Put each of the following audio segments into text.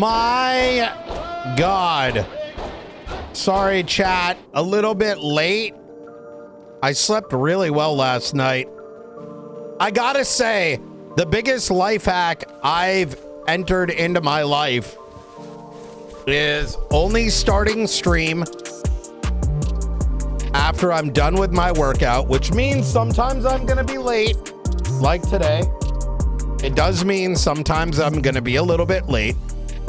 my God. Sorry, chat. A little bit late. I slept really well last night. I gotta say, the biggest life hack I've entered into my life is only starting stream after I'm done with my workout, which means sometimes I'm gonna be late, like today. It does mean sometimes I'm gonna be a little bit late.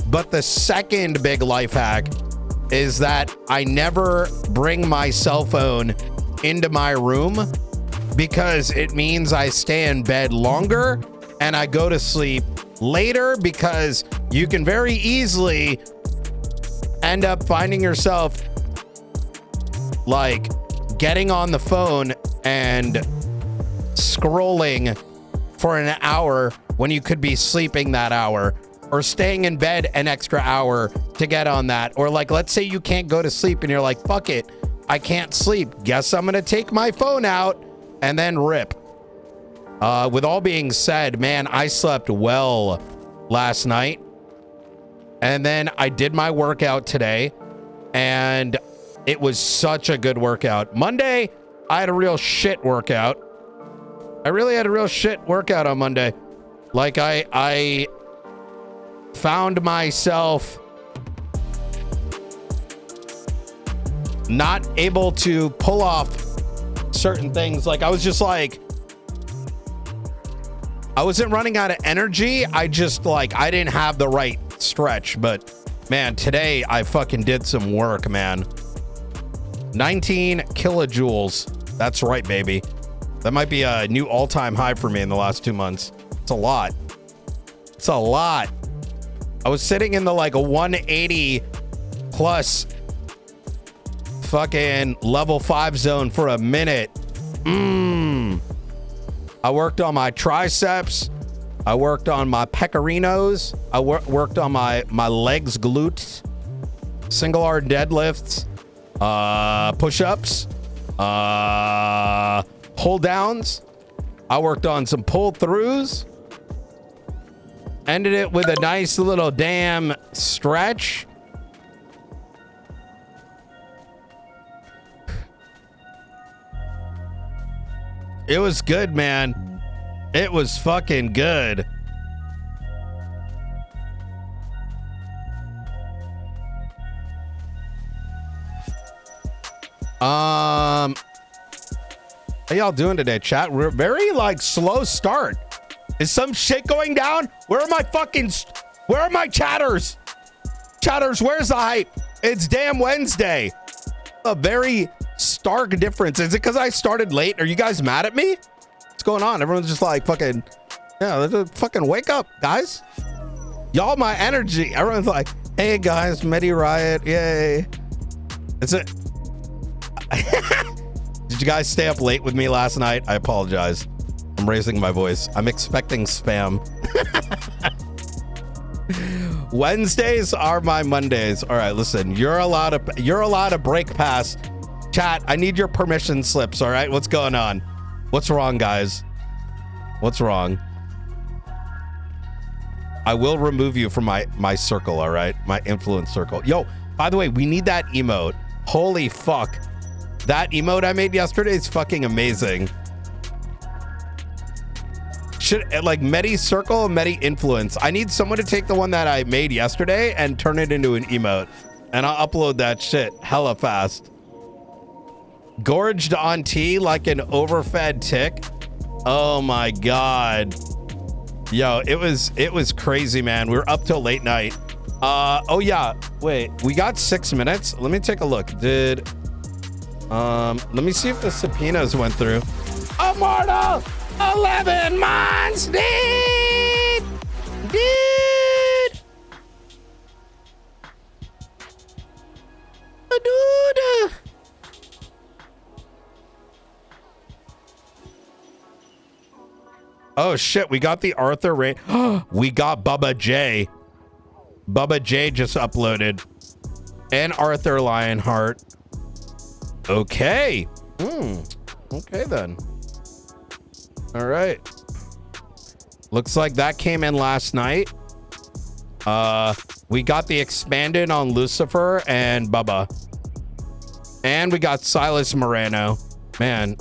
But the second big life hack is that I never bring my cell phone into my room, because it means I stay in bed longer and I go to sleep later, because you can very easily end up finding yourself like getting on the phone and scrolling for an hour when you could be sleeping that hour, or staying in bed an extra hour to get on that. Or like, let's say you can't go to sleep and you're like, fuck it, I can't sleep. Guess I'm gonna take my phone out and then rip. With all being said, man, I slept well last night. And then I did my workout today, and it was such a good workout. Monday, I had a real shit workout. I really had a real shit workout on Monday. Like I found myself not able to pull off certain things. Like I was just like, I wasn't running out of energy. I just like, I didn't have the right stretch. But man, today I fucking did some work, man. 19 kilojoules. That's right, baby. That might be a new all-time high for me in the last 2 months. It's a lot. It's a lot. I was sitting in the like a 180 plus fucking level 5 zone for a minute. I worked on my triceps. I worked on my pecorinos. I worked on my legs, glutes, single arm deadlifts, push-ups, pull downs. I worked on some pull throughs. Ended it with a nice little damn stretch. It was good, man. It was fucking good. How y'all doing today, chat? We're very like slow start. Is some shit going down? Where are my chatters? Chatters, where's the hype? It's damn Wednesday. A very stark difference. Is it because I started late? Are you guys mad at me? What's going on? Everyone's just like fucking, yeah, let's fucking wake up, guys. Y'all my energy. Everyone's like, hey guys, Medi Riot, yay. Is it? Did you guys stay up late with me last night? I apologize. I'm raising my voice. I'm expecting spam. Wednesdays are my Mondays. All right, listen, you're allowed to break past. Chat, I need your permission slips, all right? What's going on? What's wrong, guys? What's wrong? I will remove you from my circle, all right? My influence circle. Yo, by the way, we need that emote. Holy fuck. That emote I made yesterday is fucking amazing. Should like Medi circle, Medi influence. I need someone to take the one that I made yesterday and turn it into an emote. And I'll upload that shit hella fast. Gorged on tea like an overfed tick. Oh my God. Yo, it was crazy, man. We were up till late night. Oh yeah, wait, we got 6 minutes. Let me take a look. Let me see if the subpoenas went through. Immortal 11 months, dude. Oh shit, we got the Arthur Ray. We got Bubba J. Bubba J just uploaded. And Arthur Lionheart. Okay. Okay then. All right. Looks like that came in last night. We got the expanded on Lucifer and Bubba. And we got Silas Moreno. Man.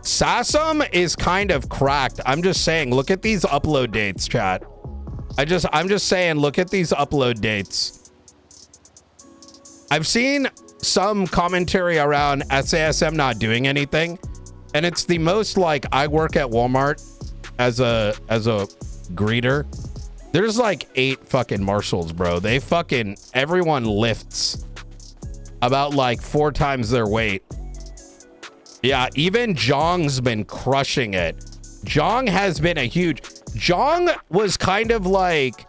Sassum is kind of cracked. I'm just saying, look at these upload dates, chat. I'm just saying, look at these upload dates. I've seen some commentary around SASM not doing anything. And it's the most like, I work at Walmart as a greeter. There's like 8 fucking marshals, bro. They fucking, everyone lifts about like 4 times their weight. Yeah, even Jong's been crushing it. Jong has been a huge... Jong was kind of like...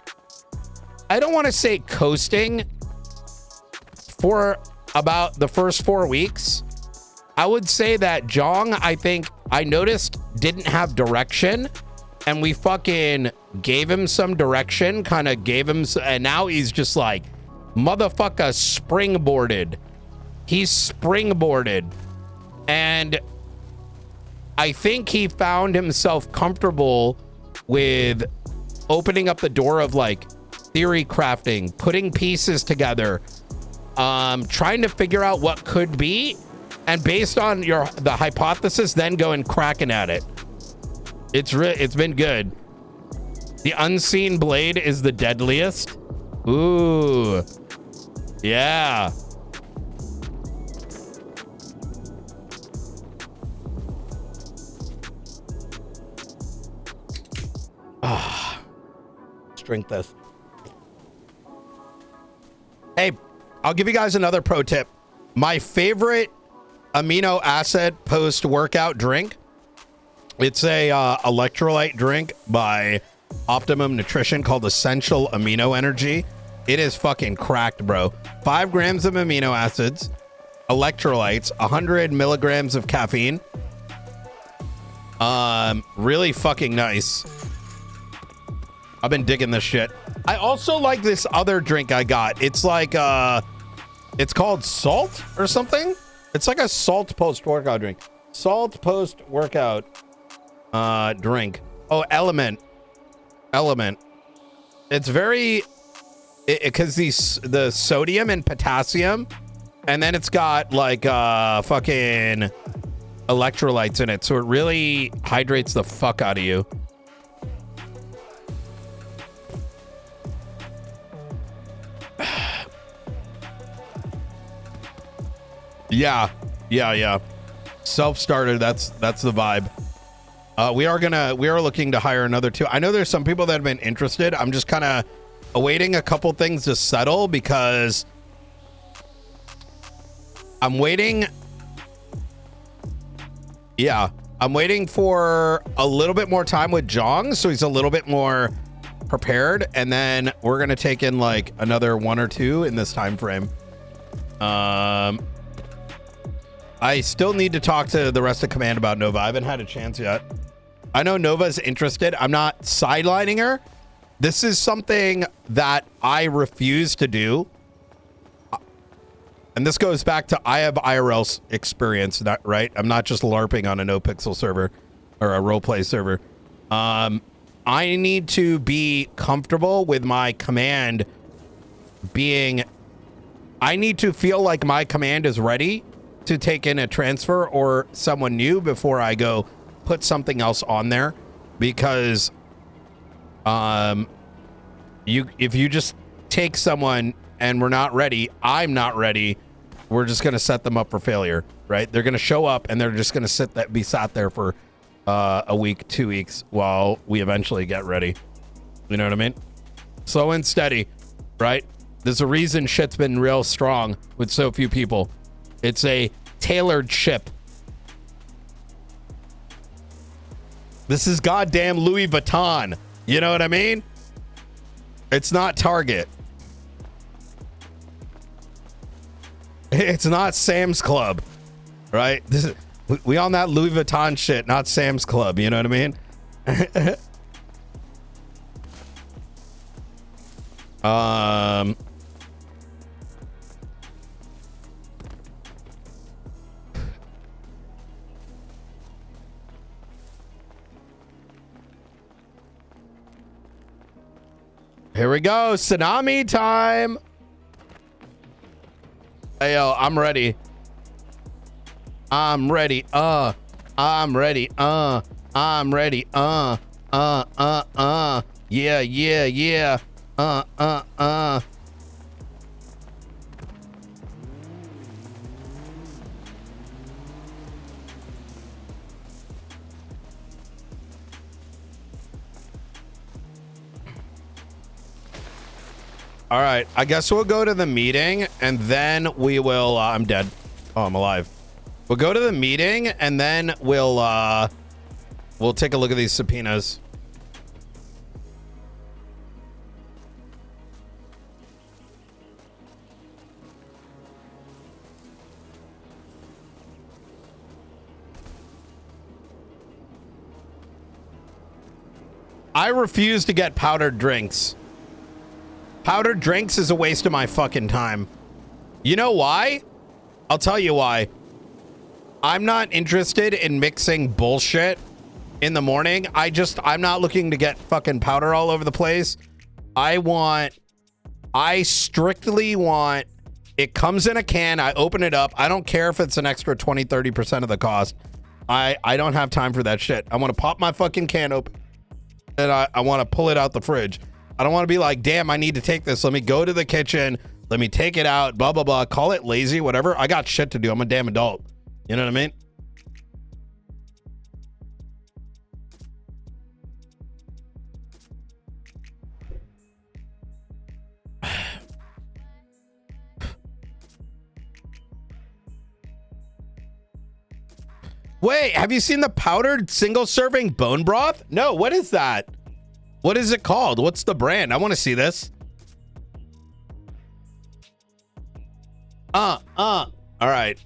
I don't want to say coasting for about the first 4 weeks. I would say that Jong, I think, I noticed, didn't have direction. And we fucking gave him some direction, kind of gave him... And now he's just like, motherfucker springboarded. He's springboarded. And I think he found himself comfortable with opening up the door of like theory crafting, putting pieces together, trying to figure out what could be, and based on the hypothesis, then go and cracking at it. It's been good. The unseen blade is the deadliest. Ooh, yeah. Let's drink this. Hey, I'll give you guys another pro tip. My favorite amino acid post-workout drink. It's a electrolyte drink by Optimum Nutrition called Essential Amino Energy. It is fucking cracked, bro. 5 grams of amino acids, electrolytes, 100 milligrams of caffeine. Really fucking nice. I've been digging this shit. I also like this other drink I got. It's like, it's called Salt or something. It's like a salt post-workout drink. Salt post-workout drink. Oh, Element. It's very, because the sodium and potassium, and then it's got like fucking electrolytes in it. So it really hydrates the fuck out of you. Yeah. Self-starter, that's the vibe. We are looking to hire another 2. I know there's some people that have been interested. I'm just kind of awaiting a couple things to settle because I'm waiting. Yeah, I'm waiting for a little bit more time with Jong, so he's a little bit more prepared, and then we're gonna take in like another 1 or 2 in this time frame. I still need to talk to the rest of command about Nova. I haven't had a chance yet. I know Nova's interested. I'm not sidelining her. This is something that I refuse to do. And this goes back to I have IRL experience, right? I'm not just LARPing on a no-pixel server or a roleplay server. I need to be comfortable with my command being... I need to feel like my command is ready to take in a transfer or someone new before I go put something else on there, because if you just take someone and we're not ready, I'm not ready, we're just going to set them up for failure, right? They're going to show up and they're just going to be sat there for a week, 2 weeks while we eventually get ready. You know what I mean? Slow and steady, right? There's a reason shit's been real strong with so few people. It's a tailored ship. This is goddamn Louis Vuitton. You know what I mean? It's not Target. It's not Sam's Club, right? This is, we on that Louis Vuitton shit, not Sam's Club. You know what I mean? Here we go. Tsunami time. Hey, yo, I'm ready. I'm ready. I'm ready. I'm ready. Yeah, yeah, yeah. All right, I guess we'll go to the meeting and then we will, I'm dead. Oh, I'm alive. We'll go to the meeting and then we'll take a look at these subpoenas. I refuse to get powdered drinks. Powdered drinks is a waste of my fucking time. You know why? I'll tell you why. I'm not interested in mixing bullshit in the morning. I'm not looking to get fucking powder all over the place. I strictly want, it comes in a can, I open it up. I don't care if it's an extra 20, 30% of the cost. I don't have time for that shit. I want to pop my fucking can open and I want to pull it out the fridge. I don't want to be like, damn, I need to take this. Let me go to the kitchen. Let me take it out, blah, blah, blah. Call it lazy, whatever. I got shit to do. I'm a damn adult. You know what I mean? Wait, have you seen the powdered single serving bone broth? No, what is that? What is it called? What's the brand? I want to see this. All right.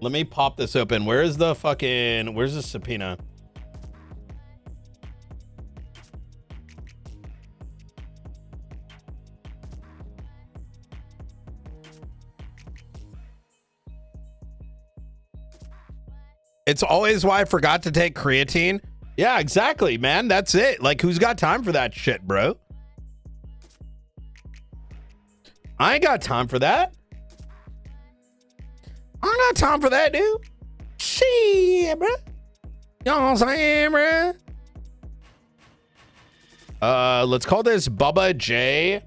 Let me pop this open. Where's the subpoena? It's always why I forgot to take creatine. Yeah, exactly, man. That's it. Like, who's got time for that shit, bro? I ain't got time for that. I ain't got time for that, dude. Shit, bro. You know what I'm saying, bro? Let's call this Bubba J.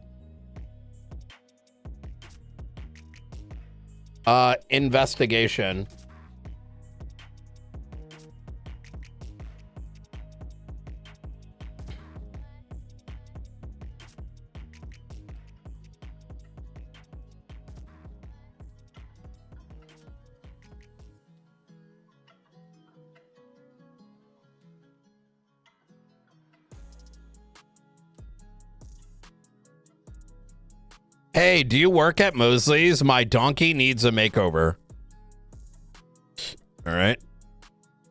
Investigation. Hey, do you work at Mosley's? My donkey needs a makeover. All right.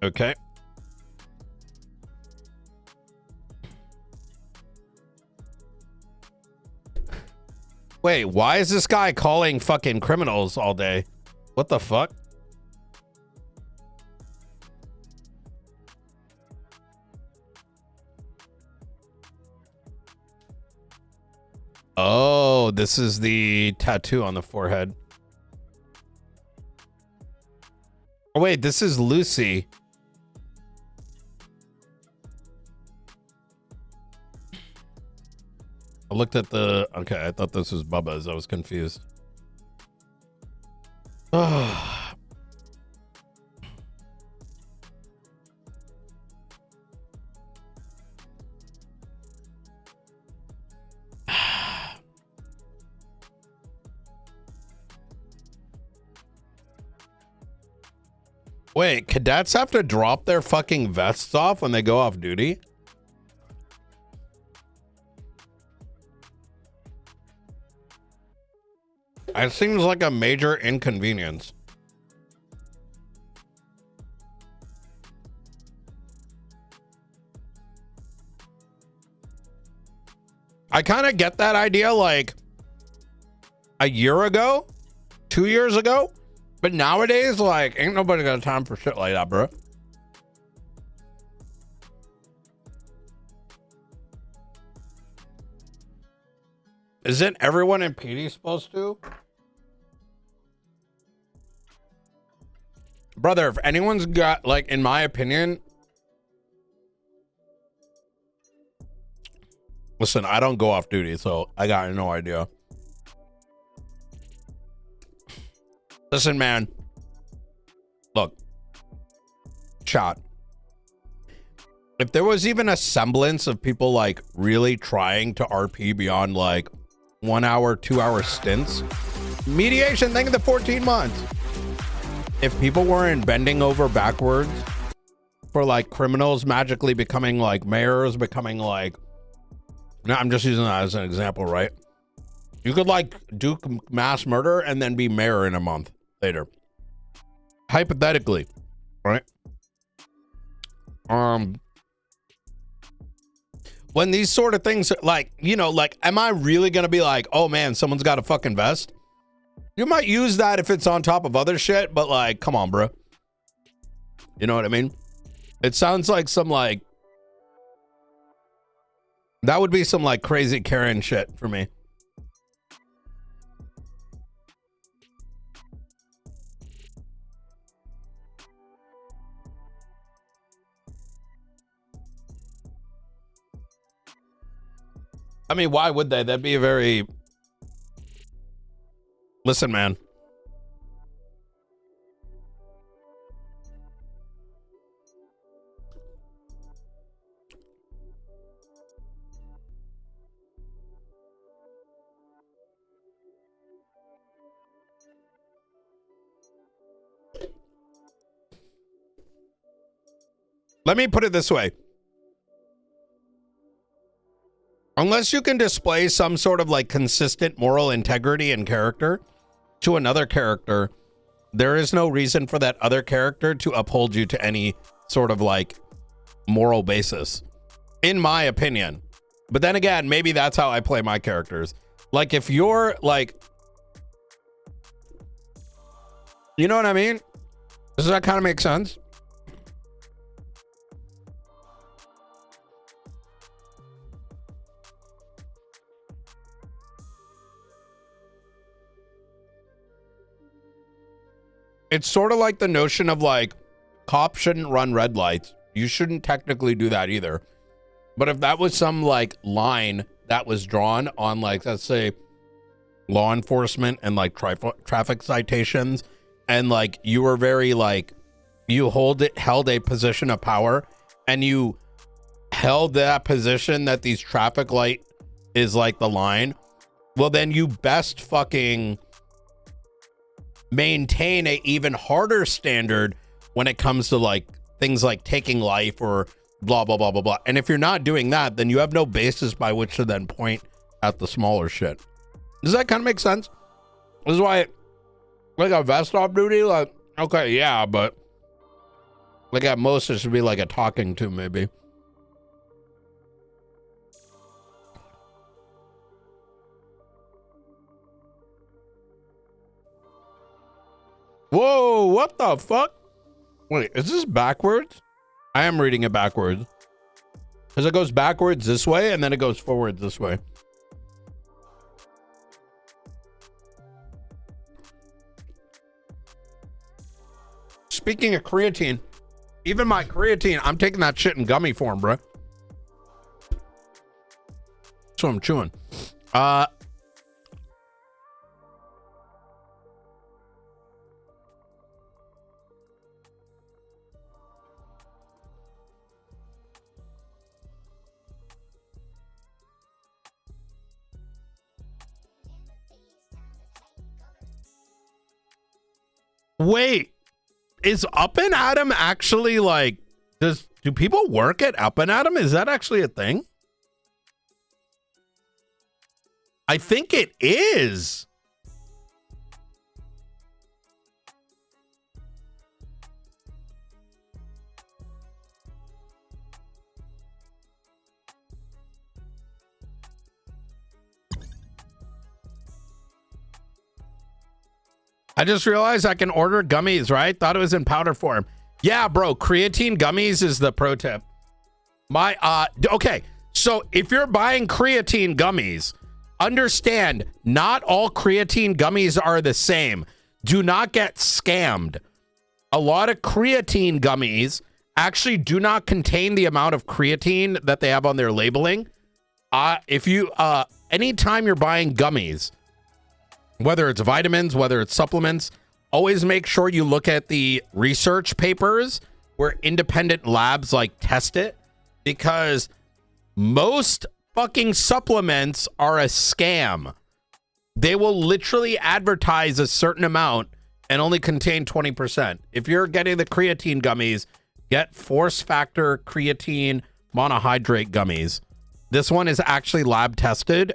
Okay. Wait, why is this guy calling fucking criminals all day? What the fuck? Oh, this is the tattoo on the forehead. Oh, wait, this is Lucy. I looked at the... Okay, I thought this was Bubba's. I was confused. Wait, cadets have to drop their fucking vests off when they go off duty? It seems like a major inconvenience. I kind of get that idea like a year ago, 2 years ago, but nowadays, like, ain't nobody got time for shit like that, bro. Isn't everyone in PD supposed to? Brother, if anyone's got, like, in my opinion, listen, I don't go off duty, so I got no idea. Listen, man. Look. Chat. If there was even a semblance of people, like, really trying to RP beyond, like, 1 hour, 2 hour stints, mediation, think of the 14 months. If people weren't bending over backwards for, like, criminals magically becoming, like, mayors, becoming, like, no, I'm just using that as an example, right? You could, like, do mass murder and then be mayor in a month later. Hypothetically, right? When these sort of things, like, you know, like, am I really going to be like, oh, man, someone's got a fucking vest? You might use that if it's on top of other shit, but, like, come on, bro. You know what I mean? It sounds like some, like, that would be some, like, crazy Karen shit for me. I mean, why would they? That'd be a very... Listen, man. Let me put it this way. Unless you can display some sort of, like, consistent moral integrity and character to another character, there is no reason for that other character to uphold you to any sort of, like, moral basis, in my opinion. But then again, maybe that's how I play my characters. Like, if you're, like, you know what I mean? Does that kind of make sense? It's sort of like the notion of, like, cops shouldn't run red lights. You shouldn't technically do that either. But if that was some, like, line that was drawn on, like, let's say, law enforcement and, like, traffic citations, and, like, you were very, like, you held a position of power, and you held that position that these traffic light is, like, the line, well, then you best fucking maintain a even harder standard when it comes to, like, things like taking life or blah, blah, blah, blah, blah. And if you're not doing that, then you have no basis by which to then point at the smaller shit. Does that kind of make sense? This is why, like, a vest off duty, like, okay, yeah, but, like, at most it should be like a talking to, maybe. Whoa, what the fuck? Wait, is this backwards? I am reading it backwards. Because it goes backwards this way, and then it goes forward this way. Speaking of creatine, even my creatine, I'm taking that shit in gummy form, bro. That's what I'm chewing. Wait, is Up and Atom actually, like, do people work at Up and Atom? Is that actually a thing? I think it is. I just realized I can order gummies, right? Thought it was in powder form. Yeah, bro, creatine gummies is the pro tip. Okay, so if you're buying creatine gummies, understand, not all creatine gummies are the same. Do not get scammed. A lot of creatine gummies actually do not contain the amount of creatine that they have on their labeling. If you, anytime you're buying gummies, whether it's vitamins, whether it's supplements, always make sure you look at the research papers where independent labs like test it, because most fucking supplements are a scam. They will literally advertise a certain amount and only contain 20%. If you're getting the creatine gummies, get Force Factor Creatine Monohydrate gummies. This one is actually lab tested,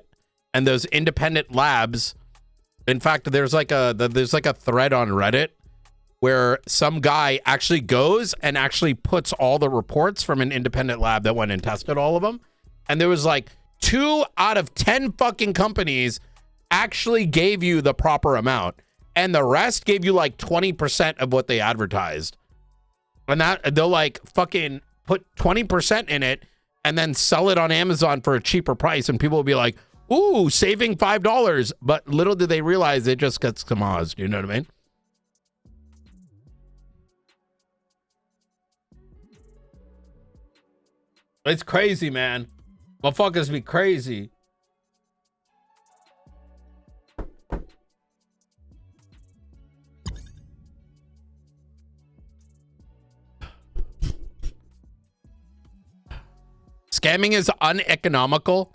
and those independent labs, in fact, there's like a thread on Reddit where some guy actually goes and actually puts all the reports from an independent lab that went and tested all of them. And there was like 2 out of 10 fucking companies actually gave you the proper amount, and the rest gave you like 20% of what they advertised. And that they'll like fucking put 20% in it and then sell it on Amazon for a cheaper price, and people will be like, ooh, saving $5. But little did they realize it just gets schmozzed. You know what I mean? It's crazy, man. Motherfuckers be crazy. Scamming is uneconomical.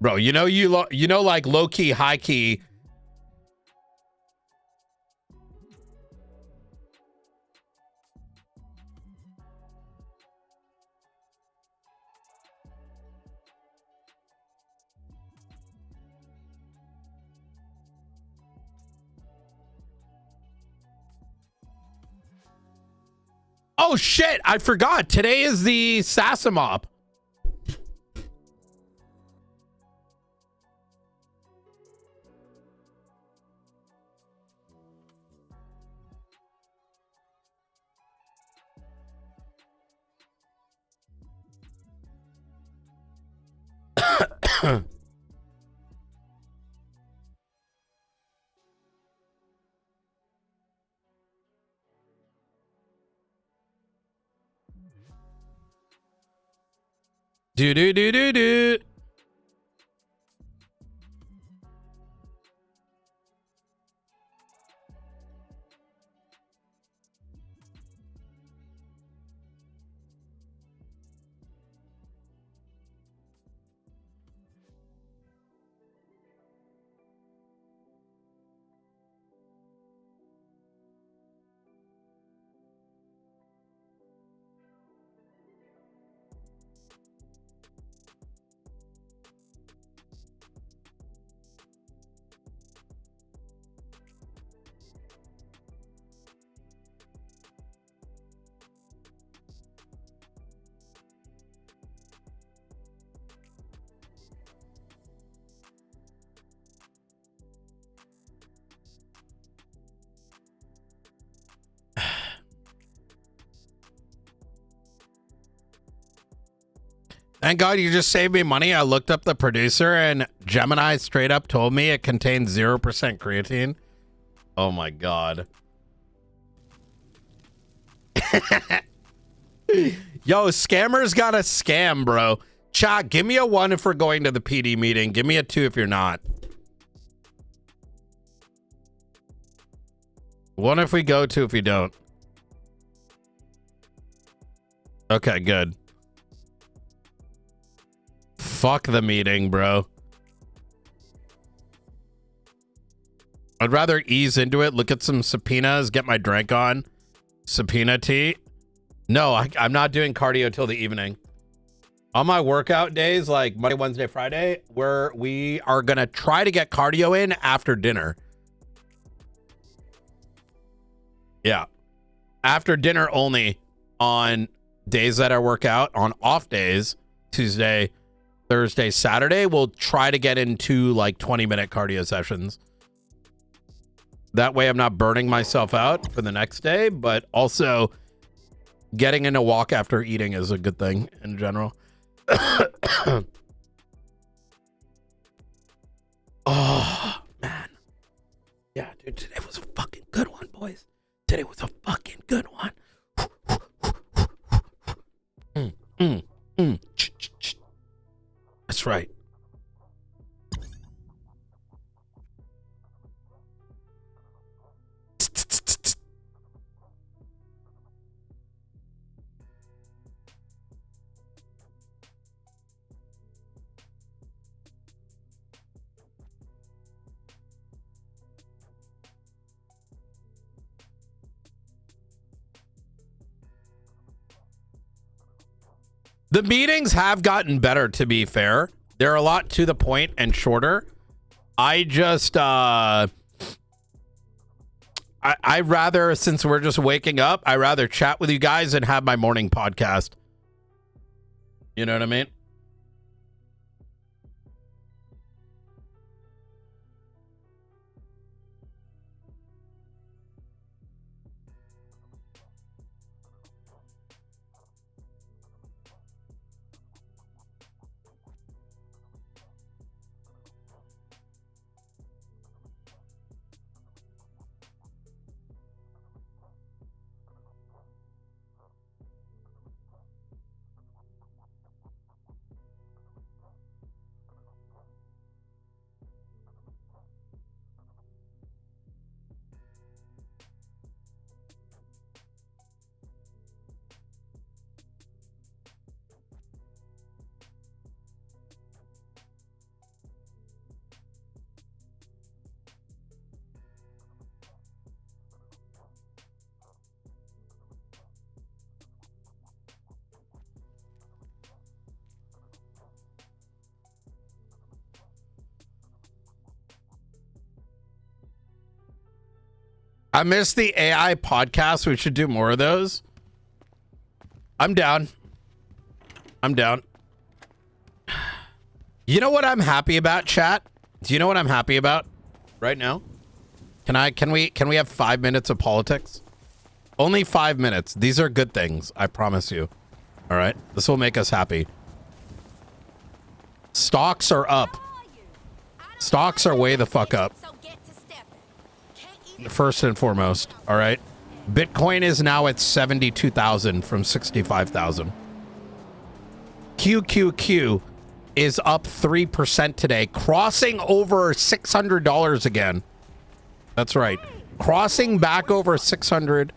Bro, you know, like low key, high key. Oh shit, I forgot. Today is the Sassamop. Do do do do do. Thank God you just saved me money. I looked up the producer and Gemini straight up told me it contains 0% creatine. Oh my God. Yo, scammers got a scam, bro. Chat, give me a 1 if we're going to the PD meeting. Give me a 2 if you're not. 1 if we go, 2 if we don't. Okay, good. Fuck the meeting, bro. I'd rather ease into it, look at some subpoenas, get my drink on. Subpoena tea. No, I'm not doing cardio till the evening. On my workout days, like Monday, Wednesday, Friday, we are going to try to get cardio in after dinner. Yeah. After dinner only on days that I work out. On off days, Tuesday, Thursday, Saturday, we'll try to get into like 20-minute cardio sessions. That way I'm not burning myself out for the next day, but also getting in a walk after eating is a good thing in general. Yeah, dude, today was a fucking good one, boys. Today was a fucking good one. That's right. The meetings have gotten better, to be fair. They're a lot to the point and shorter. I just, I rather, since we're just waking up, I rather chat with you guys and have my morning podcast. You know what I mean? I miss the AI podcast. We should do more of those. I'm down. I'm down. You know what I'm happy about, chat? Do you know what I'm happy about right now? Can we have 5 minutes of politics? Only 5 minutes. These are good things, I promise you. All right? This will make us happy. Stocks are up. Stocks are way the fuck up. First and foremost, all right? Bitcoin is now at 72,000 from 65,000. QQQ is up 3% today, crossing over $600 again. That's right. Crossing back over $600.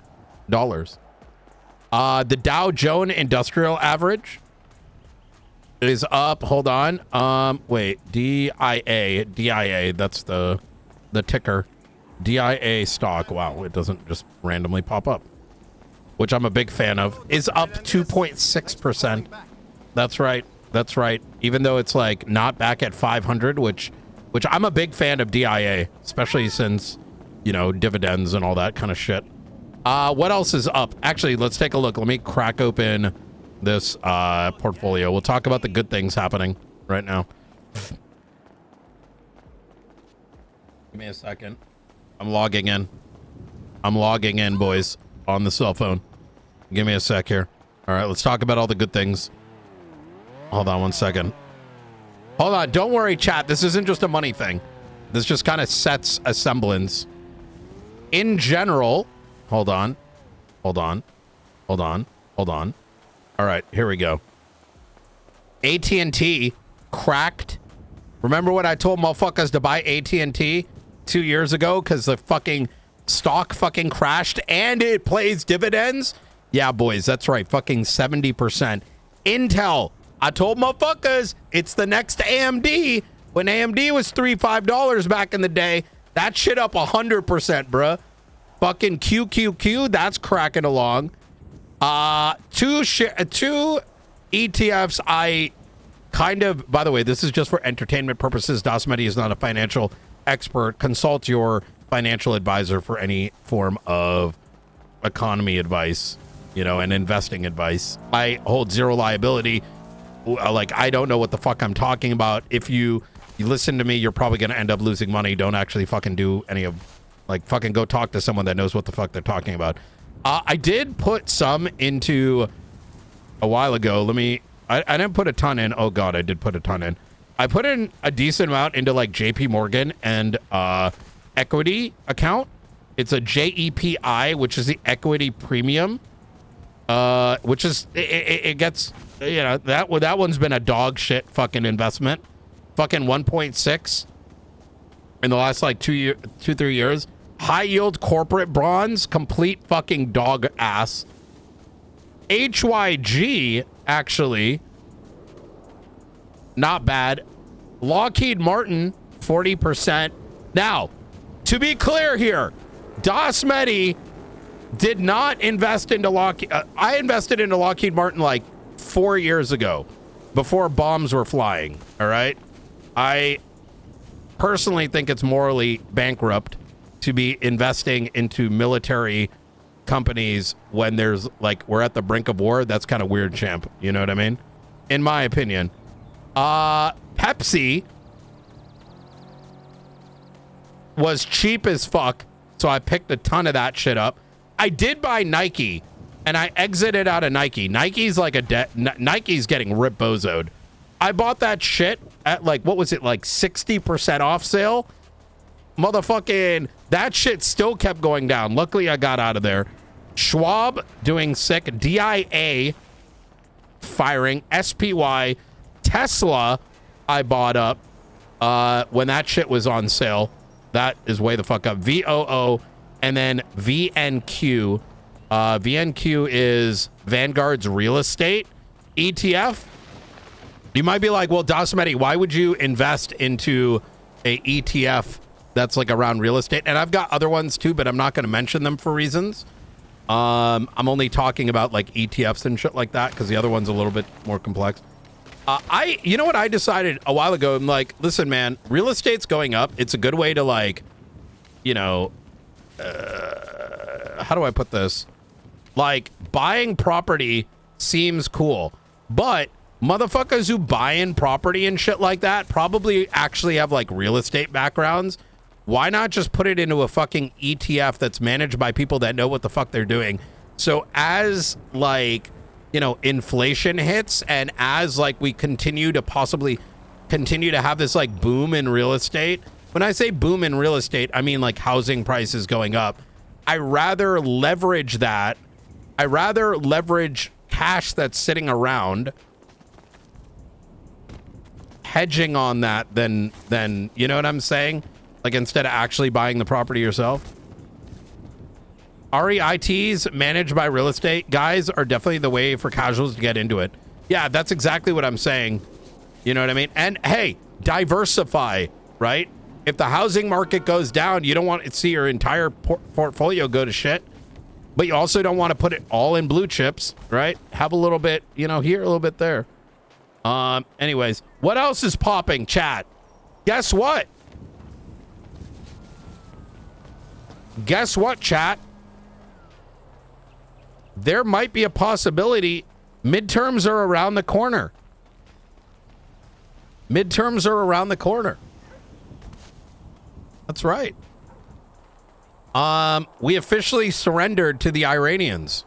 The Dow Jones Industrial Average is up. Hold on. Wait, DIA, that's the ticker. DIA stock, wow, it doesn't just randomly pop up, which I'm a big fan of, is up 2.6%. That's right. That's right. Even though it's like not back at 500, which I'm a big fan of DIA, especially since, you know, dividends and all that kind of shit. What else is up? Actually, let's take a look. Let me crack open this portfolio. We'll talk about the good things happening right now. Give me a second. I'm logging in. I'm logging in, boys, on the cell phone. Give me a sec here. All right, let's talk about all the good things. Hold on one second. Hold on. Don't worry, chat. This isn't just a money thing. This just kind of sets a semblance. In general, hold on. Hold on. Hold on. Hold on. All right, here we go. AT&T cracked. Remember when I told motherfuckers to buy AT&T 2 years ago because the fucking stock fucking crashed and it plays dividends? Yeah, boys, that's right. Fucking 70%. Intel. I told motherfuckers it's the next AMD. When AMD was $3-5 back in the day, that shit up 100%, bruh. Fucking QQQ, that's cracking along. Two ETFs I kind of, by the way, this is just for entertainment purposes. dasMEHDI is not a financial expert. Consult your financial advisor for any form of economy advice, you know, and investing advice. I hold zero liability. Like, I don't know what the fuck I'm talking about. If you listen to me, you're probably going to end up losing money. Don't actually fucking do any of, like, fucking go talk to someone that knows what the fuck they're talking about. I did put some into a while ago. I didn't put a ton in. Oh God, I did put a ton in. I put in a decent amount into like JP Morgan and equity account. It's a JEPI, which is the equity premium, which is, it gets, you know, that one's been a dog shit fucking investment. Fucking 1.6 in the last like 3 years. High yield corporate bonds, complete fucking dog ass. HYG, actually, not bad. Lockheed Martin, 40%. Now, to be clear here, dasMEHDI did not invest into Lockheed. I invested into Lockheed Martin like 4 years ago, before bombs were flying. All right. I personally think it's morally bankrupt to be investing into military companies when there's like, we're at the brink of war. That's kind of weird, champ. You know what I mean? In my opinion. Pepsi was cheap as fuck, so I picked a ton of that shit up. I did buy Nike, and I exited out of Nike. Nike's like Nike's getting rip bozoed. I bought that shit at like, what was it, like 60% off sale? Motherfucking, that shit still kept going down. Luckily, I got out of there. Schwab doing sick. DIA firing. SPY. Tesla, I bought up when that shit was on sale. That is way the fuck up. VOO, and then VNQ. VNQ is Vanguard's real estate ETF. You might be like, well, dasMEHDI, why would you invest into a ETF that's like around real estate? And I've got other ones too, but I'm not going to mention them for reasons. I'm only talking about like ETFs and shit like that because the other one's a little bit more complex. You know what I decided a while ago? I'm like, listen, man, real estate's going up. It's a good way to like, you know, how do I put this? Like, buying property seems cool, but motherfuckers who buy in property and shit like that probably actually have like real estate backgrounds. Why not just put it into a fucking ETF that's managed by people that know what the fuck they're doing? So as like, you know, inflation hits and as like we continue to have this like boom in real estate. When I say boom in real estate, I mean like housing prices going up. I rather leverage that. I rather leverage cash that's sitting around, hedging on that than, you know what I'm saying? Like instead of actually buying the property yourself. REITs managed by real estate guys are definitely the way for casuals to get into it. Yeah, that's exactly what I'm saying. You know what I mean? And hey, diversify, right? If the housing market goes down, you don't want to see your entire portfolio go to shit, but you also don't want to put it all in blue chips, right? Have a little bit, you know, here, a little bit there. Anyways, what else is popping, chat? Guess what? Guess what, chat? There might be a possibility midterms are around the corner. Midterms are around the corner. That's right. We officially surrendered to the Iranians.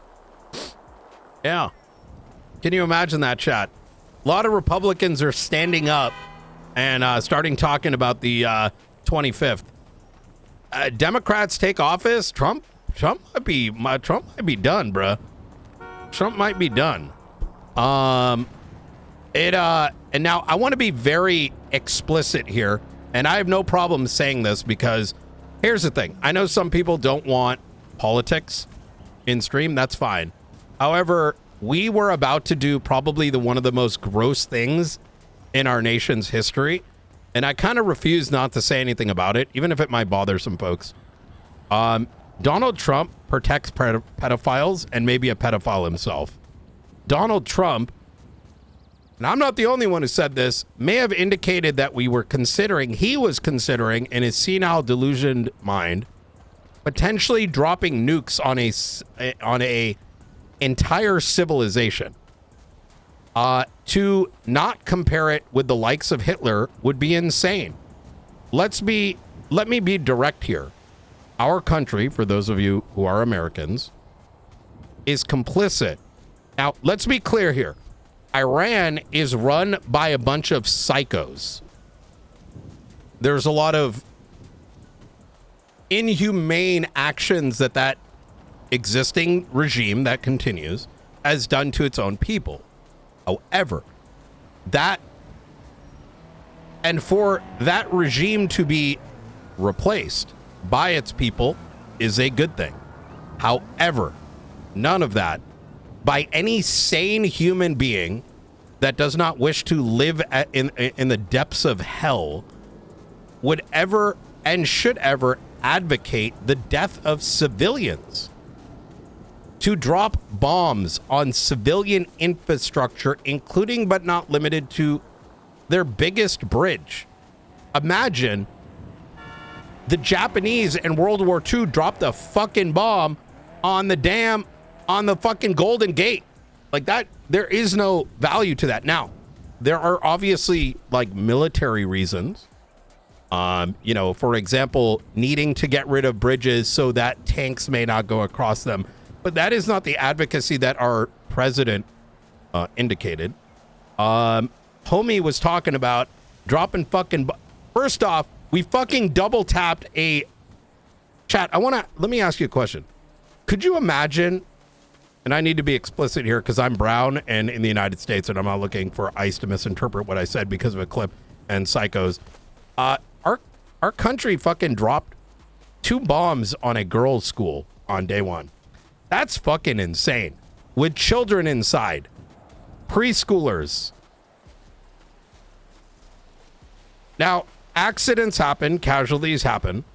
Yeah. Can you imagine that, chat? A lot of Republicans are standing up and starting talking about the 25th. Democrats take office. Trump might be done, bruh. Trump might be done. And now I want to be very explicit here, and I have no problem saying this because here's the thing. I know some people don't want politics in stream. That's fine. However, we were about to do probably one of the most gross things in our nation's history, and I kind of refuse not to say anything about it, even if it might bother some folks. Donald Trump protects pedophiles and maybe a pedophile himself. Donald Trump, and I'm not the only one who said this, may have indicated that he was considering in his senile delusioned mind, potentially dropping nukes on a entire civilization. To not compare it with the likes of Hitler would be insane. Let me be direct here. Our country, for those of you who are Americans, is complicit. Now, let's be clear here. Iran is run by a bunch of psychos. There's a lot of inhumane actions that that existing regime that continues has done to its own people. However, that, and for that regime to be replaced by its people is a good thing. However, none of that by any sane human being that does not wish to live in the depths of hell would ever and should ever advocate the death of civilians. To drop bombs on civilian infrastructure, including but not limited to their biggest bridge. Imagine the Japanese in World War II dropped a fucking bomb on the dam on the fucking Golden Gate. Like that, there is no value to that. Now, there are obviously like military reasons. You know, for example, needing to get rid of bridges so that tanks may not go across them. But that is not the advocacy that our president indicated. Homie was talking about dropping fucking... First off, we fucking double tapped a... Chat, let me ask you a question. Could you imagine, and I need to be explicit here because I'm brown and in the United States and I'm not looking for ICE to misinterpret what I said because of a clip and psychos. Our country fucking dropped 2 bombs on a girls' school on day 1. That's fucking insane. With children inside. Preschoolers. Now, accidents happen, casualties happen.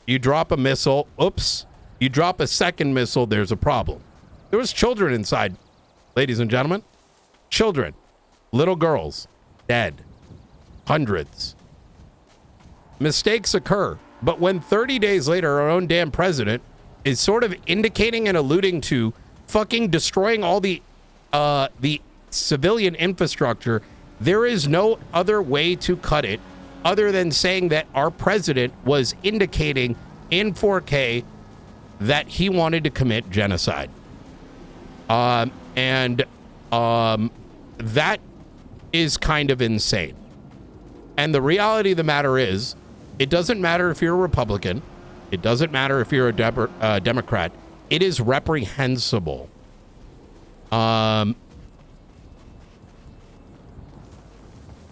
You drop a missile, oops. You drop a second missile, there's a problem. There was children inside, ladies and gentlemen. Children. Little girls. Dead. Hundreds. Mistakes occur. But when 30 days later, our own damn president is sort of indicating and alluding to fucking destroying all the civilian infrastructure, there is no other way to cut it other than saying that our president was indicating in 4K that he wanted to commit genocide. That is kind of insane. And the reality of the matter is, it doesn't matter if you're a Republican. It doesn't matter if you're a Democrat. It is reprehensible.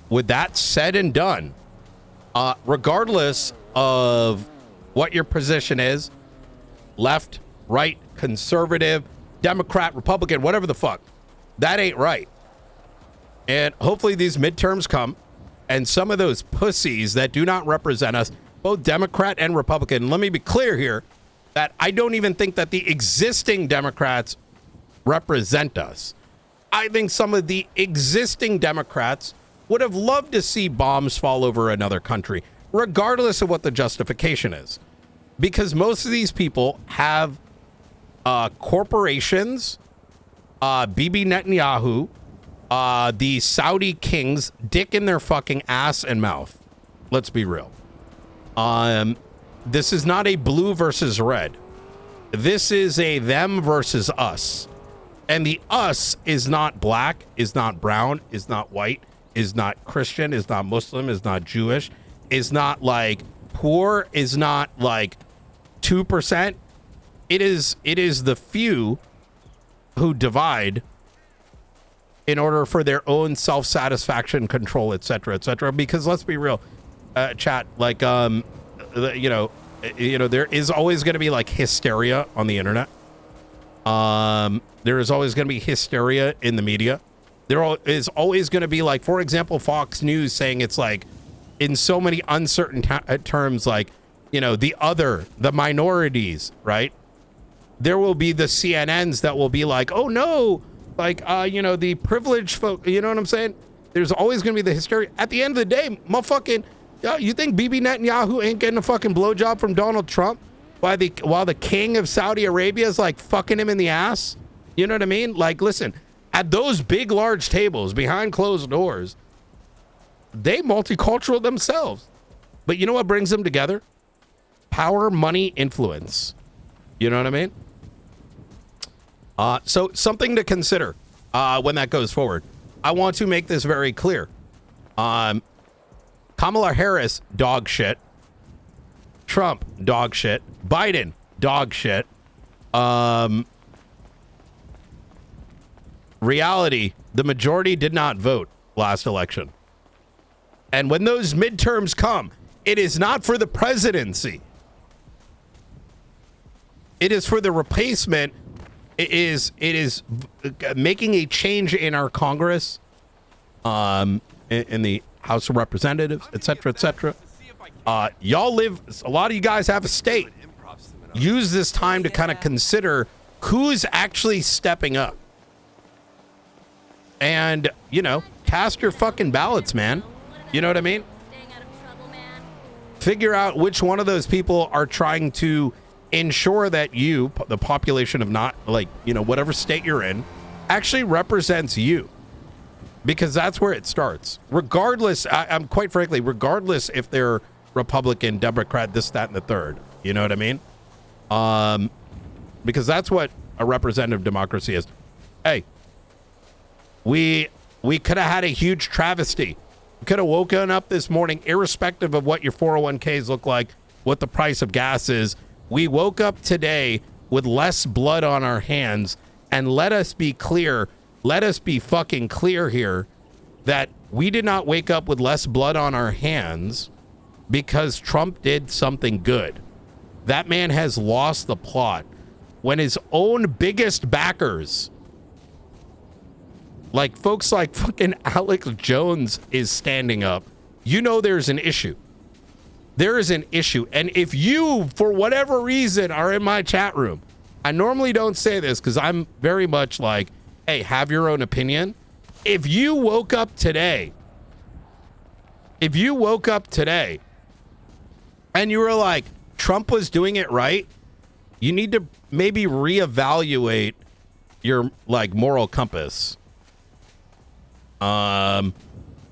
With that said and done, regardless of what your position is, left, right, conservative, Democrat, Republican, whatever the fuck, that ain't right. And hopefully these midterms come and some of those pussies that do not represent us, both Democrat and Republican. Let me be clear here that I don't even think that the existing Democrats represent us. I think some of the existing Democrats would have loved to see bombs fall over another country, regardless of what the justification is. Because most of these people have corporations, Bibi Netanyahu, the Saudi kings, dick in their fucking ass and mouth. Let's be real. This is not a blue versus red. This is a them versus us. And the us is not black, is not brown, is not white, is not Christian, is not Muslim, is not Jewish, is not like poor, is not like 2%. It is the few who divide in order for their own self-satisfaction, control, etc., etc. Because let's be real, chat, like there is always going to be like hysteria on the internet. There is always going to be hysteria in the media. There is always going to be, like, for example, Fox News saying it's like in so many uncertain terms, like, the other, the minorities, right? There will be the CNNs that will be like, oh no, like, the privileged folk, you know what I'm saying? There's always going to be the hysteria. At the end of the day, motherfucking, you think Bibi Netanyahu ain't getting a fucking blowjob from Donald Trump while the king of Saudi Arabia is like fucking him in the ass? You know what I mean? Like, listen, at those big, large tables behind closed doors, they multicultural themselves. But you know what brings them together? Power, money, influence. You know what I mean? So something to consider when that goes forward. I want to make this very clear. Kamala Harris, dog shit. Trump, dog shit. Biden, dog shit. Reality, the majority did not vote last election. And when those midterms come, it is not for the presidency. It is for the replacement. It is making a change in our Congress, in the House of Representatives, etc., etc. Y'all live, a lot of you guys have a state. Use this time to kind of consider who's actually stepping up. And, you know, cast your fucking ballots, man. You know what I mean? Figure out which one of those people are trying to ensure that you, the population of not, like, you know, whatever state you're in, actually represents you. Because that's where it starts. Regardless, I'm quite frankly, regardless if they're Republican, Democrat, this, that, and the third. You know what I mean? Because that's what a representative democracy is. Hey, we could have had a huge travesty. We could have woken up this morning, irrespective of what your 401ks look like, what the price of gas is. We woke up today with less blood on our hands, and let us be clear. Let us be fucking clear here that we did not wake up with less blood on our hands because Trump did something good. That man has lost the plot. When his own biggest backers, like folks like fucking Alex Jones, is standing up, you know there's an issue. There is an issue. And if you, for whatever reason, are in my chat room, I normally don't say this because I'm very much like, hey, have your own opinion. If you woke up today and you were like, Trump was doing it right, you need to maybe reevaluate your, like, moral compass.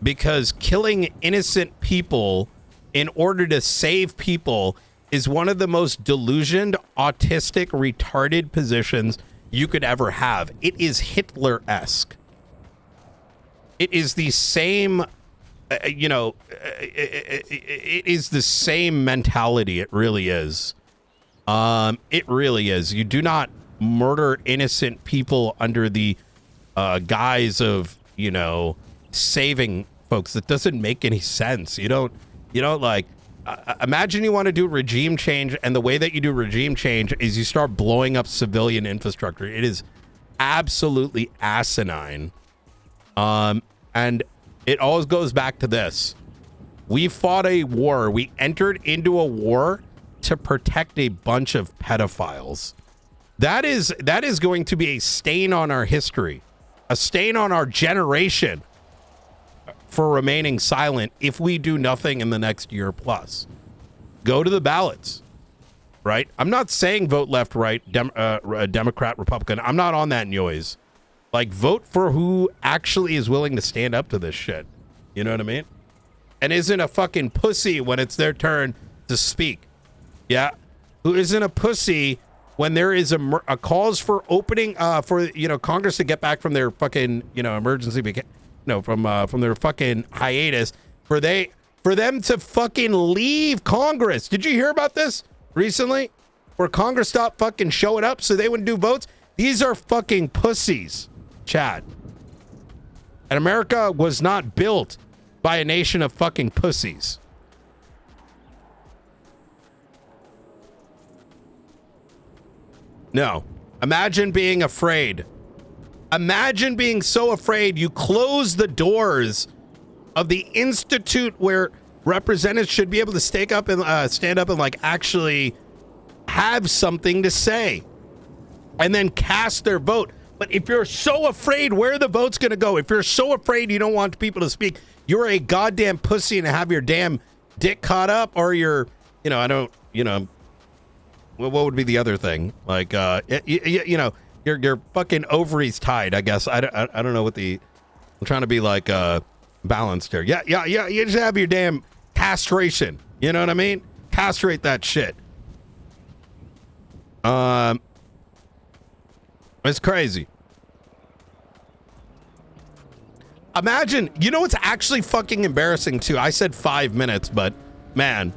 Because killing innocent people in order to save people is one of the most delusioned, autistic, retarded positions you could ever have. It is Hitler-esque. It is the same, it is the same mentality. It really is. It really is. You do not murder innocent people under the guise of, you know, saving folks. That doesn't make any sense. You don't like, imagine you want to do regime change, and the way that you do regime change is you start blowing up civilian infrastructure. It is absolutely asinine. And it always goes back to this. We fought a war. We entered into a war to protect a bunch of pedophiles. That is going to be a stain on our history, a stain on our generation for remaining silent if we do nothing in the next year plus. Go to the ballots, right? I'm not saying vote left, right, Democrat, Republican. I'm not on that noise. Like, vote for who actually is willing to stand up to this shit. You know what I mean? And isn't a fucking pussy when it's their turn to speak. Yeah. Who isn't a pussy when there is a calls for opening, for, you know, Congress to get back from their fucking, you know, emergency, from their fucking hiatus, for them to fucking leave Congress. Did you hear about this recently? Where Congress stopped fucking showing up so they wouldn't do votes? These are fucking pussies, Chad. And America was not built by a nation of fucking pussies. No. Imagine being afraid. Imagine being so afraid you close the doors of the institute where representatives should be able to stand up and like actually have something to say and then cast their vote. But if you're so afraid where the vote's going to go, if you're so afraid you don't want people to speak, you're a goddamn pussy and have your damn dick caught up, or you're, you know, I don't, you know, what would be the other thing? Like, you know, your fucking ovaries tied, I guess. I don't know what I'm trying to be like balanced here. Yeah. You just have your damn castration. You know what I mean? Castrate that shit. It's crazy. Imagine, you know what's actually fucking embarrassing too? I said 5 minutes, but man,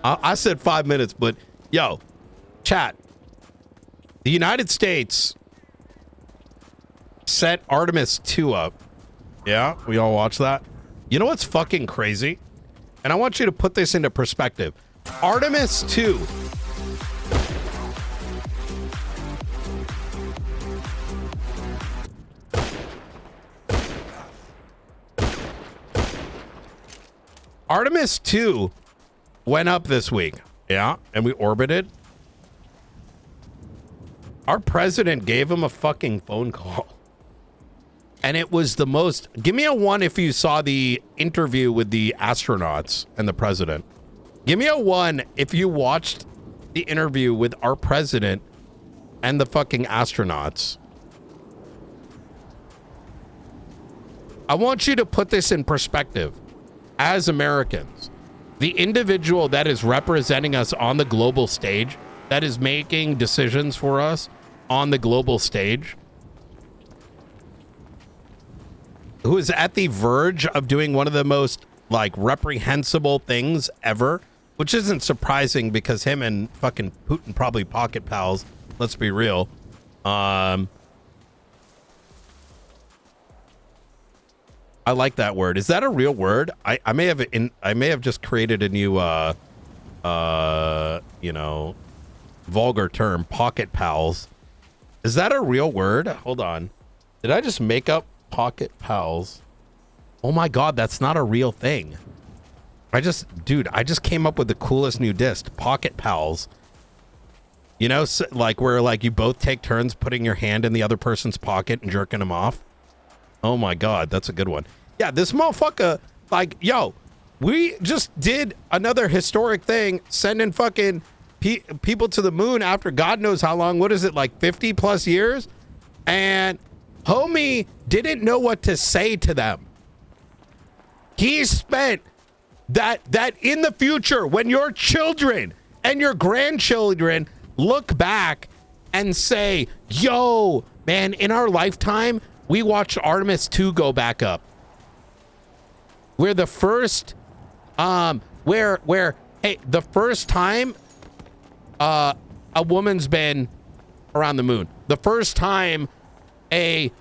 I said 5 minutes, but yo, chat. The United States set Artemis 2 up. Yeah, we all watch that. You know what's fucking crazy? And I want you to put this into perspective. Artemis 2. Artemis 2 went up this week. Yeah, and we orbited. Our president gave him a fucking phone call. And it was the most... Give me a 1 if you saw the interview with the astronauts and the president. Give me a 1 if you watched the interview with our president and the fucking astronauts. I want you to put this in perspective. As Americans, the individual that is representing us on the global stage, that is making decisions for us on the global stage, who is at the verge of doing one of the most like reprehensible things ever, which isn't surprising because him and fucking Putin probably pocket pals. Let's be real. I like that word. Is that a real word? I may have just created a new you know, vulgar term, pocket pals. Is that a real word? Hold on. Did I just make up pocket pals? Oh my god, that's not a real thing. I just came up with the coolest new disc, pocket pals. You know, so, like where like you both take turns putting your hand in the other person's pocket and jerking them off. Oh my god, that's a good one. Yeah, this motherfucker, like, yo, we just did another historic thing, sending fucking people to the moon after God knows how long. What is it, like 50 plus years? And homie didn't know what to say to them. He spent that in the future, when your children and your grandchildren look back and say, yo, man, in our lifetime, we watched Artemis 2 go back up. We're the first, hey, the first time a woman's been around the moon. The first time a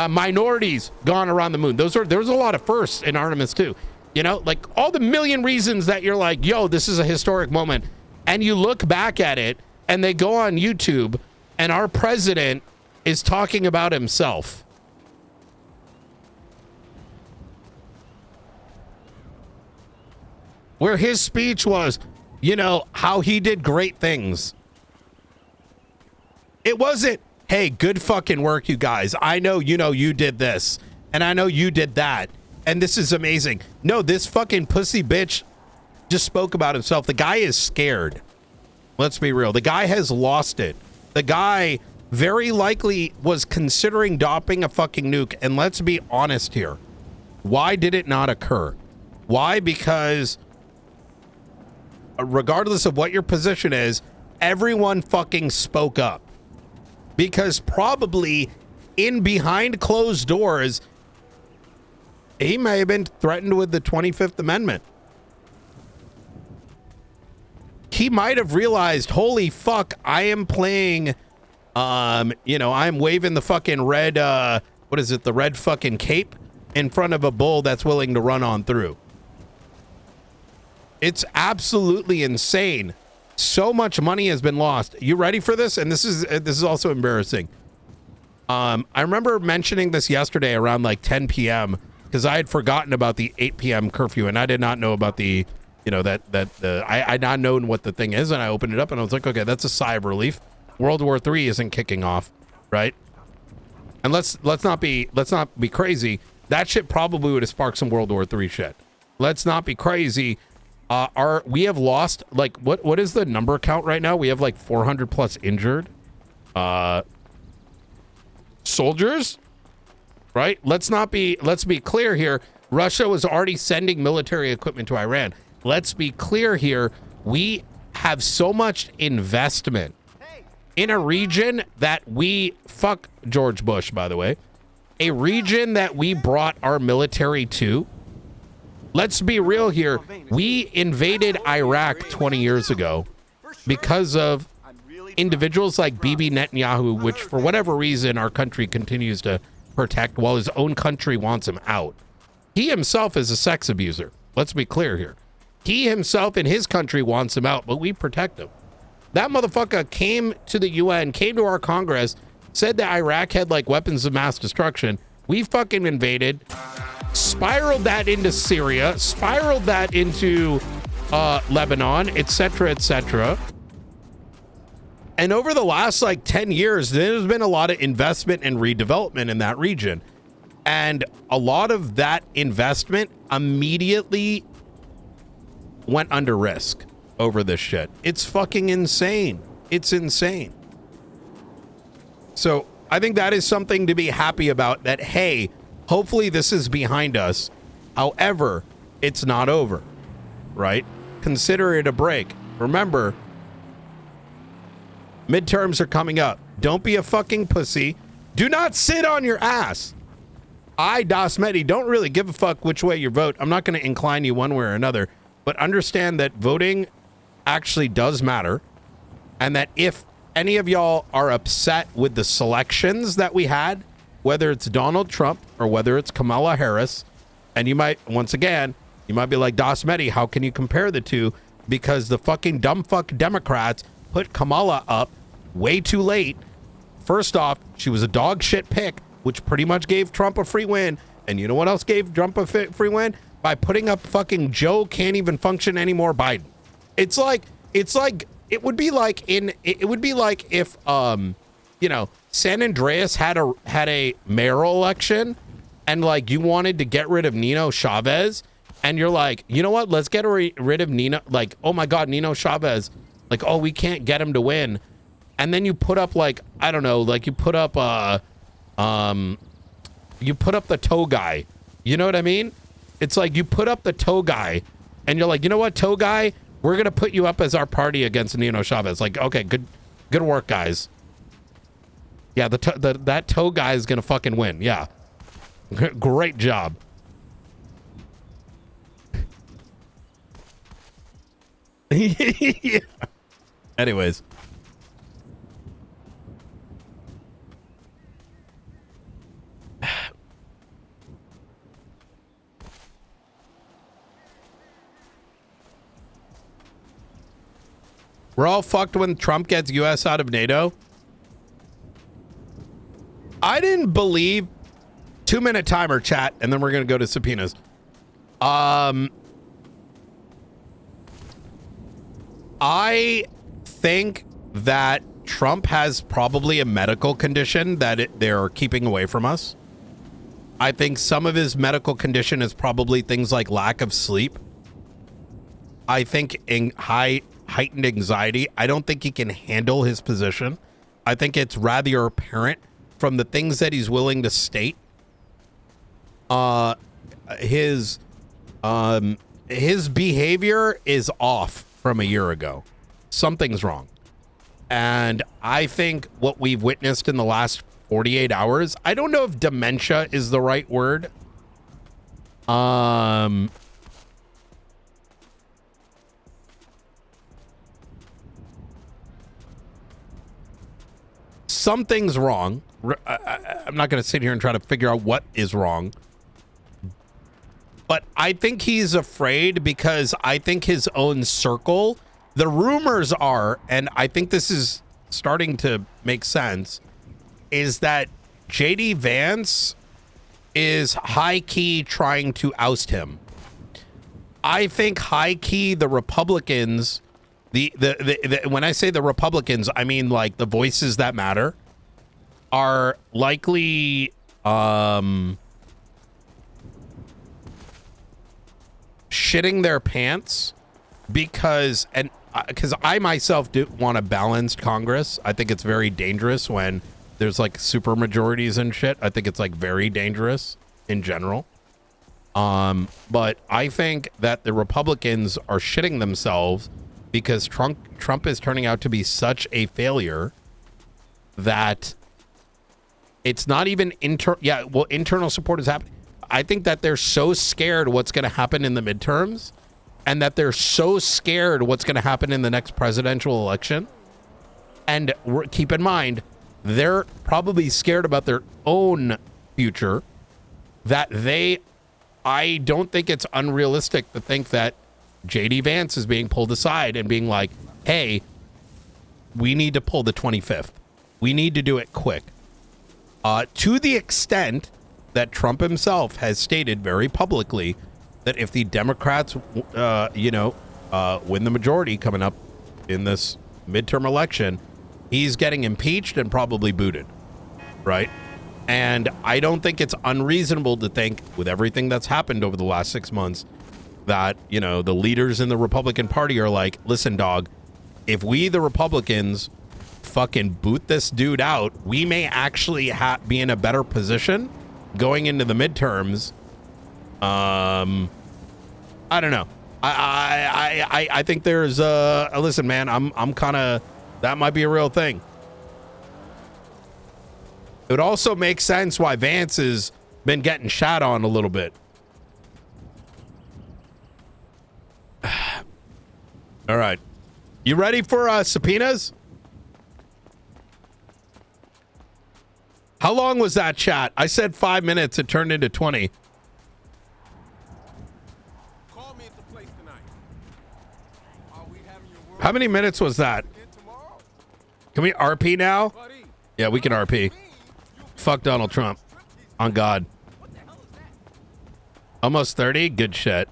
minority's gone around the moon. There was a lot of firsts in Artemis 2. You know, like all the million reasons that you're like, yo, this is a historic moment. And you look back at it and they go on YouTube and our president is talking about himself. Where his speech was, you know, how he did great things. It wasn't, hey, good fucking work, you guys. I know, you know, you did this. And I know you did that. And this is amazing. No, this fucking pussy bitch just spoke about himself. The guy is scared. Let's be real. The guy has lost it. The guy very likely was considering dropping a fucking nuke. And let's be honest here. Why did it not occur? Why? Because regardless of what your position is, everyone fucking spoke up. Because probably in behind closed doors, he may have been threatened with the 25th Amendment. He might have realized, holy fuck, I am playing, you know, I'm waving the fucking red, what is it, the red fucking cape in front of a bull that's willing to run on through. It's absolutely insane. So much money has been lost. You ready for this? And this is also embarrassing. I remember mentioning this yesterday around like 10 p.m. because I had forgotten about the 8 p.m. curfew and I did not know about the, you know, I had not known what the thing is, and I opened it up and I was like, okay, that's a sigh of relief. World War III isn't kicking off, right? And let's not be crazy. That shit probably would have sparked some World War III shit. Let's not be crazy. We have lost, like, what is the number count right now? We have like 400 plus injured soldiers, right? Let's be clear here. Russia was already sending military equipment to Iran. Let's be clear here. We have so much investment in a region that fuck George Bush, by the way, a region that we brought our military to. let's be real here. We invaded Iraq 20 years ago because of individuals like Bibi Netanyahu, which for whatever reason our country continues to protect while his own country wants him out. He himself is a sex abuser. Let's be clear here. He himself in his country wants him out, but we protect him. That motherfucker came to the UN, came to our Congress, said that Iraq had like weapons of mass destruction. We fucking invaded, spiraled that into Syria, spiraled that into Lebanon, etc., etc. And over the last like 10 years, there's been a lot of investment and redevelopment in that region. And a lot of that investment immediately went under risk over this shit. It's fucking insane. It's insane. So I think that is something to be happy about, that, hey, hopefully this is behind us. However, it's not over, right? Consider it a break. Remember, midterms are coming up. Don't be a fucking pussy. Do not sit on your ass. I, dasMEHDI, don't really give a fuck which way you vote. I'm not going to incline you one way or another, but understand that voting actually does matter, and that if any of y'all are upset with the selections that we had, whether it's Donald Trump or whether it's Kamala Harris, and you might, once again, you might be like, dasMEHDI, how can you compare the two? Because the fucking dumb fuck Democrats put Kamala up way too late. First off, she was a dog shit pick, which pretty much gave Trump a free win. And you know what else gave Trump a free win? By putting up fucking Joe can't even function anymore Biden. It would be like if you know, San Andreas had a mayoral election, and like you wanted to get rid of Nino Chavez, and you're like, you know what, let's get rid of Nino, like, oh my god, Nino Chavez, like, oh, we can't get him to win. And then you put up, like, I don't know, like you put up the toe guy. You know what I mean? It's like you put up the toe guy and you're like, you know what, toe guy, we're going to put you up as our party against Nino Chavez. Like, okay, good work, guys. Yeah, that toe guy is going to fucking win. Yeah. Great job. Yeah. Anyways. We're all fucked when Trump gets US out of NATO. I didn't believe 2-minute timer, chat, and then we're going to go to subpoenas. I think that Trump has probably a medical condition that they're keeping away from us. I think some of his medical condition is probably things like lack of sleep. I think in heightened anxiety. I don't think he can handle his position. I think it's rather apparent from the things that he's willing to state. His behavior is off from a year ago. Something's wrong. And I think what we've witnessed in the last 48 hours, I don't know if dementia is the right word. Something's wrong. I'm not going to sit here and try to figure out what is wrong. But I think he's afraid because I think his own circle, the rumors are, and I think this is starting to make sense, is that JD Vance is high-key trying to oust him. I think high-key the Republicans... when I say the Republicans, I mean like the voices that matter are likely shitting their pants because I myself do want a balanced Congress. I think it's very dangerous when there's like super majorities and shit. I think it's like very dangerous in general. But I think that the Republicans are shitting themselves because Trump is turning out to be such a failure that it's not even internal support is happening. I think that they're so scared what's going to happen in the midterms, and that they're so scared what's going to happen in the next presidential election. And keep in mind, they're probably scared about their own future, that I don't think it's unrealistic to think that JD Vance is being pulled aside and being like, hey, we need to pull the 25th. We need to do it quick. To the extent that Trump himself has stated very publicly that if the Democrats, win the majority coming up in this midterm election, he's getting impeached and probably booted, right? And I don't think it's unreasonable to think, with everything that's happened over the last 6 months, that, the leaders in the Republican Party are like, listen, dog, if we, the Republicans, fucking boot this dude out, we may actually be in a better position going into the midterms. I don't know. I think there's listen, man, I'm kind of, that might be a real thing. It would also make sense why Vance has been getting shat on a little bit. All right. You ready for subpoenas? How long was that chat? I said 5 minutes. It turned into 20. Call me at the place tonight. Are we having your world How many minutes was that? again tomorrow? Can we RP now? Buddy, Yeah, we can RP. Fuck Donald Trump. On God. what the hell is that? Almost 30? Good shit.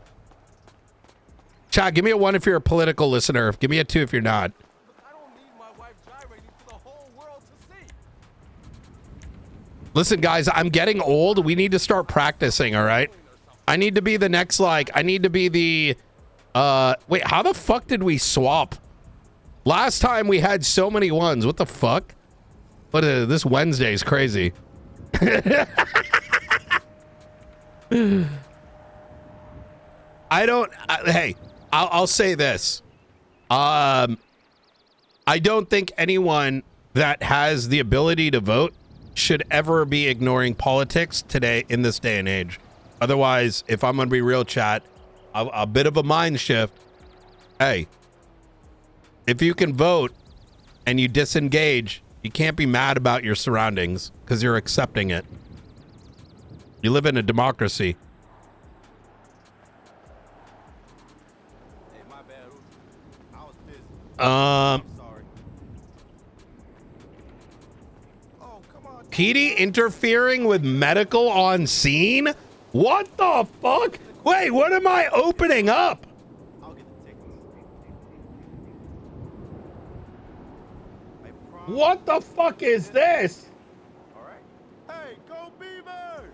Chat, give me a 1 if you're a political listener. Give me a 2 if you're not. Look, I don't need my wife gyrating for the whole world to see. Listen, guys, I'm getting old. We need to start practicing, all right? I need to be the next, I need to be the... wait, how the fuck did we swap? Last time we had so many ones. What the fuck? But this Wednesday is crazy. Hey, I'll say this. I don't think anyone that has the ability to vote should ever be ignoring politics today in this day and age. Otherwise, if I'm going to be real, chat, a bit of a mind shift. Hey, if you can vote and you disengage, you can't be mad about your surroundings because you're accepting it. You live in a democracy. Hey, my bad. I was busy. Sorry. Oh, come on. Petey interfering with medical on scene? What the fuck? Wait, what am I opening up? I'll get the tickets. I promise. What the fuck is this? All right. Hey, go Beavers!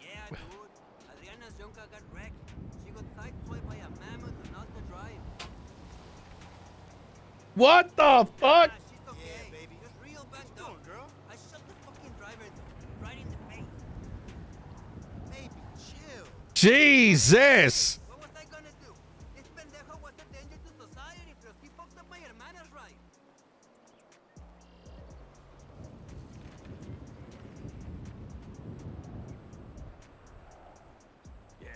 Yeah, dude. Adriana's Junka got wrecked. She got sideswiped by a mammoth on Alta Drive. What the fuck? She's okay. Yeah, baby. Just real banged up. girl. I shot the fucking driver right in the face. Baby, chill. Jesus. What was I gonna do? This pendejo was a danger to society, pero he fucked up my hermana's right. Yeah.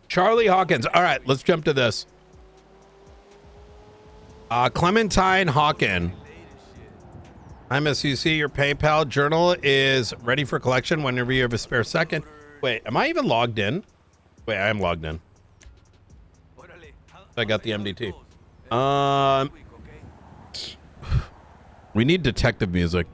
Charlie Hawkins. All right, let's jump to this. Clementine Hawkin. Hi, Miss UC. Your PayPal journal is ready for collection whenever you have a spare second. Wait, am I even logged in? Wait, I am logged in. I got the MDT. We need detective music.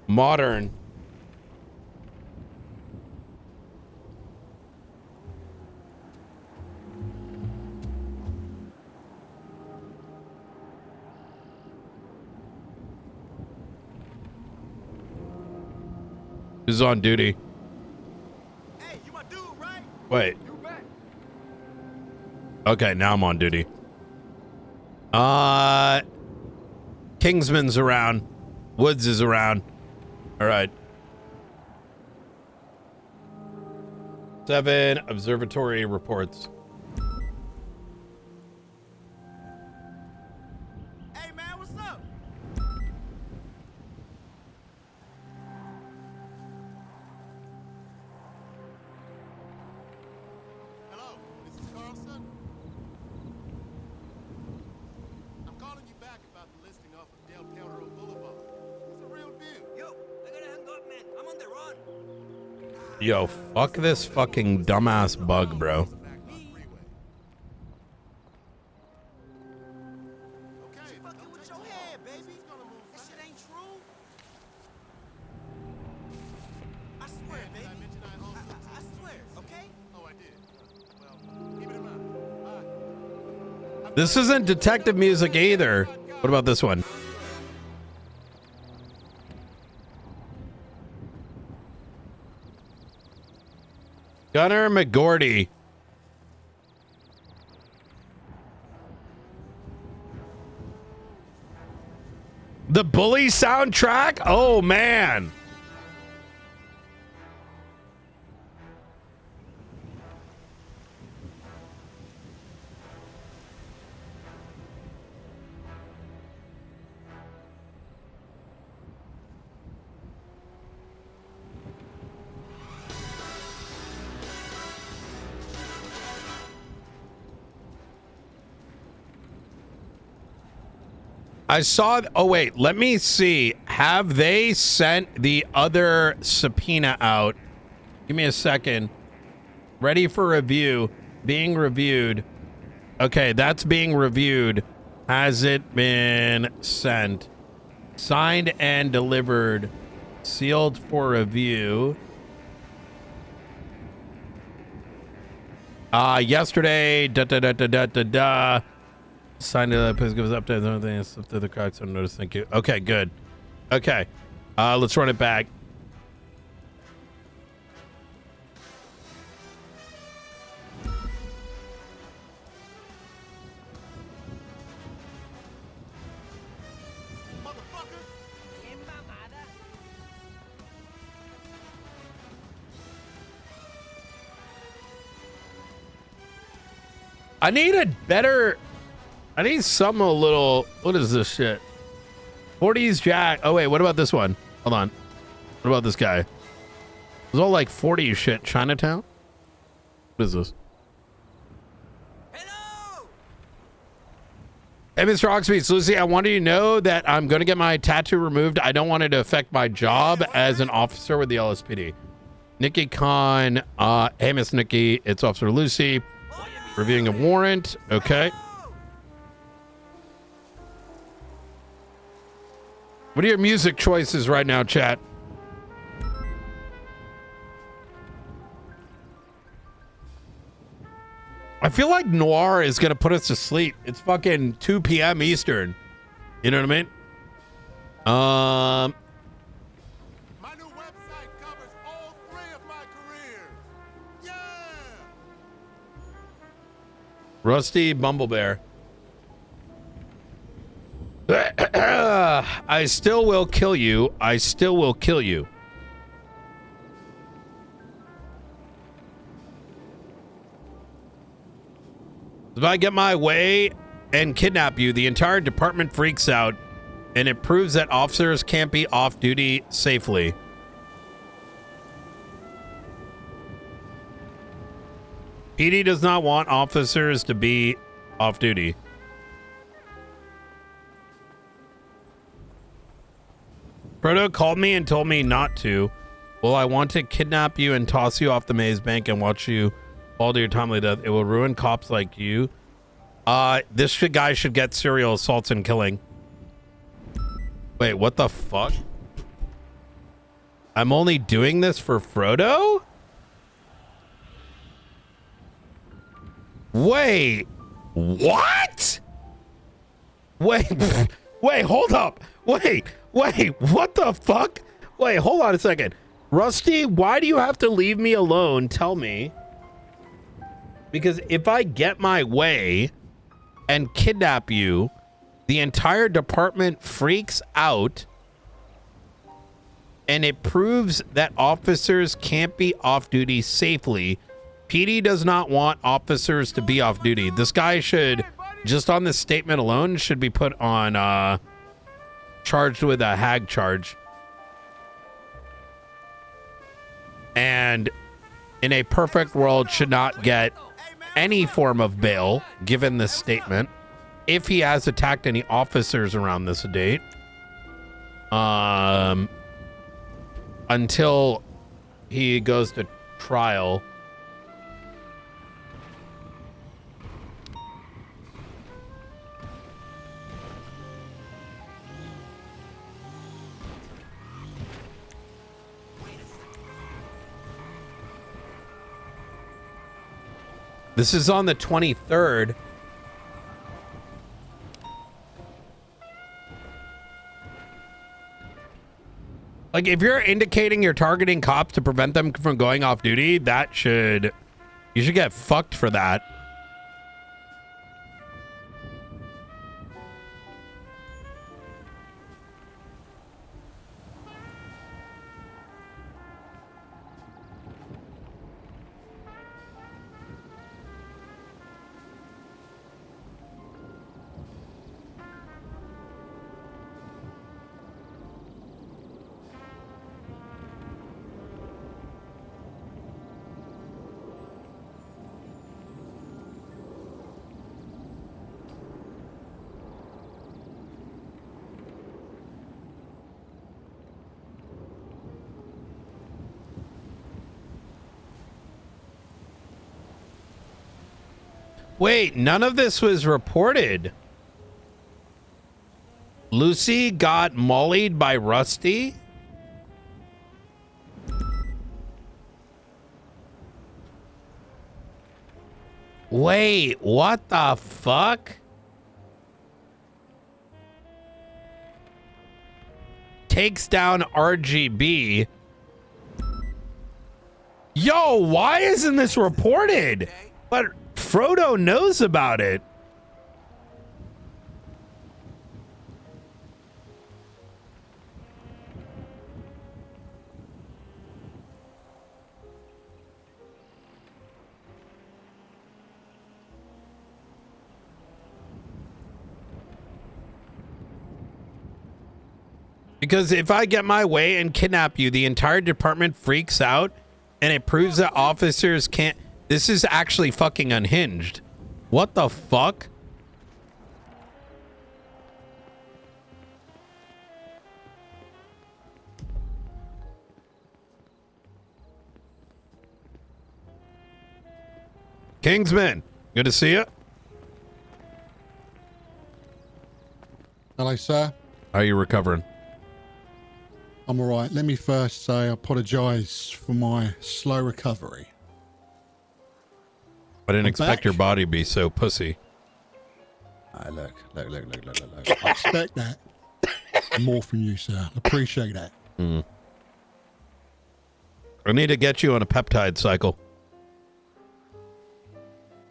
Modern. Who's on duty? Hey, you my dude, right? Wait. You Okay, now I'm on duty. Kingsman's around. Woods is around. All right. 7 observatory reports. Hey, man, what's up? Hello, this is Carlson. I'm calling you back about the listing off of Del Calderon Boulevard. It's a real deal. Yo, I gotta hang up, man. I'm on the run. Yo, fuck this fucking dumbass bug, bro. Okay, Fucking with your head, baby. This shit ain't true. I swear, baby. I swear, okay? Oh, I did. Well, keep it in mind. Bye. This isn't detective music either. What about this one? Gunnar McGordy. The Bully soundtrack? Oh, man. I saw. Oh, wait. Let me see. Have they sent the other subpoena out? Give me a second. Ready for review. Being reviewed. Okay, that's being reviewed. Has it been sent? Signed and delivered. Sealed for review. Yesterday. Signed to that. Please give us updates on everything. Slip through the cracks. On notice. Thank you. Okay, good. Okay. Let's run it back. Qué mamada. I need a better. I need some a little. What is this shit? 40s Jack. Oh, wait. What about this one? Hold on. What about this guy? It was all like 40s shit. Chinatown? What is this? Hello! Hey, Mr. Oxbeats. Lucy, I wanted you to know that I'm going to get my tattoo removed. I don't want it to affect my job as an officer with the LSPD. Nikki Khan. Hey, Miss Nikki. It's Officer Lucy. Reviewing a warrant. Okay. What are your music choices right now, chat? I feel like Noir is going to put us to sleep. It's fucking 2 p.m. Eastern. You know what I mean? My new website covers all 3 of my careers. Yeah! Rusty Bumblebear. I still will kill you. I still will kill you. If I get my way and kidnap you, the entire department freaks out, and it proves that officers can't be off duty safely. PD does not want officers to be off duty. Proto called me and told me not to. Well, I want to kidnap you and toss you off the maze bank and watch you fall to your timely death. It will ruin cops like you. This guy should get serial assaults and killing. Wait, what the fuck? I'm only doing this for Frodo? Wait, what? Wait, wait, hold up. Wait, what the fuck? Wait, hold on a second. Rusty, why do you have to leave me alone? Tell me. Because if I get my way and kidnap you, the entire department freaks out, and it proves that officers can't be off duty safely. PD does not want officers to be off duty. This guy should, just on this statement alone, should be put on charged with a hag charge. And in a perfect world should not get any form of bail given this statement if he has attacked any officers around this date. Until he goes to trial. This is on the 23rd. Like, if you're indicating you're targeting cops to prevent them from going off duty, you should get fucked for that. Wait, none of this was reported. Lucy got mollied by Rusty? Wait, what the fuck? Takes down RGB. Yo, why isn't this reported? But Frodo knows about it. Because if I get my way and kidnap you, the entire department freaks out, and it proves that officers can't. This is actually fucking unhinged. What the fuck? Kingsman, good to see you. Hello, sir. How are you recovering? I'm all right. Let me first say I apologise for my slow recovery. I didn't I'm expect back. your body to be so pussy. Look. I expect that. More from you, sir. Appreciate that. I need to get you on a peptide cycle.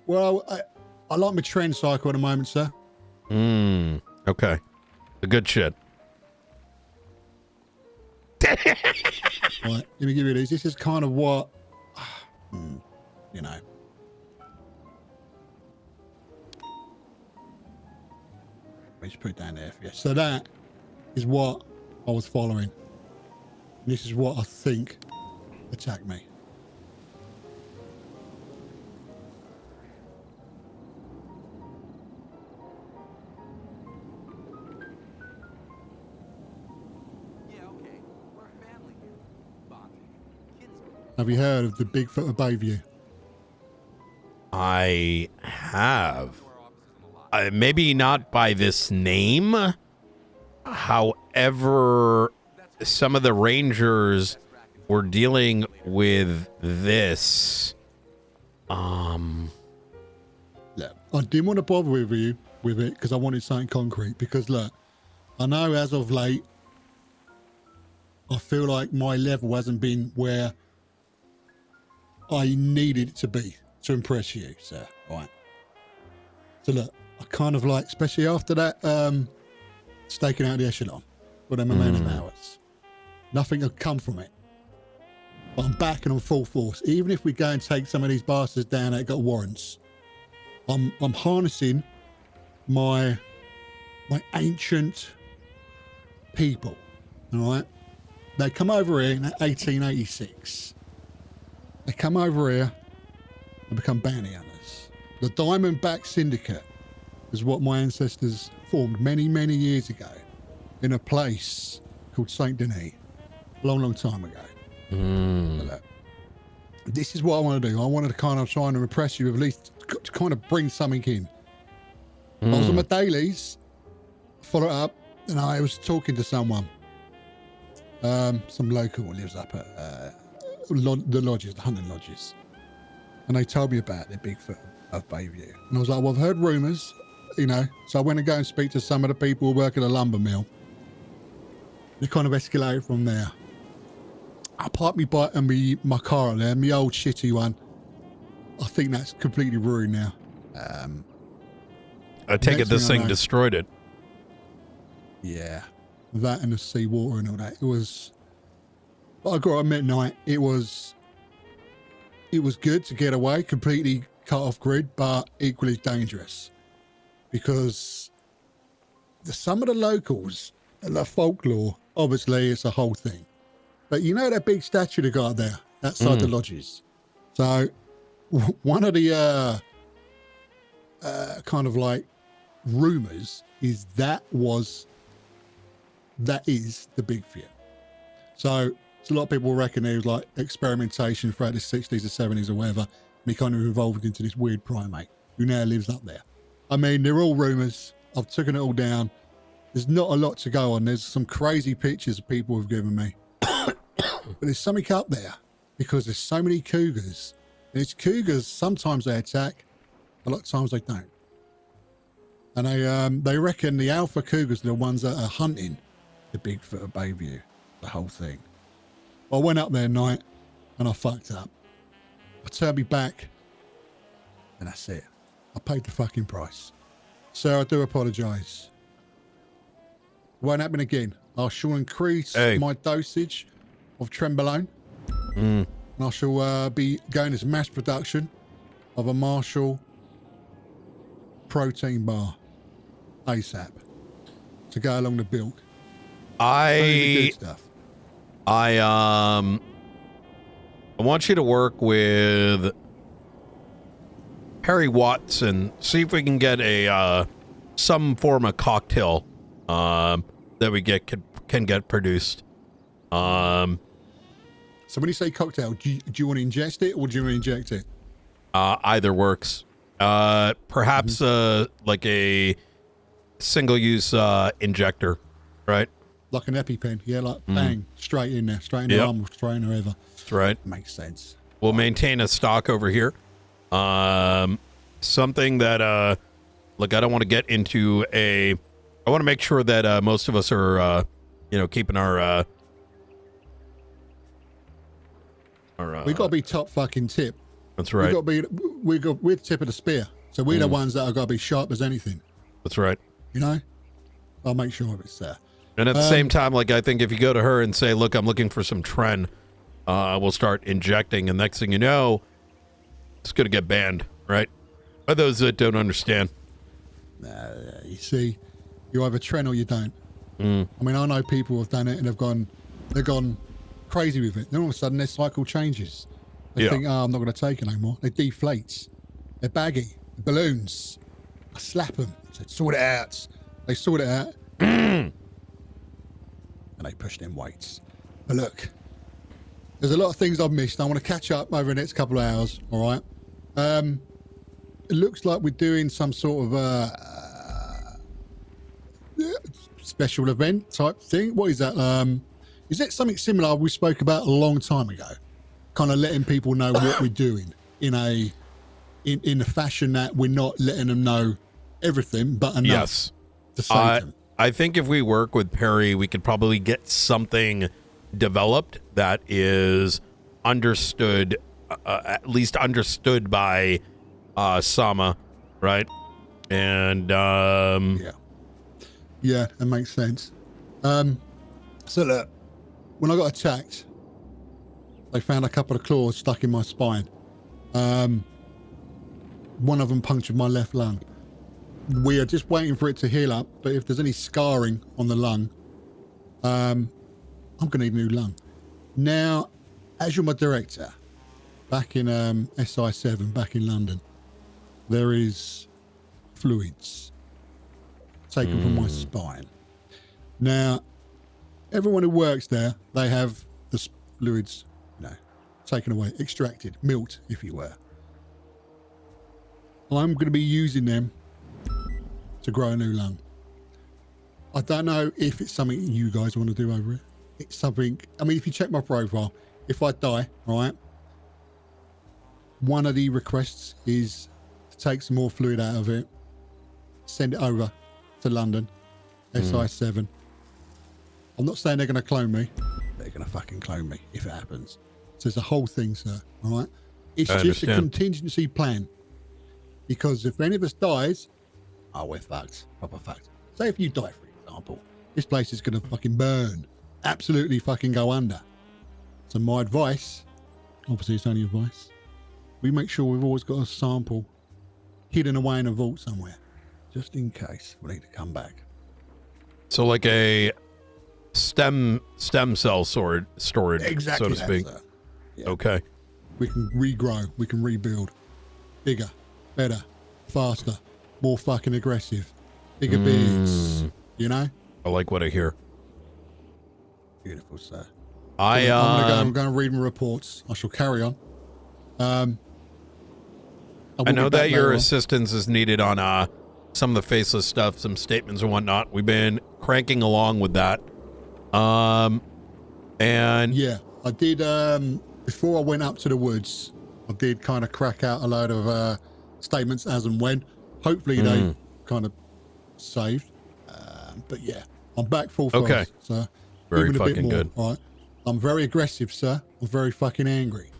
Well, I like my trend cycle at the moment, sir. Okay. The good shit. Right, let me give you these. This is kind of what, you know. Let me just put it down there for you. So that is what I was following. And this is what I think attacked me. Have you heard of the Bigfoot of Bayview? I have. Maybe not by this name. However, some of the Rangers were dealing with this. Look, I didn't want to bother with it because I wanted something concrete. Because look, I know as of late, I feel like my level hasn't been where I needed it to be to impress you, sir. Right. So look, I kind of like, especially after that staking out the echelon for them amount of hours, nothing will come from it. But I'm back and I'm full force. Even if we go and take some of these bastards down that got warrants, I'm harnessing my ancient people. All right. They come over here in 1886. They come over here and become bounty hunters. The Diamondback Syndicate is what my ancestors formed many, many years ago in a place called Saint Denis, a long, long time ago. Look, this is what I want to do. I wanted to kind of try and impress you, at least to kind of bring something in. I was on my dailies, follow it up, and I was talking to someone, some local who lives up at the lodges, the hunting lodges, and they told me about the Bigfoot of Bayview. And I was like, well, I've heard rumours, you know, so I went and go and speak to some of the people who work at a lumber mill. It kind of escalated from there. I parked my bike and my car out there, my old shitty one. I think that's completely ruined now. I take it this thing destroyed it. Yeah, that and the seawater and all that. It was, but I got to admit, night, it was good to get away, completely cut off grid, but equally dangerous because some of the locals, the folklore, obviously it's a whole thing. But you know that big statue they got there outside the lodges. So one of the kind of like rumors is that is the Bigfoot. So a lot of people reckon it was like experimentation throughout the 60s or 70s or whatever, and he kind of evolved into this weird primate who now lives up there. I mean, they're all rumors. I've taken it all down. There's not a lot to go on. There's some crazy pictures people have given me. But there's something up there because there's so many cougars. And it's cougars, sometimes they attack, a lot of times they don't. And they reckon the alpha cougars are the ones that are hunting the Bigfoot of Bayview, the whole thing. I went up there at night and I fucked up. I turned me back and that's it. I paid the fucking price. So I do apologise. Won't happen again. I shall increase my dosage of Trenbolone. And I shall be going into mass production of a Marshall protein bar ASAP to go along the bilk. Good stuff. I want you to work with Harry Watson. See if we can get a some form of cocktail that we can get produced. So when you say cocktail, do you want to ingest it or do you want to inject it? Either works. Perhaps like a single-use injector, right? Like an EpiPen, yeah, like bang, straight in there, straight in the arm, straight in wherever. That's right. Makes sense. We'll maintain a stock over here. Something that, look, I don't want to get into I want to make sure that most of us are, keeping our we got to be top fucking tip. That's right. We're the tip of the spear. So we're the ones that are got to be sharp as anything. That's right. You know? I'll make sure of it's there. And at the same time, like, I think if you go to her and say, look, I'm looking for some tren, we'll start injecting. And next thing you know, it's going to get banned, right? By those that don't understand. You see, you either tren or you don't. I mean, I know people have done it and they've gone crazy with it. Then all of a sudden their cycle changes. They think, I'm not going to take it anymore. They deflate. They're baggy. Balloons. I slap them. I said, sort it out. They sort it out. And they push them weights. But look, there's a lot of things I've missed. I want to catch up over the next couple of hours. All right. It looks like we're doing some sort of special event type thing. What is that? Is it something similar we spoke about a long time ago? Kind of letting people know what we're doing in a fashion that we're not letting them know everything, but enough to save them. I think if we work with Perry, we could probably get something developed that is understood at least understood by Sama, right? And yeah, that makes sense. So look, when I got attacked, they found a couple of claws stuck in my spine. One of them punctured my left lung. We are just waiting for it to heal up, but if there's any scarring on the lung, I'm gonna need a new lung. Now, as you're my director, back in SI7, back in London, there is fluids taken from my spine. Now, everyone who works there, they have the fluids, taken away, extracted, milked, if you were. I'm going to be using them to grow a new lung. I don't know if it's something you guys want to do over it. It's something, I mean, if you check my profile, if I die, right, one of the requests is to take some more fluid out of it, send it over to London, SI7. I'm not saying they're going to clone me. They're going to fucking clone me if it happens. So it's a whole thing, sir, all right? It's just a contingency plan. Because if any of us dies, we're fucked. Proper fucked. Say if you die, for example, this place is going to fucking burn. Absolutely fucking go under. So my advice, obviously it's only advice, we make sure we've always got a sample hidden away in a vault somewhere, just in case we need to come back. So like a stem cell storage, exactly, so to speak. Yeah. Okay. We can regrow. We can rebuild. Bigger, better, faster, more fucking aggressive, bigger beards. You know. I like what I hear. Beautiful, sir. I'm going to read my reports. I shall carry on. I know that your assistance is needed on some of the faceless stuff, some statements and whatnot. We've been cranking along with that. And yeah, I did. Before I went up to the woods, I did kind of crack out a load of statements as and when. Hopefully they kind of saved. But yeah, I'm back full force. Okay. So very even a fucking bit more, good. All right. I'm very aggressive, sir. I'm very fucking angry.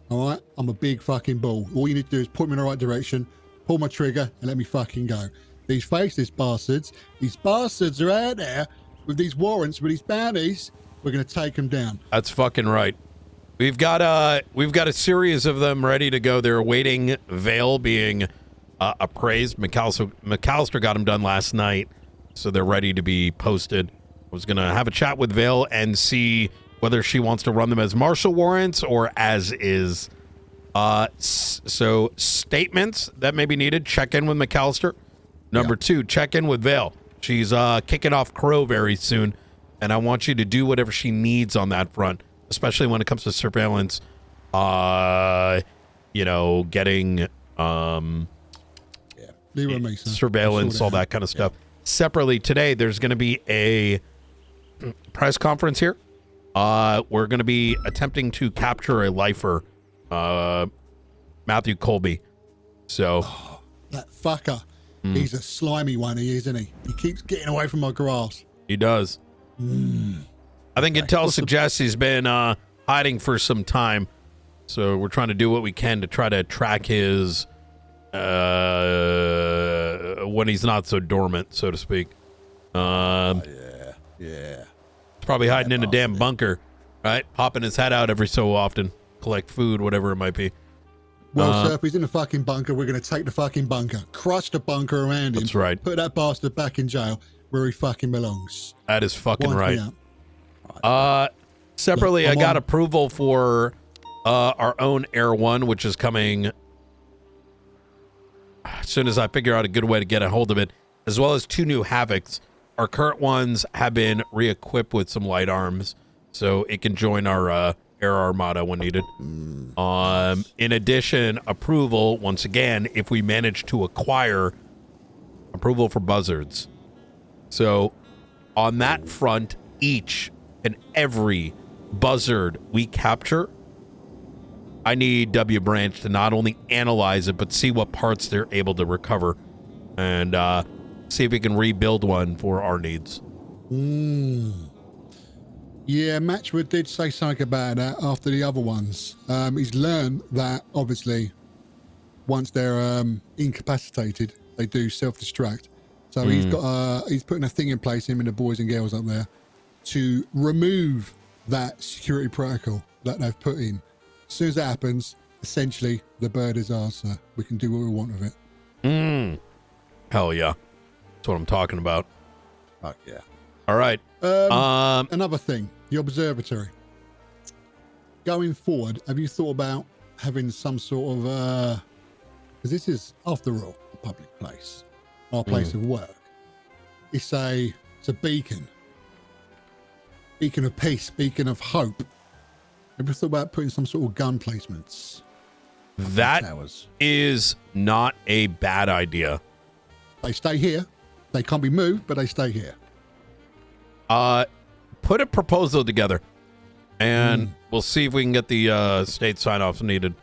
All right. I'm a big fucking bull. All you need to do is put me in the right direction, pull my trigger, and let me fucking go. These faceless bastards, these bastards are out there with these warrants, with these bounties. We're gonna take them down. That's fucking right. We've got a series of them ready to go. They're awaiting Vale being appraised. McAllister got them done last night, so they're ready to be posted. I was gonna have a chat with Vale and see whether she wants to run them as martial warrants or as is. So statements that may be needed. Check in with McAllister. Number 2, check in with Vale. She's kicking off Crow very soon, and I want you to do whatever she needs on that front, especially when it comes to surveillance. Getting surveillance, all that kind of stuff. Separately today, there's going to be a press conference here. We're going to be attempting to capture a lifer, Matthew Colby. So that fucker, he's a slimy one, isn't he? He keeps getting away from my grass. He does. I think intel suggests he's been hiding for some time. So we're trying to do what we can to try to track his when he's not so dormant, so to speak. Yeah. He's probably hiding in a damn bunker, right? Popping his head out every so often, collect food, whatever it might be. Well, sir, if he's in the fucking bunker, we're going to take the fucking bunker, crush the bunker around him. That's right. Put that bastard back in jail where he fucking belongs. That is fucking right. Separately, I got approval for our own Air 1, which is coming as soon as I figure out a good way to get a hold of it, as well as 2 new Havocs. Our current ones have been re-equipped with some light arms, so it can join our Air Armada when needed. In addition, approval, once again, if we manage to acquire approval for buzzards. So on that front, each and every buzzard we capture, I need W Branch to not only analyze it, but see what parts they're able to recover and see if we can rebuild one for our needs. Yeah, Matchwood did say something about that after the other ones. He's learned that obviously once they're incapacitated, they do self-destruct. So he's putting a thing in place, him and the boys and girls up there, to remove that security protocol that they've put in. As soon as that happens, essentially the bird is ours, so we can do what we want with it. Hell yeah. That's what I'm talking about. Fuck yeah. All right. Another thing, the observatory. Going forward, have you thought about having some sort of because this is, after all, a public place, our place of work. It's a beacon of peace, beacon of hope. Have you thought about putting some sort of gun placements? That is not a bad idea. They stay here. They can't be moved, but they stay here. Put a proposal together, and we'll see if we can get the state sign-off needed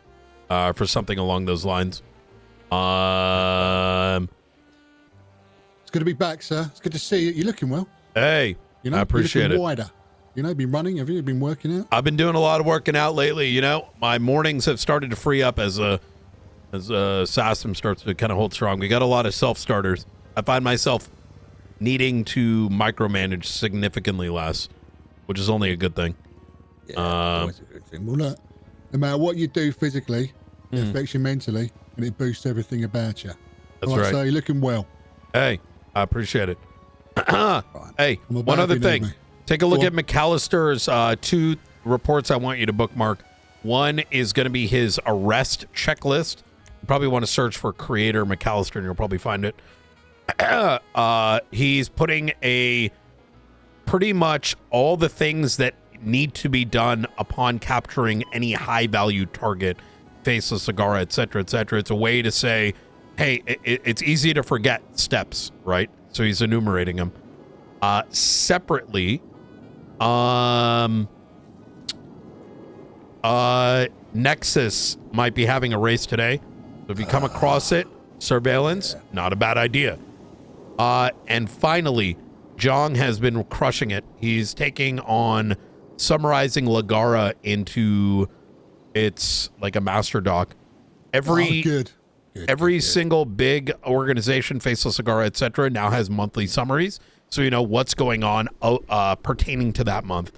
for something along those lines. It's good to be back, sir. It's good to see you. You're looking well. Hey, you know, I appreciate you're looking it. Wider. You know, been running. Have you been working out? I've been doing a lot of working out lately. You know, my mornings have started to free up as SASM starts to kind of hold strong. We got a lot of self-starters. I find myself needing to micromanage significantly less, which is only a good thing. Yeah, always a good thing. Well, look, no matter what you do physically, it affects you mentally, and it boosts everything about you. That's right. So you're looking well. Hey, I appreciate it. Hey, I'm one other thing. me. Take a look at McAllister's 2 reports I want you to bookmark. One is going to be his arrest checklist. You probably want to search for Creator McAllister, and you'll probably find it. He's putting pretty much all the things that need to be done upon capturing any high-value target, faceless cigar, etc., etc. It's a way to say, hey, it's easy to forget steps, right? So he's enumerating them. Separately, Nexus might be having a race today. So if you come across it, surveillance, not a bad idea. And finally, Jong has been crushing it. He's taking on summarizing Lagara into its like a master doc. Every single big organization, Faceless Cigar, etc., now has monthly summaries, so you know what's going on pertaining to that month.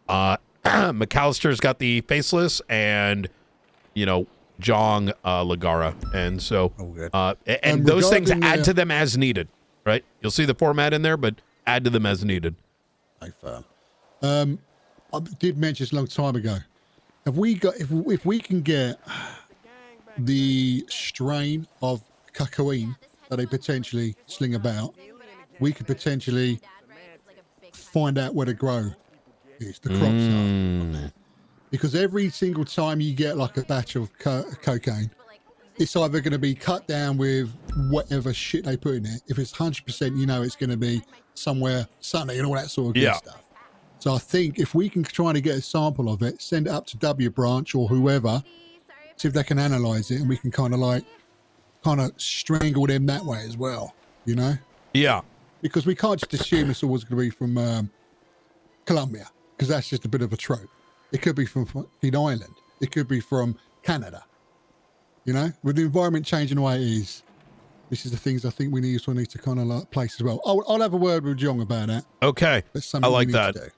McAllister's got the Faceless, and you know Jong Lagara, and so and those things add to them as needed, right? You'll see the format in there, but add to them as needed. I did mention this a long time ago. Have we got if we can get the strain of cocaine that they potentially sling about, we could potentially find out where to grow is the crops are. Because every single time you get like a batch of cocaine, it's either going to be cut down with whatever shit they put in it. If it's 100%, you know it's going to be somewhere sunny and all that sort of good stuff. So I think if we can try to get a sample of it, send it up to W Branch or whoever, see if they can analyze it, and we can kind of strangle them that way as well, you know? Yeah. Because we can't just assume it's always going to be from Colombia, because that's just a bit of a trope. It could be from fucking Ireland. It could be from Canada. You know? With the environment changing the way it is, this is the things I think we need to kind of like place as well. I'll have a word with Jong about that. Okay. I like that.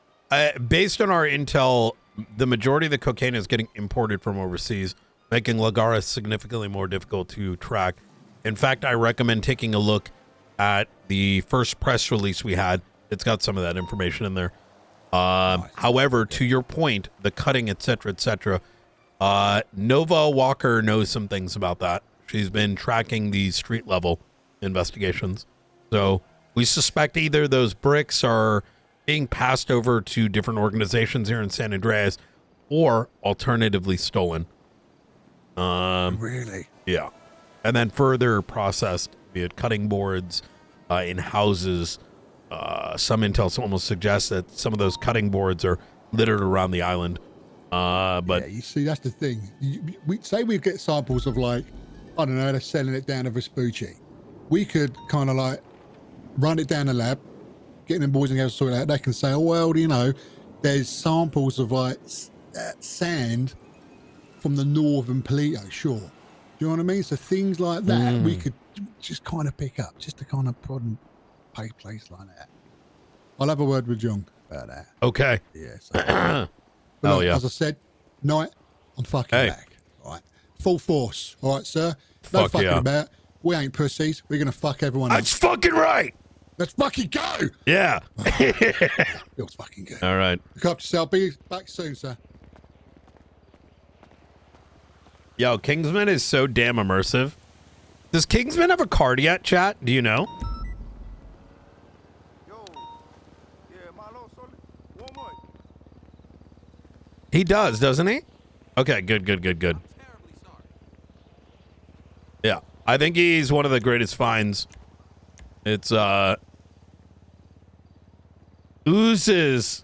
Based on our intel, the majority of the cocaine is getting imported from overseas, making Lagara significantly more difficult to track. In fact, I recommend taking a look at the first press release we had. It's got some of that information in there. However, to your point, the cutting, etc., etc., Nova Walker knows some things about that. She's been tracking the street level investigations. So we suspect either those bricks are being passed over to different organizations here in San Andreas, or alternatively stolen. Really? Yeah. And then further processed, be it cutting boards, in houses. Some intel almost suggests that some of those cutting boards are littered around the island. But yeah, you see, that's the thing. We get samples of like, I don't know, they're selling it down to Vespucci. We could kind of like run it down the lab, getting them boys and girls to sort it out. They can say, oh, well, you know, there's samples of like sand from the northern Palito shore. Do you know what I mean? So things like that we could just kind of pick up, just to kind of prod and pay place like that. I'll have a word with John about that. Okay. Yeah. So, but look, yeah. as I said, night, I'm fucking back. All right. Full force. All right, sir. No Fuck fucking yeah. about. We ain't pussies. We're going to fuck everyone That's else. fucking right. Let's fucking go. Yeah. Feels fucking good. All right. Look after yourself. Be back soon, sir. Yo, Kingsman is so damn immersive. Does Kingsman have a card yet, chat? Do you know? He does, doesn't he? Okay, good. Yeah, I think he's one of the greatest finds. It's oozes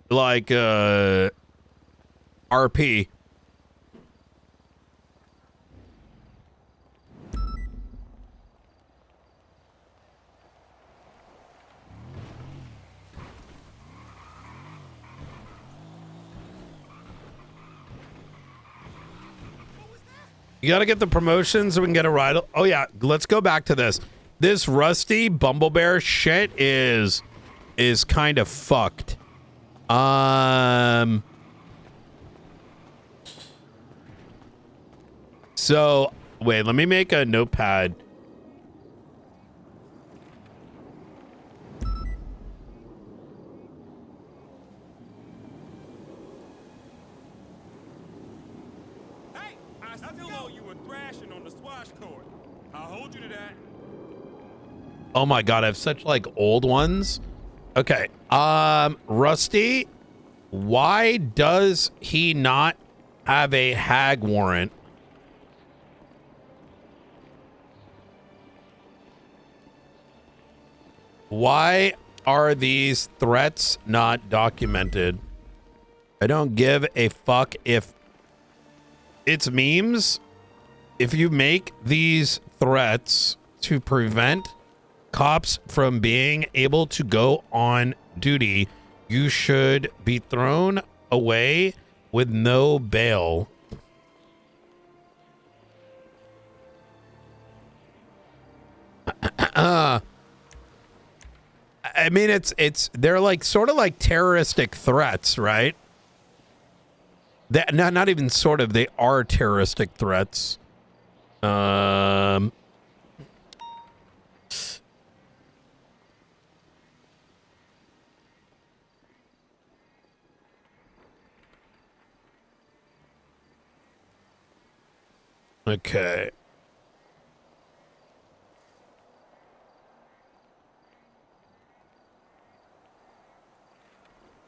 like RP. You got to get the promotions so we can get a ride. Oh, yeah. Let's go back to this. This rusty Bumblebear shit is kind of fucked. So, wait. Let me make a notepad. Oh my god, I have such like old ones. Okay. Rusty, why does he not have a hag warrant? Why are these threats not documented? I don't give a fuck if it's memes. If you make these threats to prevent cops from being able to go on duty, you should be thrown away with no bail. I mean, they're like sort of like terroristic threats, right? That not even sort of, they are terroristic threats. Okay.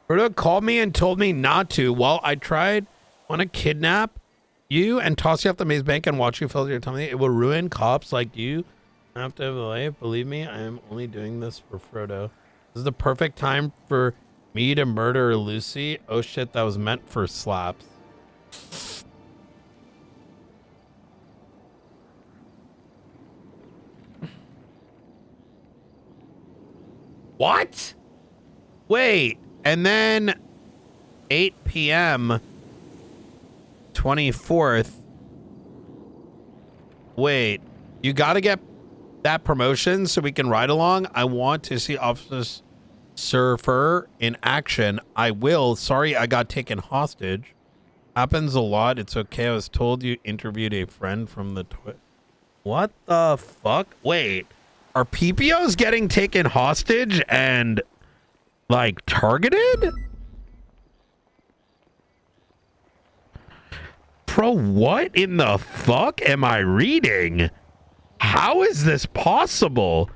Bruno called me and told me not to. Well, I tried. Want to kidnap you and toss you off the maze bank and watch you fill your tummy. It will ruin cops like you. I have to have a life. Believe me, I am only doing this for Frodo. This is the perfect time for me to murder Lucy. Oh shit, that was meant for slaps. What? Wait, and then 8 p.m. 24th. Wait, you got to get that promotion so we can ride along. I want to see Officer Surfer in action. I will. Sorry, I got taken hostage. Happens a lot. It's okay. I was told you interviewed a friend from the What the fuck? Wait, are PPOs getting taken hostage and like targeted? Bro, what in the fuck am I reading? How is this possible?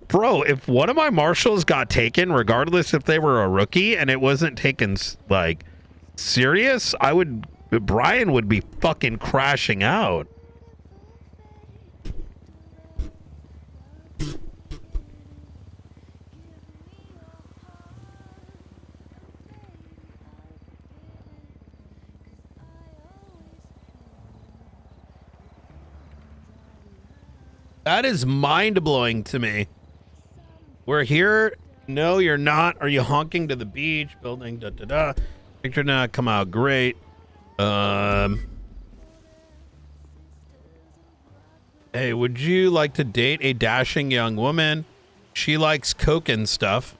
Bro, if one of my marshals got taken, regardless if they were a rookie and it wasn't taken like serious, Brian would be fucking crashing out. That is mind-blowing to me. We're here No, you're not. Are you honking to the beach? Building, da da da. Picture not come out great. Hey, would you like to date a dashing young woman? She likes coke and stuff.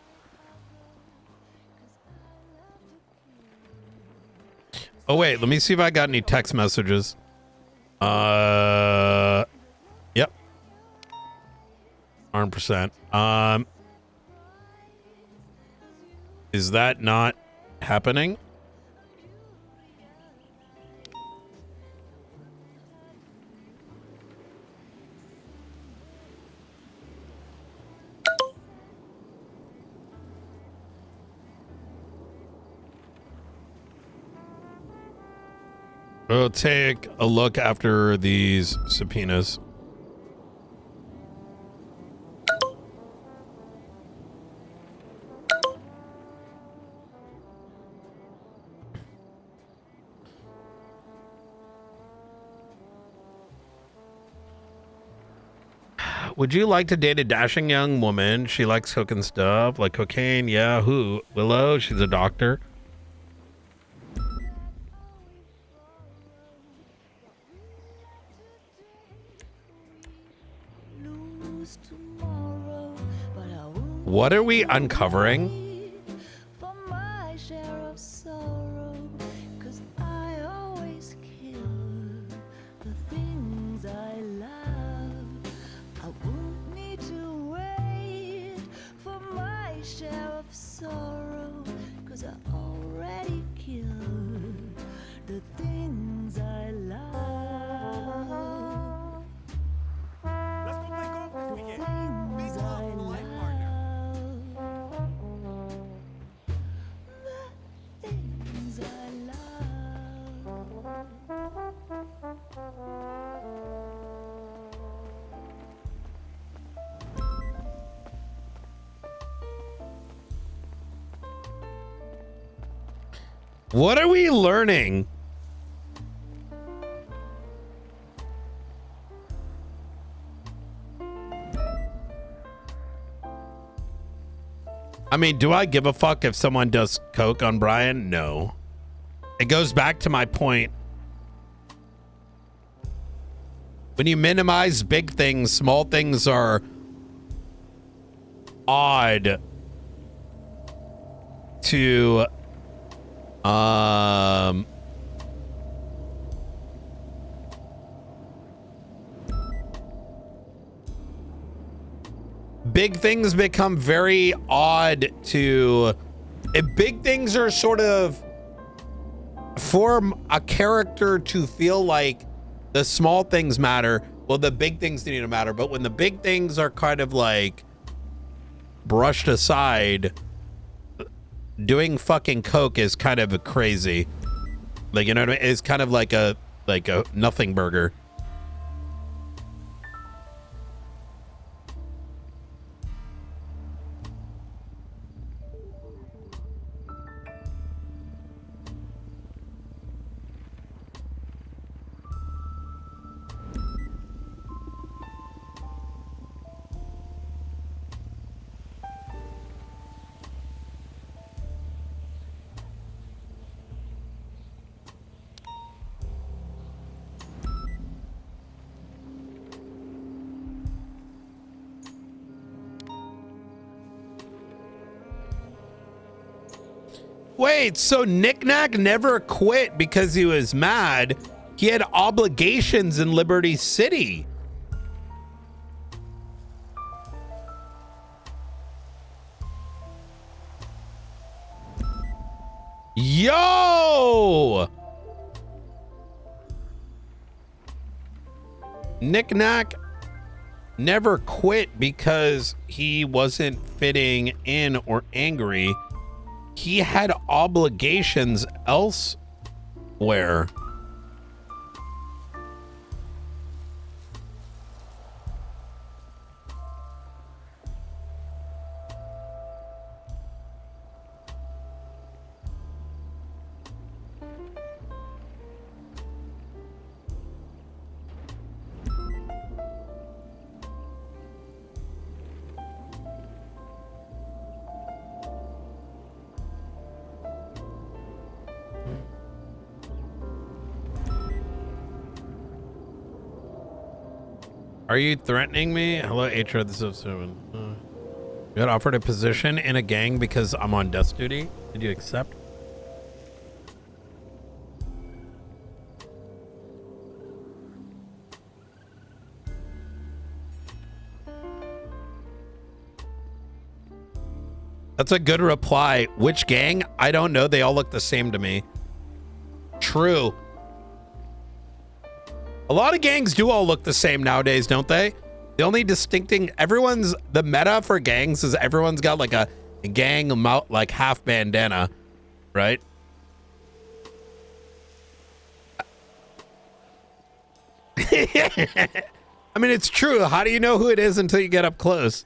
Oh wait, let me see if I got any text messages. Yep. 100%. Is that not happening? We'll take a look after these subpoenas. Would you like to date a dashing young woman? She likes cooking stuff, like cocaine. Yeah, who? Willow? She's a doctor. What are we uncovering? What are we learning? I mean, do I give a fuck if someone does coke on Brian? No. It goes back to my point. When you minimize big things, small things are odd to big things become very odd to if big things are sort of form a character to feel like the small things matter. Well, the big things need to matter, but when the big things are kind of like brushed aside, doing fucking coke is kind of crazy. Like, you know what I mean? It's kind of like a nothing burger. Wait, so Knick Knack never quit because he was mad. He had obligations in Liberty City. Yo! Knick Knack never quit because he wasn't fitting in or angry. He had obligations elsewhere. Are you threatening me? Hello, HR. This is 7. You got offered a position in a gang because I'm on desk duty. Did you accept? That's a good reply. Which gang? I don't know. They all look the same to me. True. A lot of gangs do all look the same nowadays, don't they? The only distincting, the meta for gangs is everyone's got like a gang like half bandana, right? I mean, it's true. How do you know who it is until you get up close?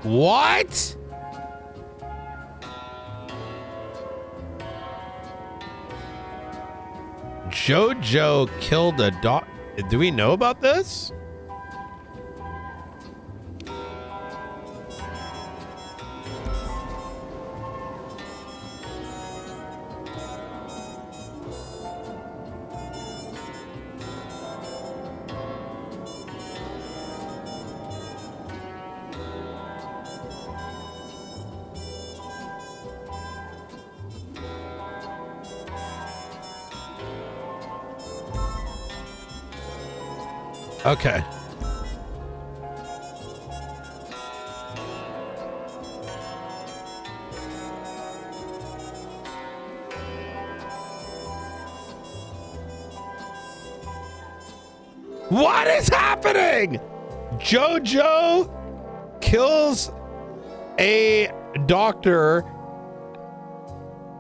What? Jojo killed a dog. Do we know about this? Okay. What is happening? Jojo kills a doctor.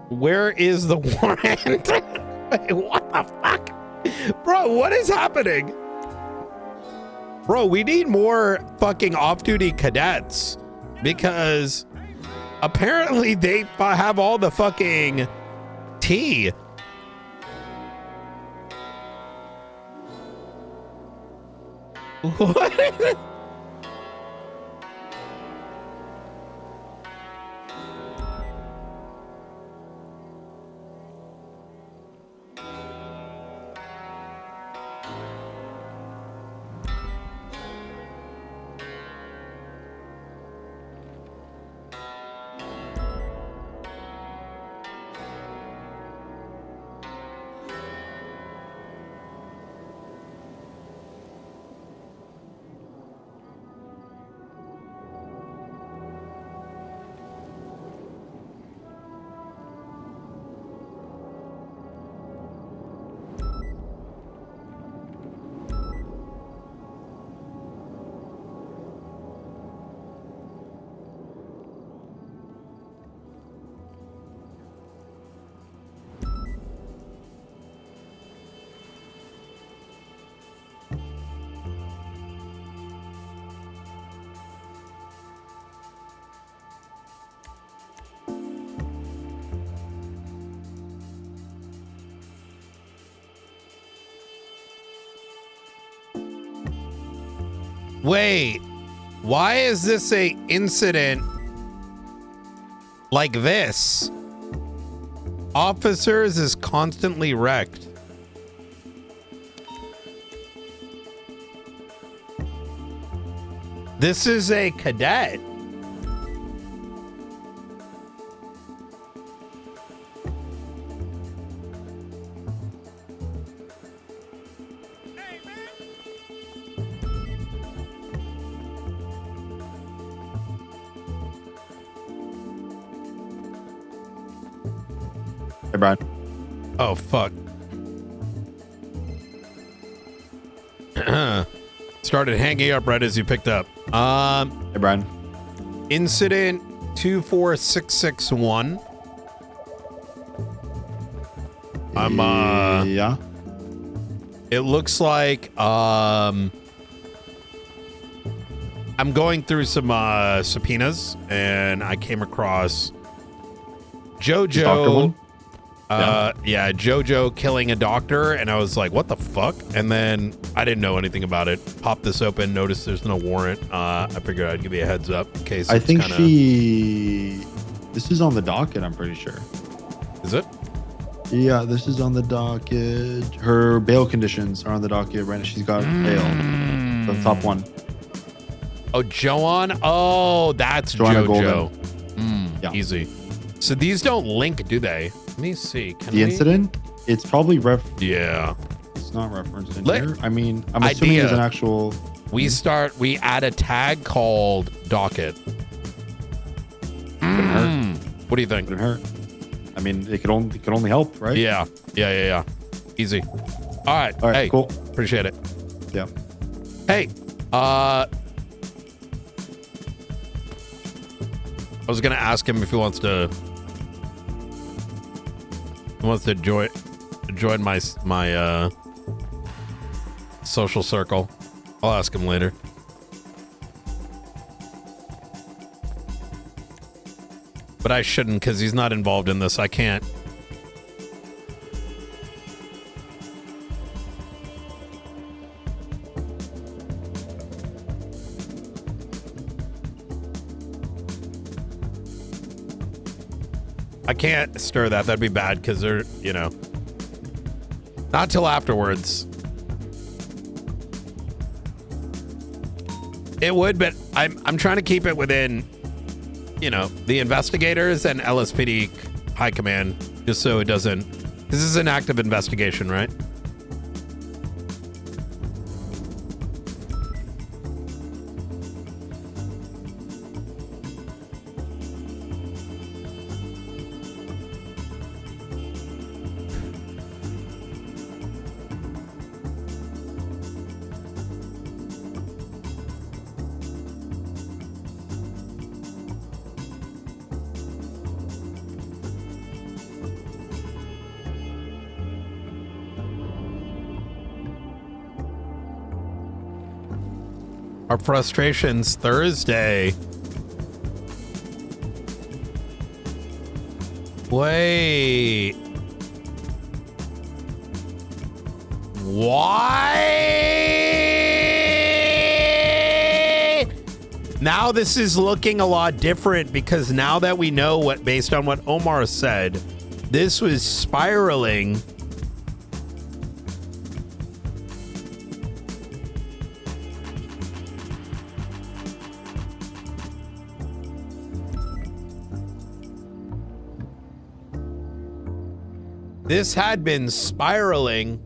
Where is the warrant? Wait, what the fuck? Bro, what is happening? Bro, we need more fucking off-duty cadets because apparently they have all the fucking tea. What? Wait, why is this a incident like this? Officers is constantly wrecked. This is a cadet. Hey, Brian. Oh, fuck. Started hanging up right as you picked up. Hey, Brian. Incident 24661. Yeah. It looks like I'm going through some subpoenas and I came across Doctor Jojo. one? Yeah, Jojo killing a doctor, and I was like, what the fuck? And then I didn't know anything about it. Popped this open, noticed there's no warrant. I figured I'd give you a heads up in case. I think kinda... this is on the docket, I'm pretty sure. Is it? Yeah, this is on the docket. Her bail conditions are on the docket right now. She's got bail. The top one. Oh, Joanne? Oh, that's Joanna Jojo. Golden. Yeah. Easy. So these don't link, do they? Let me see. Can The we... incident, it's probably Yeah. it's not referenced in Let- here. I mean, I'm assuming there's an actual. We add a tag called docket. hurt. What do you think? Couldn't hurt. I mean, it could only help, right? Yeah. Easy. All right. All right. Hey, Cool. appreciate it. Yeah. Hey, I was gonna ask him if he wants to join my social circle. I'll ask him later. But I shouldn't because he's not involved in this. I can't. I can't stir that. That'd be bad because they're, not till afterwards. It would, but I'm trying to keep it within, the investigators and LSPD high command, just so it doesn't. This is an active investigation, right? Our frustrations Thursday. Wait. Why? Now this is looking a lot different because now that we know what, based on what Omar said, this was spiraling. This had been spiraling.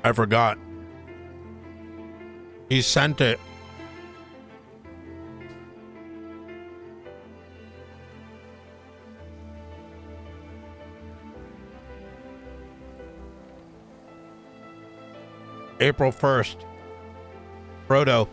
I forgot. He sent it. April 1st. Frodo.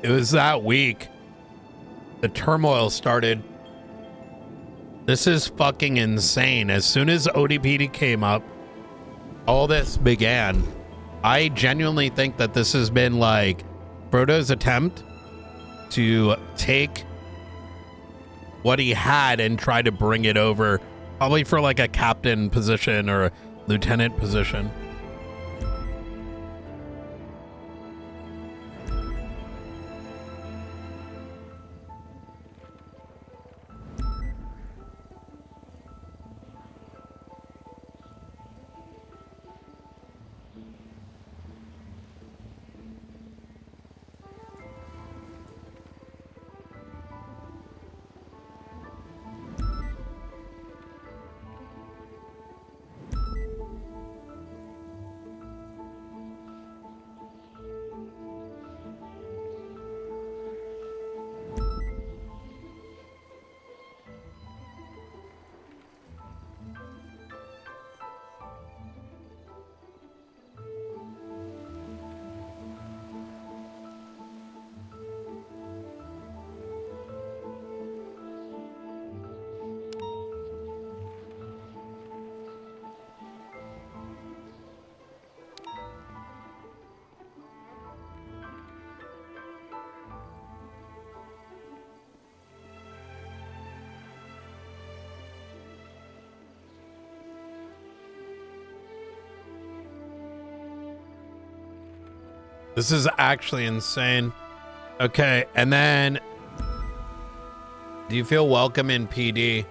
It was that week. The turmoil started. This is fucking insane. As soon as ODPD came up, all this began. I genuinely think that this has been like Frodo's attempt to take what he had and try to bring it over, probably for like a captain position or a lieutenant position. This is actually insane. Okay, and then do you feel welcome in PD?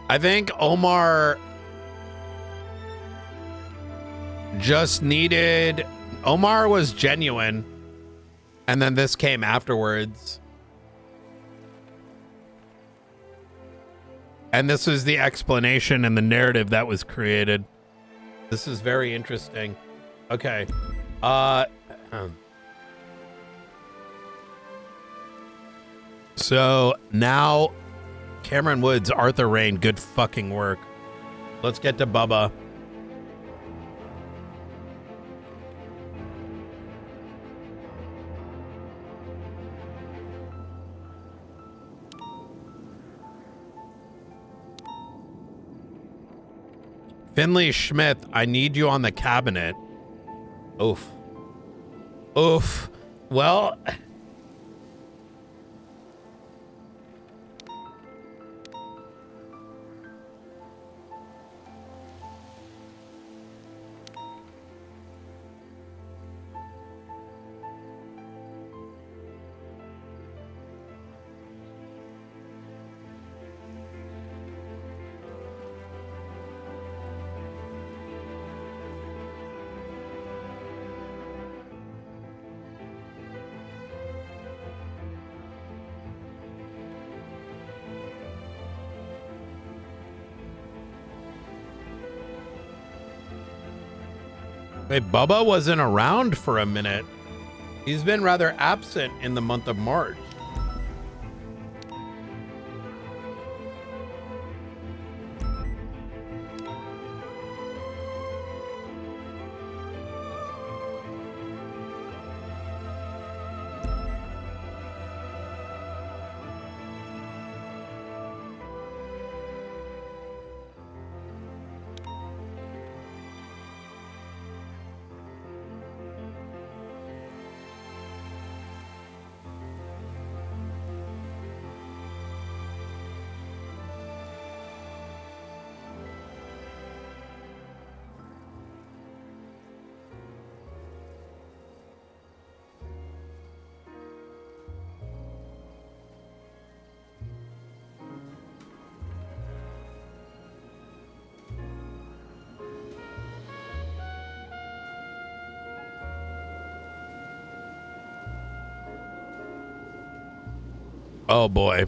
I think Omar just needed... Omar was genuine, and then this came afterwards. And this is the explanation and the narrative that was created. This is very interesting. Okay. So now Cameron Woods, Arthur Rain, good fucking work. Let's get to Bubba. Finley Schmidt, I need you on the cabinet. Oof. Oof. Well, Wait, Bubba wasn't around for a minute. He's been rather absent in the month of March. Oh boy.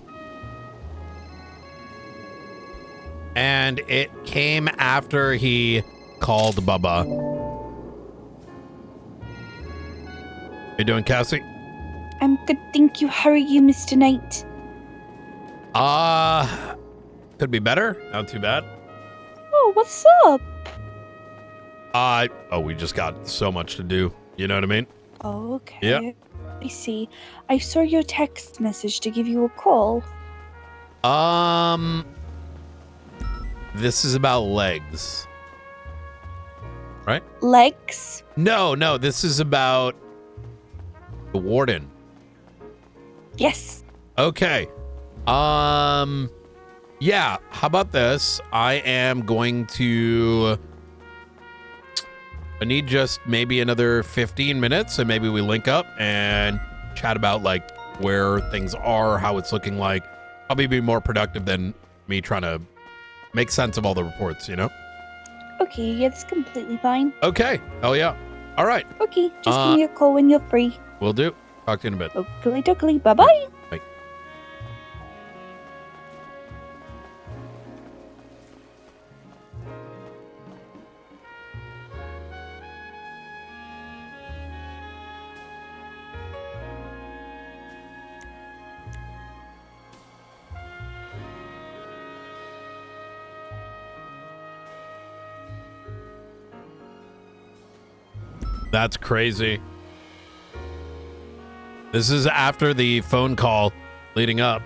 And it came after he called Bubba. You doing, Cassie? I'm good, thank you. How are you, Mr. Knight? Could be better. Not too bad. Oh, what's up? We just got so much to do. You know what I mean? Oh, okay. Yep. I see. I saw your text message to give you a call. This is about legs. Right? Legs? No, this is about the warden. Yes. Okay. Yeah, how about this? I am going to... I need just maybe another 15 minutes and maybe we link up and chat about like where things are, how it's looking like. Probably be more productive than me trying to make sense of all the reports, you know? Okay, yeah, that's completely fine. Okay. Hell yeah. All right. Okay, just give me a call when you're free. Will do. Talk to you in a bit. Oakley dokley, bye-bye. Bye. That's crazy. This is after the phone call leading up.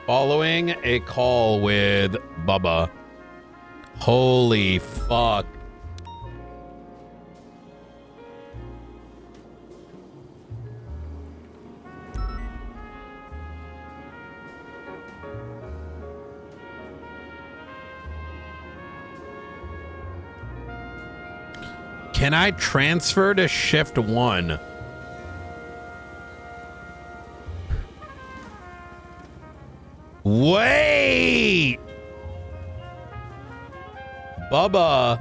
Following a call with Bubba. Holy fuck. Can I transfer to shift 1? Wait! Bubba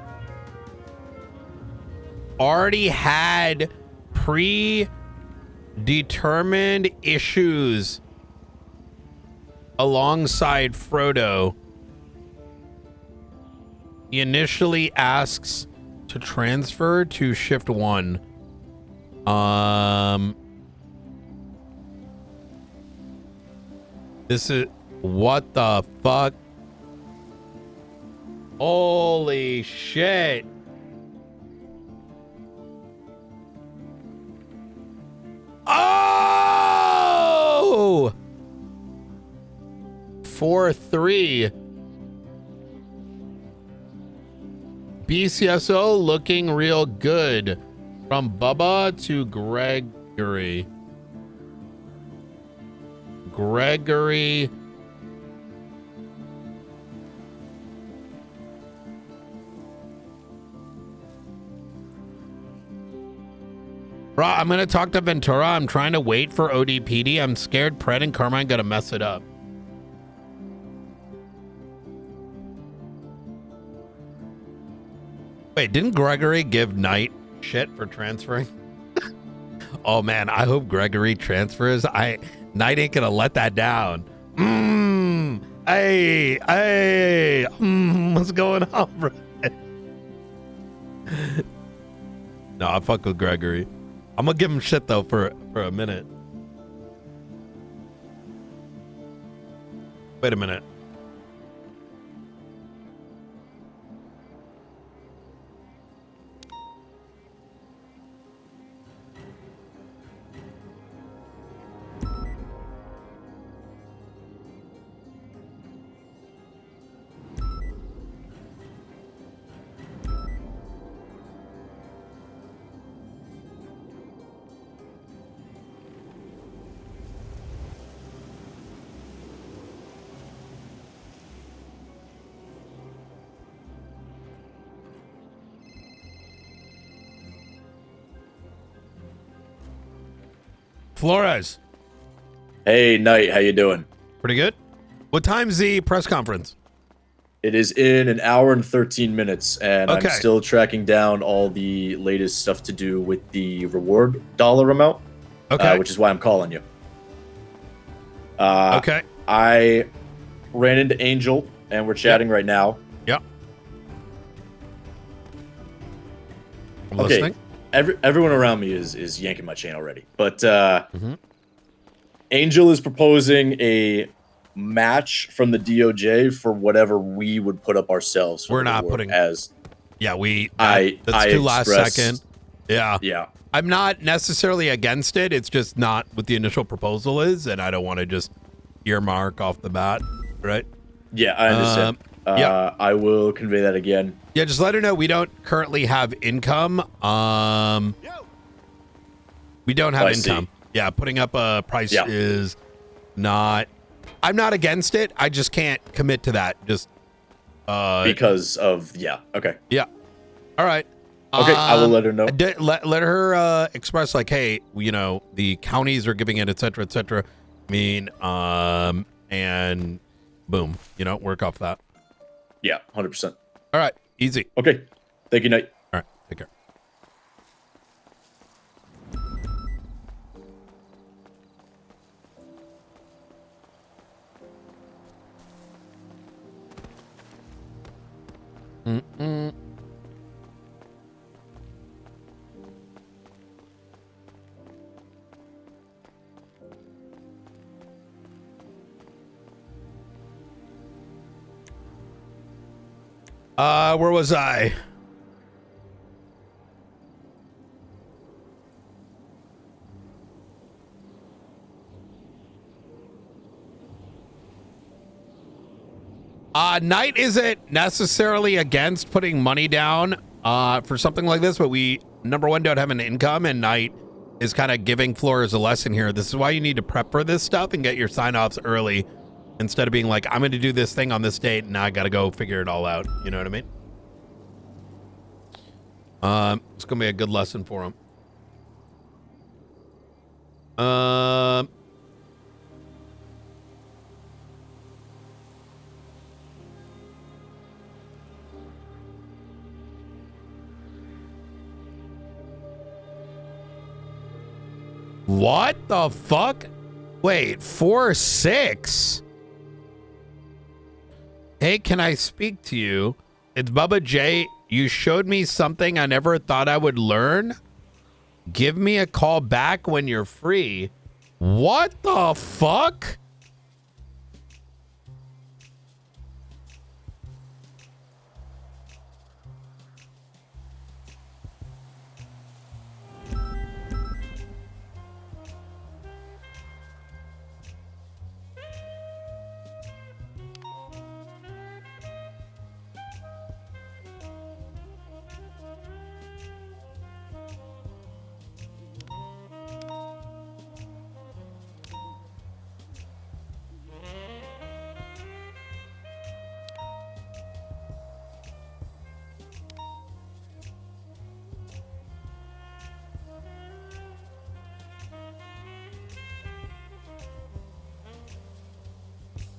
already had predetermined issues alongside Frodo. He initially asks to transfer to shift 1. This is what the fuck? Holy shit. Oh! 4-3. BCSO looking real good. From Bubba to Gregory. Bro, I'm gonna talk to Ventura. I'm trying to wait for ODPD. I'm scared Pred and Carmine gonna mess it up. Wait, didn't Gregory give Knight shit for transferring? Oh man, I hope Gregory transfers. Knight ain't gonna let that down. Hey, what's going on, bro? No, I fuck with Gregory. I'm gonna give him shit though for a minute. Wait a minute. Flores. Hey, Knight, how you doing? Pretty good. What time's the press conference? It is in an hour and 13 minutes, and Okay. I'm still tracking down all the latest stuff to do with the reward dollar amount, Okay. which is why I'm calling you. Okay. I ran into Angel, and we're chatting right now. Yep. I'm Okay. listening. Everyone around me is yanking my chain already, but Angel is proposing a match from the DOJ for whatever we would put up ourselves. For We're the not reward putting- as Yeah, I that's too last expressed- second. Yeah. yeah. I'm not necessarily against it. It's just not what the initial proposal is, and I don't want to just earmark off the bat, right? Yeah, I understand. yeah. I will convey that again. Yeah, just let her know we don't currently have income. We don't have I see. income. Yeah, putting up a price Yeah. is not. I'm not against it. I just can't commit to that. Just Because of okay. yeah. All right. Okay, I will let her know. Let her express like, hey, you know, the counties are giving it, et cetera, et cetera. I mean, and boom, you know, work off that. Yeah, 100%. All right, easy. Okay. Thank you, Knight. All right, take care. Mm-mm. Where was I? Knight isn't necessarily against putting money down for something like this, but we, number one, don't have an income, and Knight is kind of giving Flores a lesson here. This is why you need to prep for this stuff and get your sign-offs early instead of being like, I'm going to do this thing on this date, and now I got to go figure it all out. You know what I mean? It's going to be a good lesson for him. What the fuck? Wait, 4-6? Hey, can I speak to you? It's Bubba J. You showed me something I never thought I would learn. Give me a call back when you're free. What the fuck?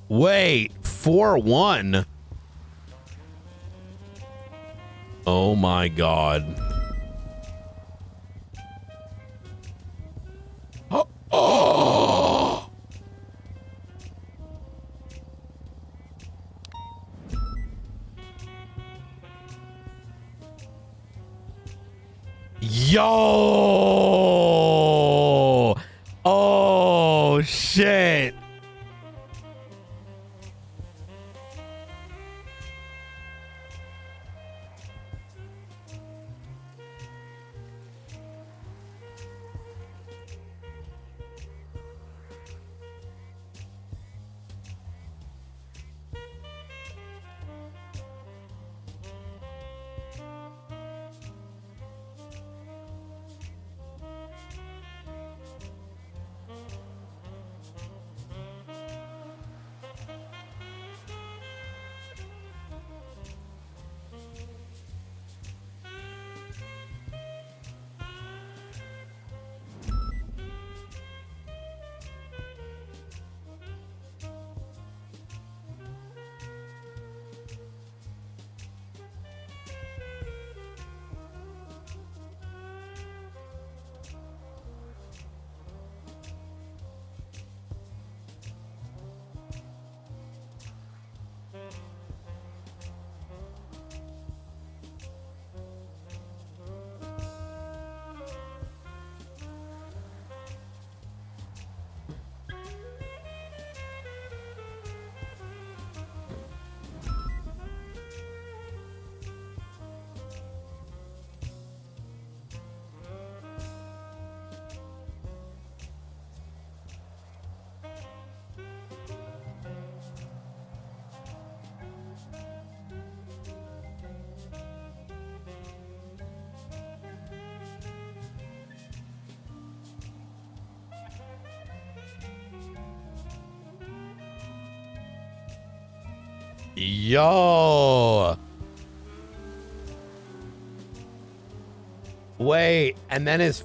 Wait, 4-1. Oh my God. Oh. Yo! Oh, shit. Yo. Wait, and then his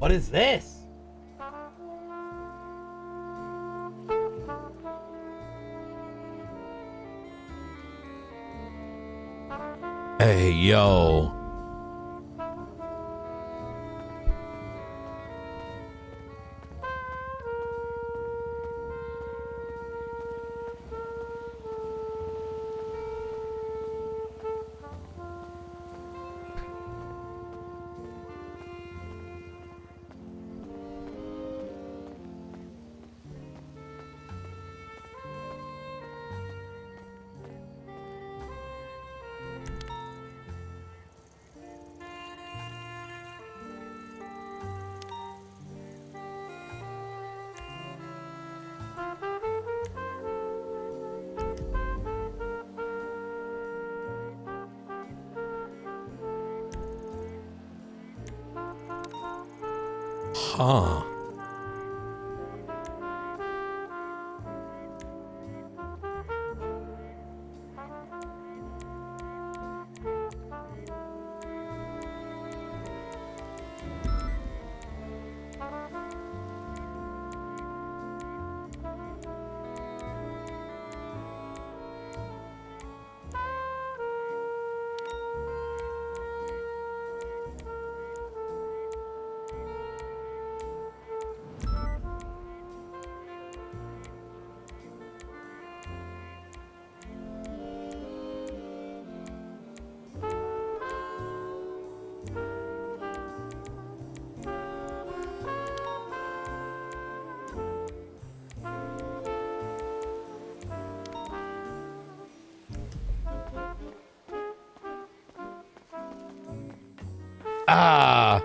What is this? Hey, yo. Huh. Ah.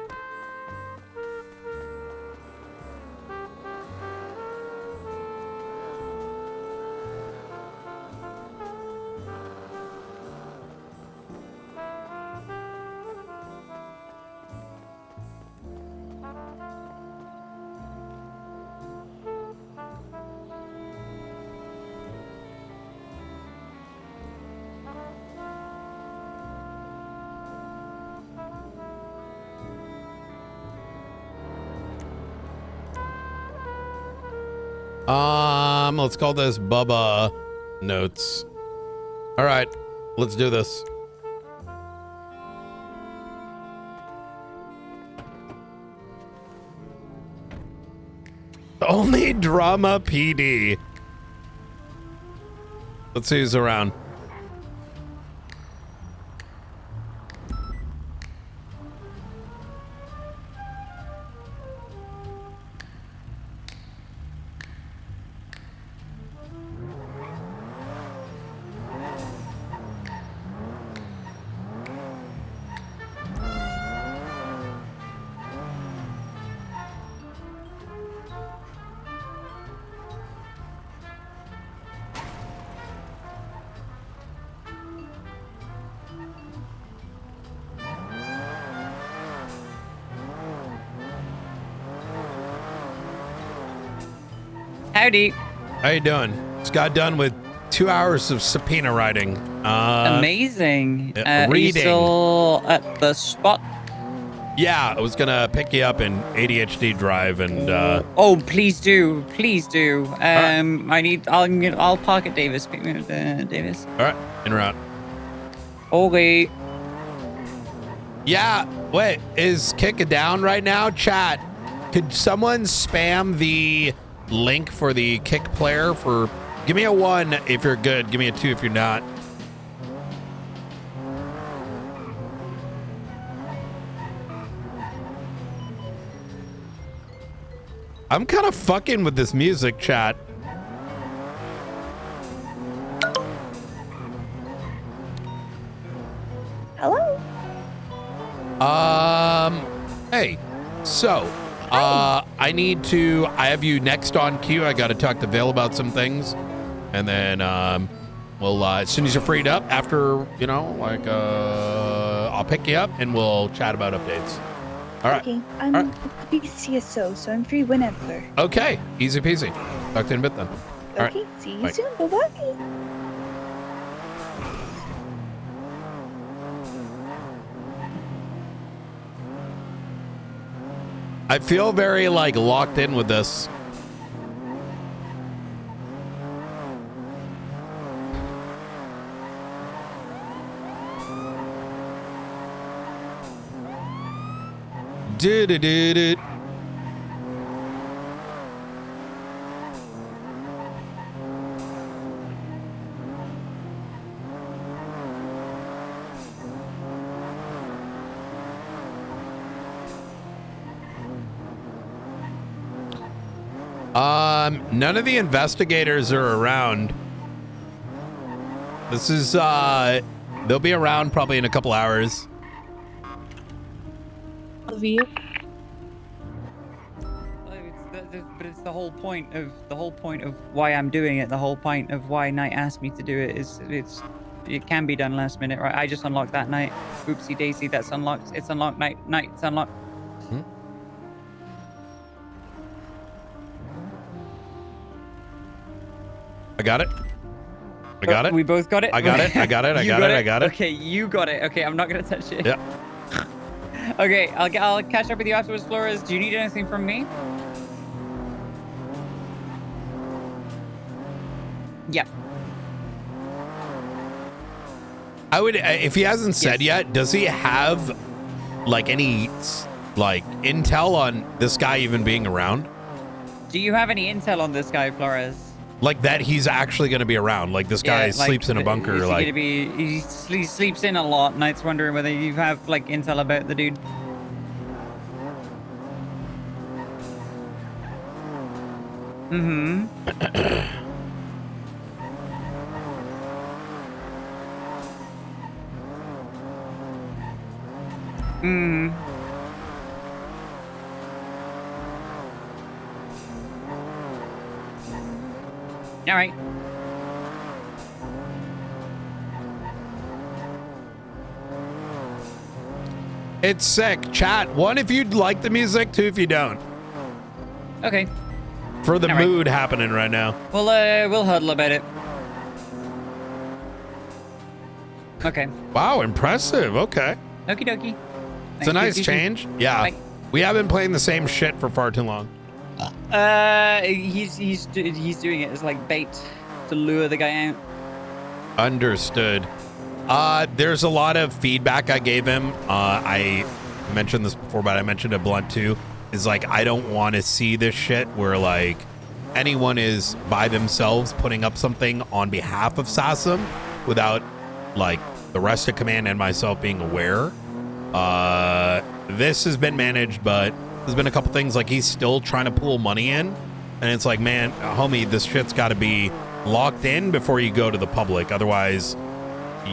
Let's call this Bubba notes. All right, let's do this. Only drama PD. Let's see who's around. Howdy. How you doing? Just got done with 2 hours of subpoena writing. Amazing. Are you reading. still at the spot? Yeah, I was gonna pick you up in ADHD Drive and Oh, please do. Please do. I'll park at Davis. Pick me up at Davis. all right, en route. Okay. Yeah, wait, is Kick down right now? Chat, could someone spam the link for the Kick player for, give me a 1 if you're good, give me a 2 if you're not. I'm kind of fucking with this music, chat. Hello? Hey, so, I have you next on queue. I got to talk to Vale about some things. And then, we'll, as soon as you're freed up, after, you know, like, I'll pick you up and we'll chat about updates. All right. Okay, I'm All right. a CSO, so I'm free whenever. Okay, easy peasy. Talk to you in a bit then. All Okay, right. see you Bye. soon. Bye-bye. I feel very, like, locked in with this. Do-do-do-do. None of the investigators are around. This is, they'll be around probably in a couple hours. Olivia. But it's the whole point of why I'm doing it. The whole point of why Knight asked me to do it is it can be done last minute, right? I just unlocked that night. Oopsie daisy, that's unlocked. It's unlocked. Night, it's unlocked. I got it. I got it. We both got it. I got it. I got it. I You got it. I got it. Okay, you got it. Okay, I'm not gonna touch it. Yeah. Okay, I'll catch up with you afterwards, Flores. Do you need anything from me? Yeah. I would, if he hasn't said Yes. yet, does he have like any like intel on this guy even being around? Do you have any intel on this guy, Flores? Like that he's actually going to be around? Like this guy sleeps in a bunker? Is he Like gonna be? He sleeps in a lot. Knight's wondering whether you have like intel about the dude. Mm-hmm. Mm. All right. it's sick. Chat, 1 if you'd like the music, 2 if you don't. Okay. For the All right. mood happening right now. We'll huddle about it. Okay. Wow, impressive. Okay. Okie dokie. It's Thanks a for nice the- change. Yeah. Bye. We have been playing the same shit for far too long. He's doing it as like bait to lure the guy out. Understood. There's a lot of feedback I gave him. I mentioned this before, but I mentioned it blunt too. Is like, I don't want to see this shit where like anyone is by themselves putting up something on behalf of SASM without like the rest of command and myself being aware. This has been managed, but there's been a couple things like he's still trying to pull money in, and it's like, man, homie, this shit's got to be locked in before you go to the public. Otherwise,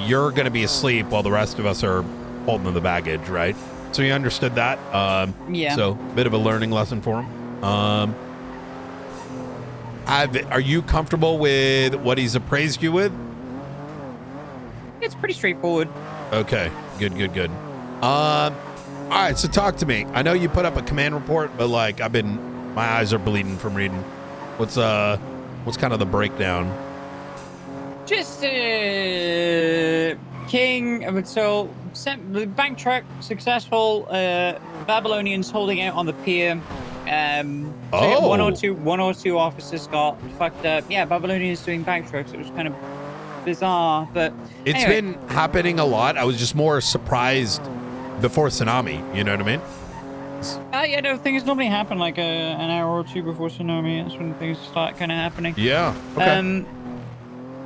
you're going to be asleep while the rest of us are holding the baggage, right? So you understood that. Yeah. So bit of a learning lesson for him. Are you comfortable with what he's appraised you with? It's pretty straightforward. Okay, good. All right, so talk to me. I know you put up a command report, but like my eyes are bleeding from reading. What's kind of the breakdown? Just King. So the bank truck successful. Babylonians holding out on the pier. One or two officers got fucked up. Yeah, Babylonians doing bank trucks. It was kind of bizarre, but it's been happening a lot. I was just more surprised before tsunami. You know what I mean? Yeah, no, things normally happen like an hour or two before tsunami. That's when things start kind of happening. Yeah. Okay.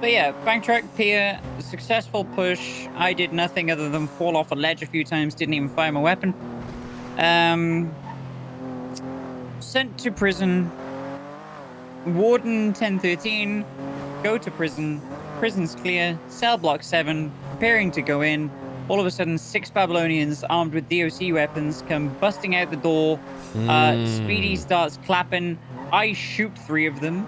But yeah, bank truck, pier, successful push. I did nothing other than fall off a ledge a few times. Didn't even fire my weapon. Sent to prison. Warden 1013. Go to prison. Prison's clear. Cell block 7. Preparing to go in. All of a sudden, 6 Babylonians armed with DOC weapons come busting out the door. Speedy starts clapping. I shoot 3 of them.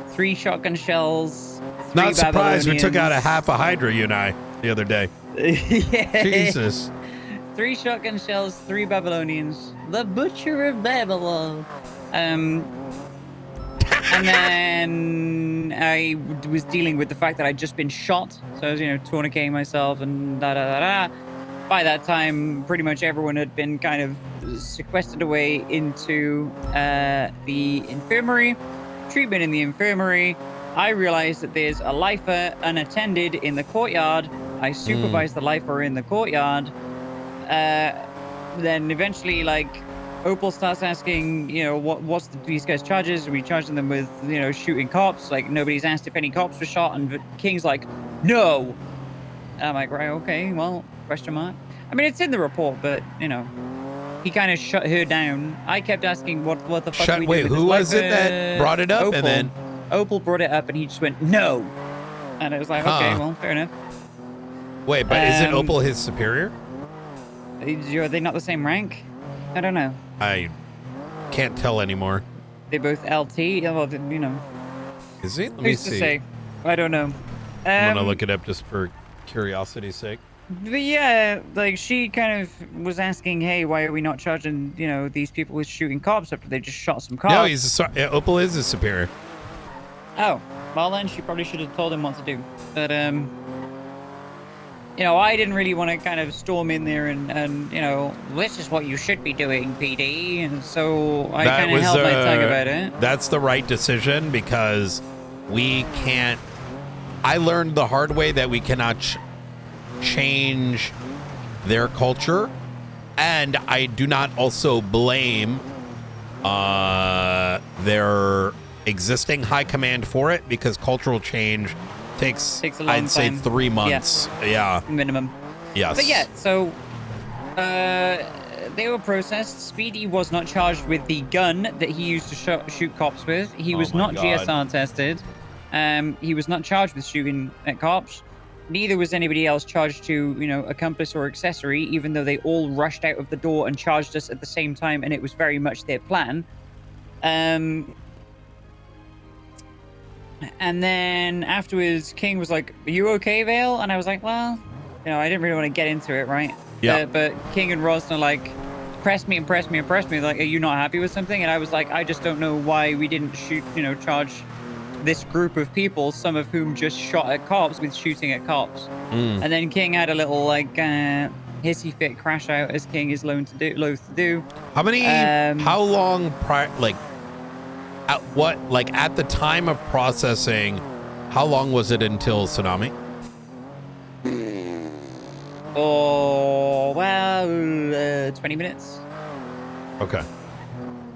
3 shotgun shells. 3 Not surprised we took out a Babylonians. half a Hydra, you and I, the other day. Yeah. Jesus. 3 shotgun shells, 3 Babylonians. The Butcher of Babylon. And then I was dealing with the fact that I'd just been shot. So I was, tourniqueting myself and da-da-da-da. By that time, pretty much everyone had been kind of sequestered away into the infirmary. Treatment in the infirmary. I realized that there's a lifer unattended in the courtyard. I supervise the lifer in the courtyard. Then eventually, Opal starts asking, what's these guys' charges? Are we charging them with, shooting cops? Like, nobody's asked if any cops were shot. And King's like, no. I'm like, right, okay, well, question mark. I mean, it's in the report, but, he kind of shut her down. I kept asking, what the fuck are we doing with who this was it lifer? that brought it up? Opal. And then Opal brought it up, and he just went, no. And I was like, okay, well, fair enough. wait, but isn't Opal his superior? Are they not the same rank? I don't know. I can't tell anymore. They both LT? Well, Is he? Let me who's to see. say? I don't know. I'm gonna look it up just for curiosity's sake. But yeah, she kind of was asking, hey, why are we not charging, these people with shooting cops after they just shot some cops? No, Opal is his superior. Oh, well then she probably should have told him what to do. But, I didn't really want to kind of storm in there and this is what you should be doing, PD. And so I kind of held my tongue about it. That's the right decision because we can't. I learned the hard way that we cannot change their culture, and I do not also blame their existing high command for it because cultural change takes a long I'd say time. 3 months. Yeah. Minimum. Yes. But yeah, so they were processed. Speedy was not charged with the gun that he used to shoot cops with. He was my not God. GSR tested. He was not charged with shooting at cops. Neither was anybody else charged to, accomplice or accessory, even though they all rushed out of the door and charged us at the same time, and it was very much their plan. And then afterwards, King was like, are you okay, Vale? And I was like, well, I didn't really want to get into it, right? Yeah. But King and Rosner, pressed me. Like, are you not happy with something? And I was like, I just don't know why we didn't charge this group of people, some of whom just shot at cops with shooting at cops. And then King had a little, hissy fit crash out as King is loath to do. How many? How long prior? Like, at what? Like at the time of processing, how long was it until tsunami? Oh well, 20 minutes, Okay.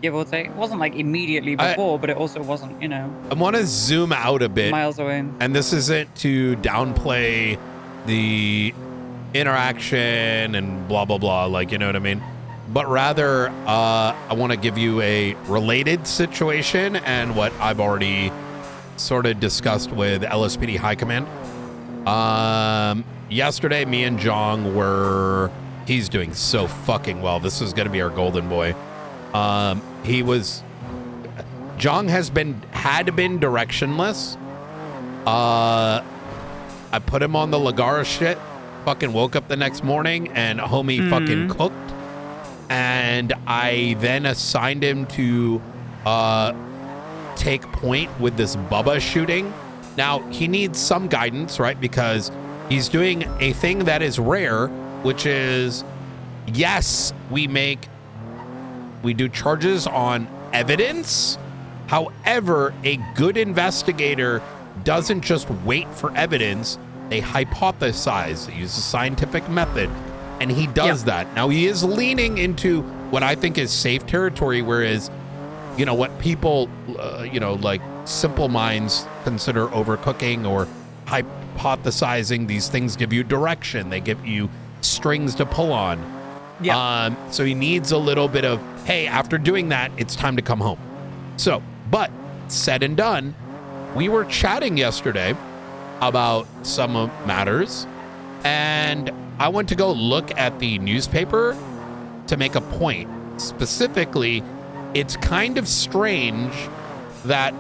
give or take. It wasn't like immediately before, but it also wasn't, you know, I want to zoom out a bit. miles away. And this isn't to downplay the interaction and blah, blah, blah. Like, you know what I mean? But rather, I want to give you a related situation and what I've already sort of discussed with LSPD High Command. Yesterday, me and Jong were... He's doing so fucking well. This is going to be our golden boy. Jong had been directionless. I put him on the Lagara shit. Fucking woke up the next morning and homie fucking cooked. And I then assigned him to take point with this Bubba shooting. Now he needs some guidance, right? Because he's doing a thing that is rare, which is, yes, we do charges on evidence. However, a good investigator doesn't just wait for evidence. They hypothesize. They use a scientific method, and he does that. Now, he is leaning into what I think is safe territory, whereas, you know, what people, like simple minds consider overcooking or hypothesizing. These things give you direction. They give you strings to pull on. Yeah. So he needs a little bit of, hey, after doing that, it's time to come home. So, but said and done, we were chatting yesterday about some matters, and I went to go look at the newspaper to make a point. Specifically, it's kind of strange that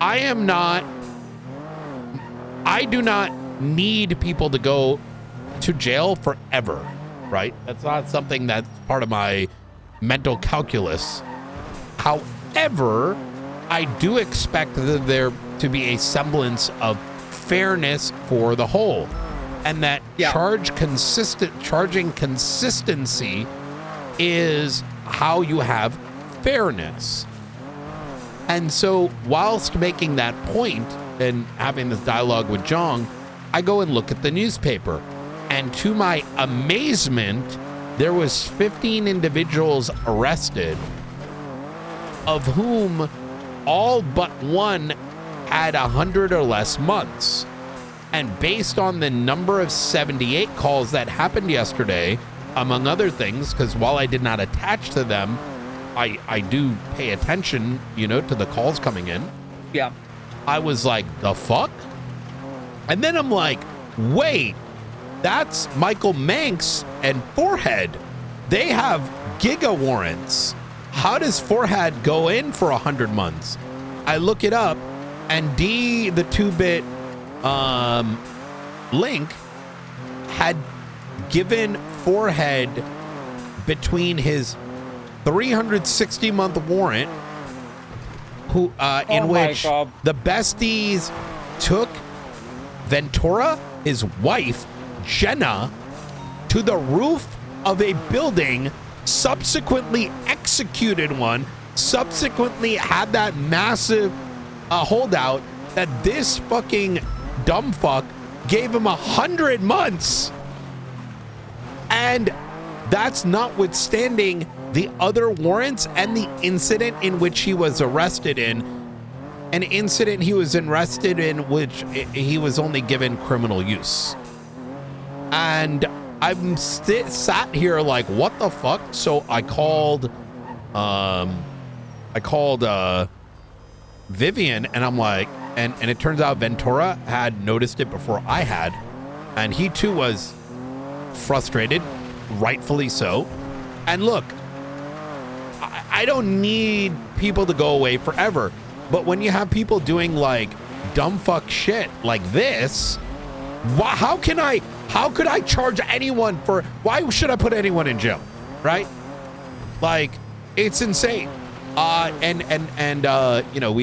I do not need people to go to jail forever, right? That's not something that's part of my mental calculus. However, I do expect there to be a semblance of fairness for the whole, and that charging consistency is how you have fairness. And so whilst making that point and having this dialogue with Jong, I go and look at the newspaper, and to my amazement, there was 15 individuals arrested, of whom all but one had 100 or less months. And based on the number of 78 calls that happened yesterday, among other things, because while I did not attach to them, I do pay attention, to the calls coming in. Yeah. I was like, the fuck? And then I'm like, wait, that's Michael Manx and Forehead. They have giga warrants. How does Forehead go in for 100 months? I look it up, and D, the 2-bit link, had given Forehead between his 360-month warrant, in which the besties took Ventura, his wife, Jenna, to the roof of a building, subsequently executed one, subsequently had that massive holdout that this fucking dumb fuck gave him 100 months. And that's notwithstanding the other warrants and the incident in which he was arrested in. An incident he was arrested in which he was only given criminal use. And I'm sat here like, what the fuck? So I called Vivian, and I'm like, and it turns out Ventura had noticed it before I had, and he too was frustrated, rightfully so. And look, I don't need people to go away forever, but when you have people doing like dumb fuck shit like this, how could I charge anyone for, why should I put anyone in jail, right? Like, it's insane. We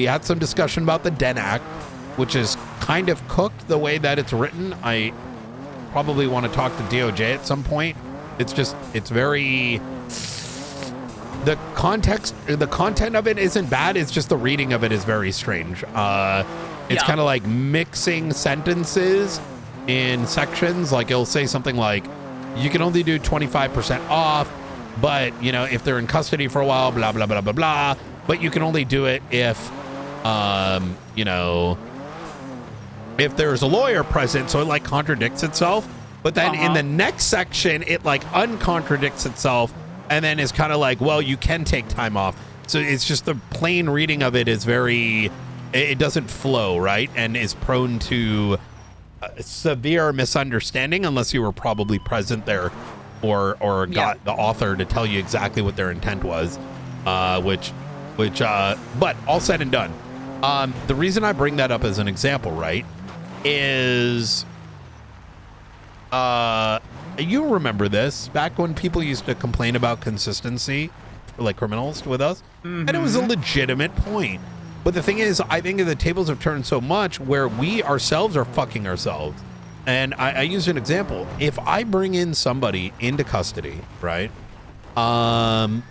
had some discussion about the Den Act, which is kind of cooked the way that it's written. probably want to talk to DOJ at some point. It's very, the content of it isn't bad. It's just the reading of it is very strange. It's kind of like mixing sentences in sections. Like it'll say something like, you can only do 25% off, but you know, if they're in custody for a while, blah, blah, blah, blah, blah, but you can only do it if, you know, if there's a lawyer present. So it like contradicts itself, but then in the next section, it like uncontradicts itself and then is kind of like, well, you can take time off. So it's just the plain reading of it is very, it doesn't flow, right? And is prone to severe misunderstanding unless you were probably present there or got the author to tell you exactly what their intent was, but all said and done. The reason I bring that up as an example, right, is you remember this back when people used to complain about consistency, like criminals with us, and it was a legitimate point. But the thing is, I think the tables have turned so much where we ourselves are fucking ourselves. And I use an example. If I bring in somebody into custody, right, and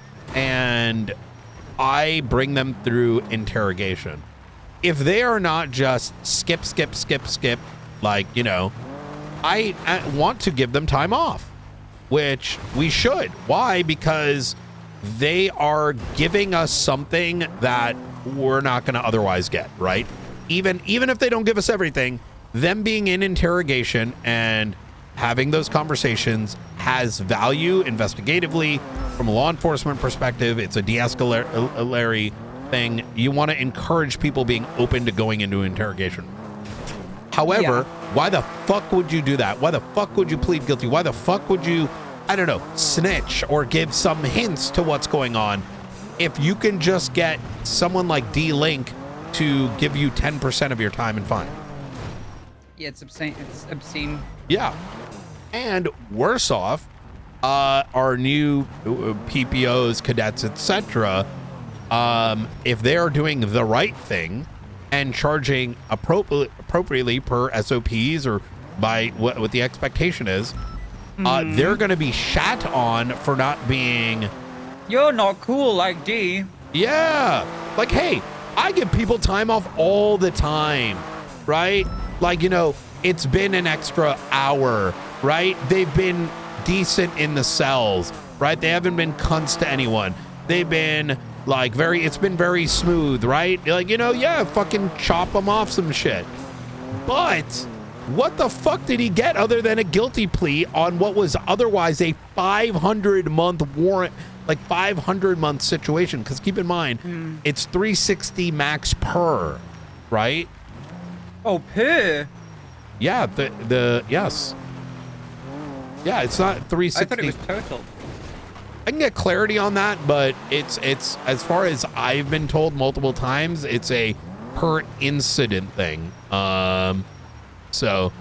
I bring them through interrogation, if they are not just skip, like, you know, I want to give them time off, which we should. Why? Because they are giving us something that we're not going to otherwise get, right? Even if they don't give us everything, them being in interrogation and having those conversations has value investigatively from a law enforcement perspective. It's a de-escalatory thing. You want to encourage people being open to going into interrogation. However, why the fuck would you do that? Why the fuck would you plead guilty? Why the fuck would you, I don't know, snitch or give some hints to what's going on if you can just get someone like D-Link to give you 10% of your time and fine? Yeah, it's obscene. It's obscene. Yeah. And worse off, our new PPOs, cadets, etc., if they are doing the right thing and charging appropriately per SOPs or by what the expectation is, they're going to be shat on for not being... You're not cool like D. Yeah. Like, hey, I give people time off all the time, right? Like, you know, it's been an extra hour, right? They've been decent in the cells, right? They haven't been cunts to anyone. They've been like it's been very smooth, right? Like, you know, yeah, fucking chop them off some shit. But what the fuck did he get other than a guilty plea on what was otherwise a 500-month warrant, like 500-month situation? Because keep in mind, it's 360 max per, right? Oh, per? Yeah, yes. Yeah, it's not 360. I thought it was total. I can get clarity on that, but it's as far as I've been told multiple times, it's a per incident thing. So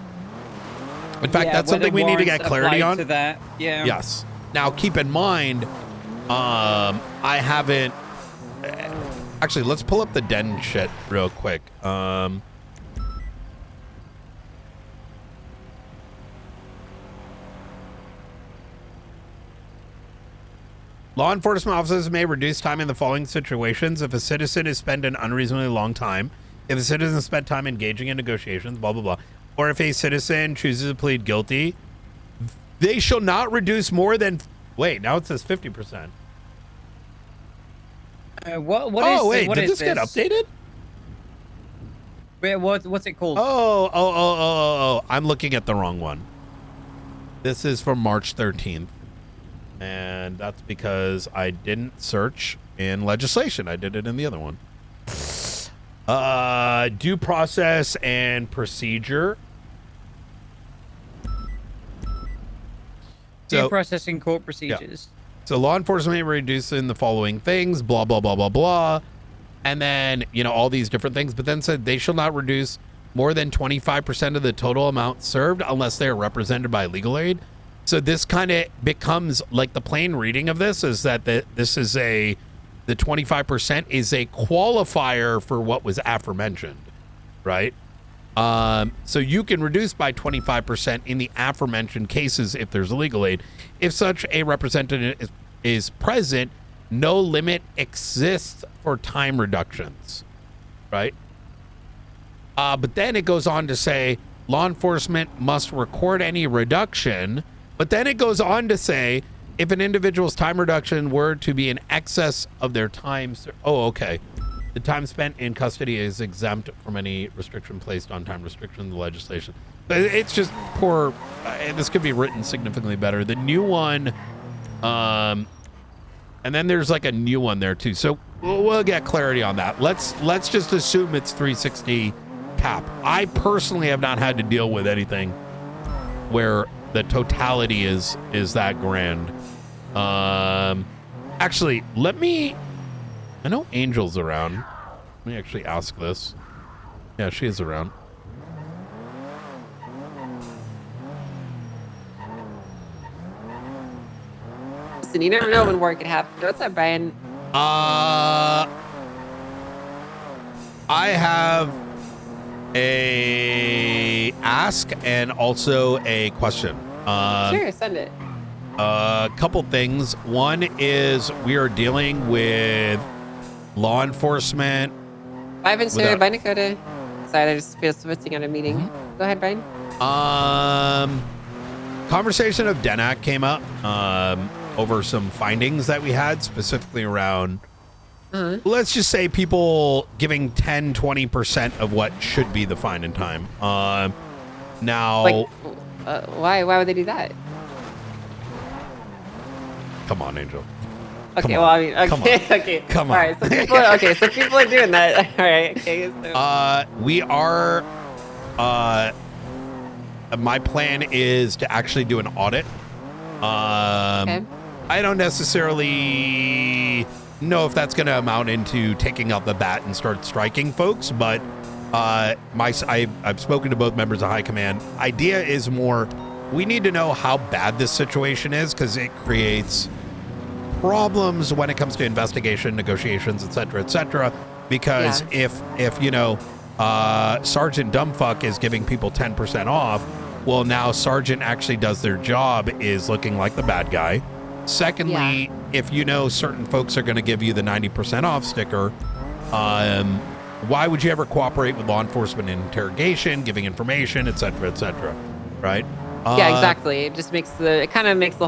in fact, that's something we need to get clarity on. To that. Yeah. Yes. Now keep in mind, I haven't actually, let's pull up the den shit real quick. Law enforcement officers may reduce time in the following situations: if a citizen has spent an unreasonably long time, if a citizen spent time engaging in negotiations, blah, blah, blah, or if a citizen chooses to plead guilty, they shall not reduce more than, wait, now it says 50%. What did this get updated? Wait, what's it called? Oh, I'm looking at the wrong one. This is from March 13th. And that's because I didn't search in legislation. I did it in the other one. Due process and procedure. Due process and court procedures. Yeah. So law enforcement may reduce in the following things, blah, blah, blah, blah, blah. And then, you know, all these different things. But then said they shall not reduce more than 25% of the total amount served unless they are represented by legal aid. So this kind of becomes like the plain reading of this is that this is the 25% is a qualifier for what was aforementioned, right? So you can reduce by 25% in the aforementioned cases if there's a legal aid. If such a representative is present, no limit exists for time reductions, right? But then it goes on to say law enforcement must record any reduction. But then it goes on to say if an individual's time reduction were to be in excess of their time. Oh, okay. The time spent in custody is exempt from any restriction placed on time restriction in the legislation. But it's just poor. This could be written significantly better. The new one, and then there's like a new one there too. So we'll get clarity on that. Let's just assume it's 360 cap. I personally have not had to deal with anything where the totality is that grand. Actually, I know Angel's around. Let me actually ask this. Yeah, she is around. Listen, you never know when war could happen. What's up, Brian? I have a ask and also a question. Sure, send it. A couple things. One is we are dealing with law enforcement. Bye, Ventura. Bye, Dakota. Sorry, they're just switching on a meeting. Mm-hmm. Go ahead, Brian. Conversation of DENAC came up over some findings that we had specifically around, let's just say people giving 10-20% of what should be the fine and time. Now, like, why would they do that? Come on, Angel. Okay, well, I mean, okay, okay. Come on. All right, so people are doing that. All right, okay. So. We are, my plan is to actually do an audit. Okay. I don't necessarily know if that's going to amount into taking out the bat and start striking folks, but I've spoken to both members of High Command. Idea is more, we need to know how bad this situation is because it creates problems when it comes to investigation, negotiations, et cetera, because if Sergeant Dumbfuck is giving people 10% off, well, now Sergeant actually does their job is looking like the bad guy. Secondly, if certain folks are going to give you the 90% off sticker, why would you ever cooperate with law enforcement in interrogation, giving information, et cetera, right? Yeah, exactly. It just reduces the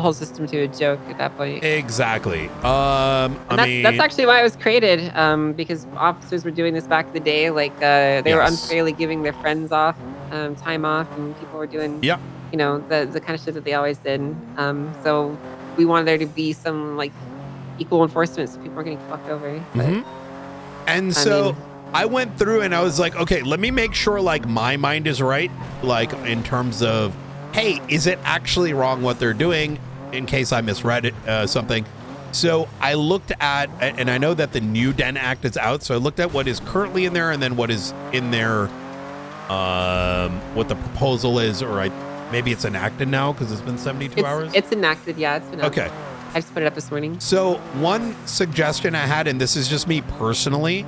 whole system to a joke at that point. Exactly. That's actually why it was created, because officers were doing this back in the day. Like, they were unfairly giving their friends off, time off, and people were doing, the kind of shit that they always did. So we wanted there to be some, like, equal enforcement so people weren't getting fucked over. But, and so I went through and I was like, okay, let me make sure like my mind is right, like in terms of, hey, is it actually wrong what they're doing in case I misread it, something. So I looked at, and I know that the new DEN Act is out. So I looked at what is currently in there and then what is in there, what the proposal is, or maybe it's enacted now because it's been 72 hours. It's enacted. Yeah, it's been out. Okay. I just put it up this morning. So one suggestion I had, and this is just me personally,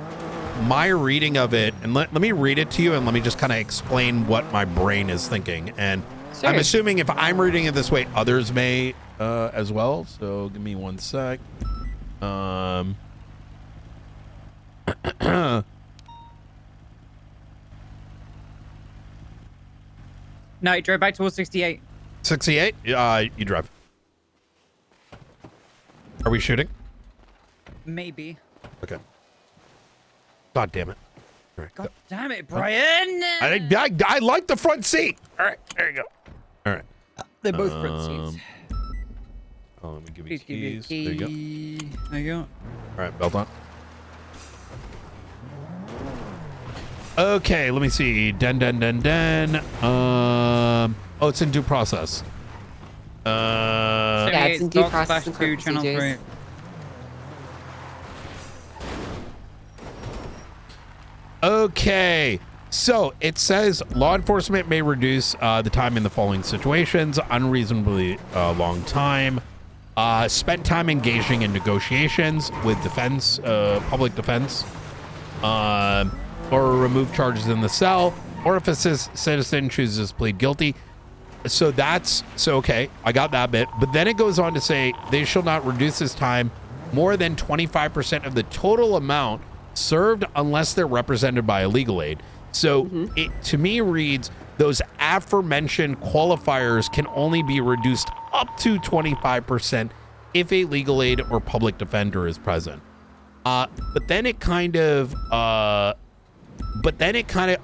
my reading of it, and let me read it to you and let me just kind of explain what my brain is thinking. And I'm assuming if I'm reading it this way, others may as well. So give me one sec. No, you drove back towards 68. 68? You drive. Are we shooting? Maybe. Okay. God damn it. All right, God damn it, Brian! I like the front seat. All right, there you go. All right. They're both front seats. Oh, let me give you keys. There you go. There you go. All right, belt on. Okay, let me see. Den. Oh, it's in due process. Yeah, it's in due process and court channel 3. Okay, so it says law enforcement may reduce the time in the following situations: unreasonably long time, spent time engaging in negotiations with defense, public defense, or remove charges in the cell, or if a citizen chooses to plead guilty. So okay, I got that bit. But then it goes on to say they shall not reduce this time more than 25% of the total amount served unless they're represented by a legal aid. So it to me reads those aforementioned qualifiers can only be reduced up to 25% if a legal aid or public defender is present. But then it kind of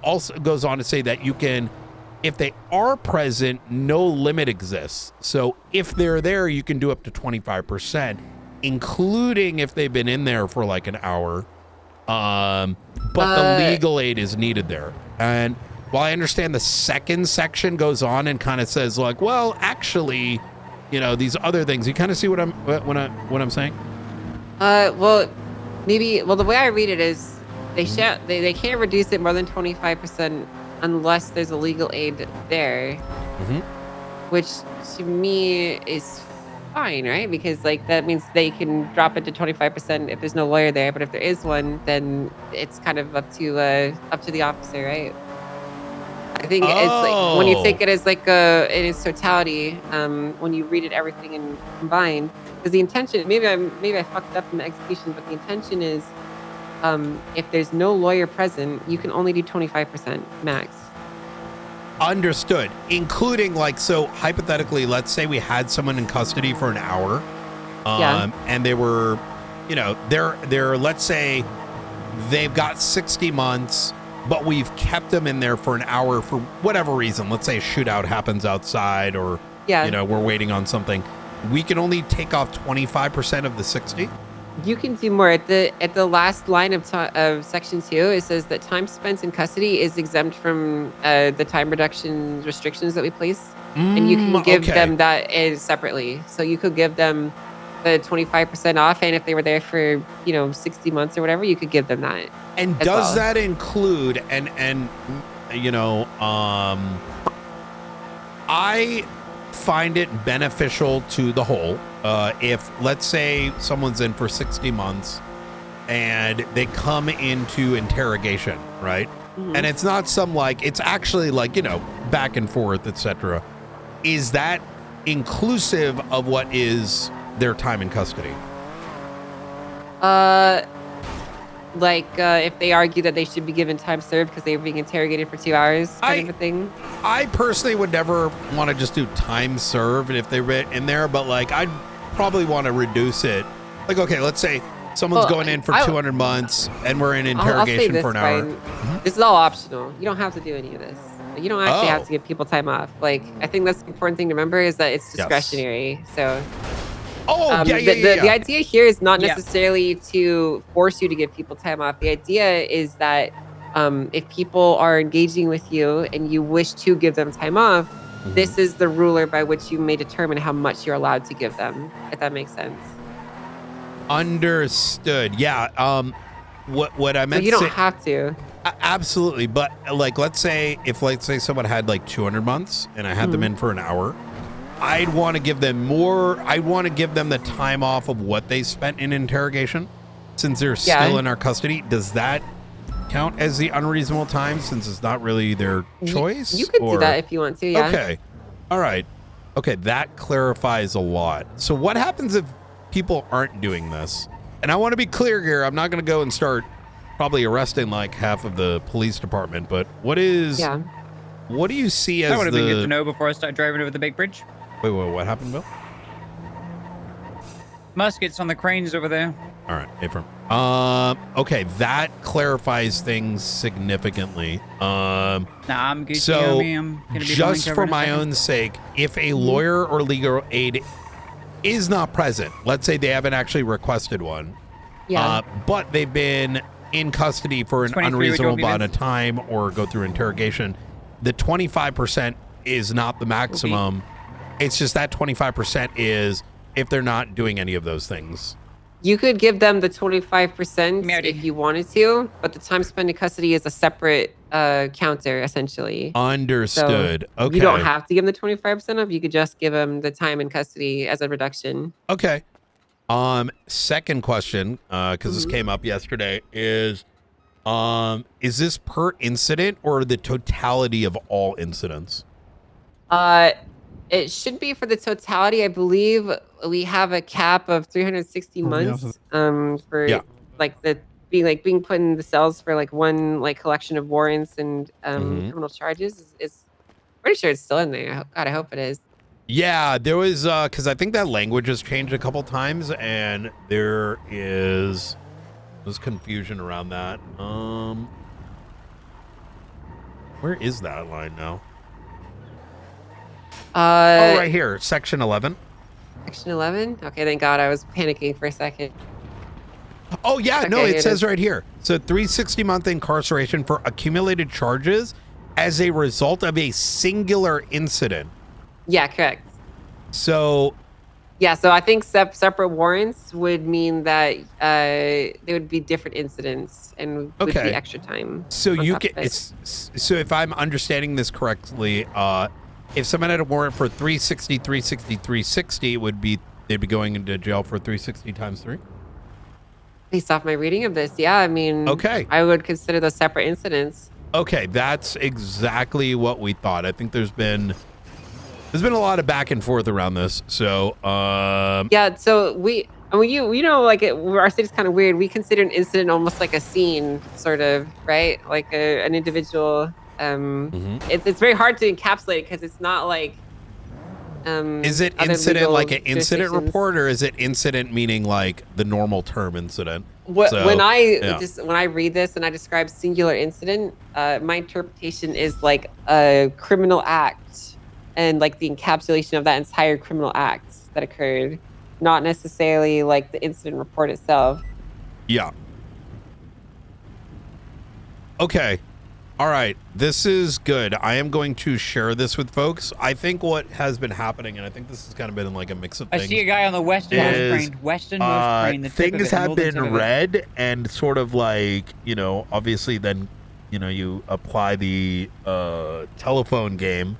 also goes on to say that you can, if they are present, no limit exists. So if they're there, you can do up to 25%, including if they've been in there for like an hour. But the legal aid is needed there. And while I understand the second section goes on and kind of says like, well, actually, you know, these other things, you kind of see what I'm saying? Well, maybe. Well, the way I read it is they can't reduce it more than 25% unless there's a legal aid there, which to me is fine, right? Because like that means they can drop it to 25% if there's no lawyer there, but if there is one, then it's kind of up to the officer, right? I think it's like when you take it as like in its totality, when you read it everything and combined, because the intention, maybe I fucked up in the execution, but the intention is if there's no lawyer present, you can only do 25% max. Understood. Including like, so hypothetically, let's say we had someone in custody for an hour, and they were, you know, they're let's say they've got 60 months, but we've kept them in there for an hour for whatever reason. Let's say a shootout happens outside, or you know, we're waiting on something. We can only take off 25% of the 60. You can do more. At the last line of section 2, it says that time spent in custody is exempt from the time reduction restrictions that we place, and you can give them that separately. So you could give them the 25% off, and if they were there for 60 months or whatever, you could give them that. And does that include and you know, I find it beneficial to the whole. If let's say someone's in for 60 months and they come into interrogation, right? And it's not some like, it's actually like, you know, back and forth, etc. Is that inclusive of what is their time in custody? If they argue that they should be given time served because they were being interrogated for 2 hours, kind of a thing. I personally would never want to just do time served if they were in there, but like I'd probably want to reduce it. Like, okay, let's say someone's going in for 200 months and we're in interrogation for an hour. This is all optional. You don't have to do any of this. You don't actually have to give people time off. Like, I think that's the important thing to remember is that it's discretionary. So. The idea here is not necessarily to force you to give people time off. The idea is that if people are engaging with you and you wish to give them time off, this is the ruler by which you may determine how much you're allowed to give them, if that makes sense. Understood. Yeah. What I meant so you don't have to. Absolutely. But like, let's say someone had like 200 months and I had them in for an hour. I'd want to give them more. I want to give them the time off of what they spent in interrogation, since they're still in our custody. Does that count as the unreasonable time, since it's not really their choice? You could do that if you want to. Yeah. Okay. All right. Okay, that clarifies a lot. So what happens if people aren't doing this? And I want to be clear here. I'm not going to go and start probably arresting like half of the police department. But what is? Yeah. What do you see as that would have been good to know before I start driving over the big bridge. Wait, what happened, Bill? Muskets on the cranes over there. All right, Abram. Okay, that clarifies things significantly. Nah, I'm good. So, I'm gonna be just for my own sake, if a lawyer or legal aid is not present, let's say they haven't actually requested one, but they've been in custody for an unreasonable amount of time or go through interrogation, the 25% is not the maximum. It's just that 25% is if they're not doing any of those things. You could give them the 25% if you wanted to, but the time spent in custody is a separate counter, essentially. Understood. So okay. You don't have to give them the 25% off. You could just give them the time in custody as a reduction. Okay. Second question, because this came up yesterday, is Is this per incident or the totality of all incidents? It should be for the totality. I believe we have a cap of 360 months. For like being put in the cells for like one like collection of warrants and criminal charges is pretty sure it's still in there. God, I hope it is. Yeah, there was because I think that language has changed a couple times, and there's confusion around that. Where is that line now? Oh, right here, section 11. Section 11. Okay, thank God. I was panicking for a second. Oh yeah, okay, no, it says right here. So 360-month incarceration for accumulated charges as a result of a singular incident. Yeah, correct. So yeah, so I think separate warrants would mean that there would be different incidents and would be extra time. So you get so if I'm understanding this correctly, if someone had a warrant for 360, 360, 360, it would be they'd be going into jail for 360 times 3. Based off my reading of this, yeah, I mean, I would consider those separate incidents. Okay, that's exactly what we thought. I think there's been a lot of back and forth around this. So yeah, so you know, like our city's kind of weird. We consider an incident almost like a scene, sort of, right? Like an individual. It's very hard to encapsulate because it's not like. Is it incident like an incident report, or is it incident meaning like the normal term incident? When I read this and I describe singular incident, my interpretation is like a criminal act and like the encapsulation of that entire criminal act that occurred, not necessarily like the incident report itself. Yeah. Okay. All right, this is good. I am going to share this with folks. I think what has been happening, and I think this has kind of been like a mix of things. I see a guy on the westernmost crane. The things have been read and sort of like, you know, obviously then, you know, you apply the telephone game,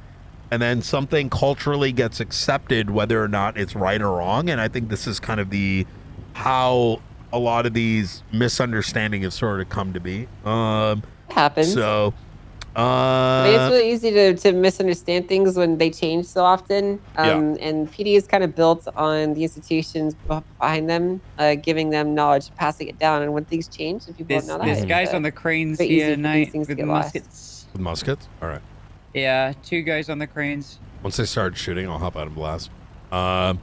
and then something culturally gets accepted whether or not it's right or wrong. And I think this is kind of how a lot of these misunderstandings have sort of come to be. Happens. So I mean, it's really easy to misunderstand things when they change so often. And PD is kind of built on the institutions behind them, giving them knowledge, passing it down. And when things change and people don't know that, there's guys on the cranes here tonight with muskets. With muskets? All right. Yeah, 2 guys on the cranes. Once they start shooting, I'll hop out and blast. All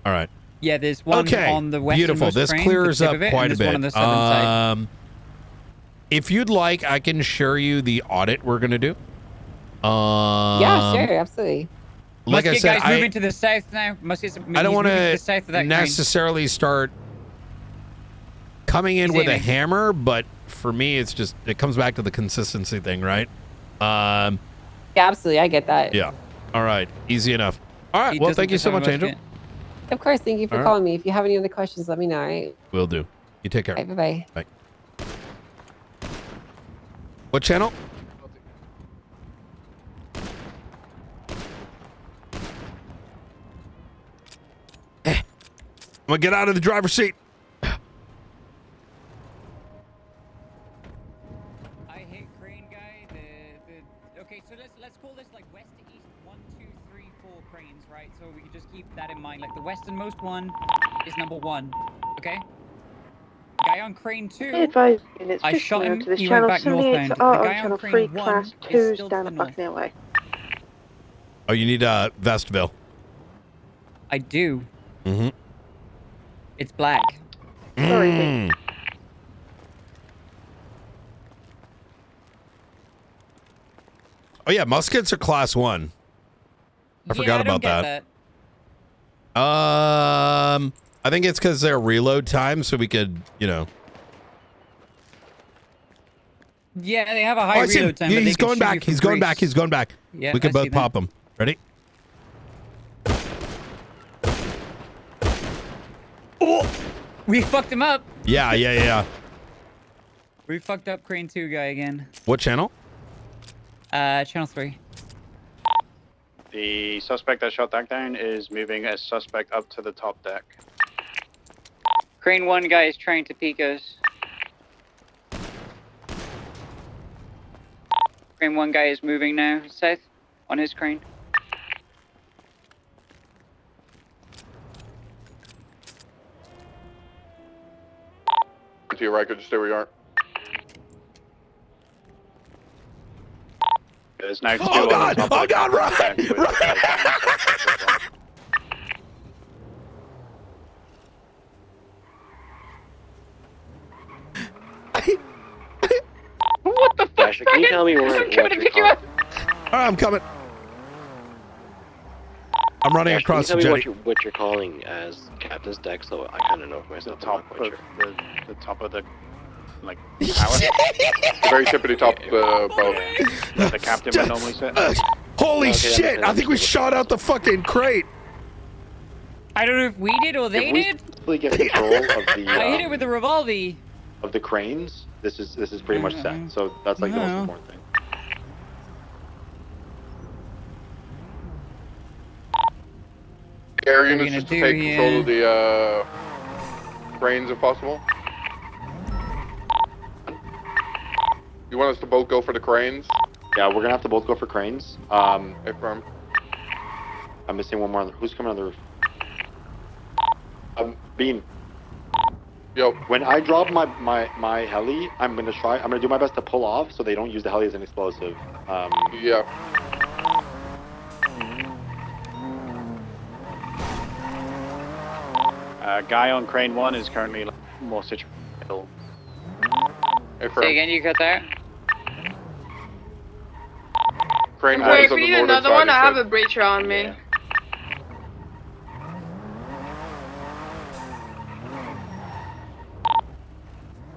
right. Yeah, there's one on the westernmost beautiful. This crane, clears up quite a bit. One on the southern side. If you'd like, I can share you the audit we're gonna do. Yeah, sure, absolutely. Like I said, guys moving to the south now. I don't want to necessarily start coming in with a hammer, but for me, it's just it comes back to the consistency thing, right? Yeah, absolutely, I get that. Yeah. All right, easy enough. All right, well, thank you so much, Angel. Of course, thank you for calling me. If you have any other questions, let me know. All right. Will do. You take care. All right, bye-bye. Bye. What channel? I'm gonna get out of the driver's seat. I hate crane guy. Okay, so let's call this like west to east 1, 2, 3, 4 cranes, right? So we can just keep that in mind. Like the westernmost one is number 1. Okay. Guy on crane 2, I shot him, he went back northbound. The guy on crane 1 is still down at Buckingham Way. Oh, you need Vestville. I do. Mm-hmm. It's black. Mm. Oh yeah, muskets are class 1. I forgot about that. I think it's because they're reload time, so we could, you know. Yeah, they have a high reload time. He's going back. He's going back. He's going back. Yeah, we can both pop them. Ready? Oh, we fucked him up. Yeah. We fucked up crane 2 guy again. What channel? Channel 3. The suspect that shot that down is moving a suspect up to the top deck. Crane 1 guy is trying to peek us. Crane 1 guy is moving now, south, on his crane. To your right, just stay where you are. There's no Oh God! Oh God! Run! What the fuck? Dasher, can you tell me where, I'm coming to pick you up. All right, I'm coming. I'm running Dasher, across can the you tell me jetty. what you're calling as captain's deck, so I kind of know for myself. The top of the like tower. The very tippity top boat. The captain would normally sit. Holy Okay, shit! I think we shot out the fucking crate. I don't know if we did or they did. We get control of the I hit it with the revolver. of the cranes. This is pretty much set. So that's like the most important thing. Air we units gonna just to do take control here? of the cranes if possible. You want us to both go for the cranes? Yeah, we're gonna have to both go for cranes. Affirm. I'm missing one more. Who's coming on the roof? Bean. Yo. When I drop my heli, I'm gonna do my best to pull off so they don't use the heli as an explosive. Yeah. Guy on crane 1 is currently more situated. Say again, you cut that? Crane Wait, if we need another one, I have a breacher on me.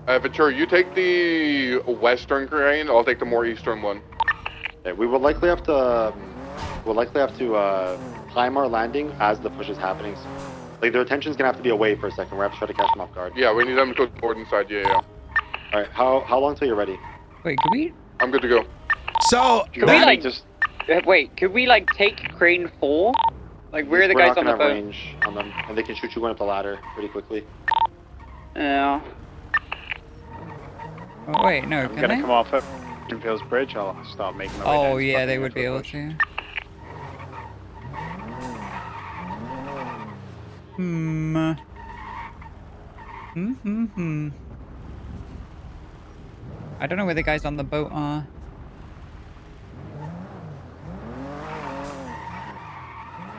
Ventura, you take the western crane. I'll take the more eastern one. Yeah, we will likely have to. Time our landing as the push is happening. Like their attention's gonna have to be away for a second. We're gonna have to try to catch them off guard. Yeah, we need them to go forward inside. Yeah. All right. How long till you're ready? Wait, can we? I'm good to go. So Could we like just wait? Could we like take crane 4? Like where are the We're guys not on the gonna have boat? range on them, and they can shoot you going up the ladder pretty quickly. Yeah. Oh wait, no. I'm Can gonna they? come off at Fields Bridge. I'll start making my way Oh down. yeah, they would be able to. I don't know where the guys on the boat are.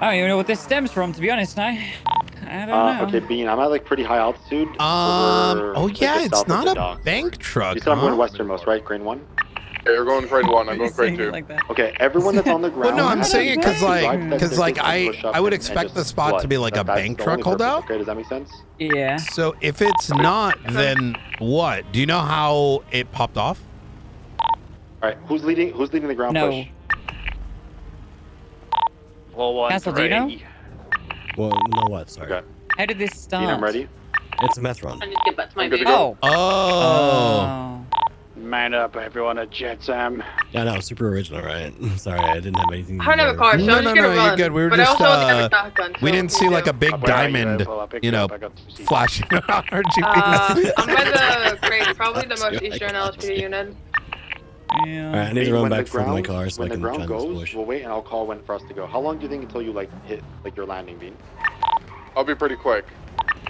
I don't even know what this stems from, to be honest. I don't know. Okay, Bean, I'm at like pretty high altitude. Oh yeah, just it's south of not the a dock. bank truck. You said I'm going Huh? westernmost, right? Crane 1? Yeah, you're going crane 1. I'm going crane 2. Okay, everyone that's on the ground. Well, no, I'm saying it because drive I would expect the spot to be like a bank truck holdout. Okay, does that make sense? Yeah. So if it's not, then what? Do you know how it popped off? All right, who's leading the ground No. push? Castle, do you know? Well, no what? Sorry. Okay. How did this start? Bean, I'm ready. It's a meth run. I need to get back to my I'm good to base. go. Oh. Man up, everyone at Jetsam. Yeah, no, super original, right? Sorry, I didn't have anything. I don't have a car, so No, I'm no, just gonna no, run. you're good. We were but just, I also have a shotgun. we so didn't see like a big Where are you? diamond, Well, I'll pick you you know, up. I got 2 seats. flashing around our GPS. I'm by the crate, probably the most eastern LSPD unit. Yeah. Alright, I need to Bean, run when back the from my ground- car so I when the can ground find this goes, bush. we'll wait and I'll call when for us to go. How long do you think until you like hit like your landing, Bean? I'll be pretty quick.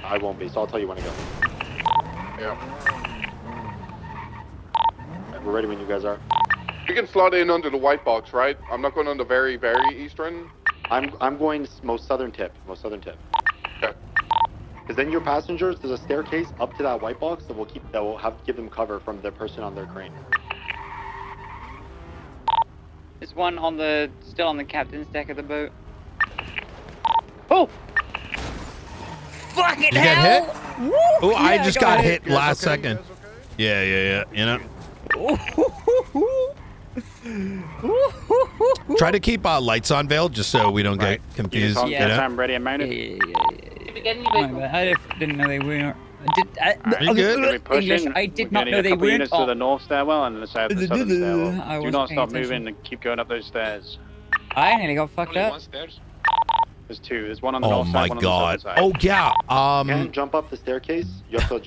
I won't be, so I'll tell you when to go. Yeah. We're ready when you guys are. We can slot in under the white box, right? I'm not going on the very, very eastern. I'm going most southern tip. Okay. Because then your passengers, there's a staircase up to that white box that will give them cover from the person on their crane. There's one still on the captain's deck of the boat. Oh! Fucking You get hell! hit? Oh, I Yeah, just got hit last second. Yeah. You know. Try to keep lights on, Vale, just so we don't get confused. Yeah, You know? I'm ready. I'm mounted. I didn't know they weren't. Are you good? Can we push English, in? I did We're not getting know a they couple weren't units to the on. north stairwell and the south the southern stairwell. I Do wasn't not paying stop attention. moving and keep going up those stairs. I nearly got fucked up. There's 2. There's one on the Oh north my side, one god. on the southern side. Oh yeah. You can't jump up the staircase. You have to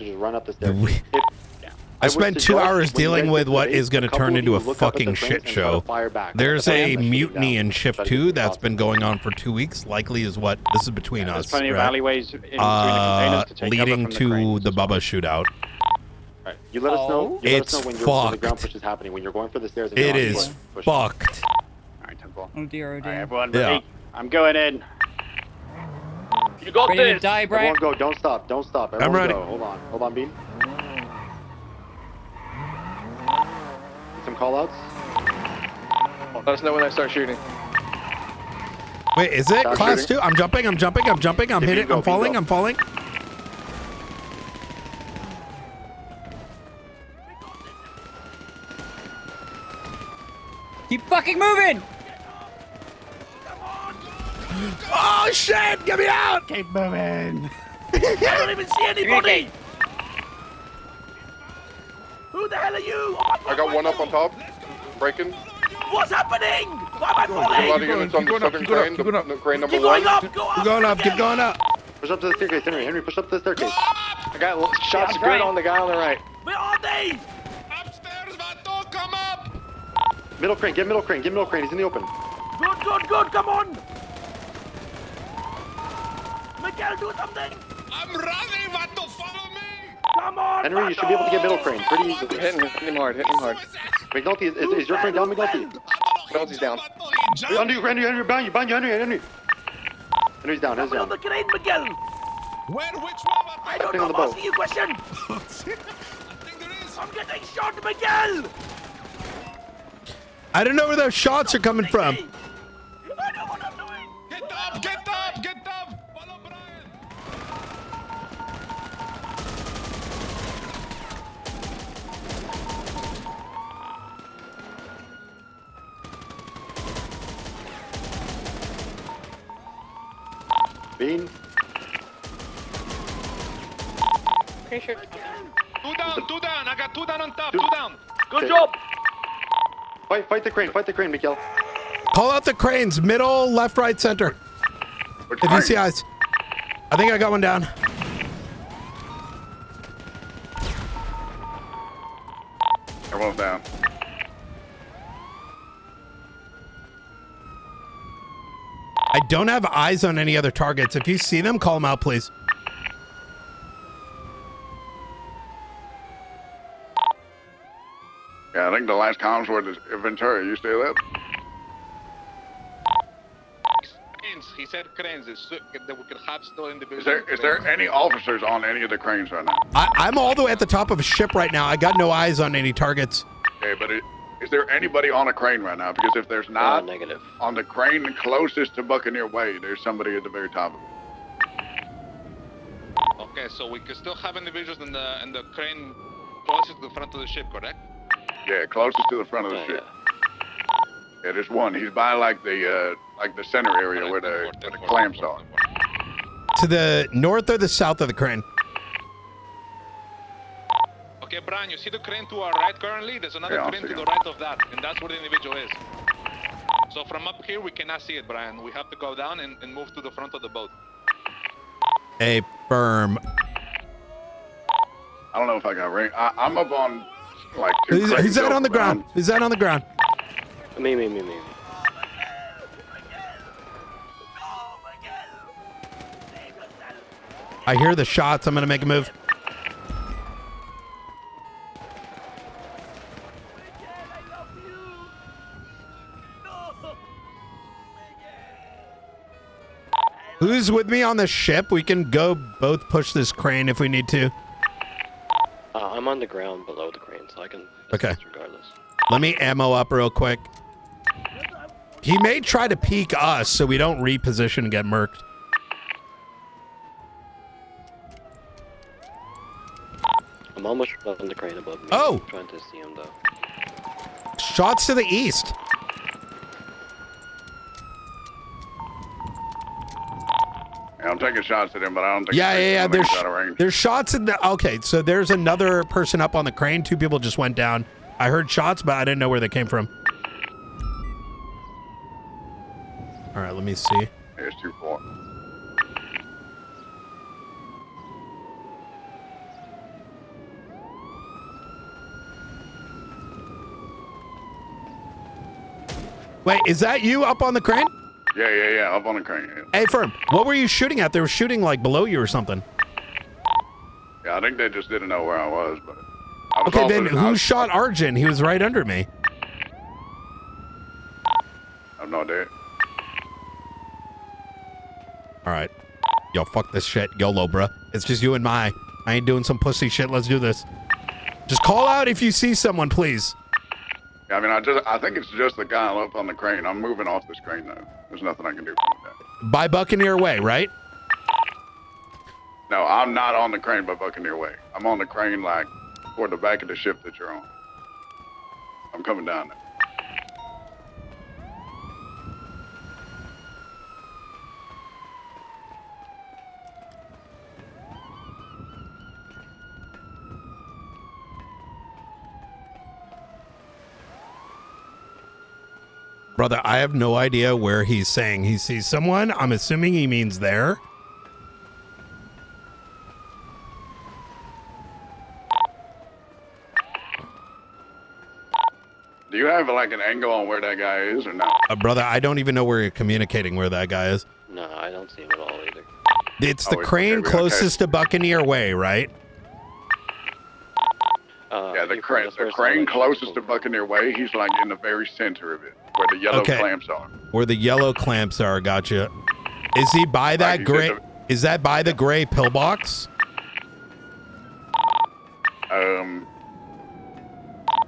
just run up the staircase. I spent 2 hours dealing with what is going to turn into a fucking shit show. There's a mutiny in shift 2 that's been going on for 2 weeks. Likely is what this is between us. Plenty of right? alleyways in between the containers to take Leading cover from the to cranes the as well. Bubba shootout. Right. You let us know. You let us know when the ground push is happening. When you're going for the stairs. And It is fucked. All right, 10-4. Oh dear, oh dear. All right, everyone, Yeah. ready? I'm going in. You got Ready to this. die, Brian? Everyone go. Don't stop. Don't stop. Everyone ready. go. Hold on. Hold on, Bean. Some callouts. Let us know when they start shooting. Wait, is it Stop class shooting. 2? I'm jumping. I'm Okay, hitting. bingo, I'm falling. bingo. I'm falling. Keep fucking moving! Oh shit! Get me out! Keep moving. I don't even see anybody! Who the hell are you? I got one up on top. Breaking. What's happening? Why am I A lot of falling? units on the southern crane. The crane number Keep 1. going up! Go up! Keep going up. Keep going up. Push up to the staircase, Henry. Henry, push up to the staircase. I got shots good on the guy on the right. Where are they? Upstairs, Vato, come up! Middle crane. Get middle crane. Get middle crane. He's in the open. Good, good, good, come on! Miguel, do something! I'm running, Vato, follow me! Come on, Henry, you should be able to get middle crane pretty easily. Hit him hard. Hit him hard. McNulty, is your crane down, McNulty? McNulty's down. Under you, Henry, behind you, Henry. Henry's down, Henry's Someone on down. the crane, Miguel! Where? Which one? I don't Thing know, on the I'm boat. asking you a question! I think there is. I'm getting shot, Miguel! I don't know where those shots are coming from. I know what I'm doing! Get up, get up, get up! Follow Brian! Bean. Pretty sure. Two down, I got 2 down on top, Two. 2 down. Good Okay. job! Fight the crane, Miguel. Call out the cranes. Middle, left, right, center. If you see eyes. I think I got one down. Everyone's down. I don't have eyes on any other targets. If you see them, call them out, please. Yeah, I think the last comms were to Ventura. You still there? Cranes, he said cranes. That we could have still individuals. Is there any officers on any of the cranes right now? I'm all the way at the top of a ship right now. I got no eyes on any targets. Okay, but is there anybody on a crane right now? Because if there's not, Negative. on the crane closest to Buccaneer Way, there's somebody at the very top of it. Okay, so we could still have individuals in the crane closest to the front of the ship, correct? Yeah, closest to the front of the ship. Yeah, there's one. He's by like the center area where the clamps are. To the north or the south of the crane? Okay, Brian, you see the crane to our right currently? There's another Yeah, I'll crane see to the him. right of that, and that's where the individual is. So from up here, we cannot see it, Brian. We have to go down and move to the front of the boat. A firm. I don't know if I got ring. I'm up on like 2 Who's cranes that on the open, ground? Who's that on the ground? Me. I hear the shots. I'm going to make a move. Who's with me on the ship? We can go both push this crane if we need to. I'm on the ground below the crane, so I can Okay. assist regardless. Let me ammo up real quick. He may try to peek us so we don't reposition and get murked. I'm almost on the crane above me. Oh! I'm trying to see him though. Shots to the east. Yeah, I'm taking shots at him, but I don't think. Yeah. I don't think he's out of range. There's shots in the. Okay, so there's another person up on the crane. 2 people just went down. I heard shots, but I didn't know where they came from. All right, let me see. Here's 2-4. Wait, is that you up on the crane? Yeah, up on the crane. Yeah. Hey, Firm, what were you shooting at? They were shooting like below you or something. Yeah, I think they just didn't know where I was, but. I was Okay, also- then who shot Arjun? He was right under me. I have no idea. All right. Yo, fuck this shit. YOLO, bruh. It's just you and I ain't doing some pussy shit. Let's do this. Just call out if you see someone, please. Yeah, I mean, I think it's just the guy up on the crane. I'm moving off this crane now. There's nothing I can do from that. By Buccaneer Way, right? No, I'm not on the crane by Buccaneer Way. I'm on the crane, like, toward the back of the ship that you're on. I'm coming down there. Brother, I have no idea where he's saying he sees someone. I'm assuming he means there. Do you have, like, an angle on where that guy is or not? Brother, I don't even know where you're communicating where that guy is. No, I don't see him at all either. It's the crane closest to Buccaneer Way, right? Yeah, the crane closest to Buccaneer Way, he's, like, in the very center of it, where the yellow clamps are. Where the yellow clamps are, gotcha. Is he by that gray? Is that by the gray pillbox?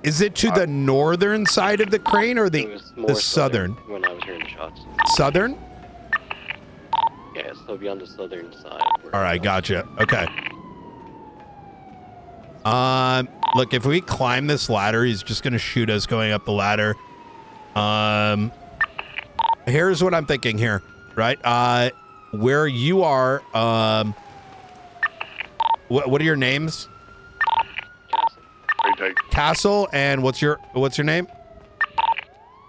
Is it to the northern side of the crane or the southern? When I was hearing the shots. Southern? Yeah, it's still beyond the southern side. All right, gotcha. Okay. Look, if we climb this ladder, he's just gonna shoot us going up the ladder. Here's what I'm thinking here, right? Where you are, what are your names? Retake. Castle, and what's your name?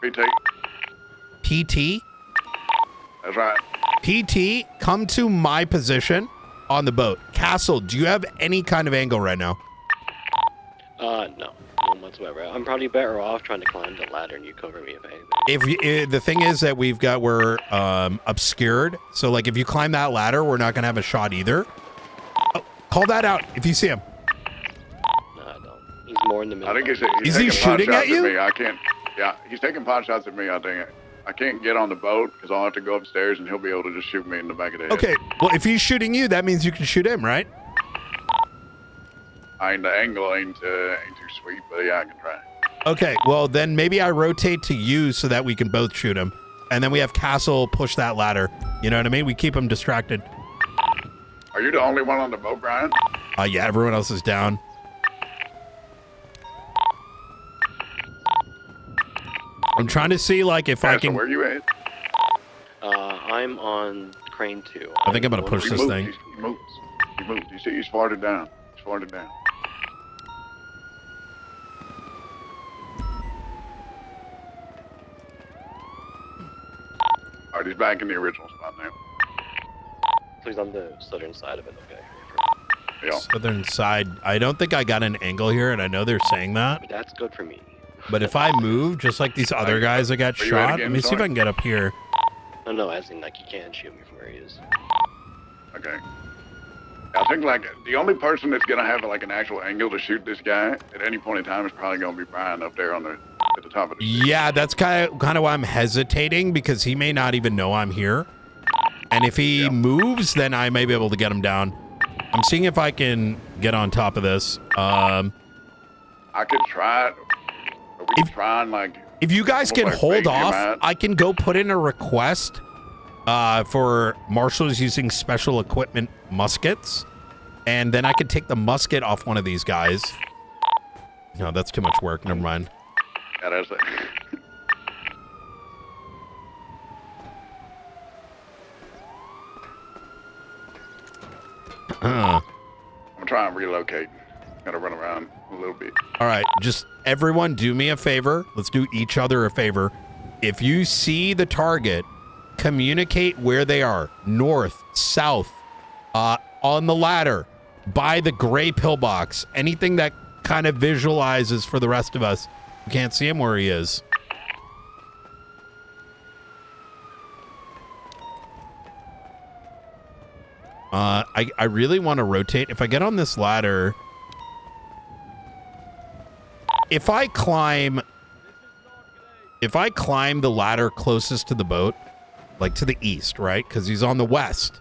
Retake. PT? That's right. PT, come to my position on the boat. Castle, do you have any kind of angle right now? No. None whatsoever. I'm probably better off trying to climb the ladder and you cover me if anything. The thing is that we're obscured, so like if you climb that ladder, we're not gonna have a shot either. Oh, call that out if you see him. No, I don't. He's more in the middle. I think he's Is he taking shooting pot at shots you? me. I can't. Yeah, he's taking pot shots at me. I think I can't get on the boat because I'll have to go upstairs and he'll be able to just shoot me in the back of the head. Okay, well if he's shooting you, that means you can shoot him, right? The angle ain't too sweet, but yeah, I can try. Okay, well then maybe I rotate to you so that we can both shoot him, and then we have Castle push that ladder. You know what I mean? We keep him distracted. Are you the only one on the boat, Brian? Yeah, everyone else is down. I'm trying to see like if I can. Where you at? I'm on crane 2. I think I'm gonna push this thing. He moves. He moves. You see, he's farther down. He's farther down. All right, he's back in the original spot now. So he's on the southern side of it, okay. Yeah. Southern side. I don't think I got an angle here, and I know they're saying that. But that's good for me. But if I move, just like these other guys that got Are you ready shot, again, let me see if I can get up here. No, as in like he can't shoot me from where he is. Okay. I think like the only person that's gonna have like an actual angle to shoot this guy at any point in time is probably gonna be Brian up there at the top of the. Yeah, that's kind of why I'm hesitating, because he may not even know I'm here. And if he moves, then I may be able to get him down. I'm seeing if I can get on top of this. I could try it. Or we could try and like. If you guys can hold off, I can go put in a request for marshals using special equipment muskets, and then I could take the musket off one of these guys. No, that's too much work. Never mind. Yeah, that's it. I'm trying to relocate. Gotta run around a little bit. All right, just everyone do me a favor. Let's do each other a favor. If you see the target, communicate where they are. North, south, on the ladder, by the gray pillbox. Anything that kind of visualizes for the rest of us. We can't see him where he is. I really want to rotate. If I get on this ladder, if I climb the ladder closest to the boat, like to the east, right? Because he's on the west.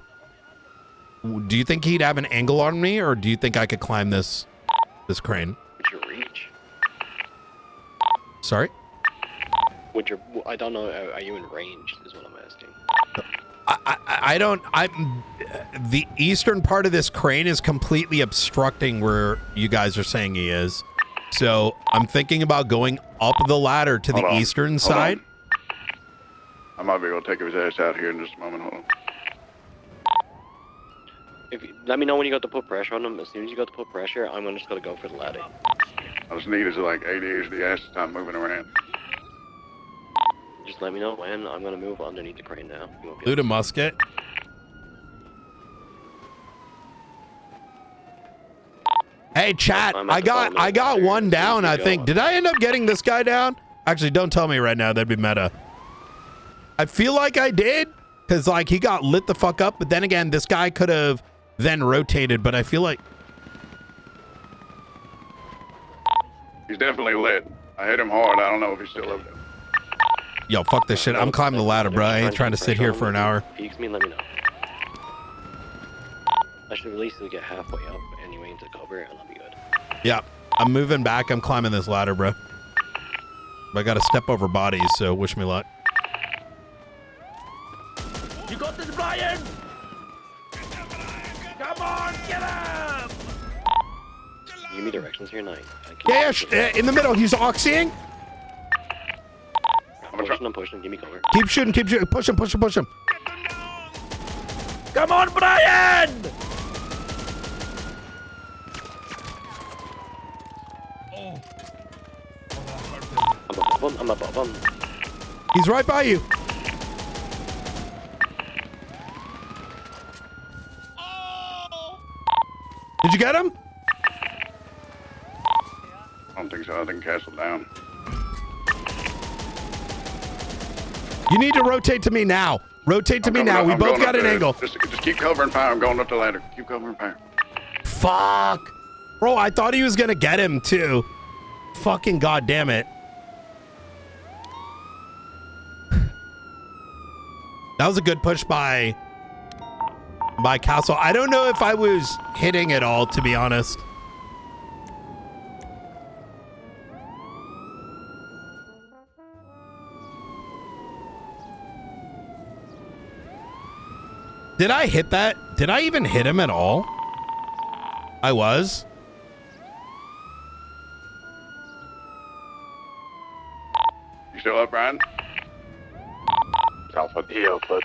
Do you think he'd have an angle on me, or do you think I could climb this crane? Would you reach? Sorry? Would your? I don't know. Are you in range? Is what I'm asking. The eastern part of this crane is completely obstructing where you guys are saying he is. So I'm thinking about going up the ladder to the eastern side. I might be able to take his ass out here in just a moment. Hold on. If you, let me know when you got to put pressure on him. As soon as you got to put pressure, I'm just gonna go for the ladder. I just need is like ADHD ass to stop moving around. Just let me know when. I'm gonna move underneath the crane now. You won't be Loot a musket. Hey, chat, I got one down, I think. Did I end up getting this guy down? Actually, don't tell me right now. That'd be meta. I feel like I did, because like he got lit the fuck up, but then again, this guy could have then rotated, but I feel like... He's definitely lit. I hit him hard. I don't know if he's still up there. Yo, fuck this shit. I'm climbing the ladder, bro. I ain't trying to sit here for an hour. Peeks me, let me know. I should at least get halfway up anyway into cover, and I'll be good. Yeah, I'm moving back. I'm climbing this ladder, bro. But I got to step over bodies, so wish me luck. You got this, Brian! Come on, get him! Give me directions here, Knight. Yeah, in the middle. He's oxying. I'm pushing. Give me cover. Keep shooting. Push him. Come on, Brian! I'm above him. He's right by you. Did you get him? I don't think so. I think castle down. You need to rotate to me now. Rotate to me now. We both got an angle. Just keep covering fire. I'm going up the ladder. Keep covering fire. Fuck. Bro, I thought he was going to get him too. Fucking goddamn it. That was a good push by Castle. I don't know if I was hitting it all, to be honest. Did I hit that? Did I even hit him at all? I was. You still up, Brian? Alpha Dio, but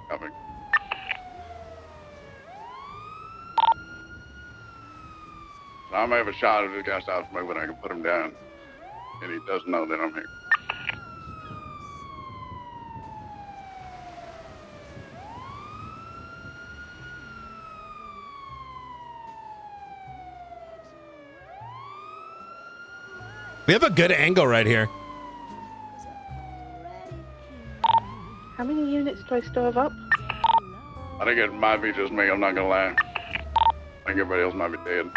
coming. So I may have a shot if this guy stops moving. I can put him down, and he doesn't know that I'm here. We have a good angle right here. How many units do I still have up? I think it might be just me. I'm not gonna lie. I think everybody else might be dead.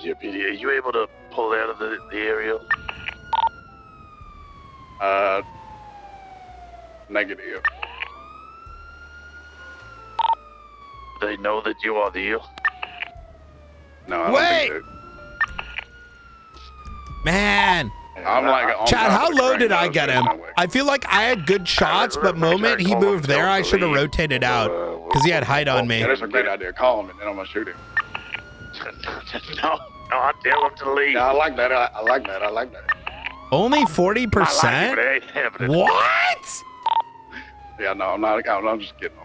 Deputy, are you able to pull out of the aerial? Negative. They know that you are the eel? No, I Wait! don't think Man. I'm like on Chad, top how of the low crane, did I though, get so him? there's no way. I feel like I had good shots, but moment he moved there, I should have rotated out because he had height on me. Yeah, that's a great idea. Call him, and then I'm gonna shoot him. No, I tell him to leave. Yeah, I like that. I like that. Only 40%? What? Yeah, no, I'm not. I'm just kidding.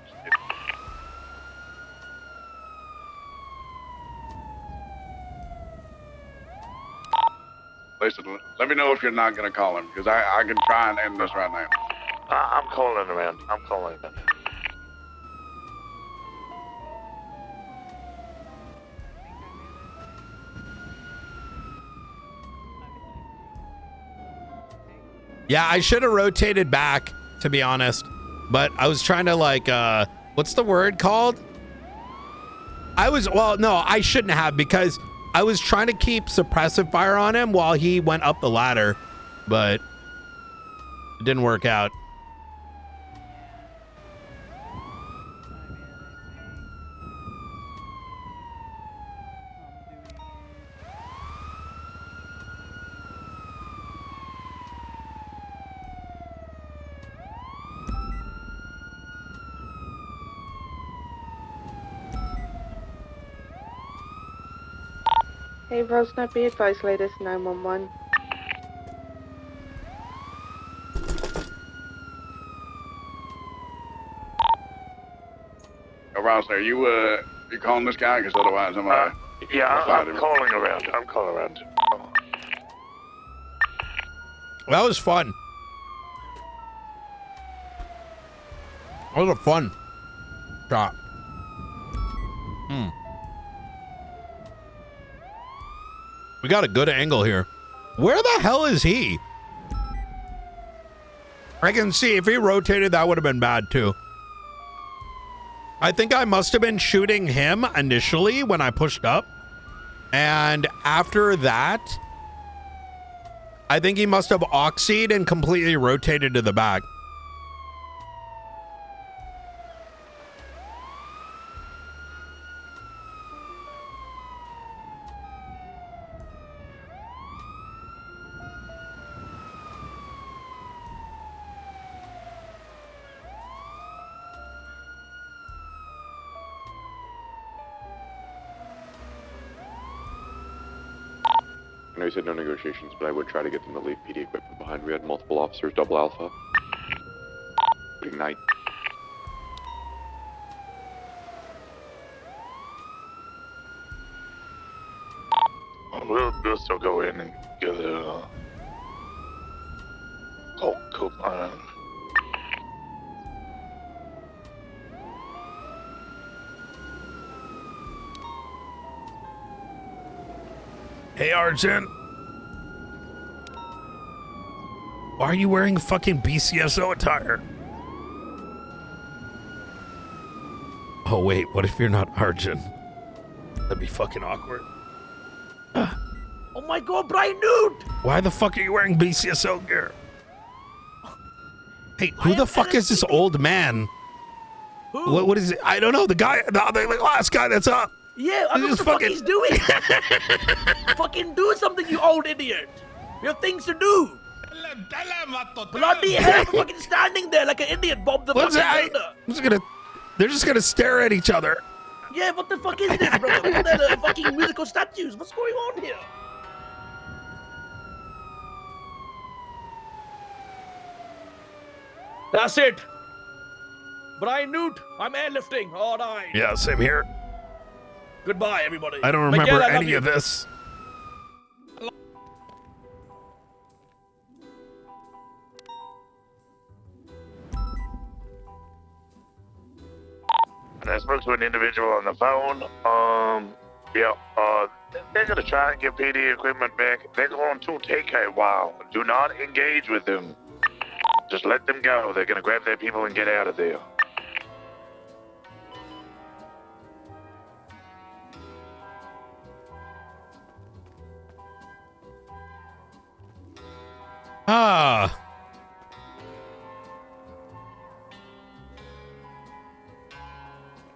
Listen, let me know if you're not gonna call him, because I can try and end this right now. I'm calling around. I'm calling him. Yeah, I should have rotated back, to be honest. But I was trying to like, what's the word called? No, I shouldn't have, because I was trying to keep suppressive fire on him while he went up the ladder, but it didn't work out. Hey, Rosna, be advised, latest 911. Yo, Ross, are you calling this guy? Because otherwise I'm Yeah, I'm calling around. I'm calling around. That was fun. That was a fun shot. We got a good angle here. Where the hell is he? I can see if he rotated, that would have been bad too. I think I must have been shooting him initially when I pushed up. And after that, I think he must have oxyed and completely rotated to the back. I know you said no negotiations, but I would try to get them to leave PD equipment behind. We had multiple officers, double alpha. Ignite. We'll still go in and get a coupon. Hey, Argent. Why are you wearing fucking BCSO attire? Oh, wait. What if you're not Argent? That'd be fucking awkward. Oh my god, Brian Newt! Why the fuck are you wearing BCSO gear? Hey, who the fuck is this old man? Who? What is it? I don't know. The last guy that's up. Yeah, I don't know what the fuck he's doing. Fucking do something, you old idiot. We have things to do. Bloody hell, fucking standing there like an idiot, Bob the What's fucking that? Builder. They're just gonna stare at each other. Yeah, what the fuck is this, bro? Look at the fucking musical statues. What's going on here? That's it. Brian Newt, I'm airlifting. All right. Yeah, same here. Goodbye, everybody. I don't remember Miguel, I love any you. of this. And I spoke to an individual on the phone. They're gonna try and get PD equipment back. They're going to take a while. Do not engage with them. Just let them go. They're gonna grab their people and get out of there. Ah.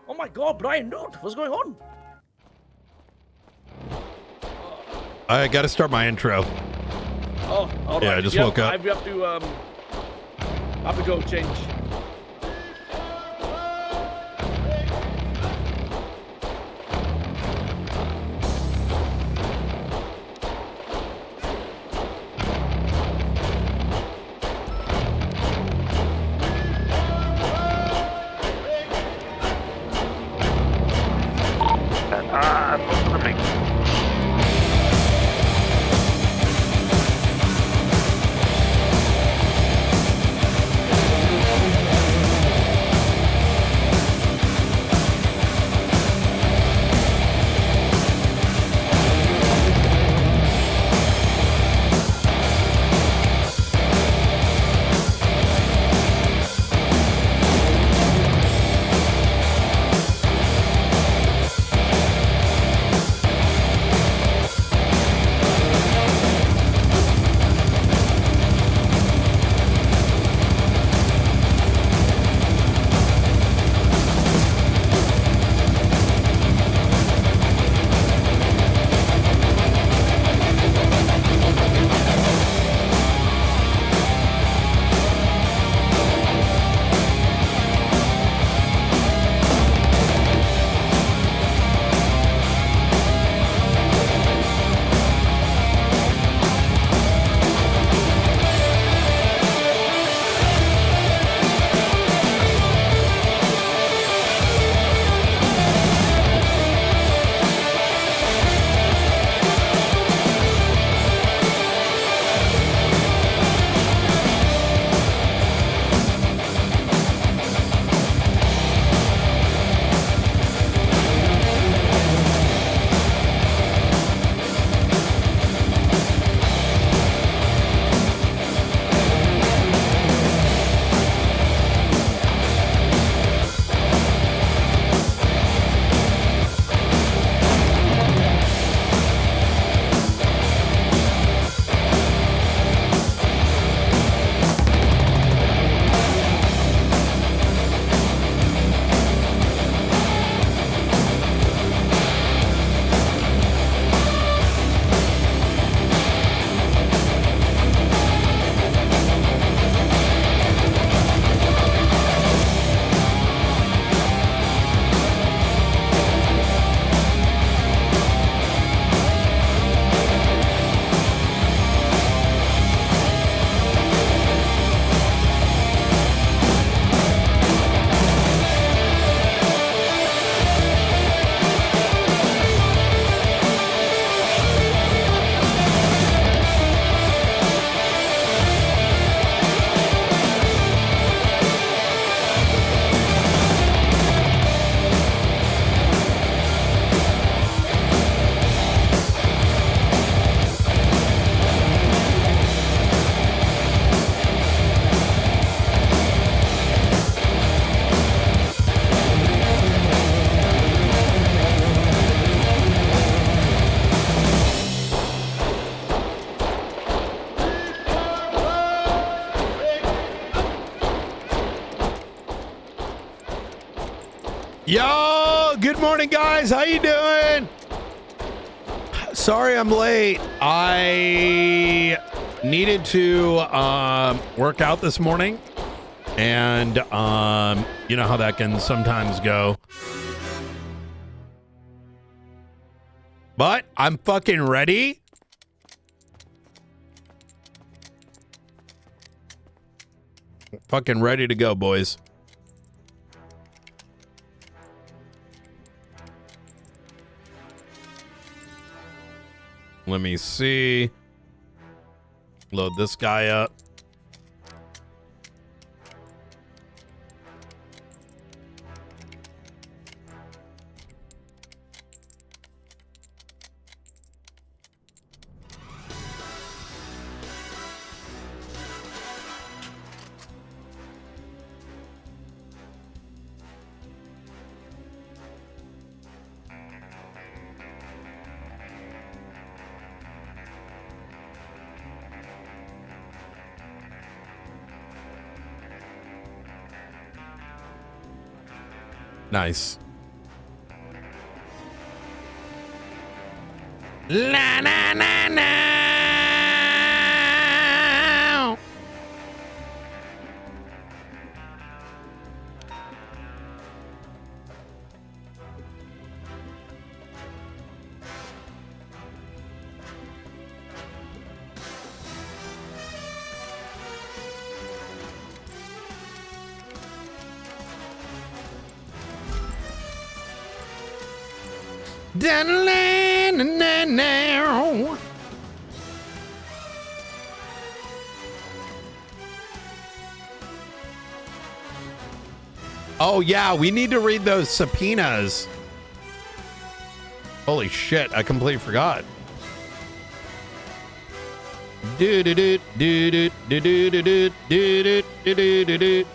Oh my god, Brian Newt, what's going on? I gotta start my intro. Oh, all Yeah, right. I just woke up. I have to go change. Yo, good morning, guys. How you doing? Sorry I'm late. I needed to work out this morning, and you know how that can sometimes go. But I'm fucking ready. Fucking ready to go, boys. Let me see. Load this guy up. Nice. La na na na. Da-na-na-na-na. Oh yeah, we need to read those subpoenas. Holy shit, I completely forgot. Do do do do do do do do do do do do.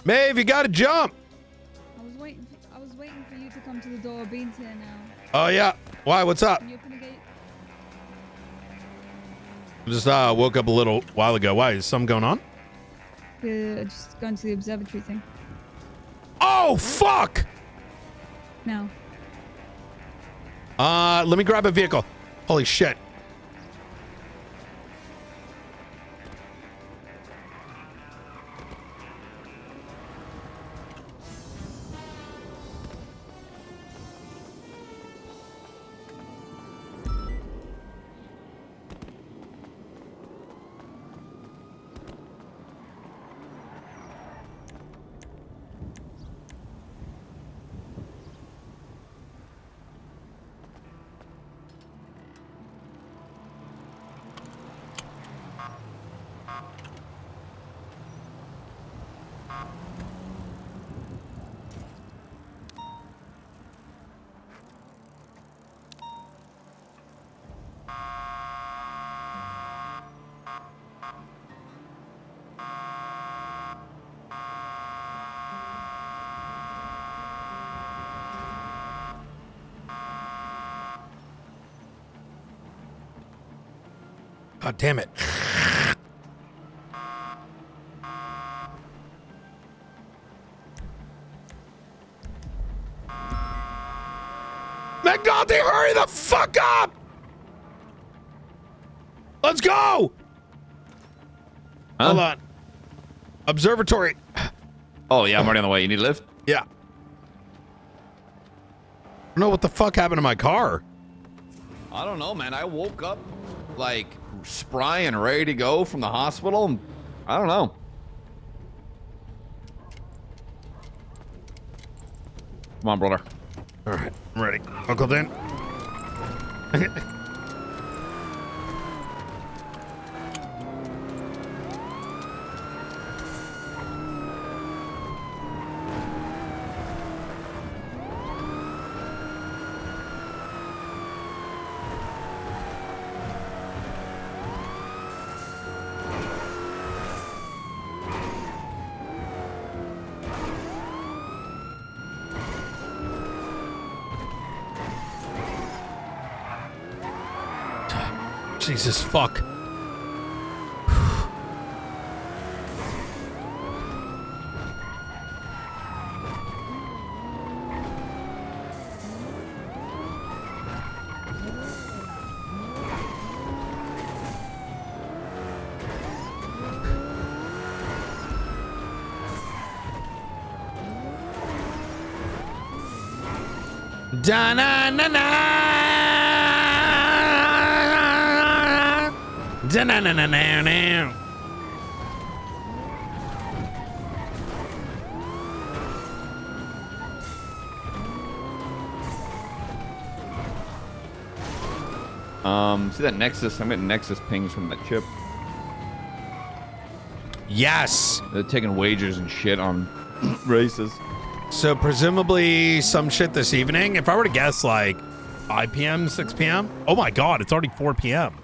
Maeve, you gotta jump. I was waiting for you to come to the door. Bean's here now. Oh yeah. Why? What's up? Can you open the gate? Just woke up a little while ago. Why? Is something going on? Just going to the observatory thing. Oh fuck! No. Let me grab a vehicle. Holy shit. God damn it. McNulty, hurry the fuck up! Let's go! Hold on. Observatory. Oh, yeah, I'm already on the way. You need a lift? Yeah. I don't know what the fuck happened to my car. I don't know, man. I woke up, like, spry and ready to go from the hospital. And I don't know. Come on, brother. All right, I'm ready. Uncle Dan. Jesus fuck. Da-na-na-na. Da-na-na-na-na-na. See that Nexus? I'm getting Nexus pings from that chip. Yes. They're taking wagers and shit on races. So presumably some shit this evening. If I were to guess, like 5 p.m., 6 p.m. Oh my God, it's already 4 p.m.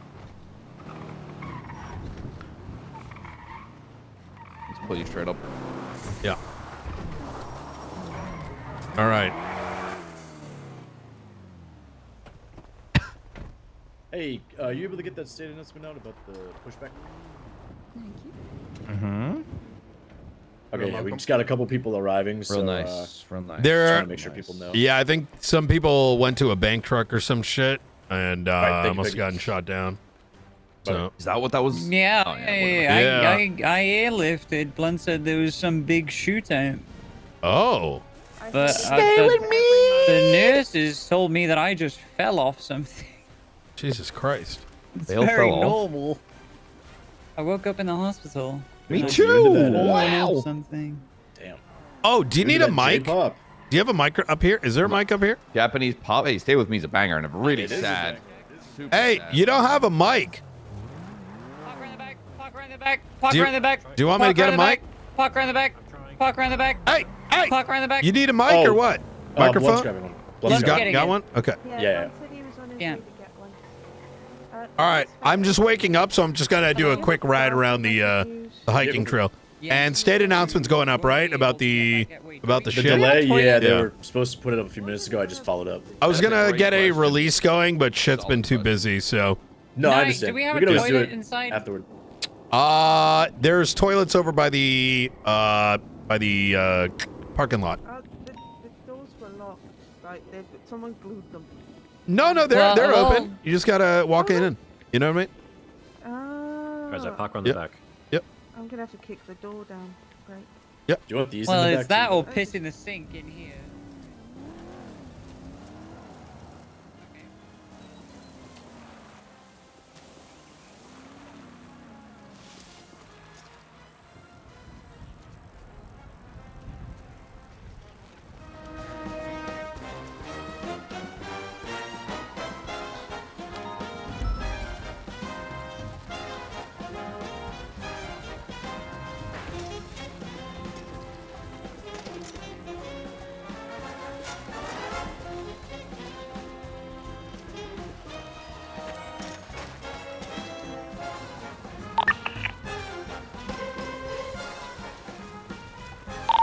Let's pull you straight up. Yeah. All right. Hey, are you able to get that state announcement out about the pushback? Thank you. Mm-hmm. Okay, yeah, we just got a couple people arriving. So, Real nice. Real nice. There just are, want to make sure people know. Yeah, I think some people went to a bank truck or some shit and Right, must have gotten shot down. So is that what that was? Yeah, Oh, yeah, I airlifted. Blunt said there was some big shootout. Oh. But Stay with me. The nurses told me that I just fell off something. Jesus Christ. It's They all very fell off? normal. I woke up in the hospital. Me I was too. falling off Wow. something. Damn. Oh, do you need a mic? Do J-pop. you have a mic up here? Is there a mic up here? Japanese pop. Hey, Stay With Me is a banger and I'm really It is a sad. banger. Super Hey, sad. you don't have a mic. Park around the back. Park around the back. Park Do you- around the back. do you want me to Park get around a the mic? back. Park around the back. Park around the back. Hey, hey. Park around the back. You need a mic or what? Blunt's Microphone? grabbing one. You Blunt's got, getting got it. one? Okay. Yeah. Blunt said he was on his Yeah. way to get one. All right. I'm just waking up, so I'm just going to do a quick ride around the hiking trail. And state announcement's going up, right? About the The shit? delay, yeah, they Yeah. were supposed to put it up a few minutes ago. I just followed up. I was That's a going to great get a question. release going, but shit's been too busy, so. No, I Nice. understand. Do we have can a always do toilet it inside? afterward. There's toilets over by the parking lot. The doors were locked. Right, someone glued them. No, they're Well, they're well- open. You just gotta walk in. You know what I mean? Oh. park on Yep. the back. Yep. I'm gonna have to kick the door down. Great. Do you want these Well, in the it's back that too? or piss in the sink in here.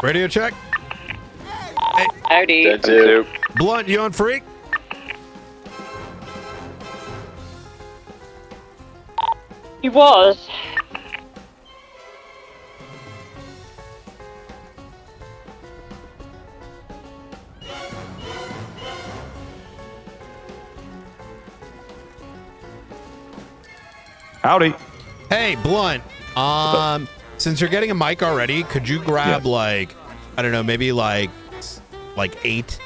Radio check. Howdy. Dead two. Blunt, you on freak? He was. Howdy. Hey, Blunt. Since you're getting a mic already, could you grab like, I don't know, maybe like 8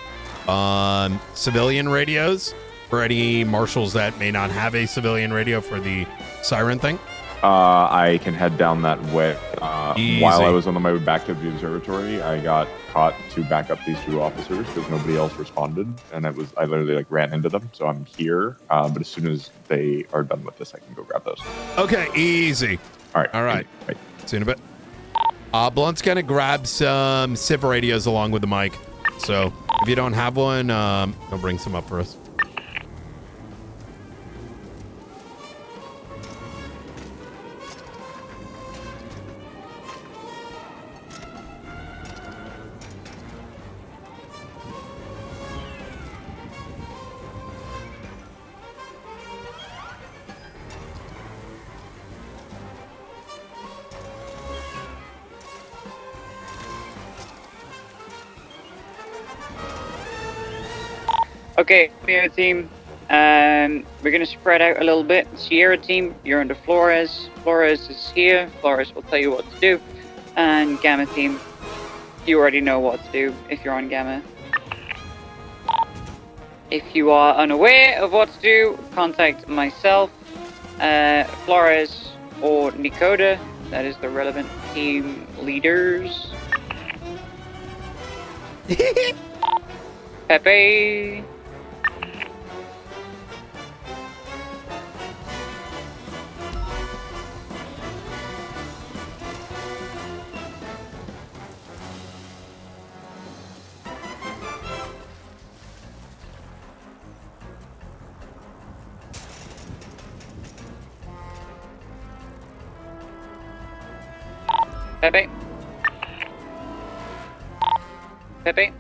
civilian radios for any marshals that may not have a civilian radio for the siren thing? I can head down that way. Easy. While I was on my way back to the observatory, I got caught to back up these 2 officers because nobody else responded, and I literally like ran into them. So I'm here, but as soon as they are done with this, I can go grab those. Okay, easy. All right. All right. Right. See you in a bit. Blunt's gonna grab some civ radios along with the mic. So if you don't have one, he'll bring some up for us. Okay, Sierra team. We're gonna spread out a little bit. Sierra team, you're under Flores. Flores is here. Flores will tell you what to do. And Gamma team, you already know what to do if you're on Gamma. If you are unaware of what to do, contact myself, Flores, or Nicoda. That is the relevant team leaders. Pepe. Pepe. Pepe.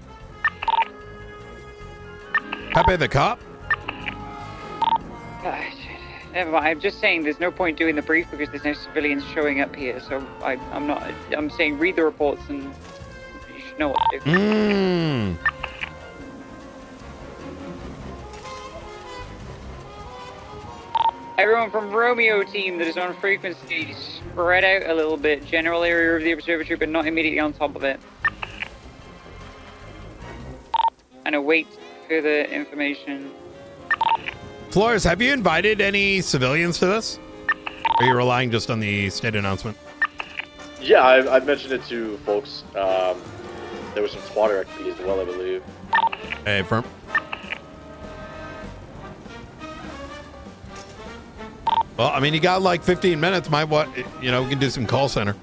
Pepe the cop? Never mind. I'm just saying there's no point doing the brief because there's no civilians showing up here. So I'm saying read the reports and you should know what to do. Everyone from Romeo team that is on frequency, spread out a little bit. General area of the observatory, but not immediately on top of it. And await further information. Flores, have you invited any civilians to this? Or are you relying just on the state announcement? Yeah, I've mentioned it to folks. There was some spotter activity as well, I believe. Hey, firm. Well, I mean, you got like 15 minutes. We can do some call center.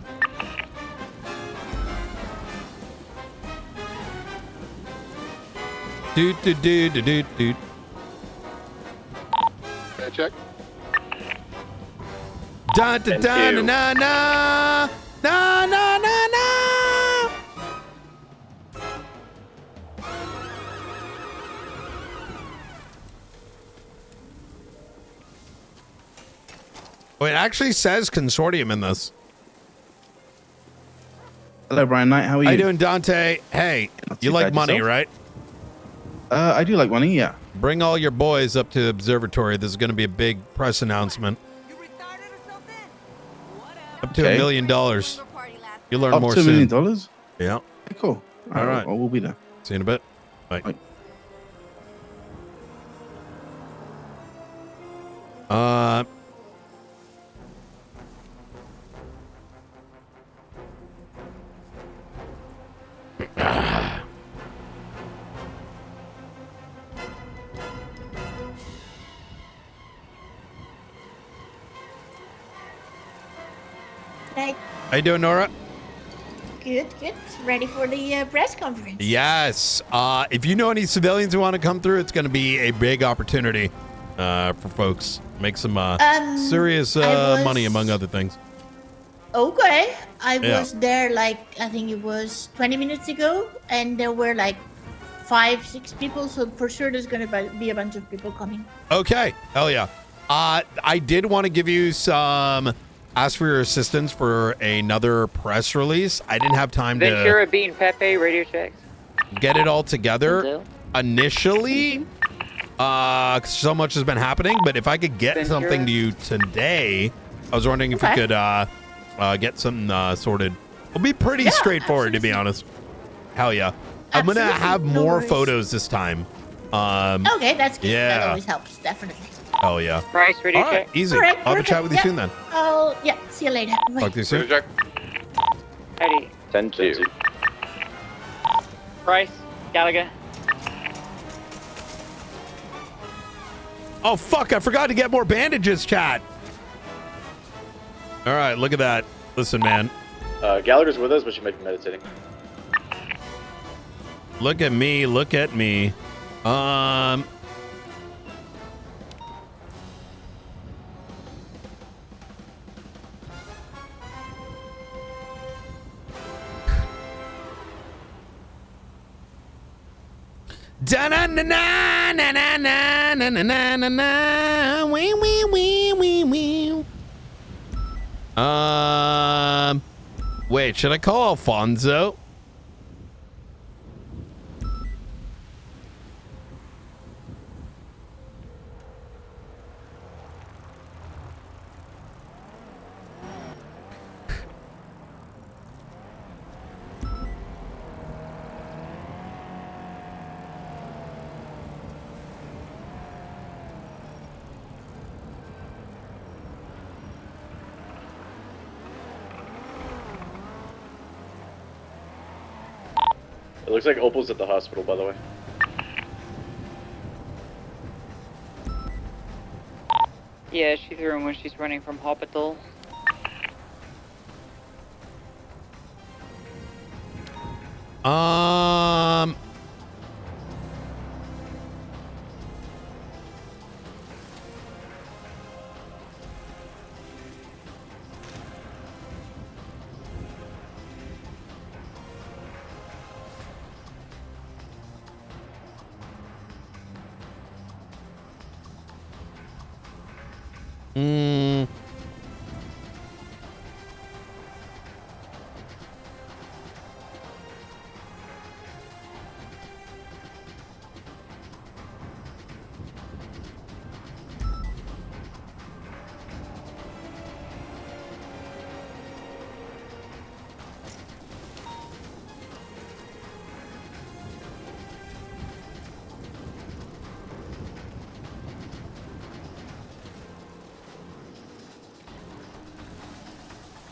Doot. Check. Da da da na na na na na na. Oh, it actually says consortium in this. Hello, Brian Knight. How are you? How you doing, Dante? Hey, you like money, yourself? right? I do like money, yeah. Bring all your boys up to the observatory. This is going to be a big press announcement. Up to $1 million. You'll learn more soon. soon. $1 million? Yeah. Okay, cool. All right. Well, we'll be there. See you in a bit. Bye. Right. How you doing, Nora? Good. Ready for the press conference. Yes. If you know any civilians who want to come through, it's going to be a big opportunity for folks. Make some serious money, among other things. Okay. I Yeah. was there I think it was 20 minutes ago, and there were 5-6 people, so for sure there's going to be a bunch of people coming. Okay. Hell yeah. I did want to give you ask for your assistance for another press release. I didn't have time Ventura Bean Pepe radio checks. get it all together initially. So much has been happening, but if I could get something to you today, I was wondering if you could get something sorted. It'll be pretty straightforward, to be honest. Hell yeah. I'm going to have more photos this time. Okay, that's good. Yeah. That always helps, definitely. Oh, yeah. Bryce, radio All right, check. easy. All right, I'll have a chat with you soon then. See you later. Bye. Talk to you soon. Ready. 10-2. Bryce, Gallagher. Oh, fuck. I forgot to get more bandages, chat. All right, look at that. Listen, man. Gallagher's with us, but she might be meditating. Look at me. Look at me. Da na na na na na na na na na na wee wee wee wee wee. Wait, should I call Alfonso? It looks like Opal's at the hospital, by the way. Yeah, she threw him when she's running from hospital.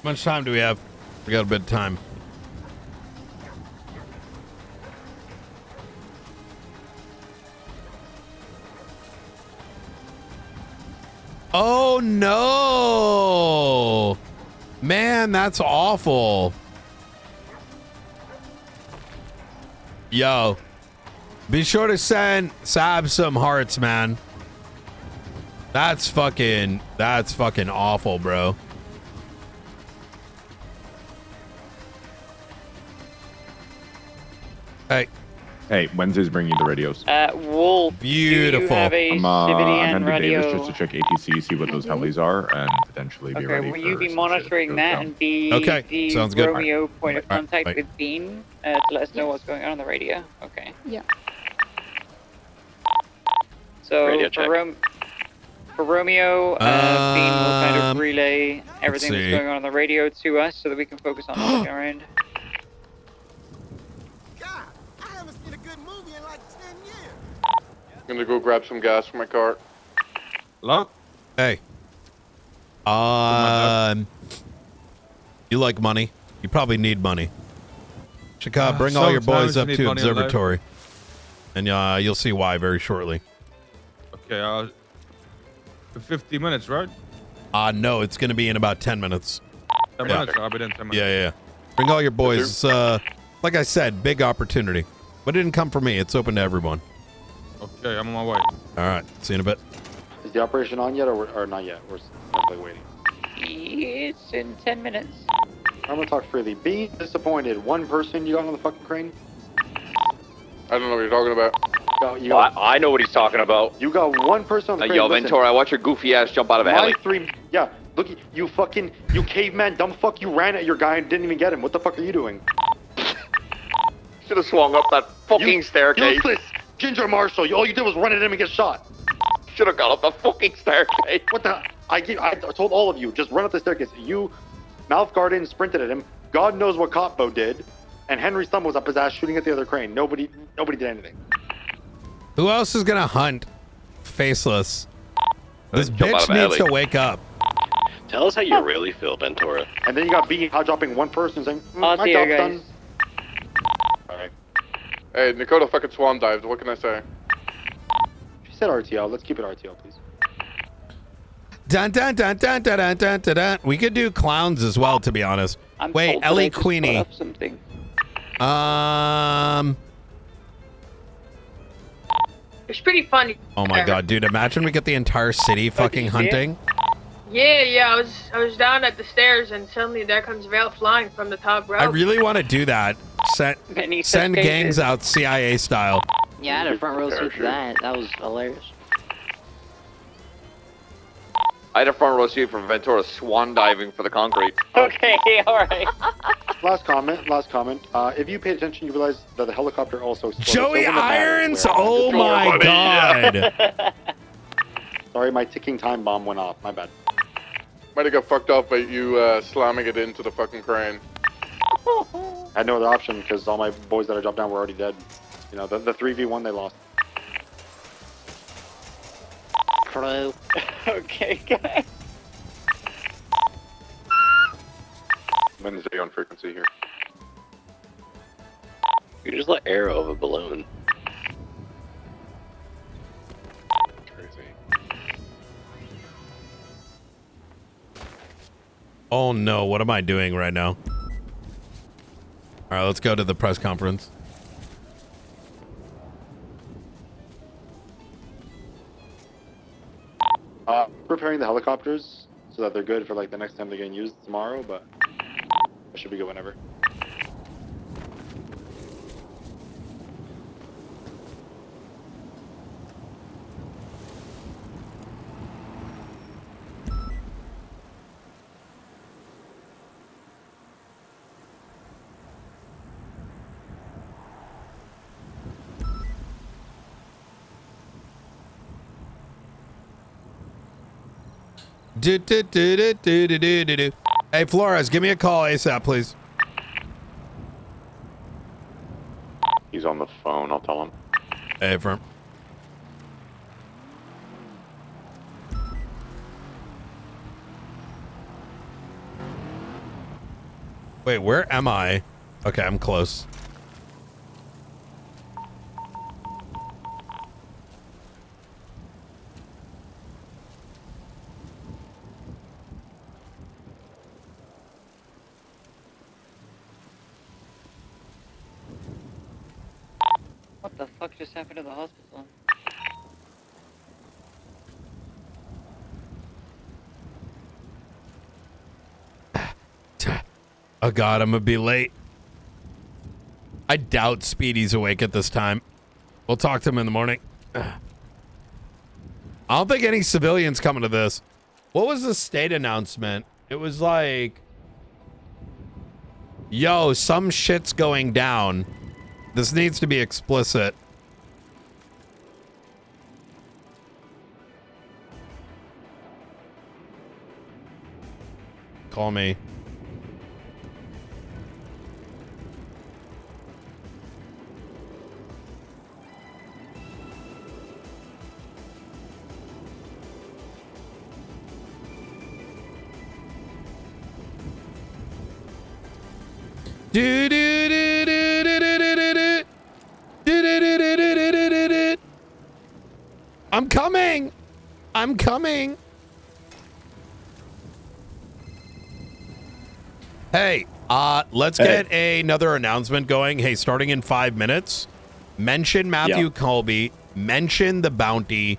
How much time do we have? We got a bit of time. Oh no! Man, that's awful. Yo, be sure to send Sab some hearts, man. That's fucking awful, bro. Hey, Wednesday's bringing you the radios. Wolf. Beautiful. Do you have a I'm Civilian heading to radio? Davis just to check ATC, see what those helis are, and potentially be ready. Will you be for monitoring that and be Okay, the sounds good. Romeo point of contact Bye. with Bean to let us know what's going on the radio? Okay. Yeah. So Radio for, check. for Romeo, Bean will kind of relay everything that's see. going on the radio to us so that we can focus on looking around. I'm gonna go grab some gas for my car. Hello? Hey. You like money? You probably need money. Shaka, bring all your boys sometimes up you need to money in life. observatory. And you'll see why very shortly. Okay, 50 minutes, right? No, it's going to be in about 10 minutes. 10 minutes? I'll be in 10 minutes. Yeah. Bring all your boys. Like I said, big opportunity. But it didn't come from me. It's open to everyone. Okay, I'm on my way. All right. See you in a bit. Is the operation on yet, or not yet? We're simply waiting. It's in 10 minutes. I'm gonna talk freely. Be disappointed. One person you got on the fucking crane? I don't know what you're talking about. I know what he's talking about. You got one person on the crane. Yo, Listen, Ventura, watch your goofy ass jump out of a my heli. Yeah, look, you caveman, dumb fuck, you ran at your guy and didn't even get him. What the fuck are you doing? Should have swung up that fucking staircase. Useless Ginger Marshall. All you did was run at him and get shot. Should have got up the fucking staircase. What the? I told all of you, just run up the staircase. You mouth guarded and sprinted at him. God knows what Copbo did. And Henry's thumb was up his ass shooting at the other crane. Nobody did anything. Who else is going to hunt Faceless? This Jump out bitch of a needs heli. to wake up. Tell us how you really feel, Ventura. And then you got B hot dropping one person saying, I'll my see you job's guys. done. Alright. Hey, Dakota fucking swan dived. What can I say? She said RTL. Let's keep it RTL, please. Dun, dun, dun, dun, dun, dun, dun, dun, dun. We could do clowns as well, to be honest. Wait, told that Ellie I just Queenie. brought up something. It's pretty funny. Oh my god, dude! Imagine we get the entire city fucking hunting. Yeah. I was down at the stairs and suddenly there comes Vale flying from the top rope. I really want to do that. Send gangs out CIA style. Yeah, I had a front row seat to that. That was hilarious. I had a front row seat from Ventura swan diving for the concrete. Okay, alright. Last comment. If you paid attention, you realize that the helicopter also exploded. Joey So when the battery Irons! went off, Oh just my funny, god! yeah. Sorry, my ticking time bomb went off. My bad. Might have got fucked up by you slamming it into the fucking crane. I had no other option because all my boys that I dropped down were already dead. You know, the 3v1 they lost. True. Okay, guys. Wednesday on frequency here. You just let air of a balloon. Oh no, what am I doing right now? All right, let's go to the press conference. Preparing the helicopters so that they're good for like the next time they're getting used tomorrow, but it should be good whenever. Hey, Flores, give me a call ASAP, please. He's on the phone. I'll tell him. Hey, firm. Wait, where am I? Okay, I'm close. What the fuck just happened to the hospital? Oh god, I'm gonna be late. I doubt Speedy's awake at this time. We'll talk to him in the morning. I don't think any civilians coming to this. What was the state announcement? It was like, yo, some shit's going down. This needs to be explicit. Call me. I'm coming. I'm coming. Hey, let's get another announcement going. Hey, starting in 5 minutes, mention Matthew Colby, mention the bounty.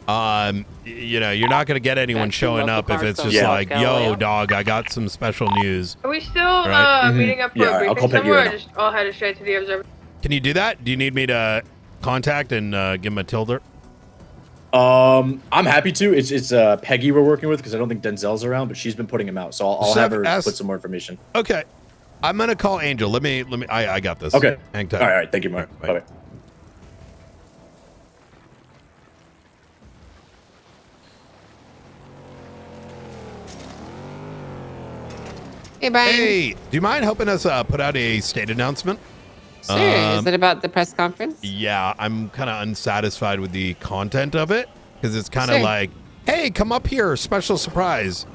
You know, you're not going to get anyone showing up if it's just like, yo, dog, I got some special news. Are we still meeting up for a briefing somewhere, or just all headed straight to the observatory? Can you do that? Do you need me to contact and give him a tilde? I'm happy to. It's Peggy we're working with because I don't think Denzel's around, but she's been putting him out. So I'll have her put some more information. Okay. I'm going to call Angel. Let me, I got this. Okay. Hang tight. All right. Thank you, Mark. Bye. Hey, Brian. Hey, do you mind helping us put out a state announcement? Sure. Is it about the press conference? Yeah, I'm kind of unsatisfied with the content of it because it's kind of like, hey, come up here, special surprise.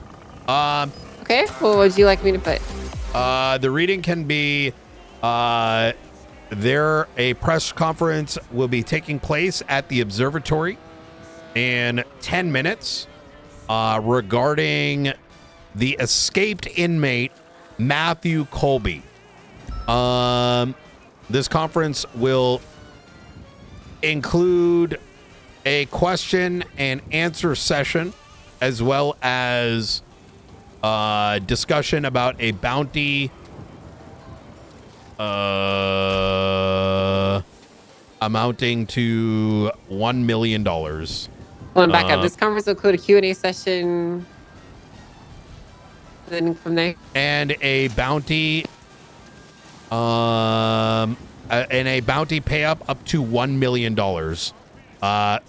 Okay. Well, what would you like me to put? The reading can be, a press conference will be taking place at the observatory in 10 minutes regarding the escaped inmate Matthew Colby. This conference will include a question and answer session, as well as discussion about a bounty amounting to $1 million. Hold on, back up. This conference will include a Q&A session. Then from there. And a bounty, pay up to $1 million.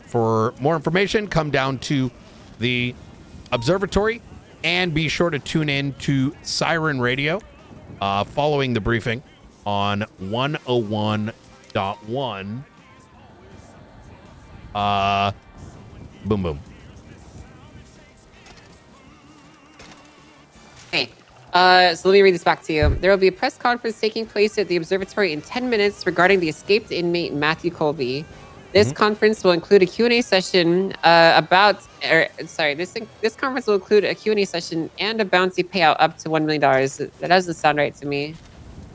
For more information, come down to the observatory and be sure to tune in to Siren Radio following the briefing on 101.1. Boom, boom. Hey. So let me read this back to you. There will be a press conference taking place at the observatory in 10 minutes regarding the escaped inmate Matthew Colby. This conference will include a Q&A session this conference will include a Q&A session and a bounty payout up to $1 million. That doesn't sound right to me.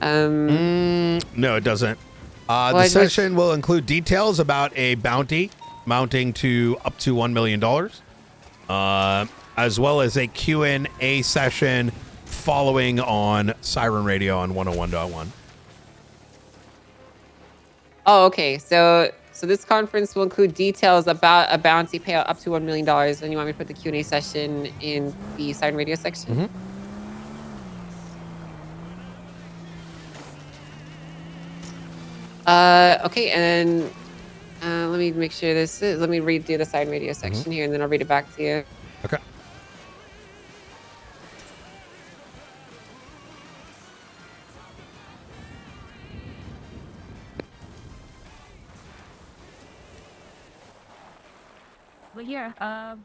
No, it doesn't. The session will include details about a bounty mounting to up to $1 million, as well as a Q&A session following on Siren Radio on 101.1. Oh, okay. So this conference will include details about a bounty payout up to $1 million, and you want me to put the Q&A session in the Siren Radio section? Okay, and let me make sure let me redo the Siren Radio section here, and then I'll read it back to you. Okay. Well, here, the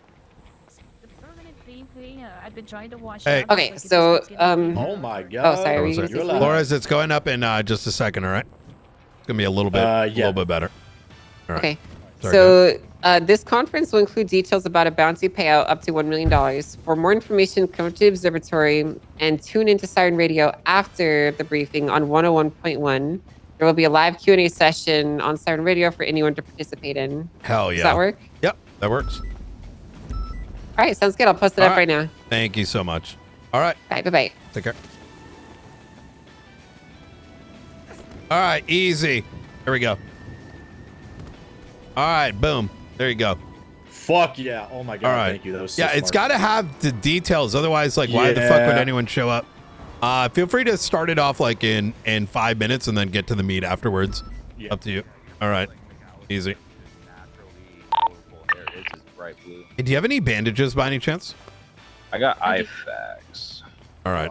permanent briefing, I've been trying to watch. Hey. Okay, so Oh my God. Oh, sorry. Flores, it's going up in just a second. All right. It's gonna be a little bit, better. All right. Okay. Sorry, So this conference will include details about a bounty payout up to $1 million. For more information, come to the observatory and tune into Siren Radio after the briefing on 101.1. There will be a live Q&A session on Siren Radio for anyone to participate in. Hell yeah. Does that work? Yep, that works. All right, sounds good. I'll post it up right now. Thank you so much. All right. Bye. Take care. All right, easy. Here we go. All right, boom. There you go. Fuck yeah. Oh my God. All right. Thank you. That was so it's smart. got to have the details. Otherwise, like, why the fuck would anyone show up? Feel free to start it off like in 5 minutes and then get to the meat afterwards. Up to you. All right. Easy. Hey, do you have any bandages by any chance? I got IFAX. All right.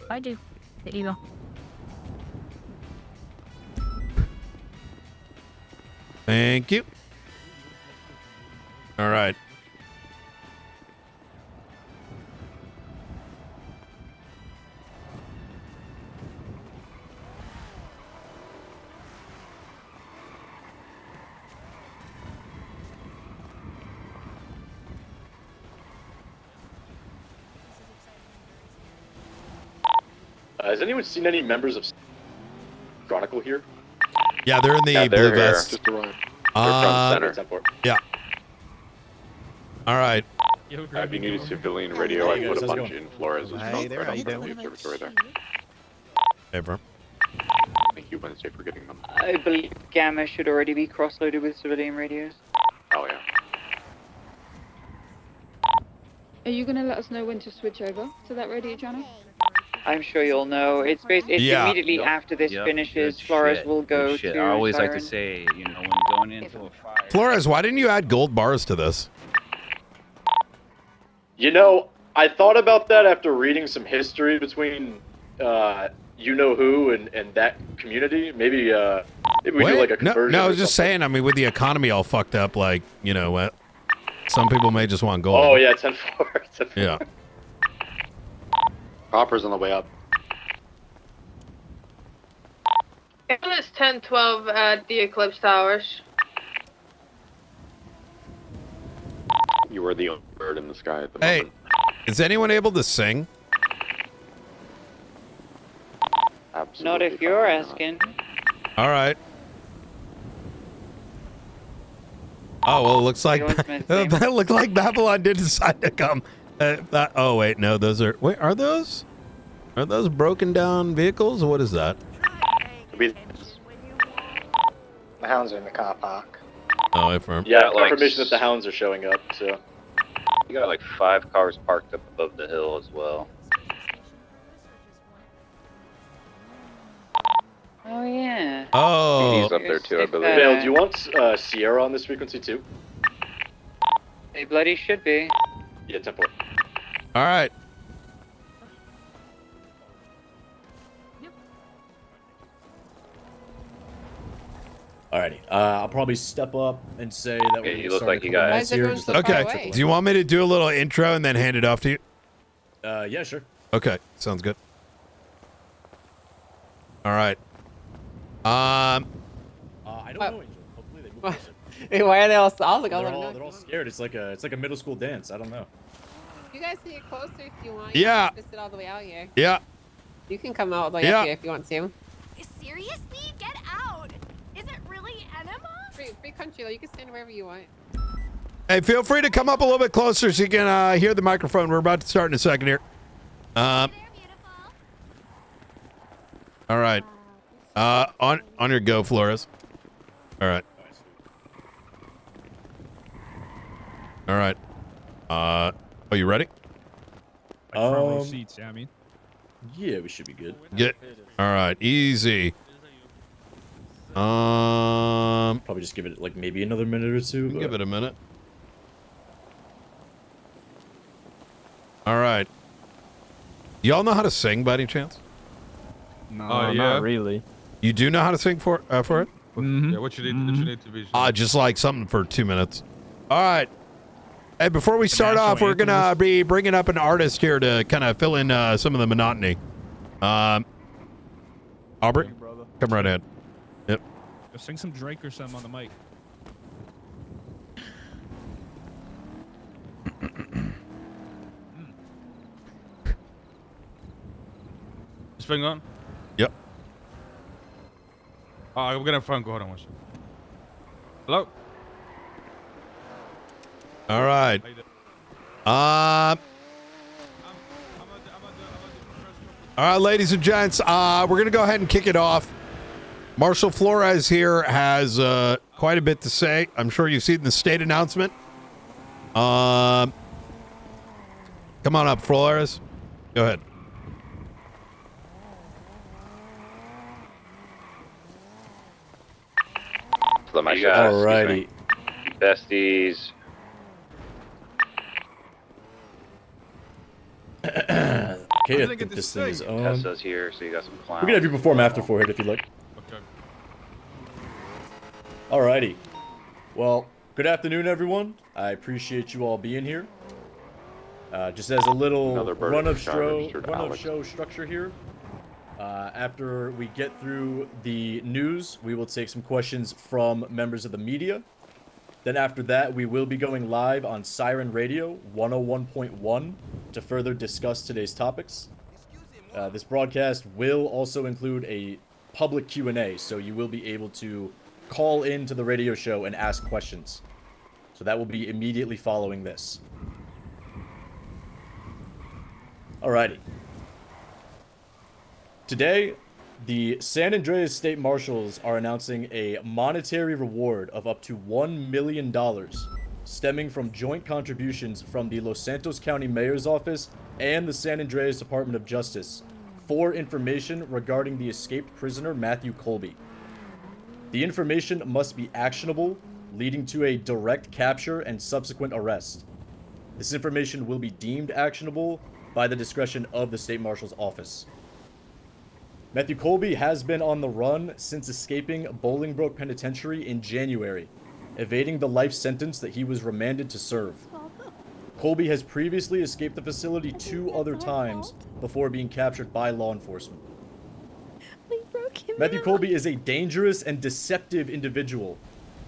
I do. There you go. Thank you. All right. Has anyone seen any members of Chronicle here? Yeah, they're in the blue vest. Just arrived. They're from center. Yeah. All right. If you need a civilian radio, I put a bunch in Flores. Hey there, how you doing? The observatory there. Hey, bro. Thank you, Wednesday, for getting them. I believe Gamma should already be cross-loaded with civilian radios. Oh, yeah. Are you gonna let us know when to switch over to that radio channel? I'm sure you'll know. It's immediately after this finishes. Flores will go to I always like Siren. to say, you know, when going into a fire. Flores, why didn't you add gold bars to this? You know, I thought about that after reading some history between you know who and that community. Maybe we do like a conversion. No, I was just saying. I mean, with the economy all fucked up, like, you know, some people may just want gold. Oh yeah, 10-4. Yeah. Copper's on the way up. It's 10-12 at the Eclipse Towers. You were the only bird in the sky at the Hey, moment. is anyone able to sing? Absolutely. Not if you're asking. All right. Oh, well, it looks like that looked like Babylon did decide to come. Oh wait, no, those are. Wait, are those broken down vehicles? Or what is that? The hounds are in the car park. Oh, affirm. Yeah, like confirmation that the hounds are showing up. So you got like 5 cars parked up above the hill as well. Oh yeah. Oh. He's up there too, I believe. Vale, do you want Sierra on this frequency too? They bloody should be. Yeah, 10-4. All right. Alrighty. I'll probably step up and say that Okay, we you look like you got it. here. Okay. Do you want me to do a little intro and then hand it off to you? Yeah, sure. Okay, sounds good. All right. I don't know, Angel. Hopefully they move closer. Wait, why are they all? I was like, They're all scared. It's like a middle school dance. I don't know. You guys can get closer if you want. Yeah. You don't have to sit all the way out here. Yeah. You can come all the way up here if you want to. Seriously? Get out! Is it really enema? Free country, though. You can stand wherever you want. Hey, feel free to come up a little bit closer so you can hear the microphone. We're about to start in a second here. All right. On your go, Flores. All right. All right. Are you ready? Like front row seats, yeah, I mean. Yeah, we should be good. Get. All right. Easy. Probably just give it like maybe another minute or two. But... Give it a minute. All right. Y'all know how to sing by any chance? No, not really. You do know how to sing for it? Yeah, what you need to be. Just like something for 2 minutes. All right. Hey, before we start off, we're gonna be bringing up an artist here to kind of fill in some of the monotony. Albert, come right ahead. Yep. Go sing some Drake or something on the mic. Is thing on? Yep. We're gonna have a phone call. Hold on one second. Hello? All right. All right, ladies and gents, we're going to go ahead and kick it off. Marshal Flores here has quite a bit to say. I'm sure you've seen the state announcement. Come on up, Flores. Go ahead. Alrighty. Besties. Okay, I think this thing is on. Tessa's here, so you got some clowns. We can have you perform after forehead if you'd like. Okay. Alrighty. Well, good afternoon, everyone. I appreciate you all being here. Just as a little run of show structure here. After we get through the news, we will take some questions from members of the media. Then after that, we will be going live on Siren Radio 101.1 to further discuss today's topics. This broadcast will also include a public Q&A, so you will be able to call into the radio show and ask questions. So that will be immediately following this. Alrighty. Today, the San Andreas State Marshals are announcing a monetary reward of up to $1 million stemming from joint contributions from the Los Santos County Mayor's Office and the San Andreas Department of Justice for information regarding the escaped prisoner Matthew Colby. The information must be actionable, leading to a direct capture and subsequent arrest. This information will be deemed actionable by the discretion of the State Marshal's Office. Matthew Colby has been on the run since escaping Bolingbroke Penitentiary in January, evading the life sentence that he was remanded to serve. Colby has previously escaped the facility 2 other times before being captured by law enforcement. Matthew Colby is a dangerous and deceptive individual.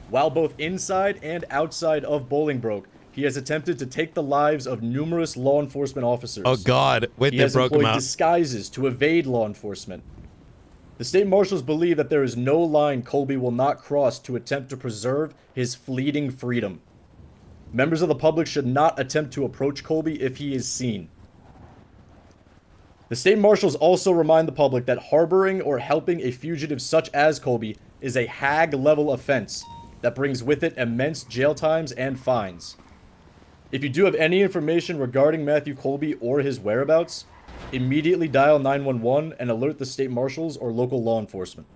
While both inside and outside of Bolingbroke, he has attempted to take the lives of numerous law enforcement officers. Oh God, wait, they broke him out. He has employed disguises to evade law enforcement. The state marshals believe that there is no line Colby will not cross to attempt to preserve his fleeting freedom. Members of the public should not attempt to approach Colby if he is seen. The state marshals also remind the public that harboring or helping a fugitive such as Colby is a HAG-level offense that brings with it immense jail times and fines. If you do have any information regarding Matthew Colby or his whereabouts, immediately dial 911 and alert the state marshals or local law enforcement.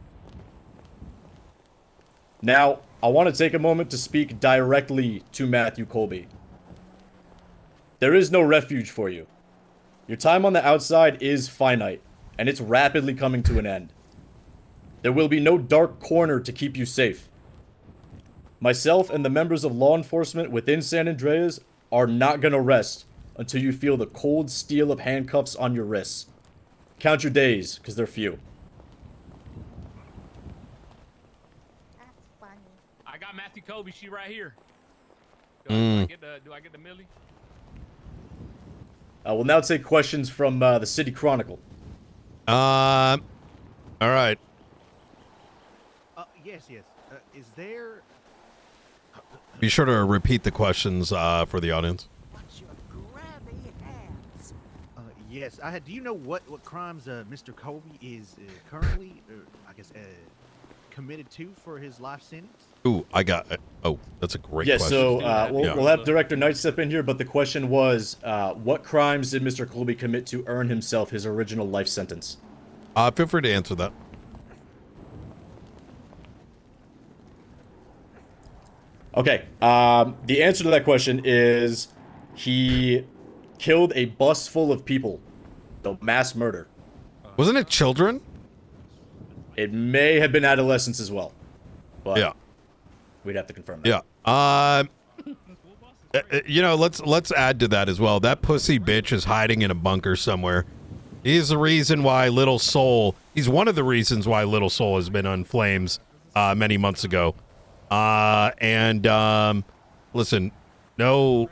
Now, I want to take a moment to speak directly to Matthew Colby. There is no refuge for you. Your time on the outside is finite, and it's rapidly coming to an end. There will be no dark corner to keep you safe. Myself and the members of law enforcement within San Andreas are not going to rest until you feel the cold steel of handcuffs on your wrists. Count your days, because they're few. I got Matthew Kobe. She right here. Hmm. Do I get the Millie? We'll now take questions from the City Chronicle. All right. Yes. Is there... Be sure to repeat the questions for the audience. Yes, do you know what crimes Mr. Colby is currently, committed to for his life sentence? Ooh, I got it. Oh, that's a great question. So we'll have Director Knight step in here, but the question was, what crimes did Mr. Colby commit to earn himself his original life sentence? Feel free to answer that. Okay, the answer to that question is he killed a bus full of people. So mass murder. Wasn't it children? It may have been adolescents as well. But yeah. We'd have to confirm that. Yeah. You know, let's add to that as well. That pussy bitch is hiding in a bunker somewhere. He's the reason why Little Soul, he's one of the reasons why Little Soul has been on flames many months ago. Listen, no,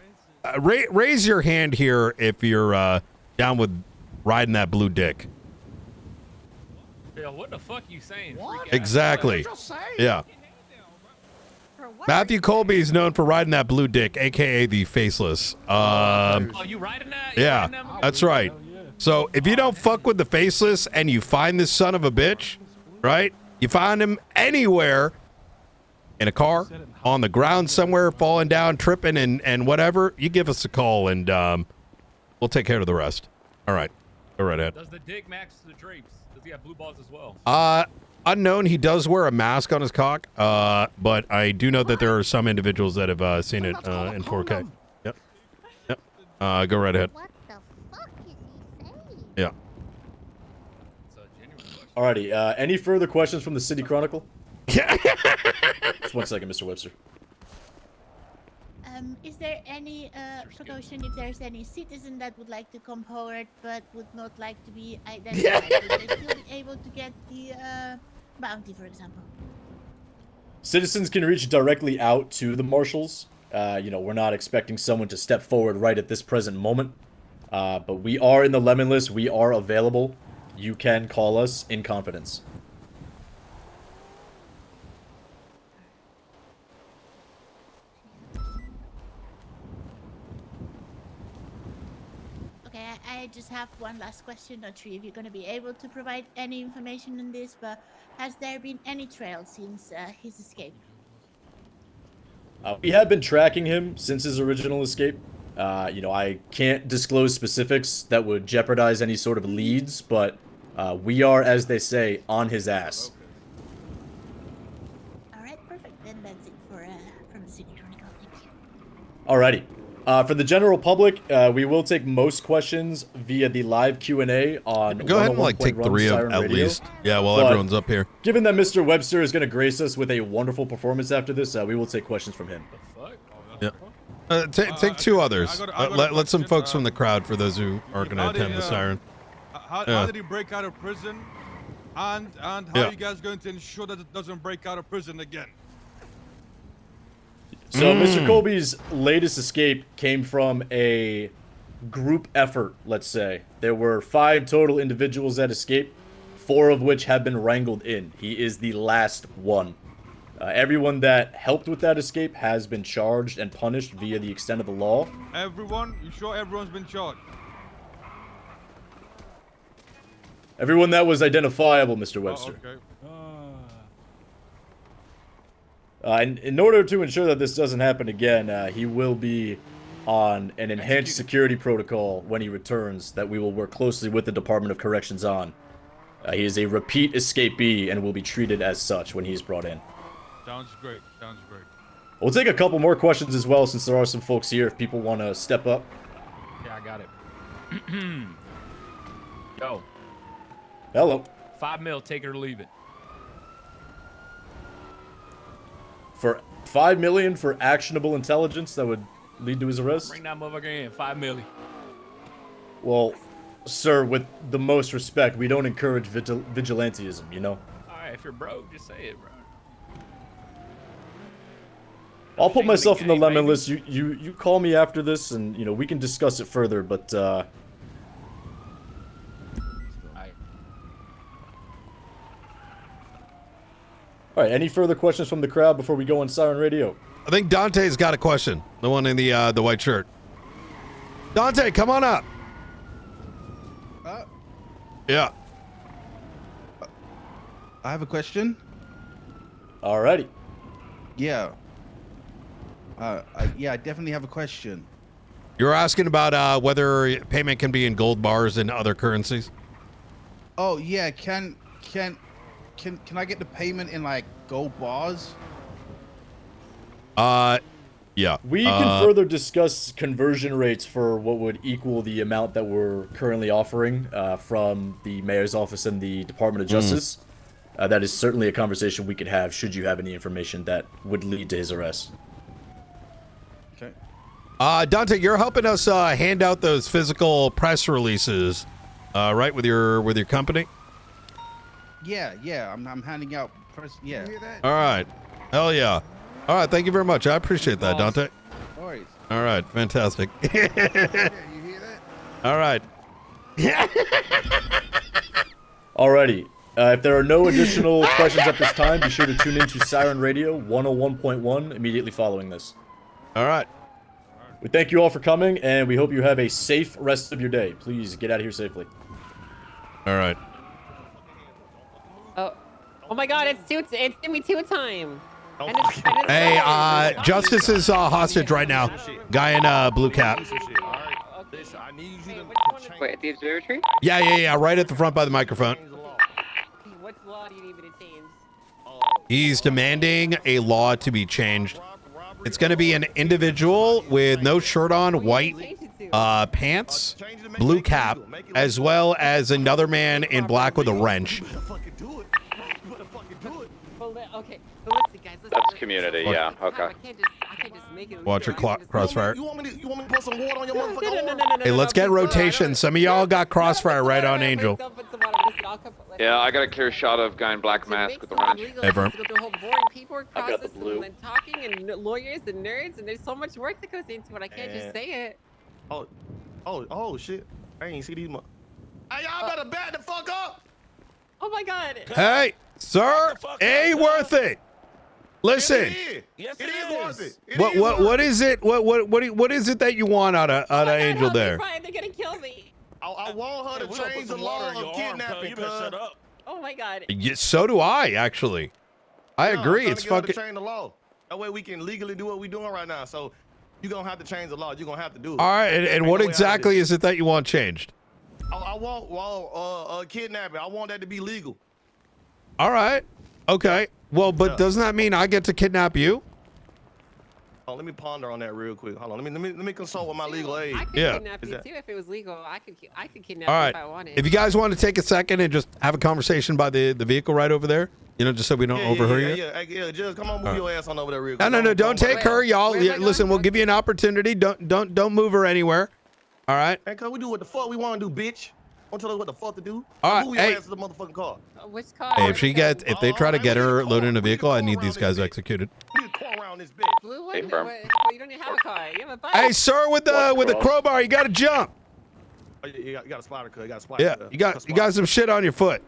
raise your hand here if you're down with riding that blue dick. Yeah, what the fuck you saying? Exactly. Yeah. Matthew Colby is known for riding that blue dick, aka the faceless. You riding that? Yeah, that's right. So if you don't fuck with the faceless and you find this son of a bitch, right? You find him anywhere in a car, on the ground somewhere, falling down, tripping, and whatever, you give us a call and we'll take care of the rest. All right. Go right ahead. Does the dick match the drapes? Does he have blue balls as well? Unknown. He does wear a mask on his cock, but I do know that there are some individuals that have seen it in 4K. Yep. Go right ahead. What the fuck is he saying? Yeah. Alrighty. Any further questions from the City Chronicle? Yeah. Just 1 second, Mr. Webster. Is there any precaution if there's any citizen that would like to come forward but would not like to be identified? Would they still be able to get the bounty, for example? Citizens can reach directly out to the marshals. We're not expecting someone to step forward right at this present moment. But we are in the lemon list. We are available. You can call us in confidence. Okay, I just have one last question. Not sure if you're going to be able to provide any information on this, but has there been any trail since his escape? We have been tracking him since his original escape. I can't disclose specifics that would jeopardize any sort of leads, but we are, as they say, on his ass. All right, perfect. Then that's it from the City Chronicle. Thank you. Alrighty. For the general public, we will take most questions via the live Q&A on Go ahead and take 3 of at least. Yeah, while everyone's up here. Given that Mr. Webster is going to grace us with a wonderful performance after this, we will take questions from him. Yeah. Take 2 others. Let some folks from the crowd, for those who aren't going to attend the siren. How did he break out of prison? And how are you guys going to ensure that it doesn't break out of prison again? So Mr. Colby's latest escape came from a group effort, let's say. There were 5 total individuals that escaped, 4 of which have been wrangled in. He is the last one. Everyone that helped with that escape has been charged and punished via the extent of the law. Everyone? You sure everyone's been charged? Everyone that was identifiable, Mr. Webster. Okay. And in order to ensure that this doesn't happen again, he will be on an enhanced security protocol when he returns that we will work closely with the Department of Corrections on. He is a repeat escapee and will be treated as such when he is brought in. Sounds great. Sounds great. We'll take a couple more questions as well, since there are some folks here if people want to step up. Yeah, I got it. Yo. Hello. 5 mil, take it or leave it. For $5 million for actionable intelligence that would lead to his arrest? Bring that motherfucker in. 5 million. Well, sir, with the most respect, we don't encourage vigilantism, you know? Alright, if you're broke, just say it, bro. I'll put myself in the lemon list. You call me after this, and, you know, we can discuss it further, but, Alright, any further questions from the crowd before we go on Siren Radio? I think Dante's got a question. The one in the white shirt. Dante, come on up. Yeah. I have a question. Alrighty. Yeah. Yeah, I definitely have a question. You're asking about whether payment can be in gold bars and other currencies? Oh yeah, can I get the payment in like gold bars? Yeah. We can further discuss conversion rates for what would equal the amount that we're currently offering from the mayor's office and the Department of Justice. That is certainly a conversation we could have should you have any information that would lead to his arrest. Okay. Dante, you're helping us hand out those physical press releases, right, with your company? Yeah, I'm handing out press. Yeah. All right. Hell yeah. All right, thank you very much. I appreciate that, Dante. All right. All right, fantastic. All right. Alrighty. If there are no additional questions at this time, be sure to tune in to Siren Radio 101.1 immediately following this. All right. We thank you all for coming, and we hope you have a safe rest of your day. Please get out of here safely. All right. Oh my God! It's Timmy 2 time. Hey, Justice is hostage right now. Guy in blue cap. Wait, at the observatory? Yeah. Right at the front by the microphone. What law do you need me to change? He's demanding a law to be changed. It's going to be an individual with no shirt on, white pants, blue cap, as well as another man in black with a wrench. Okay, but listen, guys. That's community, yeah. Okay. I can't just make it. Watch your crossfire. You want me to put some water on your motherfucker? Hey, let's get rotation. Some of y'all got crossfire right on Angel. Yeah, I got a clear shot of guy in black mask with the wrench. Hey, Vern. Go through a whole boring paperwork I've got the process blue. and then talking and lawyers and nerds and there's so much work that goes into it. I can't just say it. Oh shit! I ain't see these. Hey, y'all better back the fuck up. Oh my God. Hey, sir, ain't worth it. Listen. Yes, it is worth it. What is it? What is it that you want out of Angel there? Brian, they're gonna kill me. I want her to change the law of kidnapping. You better shut up. Oh my God. Yeah, so do I, actually. I agree. It's fucking. Change the law. That way we can legally do what we're doing right now. So you're gonna have to change the law. You're gonna have to do it. All right, and what exactly is it that you want changed? I want kidnapping. I want that to be legal. All right. Okay. Well, but doesn't that mean I get to kidnap you? Oh, let me ponder on that real quick. Hold on. Let me consult with my legal aid. I could kidnap you too if it was legal. I could kidnap All you right. if I wanted. If you guys want to take a second and just have a conversation by the vehicle right over there, just so we don't overhear you. Yeah, just come on, move your ass on over there real quick. No, don't take her, y'all. Listen, we'll give you an opportunity. Don't move her anywhere. All right. Hey, cause we do what the fuck we want to do, bitch. Don't tell us what the fuck to do. All right, Move your hey. ass to the motherfucking car. Which car? Hey, if they try to get her loaded in a vehicle, I need these guys executed. Blue Hey, one? firm. Well, you don't even have a car. You have a bike. Hey, sir, with the crowbar, you got to jump. Oh, you got a spider cut. You got a spider Yeah, cut. you got some shit on your foot.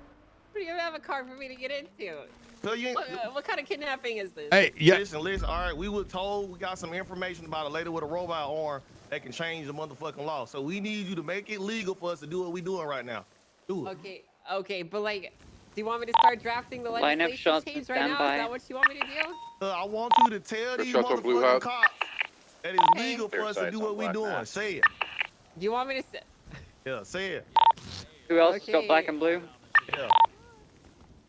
You don't even have a car for me to get into. So you ain't, What kind of kidnapping is this? Hey, yeah. Listen. All right, we were told we got some information about a lady with a robot arm that can change the motherfucking law. So we need you to make it legal for us to do what we doing right now. Do it. Okay, but like, do you want me to start drafting the Line up legislation shots change to right stand now? by. Is that what you want me to do? I want you to tell these shots on blue motherfucking house. cops that it's legal for us to do what we doing. Say it. Do you want me to say? Yeah, say it. Who else has got black and blue? Yeah.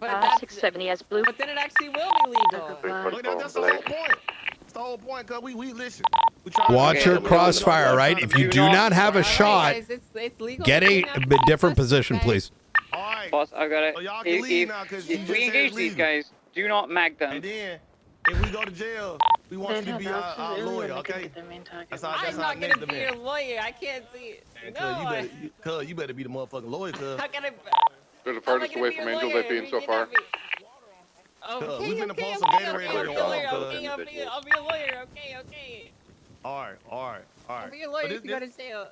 But that's 670 as blue. But then it actually will be legal. Look, that's the whole point. That's the whole point, cause we listen. We try Watch your crossfire, right? If you do not have a shot, Guys, it's legal get to a kidnap different people. position, please. All right. Boss, I got it. So y'all can leave now, 'cause you If just we said engage it's these legal. guys, do not mag them. And then if we go to jail, we want you to be our lawyer, okay? That's our I'm not next gonna be demand. your lawyer. I can't see it. Cuz, you better be the motherfucking lawyer, cuz. How can I? They're the furthest away from Angel they've been so far. Okay, we finna okay, pour some okay, Gatorade okay, on I'll be your a lawyer. arm, Okay, cuz. I'll be a lawyer. Okay. All right. I'll be a lawyer if you go to jail.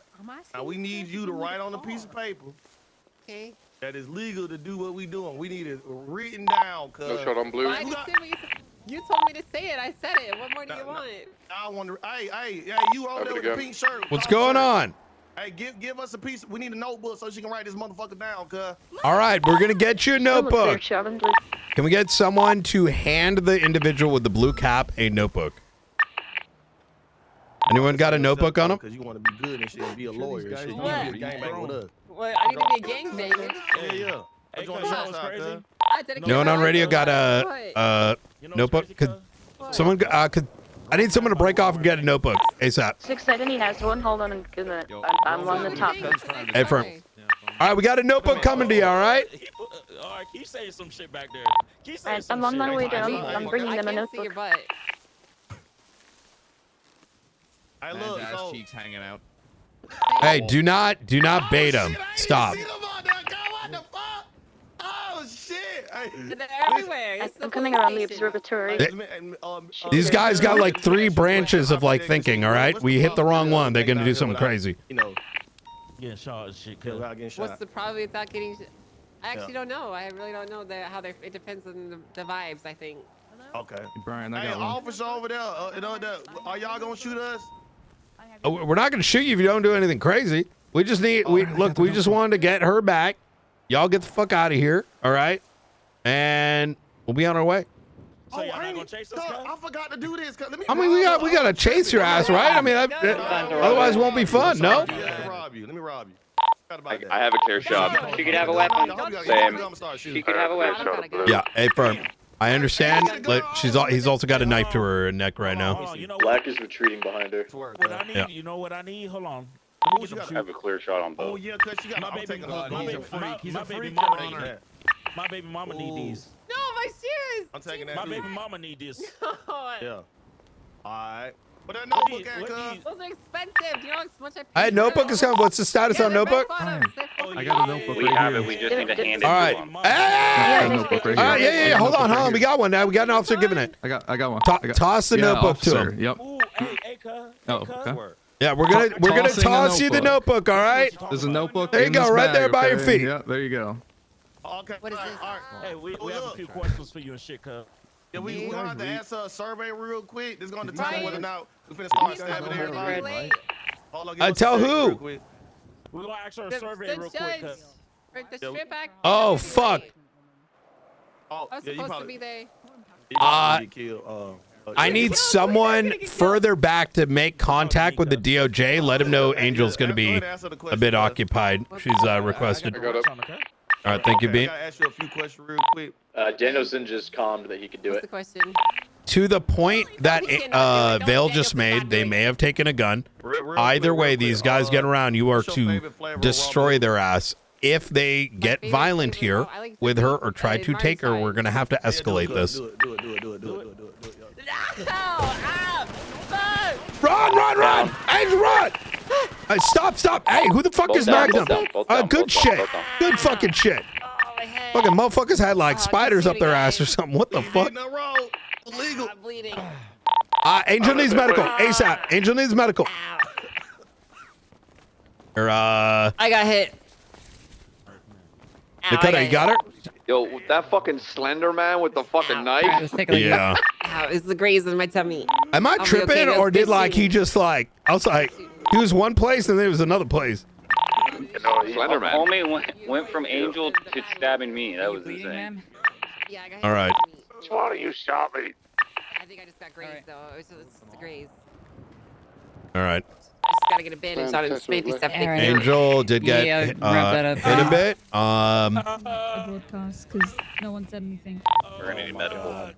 Now we need you to write on a piece of paper Okay. that it's legal to do what we doing. We need it written down, cuz. No shot on blue. Well, I just did what you told me to say it. I said it. What more do you want? I wonder. Hey, you over there with the pink shirt? What's going on? Hey, give us a piece. We need a notebook so she can write this motherfucker down, cuz. All right, we're gonna get you a notebook. Can we get someone to hand the individual with the blue cap a notebook? Anyone got a notebook on them? Because you want to be good and shit and be a lawyer and shit. You What? need to be a gangbang with us. Well, I need to be a gangbanger. Yeah. Hey, Join cuz, the that was outside, crazy. cuz. No one on radio got a notebook. Could someone? I need someone to break off and get a notebook ASAP. 670 has one. Hold on a minute. I'm on the top. Hey, firm. All right, we got a notebook coming to you. All right. All right, keep saying some shit back there. Keep saying I'm some on shit. my way down. I'm bringing them a I can't see your notebook. butt. Hey, Man's look, ass so cheeks hanging out. Hey, do not bait him. Stop. oh shit! Hey, They're everywhere. I'm coming around the observatory. These guys got like 3 branches of like thinking. All right, we hit the wrong one. They're gonna do something crazy. You know, Getting shot and shit. kill without getting shot. What's the problem without getting? I actually don't know. I really don't know how they're. It depends on the vibes. I think. Okay. Brian, I Hey, got one. officer over there. Are y'all gonna shoot us? Oh, we're not gonna shoot you if you don't do anything crazy. We just need. We just wanted to get her back. Y'all get the fuck out of here. All right, and we'll be on our way. So y'all not gonna chase us, cuz? I forgot to do this. I mean, we gotta chase your ass, right? I mean, otherwise it won't be fun. No. Let me rob you. I have a clear shot. She could have a weapon. Same. She could have a weapon. Yeah. Hey, firm. I understand. But he's also got a knife to her neck right now. You know Black is retreating behind her. what I need? Yeah. You know what I need? Hold on. I have a clear shot on both. Oh yeah, cause she got. My I'm baby, taking my her. baby, He's my a baby freak, mama Your need Honor. that. My baby mama need these. No, my shoes. I'm taking that. My too. baby mama need this. Yeah. All right. But that notebook at, What cuz. these- Those are expensive. Do you know how much I paid? Hey, notebook is coming. What's the status on notebook? I got a notebook We right have here. it. We just need to hand it All to right. them. Hey! Got a notebook right All here. right. Yeah. Hold on. We got one now. We got an officer giving it. I got one. Toss the notebook to officer. him. Yep. Ooh, hey, cuz. Oh, Cuz. okay. Yeah, we're gonna Tossing a toss you the notebook. All right. There's a notebook. There you in go, this right bag, there by your okay? feet. Yeah, there you go. Okay. What is this? All right. Hey, we have a few questions for you and shit, cuz. Yeah, we gonna have to answer a survey real quick. This is gonna determine Right. whether or not we finna start stabbing Really everybody. late. Hold on, give us a Tell second who? real quick. We're gonna ask her a The survey real quick, judge cuz. for the strip act. Oh, really fuck. late. Oh, I was yeah, you supposed to probably, be there. you probably get killed. I need someone further back to make contact with the DOJ. Let him know Angel's going to be a bit occupied. She's requested. I got it. All right, thank you, I B. gotta ask you a few questions real quick. Danielson just calmed that he could do What's the it. question? To the point that Vale just made, they may have taken a gun. Either way, these guys get around, you are to destroy their ass. If they get violent here with her or try to take her, we're going to have to escalate this. Do it. Run! Angel, run! Hey, stop! Hey, who the fuck is Magnum? Good shit. Good fucking shit. Fucking motherfuckers had like spiders up their ass or something. What the fuck? Illegal. I'm bleeding. Angel needs medical. ASAP. Angel needs medical. Or, I got hit. Dakota, you got her? Yo, that fucking Slender Man with the fucking knife. Yeah. Ow, it's the graze in my tummy. Am I I'll be tripping okay, or that's did like he just like, I was like, he was one place and then it was another place. Slender Man. Homie went from Angel to stabbing me. That was insane. Yeah, I got hit. All right. Why do you shot me? I think I just got grazed though. It's a graze. All right. I just gotta get a bandage on it. It's maybe septic. Angel did get hit a bit. A broadcast because no one said anything. We're gonna need medical.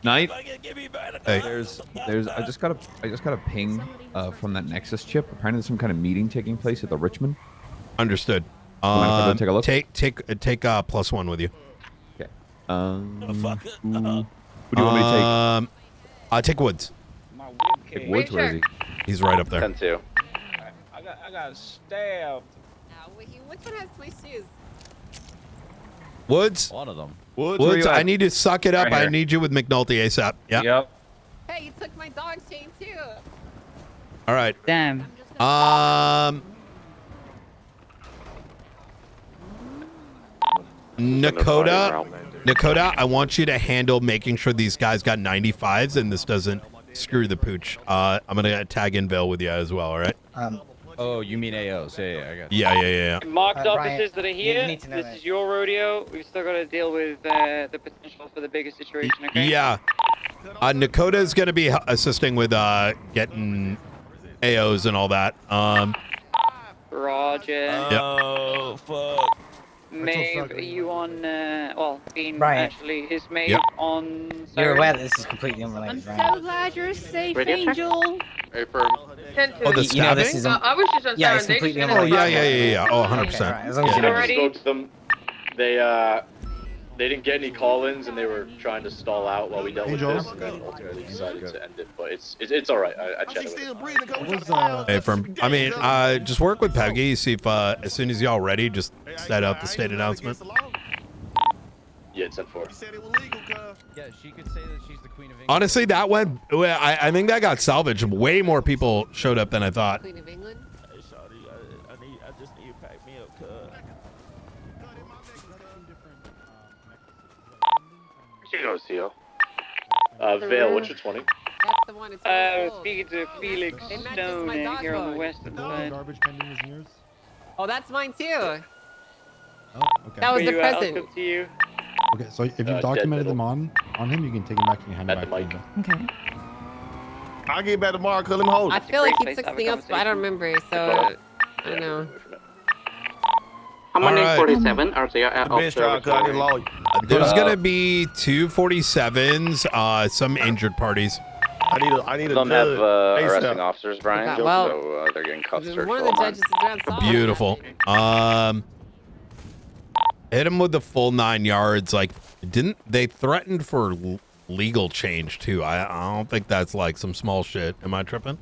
Night. Hey. There's I just got a ping from that Nexus chip. Apparently there's some kind of meeting taking place at the Richmond. Understood. Take a look. Take +1 with you. Okay. Who do you want me to take Woods. take? Take Woods, where is he? He's right up there. 10-2. I got stabbed. Which one has my shoes? Woods. A lot of them. Woods, I need to suck it up. Right here. I need you with McNulty ASAP. Yeah. Yep. Hey, you took my dog chain too. All right. Damn. Nakota, I want you to handle making sure these guys got 95s and this doesn't screw the pooch. I'm gonna tag in Vale with you as well. All right. Oh, you mean AOs? Yeah, I got. Yeah. Marked Ryan, officers that are here. you need to know This that. is your rodeo. We've still got to deal with the potential for the bigger situation. Okay. Yeah. Nakota is gonna be assisting with getting AOs and all that. Roger. Oh fuck. Maeve, are you on? Being Ryan. actually is Maeve Yep. on? You're aware that this is completely I'm unrelated, so right? glad you're safe, Radio check? Angel. Hey, firm. 10-2. Oh, the You know this stabbing? is I was just on Yeah, it's Siren. They completely just Oh unrelated. yeah. Oh, 100%. Okay, right, as long as you Yeah. know. Already? Spoke to them. They didn't get any call-ins, and they were trying to stall out while we dealt with this, and then ultimately decided to end it. But it's all right. I chatted with them. breathing. Come Hey, firm. I mean, just work with Peggy. See if as soon as y'all ready, just set up the state announcement. Yeah, it's 10-4. Yeah, she could say that she's the queen of England. Honestly, that went. I think that got salvaged. Way more people showed up than I thought. Queen of England. Hey, shawty, I just need you to pack me up, cuz. CO. Vale, what's your 20? That's the one. It's old. Speaking to Felix They matches Stone my dog here on the bone. western side. Garbage pending is yours. Oh, that's mine too. Oh, okay. That was the You, present. I'll come to you. Okay, so if you've dead documented middle. them on him, you can take him back and hand him At the back. mic. to him. Okay. I'll get back tomorrow. Call him hold. I feel like he great took place to something have a else, but I don't remember. So I don't know. I'm on All right. 47. Or so you're The best job, cuz I get lawyer. There's gonna be 2 47s, some injured parties. I need a Some have judge. arresting officers, Brian. Okay, well, so they're getting cuffed. One of the judges is around. Saw Beautiful. Hit him with the full 9 yards. Like, didn't they threatened for legal change too? I don't think that's like some small shit. Am I tripping?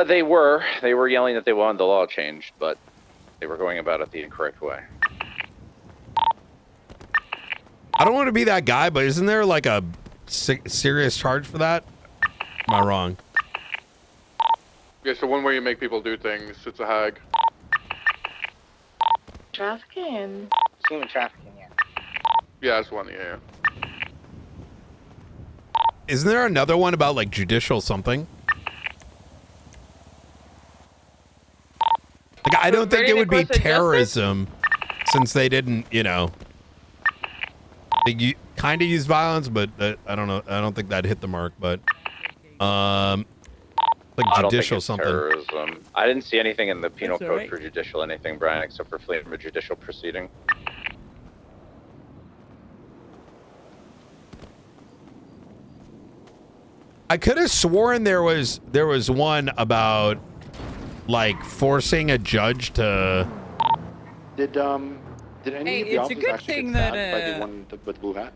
They were yelling that they wanted the law changed, but they were going about it the incorrect way. I don't want to be that guy, but isn't there like a serious charge for that? Am I wrong? Yeah, so one way you make people do things, it's a hag. Trafficking. Human trafficking, yeah. Yeah, that's one, yeah. Isn't there another one about like judicial something? Like, I don't think it would be terrorism, since they didn't, they kind of use violence, but I don't know. I don't think that hit the mark, but like I don't think judicial it's something. terrorism. I didn't see anything in the penal That's code alright. for judicial anything, Brian, except for fleeing from a judicial proceeding. I could have sworn there was one about like forcing a judge to. Did any of the officers actually get stabbed by the one with the blue hat?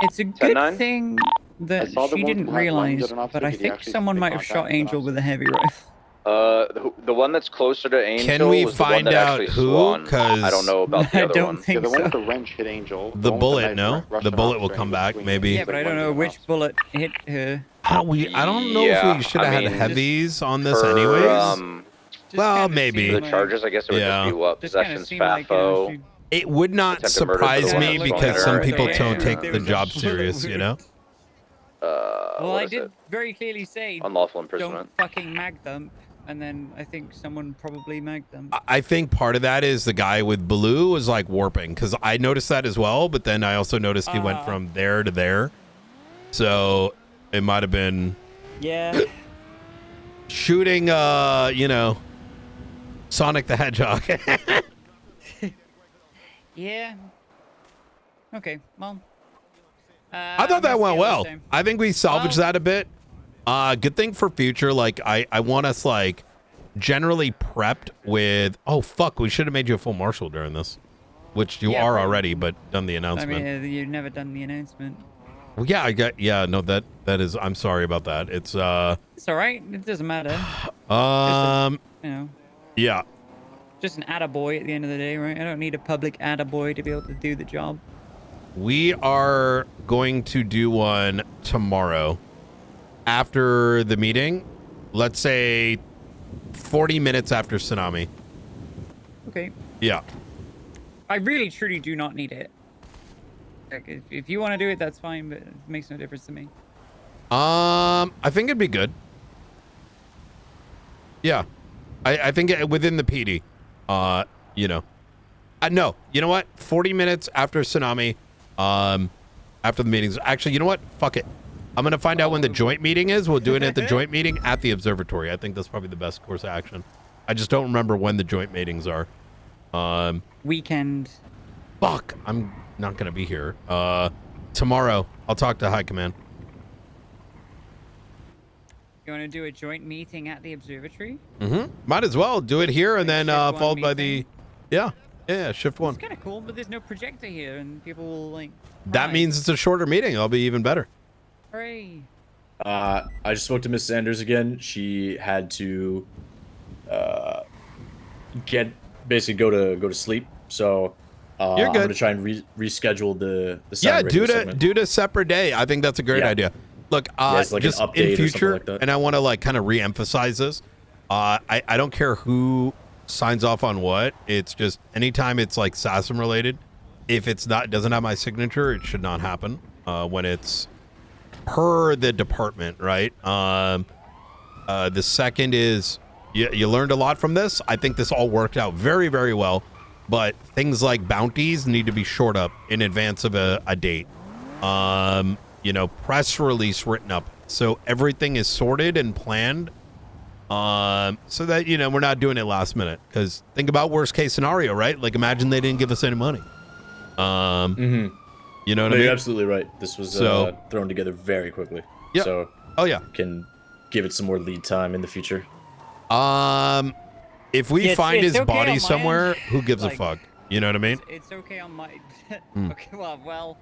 It's a good 10-9? thing that I saw the she one didn't who had lungs realize, at an officer. but I Did he think actually someone make might have contact shot with an Angel officer? with a heavy rifle. The one that's closer to Angel Can we was the one find that out actually who? swung. 'Cause I don't know about the I other don't one. think Yeah, the one with so. the wrench hit Angel. The one with bullet, knife no? rushed The an bullet will officer come and back, swinging maybe. Yeah, but I don't know which bullet hit her. I don't know if we should have had heavies on this For, anyways. Just Well, kinda maybe. For seemed the charges, I guess it would Yeah. just be what? Just kinda Possession, seemed like, FAFO. she- It would not Attempted murder for surprise the one me that swung because at some her. people Yeah. don't take There the was job a serious, bullet you know? Well, What I is did it? very clearly say, Unlawful don't imprisonment. fucking mag them, and then I think someone probably magged them. I think part of that is the guy with blue was like warping because I noticed that as well, but then I also noticed he went from there to there. So it might have been Yeah. shooting, Sonic the Hedgehog. Yeah. Okay, well. I thought that went well. I think we salvaged that a bit. Good thing for future. Like I want us like generally prepped with. Oh fuck! We should have made you a full marshal during this, which you are already, but done the announcement. I mean, you've never done the announcement. Well, yeah, no, that is. I'm sorry about that. It's It's all right. It doesn't matter. You know. Yeah. Just an attaboy at the end of the day, right? I don't need a public attaboy to be able to do the job. We are going to do one tomorrow after the meeting. Let's say 40 minutes after Tsunami. Okay. Yeah. I really, truly do not need it. Like, if you want to do it, that's fine, but it makes no difference to me. I think it'd be good. Yeah. I think within the PD. You know. No, you know what? 40 minutes after Tsunami. After the meetings. Actually, you know what? Fuck it. I'm going to find out when the joint meeting is. We'll do it at the joint meeting at the observatory. I think that's probably the best course of action. I just don't remember when the joint meetings are. Weekend. Fuck. I'm not going to be here. Tomorrow. I'll talk to High Command. You want to do a joint meeting at the observatory? Mm-hmm. Might as well do it here and then followed by the... Yeah, shift one. It's kind of cool, but there's no projector here, and people will, like... That means it's a shorter meeting. It'll be even better. Hooray. I just spoke to Miss Sanders again. She had to basically go to sleep. So You're good. I'm gonna try and reschedule the sound radio segment. do it a separate day. I think that's a great idea. Look, like just an update in or something future, like that. and I want to like kind of re-emphasize this. I don't care who signs off on what. It's just anytime it's like SASM related, if it's not doesn't have my signature, it should not happen. When it's per the department, right? The second is you learned a lot from this. I think this all worked out very, very well. But things like bounties need to be shored up in advance of a date. You know, press release written up. So everything is sorted and planned. So that, you know, we're not doing it last minute. Because think about worst case scenario, right? Like imagine they didn't give us any money. You know what I mean? You're absolutely right. This was thrown together very quickly. Yeah. So can give it some more lead time in the future. If we find his body somewhere, who gives a Like, fuck? You know what I mean? It's okay on my... Hmm. Okay, well...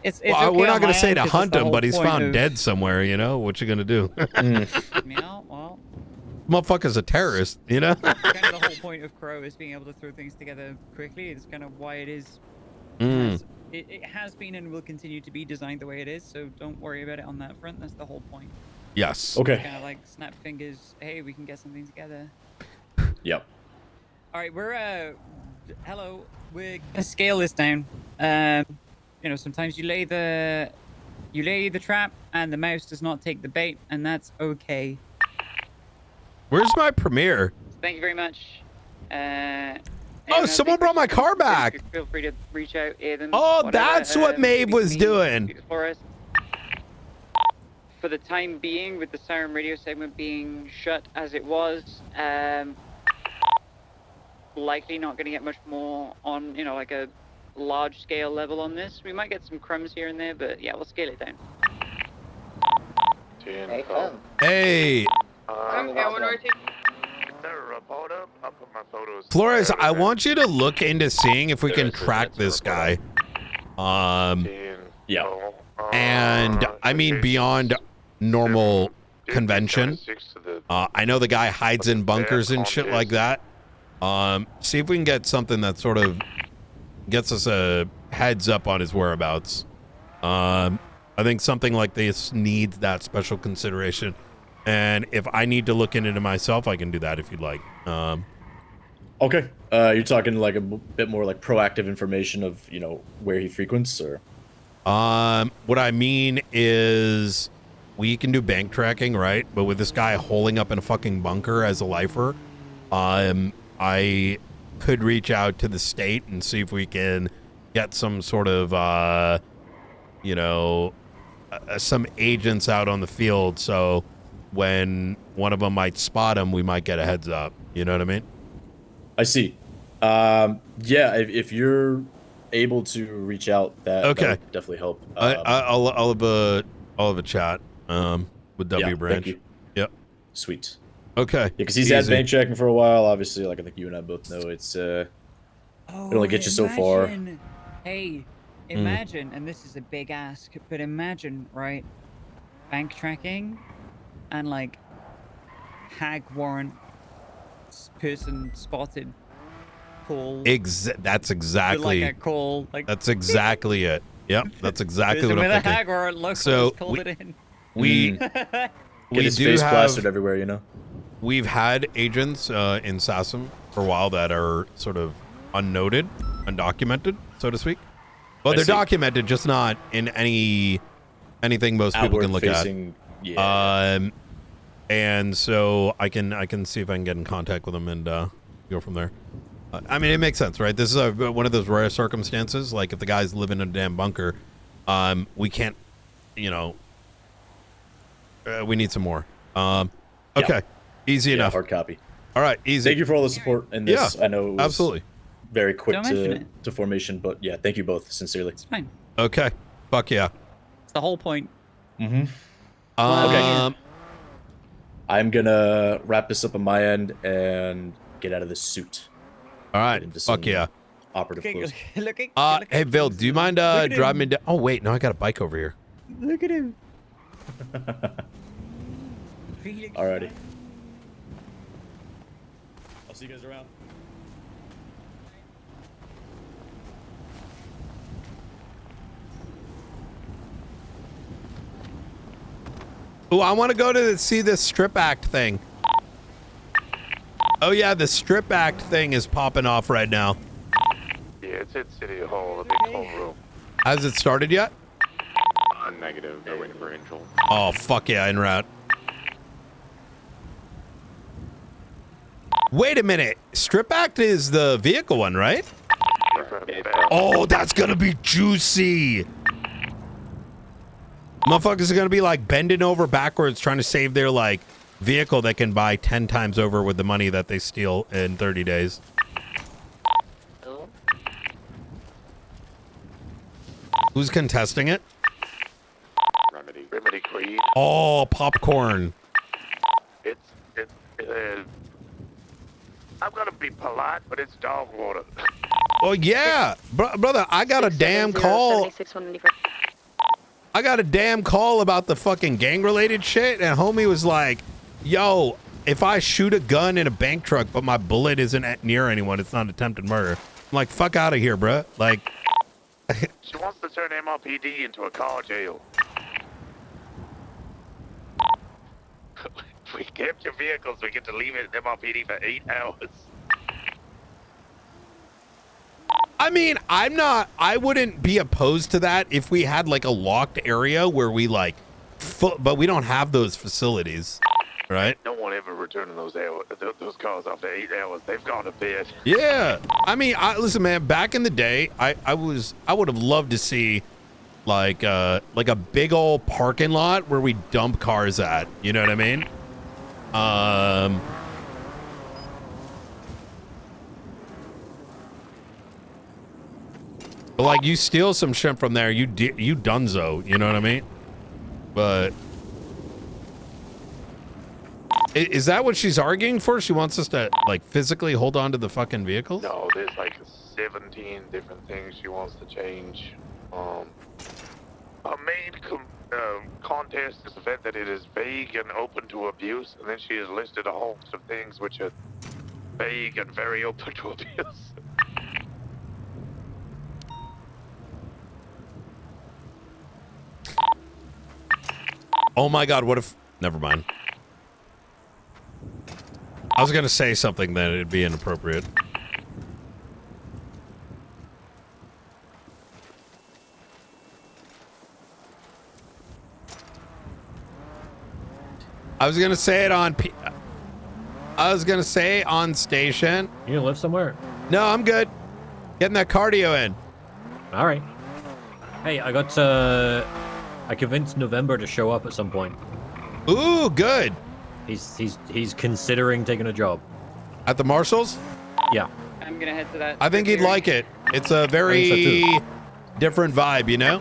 It's Well, okay we're not on going my to say end to 'cause it's hunt the him, whole but he's point found of- dead somewhere, you know? What you going to do? Yeah, well... Motherfucker's a terrorist, you know? kind of the whole point of Crow is being able to throw things together quickly. It's kind of why it is... It has been and will continue to be designed the way it is, so don't worry about it on that front. That's the whole point. Yes. Okay. Kind of like snap fingers, hey, we can get something together. Yep. All right, we're hello. We're gonna scale this down. You know, sometimes you lay the trap and the mouse does not take the bait, and that's okay. Where's my premiere? Thank you very much. Oh, someone brought my car back. Feel free to reach out, Aiden. Oh, whatever, that's what Maeve was doing. For us. For the time being, with the siren radio segment being shut as it was, likely not going to get much more on, you know, like a large scale level on this. We might get some crumbs here and there, but yeah, we'll scale it down. Hey, Flores, I want you to look into seeing if we can track this guy. Yeah. And I mean beyond normal convention. I know the guy hides in bunkers and shit like that. See if we can get something that sort of gets us a heads up on his whereabouts. I think something like this needs that special consideration. And if I need to look into it myself, I can do that if you'd like. Okay. You're talking like a bit more like proactive information of, you know, where he frequents, or? What I mean is we can do bank tracking, right? But with this guy holing up in a fucking bunker as a lifer, I could reach out to the state and see if we can get some sort of, you know, some agents out on the field. So when one of them might spot him, we might get a heads up. You know what I mean? I see. Yeah, if you're able to reach out, that would definitely help. I'll have a chat with W Branch. Thank you. Yep. Sweet. Okay. Yeah, because he's had bank checking for a while. Obviously, like I think you and I both know, it's it only gets you so far. Hey, imagine, and this is a big ask, but imagine, right? Bank tracking and like hag warrant person spotted call. That's exactly. Like a call. Like that's exactly it. Yep, that's exactly what I'm with a thinking. hag warrant, local So called it in. we Get we his do face have plastered everywhere, you know. We've had agents in Sassam for a while that are sort of unnoted, undocumented, so to speak. Well, they're documented, just not in anything most people can look Outward-facing, at. yeah. And so I can see if I can get in contact with them and go from there. I mean, it makes sense, right? This is one of those rare circumstances. Like if the guy's living in a damn bunker, we can't, you know, we need some more. Okay, easy enough. Hard copy. All right, easy. Thank you for all the support in this. Yeah, I know it was absolutely very quick Don't mention to formation, but yeah, thank you both sincerely. It's fine. Okay, fuck yeah. It's the whole point. Mm-hmm. Okay. I'm gonna wrap this up on my end and get out of this suit. All right, fuck yeah. Operative clothes. Hey, Bill, do you mind driving me down? Oh, wait, no, I got a bike over here. Look at him. Alrighty. I'll see you guys around. Oh, I want to go to see this strip act thing. Oh yeah, the strip act thing is popping off right now. Yeah, it's at City Hall, the big hall room. Has it started yet? Negative, they're waiting for Angel. Oh, fuck yeah, en route. Wait a minute. Strip act is the vehicle one, right? Oh, that's gonna be juicy. Motherfuckers are gonna be like bending over backwards trying to save their like vehicle they can buy 10 times over with the money that they steal in 30 days. Who's contesting it? Remedy Creed. Oh, popcorn. I'm gonna be polite, but it's dog water. Oh yeah, brother, I got a damn call. I got a damn call about the fucking gang-related shit, and homie was like, "Yo, if I shoot a gun in a bank truck, but my bullet isn't near anyone, it's not attempted murder." I'm like, "Fuck out of here, bro!" Like, She wants to turn MRPD into a car jail. If we capture vehicles, we get to leave it at MRPD for 8 hours. I mean, I wouldn't be opposed to that if we had like a locked area where we like, but we don't have those facilities, right? No one ever returning those cars after 8 hours. They've gone to bed. Yeah, I mean, listen, man. Back in the day, I would have loved to see like a big old parking lot where we dump cars at. You know what I mean? But like you steal some shit from there, you dunzo. You know what I mean? But is that what she's arguing for? She wants us to like physically hold on to the fucking vehicles? No, there's like 17 different things she wants to change. Her main contest is the fact that it is vague and open to abuse, and then she has listed a whole bunch of things which are vague and very open to abuse. Oh my God, what if... Never mind. I was going to say something that it'd be inappropriate. I was going to say it on... I was going to say on station. You gonna live somewhere? No, I'm good. Getting that cardio in. All right. Hey, I got I convinced November to show up at some point. Ooh, good. He's considering taking a job. At the Marshalls? Yeah. I'm gonna head to that. I think he'd like it. It's a very different vibe, you know?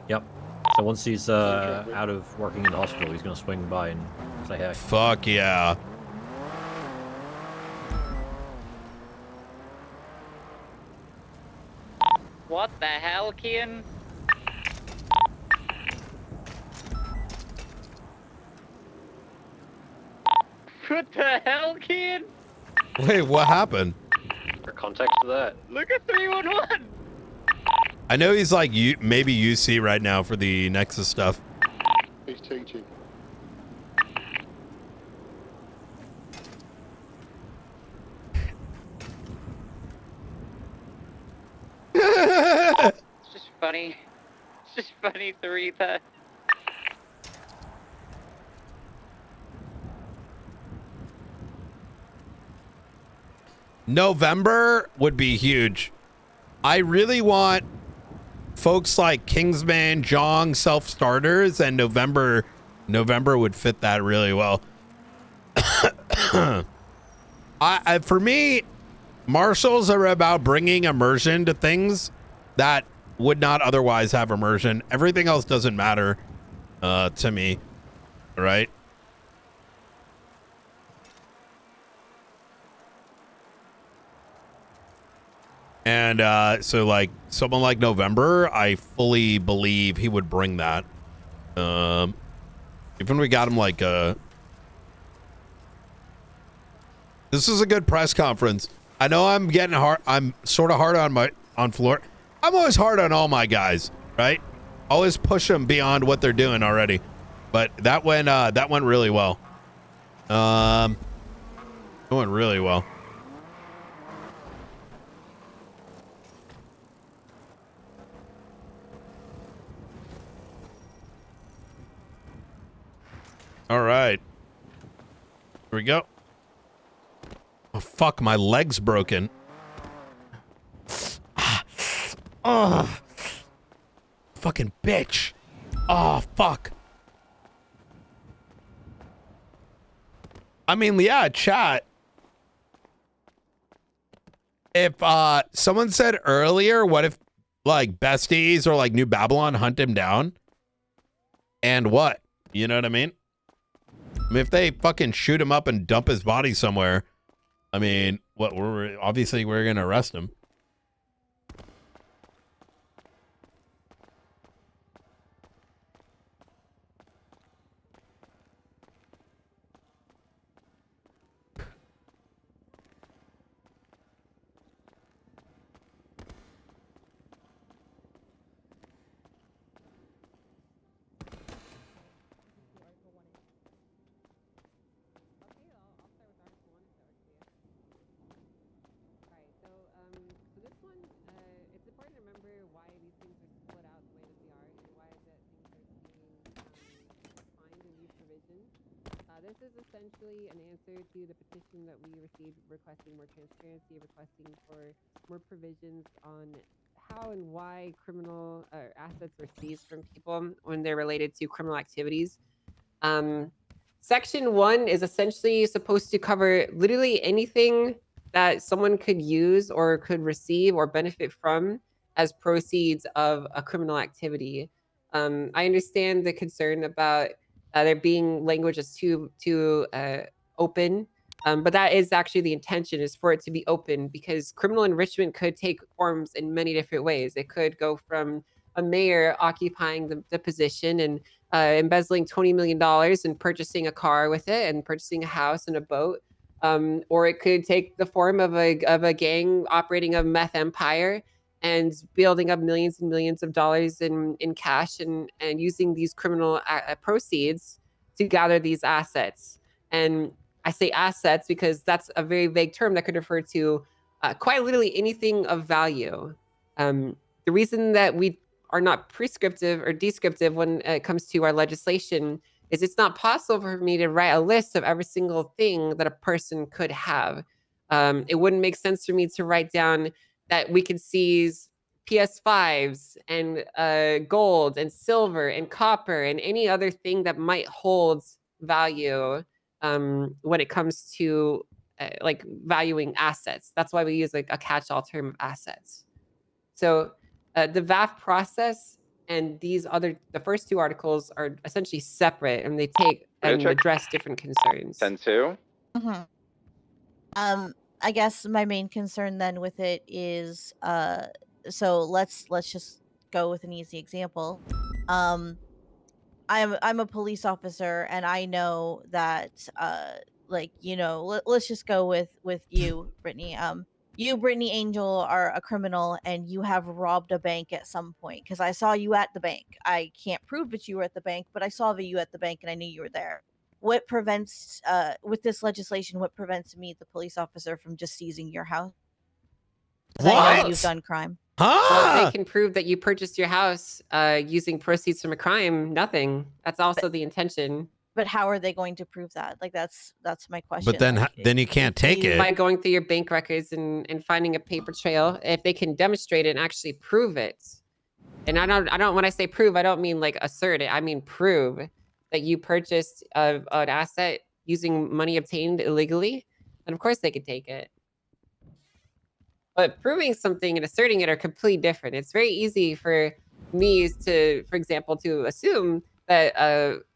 Yep. So once he's out of working in the hospital, he's gonna swing by and say hey. Fuck yeah. What the hell, Kian? What the hell, Kian? Wait, what happened? For context to that. Look at 311. I know he's like maybe UC right now for the Nexus stuff. He's teaching. It's just funny. It's just funny to read that. November would be huge. I really want folks like Kingsman, Jong, self-starters, and November would fit that really well. For me, marshals are about bringing immersion to things that would not otherwise have immersion. Everything else doesn't matter to me, right? And so like someone like November, I fully believe he would bring that. Even we got him like this is a good press conference. I know I'm getting hard. I'm sort of hard on Floor. I'm always hard on all my guys, right? Always push them beyond what they're doing already. But that went really well. It went really well. All right. Here we go. Oh, fuck, my leg's broken. Oh, fucking bitch. Oh, fuck. I mean, yeah, chat. If someone said earlier, what if like besties or like New Babylon hunt him down? And what? You know what I mean? I mean, if they fucking shoot him up and dump his body somewhere, I mean, what? Obviously we're gonna arrest him. This is essentially an answer to the petition that we received requesting more transparency, requesting for more provisions on how and why criminal assets are seized from people when they're related to criminal activities. Section 1 is essentially supposed to cover literally anything that someone could use or could receive or benefit from as proceeds of a criminal activity. I understand the concern about there being language that's too open, but that is actually the intention, is for it to be open, because criminal enrichment could take forms in many different ways. It could go from a mayor occupying the position and embezzling $20 million and purchasing a car with it and purchasing a house and a boat, or it could take the form of a gang operating a meth empire and building up millions and millions of dollars in cash and using these criminal proceeds to gather these assets. And I say assets because that's a very vague term that could refer to quite literally anything of value. The reason that we are not prescriptive or descriptive when it comes to our legislation is it's not possible for me to write a list of every single thing that a person could have. It wouldn't make sense for me to write down that we can seize PS5s and gold and silver and copper and any other thing that might hold value when it comes to like valuing assets. That's why we use like a catch-all term of assets. So the VAF process and the first two articles are essentially separate, and they take and address different concerns. 10-2. I guess my main concern then with it is so let's just go with an easy example. I'm a police officer, and I know that like, you know, let's just go with you, Brittany. You, Brittany Angel, are a criminal, and you have robbed a bank at some point, because I saw you at the bank. I can't prove that you were at the bank, but I saw that you at the bank, and I knew you were there. What prevents with this legislation, what prevents me, the police officer, from just seizing your house? 'Cause I know you've done crime. Well, if they can prove that you purchased your house using proceeds from a crime, nothing. That's also the intention. But how are they going to prove that? Like, that's my question. But then, like, then you can't take it. By going through your bank records and finding a paper trail, if they can demonstrate it and actually prove it. And I don't, when I say prove, I don't mean like assert it. I mean prove that you purchased an asset using money obtained illegally. And of course they could take it. But proving something and asserting it are completely different. It's very easy for me to, for example, to assume that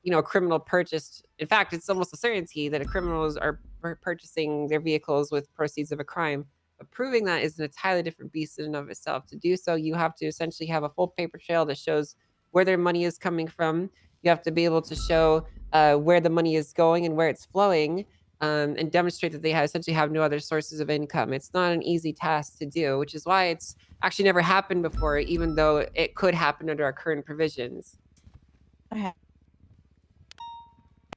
you know, a criminal purchased. In fact, it's almost a certainty that criminals are purchasing their vehicles with proceeds of a crime. But proving that is an entirely different beast in and of itself. To do so, you have to essentially have a full paper trail that shows where their money is coming from. You have to be able to show where the money is going and where it's flowing. And demonstrate that they essentially have no other sources of income. It's not an easy task to do, which is why it's actually never happened before, even though it could happen under our current provisions. Okay.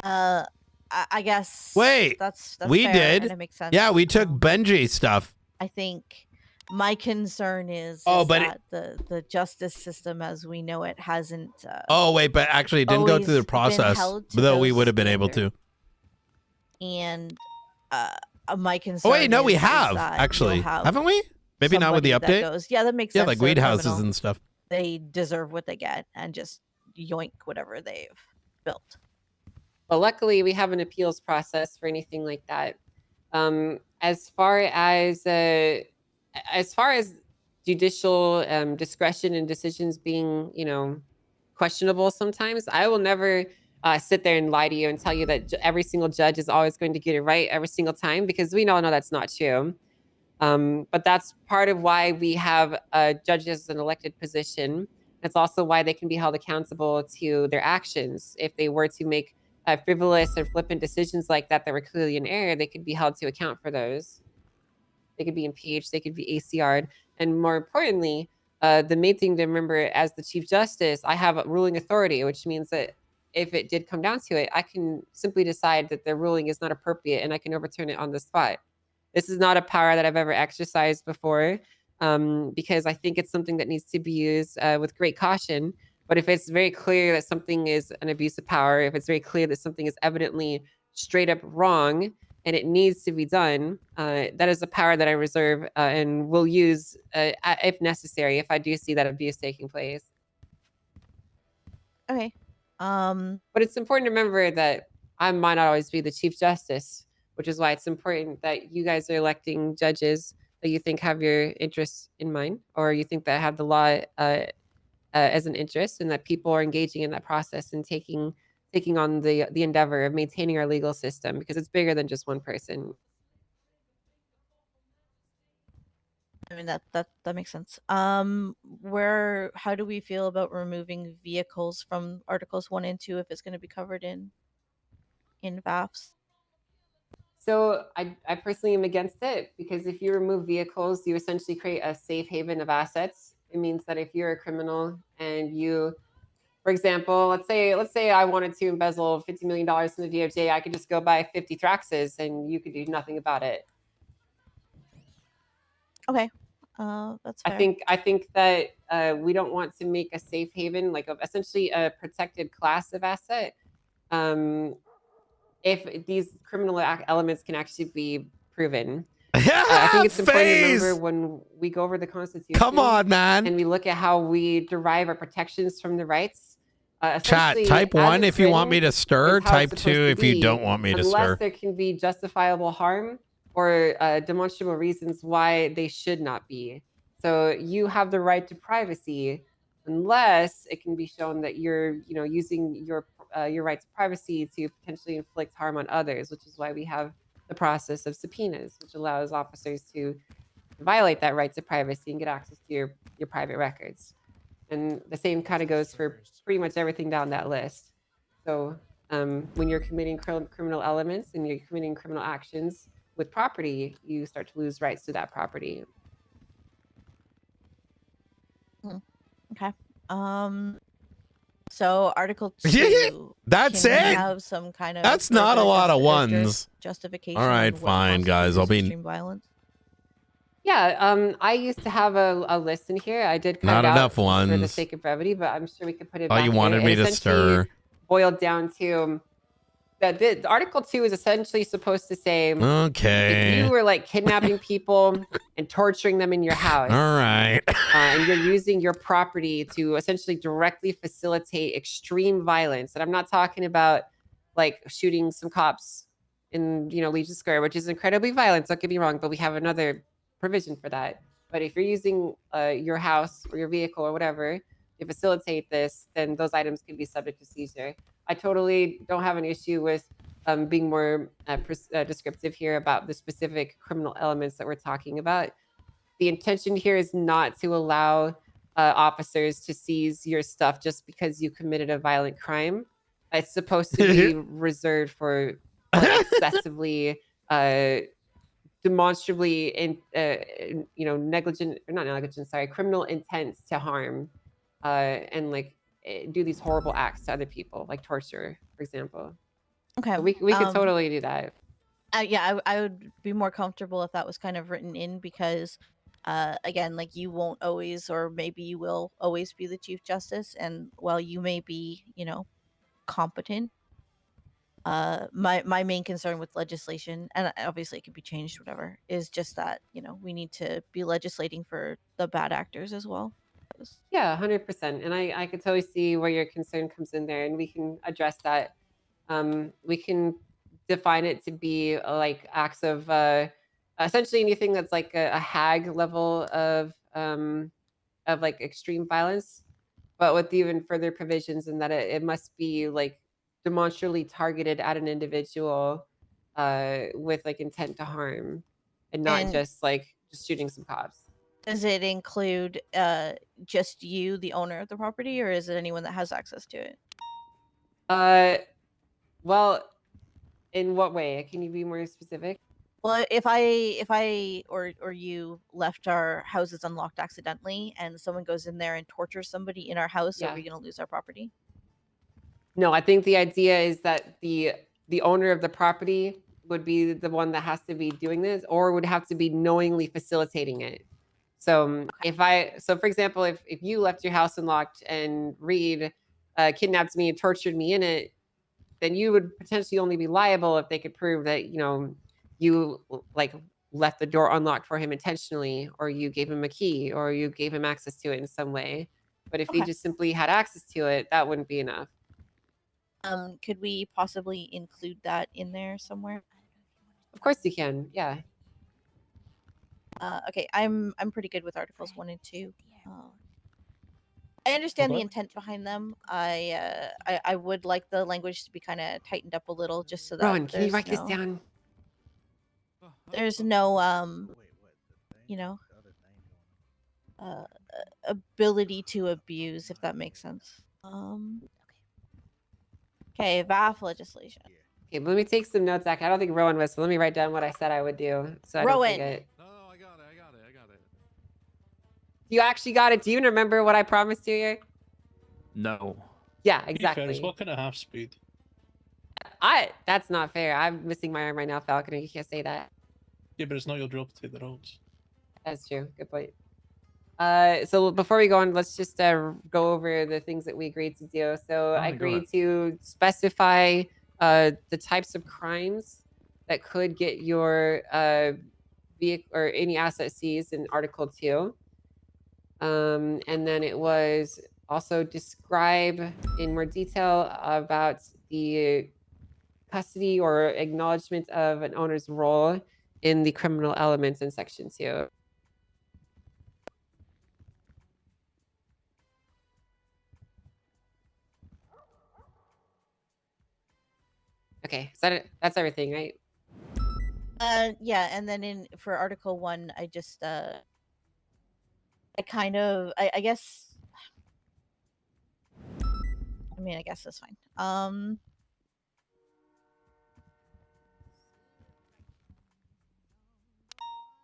I guess. Wait. That's we fair, did. and it makes sense. Yeah, we took Benji stuff. I think my concern is but that the justice system as we know it hasn't. Oh wait, but actually, it didn't go through the always been process. held to Though we those would have been able to. And my concern. Oh wait, no, we is have that actually, you'll have haven't we? Maybe not with the somebody update. that goes, yeah, that makes Yeah, sense. like They're weed a houses criminal. and stuff. They deserve what they get, and just yoink whatever they've built. But luckily, we have an appeals process for anything like that. As far as judicial discretion and decisions being, you know, questionable sometimes, I will never sit there and lie to you and tell you that every single judge is always going to get it right every single time, because we all know that's not true. But that's part of why we have judges as an elected position. It's also why they can be held accountable to their actions. If they were to make frivolous or flippant decisions like that that were clearly in error, they could be held to account for those. They could be impeached, they could be ACR'd. And more importantly, the main thing to remember, as the Chief Justice, I have ruling authority, which means that if it did come down to it, I can simply decide that the ruling is not appropriate and I can overturn it on the spot. This is not a power that I've ever exercised before, because I think it's something that needs to be used with great caution. But if it's very clear that something is an abuse of power, if it's very clear that something is evidently straight up wrong and it needs to be done, that is a power that I reserve and will use if necessary, if I do see that abuse taking place. Okay. But it's important to remember that I might not always be the Chief Justice, which is why it's important that you guys are electing judges that you think have your interests in mind, or you think that have the law as an interest, and that people are engaging in that process and taking on the endeavor of maintaining our legal system, because it's bigger than just one person. I mean, that makes sense. How do we feel about removing vehicles from Articles 1 and 2 if it's going to be covered in VAFs? So I personally am against it, because if you remove vehicles, you essentially create a safe haven of assets. It means that if you're a criminal and you, for example, let's say I wanted to embezzle $50 million from the DOJ, I could just go buy 50 Thraxes and you could do nothing about it. Okay. That's fair. I think that we don't want to make a safe haven, like essentially a protected class of asset. If these criminal elements can actually be proven. I think it's important to remember when we go over the Constitution. Come on, man. And we look at how we derive our protections from the rights. Chat, type 1 if you want me to stir. Type 2 if you don't want me to stir. Unless there can be justifiable harm or demonstrable reasons why they should not be. So you have the right to privacy, unless it can be shown that you're, using your right to privacy to potentially inflict harm on others, which is why we have the process of subpoenas, which allows officers to violate that right to privacy and get access to your private records. And the same kind of goes for pretty much everything down that list. So when you're committing criminal elements and you're committing criminal actions with property, you start to lose rights to that property. Okay. So Article 2. Yeah, that's can we it? have some kind of That's not a further lot of ones. justification All right, on what fine, guys. constitutes I mean, extreme violence? Yeah, I used to have a list in here. I did cut not it out enough just for the ones. sake of brevity, but I'm sure we could put it Oh, back you in. wanted It me to essentially stir. boiled down to that the Article 2 is essentially supposed to say if Okay. you were like kidnapping people and torturing them in your house, All right. and you're using your property to essentially directly facilitate extreme violence. And I'm not talking about like shooting some cops in Legion Square, which is incredibly violent. Don't get me wrong, but we have another provision for that. But if you're using your house or your vehicle or whatever to facilitate this, then those items can be subject to seizure. I totally don't have an issue with being more descriptive here about the specific criminal elements that we're talking about. The intention here is not to allow officers to seize your stuff just because you committed a violent crime. It's supposed to be reserved for excessively, demonstrably, negligent, or not negligent, sorry, criminal intent to harm, and like do these horrible acts to other people, like torture, for example. Okay. So we could totally do that. Yeah, I would be more comfortable if that was kind of written in because, again, like you won't always, or maybe you will always be the Chief Justice, and while you may be, competent, my main concern with legislation, and obviously it could be changed, whatever, is just that we need to be legislating for the bad actors as well. Yeah, 100%. And I could totally see where your concern comes in there, and we can address that. We can define it to be like acts of essentially anything that's like a hag level of like extreme violence, but with even further provisions in that it must be like demonstrably targeted at an individual with like intent to harm, and not just shooting some cops. Does it include just you, the owner of the property, or is it anyone that has access to it? Well, in what way? Can you be more specific? Well, if I or you left our houses unlocked accidentally and someone goes in there and tortures somebody in our house, are we going to lose our property? No, I think the idea is that the owner of the property would be the one that has to be doing this, or would have to be knowingly facilitating it. So for example, if you left your house unlocked and Reed kidnapped me and tortured me in it, then you would potentially only be liable if they could prove that you like left the door unlocked for him intentionally, or you gave him a key, or you gave him access to it in some way. But if he just simply had access to it, that wouldn't be enough. Could we possibly include that in there somewhere? Of course you can. Yeah. Okay, I'm pretty good with Articles 1 and 2. I understand the intent behind them. I would like the language to be kind of tightened up a little, just so that Rowan, can you write this down? There's no ability to abuse, if that makes sense. Okay, VAF legislation. Okay, let me take some notes, Zach. I don't think Rowan was, so let me write down what I said I would do, so I don't forget. No, I got it. You actually got it. Do you remember what I promised you here? No. Yeah, exactly. Fair, what kind of half speed? That's not fair. I'm missing my arm right now, Falconer. You can't say that. Yeah, but it's not your job to take the roads. That's true. Good point. So before we go on, let's just go over the things that we agreed to do. So I agreed to specify the types of crimes that could get your vehicle or any asset seized in Article 2. And then it was also describe in more detail about the custody or acknowledgement of an owner's role in the criminal elements in Section 2. Okay, so that's everything, right? Yeah, and then for Article 1, I just I guess. I mean, I guess that's fine.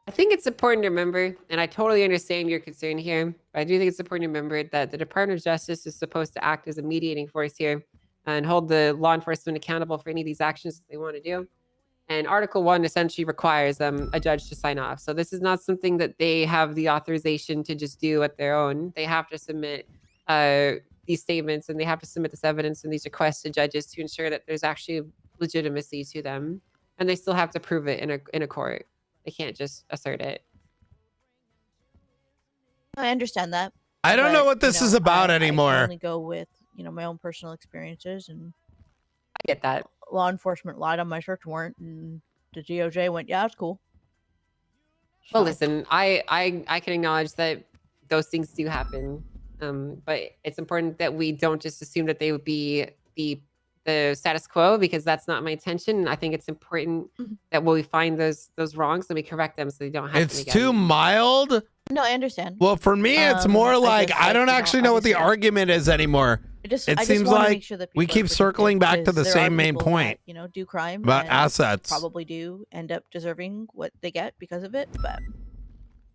I think it's important to remember, and I totally understand your concern here, but I do think it's important to remember that the Department of Justice is supposed to act as a mediating force here and hold the law enforcement accountable for any of these actions that they want to do. And Article 1 essentially requires a judge to sign off. So this is not something that they have the authorization to just do at their own. They have to submit these statements, and they have to submit this evidence and these requests to judges to ensure that there's actually legitimacy to them. And they still have to prove it in a court. They can't just assert it. I understand that. I don't know what this is about I anymore. can only go with my own personal experiences, and I get that. Law enforcement lied on my search warrant, and the DOJ went, "Yeah, it's cool." Well, listen, I can acknowledge that those things do happen, but it's important that we don't just assume that they would be the status quo, because that's not my intention. I think it's important that when we find those wrongs, that we correct them so they don't happen It's again. too mild. No, I understand. Well, for me, it's more like I don't actually know what the obviously, argument is anymore. I just It wanna seems make like sure that we people are keep protected, circling back to because the there same are main people point that, do crime about and assets. probably do end up deserving what they get because of it, but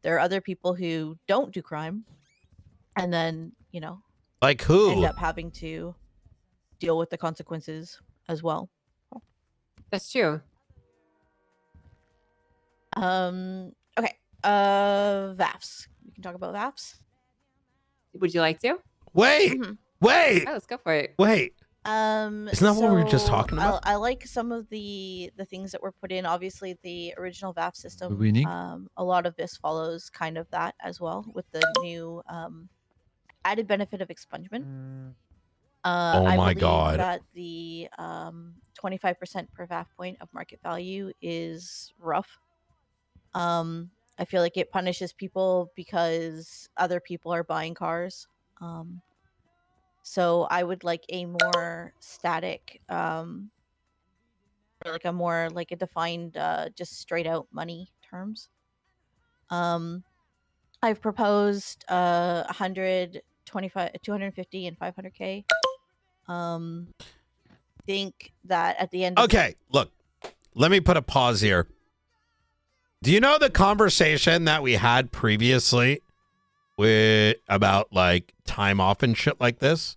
there are other people who don't do crime and then Like who? end up having to deal with the consequences as well. That's true. Okay. VAFs. We can talk about VAFs. Would you like to? Wait, wait. Oh, let's go for it. Wait. Isn't that what we were just talking about? I like some of the things that were put in. Obviously, the original VAF system. Winning? A lot of this follows kind of that as well, with the new added benefit of expungement. Oh I my believe God. that the 25% per VAF point of market value is rough. I feel like it punishes people because other people are buying cars. So I would like a more static, like a defined, just straight out money terms. I've proposed 100, 25, 250, and 500K. Think that at the end of Okay, look, let me put a pause here. Do you know the conversation that we had previously about like time off and shit like this?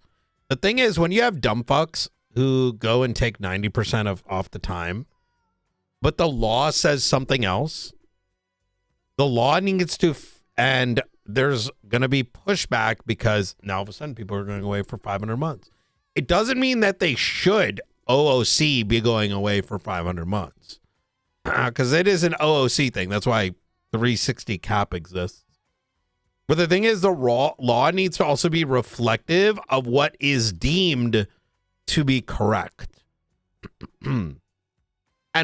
The thing is, when you have dumb fucks who go and take 90% off the time, but the law says something else, the law needs to, and there's going to be pushback because now all of a sudden people are going away for 500 months. It doesn't mean that they should OOC be going away for 500 months. Because it is an OOC thing. That's why 360 cap exists. But the thing is, the law needs to also be reflective of what is deemed to be correct. And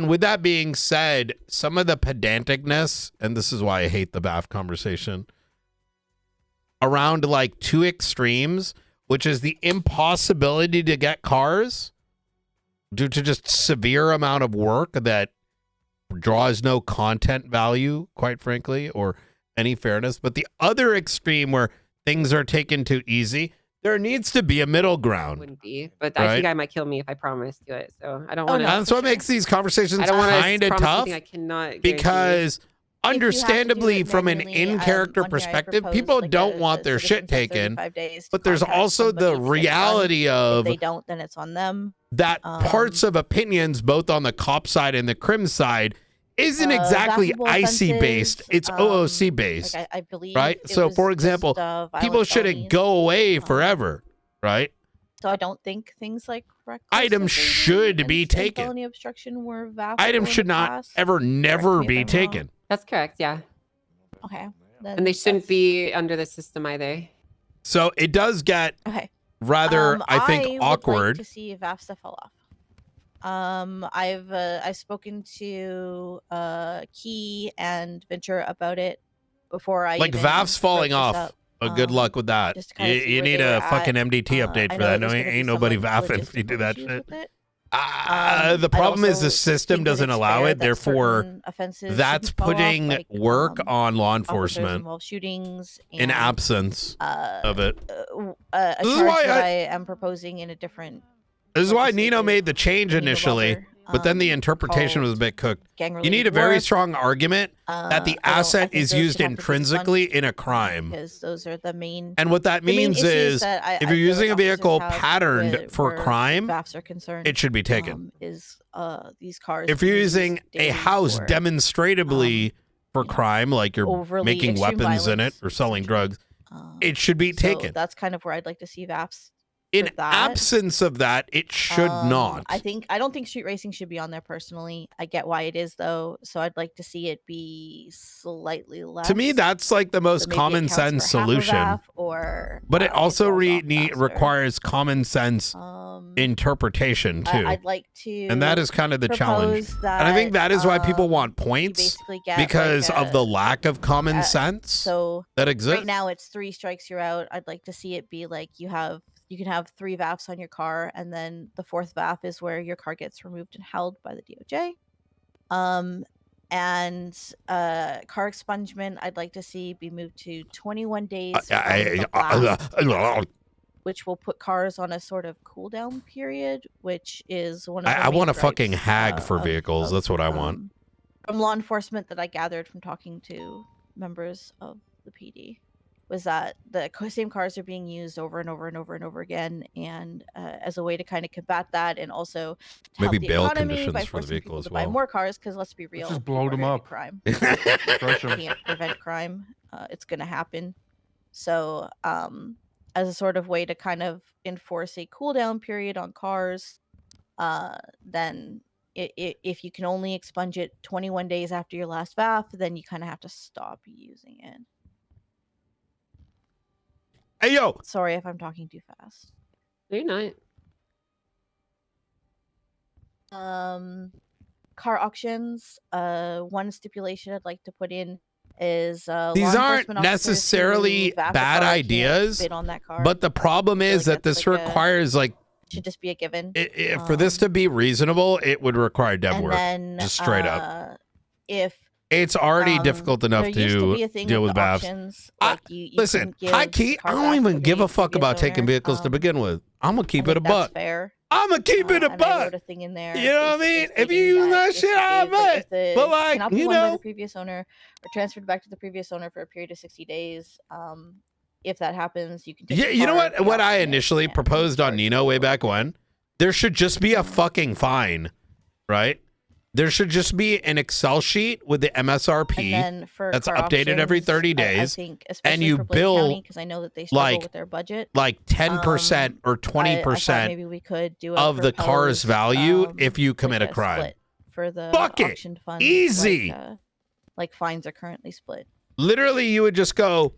with that being said, some of the pedanticness, and this is why I hate the BAF conversation, around like two extremes, which is the impossibility to get cars due to just severe amount of work that draws no content value, quite frankly, or any fairness. But the other extreme where things are taken too easy, there needs to be a middle ground. Wouldn't be, but I think I might kill me if I promise to it. So I don't want to. That's what makes these conversations I don't want to kind of promise tough. something I cannot guarantee. Because understandably, from an in-character perspective, people don't want their shit taken. But there's also the reality of if they don't, then it's on them. That parts of opinions, both on the cop side and the crim side, isn't exactly IC based. It's OOC based. Like I believe, right? it So, was for just, example, violent people shouldn't felonies. go away forever, right? So I don't think things like reckless Items evading should be and taken. felony obstruction were VAF Items should not ever, never be taken. That's correct. Yeah. Okay. And they shouldn't be under the system either. So it does get Okay. rather, I think, would awkward. like to see VAFSA fall off. I've spoken to Key and Ventura about it before I Like even VAF's falling wrote this off. up. Good luck with that. just to kinda see You where need they a were fucking at. MDT update I for know that. there's No, gonna be ain't some, nobody like, VAFing if you do logistical that issues shit. with it. The problem is the system doesn't allow it. Therefore, that's putting work on law enforcement involved shootings in and, absence of it. a This is charge why that I am proposing in a different. This is why Nino made the change initially, but then the interpretation was a bit cooked. You need a very strong argument that the asset is used intrinsically in a crime. Because those are the main. And what that means is, if you're using a vehicle patterned for crime, it should be taken. These cars? If you're using a house demonstratively for crime, like you're making weapons in it or selling drugs, it should be taken. So that's kind of where I'd like to see VAFs. In absence of that, it should not. I don't think street racing should be on there personally. I get why it is though, so I'd like to see it be slightly less. To me, that's like the most common sense solution. But it also requires common sense interpretation too. I'd like to, and that is kind of the challenge. And I think that is why people want points, because of the lack of common sense that exists. Right now, it's 3 strikes, you're out. I'd like to see it be like you can have 3 VAFs on your car, and then the 4th VAF is where your car gets removed and held by the DOJ. And car expungement, I'd like to see be moved to 21 days, which will put cars on a sort of cooldown period, which is one of the I main want a gripes, fucking hag for vehicles. That's what I want. From law enforcement that I gathered from talking to members of the PD. Was that the same cars are being used over and over and over and over again, and as a way to kind of combat that, and also to Maybe help the bail economy conditions by for the forcing vehicle people as to buy well. more cars, because let's be real, just blow people them are up. crime. Crush 'em. Can't prevent crime. It's going to happen. So as a sort of way to kind of enforce a cooldown period on cars, then if you can only expunge it 21 days after your last VAF, then you kind of have to stop using it. Hey, yo! Sorry if I'm talking too fast. No, you're not. Car auctions. One stipulation I'd like to put in is these aren't necessarily bad ideas, but the problem is that this requires like should just be a given. For this to be reasonable, it would require dev work, then, just straight up. If it's already difficult enough there used to be a thing deal with the BAFs. auctions, like you Listen, couldn't high give key, I car don't back even to give the a fuck previous about taking owner. vehicles to begin with. I'm gonna keep it a That's buck. fair. I'm gonna keep it a And I buck. wrote a thing in there. You know what I mean? If you use that shit, I bet. But like, cannot be you won by know, the previous owner or transferred back to the previous owner for a period of 60 days. If that happens, you can. Take yeah, the you know car, what? What I initially proposed on Nino way back when, there should just be a fucking fine, right? There should just be an Excel sheet with the MSRP And then for that's car updated every auctions, 30 I days, think, and especially you for Blaine bill County, 'cause I know that they struggle like with their budget. 10% or I thought 20% maybe we could do a of the car's proposed, value if you commit a like crime. split for the Fuck it. auction fund. Easy. Like fines are currently split. Literally, you would just go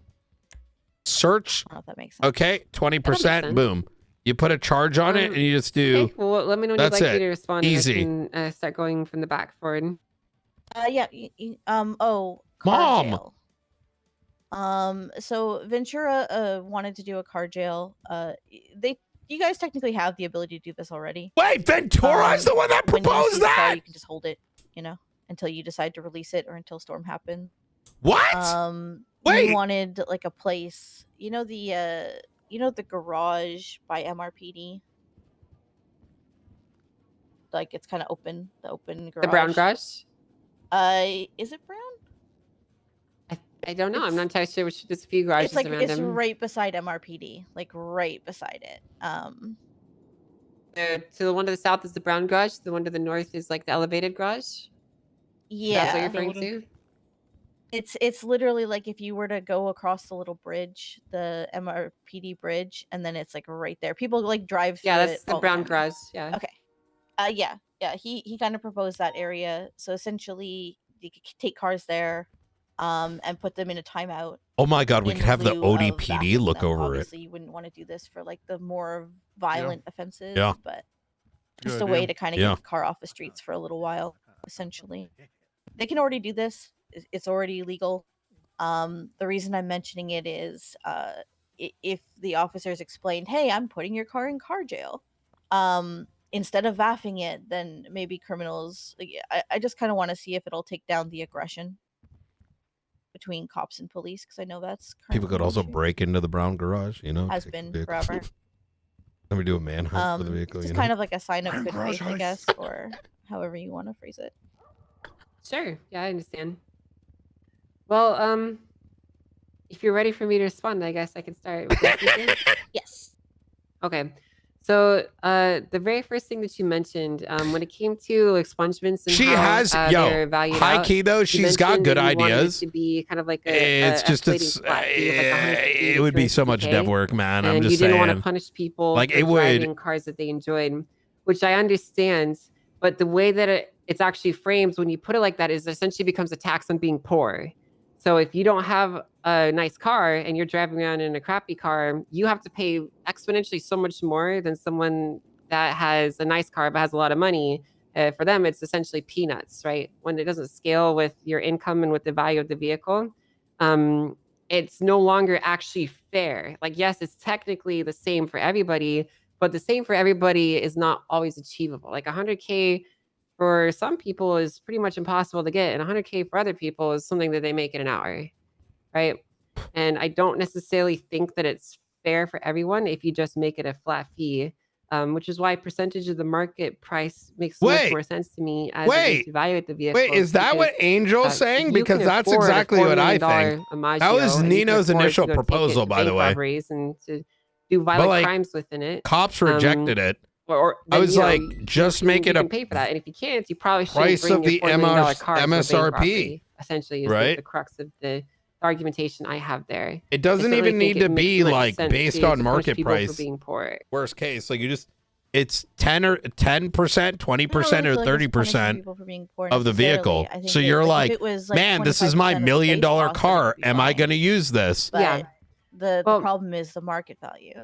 search. I don't know if that makes sense. Okay, 20%, sense. boom. You put a charge on it, and you just do. Okay, well, let me know when That's you'd like it. me to respond. Easy. And I can start going from the back forward. Yeah. Car Mom. jail. So Ventura wanted to do a car jail. You guys technically have the ability to do this already. Wait, Ventura's the one that when you proposed see the car, that? you can just hold it, until you decide to release it or until storm happens. What? Wait. You wanted like a place, the garage by MRPD. Like it's kind of open, the open garage. The brown garage? Is it brown? I don't know. I'm not entirely sure. There's a few garages It's like around it's them. right beside MRPD, like right beside it. So the one to the south is the brown garage. The one to the north is like the elevated garage. Yeah, That's what you're referring to. It's literally like if you were to go across the little bridge, the MRPD bridge, and then it's like right there. People like drive through Yeah, it. that's the all brown time. garage. Yeah. Okay. Yeah. He kind of proposed that area. So essentially, you could take cars there, and put them in a timeout. Oh my God, we in could have the lieu of ODPD backing look them. over it. Obviously, you wouldn't want to do this for like the more violent offenses. Yeah. But Good just a idea. way to kind of Yeah. get the car off the streets for a little while. Essentially, they can already do this. It's already legal. The reason I'm mentioning it is if the officers explained, hey, I'm putting your car in car jail, instead of vaffing it, then maybe criminals. Like, I just kind of want to see if it'll take down the aggression between cops and police, because I know that's People could currently an also issue. break into the brown garage, you know. Has take the been vehicle. forever. Somebody do a manhunt for the vehicle, It's you just know. kind of like a sign of Brown good garage faith, I heist. guess, or however you want to phrase it. Sure. Yeah, I understand. Well, if you're ready for me to respond, I guess I can start with this weekend. Yes. Okay. So, the very first thing that you mentioned, when it came to expungements and She how has they're valued high out, key though. you She's got mentioned good that you wanted ideas. it to be kind of like a It's just escalating flat fee of like 150 it to would be so much 250K, dev work, man. I'm and just you didn't want to saying. punish people Like for it would. driving cars that they enjoyed, which I understand. But the way that it's actually framed when you put it like that is essentially becomes a tax on being poor. So if you don't have a nice car and you're driving around in a crappy car, you have to pay exponentially so much more than someone that has a nice car but has a lot of money. For them, it's essentially peanuts, right? When it doesn't scale with your income and with the value of the vehicle, it's no longer actually fair. Like, yes, it's technically the same for everybody, but the same for everybody is not always achievable. Like 100K for some people is pretty much impossible to get, and 100K for other people is something that they make in an hour, right? And I don't necessarily think that it's fair for everyone if you just make it a flat fee, which is why percentage of the market price makes much more sense to me as a way to evaluate the vehicle. Wait, is that what Angel's saying? Because that's exactly what I think. That was Nino's initial proposal, by the way. Robberies and to do violent crimes within it. Cops rejected it. Or I then, was you know, like, you just can- make it you a can pay for that, and if you can't, you probably shouldn't price bring of your the $4 million car to a bank MSRP, robbery. Essentially, is right? the crux of the argumentation I have there. It doesn't I certainly even think need it to makes be much like sense based to on punish market people for price. being poor. Worst case, like it's 10% or 10%, 20% or 30% of the vehicle. I think So that, you're if like, it was, man, this is 25% my of the $1 million base cost, then car. it'd be Am I fine. going to use this? But the problem is the market value.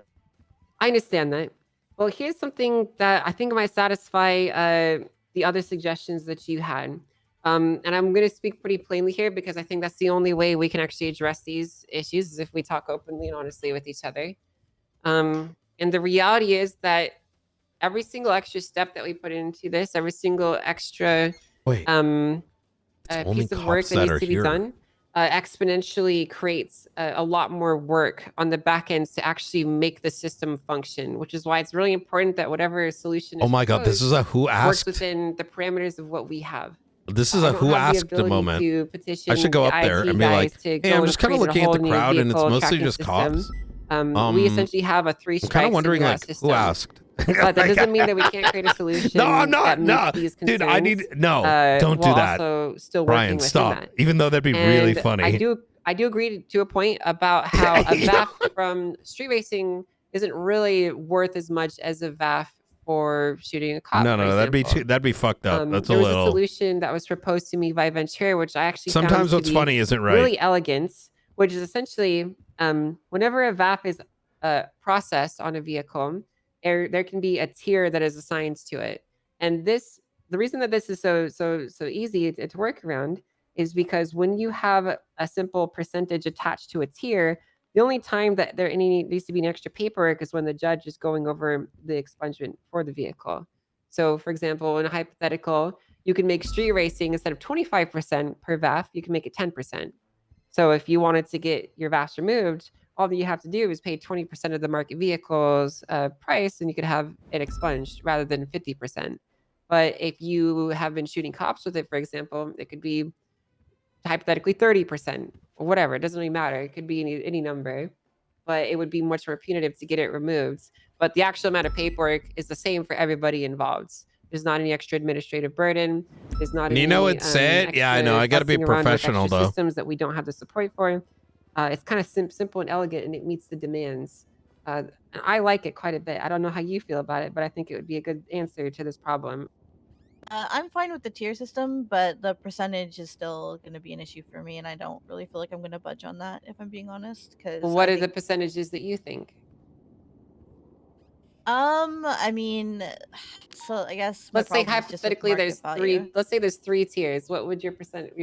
I understand that. Well, here's something that I think might satisfy the other suggestions that you had. And I'm going to speak pretty plainly here because I think that's the only way we can actually address these issues is if we talk openly and honestly with each other. And the reality is that every single extra step that we put into this, every single extra piece of work that needs to be done, exponentially creates a lot more work on the back end to actually make the system function, which is why it's really important that whatever solution is Oh my God, this is a who works asked. within the parameters of what we have. This is a who asked moment. I should go up there and be like, hey, I'm just kind of looking at the crowd and it's mostly just cops. We essentially have a 3 I'm strikes kind of wondering like system. who asked. But that doesn't mean that we can't create a solution. No, I'm not. That No, meets these dude, I need concerns, don't do while that. Also still Brian, working within stop. that. Even though that'd be really And funny. I do agree to a point about how a VAF from street racing isn't really worth as much as a VAF for shooting a cop. No, for that'd be fucked up. That's a there was little. a solution that was proposed to me by Ventura, which I actually found Sometimes to what's be funny isn't right. really elegant, which is essentially whenever a VAF is processed on a vehicle, there can be a tier that is assigned to it. And the reason that this is so easy to work around is because when you have a simple percentage attached to a tier, the only time that there needs to be an extra paperwork is when the judge is going over the expungement for the vehicle. So, for example, in a hypothetical, you can make street racing instead of 25% per VAF, you can make it 10%. So if you wanted to get your VAFs removed, all that you have to do is pay 20% of the market vehicle's price, and you could have it expunged rather than 50%. But if you have been shooting cops with it, for example, it could be hypothetically 30% or whatever. It doesn't really matter. It could be any number, but it would be much more punitive to get it removed. But the actual amount of paperwork is the same for everybody involved. There's not any extra administrative burden. There's not any. Nino would say it. Yeah, I know. I got to be professional though. Systems that we don't have the support for. It's kind of simple and elegant, and it meets the demands. And I like it quite a bit. I don't know how you feel about it, but I think it would be a good answer to this problem. I'm fine with the tier system, but the percentage is still going to be an issue for me, and I don't really feel like I'm going to budge on that, if I'm being honest. Because what are the percentages that you think? I mean, so I guess let's say hypothetically there's three. Let's say there's 3 tiers. What would your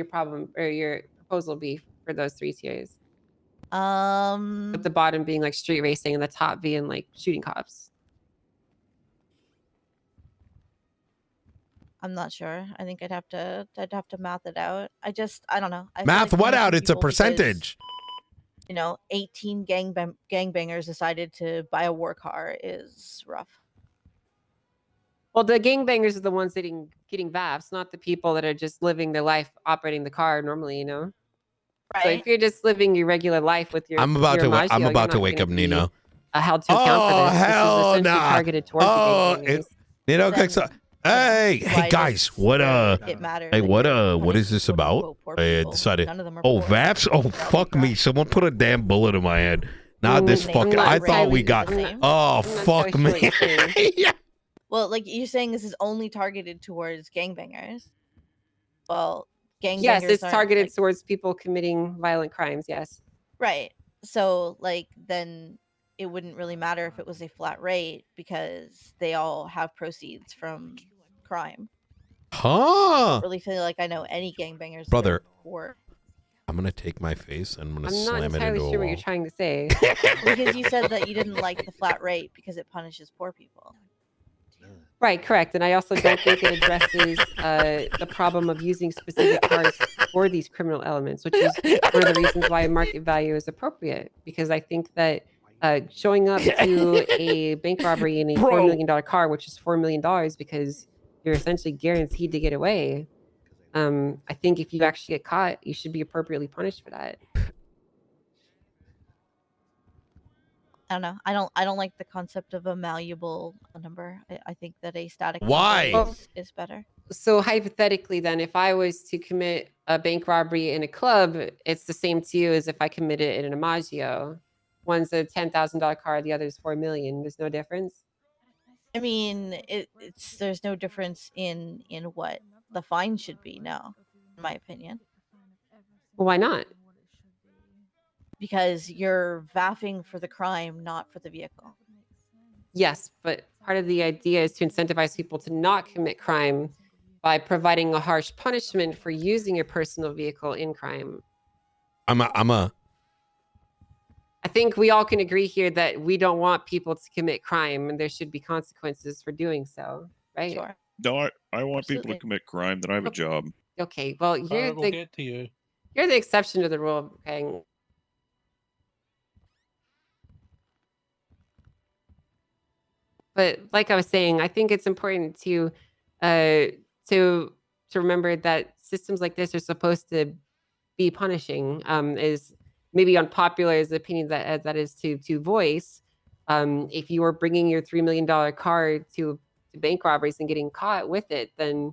problem or your proposal be for those 3 tiers? With the bottom being like street racing and the top being like shooting cops. I'm not sure. I think I'd have to math it out. I don't know. I feel Math like what punishing out? It's a people because, percentage. 18 gangbangers decided to buy a war car is rough. Well, the gangbangers are the ones getting VAPs, not the people that are just living their life operating the car normally, So Right. if you're just living your regular life with your I'm about your to I'm Maggio, about to you're not wake gonna up be, Nino. held to account for this. This is Hell essentially nah. targeted towards the gangbangers. Nino Then, kicks up. Hey, why guys, does what it matter hey, that what you're what is punished this quote, about? unquote, poor I people? decided. None of them are Oh, poor. VAPs. Oh, fuck me! Someone put a damn bullet in my head. Not this I'm fucking. not I thought we got. entirely sure. Oh, I'm not fuck entirely me. sure what you're saying. Yeah. Well, like you're saying, this is only targeted towards gangbangers. Well, gangbangers Yes, it's aren't, targeted like, towards people committing violent crimes. Yes. right. So, like, then it wouldn't really matter if it was a flat rate because they all have proceeds from crime. I Huh? don't really feel like I know any gangbangers Brother. that are poor. I'm gonna take my face and I'm gonna I'm not slam it entirely into a sure what you're wall. trying to say. Because you said that you didn't like the flat rate because it punishes poor people. Right, correct. And I also don't think it addresses the problem of using specific cars for these criminal elements, which is one of the reasons why market value is appropriate. Because I think that showing up to a bank robbery in a $4 million car, which is $4 million because you're essentially guaranteed to get away. I think if you actually get caught, you should be appropriately punished for that. I don't know. I don't like the concept of a malleable number. I think that a static Why? number is better. So hypothetically, then, if I was to commit a bank robbery in a club, it's the same to you as if I committed it in an Amaggio. One's a $10,000 car, the other's $4 million. There's no difference. I mean, it's there's no difference in what the fine should be. No, in my opinion, Well, why not? because you're vaffing for the crime, not for the vehicle. Yes, but part of the idea is to incentivize people to not commit crime by providing a harsh punishment for using your personal vehicle in crime. I think we all can agree here that we don't want people to commit crime and there should be consequences for doing so, right? Sure. No, I want people Absolutely. to commit crime. Then I have a job. Okay, well, you're We'll the get to you. you're the exception to the rule, okay? But like I was saying, I think it's important to remember that systems like this are supposed to be punishing. Is maybe unpopular as the opinion that is to voice. If you are bringing your $3 million car to bank robberies and getting caught with it, then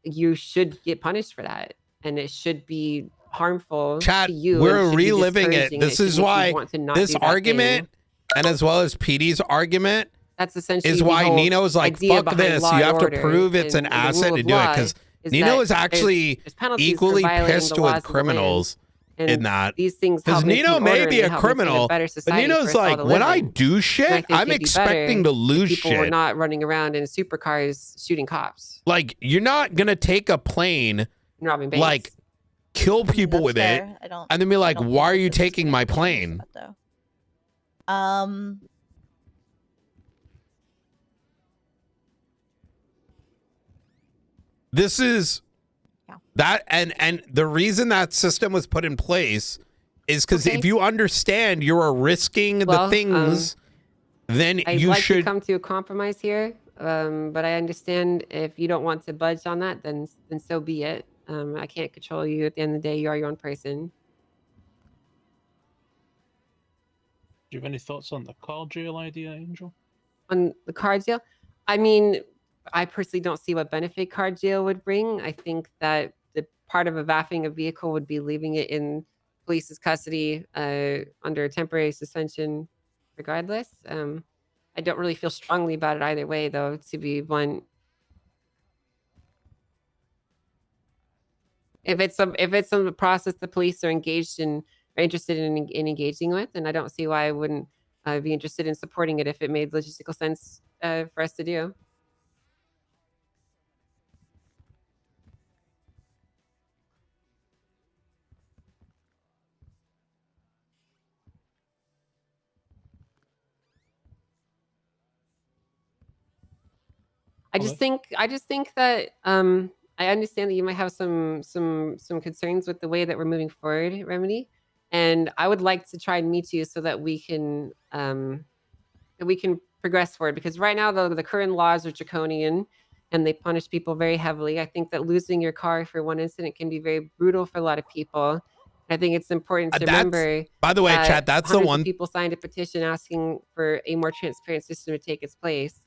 you should get punished for that, and it should be harmful Chat, to you. we're and should be reliving it. discouraging, and This should is make you why want to not this do that argument, thing. and as well as PD's argument, That's essentially is the why whole Nino's like, idea fuck behind this. law You and have to order, prove it's an and the rule asset of to do it. law Because is Nino that is actually there's penalties for equally violating pissed the laws with of the land, criminals and in that. these things Because help maintain Nino may order, be and they a help maintain criminal, better but society for Nino's us all like, to when live I in. do And I shit, think I'm it'd be better expecting to lose if people were shit. not running around in supercars shooting cops Like, you're not going to take a plane, and robbing banks. like, kill people That's with fair. it, I don't. and then be like, I don't why think are that you this is taking gonna my change plane? that, though. This is that, and the reason that system was put in place is because if you understand you're risking the things, then I'd you like to should. come to a compromise here, but I understand if you don't want to budge on that, then so be it. I can't control you. At the end of the day, you are your own person. Do you have any thoughts on the car jail idea, Angel? On the car jail, I mean, I personally don't see what benefit car jail would bring. I think that the part of vaffing a vehicle would be leaving it in police's custody under temporary suspension regardless. I don't really feel strongly about it either way, though, to be blunt. If it's some process the police are engaged in or interested in engaging with, then I don't see why I wouldn't be interested in supporting it if it made logistical sense for us to do. I just think that I understand that you might have some concerns with the way that we're moving forward, Remedy, and I would like to try and meet you so that we can progress forward, because right now the current laws are draconian and they punish people very heavily. I think that losing your car for one incident can be very brutal for a lot of people. I think it's important to remember. By the way, chat, that's the one. Of people signed a petition asking for a more transparent system to take its place.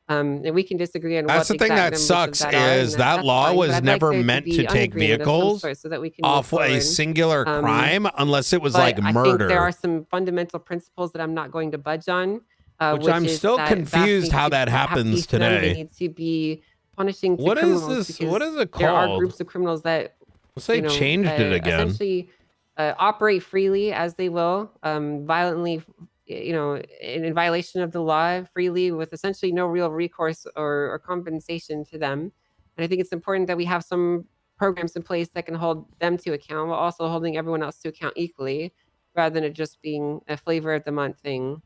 And we can disagree on That's what the thing that numbers sucks of that are, is and that that's law fine, but was I'd like never there meant be to an take agreement of some vehicles sort so that we can move off a forward. singular crime unless it was But like I murder. think there are some fundamental principles that I'm not going to budge on. Which I'm is still that confused VAPs how need to that have happens teeth to them. They today. need to be punishing to What is criminals this? because What is it there are called? groups of criminals that Let's say changed it again. essentially operate freely as they will, violently, in violation of the law, freely with essentially no real recourse or compensation to them. And I think it's important that we have some programs in place that can hold them to account while also holding everyone else to account equally, rather than it just being a flavor of the month thing.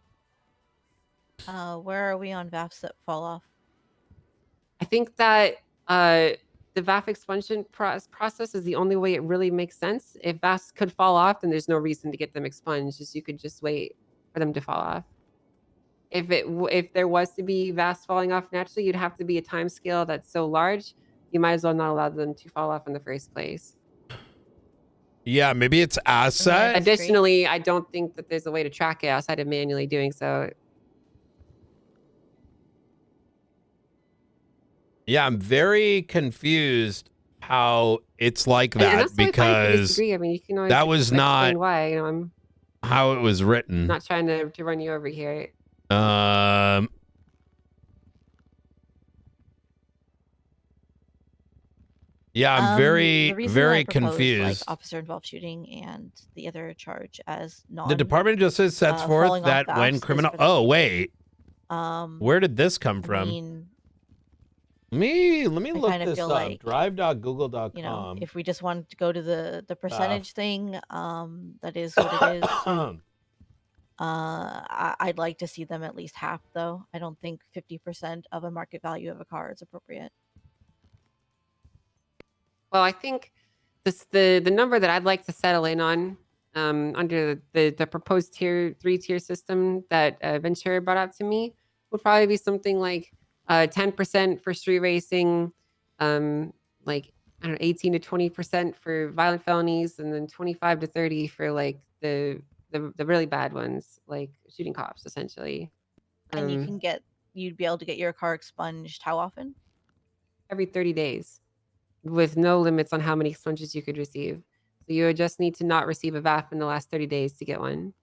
Where are we on VAFs that fall off? I think that the VAF expunction process is the only way it really makes sense. If VAFs could fall off, then there's no reason to get them expunged. Just you could just wait for them to fall off. If there was to be VAFs falling off naturally, you'd have to be a time scale that's so large, you might as well not allow them to fall off in the first place. Yeah, maybe it's asset. Additionally, I don't think that there's a way to track it outside of manually doing so. Yeah, I'm very confused how it's like And that that's totally fine if you because disagree. I mean, you can always that was explain not why. I'm how it was written. not trying to run you over here. Yeah, I'm The reason that I very proposed, confused. like officer involved shooting and the other charge as non. The Department of Justice sets falling forth off that when VAFs is criminal. for the Oh future. wait, where did this come I from? mean, Let me I look kind of this feel up. like, Drive.google.com. you know, if we just wanted to go to the percentage thing, that is what it is. I'd like to see them at least half, though. I don't think 50% of a market value of a car is appropriate. Well, I think the number that I'd like to settle in on under the proposed three-tier system that Ventura brought up to me would probably be something like 10% for street racing, like I don't know, 18 to 20% for violent felonies, and then 25 to 30 for like the really bad ones, like shooting cops, essentially. And you'd be able to get your car expunged how often? Every 30 days. With no limits on how many expunges you could receive. So you would just need to not receive a VAF in the last 30 days to get one.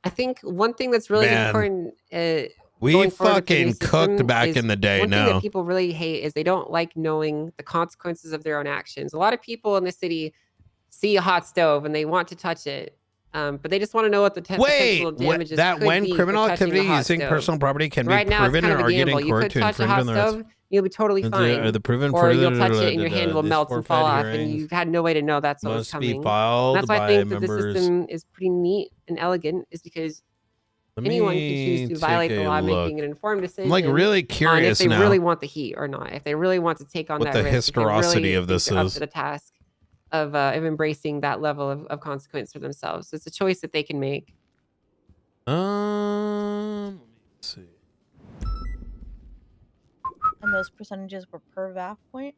I think one thing that's really important. We fucking cooked back in the day. One thing Now that people really hate is they don't like knowing the consequences of their own actions. A lot of people in the city see a hot stove and they want to touch it. But they just want to know what the potential damages that could when be criminal for touching activity the hot using stove. personal property can Right be now, it's proven kind of or a argued in gamble. You court could to touch a infringe hot on the rights. stove, you'll be totally fine. The proven Or you'll touch it and your hand will these melt and forfeit fall off, and hearings you had no way to know that's what was must coming. be filed That's why I by think that the members. system is pretty neat and elegant, is because Let anyone can me choose to violate take the a law, look. making an informed decision. I'm like really on curious if they now really want the heat or not. If they really want to take on what that the risk. If they historicity really of this think they're up is. to the task of embracing that level of consequence for themselves. So it's a choice that they can make. Let me see. And those percentages were per VAF point?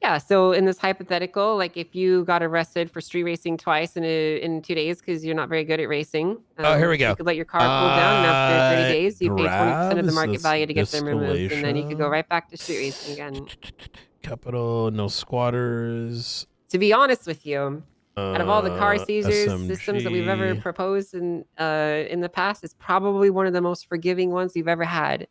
Yeah, so in this hypothetical, like if you got arrested for street racing twice in 2 days because you're not very good at racing, Oh, here we go. You could let your car cool down, and after 30 days, you pay 20% of the Is market this value to get them removed, and then you could go distillation? right back to street racing again. Capital, no squatters. To be honest with you, out of all the car seizures SMG. systems that we've ever proposed in the past, it's probably one of the most forgiving ones we've ever had.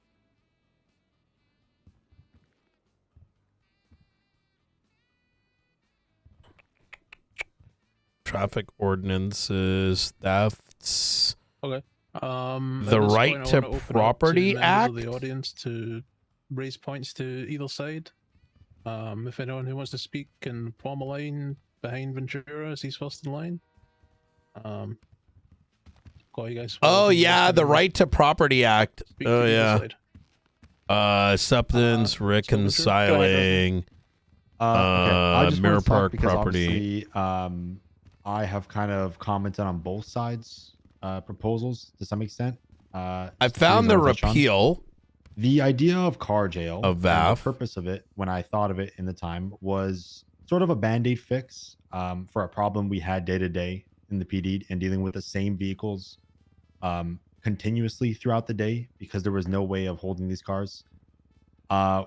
Traffic ordinances, thefts. Okay. The At this Right point, I to wanna open up Property members Act. of the audience to raise points to either side. If anyone who wants to speak can form a line behind Ventura as he's first in line. Call you guys. Oh yeah, the Right to Property Act. Speak to Oh either yeah. side. Acceptance, reconciling. Okay. I just Mirror want to talk Park because property. obviously, I have kind of commented on both sides' proposals to some extent. I just found things I the wanna touch on. repeal The idea of car jail, of and the VAF. purpose of it, when I thought of it in the time, was sort of a band-aid fix for a problem we had day to day in the PD and dealing with the same vehicles continuously throughout the day because there was no way of holding these cars.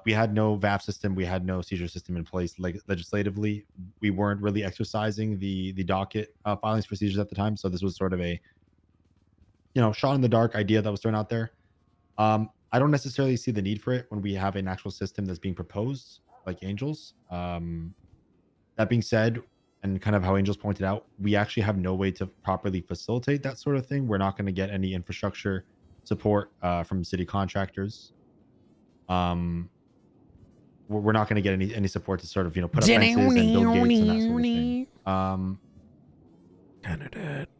We had no VAF system, we had no seizure system in place legislatively. We weren't really exercising the docket filings for seizures at the time, so this was sort of a shot in the dark idea that was thrown out there. I don't necessarily see the need for it when we have an actual system that's being proposed, like Angels. That being said, and kind of how Angels pointed out, we actually have no way to properly facilitate that sort of thing. We're not going to get any infrastructure support from city contractors. We're not going to get any support to sort of put up fences and build gates and that sort of thing.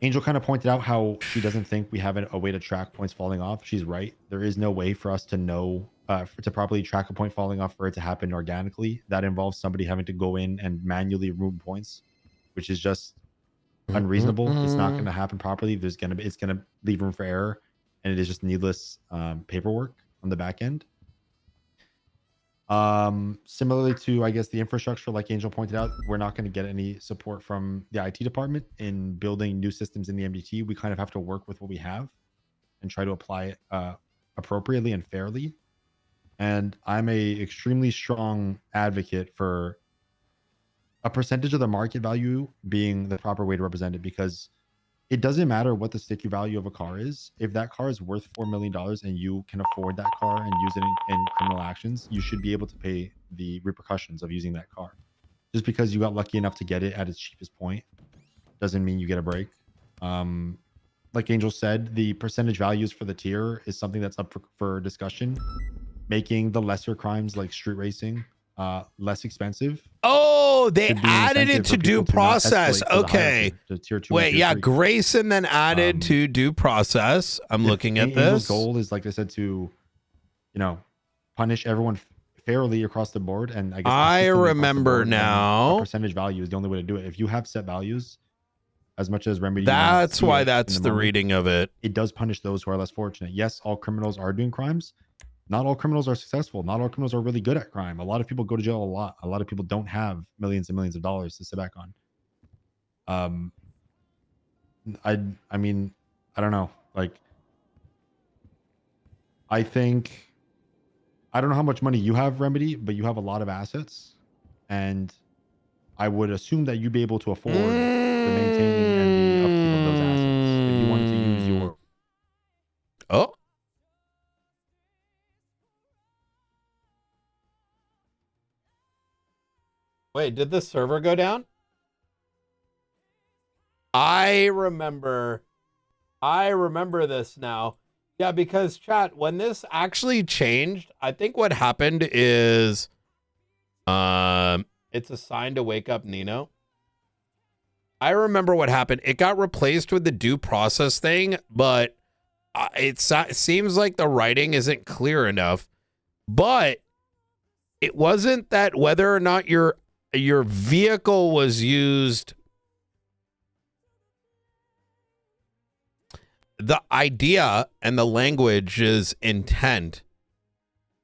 Angel kind of pointed out how she doesn't think we have a way to track points falling off. She's right. There is no way for us to know to properly track a point falling off for it to happen organically. That involves somebody having to go in and manually remove points, which is just unreasonable. It's not going to happen properly. It's going to leave room for error, and it is just needless paperwork on the back end. Similarly to, I guess, the infrastructure, like Angel pointed out, we're not going to get any support from the IT department in building new systems in the MDT. We kind of have to work with what we have and try to apply it appropriately and fairly. And I'm a extremely strong advocate for a percentage of the market value being the proper way to represent it, because it doesn't matter what the sticky value of a car is. If that car is worth $4 million and you can afford that car and use it in criminal actions, you should be able to pay the repercussions of using that car. Just because you got lucky enough to get it at its cheapest point doesn't mean you get a break. Like Angel said, the percentage values for the tier is something that's up for discussion. Making the lesser crimes like street racing less expensive. Oh, they added it to due process. Okay. To tier 2 Wait, and tier yeah, 3. Grayson then added to due process. I'm looking at Angel's this. goal is, like I said, to punish everyone fairly across the board. And I guess I remember board, now. A percentage value is the only way to do it. If you have set values, as much as remedy, That's why that's the reading of it. It does punish those who are less fortunate. Yes, all criminals are doing crimes. Not all criminals are successful. Not all criminals are really good at crime. A lot of people go to jail a lot. A lot of people don't have millions and millions of dollars to sit back on. I mean, I don't know. Like, I think, I don't know how much money you have, Remedy, but you have a lot of assets, and I would assume that you'd be able to afford the maintaining and the upkeep of those assets if you wanted to use your. Oh. Wait, did the server go down? I remember this now. Yeah, because chat, when this actually changed, I think what happened is it's a sign to wake up Nino. I remember what happened. It got replaced with the due process thing, but it seems like the writing isn't clear enough. But it wasn't that whether or not your vehicle was used. The idea and the language is intent.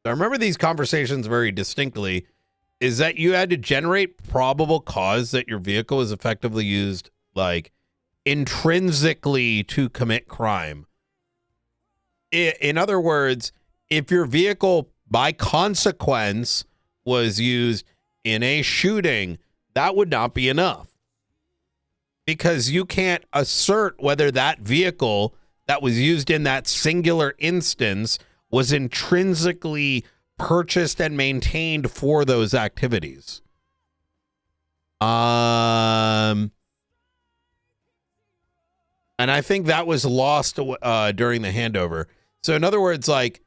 I remember these conversations very distinctly, is that you had to generate probable cause that your vehicle was effectively used, like, intrinsically to commit crime. In other words, if your vehicle by consequence was used in a shooting, that would not be enough. Because you can't assert whether that vehicle that was used in that singular instance was intrinsically purchased and maintained for those activities. And I think that was lost during the handover. So in other words, like,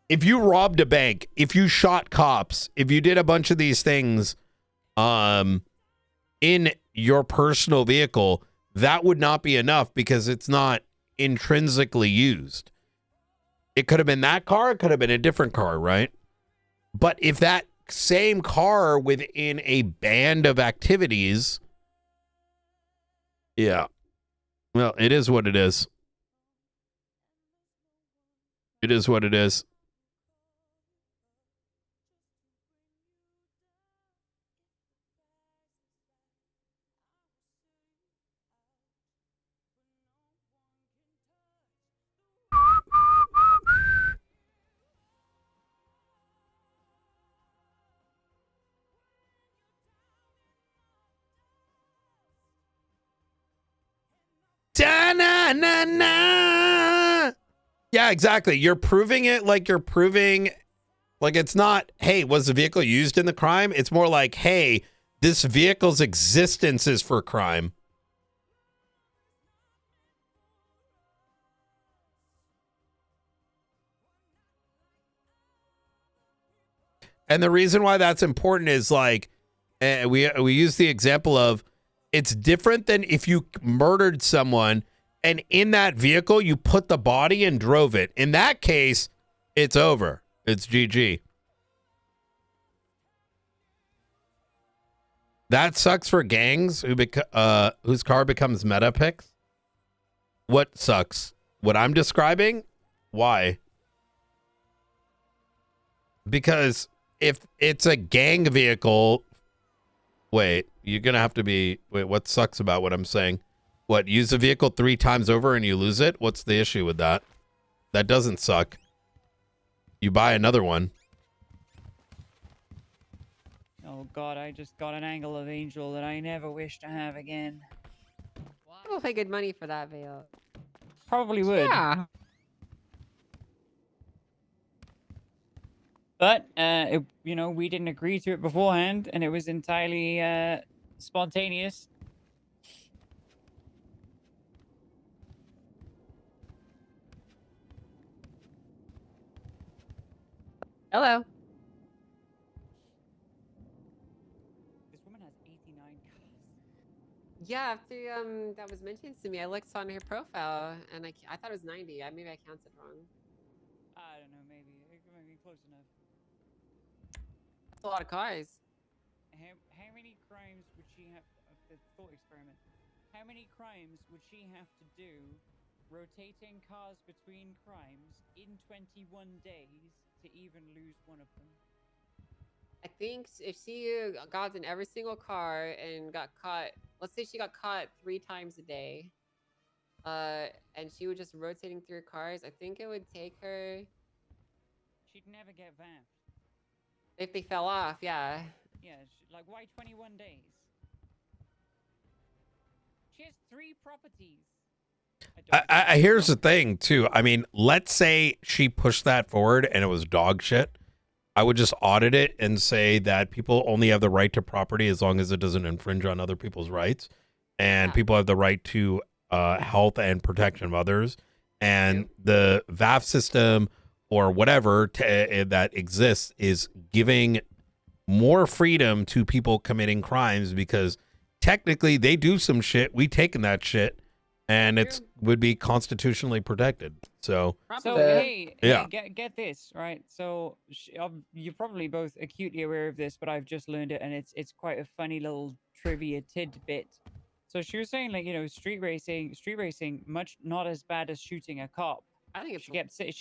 if you robbed a bank, if you shot cops, if you did a bunch of these things in your personal vehicle, that would not be enough because it's not intrinsically used. It could have been that car, it could have been a different car, right? But if that same car within a band of activities, yeah, well, it is what it is. It is what it is. Da-na-na-na. Yeah, exactly. You're proving it like you're proving, like it's not, hey, was the vehicle used in the crime? It's more like, hey, this vehicle's existence is for crime. And the reason why that's important is like, we use the example of, it's different than if you murdered someone and in that vehicle you put the body and drove it. In that case, it's over. It's GG. That sucks for gangs whose car becomes meta picks. What sucks? What I'm describing? Why? Because if it's a gang vehicle, wait, you're going to have to be, wait, what sucks about what I'm saying? What, use the vehicle 3 times over and you lose it? What's the issue with that? That doesn't suck. You buy another one. Oh god, I just got an angle of Angel that I never wish to have again. People pay good money for that, Vale. Probably would. Yeah. But, you know, we didn't agree to it beforehand, and it was entirely spontaneous. Hello. This woman has 89 cars. Yeah, after that was mentioned to me, I looked on her profile and I thought it was 90. Maybe I counted wrong. I don't know, maybe. It might be close enough. That's a lot of cars. How many crimes would she have? The thought experiment. How many crimes would she have to do rotating cars between crimes in 21 days to even lose one of them? I think if she got in every single car and got caught, let's say she got caught 3 times a day, and she was just rotating through cars, I think it would take her. She'd never get vamped. If they fell off, yeah. Yeah, like why 21 days? She has 3 properties. Here's the thing, too. I mean, let's say she pushed that forward and it was dog shit. I would just audit it and say that people only have the right to property as long as it doesn't infringe on other people's rights. And people have the right to health and protection of others. And the VAF system or whatever that exists is giving more freedom to people committing crimes because technically they do some shit. We taken that shit. And it would be constitutionally protected. So hey, yeah. Get this, right? So you're probably both acutely aware of this, but I've just learned it, and it's quite a funny little trivia tidbit. So she was saying, like, you know, street racing, much not as bad as shooting a cop. I think it's she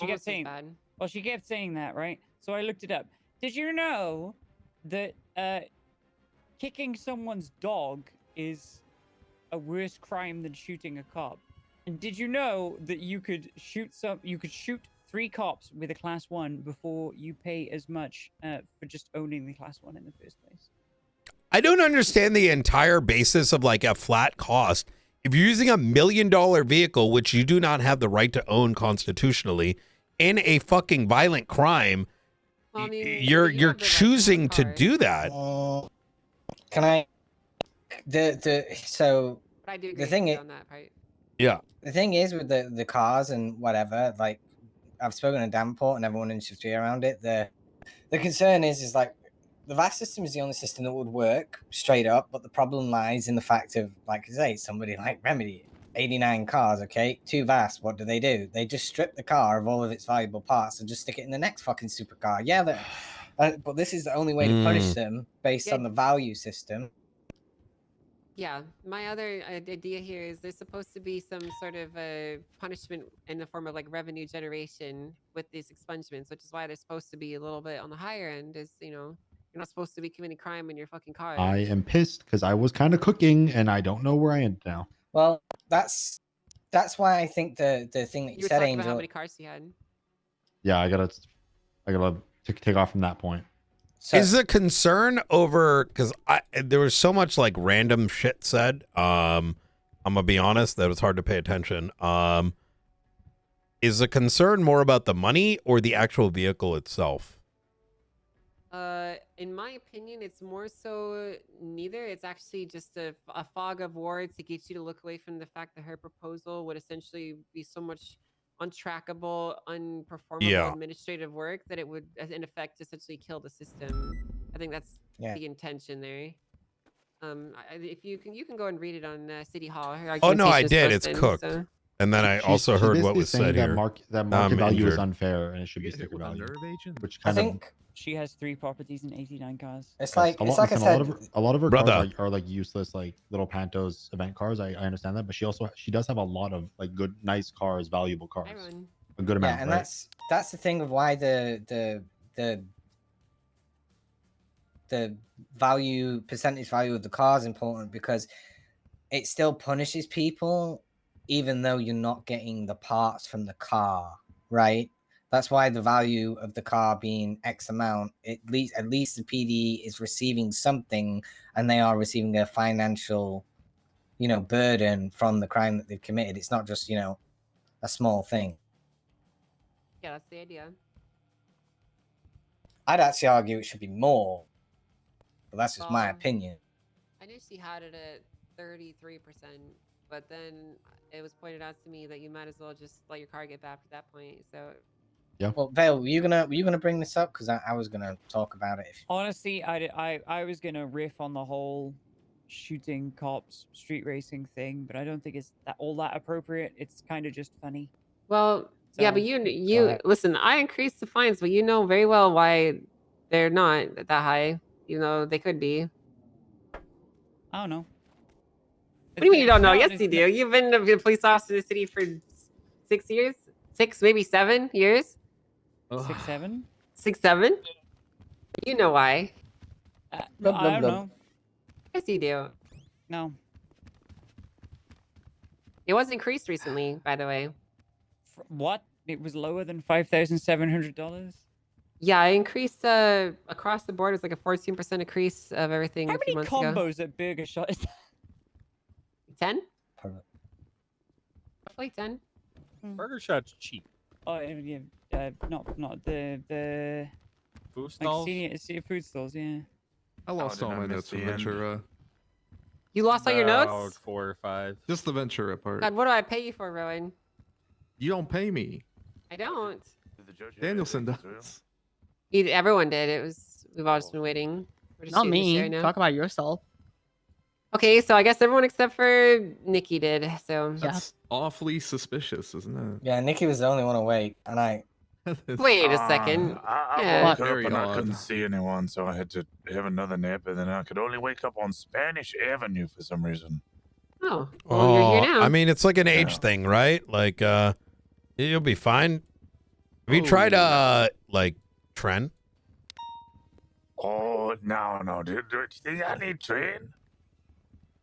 kept saying, bad. well, she kept saying that, right? So I looked it up. Did you know that kicking someone's dog is a worse crime than shooting a cop? And did you know that you could shoot 3 cops with a class 1 before you pay as much for just owning the class 1 in the first place? I don't understand the entire basis of like a flat cost. If you're using $1 million vehicle, which you do not have the right to own constitutionally, in a fucking violent crime, well, I mean, you're choosing to do that. Can I? So But I do the thing is, on that part. Yeah. The thing is with the cars and whatever, like I've spoken to Davenport and everyone in industry around it. The concern is like the VAS system is the only system that would work straight up, but the problem lies in the fact of, like I say, somebody like Remedy, 89 cars, okay, 2 VAS, what do? They just strip the car of all of its valuable parts and just stick it in the next fucking supercar. Yeah, but this is the only way to punish them based on the value system. Yeah, my other idea here is there's supposed to be some sort of punishment in the form of like revenue generation with these expungements, which is why they're supposed to be a little bit on the higher end. Is you're not supposed to be committing crime in your fucking car. I am pissed because I was kind of cooking and I don't know where I am now. Well, that's why I think the thing that You were said, talking Angel. about how many cars you had. Yeah, I gotta take off from that point. Is the concern over because there was so much like random shit said. I'm gonna be honest, that was hard to pay attention. Is the concern more about the money or the actual vehicle itself? In my opinion, it's more so neither. It's actually just a fog of war to get you to look away from the fact that her proposal would essentially be so much untrackable, unperformable administrative work that it would, in effect, essentially kill the system. I think that's the intention there. If you can go and read it on City Hall. Her Oh no, I argumentation is did. It's posted, cooked. so- And then I also She's heard what basically was saying said that here. Market value is Injured. unfair and it should be sticker value. Which kind I of think she has 3 properties and 89 cars. It's a like lot, I said. a lot of her Brother. cars are like useless, like little Pantos event cars. I understand that, but she does have a lot of like good, nice cars, valuable cars, a good amount. Yeah, and right? that's the thing of why the percentage value of the car is important, because it still punishes people even though you're not getting the parts from the car, right? That's why the value of the car being X amount, at least the PD is receiving something, and they are receiving a financial, burden from the crime that they've committed. It's not just, a small thing. Yeah, that's the idea. I'd actually argue it should be more, but that's just my opinion. I knew she had it at 33%, but then it was pointed out to me that you might as well just let your car get back at that point. So yeah. Well, Vale, were you gonna bring this up? Because I was gonna talk about it. Honestly, I was gonna riff on the whole shooting cops, street racing thing, but I don't think it's all that appropriate. It's kind of just funny. Well, yeah, but you listen. I increased the fines, but you know very well why they're not that high. They could be. I don't know. What do you mean you don't know? Yes, you do. You've been a police officer in the city for 6 years, 6 maybe 7 years. 6, 7. 6, 7. You know why? I don't know. Yes, you do. No. It was increased recently, by the way. What? It was lower than $5,700. Yeah, I increased across the board. It was like a 14% increase of everything. How a few many months ago. combos at Burger Shot is that? 10? Roughly 10. Burger Shot's cheap. Oh yeah, not the food stalls. Like food stalls, yeah. I lost all my notes from Ventura. You lost all your About notes? 4 or 5. Just the Ventura part. God, what do I pay you for, Rowan? You don't pay me. I don't. Danielson does. Everyone did. We've all just been waiting. We're just Not shooting the me. shit now. Talk about yourself. Okay, so I guess everyone except for Nikki did. So That's awfully suspicious, isn't it? Yeah, Nikki was the only one awake, and I. Wait a second. I Yeah. woke up Very and I odd. couldn't see anyone, so I had to have another nap, and then I could only wake up on Spanish Avenue for some reason. Oh, well, you're here now. I mean, it's like an age thing, right? Like, you'll be fine. Have you tried, like, Trent? Oh, no. Do you think I need train?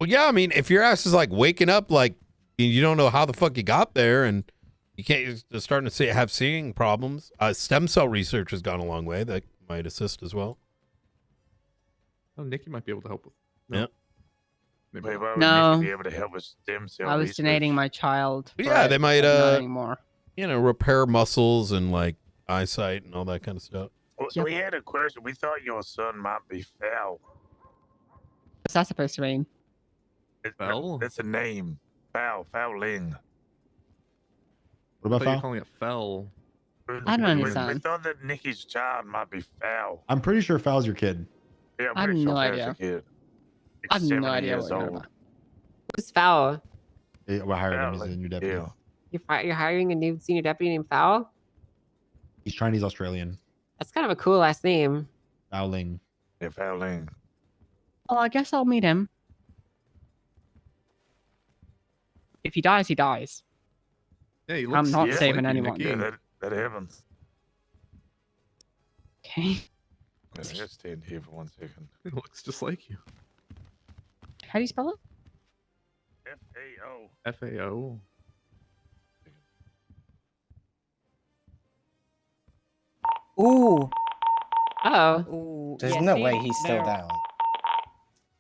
Well, yeah, I mean, if your ass is, like, waking up, like, you don't know how the fuck you got there, and you can't, you're starting to have seeing problems. Stem cell research has gone a long way. That might assist as well. Oh, Nikki might be able to help with. Yeah. Maybe Wait, not. why would No. Nikki be able to help with stem cell I was research? donating my child. Yeah, but they might, not anymore. repair muscles and, like, eyesight and all that kind of stuff. We had a question. We thought your son might be foul. What's that supposed to mean? Foul? That's a name. Fouling. What I about thought you were foul? calling it fell. I don't We understand. thought that Nikki's child might be foul. I'm pretty sure foul's your kid. Yeah, I have pretty sure no Farrah's idea. a kid. I have no 70 idea years what you're old. about. Who's Foul? We're hiring him as Like, a new deputy. yeah. You're hiring a new senior deputy named Foul? He's Chinese Australian. That's kind of a cool last name. Fouling. Yeah, Fouling. Well, I guess I'll meet him. If he dies, he dies. Yeah, he I'm looks not just saving like you, anyone. Nikki. Yeah, that happens. Okay. I just stand here for 1 second. He looks just like you. How do you spell it? F-A-O. FAO. Ooh. Oh. Ooh. There's yeah, no see, way he's still no. down.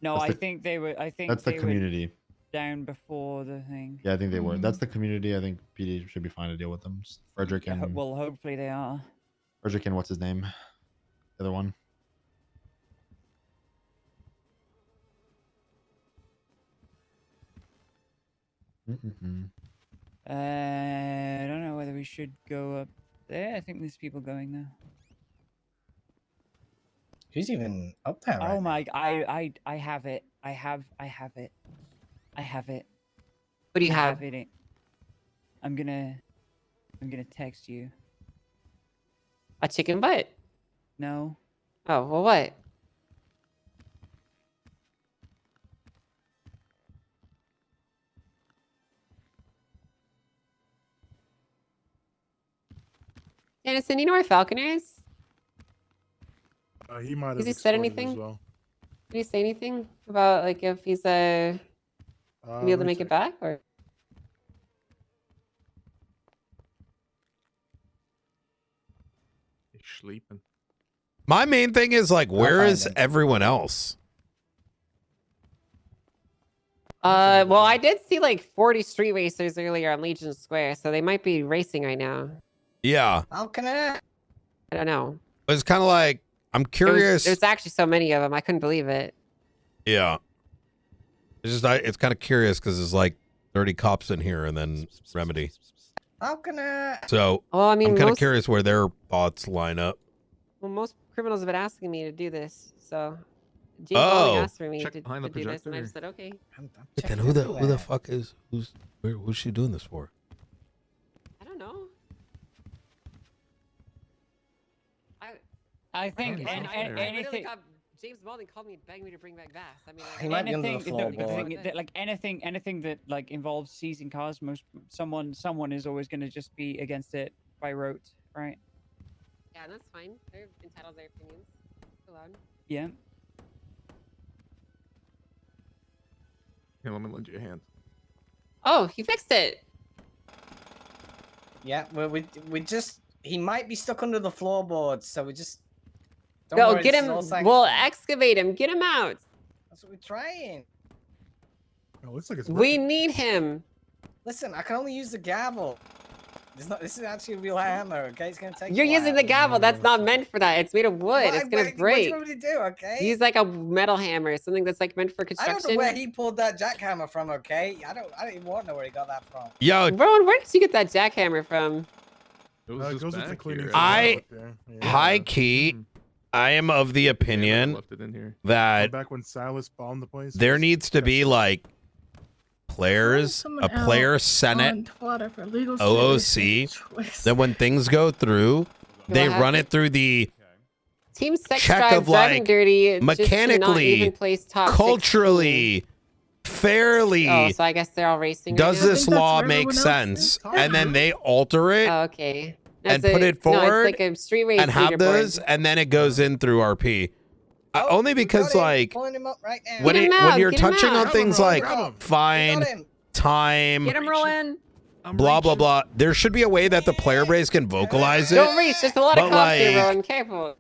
No, That's I the- think they were. I think That's the they were community. down before the thing. Yeah, I think they were. That's the community. I think PD should be fine to deal with them. Just Frederick Yeah, and well, hopefully they are. Frederick and what's his name? The other one. Mm-mm-mm. I don't know whether we should go up there. I think there's people going there. Who's even up there? Oh Right my! I have it. I have it. I have it. What do you I have? it. I'm gonna text you. A chicken butt? No. Oh, well, what? Dennison, you know where Falcon is? He might have Has he said exploded anything? as well. Did he say anything about like if he's gonna be able let to me make it back or? He's sleeping. My main thing is like, where find is him. everyone else? Well, I did see like 40 street racers earlier on Legion Square, so they might be racing right now. Yeah, How can I? I don't know. it's kind of like I'm curious. There's actually so many of them. I couldn't believe it. Yeah, it's just it's kind of curious because there's like 30 cops in here and then Remedy. How can I? So Well, I mean, I'm kind of most- curious where their thoughts line up. Well, most criminals have been asking me to do this, so James only Oh. asked for me Check to behind the do this, and I projector. just said okay. But then who the fuck is who's she doing this for? I don't know. I think He's and, not and, there. anything. James Baldwin called me, begged me to bring back Bass. I mean, He might be under the anything, floorboard. like anything that like involves seizing cars, someone is always going to just be against it by rote, right? Yeah, that's fine. They're entitled to their opinions. They're allowed. Yeah. Here, let me lend you a hand. Oh, he fixed it. Yeah, we just he might be stuck under the floorboards, so we just don't Go worry, get this is him. all sanctioned. We'll excavate him. Get him out. That's what we're trying. It looks like it's We need him. Listen, I can only use the gavel. This is actually a real hammer. Okay, it's gonna take. You're a using while. the gavel. That's not meant for that. It's made of wood. What- It's gonna what- break. What do you want me to do? Okay. Use like a metal hammer, something that's like meant for I construction. don't know where he pulled that jackhammer from. Okay, I don't even want to know where he got that from. Yo, Rowan, where did you get that jackhammer from? It was it just goes with the back cleaning here. supplies I up there. Yeah. high key, I am of the opinion left it in here. that Back when Silas bombed the place. there needs to be like players, a player senate, OOC. Then when things go through, they What run happened? it through the Team Sex check Drive of driving like dirty, just to not mechanically, even place top 16. culturally, fairly. Oh, so I guess they're all racing. Does right now? this law make sense? And then they alter it Oh, okay. and That's put a- it forward No, it's like a street race and have leaderboard. those, and then it goes in through RP. Only because like Pulling him up right now. when Get him when out, you're get him touching out. on things Grab like him, grab him. fine, Got him. time, Get him, Rowan. blah blah blah, there should be a way that the player base can vocalize it. Don't reach. There's a lot of But, cops here, like- Rowan. Careful.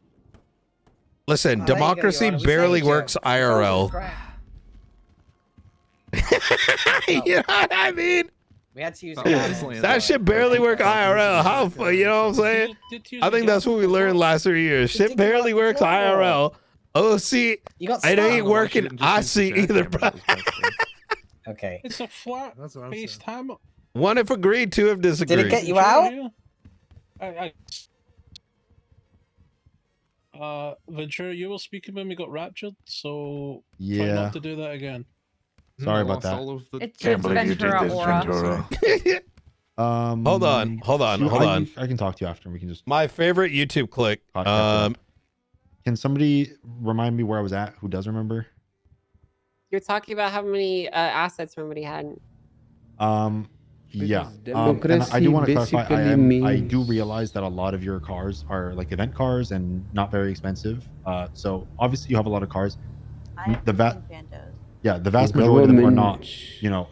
Listen, Oh, there you go, democracy Your Honor. We barely saved you. works That was IRL. crap. You know what I mean? We had to use Oh, a this gavel. land- That shit barely work IRL. How you know what I'm saying? I think that's what we learned last 3 years. Shit Think about barely the works floor. IRL. OC, You got it ain't stuck. working IC either, bro. Okay. It's a flat That's what I'm face saying. time. One if agreed, two if disagreed. Did it get you out? Ventura, you were speaking when we got raptured, so try Yeah. not to do that again. Sorry I about lost that. all of the It's Can't believe you did Ventura this, aura. Ventura. Hold on. I can talk to you after. We can just My favorite YouTube click. catch up. Can somebody remind me where I was at? Who does remember? You're talking about how many assets somebody had. Yeah. And I do want to clarify. I do realize that a lot of your cars are like event cars and not very expensive. So obviously you have a lot of cars. The vast majority of them are not,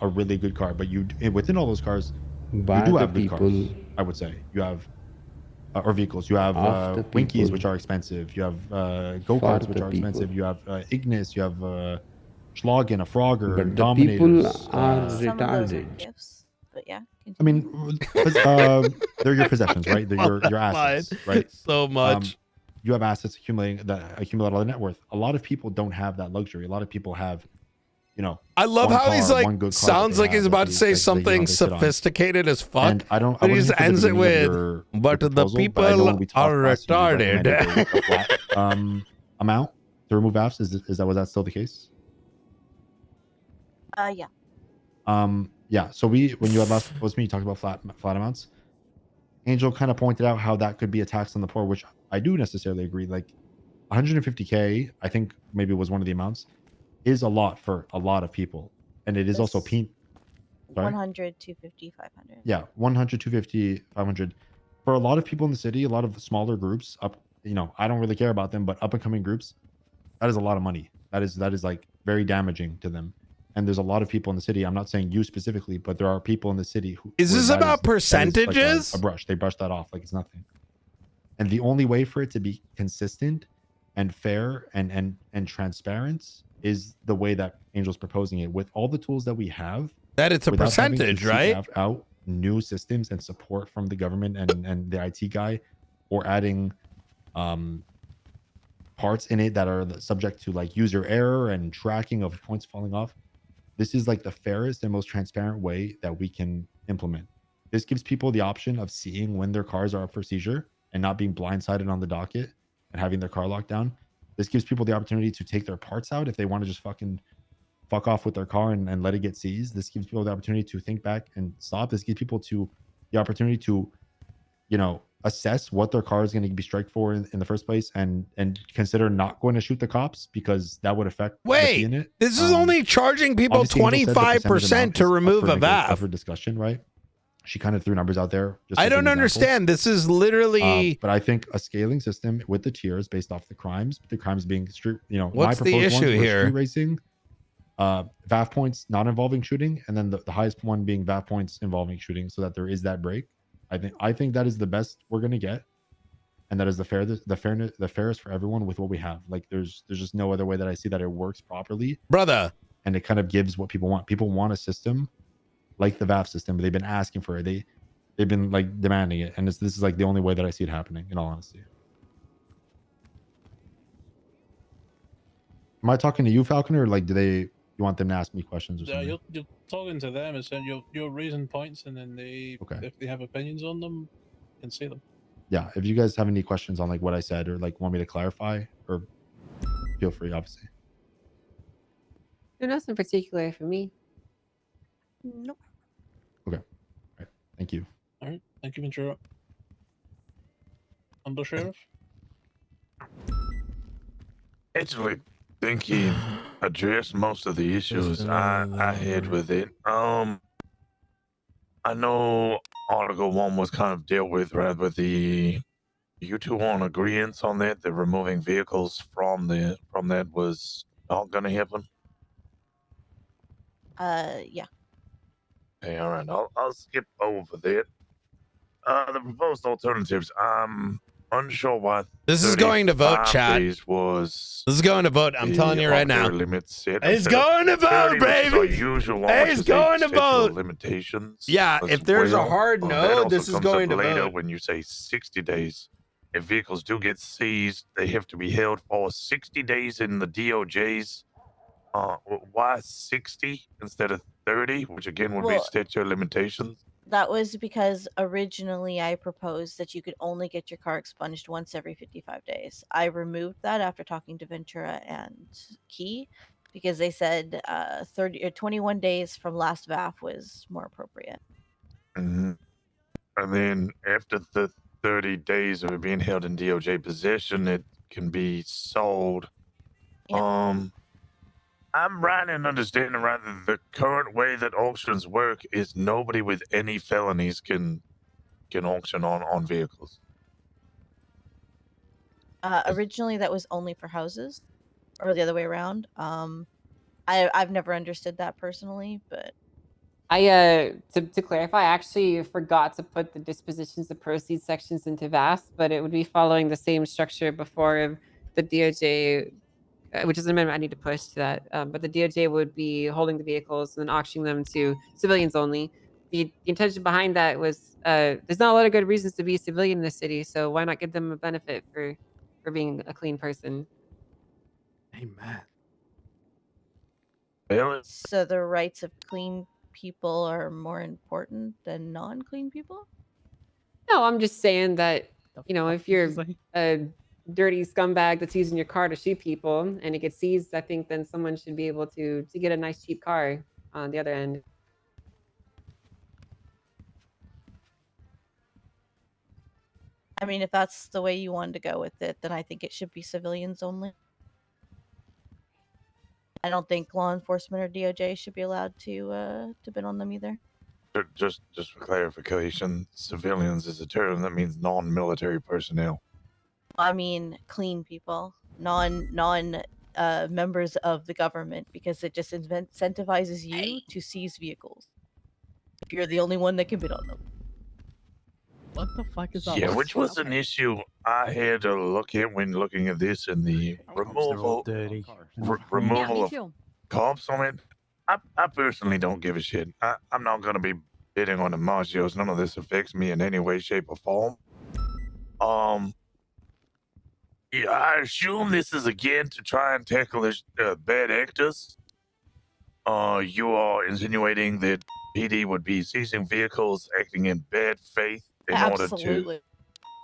a really good car. But within all those cars, you do have good cars. I would say you have, or vehicles. You have Winkies, which are expensive. You have go-karts, which are expensive. You have Ignis. You have Schlagen, a Frogger, But the Dominators. people are Some of those are retarded. gifts, but yeah. I mean, they're your possessions, right? They're your assets, right? So much. You have assets accumulate a lot of net worth. A lot of people don't have that luxury. A lot of people have, I love one how he's car, like one good car sounds that like they he's have about that to they- say that something they sit on. sophisticated as fuck. And I but he wasn't just here for the ends it beginning of with, your but the proposal, but I know when we people talked are last, you recommended retarded. a flat amount to remove apps. Was that still the case? Yeah. Yeah. So when you had last proposed to me, you talked about flat amounts. Angel kind of pointed out how that could be a tax on the poor, which I do necessarily agree. Like 150K, I think maybe was one of the amounts, is a lot for a lot of people, and it is also 100, 250, 500. Yeah, 100, 250, 500. For a lot of people in the city, a lot of smaller groups I don't really care about them, but up and coming groups, that is a lot of money. That is like very damaging to them. And there's a lot of people in the city. I'm not saying you specifically, but there are people in the city who Is where this that about that is percentages? like a brush. They brush that off like it's nothing. And the only way for it to be consistent and fair and transparent is the way that Angel's proposing it, with all the tools that we have. That it's a without having to percentage, seek right? Out new systems and support from the government and the IT guy, or adding parts in it that are subject to like user error and tracking of points falling off. This is like the fairest and most transparent way that we can implement. This gives people the option of seeing when their cars are up for seizure and not being blindsided on the docket and having their car locked down. This gives people the opportunity to take their parts out if they want to just fuck off with their car and let it get seized. This gives people the opportunity to think back and stop. This gives people the opportunity to, assess what their car is going to be striked for in the first place, and consider not going to shoot the cops because that would affect the fee in it. This is only charging people Obviously, Angel said the percentage 25% amount to is up remove for a VAF. up for discussion, right? She kind of threw numbers out there. Just I as an don't example. understand. This is literally. But I think a scaling system with the tiers based off the crimes being street. What's the proposed issue ones were here? Street racing, VAF points not involving shooting, and then the highest one being VAF points involving shooting, so that there is that break. I think that is the best we're gonna get, and that is the fairest for everyone with what we have. Like there's just no other way that I see that it works properly, brother. And it kind of gives what people want. People want a system like the VAF system, but they've been asking for it. They've been like demanding it, and this is like the only way that I see it happening. In all honesty, am I talking to you, Falcon, or like you want them to ask me questions or something? You're talking to them and saying you're raising points, and then if they have opinions on them, you can say them. Yeah, if you guys have any questions on like what I said or like want me to clarify, or feel free, obviously. There's nothing particular for me. Nope. Okay. All right. Thank you. All right. Thank you, Ventura. Under Sheriff. Actually, think he addressed most of the issues I had with it. I know Article 1 was kind of dealt with, right? With you two on agreements on that. The removing vehicles from that was not going to happen. Yeah. Okay, all right. I'll skip over that. The proposed alternatives. I'm unsure why. This is going to vote, 35 chat. days was This is going to vote. I'm telling you right now. limit set He's instead of going to 30, vote, which is our baby. usual one, which He's is going to statute of vote. Limitations. Yeah, as if there's a well. hard That no, also this is comes going up to later vote. when you say 60 days. If vehicles do get seized, they have to be held for 60 days in the DOJ's. Why 60 instead of 30, which again would be Well, statute of limitations? That was because originally I proposed that you could only get your car expunged once every 55 days. I removed that after talking to Ventura and Key because they said 30 or 21 days from last VAF was more appropriate. And then after the 30 days of it being held in DOJ possession, it can be sold. I'm right in understanding right that the current way that auctions work is nobody with any felonies can auction on vehicles. Originally, that was only for houses, or the other way around. I've never understood that personally, but To clarify, I actually forgot to put the dispositions of proceeds sections into VAS, but it would be following the same structure before the DOJ, which is an amendment I need to push to that. But the DOJ would be holding the vehicles and then auctioning them to civilians only. The intention behind that was there's not a lot of good reasons to be a civilian in the city, so why not give them a benefit for being a clean person? Amen. so the rights of clean people are more important than non-clean people. No, I'm just saying that, if you're a dirty scumbag that's using your car to shoot people and it gets seized, I think then someone should be able to get a nice cheap car on the other end. I mean, if that's the way you wanted to go with it, then I think it should be civilians only. I don't think law enforcement or DOJ should be allowed to bid on them either. Just for clarification, civilians is a term that means non-military personnel. I mean, clean people, non members of the government, because it just incentivizes you to seize vehicles if you're the only one that can bid on them. What the fuck is that? Yeah, which was an issue I had to look at when looking at this and the removal of cops on it. I personally don't give a shit. I'm not going to be bidding on the Margios. None of this affects me in any way, shape, or form. Yeah, I assume this is again to try and tackle this, bad actors. You are insinuating that PD would be seizing vehicles acting in bad faith in order to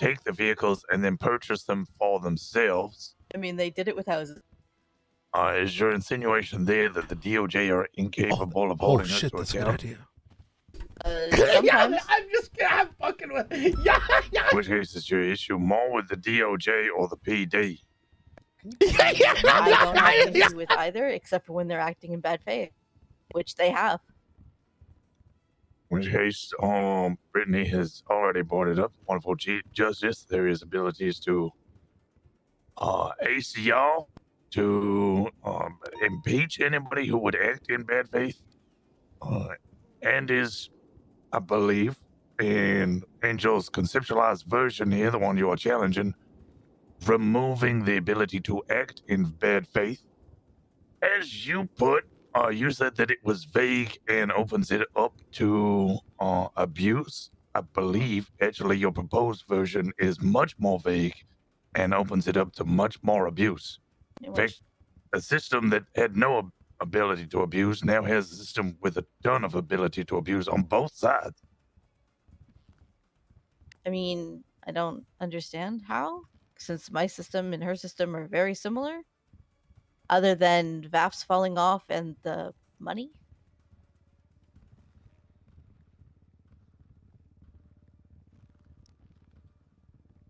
take the vehicles and then purchase them for themselves. I mean, they did it with houses. Is your insinuation there that the DOJ are incapable of holding us to account? Sometimes. I'm fucking with. Yeah. Which case is your issue more with the DOJ or the PD? I don't have an issue with either, except for when they're acting in bad faith, which they have. In which case, Brittany has already brought it up. Wonderful Justice. There is abilities to ACR to impeach anybody who would act in bad faith, and is, I believe, in Angel's conceptualized version here, the one you are challenging, removing the ability to act in bad faith. As you put, you said that it was vague and opens it up to abuse. I believe actually your proposed version is much more vague and opens it up to much more abuse. In fact, a system that had no ability to abuse now has a system with a ton of ability to abuse on both sides. I mean, I don't understand how, since my system and her system are very similar, other than VAPs falling off and the money.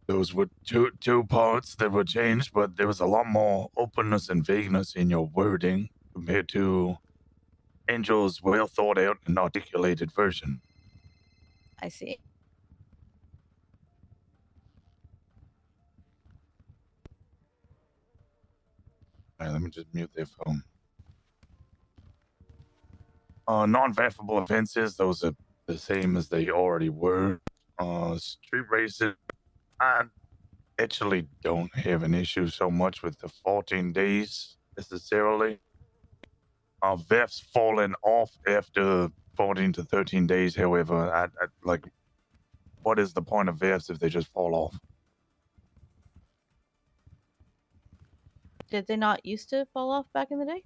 Those were two parts that were changed, but there was a lot more openness and vagueness in your wording compared to Angel's well thought out and articulated version. I see. All right, let me just mute their phone. Non-vaffable offenses, those are the same as they already were. Street races, I actually don't have an issue so much with the 14 days necessarily. VEFs falling off after 14 to 13 days, however, I like, what is the point of VEFs if they just fall off? Did they not used to fall off back in the day?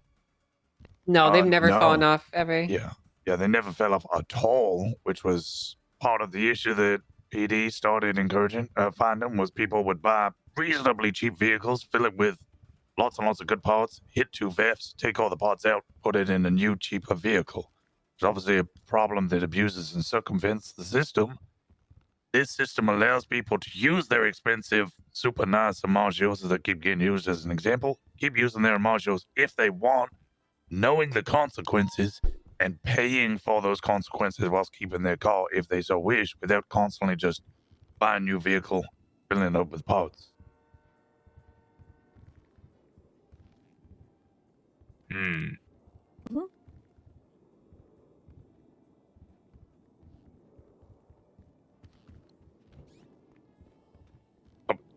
No, they've never No. fallen off ever. Yeah. Yeah, they never fell off at all, which was part of the issue that PD started encouraging, finding was people would buy reasonably cheap vehicles, fill it with lots and lots of good parts, hit 2 VEFs, take all the parts out, put it in a new, cheaper vehicle. It's obviously a problem that abuses and circumvents the system. This system allows people to use their expensive, super nice Amagios that keep getting used as an example, keep using their Amagios if they want, knowing the consequences, and paying for those consequences whilst keeping their car if they so wish, without constantly just buying a new vehicle, filling it up with parts.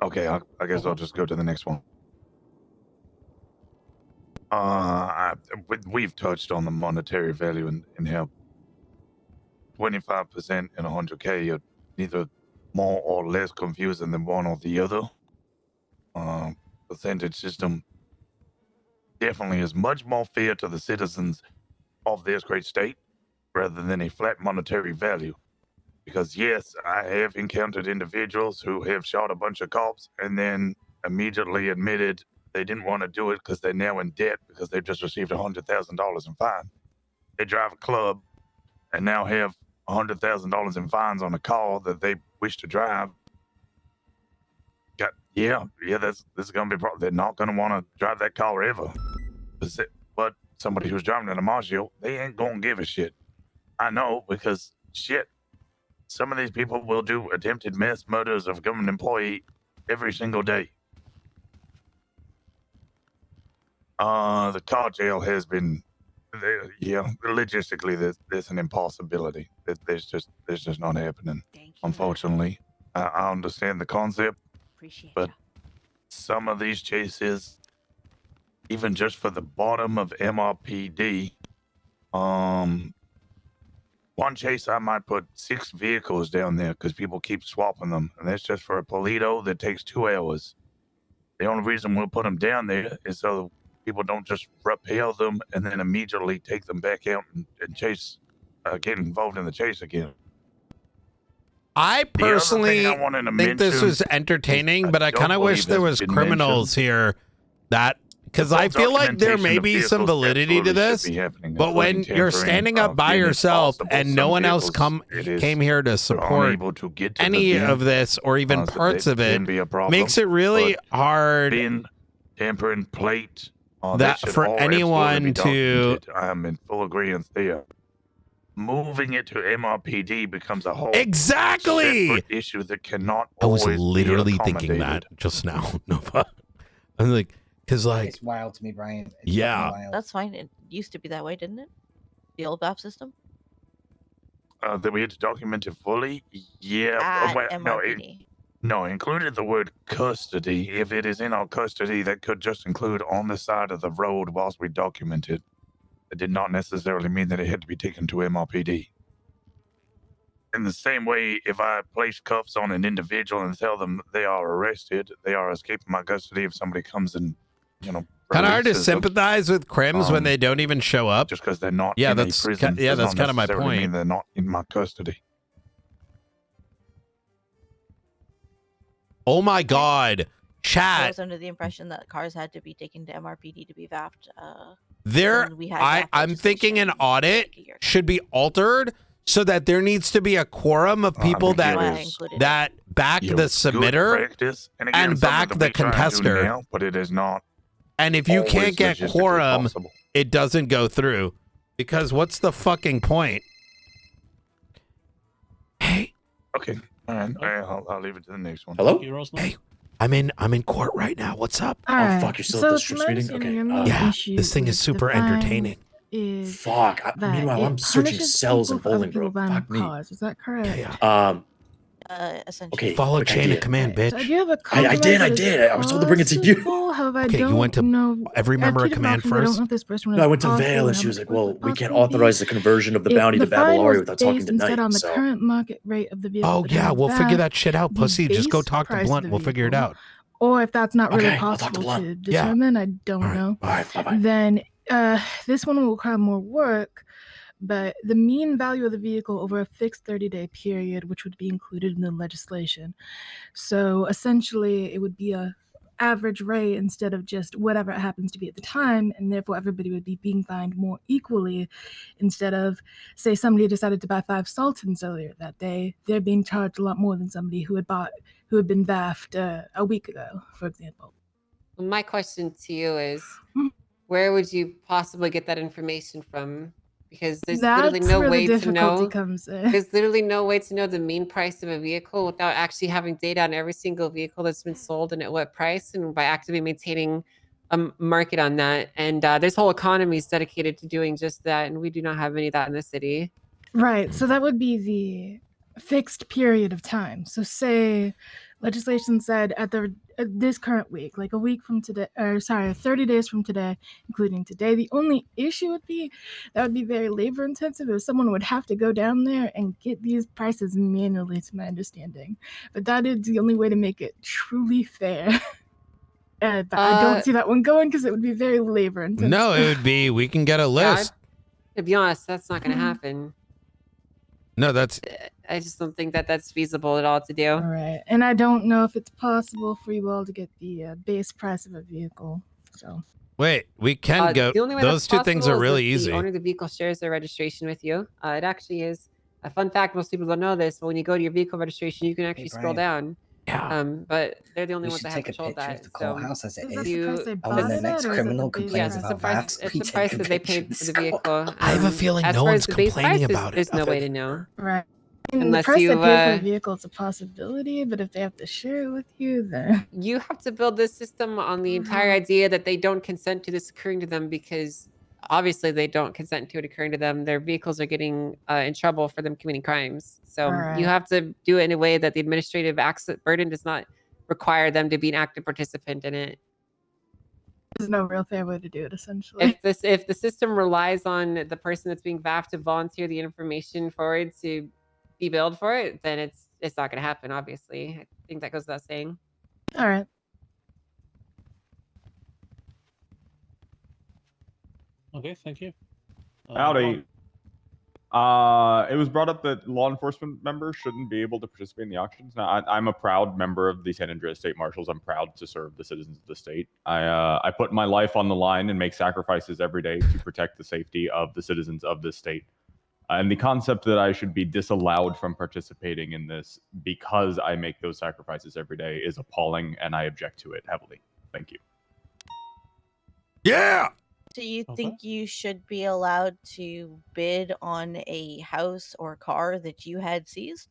Okay, I guess I'll just go to the next one. We've touched on the monetary value and how 25% and 100K are neither more or less confusing than one or the other. Percentage system definitely is much more fair to the citizens of this great state rather than a flat monetary value. Because yes, I have encountered individuals who have shot a bunch of cops and then immediately admitted they didn't want to do it because they're now in debt because they've just received $100,000 in fine. They drive a club and now have $100,000 in fines on a car that they wish to drive. This is gonna be a problem. They're not gonna want to drive that car ever. But somebody who's driving an Amagio, they ain't gonna give a shit. I know, because shit, some of these people will do attempted mass murders of a government employee every single day. The car jail has been, logistically, there's an impossibility. There's just not happening. Unfortunately, I understand the concept, but some of these chases, even just for the bottom of MRPD, one chase I might put 6 vehicles down there because people keep swapping them, and that's just for a Polito that takes 2 hours. The only reason we'll put them down there is so people don't just rappel them and then immediately take them back out and chase, get involved in the chase again. I personally think this was entertaining, but I kind of wish there was criminals here that, because I feel like there may be some validity to this, but when you're standing up by yourself and no one else came here to support any of this or even parts of it, makes it really hard tampering plate that for anyone to. I'm in full agreement there. Moving it to MRPD becomes a whole separate issue that cannot. I was literally thinking that just now, Nova. I'm like, because like it's wild to me, Brian. It's yeah, wild. That's fine. It used to be that way, didn't it? The old VAP system. That we had to document it fully. Yeah, At MRPD. No, included the word custody. If it is in our custody, that could just include on the side of the road whilst we document it. It did not necessarily mean that it had to be taken to MRPD. In the same way, if I place cuffs on an individual and tell them they are arrested, they are escaping my custody. If somebody comes and, kind of hard to sympathize with crims when they don't even show up. Just because they're not. Yeah, in that's a prison that's kind of my point. Mean they're not in my custody. Oh my God, I chat. was under the impression that cars had to be taken to MRPD to be VAP'd. I'm thinking an audit should be altered so that there needs to be a quorum of people that back the submitter and back the contester. Now, but it is not. And if you can't get quorum, it doesn't go through. Because what's the fucking point? Hey. Okay. All right. I'll leave it to the next one. Hello? Hey, I'm in court right now. What's up? Oh, fuck, you're still at the strip meeting? Okay. Yeah, this thing is super entertaining. Fuck. Meanwhile, I'm searching cells in Bolingbroke. Fuck me. Cars. Is that correct? Yeah. Essentially. Okay, follow chain of command, bitch. So do you have a I did. I was told to bring it to you. However, Okay, you went to every member of command first? No, I went to Vale, and she was like, well, we can't authorize the conversion of the bounty to Babylari without talking to Knight. On the current market rate of the vehicle. Oh, yeah, we'll figure that shit out, pussy. Just go talk to Blunt. We'll figure it out. Or if that's not really possible to determine, I don't know. All right, bye-bye. Then this one will require more work. but the mean value of the vehicle over a fixed 30-day period, which would be included in the legislation. So essentially, it would be a average rate instead of just whatever it happens to be at the time, and therefore everybody would be being fined more equally instead of, say, somebody decided to buy 5 Sultans earlier that day, they're being charged a lot more than somebody who had been VAF'd a week ago, for example. Well, my question to you is, where would you possibly get that information from? Because there's literally That's no where way the to know. difficulty comes in. There's literally no way to know the mean price of a vehicle without actually having data on every single vehicle that's been sold and at what price, and by actively maintaining a market on that. And there's whole economies dedicated to doing just that, and we do not have any of that in the city. Right, so that would be the fixed period of time. So say legislation said at this current week, like a week from today, or sorry, 30 days from today, including today. The only issue would be that would be very labor intensive if someone would have to go down there and get these prices manually, to my understanding. But that is the only way to make it truly fair. But I don't see that one going because it would be very labor intensive. No, it would be, we can get a list. To be honest, that's not going to happen. No, that's... I just don't think that that's feasible at all to do. All right, and I don't know if it's possible for you all to get the base price of a vehicle. So Wait, we can go. The only way Those that's two things possible are is really if easy. The owner of the vehicle shares their registration with you. It actually is a fun fact. Most people don't know this, but when you go to your vehicle registration, you can actually scroll down. Yeah. But they're the only We ones should that have take a control picture that. of the courthouse as it Is that is. the price they And bought then the it next at, or is it criminal the base complains price? about VAPs. It's We the price take a that they paid picture. for the vehicle. I have a feeling as no far one's as the base complaining price, about there's it. no way to know. Right. And the Unless price you, they pay for a vehicle, it's a possibility, but if they have to share it with you, then You have to build this system on the entire idea that they don't consent to this occurring to them, because obviously they don't consent to it occurring to them. Their vehicles are getting in trouble for them committing crimes. So Alright. you have to do it in a way that the administrative burden does not require them to be an active participant in it. there's no real fair way to do it, essentially. If the system relies on the person that's being VAF'd to volunteer the information forward to be billed for it, then it's not going to happen. Obviously, I think that goes without saying. All right. Okay, thank you. Howdy. It was brought up that law enforcement members shouldn't be able to participate in the auctions. Now, I'm a proud member of the San Andreas State Marshals. I'm proud to serve the citizens of the state. I put my life on the line and make sacrifices every day to protect the safety of the citizens of this state. And the concept that I should be disallowed from participating in this because I make those sacrifices every day is appalling, and I object to it heavily. Thank you. Yeah! Do you think you should be allowed to bid on a house or car that you had seized?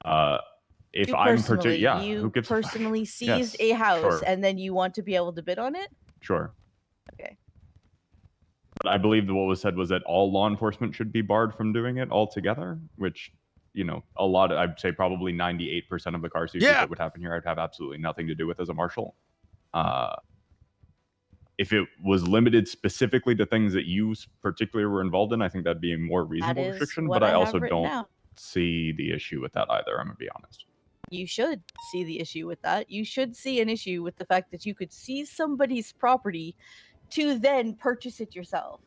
If You I'm personally, yeah, you who gives a fuck? personally seized Yes, a house sure. and then you want to be able to bid on it? Sure. Okay. But I believe that what was said was that all law enforcement should be barred from doing it altogether, which, you know, I'd say probably 98% of the car seizures that would happen here, I'd have absolutely nothing to do with as a marshal. If it was limited specifically to things that you particularly were involved in, I think that'd be a more reasonable is restriction, what but I I also have written don't down. see the issue with that either, I'm going to be honest. You should see the issue with that. You should see an issue with the fact that you could seize somebody's property to then purchase it yourself.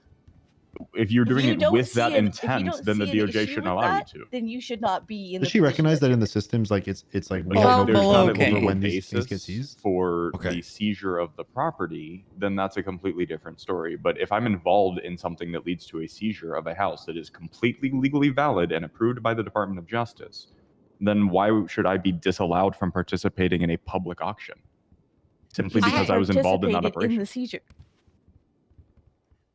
If you're doing it with that if you intent, don't then the see an DOJ issue shouldn't with allow that, you to. then you should not be in Does the she position recognize that in the systems, like it's like we Like, have there's not a over when legal these things get basis seized? for the seizure of the property, then that's a completely different story. But if I'm involved in something that leads to a seizure of a house that is completely legally valid and approved by the Department of Justice, then why should I be disallowed from participating in a public auction? Simply because I was involved in that participated operation. in the seizure.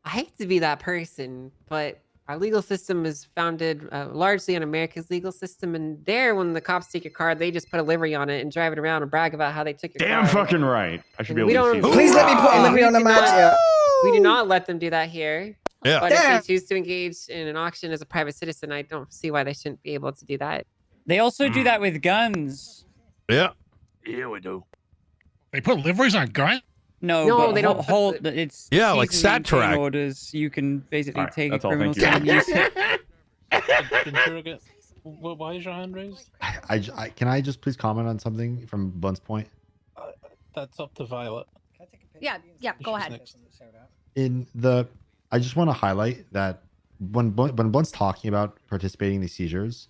I hate to be that person, but our legal system is founded largely on America's legal system, and there, when the cops take your car, they just put a livery on it and drive it around and brag about how they took your car. Damn fucking right. I should be We able to don't. see Please let me put a livery on a match. We do not let them do that here. Yeah. But if they choose to engage in an auction as a private citizen, I don't see why they shouldn't be able to do that. They also do that with guns. Yeah. Yeah, we do. They put liveries on guns? No, but they don't hold. It's Yeah, like season stat track. orders. You can basically Alright, take a that's all, criminal thank you. scene and use it. Why is your hand raised? Can I just please comment on something from Blunt's point? That's up to Violet. Yeah, go She's ahead. next. In the I just want to highlight that when Blunt's talking about participating in these seizures,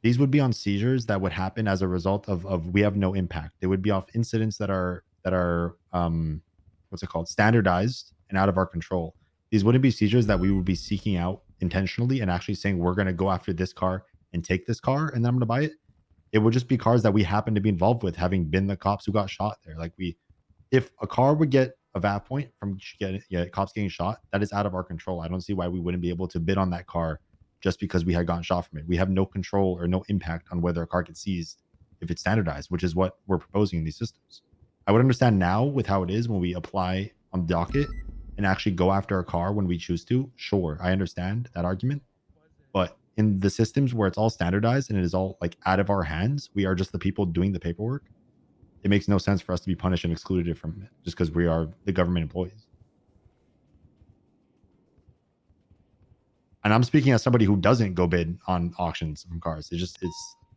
these would be on seizures that would happen as a result of we have no impact. They would be off incidents that are what's it called, standardized and out of our control. These wouldn't be seizures that we would be seeking out intentionally and actually saying we're going to go after this car and take this car and then I'm going to buy it. It would just be cars that we happen to be involved with, having been the cops who got shot there. Like if a car would get a VAP point from cops getting shot, that is out of our control. I don't see why we wouldn't be able to bid on that car just because we had gotten shot from it. We have no control or no impact on whether a car gets seized if it's standardized, which is what we're proposing in these systems. I would understand now with how it is when we apply on the docket and actually go after a car when we choose to. Sure, I understand that argument. But in the systems where it's all standardized and it is all like out of our hands, we are just the people doing the paperwork. It makes no sense for us to be punished and excluded from it just because we are the government employees. And I'm speaking as somebody who doesn't go bid on auctions from cars.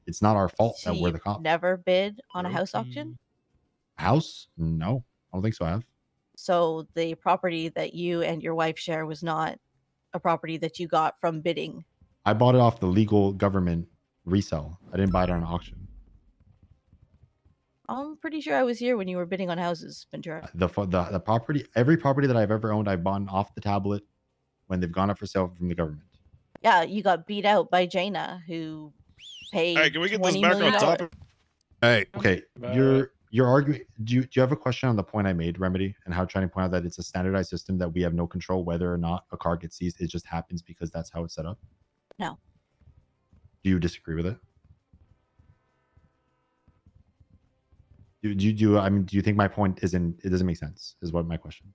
It's not our fault So that we're you've the cops. never bid on a house auction? House? No, I don't think so. I have. So the property that you and your wife share was not a property that you got from bidding. I bought it off the legal government resale. I didn't buy it on an auction. I'm pretty sure I was here when you were bidding on houses, Ventura. The property, every property that I've ever owned, I've bought off the tablet when they've gone up for sale from the government. Yeah, you got beat out by Jaina, who paid. Hey, can we get this $20 back on million. topic? Hey, okay, you're arguing. Do you have a question on the point I made, Remedy, and how trying to point out that it's a standardized system that we have no control whether or not a car gets seized? It just happens because that's how it's set up. No. Do you disagree with it? Do you think my point isn't? It doesn't make sense. Is what my question.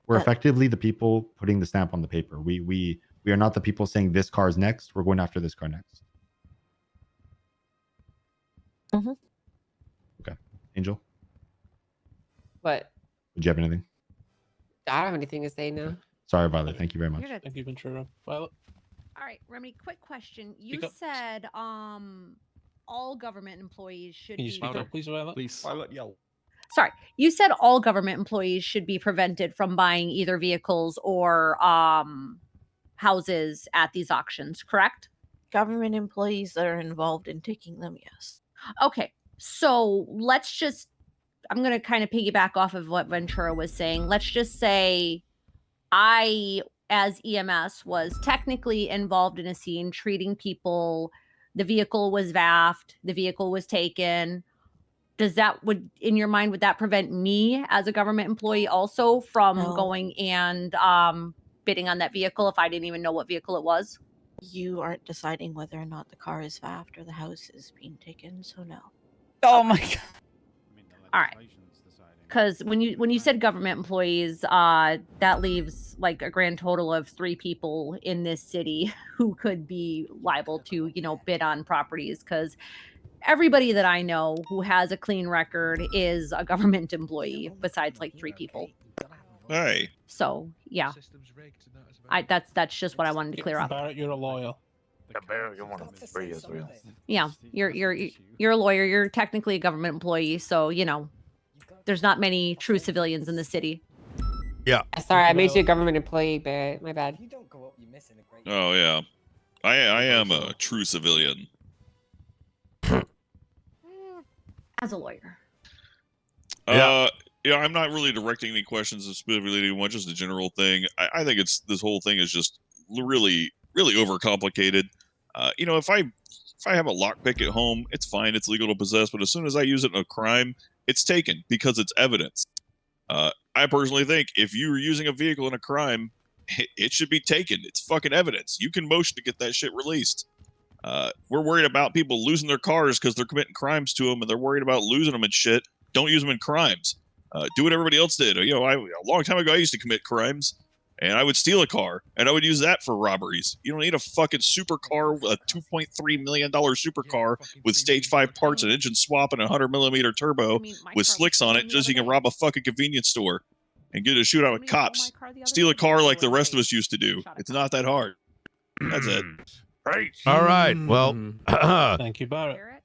We're effectively the people putting the stamp on the paper. We are not the people saying this car is next. We're going after this car next. Mm-hmm. Okay, Angel. What? Would you have anything? I don't have anything to say now. Sorry, Violet. Thank you very much. You're good. Thank you, Ventura. Violet. All right, Remy, quick question. You Speak up. said all government employees should Can you be speak up, please, Violet? Please. Violet, yell. Sorry, you said all government employees should be prevented from buying either vehicles or houses at these auctions, correct? Government employees that are involved in taking them, yes. Okay, so let's just, I'm going to kind of piggyback off of what Ventura was saying. Let's just say I, as EMS, was technically involved in a scene treating people. The vehicle was VAF'd, the vehicle was taken. Does that, would, in your mind, would that prevent me as a government employee also from going and bidding on that vehicle if I didn't even know what vehicle it was? You aren't deciding whether or not the car is VAF'd or the house is being taken, so no. Oh my god. All right. Because when you said government employees, that leaves like a grand total of 3 people in this city who could be liable to, bid on properties. Because everybody that I know who has a clean record is a government employee, besides like 3 people. Hey. So yeah, that's just what I wanted to clear up. Barrett, you're a lawyer. Yeah, Barrett, you're one of the 3 as well. Yeah, you're a lawyer. You're technically a government employee, so there's not many true civilians in the city. Yeah. Sorry, I made you a government employee, Barrett. My bad. Oh yeah, I am a true civilian. As a lawyer. Yeah, I'm not really directing any questions specifically to anyone, just a general thing. I think this whole thing is just really, really overcomplicated. If I have a lockpick at home, it's fine, it's legal to possess, but as soon as I use it in a crime, it's taken because it's evidence. I personally think if you're using a vehicle in a crime, it should be taken. It's fucking evidence. You can motion to get that shit released. We're worried about people losing their cars because they're committing crimes to them, and they're worried about losing them and shit. Don't use them in crimes. Do what everybody else did. A long time ago, I used to commit crimes, and I would steal a car, and I would use that for robberies. You don't need a fucking supercar, a $2.3 million supercar with stage 5 parts, an engine swap, and a 100mm turbo with slicks on it, just so you can rob a fucking convenience store and get a shootout with cops. Steal a car like the rest of us used to do. It's not that hard. That's it. Right. All right. Well, Thank you, Barrett.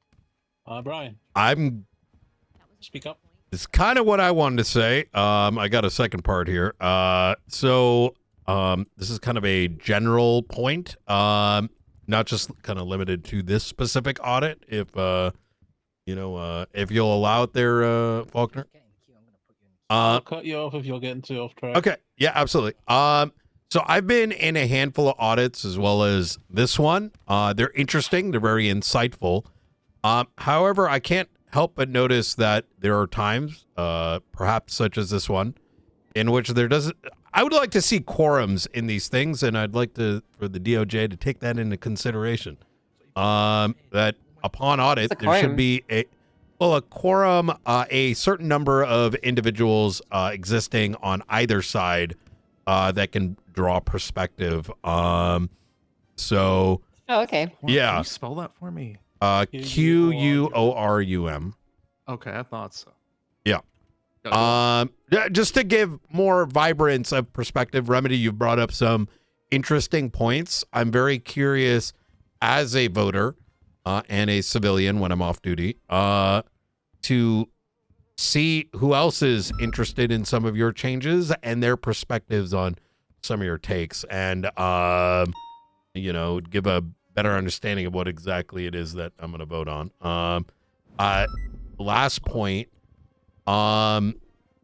Brian. I'm Speak up. It's kind of what I wanted to say. I got a second part here. So this is kind of a general point, not just kind of limited to this specific audit. If if you'll allow it there, Faulkner. I'll cut you off if you're getting too off track. Okay. Yeah, absolutely. So I've been in a handful of audits as well as this one. They're interesting. They're very insightful. However, I can't help but notice that there are times, perhaps such as this one, in which there doesn't. I would like to see quorums in these things, and I'd like for the DOJ to take that into consideration. That upon audit, there should be a quorum, a certain number of individuals existing on either side that can draw perspective. So. Oh, okay. Yeah. Can you spell that for me? Quorum. Okay, I thought so. Yeah. Just to give more vibrance of perspective, Remedy, you've brought up some interesting points. I'm very curious as a voter and a civilian when I'm off duty to see who else is interested in some of your changes and their perspectives on some of your takes, and give a better understanding of what exactly it is that I'm going to vote on. Last point, I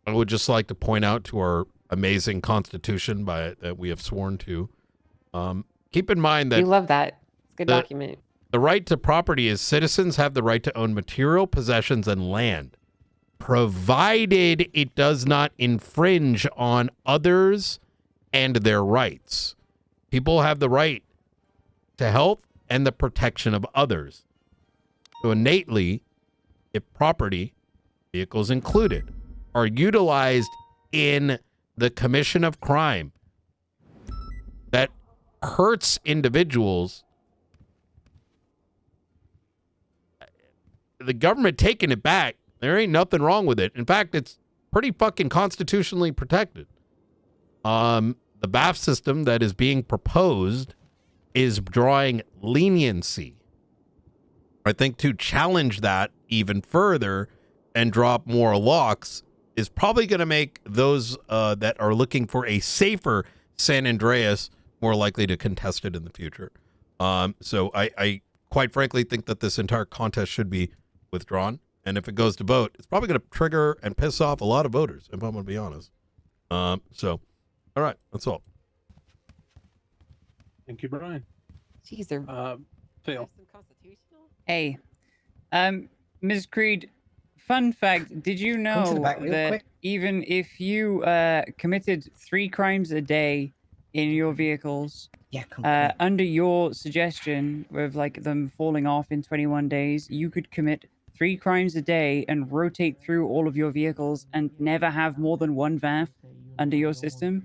would just like to point out to our amazing Constitution that we have sworn to. Keep in mind that you love that. It's a good document. The right to property is citizens have the right to own material possessions and land, provided it does not infringe on others and their rights. People have the right to health and the protection of others. So innately, if property, vehicles included, are utilized in the commission of crime that hurts individuals, the government taking it back, there ain't nothing wrong with it. In fact, it's pretty fucking constitutionally protected. The BAF system that is being proposed is drawing leniency. I think to challenge that even further and drop more locks is probably going to make those that are looking for a safer San Andreas more likely to contest it in the future. So I quite frankly think that this entire contest should be withdrawn. And if it goes to vote, it's probably going to trigger and piss off a lot of voters, if I'm going to be honest. So, all right, that's all. Thank you, Brian. Jeez, they're Phil. Hey, Ms. Creed, fun fact, did you know that even if you committed 3 crimes a day in your vehicles, under your suggestion of like them falling off in 21 days, you could commit 3 crimes a day and rotate through all of your vehicles and never have more than 1 VAF under your system,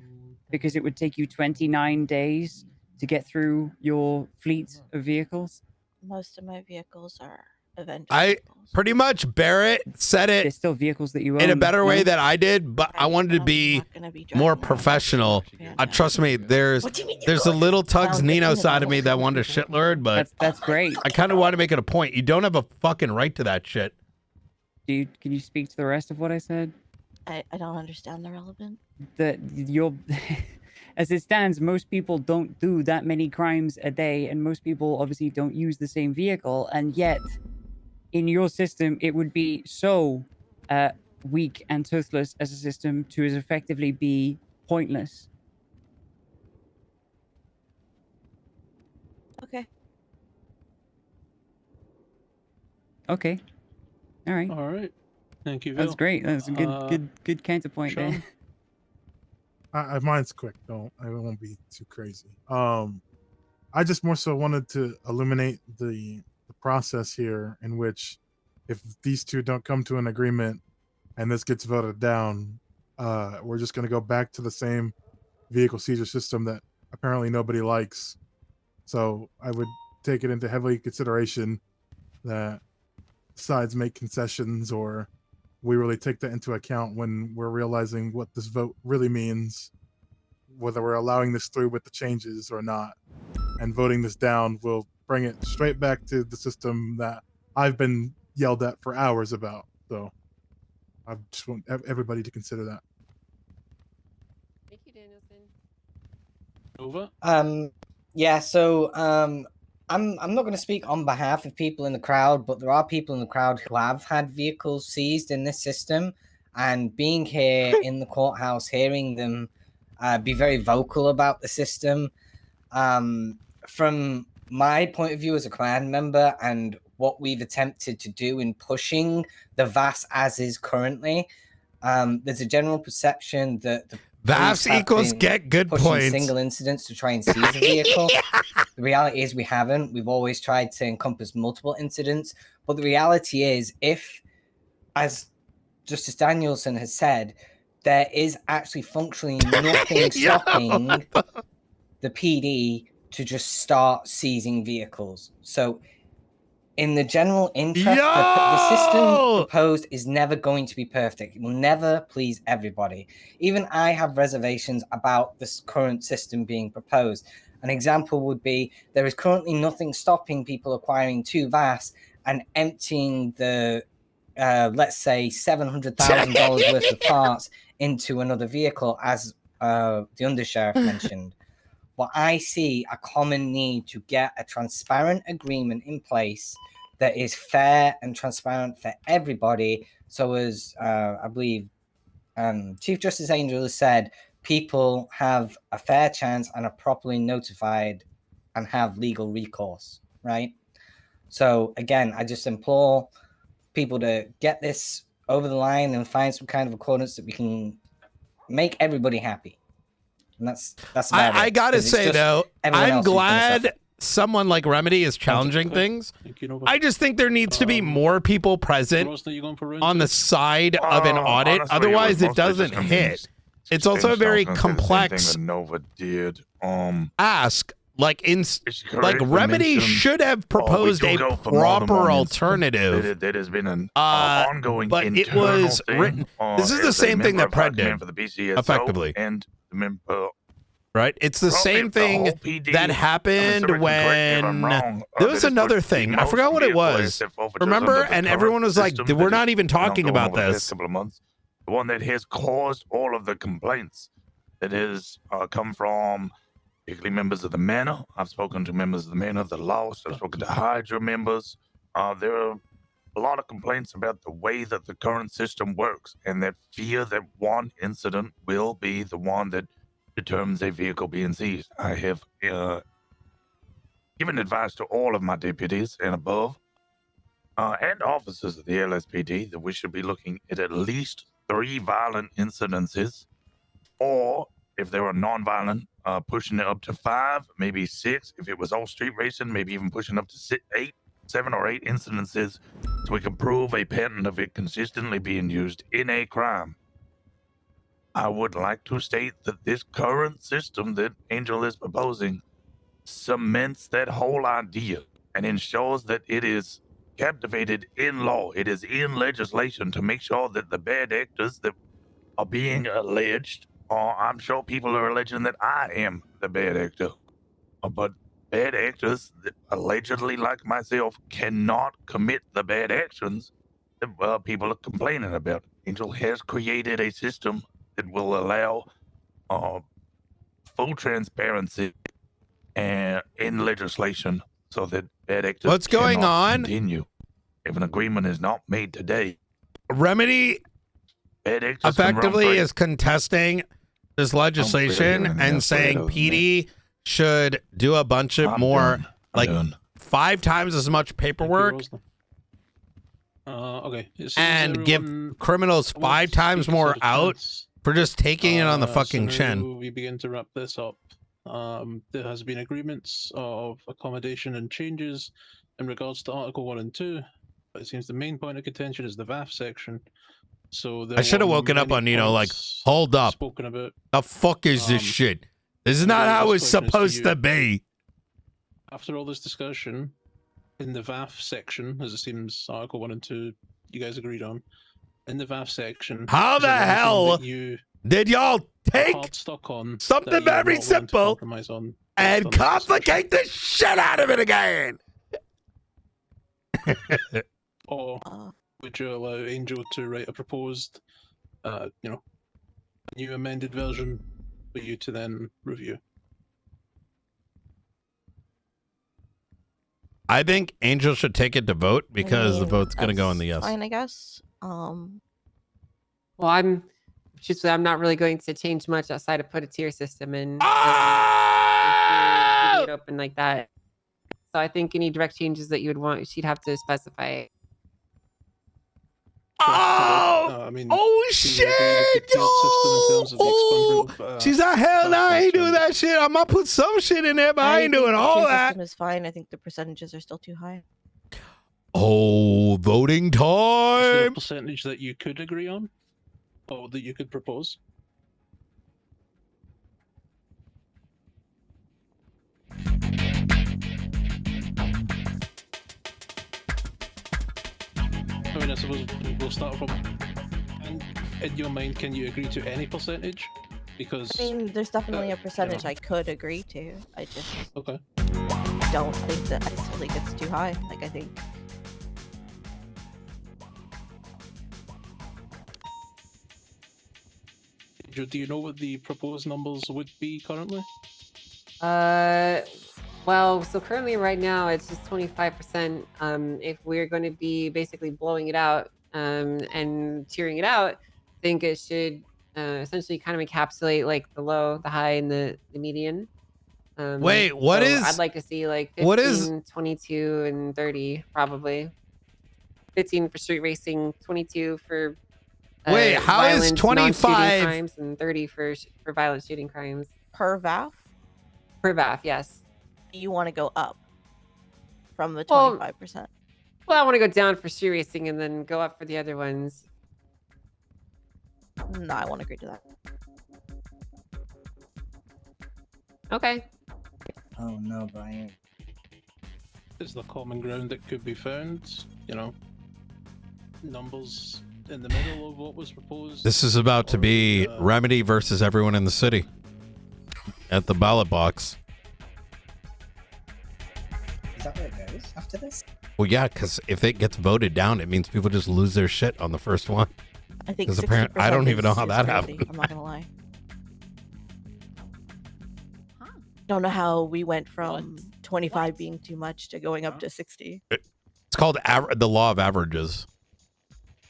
because it would take you 29 days to get through your fleet of vehicles? Most of my vehicles are Avenger. Pretty much Barrett said it. There's still vehicles that you own in a better way no? than I did, but I wanted to be more professional. Trust me, there's a little Tugs Nino side of me that wanted to shitlord, but that's great. I kind of want to make it a point. You don't have a fucking right to that shit. Dude, can you speak to the rest of what I said? I don't understand the relevant. That you're as it stands, most people don't do that many crimes a day, and most people obviously don't use the same vehicle, and yet in your system it would be so weak and toothless as a system to as effectively be pointless. Okay. Okay. All right. All right. Thank you, That's Phil. great. That's a good counterpoint Sean? there. Mine's quick. I won't be too crazy. I just more so wanted to illuminate the process here, in which if these two don't come to an agreement and this gets voted down, we're just going to go back to the same vehicle seizure system that apparently nobody likes. So I would take it into heavy consideration that sides make concessions, or we really take that into account when we're realizing what this vote really means, whether we're allowing this through with the changes or not. And voting this down will bring it straight back to the system that I've been yelled at for hours about. So I just want everybody to consider that. Thank you, Danielson. Over. Yeah, so I'm not going to speak on behalf of people in the crowd, but there are people in the crowd who have had vehicles seized in this system, and being here in the courthouse, hearing them be very vocal about the system, from my point of view as a clan member and what we've attempted to do in pushing the VAS as is currently, there's a general perception that the VAS equals get good pushing points. single incidents to try and seize a vehicle. The reality is we haven't. We've always tried to encompass multiple incidents. But the reality is, if, as Justice Danielson has said, there is actually functionally nothing stopping the PD to just start seizing vehicles. So in the general interest, the system proposed is never going to be perfect. It will never please everybody. Even I have reservations about this current system being proposed. An example would be there is currently nothing stopping people acquiring 2 VAS and emptying the, let's say, $700,000 worth of parts into another vehicle, as the undersheriff mentioned. But I see a common need to get a transparent agreement in place that is fair and transparent for everybody. So as I believe Chief Justice Angel has said, people have a fair chance and are properly notified and have legal recourse, right? So again, I just implore people to get this over the line and find some kind of accordance that we can make everybody happy. And that's about it. I gotta 'cause it's say just though, everyone I'm else who's gonna suffer. glad someone like Remedy is challenging things. I just think there needs to be more people present on the side of an audit. Honestly, Otherwise, it was mostly doesn't just gonna be hit. It's also a very complex Same thing that Nova did. ask. Like correct to Remedy mention- should have proposed we a do go for more than proper one alternative. incident. That has been an ongoing but it internal was thing. written. This is the As a same thing member that of Pred High Command did, for the BCSO effectively. and the member. Right? It's the Probably same the thing whole PD that happened somebody can correct me if I'm when wrong, there that was is another for thing. the I forgot most what it vehicle was. asset forfeitures Remember? under the And current everyone was like, system "We're that not is even talking ongoing about over the past this." couple of months. The one that has caused all of the complaints that has come from particularly members of the Manor. I've spoken to members of the Manor, the Lost. I've spoken to Hydra members. There are a lot of complaints about the way that the current system works, and that fear that one incident will be the one that determines a vehicle being seized. I have given advice to all of my deputies and above, and officers of the LSPD, that we should be looking at least 3 violent incidences, or if they were non-violent, pushing it up to 5, maybe 6. If it was all street racing, maybe even pushing up to 7 or 8 incidences, so we can prove a pattern of it consistently being used in a crime. I would like to state that this current system that Angel is proposing cements that whole idea and ensures that it is captivated in law. It is in legislation to make sure that the bad actors that are being alleged, I'm sure people are alleging that I am the bad actor, but bad actors that allegedly, like myself, cannot commit the bad actions that people are complaining about. Angel has created a system that will allow full transparency in legislation, so that bad actors What's going cannot on? continue. If an agreement is not made today, Remedy bad actors can run effectively free. is contesting this legislation anything and else saying better than PD should do a bunch of I'm more, done. like 5 times as much paperwork Okay. and give criminals 5 times more out for just taking it on the fucking so chin. we begin to wrap this up. There has been agreements of accommodation and changes in regards to Article 1 and 2, but it seems the main point of contention is the VAF section. So I should have woken up on Nino like, hold up. Spoken about. The fuck is this shit? This is not how it's supposed to be. After all this discussion, in the VAF section, as it seems Article 1 and 2 you guys agreed on, in the VAF section, How is the there anything hell that you did y'all take hard stock on something that you're very not willing to simple compromise on and complicate the shit out of it again? or would you allow Angel to write a proposed, new amended version for you to then review? I think Angel should take it to vote because the mean, vote's going to go in that's the yes. Fine, I guess. Well, I'm not really going to change much outside of put a tier system in. If you're leaving it open like that. So I think any direct changes that you would want, she'd have to specify. Shit, yo! She's like, hell no, I ain't doing that shit. I might put some shit in there, but I ain't doing all that. System is fine. I think the percentages are still too high. Oh, voting Is there a time! percentage that you could agree on, or that you could propose? I mean, I suppose we'll start from. And in your mind, can you agree to any percentage? Because I mean, there's definitely a percentage I could agree to. I just don't think that. I still think it's too high. Like, I think. Do you know what the proposed numbers would be currently? Well, so currently right now it's just 25%. If we're going to be basically blowing it out and tiering it out, I think it should essentially kind of encapsulate like the low, the high, and the median. Wait, what is? I'd like to see like 15, what is? 22, and 30 probably. 15 for street racing, 22 for Wait, how is violent, 25 non-shooting crimes, and 30 for violent shooting crimes. Per VAF? Per VAF, yes. You want to go up from the Well, 25%. Well, I want to go down for street racing and then go up for the other ones. No, I won't agree to that. Okay. Oh no, Brian. Is the common ground that could be found? Numbers in the middle of what was proposed. This is about to be Remedy versus everyone in the city at the ballot box. Is that where it goes after this? Well, yeah, because if it gets voted down, it means people just lose their shit on the first one. I think Because apparently, I don't even know how that crazy, happened. I'm not gonna lie. Don't know how we went from 25 being too much to going up to 60. It's called the law of averages.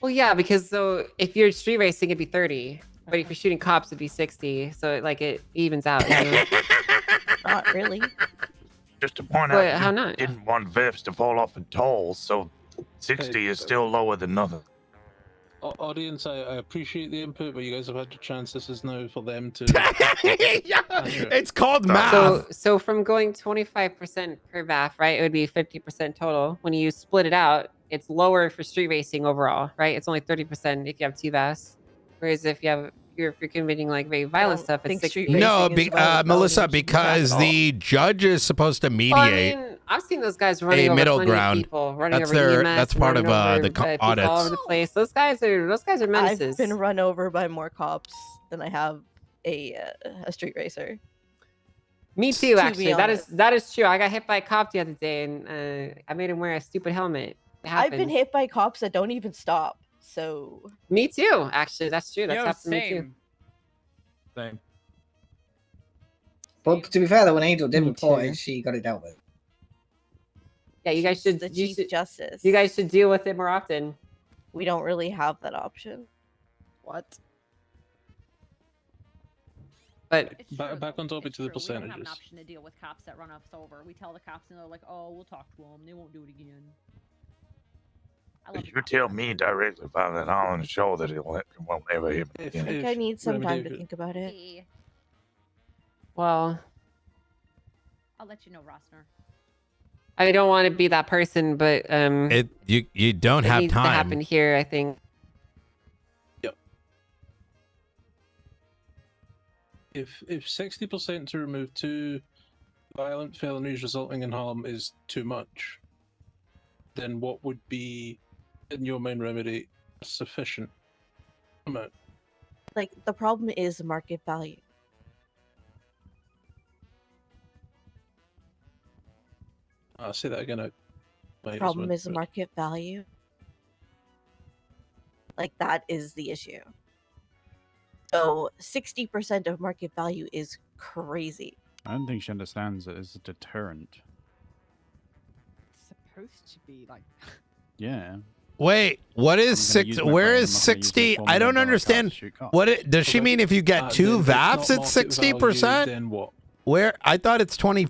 Well, yeah, because so if you're street racing, it'd be 30, but if you're shooting cops, it'd be 60. So it evens out. Not really. Just to point But out, how you not? didn't want VIPs to fall off in tolls, so 60 is still lower than nothing. Audience, I appreciate the input, but you guys have had your chance. This is now for them to. It's called math. So from going 25% per VAF, right, it would be 50% total. When you split it out, it's lower for street racing overall, right? It's only 30% if you have two VAFs. Whereas if you're committing like very violent stuff, it's 60. No, Melissa, because the judge is supposed to mediate. Well, I mean, I've seen those guys running over middle plenty of ground. people, running That's over their. EMS, That's part of running over, the people audits. all over the place. Those guys are menaces. I've been run over by more cops than I have a street racer. Me too, To actually. be That is true. I got hit by a cop the other day, and I made him wear a stupid helmet. It I've been happens. hit by cops that don't even stop. So Me too. Actually, that's true. That's Yo, happened to me too. same. Same. But to be fair, though, when Angel did Me report too. it, she got it dealt with. Yeah, you guys should. the You Chief should. Justice. You guys should deal with it more often. We don't really have that option. What? But back on topic to the We don't have an percentages. option to deal with cops that run us over. We tell the cops and they're like, "Oh, we'll talk to them. They won't do it again." I love You tell me directly about that on the show that it won't ever happen I again. think I need some time to think about it. well, I'll let you know, Rosner. I don't want to be that person, but You don't it have needs to time. happen here. I think. If 60% to remove 2 violent felonies resulting in harm is too much, then what would be, in your main remedy, sufficient amount? Like, the problem is market value. I'll say that again. Problem is market value. Like that is the issue. So 60% of market value is crazy. I don't think she understands it as a deterrent. It's supposed to be like. Yeah. Wait, what is I'm gonna use 60? my Where brain, is I'm not gonna use the 60? I don't $4 million understand. cars to shoot cops. What does she mean if you get two VAFs, it's 60%? Then what? Where? I thought it's 20.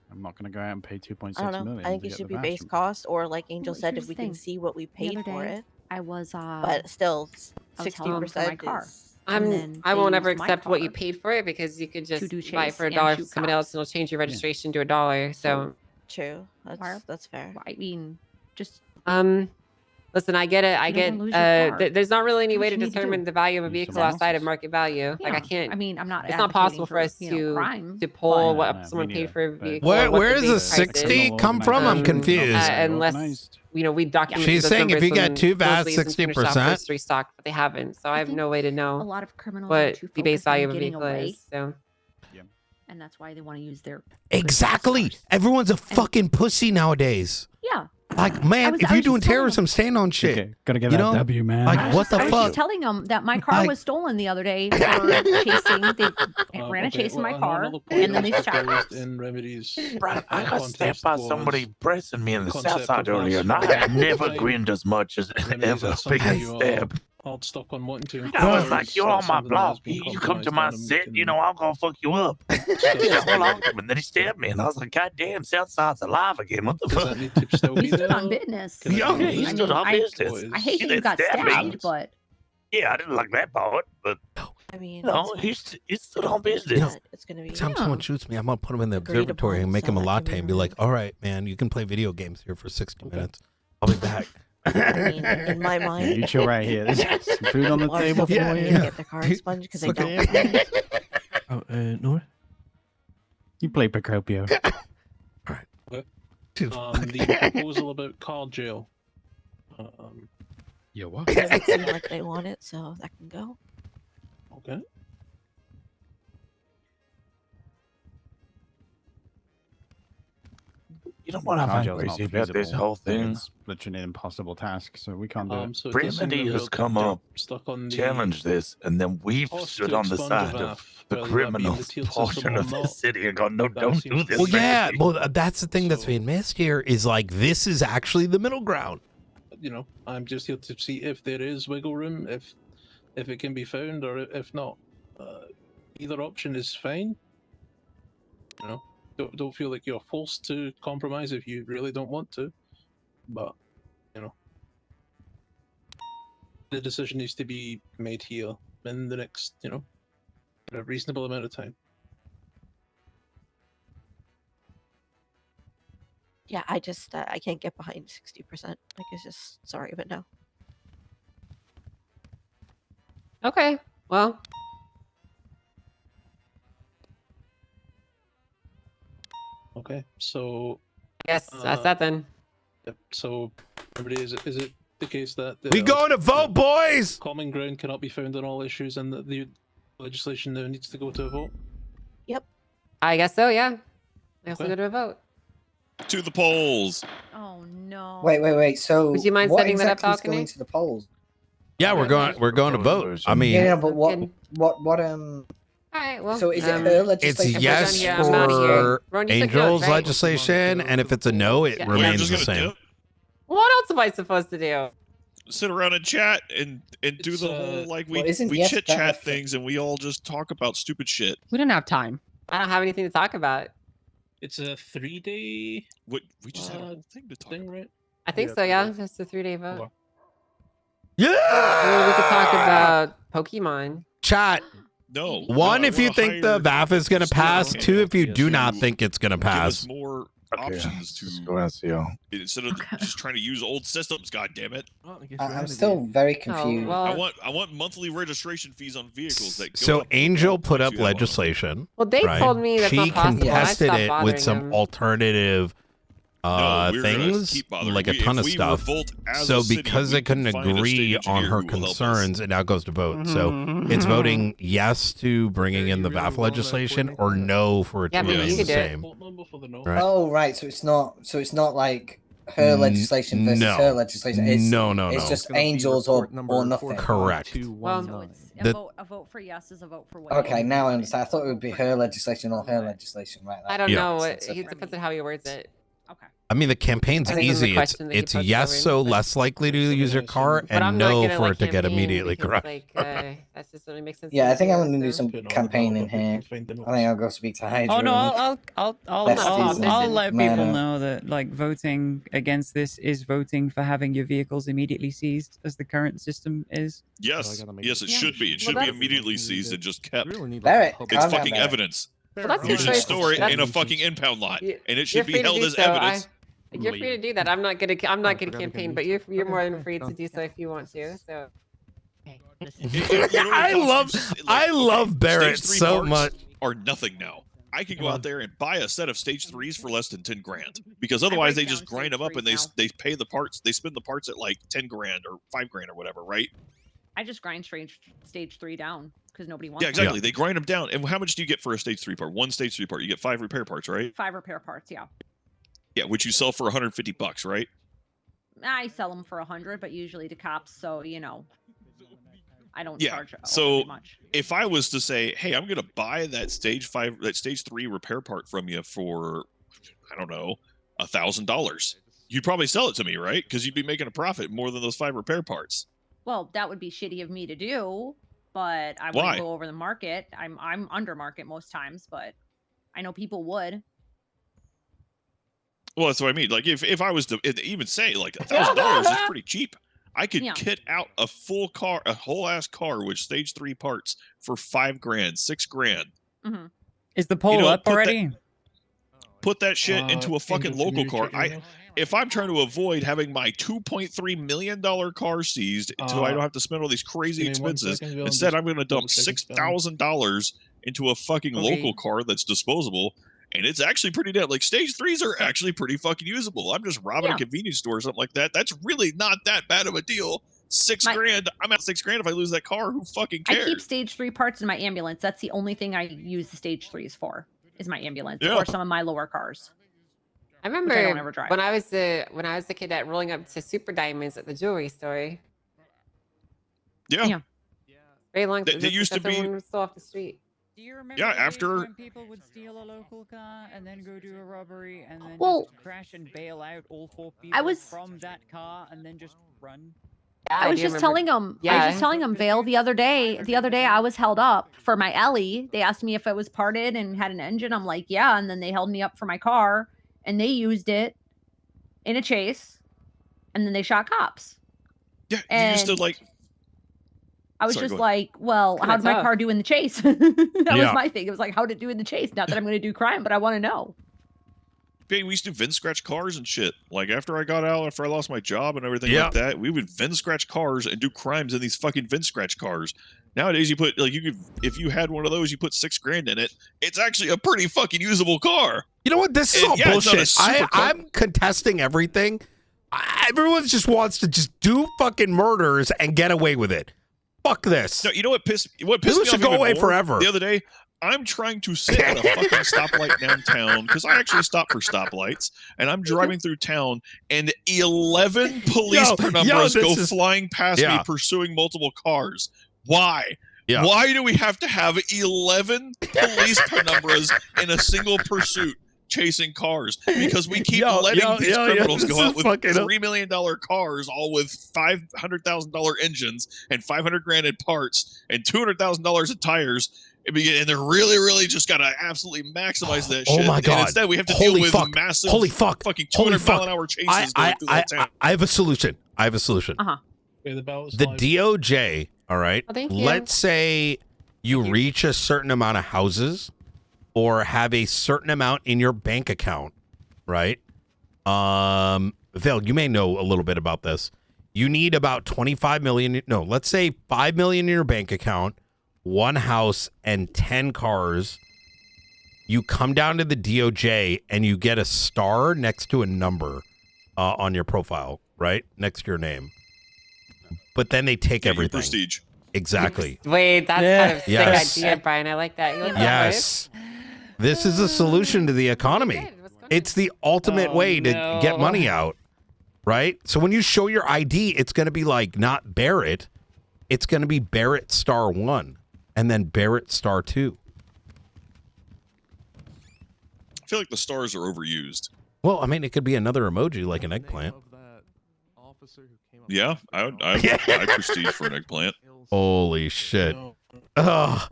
I'm not going to go out and pay 2.6 I don't know. million. I think to it get should the be base VAFs. cost, or like Angel Well, said, here's if we the can thing. see what we The paid other for day, it. I was But still, I was 60% home for my car. is. And then I they won't ever used my accept what you car paid for it because you could just do buy it chase for and $1 from shoot somebody else and it'll change your registration to $1. So True. That's fair. I mean, just listen, I get it. I You don't get wanna lose your car. there's not really any Do what way to you need to determine do. the value of a Use vehicle someone outside of else's. market value. Like I Yeah. can't. I mean, I'm not. It's not possible for us crime, to pull but- what No, someone me paid neither, for a but- vehicle. Where or what where the does the base price is. 60 come from? I'm confused. Unless we document. She's those saying if numbers you get when two those VATs, leads and finished off 60%. first restocked, but they haven't. So I have no way to know a lot of criminals are what too the base focused on value of a getting vehicle away. is. So and that's why they want to use their Exactly. Everyone's a fucking pussy nowadays. yeah. Like, man, if you're doing terrorism, stand on shit. Gotta get You that know? W, man. Like, what the I was fuck? just telling them that my car Like- was stolen the other day for chasing. They ran a chase in my car, and then they shot cops. In remedies. Right, I got stabbed by somebody was pressing me in the concept south side of earlier, and mass I had murder. never Time. grinned as much as Remedies ever is something being you are stabbed. hard stuck on wanting to. I was enforce. like, you're on That's my something that has block. been You come to my compromised, and we set, you know, I'm gonna fuck you up. The whole argument. Then he stabbed me, and I was like, God damn, Southside's alive again. What the Does fuck? that need to still be He stood there? on business. Yeah, he stood on business. I hate He that you didn't got stab me. stabbed, but Yeah, I didn't like that part, but I mean, you know, he stood on business. it's gonna be. Next time someone shoots me, I'm gonna put him in the Agreed observatory and upon, make so him a that can latte be and be like, all right, man, you can play video games here for 60 minutes. I'll be back. I mean, in my mind, You chill right here. There's some food on the Laura's table for still you. gonna get their car expunged because they don't. Oh, Nora? You play Procopio. The proposal about car jail. Yeah, what? Doesn't seem like they want it, so that can go. Okay. You know what I Car find jail's not crazy about this feasible. whole thing? It's literally an impossible task, so we can't do it. So it does seem Remedy that has we're come up, stuck on the challenged this, and then we've cost stood to on the expunge side a of VAF, the whether that be in the criminals tiered portion system or of the not. city and gone, no, That don't seems do to this. Well, be yeah. the- Well, that's the thing that's being missed here is like this is actually the middle ground. You know, I'm just here to see if there is wiggle room, if it can be found, or if not. Either option is fine. You know, don't feel like you're forced to compromise if you really don't want to. But you know, the decision needs to be made here in the next, you know, a reasonable amount of time. Yeah, I just I can't get behind 60%. Like it's just sorry, but no. okay, well, Okay, so yes, that's that then. Yep. So, everybody, is it the case that We going to vote, boys? common ground cannot be found on all issues, and that the legislation now needs to go to a vote? Yep. I guess so. Yeah. I also Okay. go to a vote. To the polls. Oh no. Wait. So Would you mind what setting that up, exactly is Balcony? going to the polls? Yeah, we're going to vote. I mean, Yeah, but what All right. Well. So is it her it's legislation? yes here, I'm outta here. for Ron, you took Angel's notes, right? legislation, and if it's a no, it Yeah. remains We're just the gonna same. do- What else am I supposed to do? sit around and chat and do It's, the whole like we well, isn't yes chit better chat for- things and we all just talk about stupid shit. We don't have time. I don't have anything to talk about. It's a 3-day What we just had a whole thing to talk thing, right? I think so. Yeah, it's a 3-day vote. Well, Yeah. Maybe we could talk about Pokemon. Chat. No. One, no, if you we're think the higher- VAF is going to pass. Two, if you do not think it's going to Give us pass. more options to Go ask y'all. instead of just trying to use old systems. God damn it! I'm still very Oh, confused. I want monthly registration fees on vehicles that go So up. Angel put up legislation. Well, they right? told me that's she not possible. I contested stopped it bothering with some them. alternative No, we're gonna things, keep bothering. like a ton If of we stuff. revolt as So a city, because we they couldn't can find a state agree on engineer her who will help us. concerns, it now goes to vote. So it's voting yes to bringing in the VAF legislation or no for it to Yeah, maybe remain you the could do it. same. Vote number for the no. Right. Oh right, so it's not like her legislation versus no. her legislation. It's, No. It's just It's gonna be Angels report or number nothing. Correct. 4219. A vote for yes is a vote for what? Okay, you now I want. understand. I thought it would be her legislation or her legislation, right? I don't Yeah. know. Makes It sense. depends on how he words it. I mean, the campaign's I think this is a easy. question that he It's posted yes, over, so but- less likely to use your car, But I'm and not no gonna, for like, it to get campaign immediately because, correct. like, that's just doesn't make sense. Yeah, to I me think I'm too, gonna do so- some campaigning here. I think I'll go speak to Hydra. Oh no, and I'll let people Mano. know that like voting against this is voting for having your vehicles immediately seized, as the current system is. Yes, yes, it should be. It should be immediately seized and just kept. Barrett, It's calm down, fucking Barrett. evidence. Well, that's You your should choice. store it in a That's- fucking impound lot, and it You're should be free to held do as so. evidence. You're free to do that. I'm not gonna campaign, but you're more than free to do so if you want to. So. I love Barrett Stage 3 so parts much. Are nothing now. I could go out there and buy a set of stage 3s for less than 10 grand, because otherwise they just grind them up and they pay the parts. They spend the parts at like 10 grand or 5 grand or whatever, right? I just grind stage 3 down because nobody wants. Yeah, exactly. They grind them down. And how much do you get for a stage 3 part? One stage 3 part. You get 5 repair parts, right? 5 repair parts. Yeah. Yeah, which you sell for $150, right? I sell them for 100, but usually to cops, so you know, I don't Yeah. charge So much. if I was to say, "Hey, I'm going to buy that stage 3 repair part from you for, I don't know, $1,000," you'd probably sell it to me, right? Because you'd be making a profit more than those 5 repair parts. Well, that would be shitty of me to do, but I Why? wouldn't go over the market. I'm under market most times, but I know people would. Well, that's what I mean. Like, if I was to even say like $1,000 is pretty cheap, I could Yeah. kit out a full car, a whole ass car with stage 3 parts for 5 grand, 6 grand. Mm-hmm. Is the poll know, up put that- already? Put that shit into a fucking Angel, can local you car. check your email? If I'm trying to avoid having my $2.3 million car seized, so I don't have to spend all these crazy give me 1 expenses, second, Bill, and instead just I'm going to dump double check it's done. $6,000 into a fucking local car that's disposable. And it's actually pretty dead. Like, stage 3s are actually pretty fucking usable. I'm just robbing a convenience store or something like that. That's really not that bad of a deal. 6 grand. I'm out 6 grand if I lose that car. Who fucking cares? I keep stage 3 parts in my ambulance. That's the only thing I use the stage 3s for. Is my ambulance Yeah. or some of my lower cars. I Which I remember don't ever drive. when I was the kid at rolling up to Super Diamonds at the jewelry store. Yeah. Very long. They just used to because be- someone was still off the street. Do you remember Yeah, the days after- when people would steal a local car and then go do a robbery and then Well- just crash and bail out all 4 people from that car and then just run? I was just telling him. I was just telling him, Vale, the other day. The other day, I was held up for my Ellie. They asked me if it was parted and had an engine. I'm like, yeah. And then they held me up for my car, and they used it in a chase, and then they shot cops. Yeah, you used to And- like. I was Sorry, just go ahead. like, well, Kinda how'd my tough. car do in the chase? That Yeah. was my thing. It was like, how'd it do in the chase? Not that I'm going to do crime, but I want to know. Hey, we used to VIN scratch cars and shit. Like, after I got out, after I lost my job and everything Yeah. like that, we would VIN scratch cars and do crimes in these fucking VIN scratch cars. Nowadays, you put, like, you could, if you had one of those, you put 6 grand in it. It's actually a pretty fucking usable car. You know what? This is And, all yeah, it's not a bullshit. super car. I'm contesting everything. Everyone just wants to just do fucking murders and get away with it. Fuck this. No, you know what pissed me This off should go even away more? forever. The other day, I'm trying to sit at a fucking stoplight downtown because I actually stop for stoplights, and I'm driving through town, and 11 police penumbras go flying past me, pursuing multiple cars. Why? Yeah. Why do we have to have 11 police penumbras in a single pursuit chasing cars? Because we keep letting these criminals this go out is with fucking- $3 million cars, all with $500,000 engines and 500 grand in parts and $200,000 in tires. And they're really just gotta absolutely maximize that shit. Oh my god! And instead, we have to Holy deal with fuck. massive, Holy fuck! fucking Holy 200 mile fuck. an hour chases going through that town. I have a solution. I have a solution. Uh-huh. Okay, the ballot's The live. DOJ, all right? Oh, thank you. Let's say you reach a certain amount of houses or have a certain amount in your bank account, right? Val, you may know a little bit about this. You need about 25 million. No, let's say 5 million in your bank account, 1 house, and 10 cars. You come down to the DOJ and you get a star next to a number on your profile, right? Next to your name. But then they take Get your everything. prestige. Exactly. Wait, that's kind of sick Yes. idea, Brian. I like that. You like that, Yes. This is a solution to the economy. It's the ultimate way to get money out. right? So when you show your ID, it's going to be like not Barrett. It's going to be Barrett star 1 and then Barrett star 2. I feel like the stars are overused. Well, I mean, it could be another emoji like an eggplant. Yeah, I prestige for an eggplant. Holy shit. Ugh.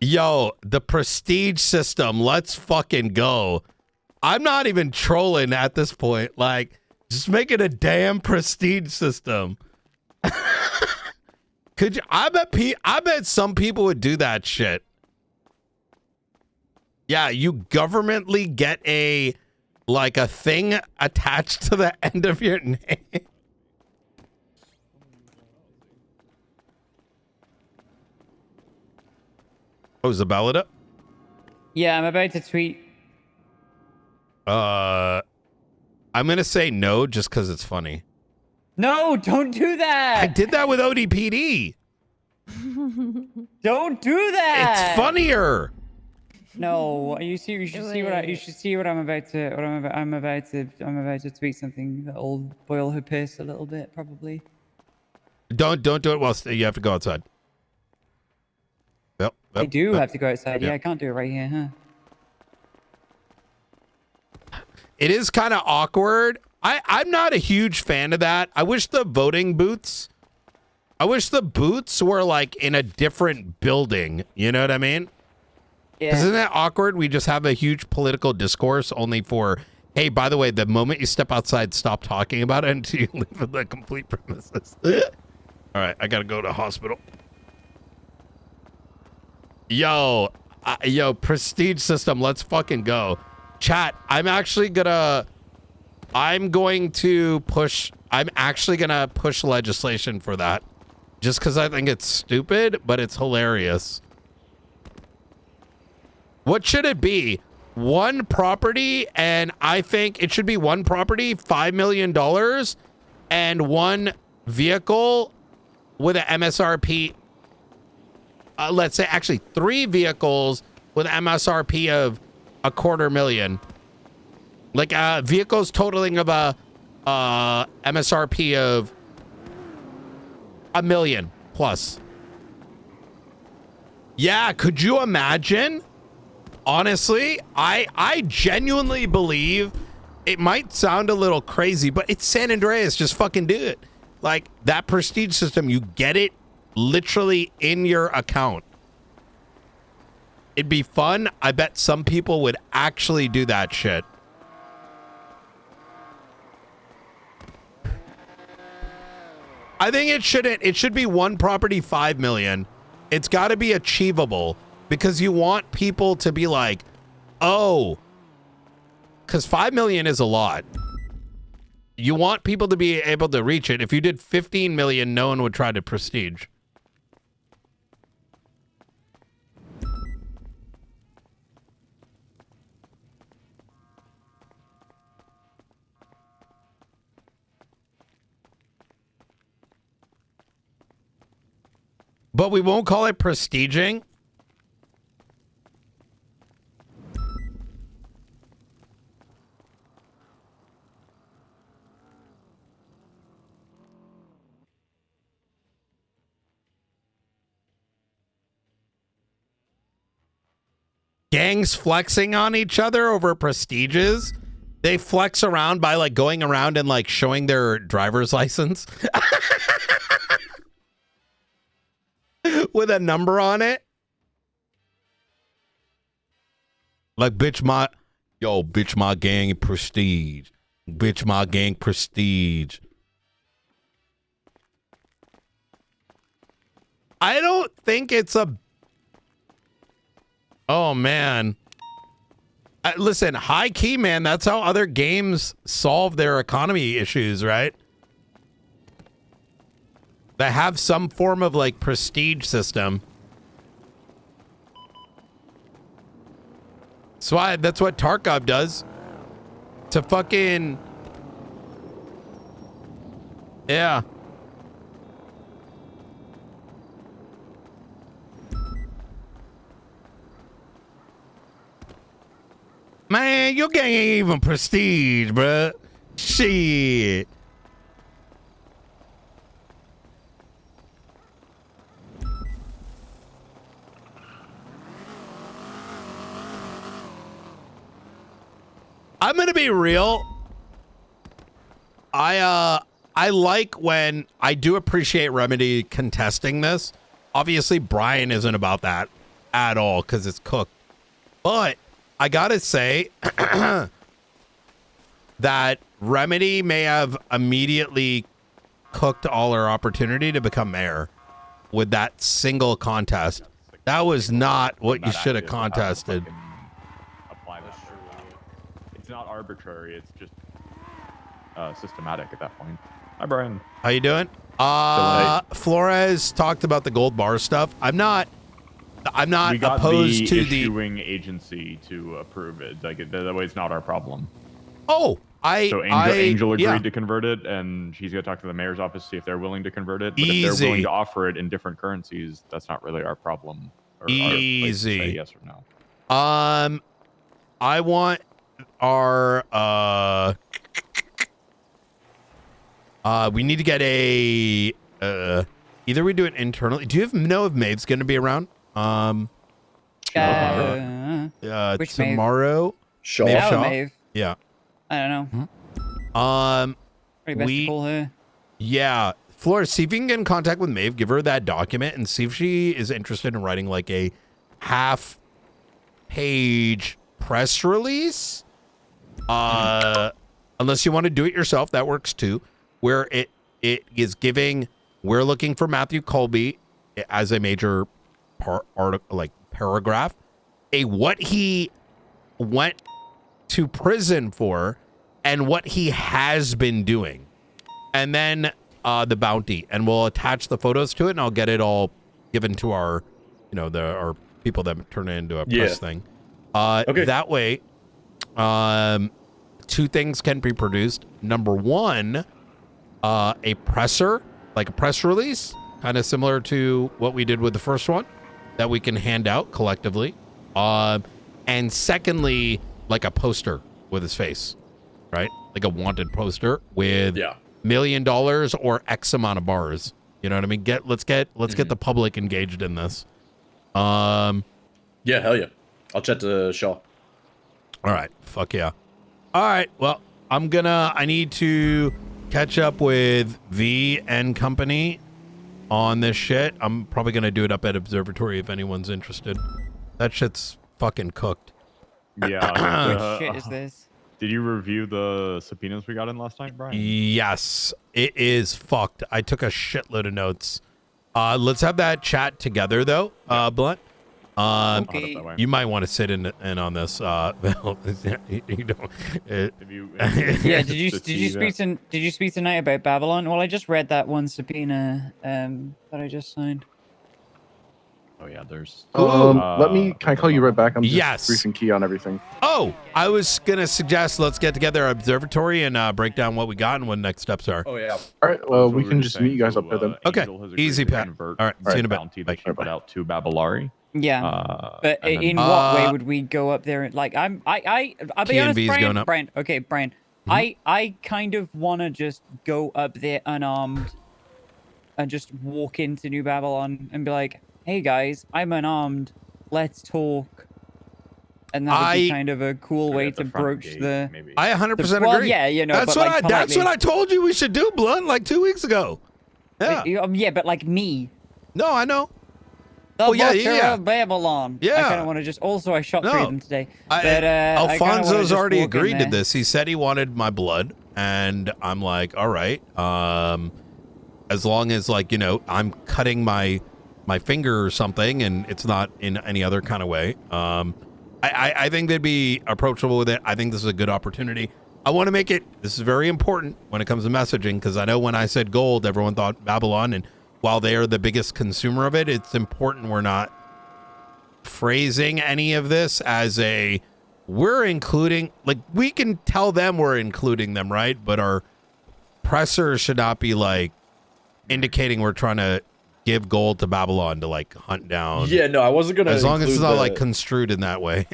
Yo, the prestige system. Let's fucking go. I'm not even trolling at this point. Like, just make it a damn prestige system. Could you? I bet some people would do that shit. Yeah, you governmentally get a thing attached to the end of your name. Oh, is the ballot up? Yeah, I'm about to tweet. I'm gonna say no just because it's funny. No, don't do that. I did that with ODPD. Don't do that. It's funnier. No, you see, you should see what you should see what I'm about to. I'm about to tweet something that'll boil her piss a little bit, probably. Don't do it while you have to go outside. Yep, I do have to go outside. Yeah, I can't do it right here, huh? It is kind of awkward. I'm not a huge fan of that. I wish the voting booths. I wish the booths were like in a different building. You know what I mean? Yeah. Isn't that awkward? We just have a huge political discourse only for, hey, by the way, the moment you step outside, stop talking about it until you leave the complete premises. All right, I gotta go to the hospital. Yo, prestige system, let's fucking go. Chat, I'm actually gonna push legislation for that. Just because I think it's stupid, but it's hilarious. What should it be? One property, and I think it should be one property, $5 million, and one vehicle with an MSRP. Let's say actually 3 vehicles with an MSRP of $250,000. Like vehicles totaling of a MSRP of $1 million plus. Yeah, could you imagine? Honestly, I genuinely believe it might sound a little crazy, but it's San Andreas. Just fucking do it. Like that prestige system, you get it literally in your account. It'd be fun. I bet some people would actually do that shit. I think it shouldn't. It should be one property, $5 million. It's got to be achievable because you want people to be like, oh, because $5 million is a lot. You want people to be able to reach it. If you did 15 million, no one would try to prestige. But we won't call it prestiging. Gangs flexing on each other over prestiges. They flex around by like going around and like showing their driver's license with a number on it. Like, bitch, my gang prestige. Bitch, my gang prestige. I don't think it's a... Oh, man. Listen, high key, man. That's how other games solve their economy issues, right? They have some form of like prestige system. That's what Tarkov does. To fucking... Yeah. Man, your gang ain't even prestige, bruh. Shit. I'm gonna be real. I like when I do appreciate Remedy contesting this. Obviously, Brian isn't about that at all because it's cooked. But I gotta say that Remedy may have immediately cooked all her opportunity to become mayor with that single contest. That was not what you should have contested. It's not arbitrary. It's just systematic at that point. Hi, Brian. How you doing? Flores talked about the gold bar stuff. I'm not we got opposed to the issuing agency to approve it. Like that way, it's not our problem. Oh, so Angel agreed to convert it, and she's gonna talk to the mayor's office see if they're willing to convert it. But if they're willing to offer it in different currencies, that's not really our problem. Or our place to say yes or no. I want our we need to get a either we do it internally. Do you know if Maeve's gonna be around? Which tomorrow. Maeve? Yeah. I don't know. Mm-hmm. Probably best to call her. Yeah. Flores, see if you can get in contact with Maeve, give her that document, and see if she is interested in writing like a half-page press release. Unless you want to do it yourself, that works too. Where it is giving, we're looking for Matthew Colby as a major paragraph, what he went to prison for and what he has been doing, and then the bounty, and we'll attach the photos to it, and I'll get it all given to our, our people that turn it into a press thing. Okay. That way, two things can be produced. Number one, a presser, like a press release, kind of similar to what we did with the first one, that we can hand out collectively. And secondly, like a poster with his face, right? Like a wanted poster with $1 million or X amount of bars. You know what I mean? Let's get the public engaged in this. Yeah, hell yeah. I'll chat to Shaw. All right. Fuck yeah. All right. Well, I need to catch up with V and company on this shit. I'm probably going to do it up at Observatory if anyone's interested. That shit's fucking cooked. Yeah. What shit is this? Did you review the subpoenas we got in last night, Brian? Yes. It is fucked. I took a shitload of notes. Let's have that chat together, though, Blunt. Okay. You might want to sit in on this. Yeah. Did you speak tonight about Babylon? Well, I just read that one subpoena that I just signed. Oh yeah, there's. Can I call you right back? I'm just briefing Key on everything. Oh, I was gonna suggest let's get together at Observatory and break down what we got and what next steps are. Oh yeah. All right. Well, we can just meet you guys up there then. Okay. Easy, Pat. All right. See you in a bit. Bounty that she put out to Babylari. Yeah. But in what way would we go up there? Like, I'll be honest, Brian. Brian. Okay, Brian. I kind of want to just go up there unarmed and just walk into New Babylon and be like, hey guys, I'm unarmed. Let's talk. And that would be kind of a cool way to broach the. I 100% agree. Well, yeah, that's what I told you we should do, Blunt, like 2 weeks ago. Yeah. Yeah, but like me. No, I know. The Butcher of Babylon. Yeah. I kind of want to just. Also, I shot 3 of them today. But Alfonso's already agreed to this. He said he wanted my blood, and I'm like, all right. As long as I'm cutting my finger or something, and it's not in any other kind of way. I think they'd be approachable with it. I think this is a good opportunity. I want to make it. This is very important when it comes to messaging, because I know when I said gold, everyone thought Babylon, and while they are the biggest consumer of it, it's important we're not phrasing any of this as we're including, like, we can tell them we're including them, right? But our pressers should not be like indicating we're trying to give gold to Babylon to like hunt down. Yeah, no, I wasn't gonna. As long as it's not include like construed in that way.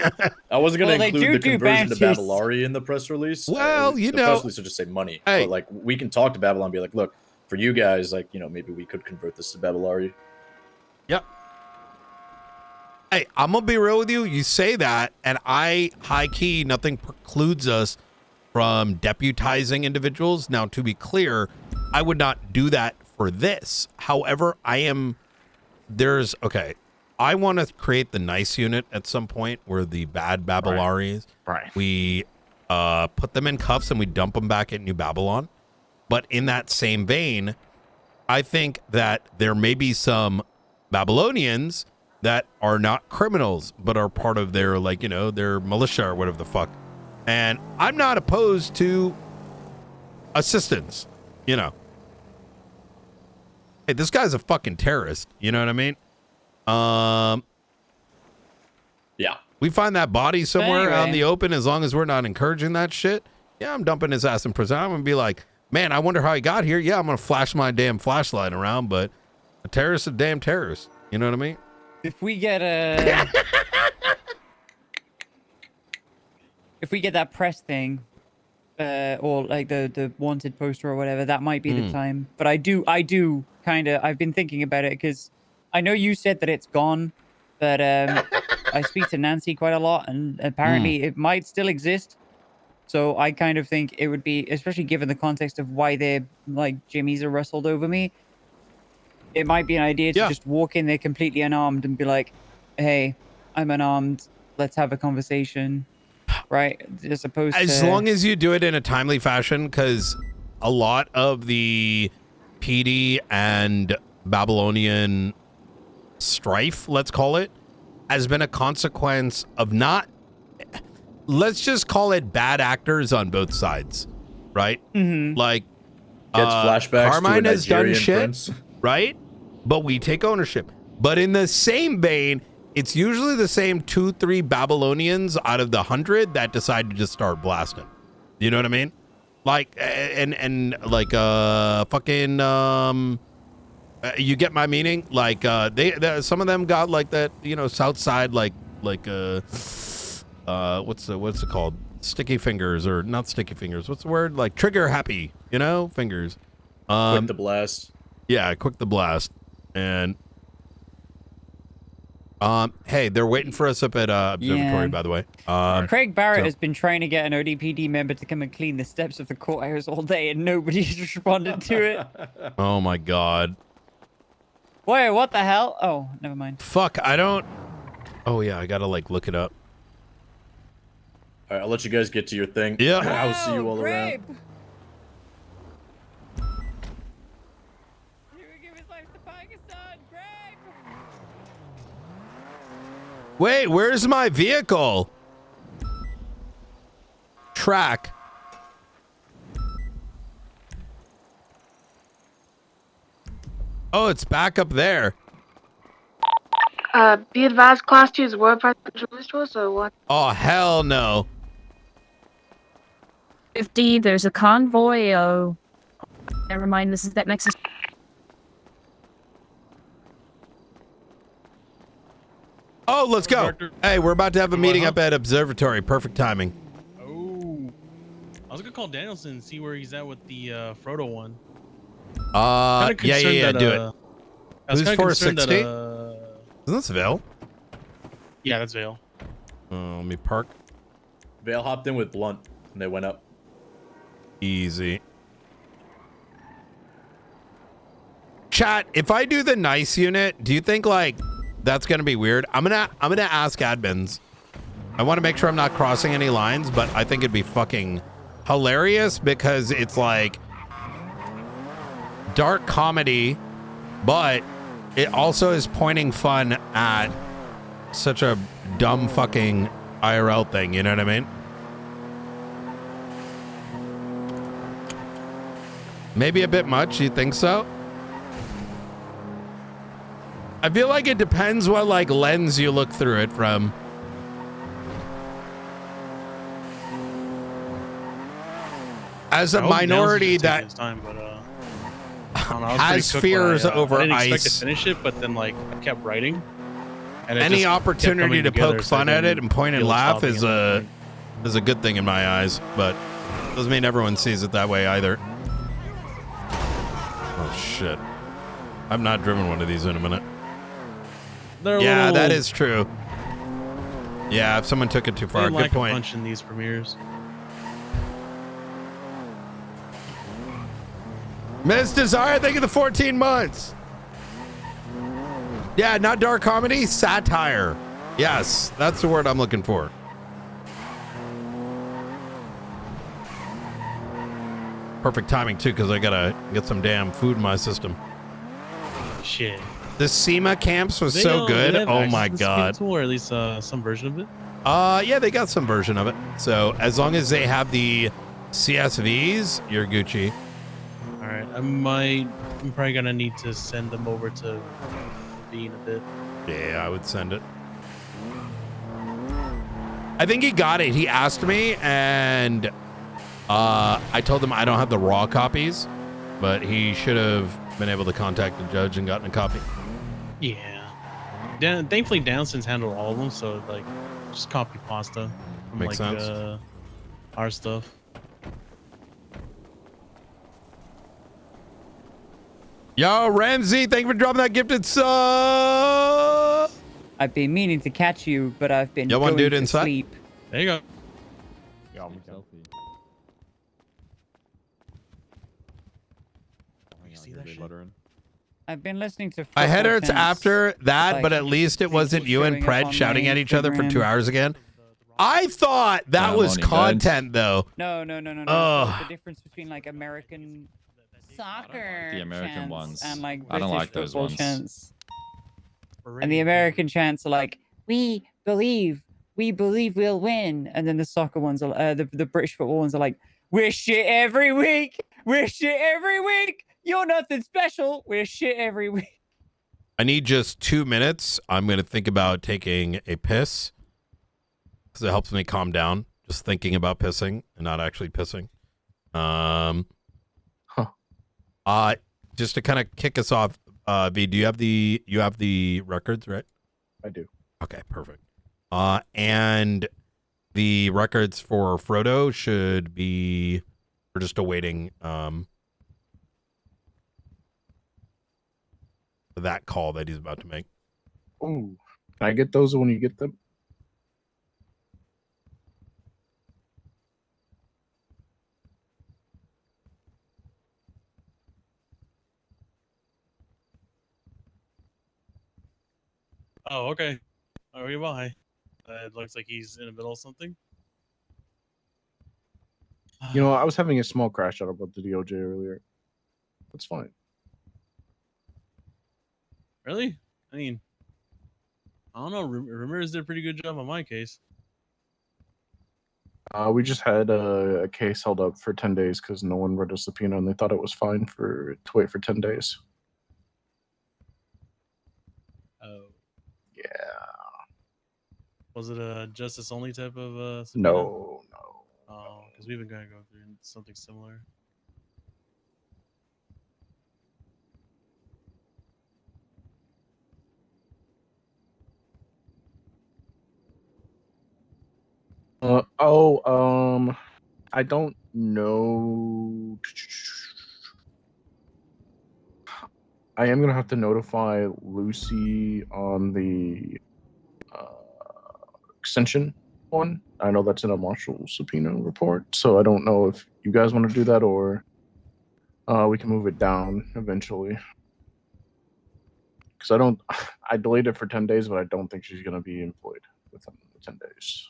I wasn't gonna Well, they include the do conversion to bounties. Babylari in the press release. Well, you the know, press release would just say money. hey. But like, we can talk to Babylon and be like, look, for you guys, like, you know, maybe we could convert this to Babylari. Yep. Hey, I'm gonna be real with you. You say that, and I high key, nothing precludes us from deputizing individuals. Now, to be clear, I would not do that for this. However, I want to create the nice unit at some point where the bad Babylarians, Right. we put them in cuffs and we dump them back at New Babylon. But in that same vein, I think that there may be some Babylonians that are not criminals, but are part of their, like, you know, their militia or whatever the fuck. And I'm not opposed to assistance, you know. Hey, this guy's a fucking terrorist. You know what I mean? Yeah. We find that body somewhere out in Anyway. the open, as long as we're not encouraging that shit. Yeah, I'm dumping his ass in prison. I'm going to be like, man, I wonder how he got here. Yeah, I'm going to flash my damn flashlight around, but a terrorist is a damn terrorist. You know what I mean? If we get if we get that press thing, or like the wanted poster or whatever, that might be the time. But I do kind of, I've been thinking about it because I know you said that it's gone, but I speak to Nancy quite a lot, and apparently it might still exist. So I kind of think it would be, especially given the context of why they're like jimmies are rustled over me, it might be an idea to just walk in there completely unarmed and be like, hey, I'm unarmed. Let's have a conversation. Right? As opposed as to... long as you do it in a timely fashion, because a lot of the PD and Babylonian strife, let's call it, has been a consequence of not, let's just call it bad actors on both sides, right? Like, Gets flashbacks Carmine to a has done Nigerian shit, prince. right? But we take ownership. But in the same vein, it's usually the same 2-3 Babylonians out of the 100 that decide to just start blasting. You know what I mean? Like, and like, fucking, you get my meaning? Like, they some of them got like that, you know, South Side, like, what's it called? Sticky fingers, or not sticky fingers. What's the word? Like trigger happy, you know, fingers. Quick the blast. Yeah, quick the blast. And hey, they're waiting for us up at observatory, by the way. Craig Barrett has been trying to get an ODPD member to come and clean the steps of the courthouse all day, and nobody's responded to it. Oh my god. Wait, what the hell? Oh, never mind. Fuck, I don't. Oh yeah, I gotta like look it up. All right, I'll let you guys get to your thing. Yeah. I'll see you all around. Wait, where's my vehicle? Track. Oh, it's back up there. Be advised, Class 2 is word by the jewelry store, so what? Oh, hell no. 50, there's a convoy. Oh, never mind, this is that Nexus. Oh, let's go. Hey, we're about to have a meeting up at observatory. Perfect timing. Oh, I was gonna call Danielson and see where he's at with the Frodo one. Yeah, do it. Who's 460? That, Isn't this Vale? Yeah, that's Vale. Let me park. Vale hopped in with Blunt, and they went up. Easy. Chat, if I do the nice unit, do you think like that's gonna be weird? I'm gonna ask admins. I want to make sure I'm not crossing any lines, but I think it'd be fucking hilarious because it's like dark comedy, but it also is pointing fun at such a dumb fucking IRL thing. You know what I mean? Maybe a bit much. You think so? I feel like it depends what like lens you look through it from. As a minority that time, but don't know, I was has pretty cooked when fears over I didn't expect to ice. finish it, but then like I kept writing. And it Any just kept opportunity coming to together, poke so I fun at it didn't and point and feel like laugh stopping is at that point. a good thing in my eyes, but doesn't mean everyone sees it that way either. Oh shit! I've not driven one of these in a minute. Yeah, that is true. Yeah, if someone took it too far, good point. Punch in these premieres. Miss Desire, thank you for the 14 months. Yeah, not dark comedy, satire. Yes, that's the word I'm looking for. Perfect timing too, because I gotta get some damn food in my system. Shit. The SEMA camps was so good. Oh my god. Tool, or at least some version of it. Yeah, they got some version of it. So as long as they have the CSVs, you're Gucci. All right, I'm probably gonna need to send them over to Bean a bit. Yeah, I would send it. I think he got it. He asked me, and I told him I don't have the raw copies, but he should have been able to contact the judge and gotten a copy. Yeah. Thankfully, Downson's handled all of them, so like, just copy pasta from Makes like sense. our stuff. Yo, Ramsey, thank you for dropping that gifted sub. I've been meaning to catch you, but I've been Yo, one going dude to inside? sleep. There you go. I've been listening to. I had football it chants, after that, like, but at least it wasn't you and showing up Pred on shouting my at each other for Instagram. 2 hours again. I thought that was content, though. No. Ugh. The difference between like American soccer The American chants ones. and like I don't British like those football ones. chants. And the American chants are like, we believe we'll win. And then the soccer ones are, the British football ones are like, we're shit every week. We're shit every week. You're nothing special. We're shit every week. I need just 2 minutes. I'm going to think about taking a piss because it helps me calm down. Just thinking about pissing and not actually pissing. Just to kind of kick us off, V, do you have the records, right? I do. Okay, perfect. And the records for Frodo should be, we're just awaiting that call that he's about to make. Ooh, can I get those when you get them? Oh, okay. Okay, bye. It looks like he's in the middle of something. You know, I was having a small crash out about the DOJ earlier. That's fine. Really? I mean, I don't know. Ramirez did a pretty good job on my case. We just had a case held up for 10 days because no one read a subpoena and they thought it was fine to wait for 10 days. Oh. Yeah. Was it a justice only type of subpoena? No. Oh, because we've been going to go through something similar. I don't know. I am gonna have to notify Lucy on the extension one. I know that's in a marshal subpoena report, so I don't know if you guys want to do that or we can move it down eventually. Because I delayed it for 10 days, but I don't think she's gonna be employed within the 10 days.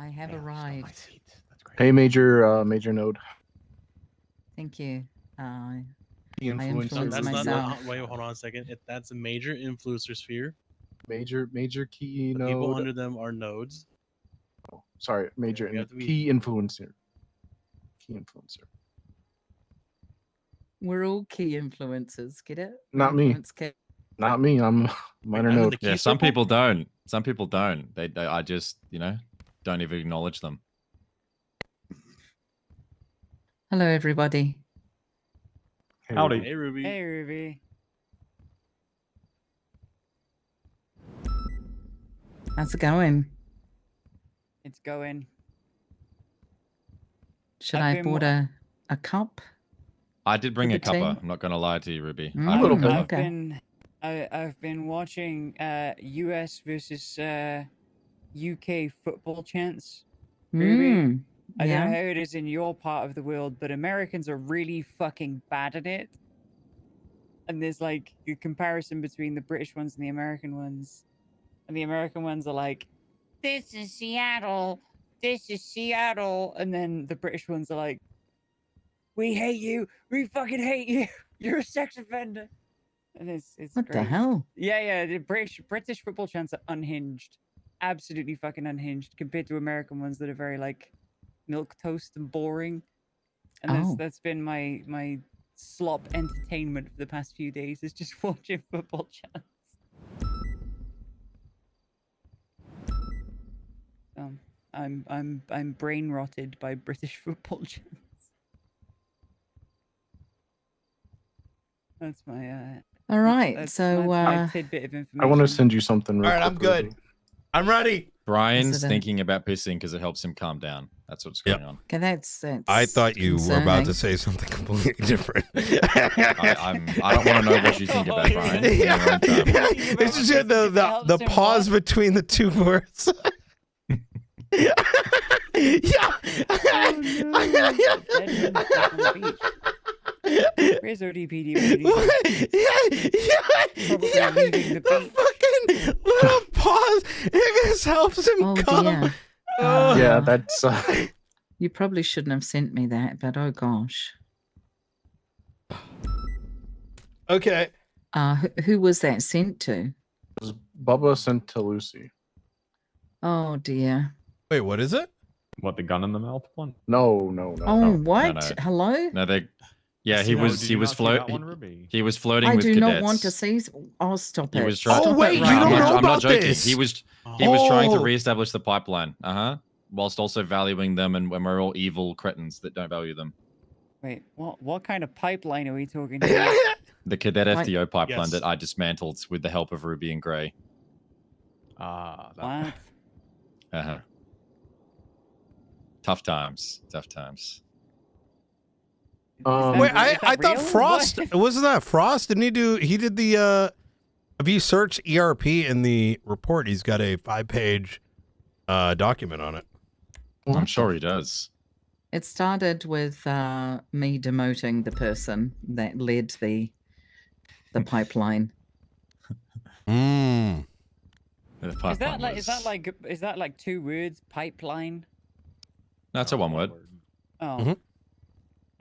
I have arrived. Hey, Major Node. Thank you. I Influencer. No, influence that's not. myself. Wait, hold on a second. That's a major influencer sphere. Major key The node. people under them are nodes. Oh, sorry, major we have to be- key influencer. Key influencer. We're all key influencers. Get it? Not me. Influence key. Not me. I'm a minor node. Yeah, some people don't. Some people don't. They I just, don't even acknowledge them. Hello, everybody. Howdy. Hey, Ruby. Hey, Ruby. How's it going? It's going. Should I've I been bought a cup? I did bring For a the team? cuppa. I'm not going to lie to you, Ruby. Mm, I a little brought a bit. cuppa. Okay. I've been watching US versus UK football chants. Ruby. I don't know how it is in your part of the world, but Americans are really fucking bad at it. And there's like a comparison between the British ones and the American ones. And the American ones are like, this is Seattle. This is Seattle. And then the British ones are like, we hate you. We fucking hate you. You're a sex offender. And it's What great. the hell? Yeah. The British football chants are unhinged. Absolutely fucking unhinged compared to American ones that are very like milk toast and boring. And that's been my slop entertainment for the past few days, is just watching football chants. I'm brain rotted by British football chants. That's my All right. that's So my tidbit of information. I want to send you something. Real All right, quick, I'm good. Ruby. I'm ready. Brian's thinking about pissing because it helps him calm down. That's what's going on. Okay, that's I thought you were about to concerning. say something completely different. I don't want to know what you think about Brian. In your own time. It's just the pause between the two words. Yeah. Where's ODPD? Yeah. The fucking little pause. It just helps him Oh calm. dear. Yeah, that's. You probably shouldn't have sent me that, but oh gosh. Okay. Who was that sent to? Bubba sent to Lucy. Oh dear. Wait, what is it? What, the gun in the mouth one? No. Oh, what? no. Hello? No, they. Yeah, he No, was. did He you was not see that floating. one, Ruby? He was floating I with do cadets. not want to see. Oh, stop He it. was trying. Stop it you right don't now. know I'm not about joking. this. He was trying to Oh. reestablish the pipeline. Whilst also valuing them, and when we're all evil cretins that don't value them. Wait, what kind of pipeline are we talking about? The cadet Like- FDO pipeline Yes. that I dismantled with the help of Ruby and Gray. What? Tough times. Tough times. Wait, I thought real? Frost wasn't that Frost? Didn't he do? He did the. If you search ERP in the report, he's got a 5-page document on it. I'm sure he does. It started with me demoting the person that led the pipeline. Mm. The Is pipeline that like 2 words? Pipeline. That's a one word. Oh, Mhm.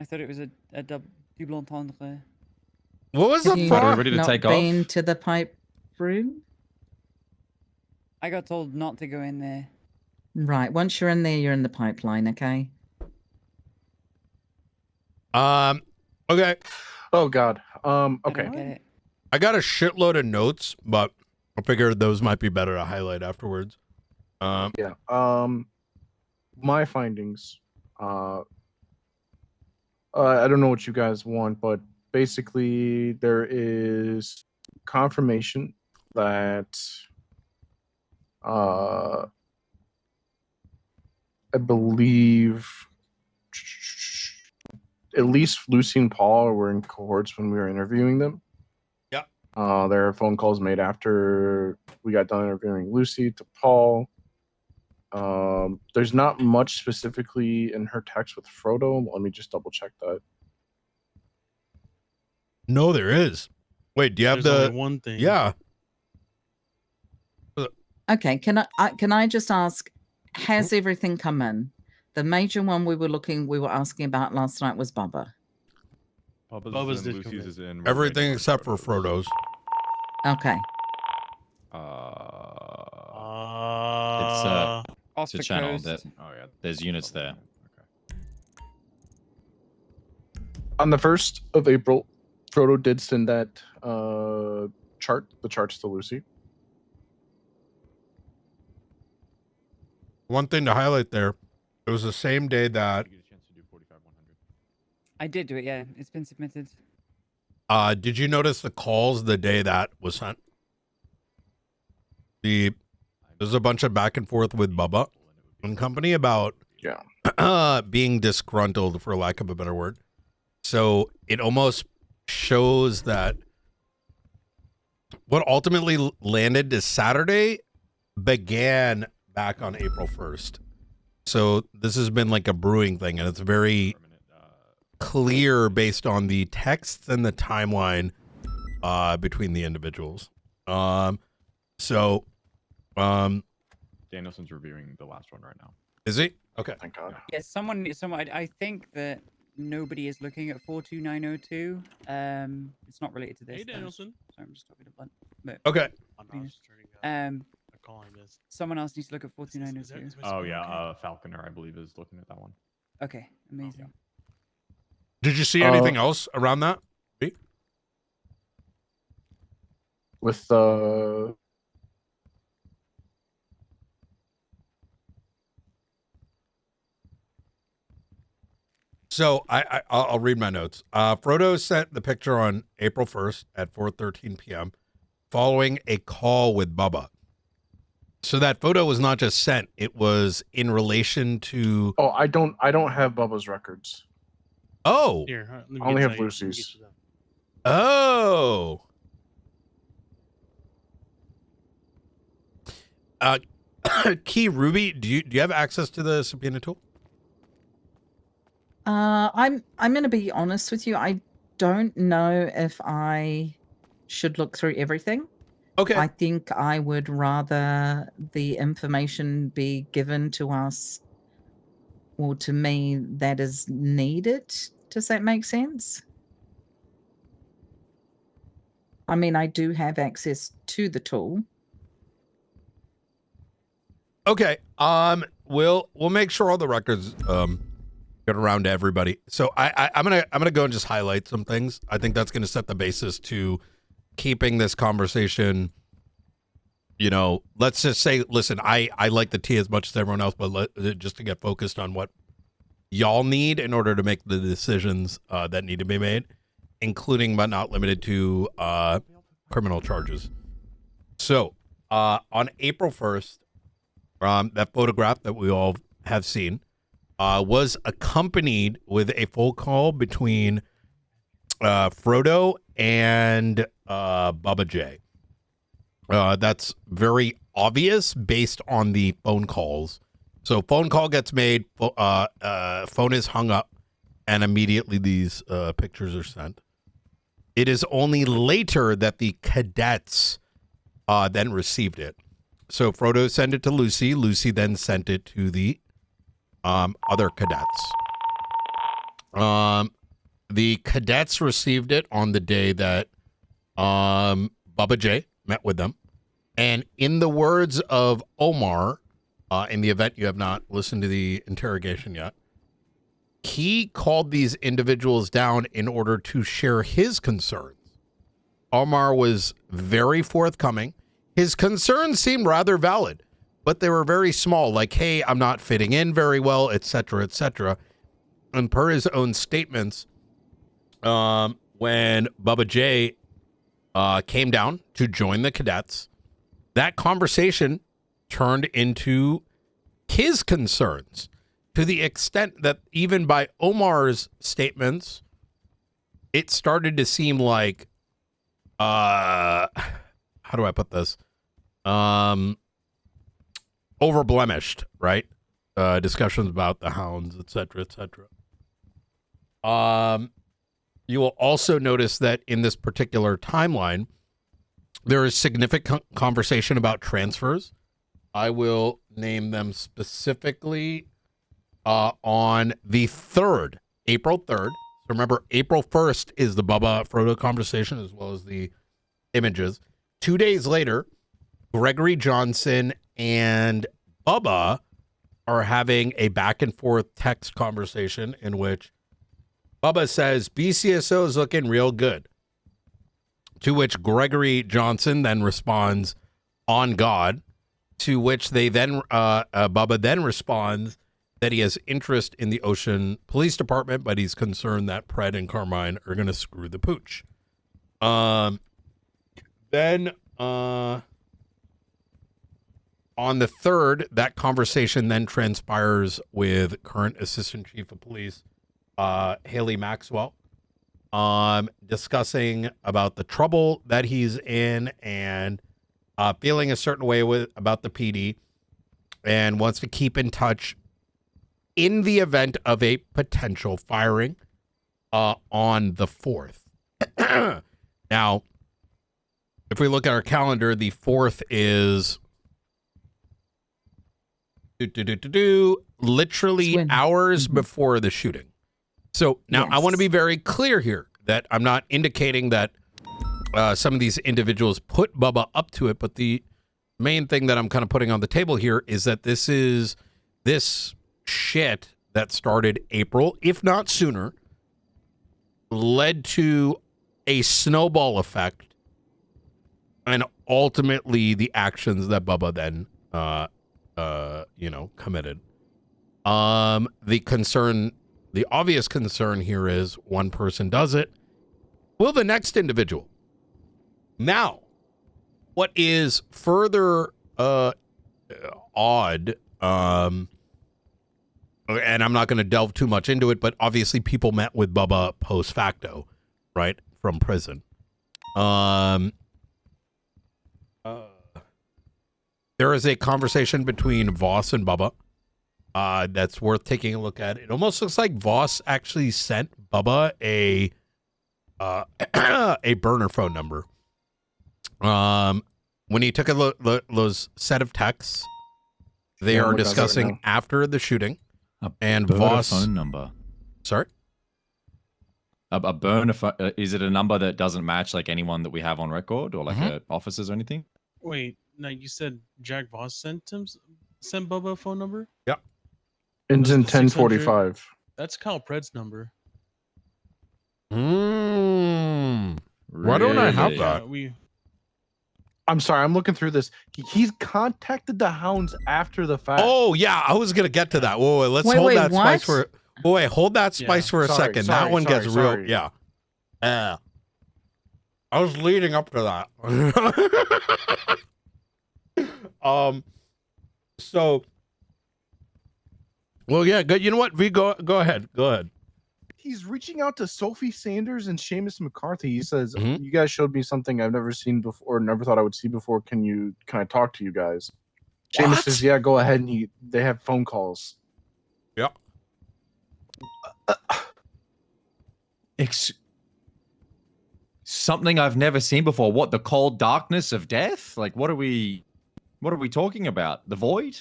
I thought it was a double entendre. What was Have the you Frost? ready to not take off? been to the pipe room? I got told not to go in there. Right. Once you're in there, you're in the pipeline. Okay. Okay. Oh God. I Okay. don't get it. I got a shitload of notes, but I figured those might be better to highlight afterwards. Yeah. My findings. I don't know what you guys want, but basically there is confirmation that I believe at least Lucy and Paul were in cohorts when we were interviewing them. Yeah. There are phone calls made after we got done interviewing Lucy to Paul. There's not much specifically in her text with Frodo. Let me just double check that. No, there is. Wait, do you have There's the only one thing. Yeah. Okay. Can I just ask? has everything come in? The major one we were asking about last night was Bubba. Bubba's in, Lucy's is in. Everything except for Frodo's. Okay. It's a the channel coast. that there's units there. On the 1st of April, Frodo did send that chart, the charts to Lucy. One thing to highlight there, it was the same day that I did do it. Yeah, it's been submitted. did you notice the calls the day that was sent? There's a bunch of back and forth with Bubba and company about being disgruntled, for lack of a better word. So it almost shows that what ultimately landed this Saturday began back on April 1st. So this has been like a brewing thing, and it's very clear based on the texts and the timeline between the individuals. Danielson's reviewing the last one right now. Is he? Okay. Thank God. Yes, someone. I think that nobody is looking at 42902. It's not related to this. Hey, Danielson. Sorry, I'm just talking to Blunt. But, Okay. Someone else needs to look at 42902. Oh yeah, Falconer, I believe, is looking at that one. Okay, amazing. Did you see anything else around that? With So I'll read my notes. Frodo sent the picture on April 1st at 4:13 p.m. following a call with Bubba. So that photo was not just sent; it was in relation to. Oh, I don't have Bubba's records. Oh, Here, I only have Lucy's. Oh. Key Ruby, do you have access to the subpoena tool? I'm going to be honest with you. I don't know if I should look through everything. Okay. I think I would rather the information be given to us, or to me, that is needed. Does that make sense? I mean, I do have access to the tool. Okay. We'll make sure all the records get around to everybody. So I'm gonna go and just highlight some things. I think that's gonna set the basis to keeping this conversation. You know, let's just say, listen, I like the tea as much as everyone else, but just to get focused on what y'all need in order to make the decisions that need to be made, including but not limited to criminal charges. So on April 1st, that photograph that we all have seen was accompanied with a phone call between Frodo and Bubba J. That's very obvious based on the phone calls. So phone call gets made, phone is hung up, and immediately these pictures are sent. It is only later that the cadets then received it. So Frodo sent it to Lucy. Lucy then sent it to the other cadets. The cadets received it on the day that Bubba J met with them. And in the words of Omar, in the event you have not listened to the interrogation yet, he called these individuals down in order to share his concerns. Omar was very forthcoming. His concerns seemed rather valid, but they were very small, like, hey, I'm not fitting in very well, etc., etc. And per his own statements, when Bubba J came down to join the cadets, that conversation turned into his concerns, to the extent that even by Omar's statements, it started to seem like, how do I put this? Over-blemished, right? Discussions about the hounds, etc., etc. You will also notice that in this particular timeline, there is significant conversation about transfers I will name them specifically on the 3rd, April 3rd. So remember, April 1st is the Bubba Frodo conversation as well as the images. 2 days later, Gregory Johnson and Bubba are having a back and forth text conversation in which Bubba says, BCSO is looking real good. To which Gregory Johnson then responds, on God. To which they then, Bubba then responds that he has interest in the Ocean Police Department, but he's concerned that Pred and Carmine are going to screw the pooch. Then on the 3rd, that conversation then transpires with current Assistant Chief of Police, Haley Maxwell, discussing about the trouble that he's in and feeling a certain way about the PD, and wants to keep in touch in the event of a potential firing on the 4th. Now, if we look at our calendar, the 4th is literally hours before the shooting. So now I want to be very clear here that I'm not indicating that some of these individuals put Bubba up to it, but the main thing that I'm kind of putting on the table here is that this shit that started April, if not sooner, led to a snowball effect and ultimately the actions that Bubba then committed. The obvious concern here is one person does it. Will the next individual? Now, what is further odd, and I'm not going to delve too much into it, but obviously people met with Bubba post facto, right, from prison. There is a conversation between Voss and Bubba that's worth taking a look at. It almost looks like Voss actually sent Bubba a burner phone number. When he took those set of texts, they are discussing after the shooting, and Voss phone number. Sorry, a burner phone. Is it a number that doesn't match like anyone that we have on record, or like officers or anything? Wait, no, you said Jack Voss sent Bubba a phone number? Yep. Ends in 1045. That's Kyle Pred's number. Why don't I have that? I'm sorry, I'm looking through this. He's contacted the hounds after the fact. Oh yeah, I was gonna get to that. Whoa, let's hold that spice for. Wait, hold that spice for a second. That one gets real. Yeah. I was leading up to that. So. Well, yeah, good. You know what? Go ahead. He's reaching out to Sophie Sanders and Seamus McCarthy. He says, you guys showed me something I've never seen before, never thought I would see before. Can I talk to you guys? Seamus says, yeah, go ahead. And they have phone calls. Yep. Something I've never seen before. What, the cold darkness of death? Like, what are we talking about? The void?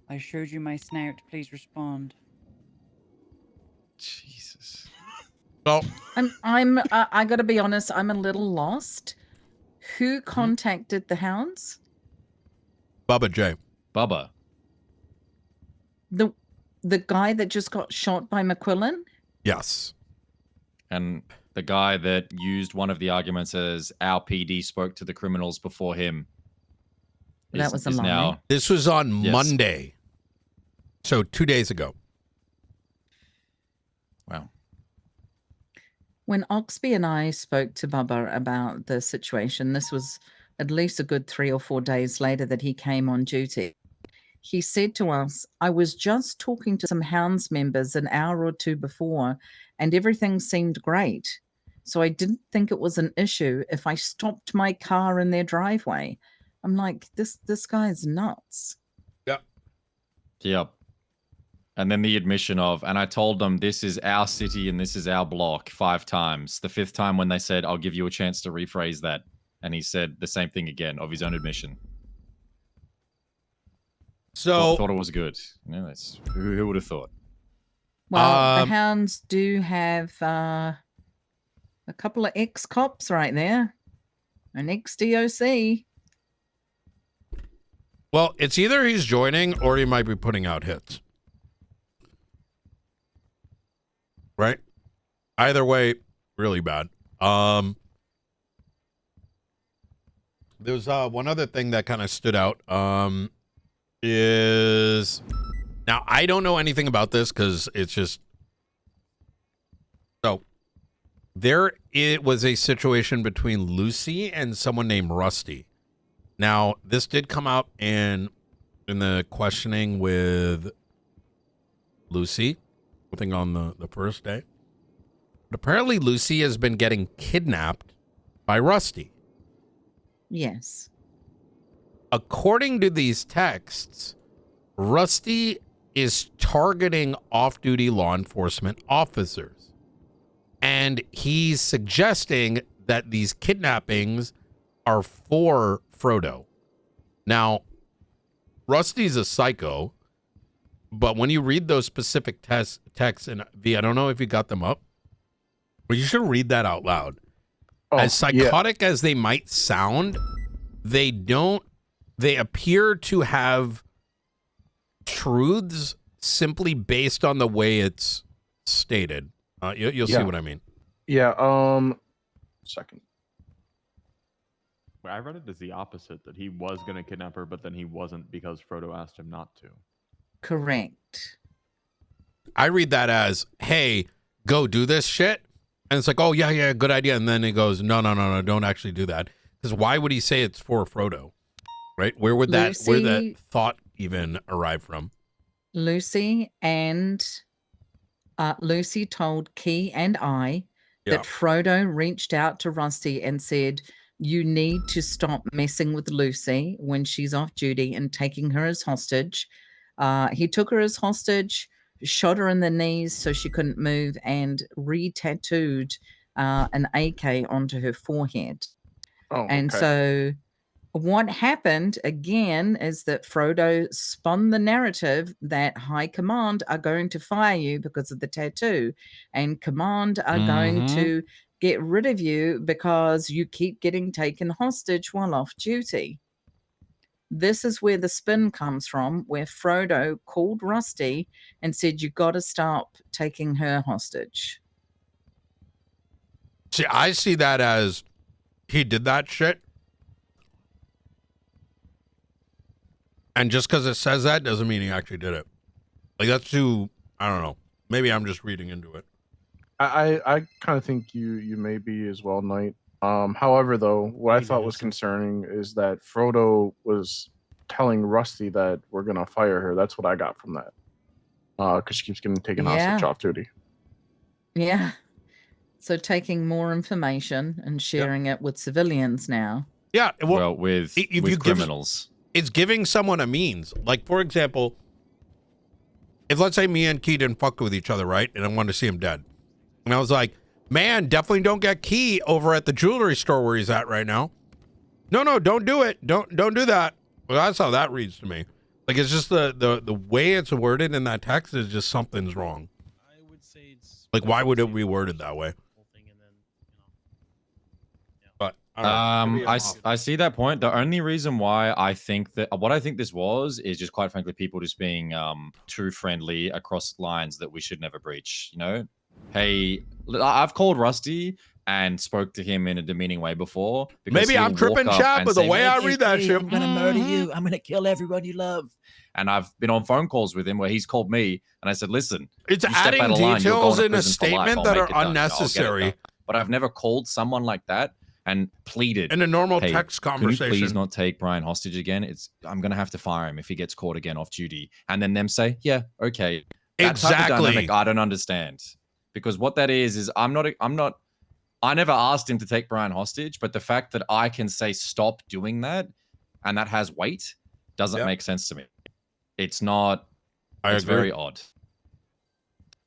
I showed you my snout. Please respond. Jesus. Well, I got to be honest. I'm a little lost. Who contacted the hounds? Bubba J. Bubba. The guy that just got shot by McQuillan? Yes. And the guy that used one of the arguments as our PD spoke to the criminals before him. That was a lie. This was on Monday. So 2 days ago. Wow. When Oxby and I spoke to Bubba about the situation, this was at least a good 3 or 4 days later that he came on duty. He said to us, I was just talking to some Hounds members an hour or two before, and everything seemed great. So I didn't think it was an issue if I stopped my car in their driveway. I'm like, this guy's nuts. Yep. And then the admission of, and I told them this is our city and this is our block 5 times. The 5th time when they said, I'll give you a chance to rephrase that. And he said the same thing again of his own admission. So thought it was good. You know, that's who would have thought. Well, the Hounds do have a couple of ex-cops right there, an ex-DOC. Well, it's either he's joining or he might be putting out hits. Right? Either way, really bad. There's one other thing that kind of stood out. Is now I don't know anything about this because it's just so it was a situation between Lucy and someone named Rusty. Now, this did come out in the questioning with Lucy, I think on the first day. But apparently Lucy has been getting kidnapped by Rusty. Yes. According to these texts, Rusty is targeting off-duty law enforcement officers. And he's suggesting that these kidnappings are for Frodo. Now, Rusty's a psycho, but when you read those specific texts, and V, I don't know if you got them up, but you should read that out loud. As psychotic as they might sound, they appear to have truths simply based on the way it's stated. You'll see what I mean. Yeah. Second. I read it as the opposite, that he was going to kidnap her, but then he wasn't because Frodo asked him not to. Correct. I read that as, hey, go do this shit. And it's like, oh, yeah, good idea. And then he goes, no, don't actually do that. Because why would he say it's for Frodo? Right? Where would that thought even arrive from? Lucy told Key and I that Frodo reached out to Rusty and said, you need to stop messing with Lucy when she's off duty and taking her as hostage. He took her as hostage, shot her in the knees so she couldn't move, and re-tattooed an AK onto her forehead. So what happened again is that Frodo spun the narrative that High Command are going to fire you because of the tattoo, and Command are going to get rid of you because you keep getting taken hostage while off duty. This is where the spin comes from, where Frodo called Rusty and said, you got to stop taking her hostage. See, I see that as he did that shit. And just because it says that doesn't mean he actually did it. Like, that's too, I don't know. Maybe I'm just reading into it. I kind of think you may be as well, Knight. However, though, what I thought was concerning is that Frodo was telling Rusty that we're gonna fire her. That's what I got from that. Because she keeps getting taken hostage off duty. Yeah. So taking more information and sharing it with civilians now. Yeah. Well, with criminals. It's giving someone a means. Like, for example, if let's say me and Key didn't fuck with each other, right? And I wanted to see him dead. And I was like, man, definitely don't get Key over at the jewelry store where he's at right now. No, don't do it. Don't do that. Well, that's how that reads to me. Like, it's just the way it's worded in that text is just something's wrong. I would say it's like, why would it be worded that way? But I see that point. The only reason why I think that what I think this was is just quite frankly people just being too friendly across lines that we should never breach. You know, hey, I've called Rusty and spoke to him in a demeaning way before. Maybe I'm tripping, Chad, but the way I read that shit, I'm gonna murder you. I'm gonna kill everyone you love. And I've been on phone calls with him where he's called me and I said, listen, it's adding details in a statement that are unnecessary. But I've never called someone like that and pleaded in a normal hey, text conversation. Can you please not take Brian hostage again? I'm gonna have to fire him if he gets caught again off duty. And then them say, yeah, okay. That type of dynamic I don't understand. Because what that is I never asked him to take Brian hostage, but the fact that I can say stop doing that and that has weight doesn't make sense to me. It's not, it's very odd.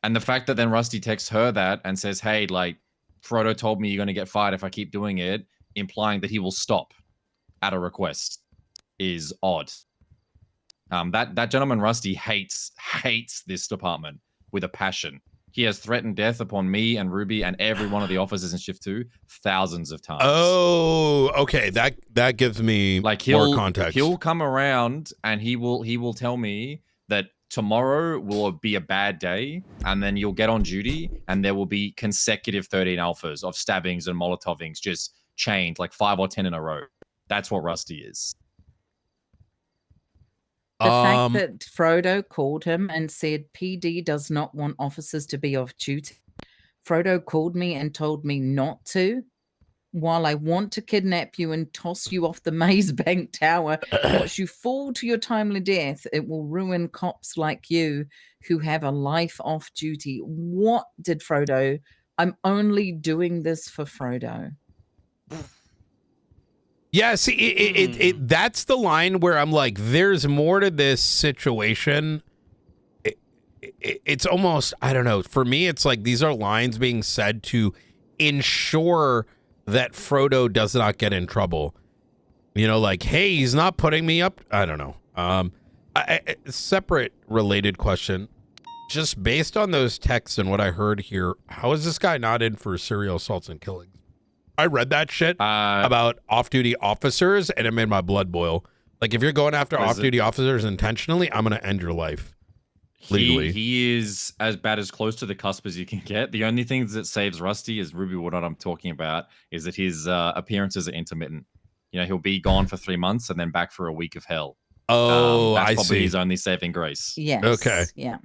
And the fact that then Rusty texts her that and says, hey, like, Frodo told me you're going to get fired if I keep doing it, implying that he will stop at a request is odd. That gentleman Rusty hates this department with a passion. He has threatened death upon me and Ruby and every one of the officers in shift 2 thousands of times. Oh, okay. That gives me more context. He'll come around and he will tell me that tomorrow will be a bad day, and then you'll get on duty and there will be consecutive 13 alphas of stabbings and molotovings just chained like 5 or 10 in a row. That's what Rusty is. The fact that Frodo called him and said PD does not want officers to be off duty. Frodo called me and told me not to. While I want to kidnap you and toss you off the Maze Bank Tower, watch you fall to your timely death, it will ruin cops like you who have a life off duty. What did Frodo? I'm only doing this for Frodo. Yeah, see, that's the line where I'm like, there's more to this situation. It's almost, I don't know. For me, it's like these are lines being said to ensure that Frodo does not get in trouble. You know, like, hey, he's not putting me up. I don't know. Separate related question. Just based on those texts and what I heard here, how is this guy not in for serial assaults and killings? I read that shit about off-duty officers, and it made my blood boil. Like, if you're going after off-duty officers intentionally, I'm going to end your life. Legally. He is as bad as close to the cusp as you can get. The only thing that saves Rusty is Ruby. What I'm talking about is that his appearances are intermittent. You know, he'll be gone for 3 months and then back for a week of hell. Oh, that's I probably see. his only saving grace. Yes. Okay. Yeah.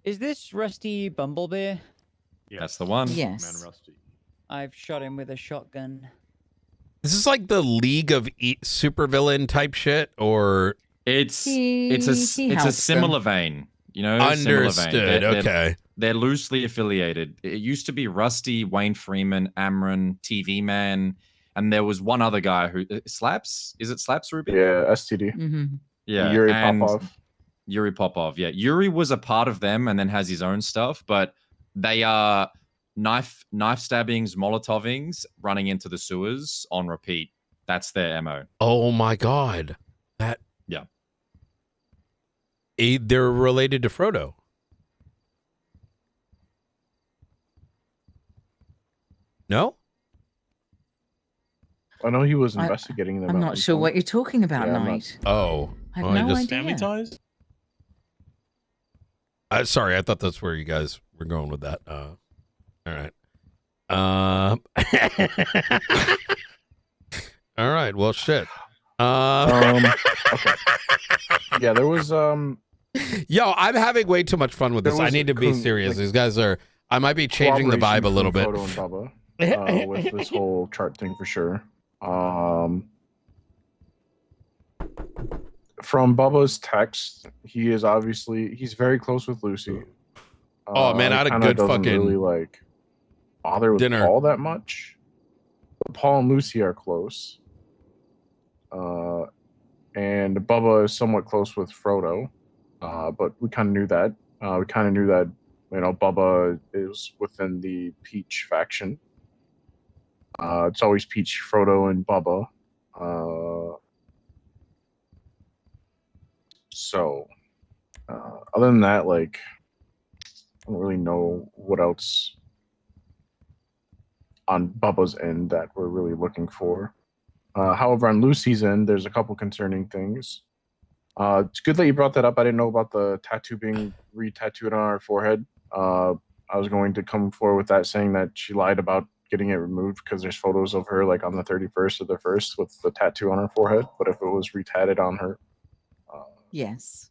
Is this Rusty Bumblebee? Yeah. That's the one. Yes. Man Rusty. I've shot him with a shotgun. This is like the League of supervillain type shit, or it's a similar vein, you know. Understood. Similar vein. Okay. They're loosely affiliated. It used to be Rusty, Wayne Freeman, Amron, TV Man, and there was one other guy who Slaps. Is it Slaps, Ruby? Yeah, STD. Mm-hmm. Yeah, Yuri and Popov. Yuri Popov. Yeah, Yuri was a part of them, and then has his own stuff. But they are knife stabbings, molotovings, running into the sewers on repeat. That's their MO. Oh my god, that yeah. They're related to Frodo. No? I know he was investigating them. I'm at not one sure point. what you're talking about, Yeah, I'm not- Knight. Oh. I have Well, no just- idea. Family ties? Sorry, I thought that's where you guys were going with that. All right. All right. Well, shit. Okay. Yeah, there was Yo, I'm having way too much fun with There this. I was need to be serious. like, These guys are. I might be changing the vibe a little bit. Frodo and Bubba, with this whole chart thing for sure. From Bubba's text, he's very close with Lucy. Oh, man, I had a kinda good doesn't fucking really like bother with dinner. Paul that much. But Paul and Lucy are close. And Bubba is somewhat close with Frodo. But we kind of knew that. We kind of knew that, you know, Bubba is within the Peach faction. It's always Peach, Frodo, and Bubba. Other than that, like, I don't really know what else on Bubba's end that we're really looking for. However, on Lucy's end, there's a couple concerning things. It's good that you brought that up. I didn't know about the tattoo being re-tattooed on her forehead. I was going to come forward with that, saying that she lied about getting it removed because there's photos of her like on the 31st of the 1st with the tattoo on her forehead. But if it was re-tatted on her, Yes.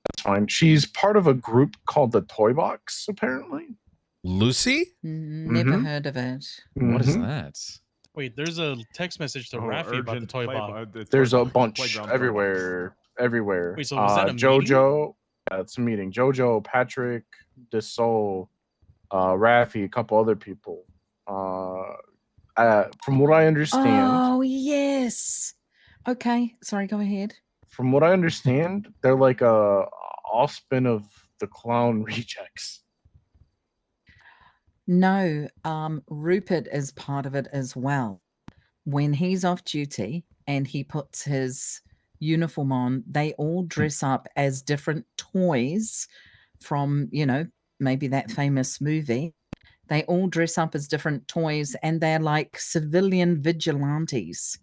that's fine. She's part of a group called the Toy Box, apparently. Lucy? Never heard of it. What is that? Wait, there's a text message to Rafi about the toy box. There's a bunch everywhere. Wait, so was that a JoJo? Yeah, it's a meeting. JoJo, Patrick, DeSoul, Rafi, a couple other people. From what I understand, Oh, yes. Okay. Sorry, go ahead. from what I understand, they're like a offspin of the Clown Rejects. No, Rupert is part of it as well. When he's off duty, and he puts his uniform on, they all dress up as different toys from, maybe that famous movie. They all dress up as different toys, and they're like civilian vigilantes.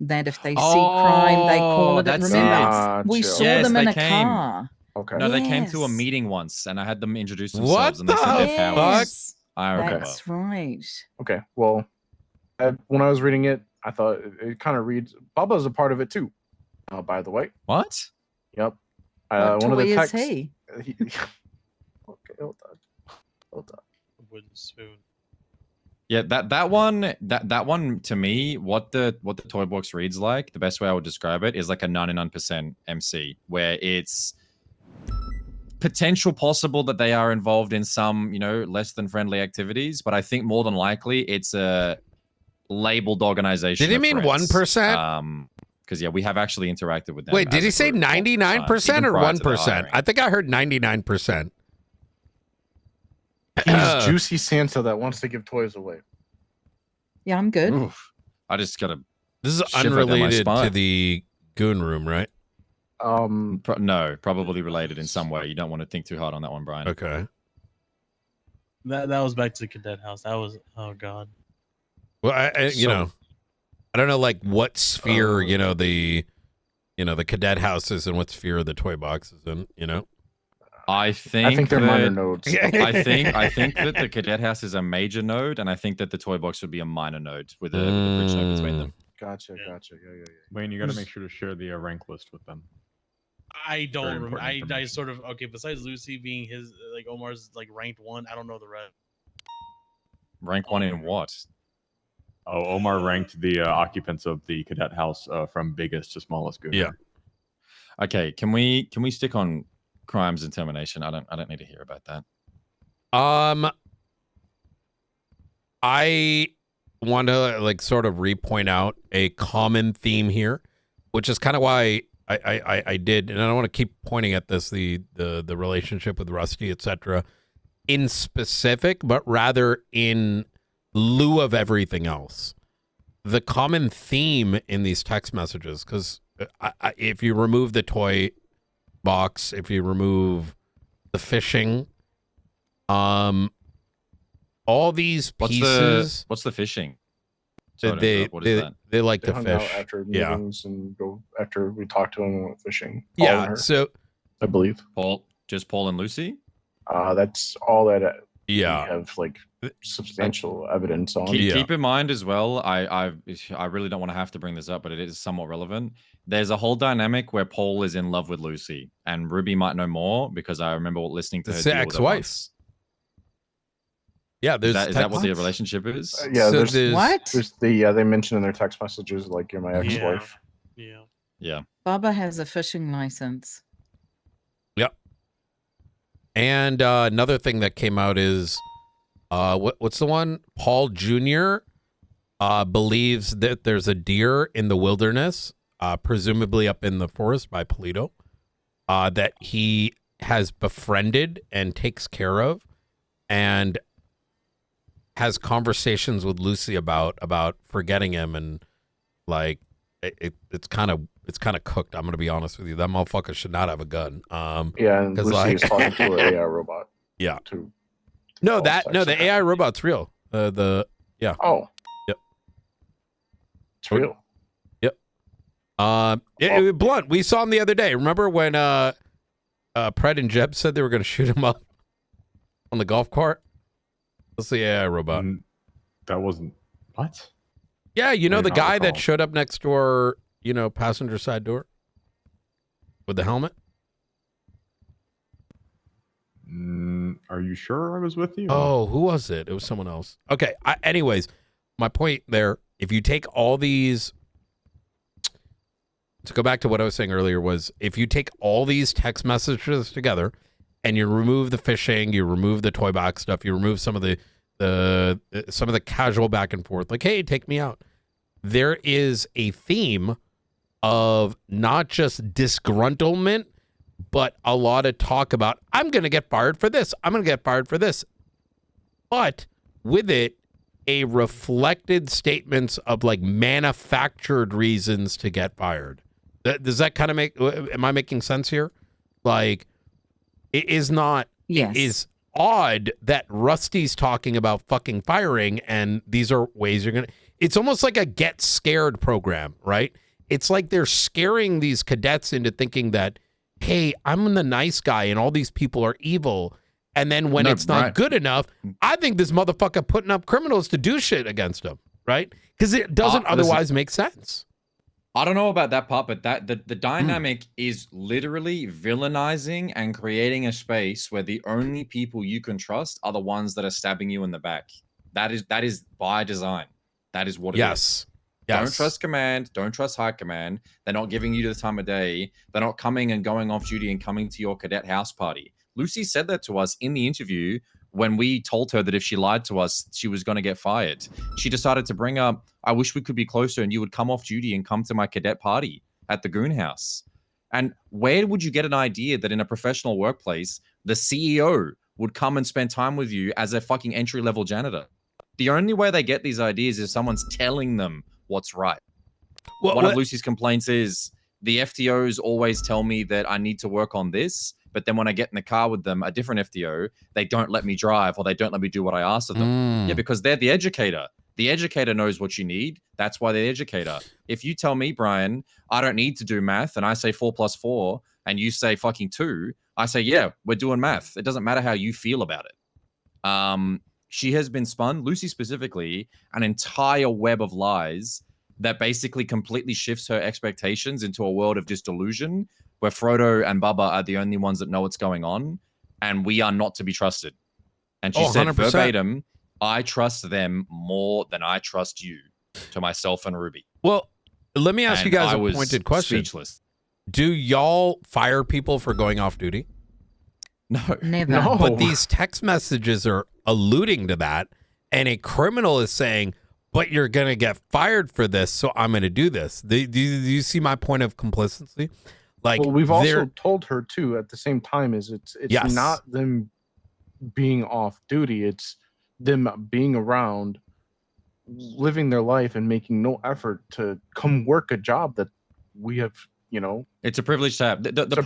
That if they see crime, they call it. That's Remember, we saw them in a car. Okay. No, they came to a Yes. meeting once, and I had them introduce What themselves, and they said their the powers. I remember. That's right. Okay. Well, when I was reading it, I thought it kind of reads. Bubba's a part of it too. By the way. What? Yep. What one of the toy is texts. he? Okay, hold on. Wooden spoon. Yeah, that one to me, what the toy box reads like, the best way I would describe it is like a 99% MC, where it's potential possible that they are involved in some, less than friendly activities, but I think more than likely it's a labeled organization. Did he mean 1%? Because we have actually interacted with them. Wait, did he say 99% or 1%? I think I heard 99%. He's Juicy Santa that wants to give toys away. Yeah, I'm good. Oof. I just gotta. This is shiver down my unrelated spine. to the goon room, right? No, probably related in some way. You don't want to think too hard on that one, Brian. Okay. That was back to the cadet house. That was, oh god. Well, I don't know like what sphere, the cadet house is and what sphere the toy box is in, I think they're minor nodes. I think that the cadet house is a major node, and I think that the toy box would be a minor node with a bridge node between them. Gotcha. Yeah. Wayne, you got to make sure to share the rank list with them. I don't Very remember. important I sort of besides Lucy being his Omar's ranked 1, I don't know the rest. Rank 1 in what? Oh, Omar ranked the occupants of the cadet house from biggest to smallest good. Yeah. Okay, can we stick on crimes and termination? I don't need to hear about that. I want to sort of repoint out a common theme here, which is kind of why I did, and I don't want to keep pointing at this, the relationship with Rusty, etc. in specific, but rather in lieu of everything else. The common theme in these text messages, because if you remove the toy box, if you remove the fishing, all these pieces. What's the fishing? They like to hung out fish. after meetings and go after we talked to them and went fishing. Yeah, Her, so I believe Paul and Lucy. That's all that. We Yeah, have substantial evidence on. Keep in mind as well. I really don't want to have to bring this up, but it is somewhat relevant. There's a whole dynamic where Paul is in love with Lucy, and Ruby might know more because I remember listening to her. It's deal the with it ex-wife. once. Yeah, is that what the relationship is? Yeah, So there's what? they mention in their text messages you're my ex-wife. Yeah. Baba has a fishing license. Yep. And another thing that came out is, what's the one? Paul Jr. Believes that there's a deer in the wilderness, presumably up in the forest by Polito, that he has befriended and takes care of, and has conversations with Lucy about forgetting him, and it's kind of cooked. I'm gonna be honest with you. That motherfucker should not have a gun. Yeah, and Lucy is talking to an AI robot. Yeah. To the AI robot's real. Yeah. Oh. Yep. It's real. Yep. Blunt. We saw him the other day. Remember when Pred and Jeb said they were gonna shoot him up on the golf cart? That's the AI robot. That wasn't what? Yeah, I the do not guy that recall. showed up next door, passenger side door with the helmet. Are you sure I was with you? Oh, who was it? It was someone else. Okay. Anyways, my point there, if you take all these, to go back to what I was saying earlier, was if you take all these text messages together and you remove the phishing, you remove the toy box stuff, you remove some of the casual back and forth, like, hey, take me out. There is a theme of not just disgruntlement, but a lot of talk about, I'm going to get fired for this. I'm going to get fired for this. But with it, a reflected statements of like manufactured reasons to get fired. Does that kind of am I making sense here? Like, it is not, Yes. It is odd that Rusty's talking about fucking firing and these are ways you're going to, it's almost like a get scared program, right? It's like they're scaring these cadets into thinking that, hey, I'm the nice guy and all these people are evil. And then when it's not good enough, I think this motherfucker putting up criminals to do shit against him, right? Because it doesn't otherwise make sense. I don't know about that part, but the dynamic is literally villainizing and creating a space where the only people you can trust are the ones that are stabbing you in the back. That is by design. That is what it is. Don't trust command. Don't trust high command. They're not giving you the time of day. They're not coming and going off duty and coming to your cadet house party. Lucy said that to us in the interview when we told her that if she lied to us, she was going to get fired. She decided to bring up, I wish we could be closer and you would come off duty and come to my cadet party at the Goon House. And where would you get an idea that in a professional workplace, the CEO would come and spend time with you as a fucking entry-level janitor? The only way they get these ideas is someone's telling them what's right. One of Lucy's complaints is the FTOs always tell me that I need to work on this, but then when I get in the car with them, a different FTO, they don't let me drive or they don't let me do what I asked of them. Yeah, because they're the educator. The educator knows what you need. That's why they're the educator. If you tell me, Brian, I don't need to do math, and I say 4 + 4, and you say fucking 2, I say, yeah, we're doing math. It doesn't matter how you feel about it. She has been spun, Lucy specifically, an entire web of lies that basically completely shifts her expectations into a world of disillusion where Frodo and Bubba are the only ones that know what's going on, and we are not to be trusted. And she said 100%. verbatim, I trust them more than I trust you, to myself and Ruby. Well, let me ask you guys a was pointed question. Speechless. Do y'all fire people for going off duty? No. Never. No. But these text messages are alluding to that, and a criminal is saying, but you're going to get fired for this, so I'm going to do this. Do you see my point of complicity? Like, well, we've also told her too at the same time is it's Yes. not them being off duty, it's them being around, living their life and making no effort to come work a job that we have, It's a privilege to have. The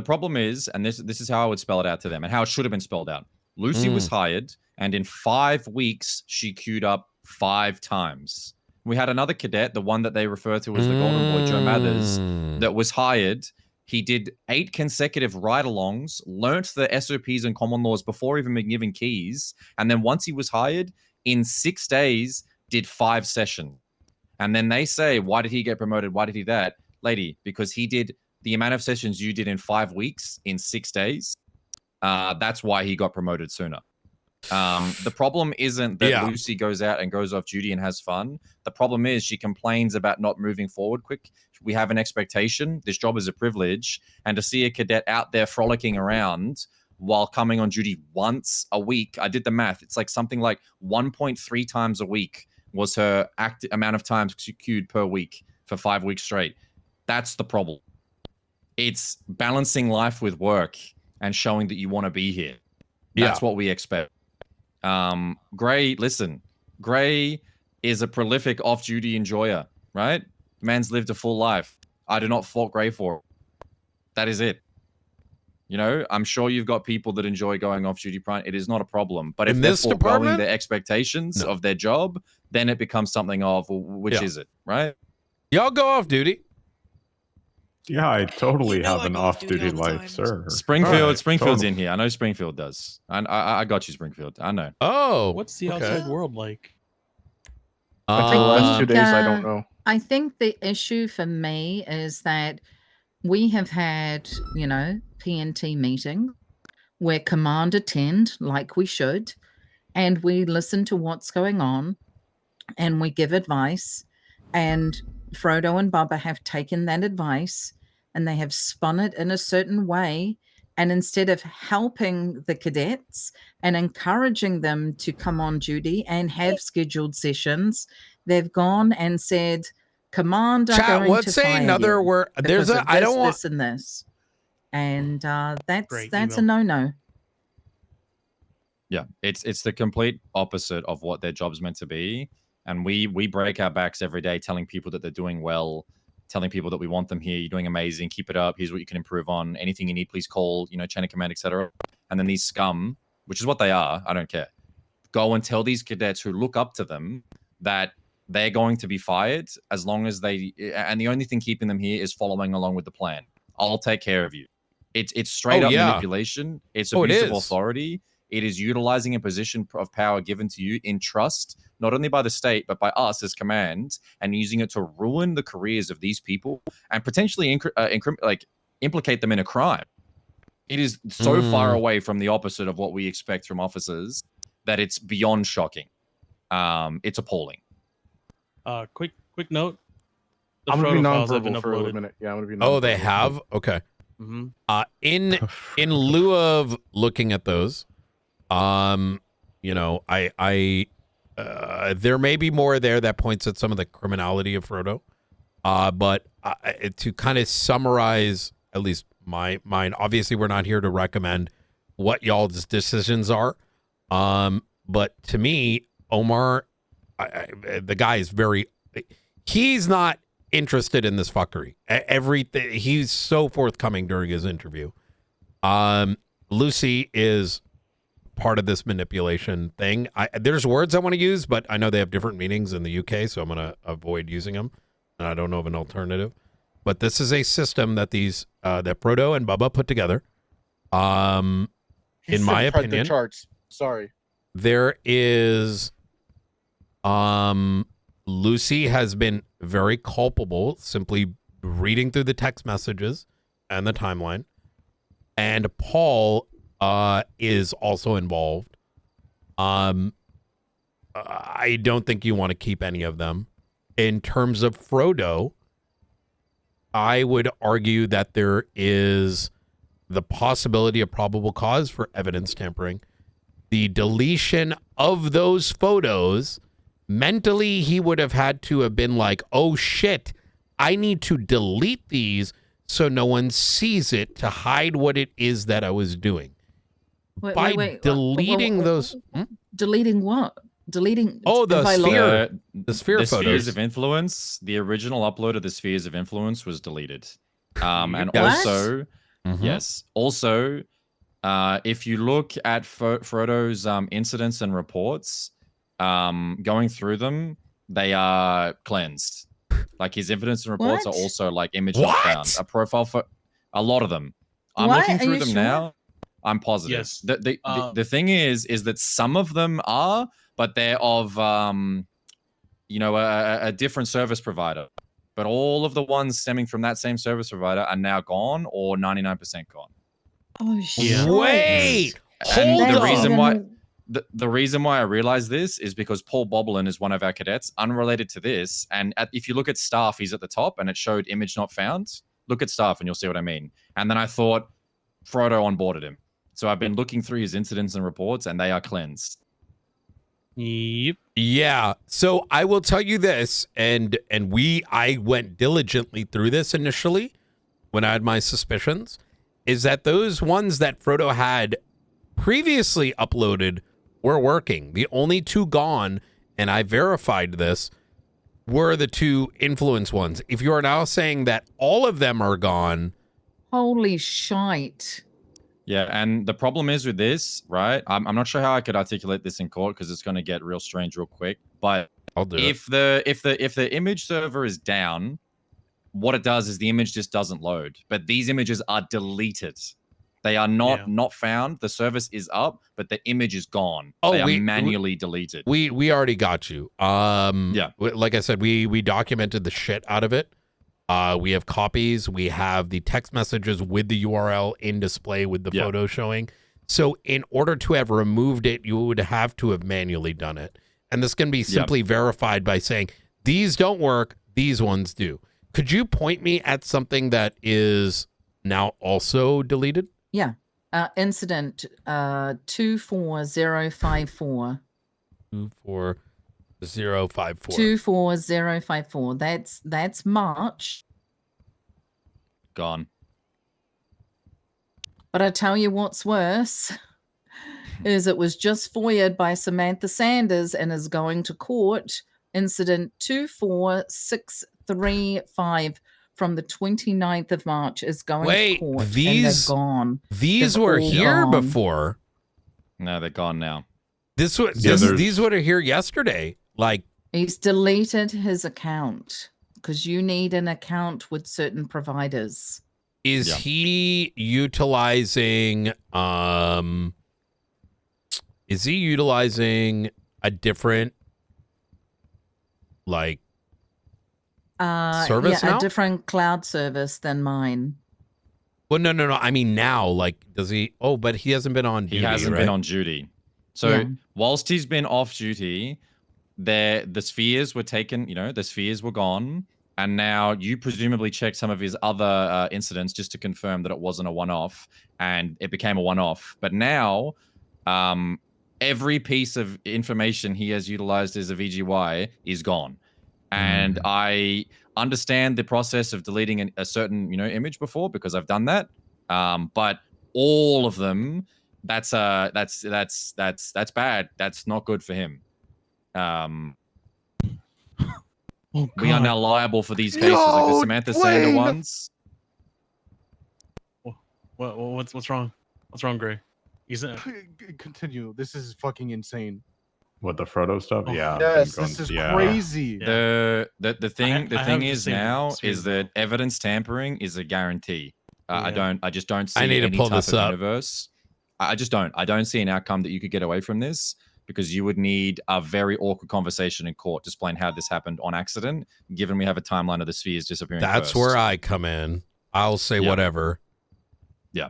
problem is, and this is how I would spell it out to them and how it should have been spelled out. Lucy was hired, and in 5 weeks, she queued up 5 times. We had another cadet, the one that they refer to as the Golden Boy, Joe Mathers, that was hired. He did 8 consecutive ride-alongs, learnt the SOPs and common laws before even being given keys, and then once he was hired, in 6 days, did 5 sessions. And then they say, why did he get promoted? Why did he that? Lady, because he did the amount of sessions you did in 5 weeks in 6 days. That's why he got promoted sooner. The problem isn't that Lucy goes out and goes off duty and has fun. The problem is she complains about not moving forward quick. We have an expectation. This job is a privilege. And to see a cadet out there frolicking around while coming on duty once a week, I did the math. It's like something like 1.3 times a week was her amount of times queued per week for 5 weeks straight. That's the problem. It's balancing life with work and showing that you want to be here. That's what we expect. Gray, listen, Gray is a prolific off-duty enjoyer, right? Man's lived a full life. I do not fault Gray for it. That is it. I'm sure you've got people that enjoy going off-duty. It is not a problem. But if they're foregoing their expectations of their job, then it becomes something of, well, which is it, right? Y'all go off duty. Yeah, I totally have an off-duty life, sir. Springfield's Totally. in here. I know Springfield does. I got you, Springfield. I know. Oh, what's the outside world like? Like the last 2 days, I don't know. I think the issue for me is that we have had, PNT meetings where command attend like we should, and we listen to what's going on, and we give advice, and Frodo and Bubba have taken that advice and they have spun it in a certain way. And instead of helping the cadets and encouraging them to come on duty and have scheduled sessions, they've gone and said, command are going let's to say fire another you word. because There's a, of I this, don't want, this and this. And that's Great a email. no-no. Yeah, it's the complete opposite of what their job's meant to be. And we break our backs every day telling people that they're doing well, telling people that we want them here, you're doing amazing, keep it up, here's what you can improve on, anything you need, please call, chain of command, etc. And then these scum, which is what they are, I don't care, go and tell these cadets who look up to them that they're going to be fired as long as and the only thing keeping them here is following along with the plan. I'll take care of you. It's straight up manipulation. It's abuse of authority. It is utilizing a position of power given to you in trust, not only by the state, but by us as command, and using it to ruin the careers of these people and potentially implicate them in a crime. It is so far away from the opposite of what we expect from officers that it's beyond shocking. It's appalling. Quick note. I'm gonna be nonverbal for a minute. Yeah, I'm gonna be nonverbal. Oh, they have? Okay. Mm-hmm. In lieu of looking at those, there may be more there that points at some of the criminality of Frodo. But to kind of summarize, at least mine, obviously we're not here to recommend what y'all's decisions are. But to me, Omar, the guy is he's not interested in this fuckery. Everything, he's so forthcoming during his interview. Lucy is part of this manipulation thing. There's words I want to use, but I know they have different meanings in the UK, so I'm going to avoid using them. And I don't know of an alternative. But this is a system that that Frodo and Bubba put together. In my opinion, the charts. Sorry. There is, Lucy has been very culpable simply reading through the text messages and the timeline. And Paul is also involved. I don't think you want to keep any of them. In terms of Frodo, I would argue that there is the possibility of probable cause for evidence tampering. The deletion of those photos, mentally he would have had to have been like, oh shit, I need to delete these so no one sees it to hide what it is that I was doing. By deleting those... Deleting what? Deleting... Oh, the sphere. The sphere the photos. Spheres of Influence, the original upload of the Spheres of Influence was deleted. And What? also... Yes. Also, if you look at Frodo's incidents and reports, going through them, they are cleansed. Like his evidence and reports are also like image not found. A profile for a lot of them. I'm looking through them now. I'm positive. Yes. The thing is that some of them are, but they're of a different service provider. But all of the ones stemming from that same service provider are now gone or 99% gone. Oh shit! Yeah. Wait, And hold the on. reason why the reason why I realize this is because Paul Boblin is one of our cadets, unrelated to this. And if you look at staff, he's at the top, and it showed image not found. Look at staff, and you'll see what I mean. And then I thought Frodo onboarded him, so I've been looking through his incidents and reports, and they are cleansed. Yep. Yeah. So I will tell you this, and I went diligently through this initially when I had my suspicions, is that those ones that Frodo had previously uploaded were working. The only two gone, and I verified this, were the two influence ones. If you are now saying that all of them are gone, holy shite. Yeah, and the problem is with this, right? I'm not sure how I could articulate this in court because it's going to get real strange real quick. But I'll do if the image server is down, what it does is the image just doesn't load. But these images are deleted. They are not found. The service is up, but the image is gone. Oh, they are manually deleted. We already got you. Like I said, we documented the shit out of it. We have copies. We have the text messages with the URL in display with the photo showing. So in order to have removed it, you would have to have manually done it. And this can be simply verified by saying, these don't work, these ones do. Could you point me at something that is now also deleted? Yeah. Incident 24054. 24054. 24054. That's March. Gone. But I tell you what's worse. is it was just FOIA'd by Samantha Sanders and is going to court. Incident 24635 from the 29th of March is going to court. And they're gone. These They're were all here gone. before. No, they're gone now. These were here yesterday. Like, he's deleted his account because you need an account with certain providers. is he utilizing a different like service now? A different cloud service than mine. Well, no. I mean now, like, does he? Oh, but he hasn't been on duty. He hasn't right? been on duty. So whilst he's been off duty, the spheres were taken. The spheres were gone, and now you presumably checked some of his other incidents just to confirm that it wasn't a one-off, and it became a one-off. But now, every piece of information he has utilized as a VGY is gone, and I understand the process of deleting a certain image before because I've done that, but all of them. That's bad. That's not good for him. We are now liable for these cases, like the Samantha Sander ones. What's wrong? What's wrong, Gray? Continue. This is fucking insane. What, the Frodo stuff? Yeah. Yes, this is crazy. The thing have is the same now experience is that evidence tampering is a guarantee. I just don't see I need to any pull type this of up. universe. I just don't. I don't see an outcome that you could get away from this because you would need a very awkward conversation in court to explain how this happened on accident, given we have a timeline of the spheres disappearing. That's where I come in. I'll say whatever. Yeah.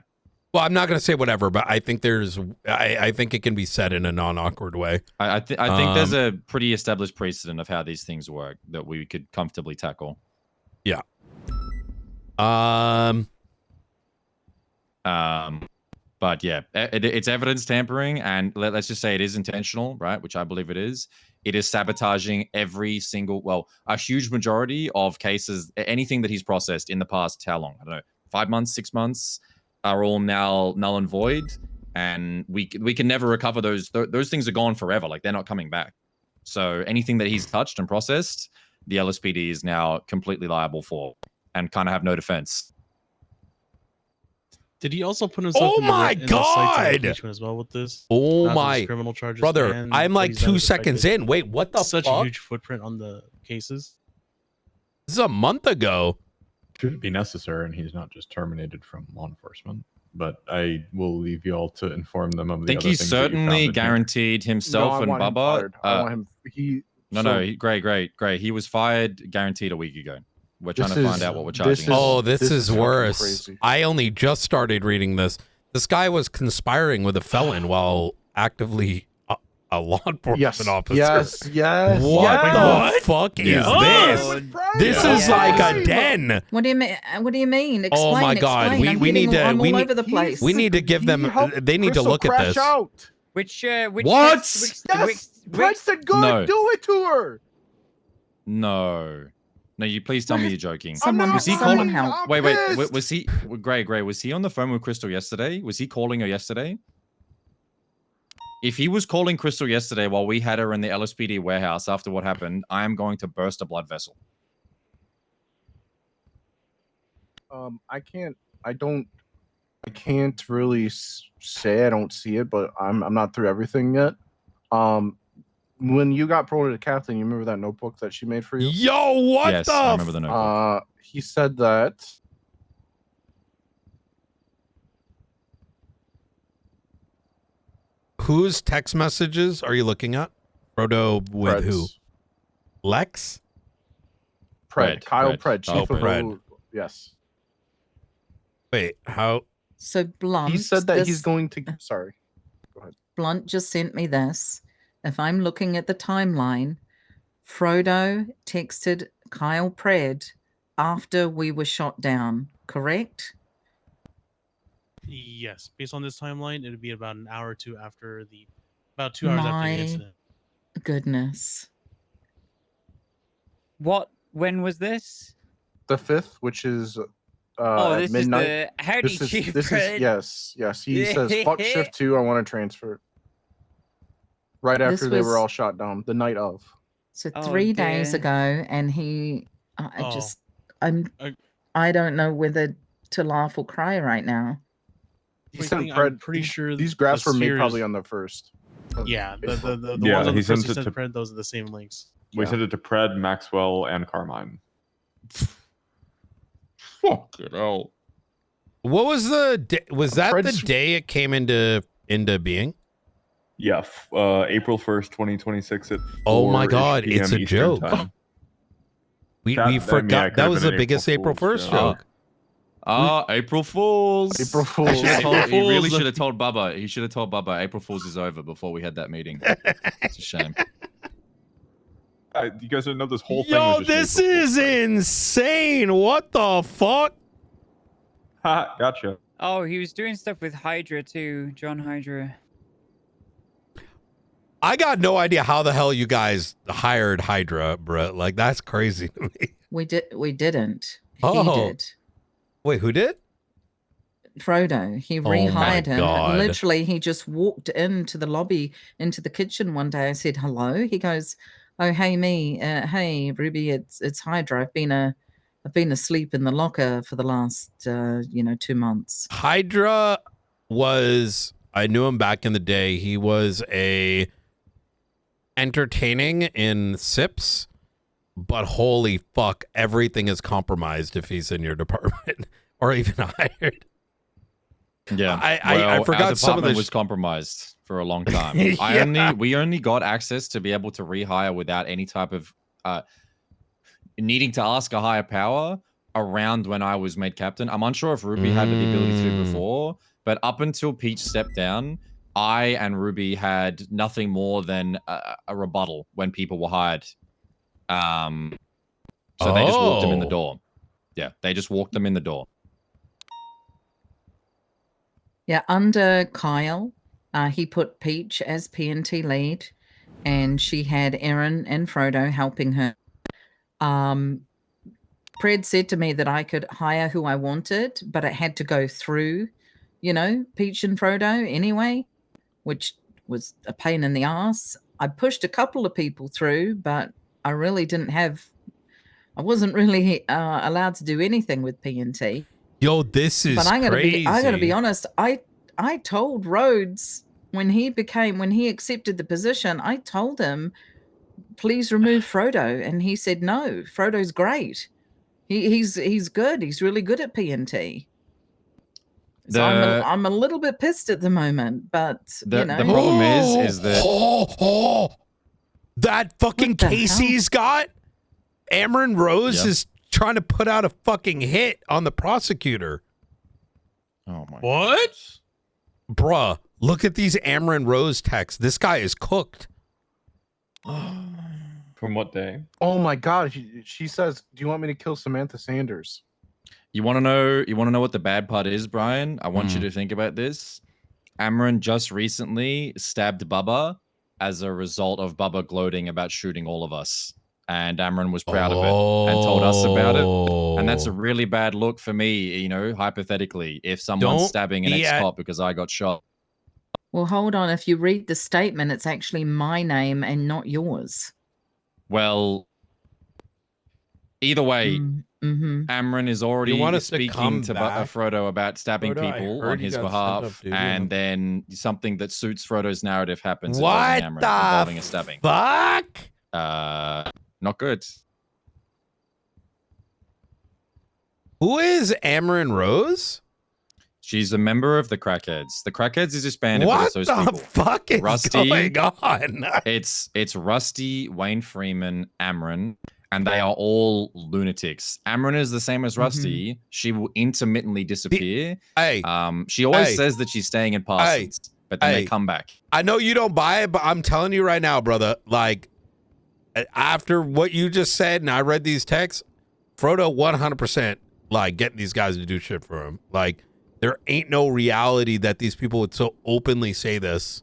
Well, I'm not going to say whatever, but I think I think it can be said in a non-awkward way. I think there's a pretty established precedent of how these things work that we could comfortably tackle. Yeah. But yeah, it's evidence tampering, and let's just say it is intentional, right? Which I believe it is. It is sabotaging a huge majority of cases. Anything that he's processed in the past, how long? I don't know, 5 months, 6 months, are all now null and void, and we can never recover those. Those things are gone forever. Like, they're not coming back. So anything that he's touched and processed, the LSPD is now completely liable for, and kind of have no defense. Did he also put himself in the site's impeachment as well with this? Oh Not my just criminal charges, brother! and I'm like what he's done 2 has seconds affected in. Wait, what the such fuck? a huge footprint on the cases. This is a month ago. Should it be necessary, and he's not just terminated from law enforcement. But I will leave you all to inform them of the I think other he things that you certainly found. guaranteed himself and Bubba. I want him. Great. He was fired, guaranteed a week ago. We're trying to find out what we're charging. This is worse. crazy. I only just started reading this. This guy was conspiring with a felon while actively a law enforcement officer. Yes. What the fuck is this? This is like a den. What do you mean? What do you mean? Explain, Oh my god, explain. we need to I'm all we over the place. need to give them. They need to look at this. Which What? Price said good. No. Do it to her. No, you please tell me you're joking. Was he calling help? Wait. Was he Gray? Was he on the phone with Crystal yesterday? Was he calling her yesterday? If he was calling Crystal yesterday while we had her in the LSPD warehouse after what happened, I am going to burst a blood vessel. I can't really say I don't see it, but I'm not through everything yet. When you got promoted to captain, you remember that notebook that she made for you? Yo, what yes, the? I remember the notebook. He said that. Whose text messages are you looking at? Frodo with who? Lex? Kyle Pred. Oh, Chief of Pred. Yes. Wait, how? So Blunt. He said that he's going to. Sorry. Go ahead. Blunt just sent me this. If I'm looking at the timeline, Frodo texted Kyle Pred after we were shot down, correct? Yes, based on this timeline, it would be about an hour or two after about 2 hours after the incident. Goodness. When was this? The 5th, which is this midnight. is the howdy chief. This is yes. He says fuck shift 2. I want to transfer. Right This after they were was- all shot down, the night of. So Oh, 3 days dear. ago, and I don't know whether to laugh or cry right now. He Wait, sent thing, I'm Pred. pretty sure These graphs the were made sphere probably is- on the 1st. Yeah, the April. ones Yeah, on he the first sent you it sent to- Pred, those are the same links. We sent it to Pred, Maxwell, and Carmine. Fuck it out. What was the day? Was that the day it came into being? Yeah, April 1st, 2026 at 4 Oh my God, PM it's a Eastern joke. Time. We That- I mean, forgot it that could've was been the an biggest April April 1st Fool's joke. April Fools. April He Fools. he really should have told Bubba. He should have told Bubba April Fools is over before we had that meeting. It's a shame. You guys didn't know this whole thing Yo, was just this is insane. What the fuck? Ha, gotcha. Oh, he was doing stuff with Hydra too, John Hydra. I got no idea how the hell you guys hired Hydra, bro. Like, that's crazy to me. We didn't. Oh. He did. Wait, who did? Frodo. He Oh my rehired him. God. Literally, he just walked into the lobby, into the kitchen one day. I said hello. He goes, "Oh, hey hey Ruby, it's Hydra. I've been asleep in the locker for the last 2 months." Hydra was, I knew him back in the day. He was entertaining in SIPs, but holy fuck, everything is compromised if he's in your department or even hired. Yeah, I forgot our some of department the was compromised for a long time. Yeah. We only got access to be able to rehire without any type of needing to ask a higher power around when I was made captain. I'm unsure if Ruby had the ability to before, but up until Peach stepped down, I and Ruby had nothing more than a rebuttal when people were hired. So they just walked them in the door. Yeah, they just walked them in the door. Yeah, under Kyle, he put Peach as P&T lead, and she had Aaron and Frodo helping her. Pred said to me that I could hire who I wanted, but it had to go through, Peach and Frodo anyway, which was a pain in the ass. I pushed a couple of people through, but I really I wasn't really allowed to do anything with P&T. Yo, this is But I crazy. gotta be honest. I told Rhodes when he accepted the position, I told him, please remove Frodo, and he said no. Frodo's great. He's good. He's really good at P&T. So I'm a little bit pissed at the moment, but The problem is that that fucking Casey's got Amron Rose is trying to put out a fucking hit on the prosecutor. Oh my! What? Bruh, look at these Amron Rose texts. This guy is cooked. From what day? Oh my God! She says, "Do you want me to kill Samantha Sanders?" You want to know? You want to know what the bad part is, Brian? I want you to think about this. Amron just recently stabbed Bubba as a result of Bubba gloating about shooting all of us. And Amron was proud of it and told us about it. And that's a really bad look for me, hypothetically, if someone's stabbing an ex-cop because I got shot. Well, hold on. If you read the statement, it's actually my name and not yours. Well, either way, Amron is already speaking to Frodo about stabbing people on his behalf, and then something that suits Frodo's narrative happens involving Amron, involving a stabbing. Fuck? Not good. Who is Amron Rose? She's a member of the Crackheads. The Crackheads is disbanded, but it's those What the people. fuck is going on? It's Rusty, Wayne Freeman, Amron, and they are all lunatics. Amron is the same as Rusty. She will intermittently disappear. She always says that she's staying in Parsons, but then they come back. I know you don't buy it, but I'm telling you right now, brother, like, after what you just said and I read these texts, Frodo 100% like getting these guys to do shit for him. Like, there ain't no reality that these people would so openly say this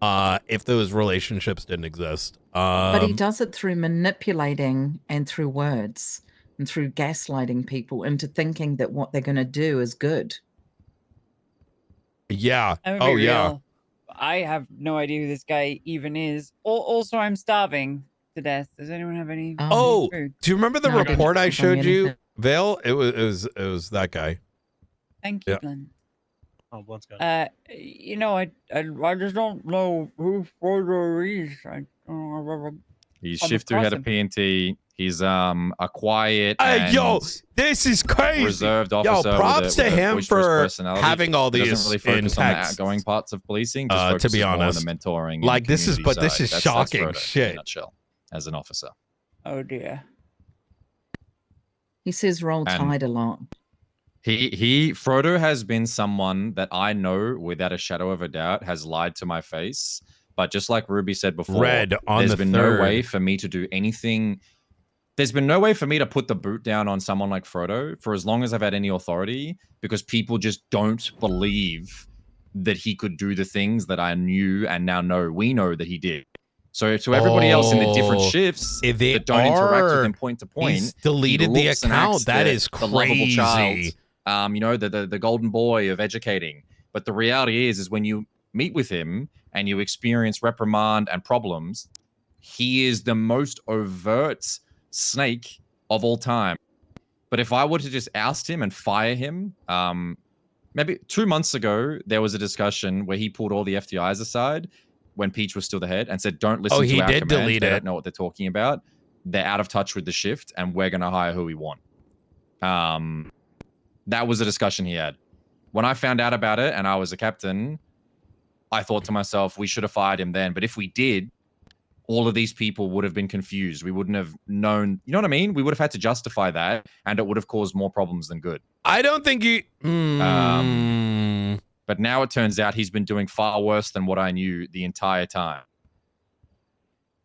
if those relationships didn't exist. But he does it through manipulating and through words and through gaslighting people into thinking that what they're going to do is good. Yeah. I'm gonna be real. I have no idea who this guy even is. Also, I'm starving to death. Does anyone have any Oh, food? do you remember the report I showed you, Vale? It was that guy. Thank you, Yeah. Glenn. Oh, Blood's got You know, I just don't know who Frodo is. I don't know if I've ever He's come shifter across head of him. PNT. He's a quiet Hey, and yo, this is crazy. reserved Yo, officer props with to a him boisterous for personality. having all He these doesn't really in focus on the text. outgoing parts of policing. Just To focuses be more on honest, the mentoring. like and this is, community but this side. is That's shocking Frodo, in shit. a nutshell, as an officer. Oh dear. He says roll And- tide a lot. Frodo has been someone that I know without a shadow of a doubt has lied to my face. But just like Ruby said before, Red on there's the been 3rd. no way for me to do anything. There's been no way for me to put the boot down on someone like Frodo for as long as I've had any authority, because people just don't believe that he could do the things that I knew and now know we know that he did. So to everybody else in the different shifts If they that don't interact with are- him point to point, he's deleted he the looks and account. acts That the, is the lovable child, crazy. you know, the golden boy of educating. But the reality is when you meet with him and you experience reprimand and problems, he is the most overt snake of all time. But if I were to just oust him and fire him, maybe 2 months ago, there was a discussion where he pulled all the FDIs aside when Peach was still the head and said, don't listen Oh, to he our did command. delete They it. don't know what they're talking about. They're out of touch with the shift and we're going to hire who we want. That was a discussion he had. When I found out about it and I was a captain, I thought to myself, we should have fired him then. But if we did, all of these people would have been confused. We wouldn't have known, you know what I mean? We would have had to justify that and it would have caused more problems than good. I don't think you. But now it turns out he's been doing far worse than what I knew the entire time.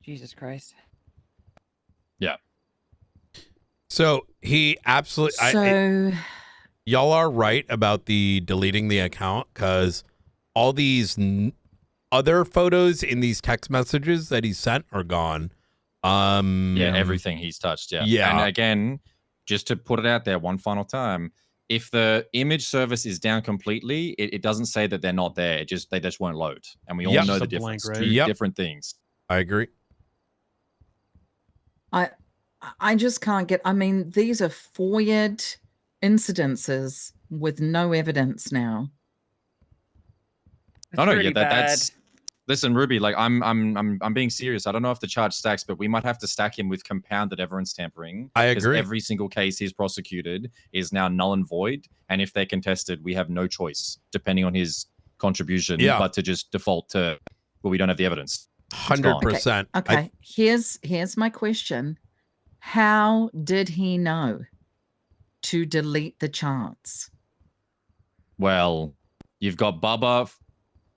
Jesus Christ. Yeah. So he absolutely. Y'all are right about the deleting the account, because all these other photos in these text messages that he sent are gone. Yeah, everything he's touched. Yeah. Yeah. And again, just to put it out there one final time, if the image service is down completely, it doesn't say that they're not there. They just won't load. And we all know the difference. Blank, Two different things. I agree. I just can't get. I mean, these are FOIA'd incidences with no evidence now. Oh no, pretty yeah, that's. Listen, Ruby, like I'm being serious. I don't know if the charge stacks, but we might have to stack him with compounded evidence tampering. I Because agree. every single case he's prosecuted is now null and void, and if they're contested, we have no choice, depending on his contribution, but to just default to, well, we don't have the evidence. 100%. Okay. Here's my question. How did he know to delete the charts? Well, you've got Bubba,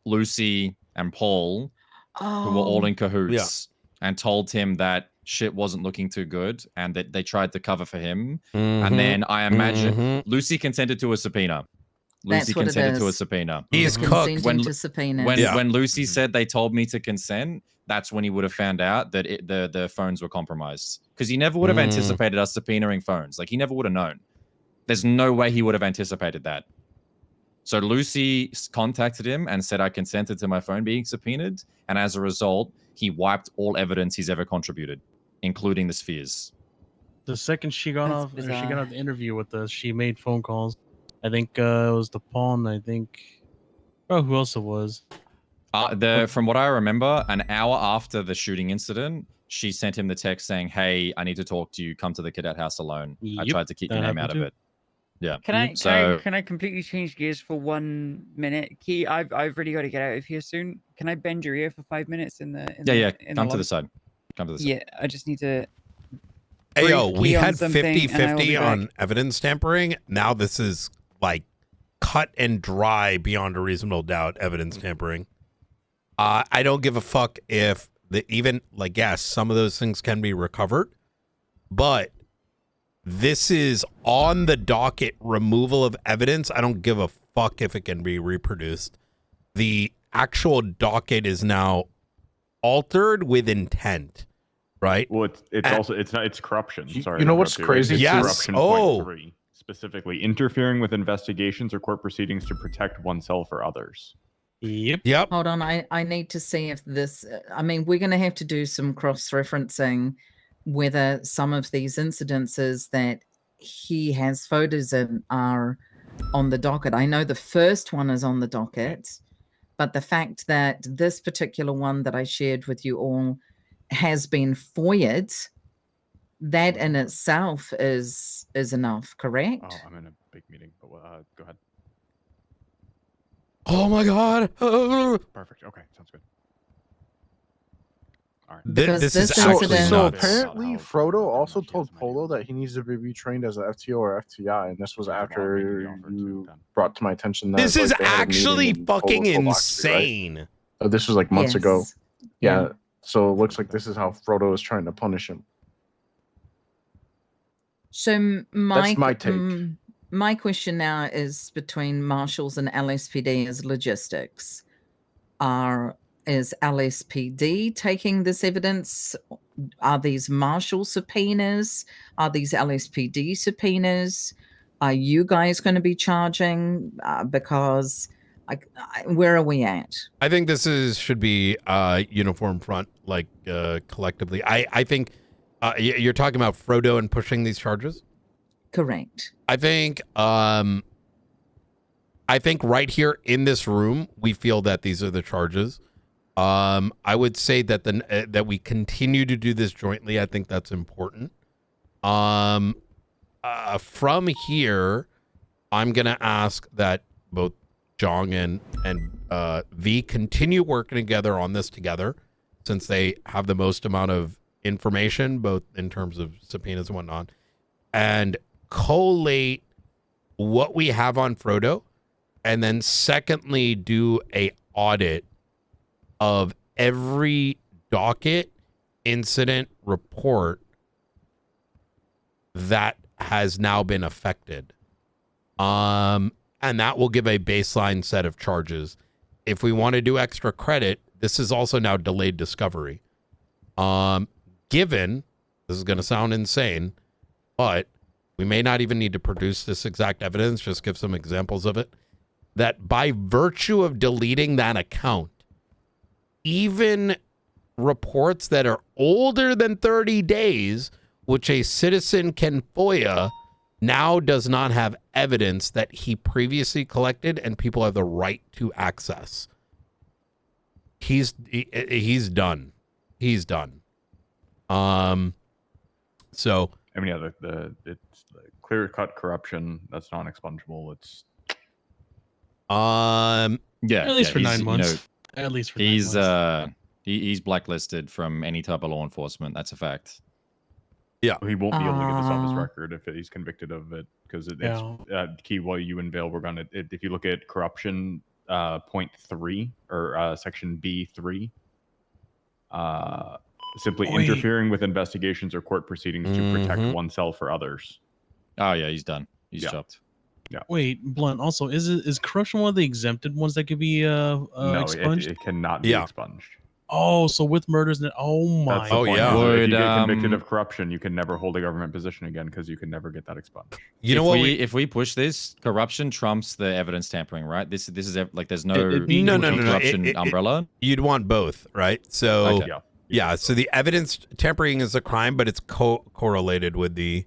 Lucy, and Paul, who were all in cahoots and told him that shit wasn't looking too good and that they tried to cover for him. And then I imagine Lucy consented to a subpoena. That's Lucy what it consented to a is. subpoena. He's Consenting cooked. to subpoenas. When Lucy said they told me to consent, that's when he would have found out that the phones were compromised. Because he never would have anticipated us subpoenaing phones. Like, he never would have known. There's no way he would have anticipated that. So Lucy contacted him and said, I consented to my phone being subpoenaed. And as a result, he wiped all evidence he's ever contributed, including the spheres. The second she got That's off, or she bizarre. got off the interview with us, she made phone calls. I think it was the pawn. I think. Oh, who else it was? From what I remember, an hour after the shooting incident, she sent him the text saying, "Hey, I need to talk to you. Come to the cadet house alone. I Yep, tried to keep your that name out happened of too. it." Yeah. Can I completely change gears for 1 minute? Key, I've really got to get out of here soon. Can I bend your ear for 5 minutes in the Come to the side. Come to the side. Yeah, I just need to. Hey, yo, brief we Key on had something, and I will be 50-50 back. on evidence tampering. Now this is like cut and dry beyond a reasonable doubt evidence tampering. I don't give a fuck if yes, some of those things can be recovered, but this is on the docket, removal of evidence. I don't give a fuck if it can be reproduced. The actual docket is now altered with intent. Right. Well, it's corruption. Sorry. You know to what's interrupt crazy? It's Yes. corruption. Oh. 3, specifically interfering with investigations or court proceedings to protect oneself or others. Yep. Hold on, I need to see if this. I mean, we're going to have to do some cross-referencing whether some of these incidences that he has photos in are on the docket. I know the first one is on the docket, but the fact that this particular one that I shared with you all has been FOIA'd, that in itself is enough, correct? Oh, I'm in a big meeting, but go ahead. Oh my God. Perfect. Okay, sounds good. All right. This is actually so nuts. apparently Frodo also told Polo that he needs to be retrained as an FTO or FTI, and this was after you brought to my attention that This is they had a meeting actually and Polo fucking told Oxley, right? insane. This was like months ago. Yes. Yeah. So it looks like this is how Frodo is trying to punish him. So That's my take. My question now is between marshals and LSPD is logistics. Is LSPD taking this evidence? Are these marshal subpoenas? Are these LSPD subpoenas? Are you guys going to be charging? Because where are we at? I think this should be uniform front, like collectively. I think you're talking about Frodo and pushing these charges. Correct. I think right here in this room, we feel that these are the charges. I would say that that we continue to do this jointly. I think that's important. From here, I'm gonna ask that both Jong and V continue working together on this together, since they have the most amount of information, both in terms of subpoenas and whatnot, and collate what we have on Frodo, and then secondly, do a audit of every docket incident report that has now been affected. And that will give a baseline set of charges. If we want to do extra credit, this is also now delayed discovery. Given, this is going to sound insane, but we may not even need to produce this exact evidence, just give some examples of it, that by virtue of deleting that account, even reports that are older than 30 days, which a citizen can FOIA, now does not have evidence that he previously collected and people have the right to access. He's done. He's done. So I mean, yeah, it's clear-cut corruption that's non-expungible. It's yeah, at least for 9 months. You know, at least for 9 months. He's blacklisted from any type of law enforcement. That's a fact. Yeah, he won't be able to get this off his record if he's convicted of it, because it's key. While you and Vale were gonna, if you look at corruption, point 3 or section B3, simply interfering with investigations or court proceedings to protect oneself or others. Oh yeah, he's done. He's chopped. Yeah. Wait, Blunt. Also, is corruption one of the exempted ones that could be no, expunged? it cannot be expunged. Oh, so with murders, oh my! That's the point. If you get convicted of corruption, you can never hold a government position again because you can never get that expunged. You know what? If we push this, corruption trumps the evidence tampering, right? This is like there's no corruption umbrella. You'd want both, right? So so the evidence tampering is a crime, but it's correlated with the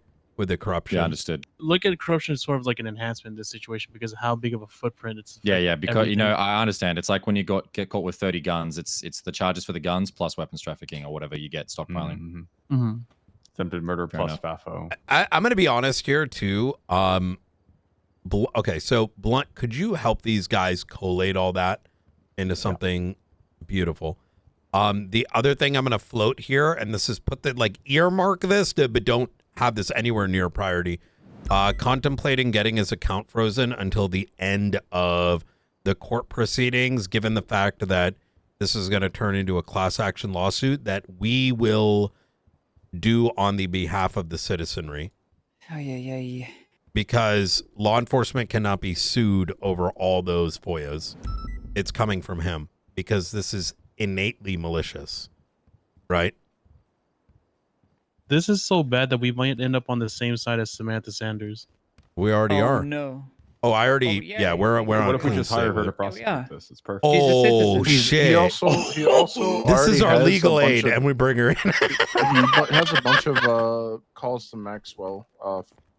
corruption. Yeah, understood. Look at corruption as sort of like an enhancement in this situation because of how big of a footprint it's. Yeah, because everything. I understand. It's like when you get caught with 30 guns. It's the charges for the guns plus weapons trafficking or whatever you get stockpiling. Attempted murder plus FAFO. I'm going to be honest here too. Okay, so Blunt, could you help these guys collate all that into something beautiful? The other thing I'm going to float here, and this is earmark this, but don't have this anywhere near priority. Contemplating getting his account frozen until the end of the court proceedings, given the fact that this is going to turn into a class action lawsuit that we will do on the behalf of the citizenry. Because law enforcement cannot be sued over all those FOIAs. It's coming from him because this is innately malicious, right? This is so bad that we might end up on the same side as Samantha Sanders. We already are. No. Oh, I already. Yeah, we're on. What if we clean just hire slate her to with- prosecute this? It's perfect. Oh He shit! also he also This is already our has a legal bunch aid, of- and we bring her in. he has a bunch of calls to Maxwell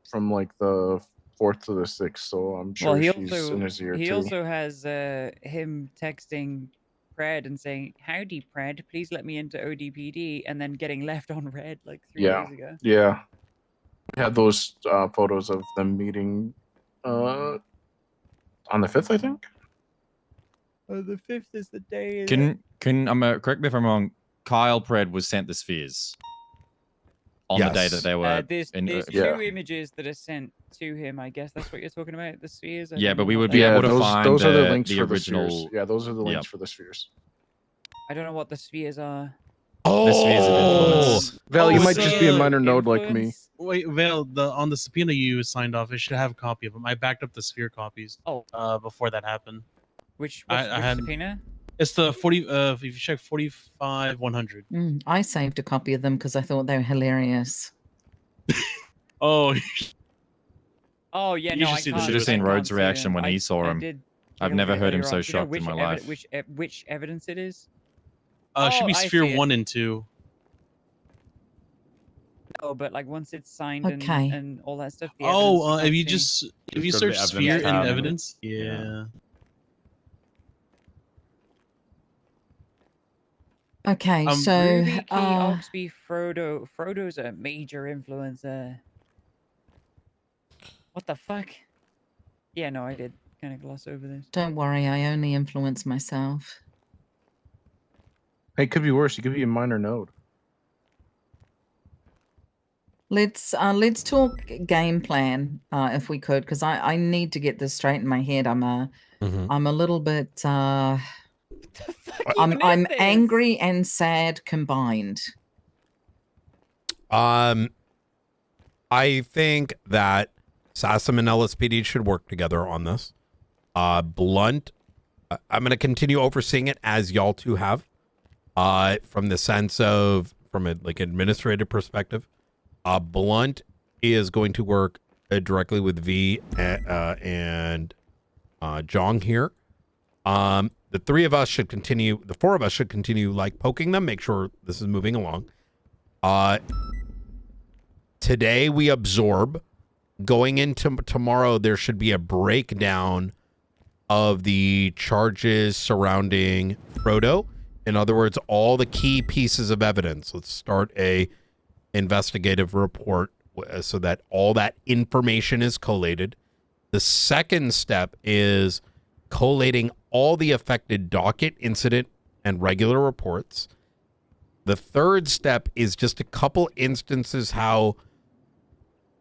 from like the 4th to the 6th, so I'm sure Well, he she's also in his ear he too. also has him texting Pred and saying, "Howdy, Pred, please let me into ODPD," and then getting left on red like 3 Yeah, days ago. yeah. We had those photos of them meeting on the 5th, I think. Oh, the 5th is the day. Correct me if I'm wrong. Kyle Pred was sent the spheres on the day that they were. There's in, two images that are sent to him. I guess that's what you're talking about. The spheres. I Yeah, don't but know we what would they be are. able to find those are the the, links the for original. the spheres. Yeah, those are the links Yep. for the spheres. I don't know what the spheres are. The spheres of influence. Val, you might it's, just be a minor node like me. influence. Wait, Vale, on the subpoena you signed off, it should have a copy of them. I backed up the sphere copies. Before that happened. Which I had subpoena? It's the 40. If you check 45-100. I saved a copy of them because I thought they were hilarious. Oh. Oh yeah, You no, should I should have seen can't Rhodes' see reaction them. when he saw I him. did I've take a never look at heard it him earlier so on. Do you know shocked in my life. Which evidence it is? It should be I sphere see it. 1 and 2. Oh, but like once it's signed Okay. and all that stuff. The Oh, evidence if you can't see. just if Just you go to the search evidence sphere in tab. evidence, Yeah. yeah. Okay, so Ruby, Key, Oxby, Frodo. Frodo's a major influencer. What the fuck? Yeah, no, I did kind of gloss over this. don't worry, I only influence myself. Hey, it could be worse. It could be a minor node. Let's talk game plan if we could, because I need to get this straight in my head. I'm a little bit I'm angry and sad combined. I think that SASM and LSPD should work together on this. Blunt, I'm going to continue overseeing it as y'all two have. From the sense of, from a like administrative perspective, Blunt is going to work directly with V and Jong here. The three of us should continue, the four of us should continue like poking them, make sure this is moving along. Today we absorb. Going into tomorrow, there should be a breakdown of the charges surrounding Frodo. In other words, all the key pieces of evidence. Let's start a investigative report so that all that information is collated. The second step is collating all the affected docket, incident, and regular reports. The third step is just a couple instances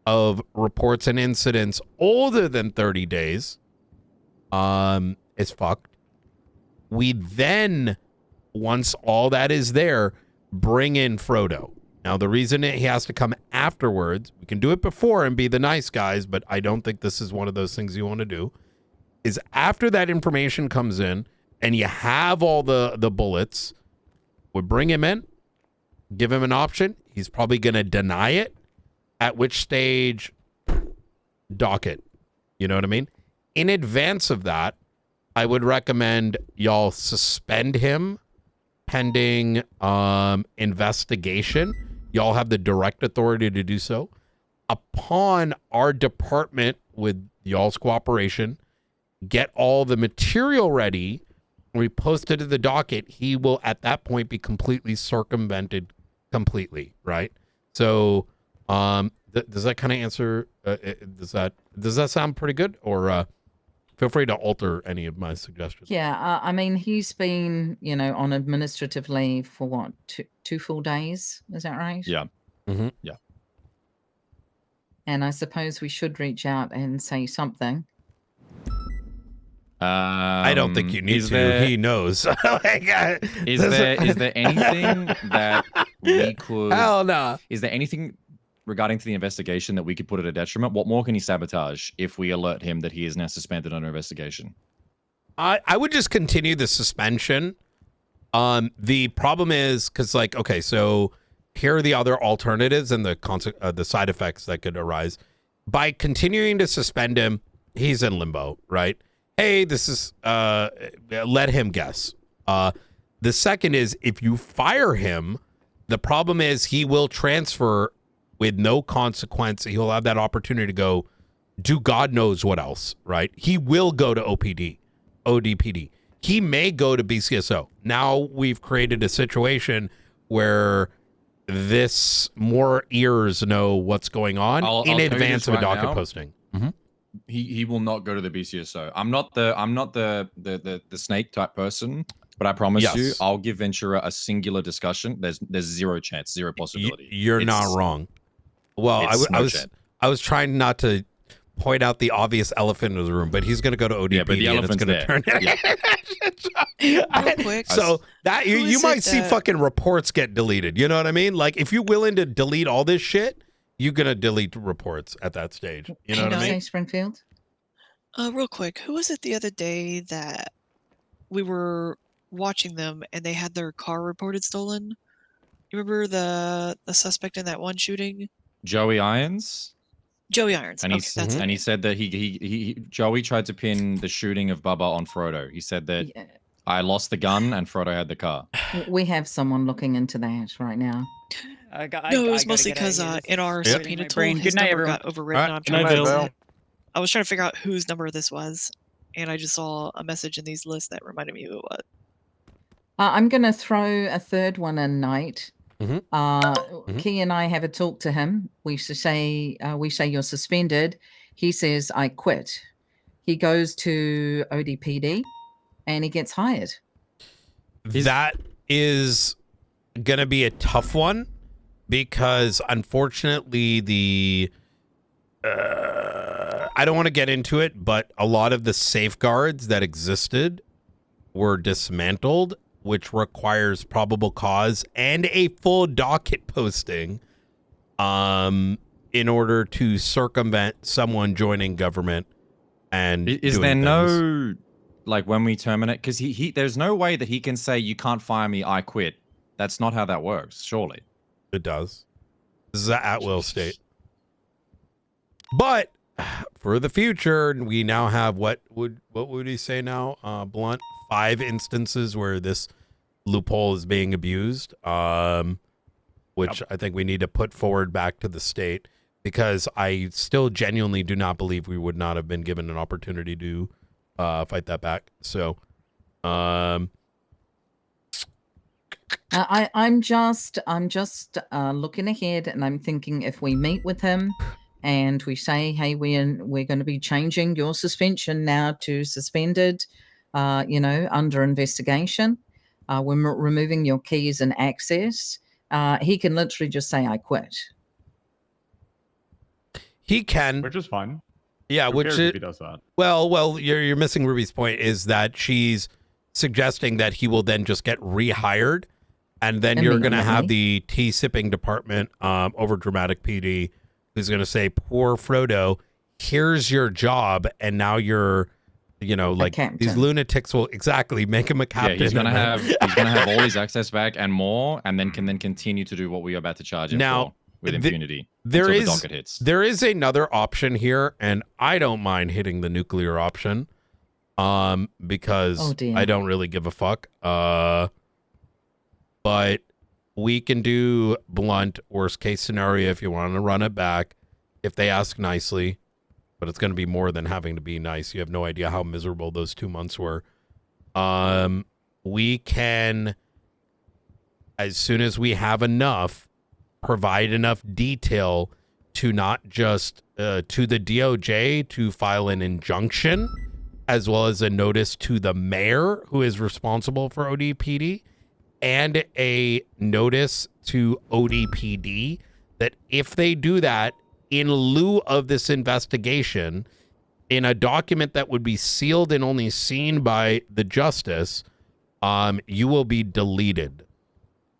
of reports and incidents older than 30 days is fucked. We then, once all that is there, bring in Frodo. Now, the reason he has to come afterwards, we can do it before and be the nice guys, but I don't think this is one of those things you want to do, is after that information comes in and you have all the bullets, we bring him in, give him an option. He's probably going to deny it. At which stage, docket. You know what I mean? In advance of that, I would recommend y'all suspend him pending investigation. Y'all have the direct authority to do so. Upon our department, with y'all's cooperation, get all the material ready, we post it to the docket, he will at that point be completely circumvented completely, right? So does that kind of answer? Does that sound pretty good? Or feel free to alter any of my suggestions. Yeah, I mean, he's been, on administrative leave for what, two full days? Is that right? Yeah. Mm-hmm. Yeah. And I suppose we should reach out and say something. I don't think you need to. He knows. Is there anything that we could? Hell no. Is there anything regarding to the investigation that we could put at a detriment? What more can he sabotage if we alert him that he is now suspended under investigation? I would just continue the suspension. The problem is because, like, okay, so here are the other alternatives and the side effects that could arise by continuing to suspend him. he's in limbo, right? Hey, this is let him guess. The second is if you fire him, the problem is he will transfer with no consequence. He'll have that opportunity to go do God knows what else, right? He will go to ODPD. He may go to BCSO. Now we've created a situation where this more ears know what's going on I'll in tell you advance this of a right docket now. posting. He will not go to the BCSO. I'm not the snake type person, but I promise you, I'll give Ventura a singular discussion. There's zero chance, zero possibility. You're not wrong. Well, I was trying not to point out the obvious elephant in the room, but he's going to go to ODPD, yeah, but the and it's elephant's going to turn. Yeah. Real quick. So that you Who might is it see that- fucking reports get deleted. You know what I mean? Like if you're willing to delete all this shit, you're gonna delete reports at that stage. You know what I mean? Springfield? Real quick, who was it the other day that we were watching them and they had their car reported stolen? You remember the suspect in that one shooting? Joey Irons. Joey Irons. And Okay, that's he said that Joey tried to pin the shooting of Bubba on Frodo. He said that I lost the gun and Frodo had the car. We have someone looking into that right now. No, it was mostly because in our subpoena tool, his Good night, number everyone. got overwritten. I'm trying to fix it. I was trying to figure out whose number this was, and I just saw a message in these lists that reminded me who it was. I'm going to throw a third one in, Knight. Key and I have a talk to him. We say you're suspended. He says, I quit. He goes to ODPD and he gets hired. That is going to be a tough one because unfortunately I don't want to get into it, but a lot of the safeguards that existed were dismantled, which requires probable cause and a full docket posting in order to circumvent someone joining government. And Is there no, like when we terminate, because there's no way that he can say, you can't fire me, I quit. That's not how that works, surely. It does. This is an at-will state. But for the future, we now have what would he say now, Blunt? 5 instances where this loophole is being abused, which I think we need to put forward back to the state because I still genuinely do not believe we would not have been given an opportunity to fight that back. So, I'm just looking ahead, and I'm thinking if we meet with him and we say, hey, we're going to be changing your suspension now to suspended, under investigation. We're removing your keys and access. He can literally just say, I quit. He can. Which is fine. Yeah, Who cares if he does that? Well, you're missing Ruby's point is that she's suggesting that he will then just get rehired, and then you're going to have the tea-sipping department over Dramatic PD who's going to say, poor Frodo, here's your job, and now you're, like these lunatics will make him a captain. Yeah, he's gonna have all his access back and more, and then can continue to do what we are about to charge him for with impunity. There until is the docket hits. There is another option here, and I don't mind hitting the nuclear option, because I don't really give a fuck. But we can do blunt worst case scenario if you want to run it back, if they ask nicely. But it's going to be more than having to be nice. You have no idea how miserable those 2 months were. We can, as soon as we have enough, provide enough detail to not just to the DOJ to file an injunction, as well as a notice to the mayor who is responsible for ODPD, and a notice to ODPD that if they do that, in lieu of this investigation, in a document that would be sealed and only seen by the justice, you will be deleted.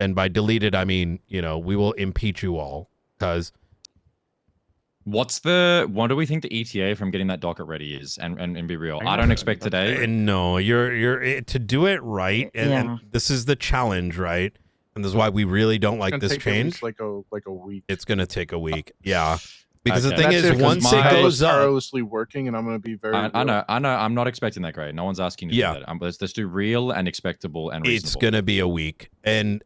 And by deleted, I mean, we will impeach you all because. What do we think the ETA from getting that docket ready is? And be real, I don't expect today. No, you're to do it right, and this is the challenge, right? And this is why we really don't like this change. Like a week. It's gonna take a week. Yeah. Because the Okay. thing That's is, it, 'cause once my it head goes is up, tirelessly working, and I'm going to be very. I know. I'm not expecting that grade. No one's asking you to do that. Let's do real and expectable and reasonable. it's going to be a week. And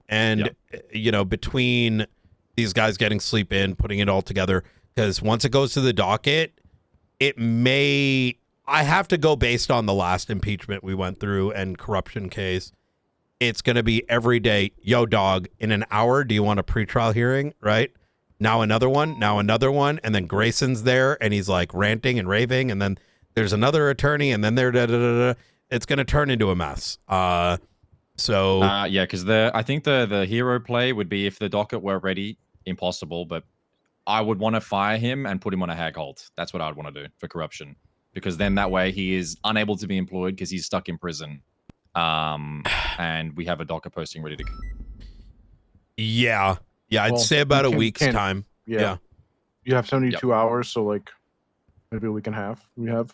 you know, between these guys getting sleep in, putting it all together, because once it goes to the docket, it may. I have to go based on the last impeachment we went through and corruption case. It's going to be every day. Yo, dog, in an hour, do you want a pretrial hearing? Right? Now another one, and then Grayson's there, and he's like ranting and raving, and then there's another attorney, and then it's going to turn into a mess. Yeah, because I think the hero play would be if the docket were ready, impossible, but I would want to fire him and put him on a hag hold. That's what I'd want to do for corruption, because then that way he is unable to be employed because he's stuck in prison, and we have a docket posting ready to go. Yeah, I'd say about a week's time. Yeah. You have 72 hours, so like maybe a week and a half. We have.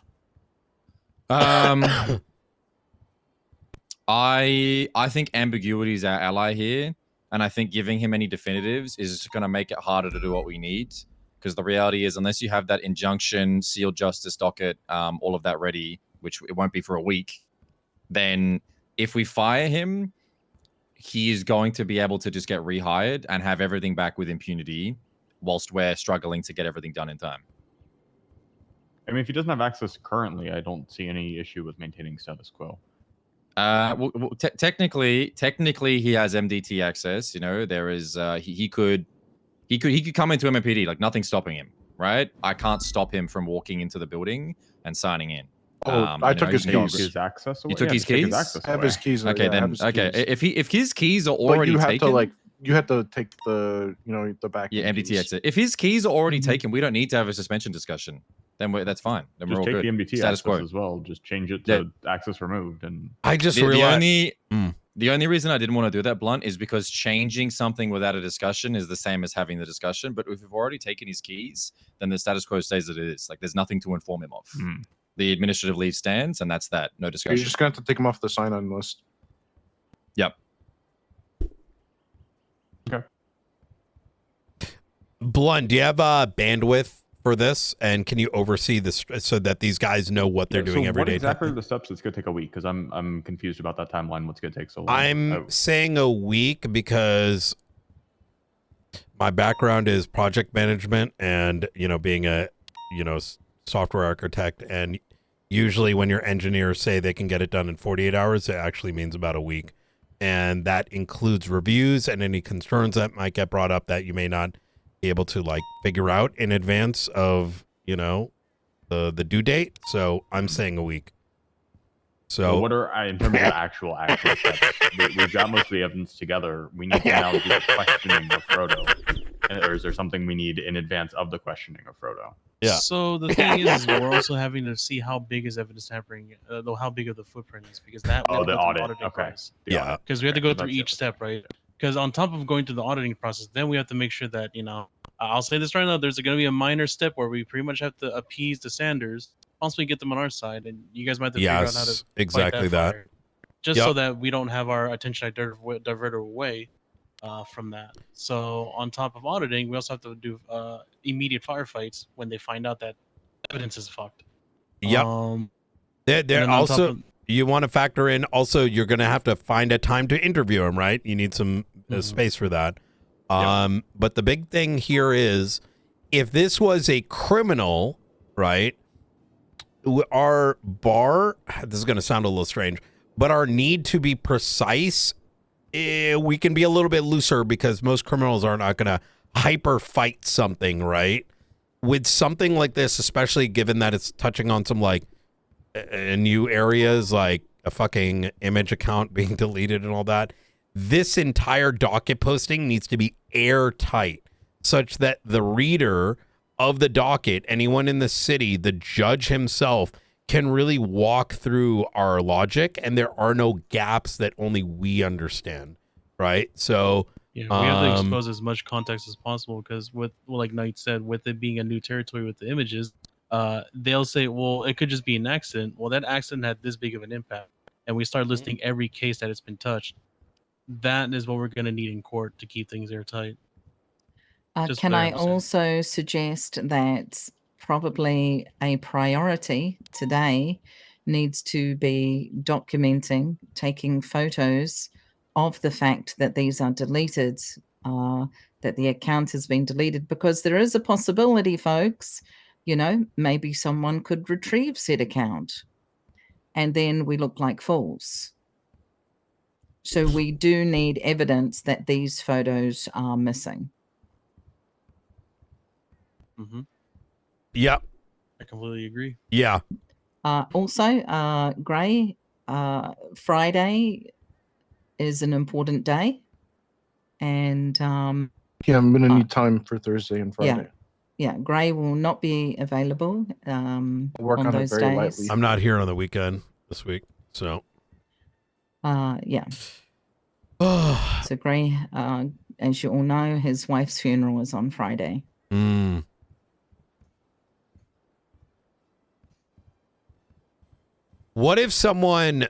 I think ambiguity is our ally here, and I think giving him any definitives is going to make it harder to do what we need. Because the reality is, unless you have that injunction, sealed justice docket, all of that ready, which it won't be for a week, then if we fire him, he is going to be able to just get rehired and have everything back with impunity, whilst we're struggling to get everything done in time. I mean, if he doesn't have access currently, I don't see any issue with maintaining status quo. Technically, he has MDT access. You know, there is he could come into MMPD, like nothing's stopping him, right? I can't stop him from walking into the building and signing in. I took his keys. His access away? You took Yeah, his just take keys? his access I have his keys. Okay, yeah, I have then his okay. keys. If his keys are But already you have taken, you have to take the the back. yeah, MDT exit. If his keys are already Mm-hmm. taken, we don't need to have a suspension discussion. Then that's fine. Then Just we're all take good. the MDT Status access quo as well. Just change it to access removed. And I just the realized the only reason I didn't want to do that, Blunt, is because changing something without a discussion is the same as having the discussion. But if we've already taken his keys, then the status quo stays as it is. Like there's nothing to inform him of. The administrative leave stands, and that's that. No discussion. You're just gonna have to take him off the sign-on list. Yep. Okay. Blunt, do you have bandwidth for this, and can you oversee this so that these guys know what they're doing every day? What exactly are the steps that's going to take a week? Because I'm confused about that timeline. What's going to take so long? I'm saying a week because my background is project management and, being a, software architect. And usually when your engineers say they can get it done in 48 hours, it actually means about a week. And that includes reviews and any concerns that might get brought up that you may not be able to figure out in advance of, the due date. So I'm saying a week. So what are in terms of the actual steps? We've got most of the evidence together. We need to now do the questioning of Frodo, or is there something we need in advance of the questioning of Frodo? Yeah. So the thing is we're also having to see how big is evidence tampering, how big of the footprint is, because that we have to the go through audit. auditing Okay. process. Yeah. Because we have to go through That's each step, right? Because on top of going through the auditing process, then we have to make sure that I'll say this right now. There's going to be a minor step where we pretty much have to appease the Sanders, possibly get them on our side, and you guys might have to figure out how to exactly fight that. fire, just so that we don't have our attention diverted away from that. So on top of auditing, we also have to do immediate firefights when they find out that evidence is fucked. Yep. They're also you want to factor in also you're going to have to find a time to interview him, right? You need some space for that. But the big thing here is if this was a criminal, right? Our bar, this is going to sound a little strange, but our need to be precise, we can be a little bit looser because most criminals are not going to hyper fight something, right? With something like this, especially given that it's touching on some new areas like a fucking image account being deleted and all that, this entire docket posting needs to be airtight such that the reader of the docket, anyone in the city, the judge himself, can really walk through our logic and there are no gaps that only we understand, right? So we have to expose as much context as possible because like Knight said, with it being a new territory with the images, they'll say, well, it could just be an accident. Well, that accident had this big of an impact. And we start listing every case that it's been touched. That is what we're going to need in court to keep things airtight. Can I also suggest that probably a priority today needs to be documenting, taking photos of the fact that these are deleted, that the account has been deleted, because there is a possibility, folks, you know, maybe someone could retrieve said account and then we look like fools. So we do need evidence that these photos are missing. Mm-hmm. Yep. I completely agree. Yeah. Also, Gray, Friday is an important day. And yeah, I'm going to need time for Thursday and Friday. Yeah, Gray will not be available I'll work on on it those very days. lightly. I'm not here on the weekend this week, so. Yeah. So Gray, as you all know, his wife's funeral is on Friday. Mm. What if someone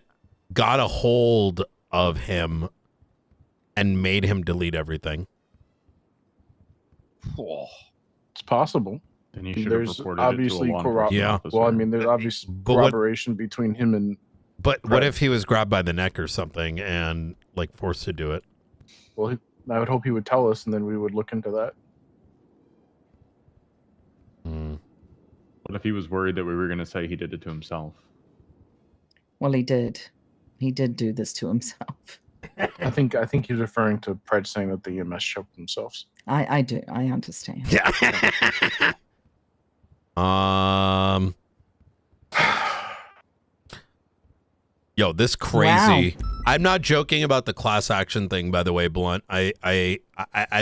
got a hold of him and made him delete everything? It's possible. Then you should have reported it to a law enforcement officer. Well, I mean, there's obvious corroboration between him and. But what if he was grabbed by the neck or something and like forced to do it? Well, I would hope he would tell us, and then we would look into that. What if he was worried that we were going to say he did it to himself? Well, he did. He did do this to himself. I think he's referring to Pred saying that the EMS choked themselves. I do. I understand. Yeah. Yo, this crazy. Wow. I'm not joking about the class action thing, by the way, Blunt. I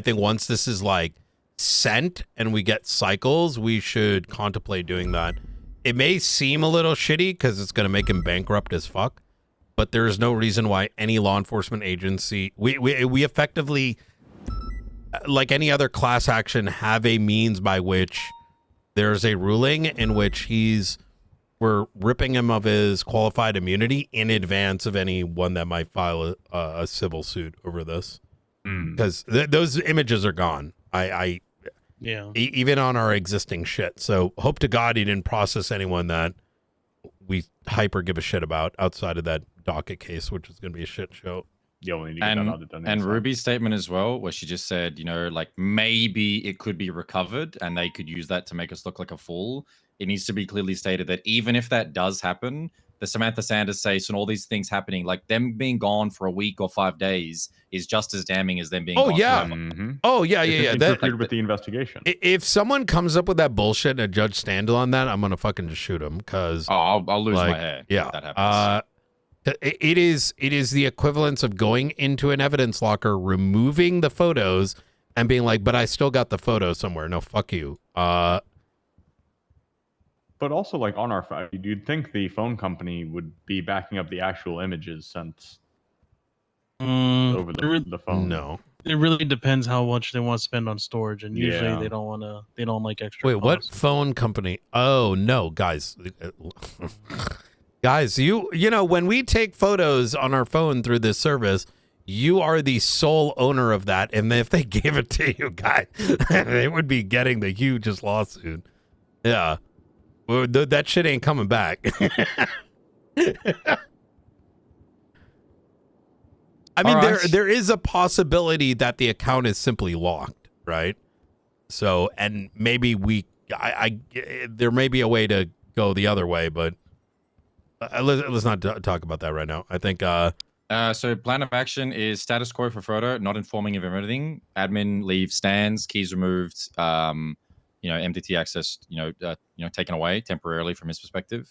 think once this is like sent and we get cycles, we should contemplate doing that. It may seem a little shitty because it's going to make him bankrupt as fuck, but there is no reason why any law enforcement agency, we effectively, like any other class action, have a means by which there's a ruling in which we're ripping him of his qualified immunity in advance of anyone that might file a civil suit over this. Because those images are gone. Yeah. Even on our existing shit. So hope to God he didn't process anyone that we hyper give a shit about outside of that docket case, which is going to be a shit show. Yeah, we need to get that audit done. And Ruby's statement as well, where she just said, you know, like maybe it could be recovered and they could use that to make us look like a fool. It needs to be clearly stated that even if that does happen, the Samantha Sanders case and all these things happening, like them being gone for a week or 5 days is just as damning as them being gone forever. Oh, yeah. It interfered with the investigation. If someone comes up with that bullshit and a judge stand on that, I'm going to fucking just shoot him because... Oh, I'll lose my hair if that happens. It is the equivalence of going into an evidence locker, removing the photos, and being like, but I still got the photo somewhere. No, fuck you. But also, like, on our phone, you'd think the phone company would be backing up the actual images sent over the phone. No. It really depends how much they want to spend on storage, and usually they don't like extra. Wait, what phone company? Oh, no, guys. Guys, you know, when we take photos on our phone through this service, you are the sole owner of that. And if they gave it to you, guys, they would be getting the hugest lawsuit. Yeah. Well, that shit ain't coming back. I mean, there is a possibility that the account is simply locked, right? So, and maybe there may be a way to go the other way, but let's not talk about that right now. I think. So plan of action is status quo for photo, not informing of everything. Admin leave stands, keys removed. MDT access, taken away temporarily from his perspective.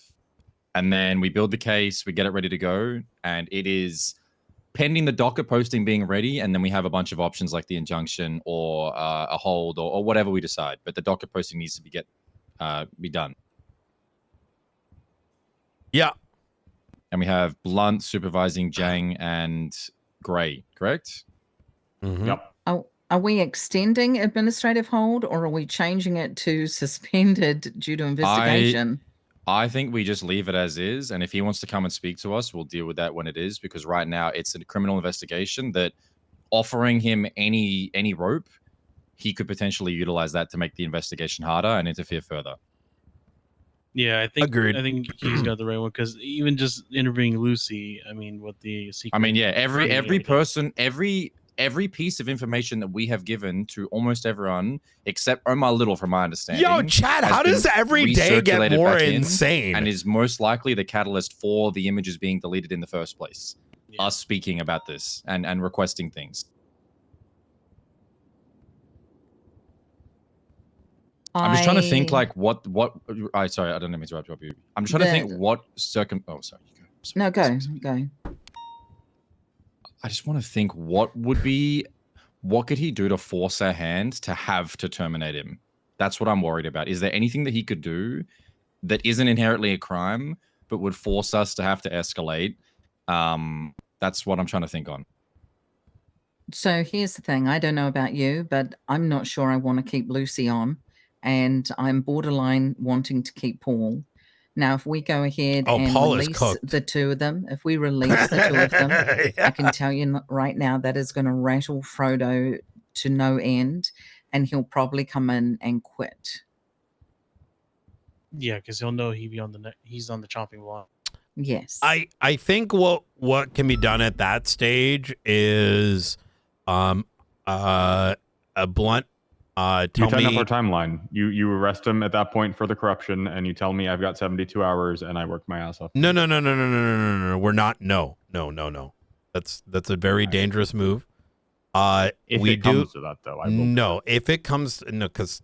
And then we build the case, we get it ready to go, and it is pending the docket posting being ready, and then we have a bunch of options like the injunction or a hold or whatever we decide. But the docket posting needs to be done. Yeah. And we have Blunt supervising Jang and Gray, correct? Mm-hmm. Yep. Are we extending administrative hold or are we changing it to suspended due to investigation? I think we just leave it as is. And if he wants to come and speak to us, we'll deal with that when it is. Because right now it's a criminal investigation that offering him any rope he could potentially utilize that to make the investigation harder and interfere further. Yeah, I think Agreed. I think he's got the right one because even just interviewing Lucy, I mean, with the secret. I mean, yeah, every yeah. person, every piece of information that we have given to almost everyone, except Omar Little, from my understanding. Yo, Chad, has how does been every day get recirculated more back in insane? and is most likely the catalyst for the images being deleted in the first place. Us speaking about this and requesting things. I'm just trying to think like what sorry, I don't know to interrupt you. I'm just trying to think what oh, sorry. No, go. I just want to think what could he do to force our hand to have to terminate him? That's what I'm worried about. Is there anything that he could do that isn't inherently a crime, but would force us to have to escalate? That's what I'm trying to think on. So here's the thing. I don't know about you, but I'm not sure I want to keep Lucy on. And I'm borderline wanting to keep Paul. Now, if we go ahead and Paul is release cooked. the two of them, if we release the two of them, I can tell you right now that is going to rattle Frodo to no end, and he'll probably come in and quit. Yeah, because he'll know he's on the chopping block. Yes. I think what can be done at that stage is a blunt you tell turn me up our timeline. You arrest him at that point for the corruption, and you tell me I've got 72 hours and I worked my ass off. No. We're not. No. That's a very dangerous move. If we it comes to that, though, I will. No, if it comes, no, because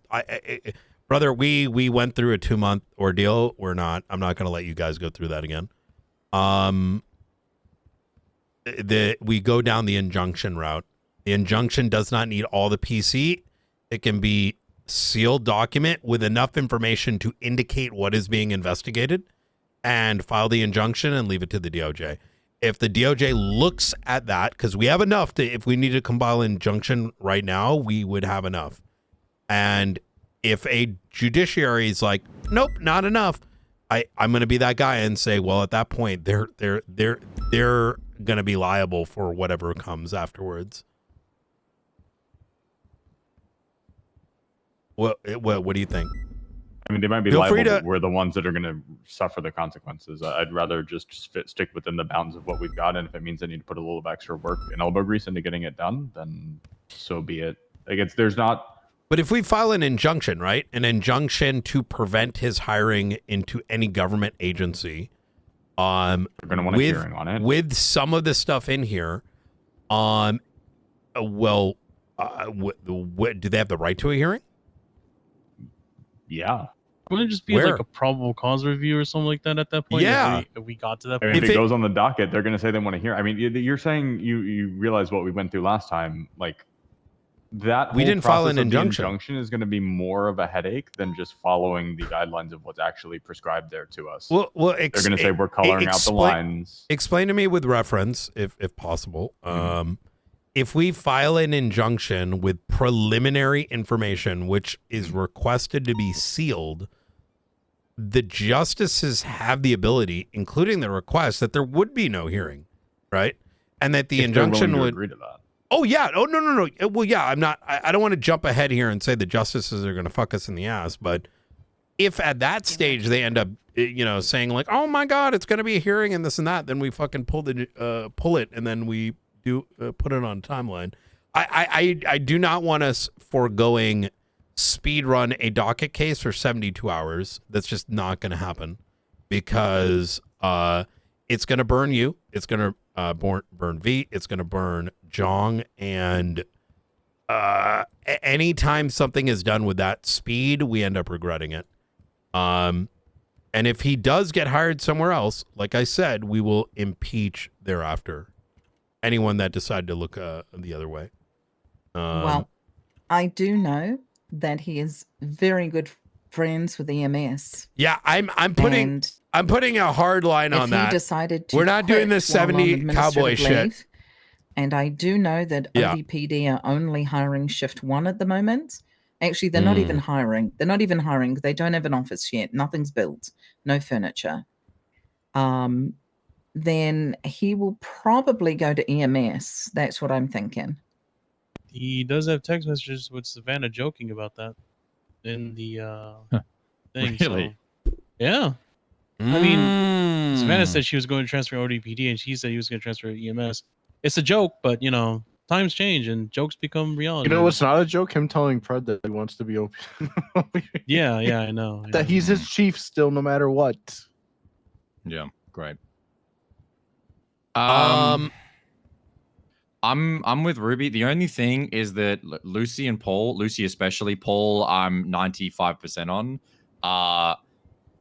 brother, we went through a 2-month ordeal. I'm not going to let you guys go through that again. We go down the injunction route. The injunction does not need all the PC. It can be sealed document with enough information to indicate what is being investigated, and file the injunction and leave it to the DOJ. If the DOJ looks at that, because we have enough to, if we need to compile an injunction right now, we would have enough. And if a judiciary is like, nope, not enough, I'm going to be that guy and say, well, at that point, they're going to be liable for whatever comes afterwards. What do you think? I mean, they might be liable, but we're the ones that are going to suffer the consequences. I'd rather just stick within the bounds of what we've got, and if it means I need to put a little of extra work and elbow grease into getting it done, then so be it. Like there's not. But if we file an injunction, right, an injunction to prevent his hiring into any government agency, we're going to want a hearing on it with some of the stuff in here. Do they have the right to a hearing? Yeah. Wouldn't it just be like a probable cause review or something like that at that point? Yeah. If we got to that I point. mean, if it goes on the docket, they're going to say they want to hear. I mean, you're saying you realize what we went through last time. Like that we didn't file an injunction. Injunction is going to be more of a headache than just following the guidelines of what's actually prescribed there to us. Well, they're going to say we're coloring out the lines. Explain to me with reference, if possible. If we file an injunction with preliminary information, which is requested to be sealed, the justices have the ability, including the request, that there would be no hearing, right? And that the injunction would agree to that. Oh yeah. Oh no. Well, yeah. I don't want to jump ahead here and say the justices are going to fuck us in the ass, but if at that stage they end up, saying like, oh my God, it's going to be a hearing and this and that, then we fucking pull it and then we do put it on a timeline. I do not want us foregoing speed run a docket case for 72 hours. That's just not going to happen because it's going to burn you. It's going to burn V. It's going to burn Jong. And anytime something is done with that speed, we end up regretting it. And if he does get hired somewhere else, like I said, we will impeach thereafter anyone that decided to look the other way. Well, I do know that he is very good friends with EMS. Yeah, I'm putting a hard line on that. If he decided to we're not doing this 70 cowboy shit. And I do know that ODPD are only hiring shift 1 at the moment. Actually, they're not even hiring. They're not even hiring. They don't have an office yet. Nothing's built. No furniture. Then he will probably go to EMS. That's what I'm thinking. He does have text messages with Savannah joking about that in the thing. Really? So, yeah. I mean, Savannah said she was going to transfer ODPD, and she said he was going to transfer EMS. It's a joke, but times change and jokes become reality. You know what's not a joke? Him telling Fred that he wants to be OP. Yeah, I know. That he's his chief still, no matter what. Yeah, great. I'm with Ruby. The only thing is that Lucy and Paul, Lucy especially, Paul, I'm 95% on.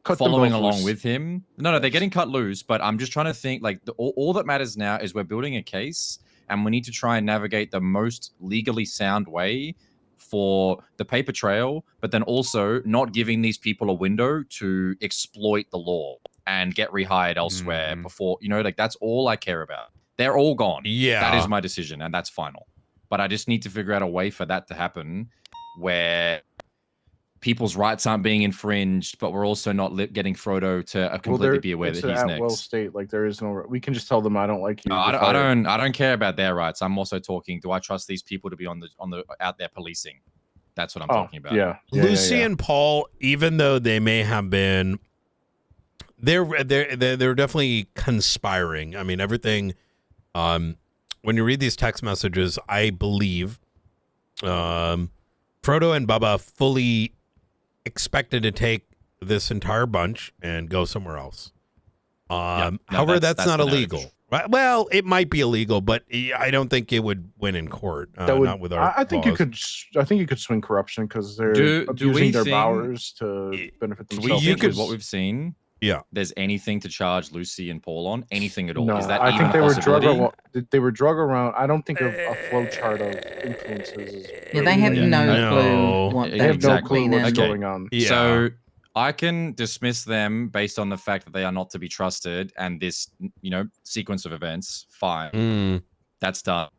Following along with him. No, they're getting cut loose, but I'm just trying to think, like, all that matters now is we're building a case, and we need to try and navigate the most legally sound way for the paper trail, but then also not giving these people a window to exploit the law and get rehired elsewhere before, like, that's all I care about. They're all gone. Yeah. That is my decision, and that's final. But I just need to figure out a way for that to happen where people's rights aren't being infringed, but we're also not getting Frodo to completely be aware that he's next. Well, state like there is no. We can just tell them I don't like you. No, I don't care about their rights. I'm also talking. Do I trust these people to be on the out there policing? That's what I'm talking about. Yeah. Lucy and Paul, even though they may have been, they're definitely conspiring. I mean, everything. When you read these text messages, I believe Frodo and Bubba fully expected to take this entire bunch and go somewhere else. However, that's not illegal. Right? Well, it might be illegal, but I don't think it would win in court. Not with our I think laws. I think you could swing corruption because they're abusing their powers to benefit themselves. With what we've seen, there's anything to charge Lucy and Paul on? Anything at all? No, Is that I even think they a were possibility? they were drug around. I don't think a flow chart of influences is. Yeah, they have no clue what they have no clue what's Okay. going on. So I can dismiss them based on the fact that they are not to be trusted, and this, sequence of events. Fine, that's done.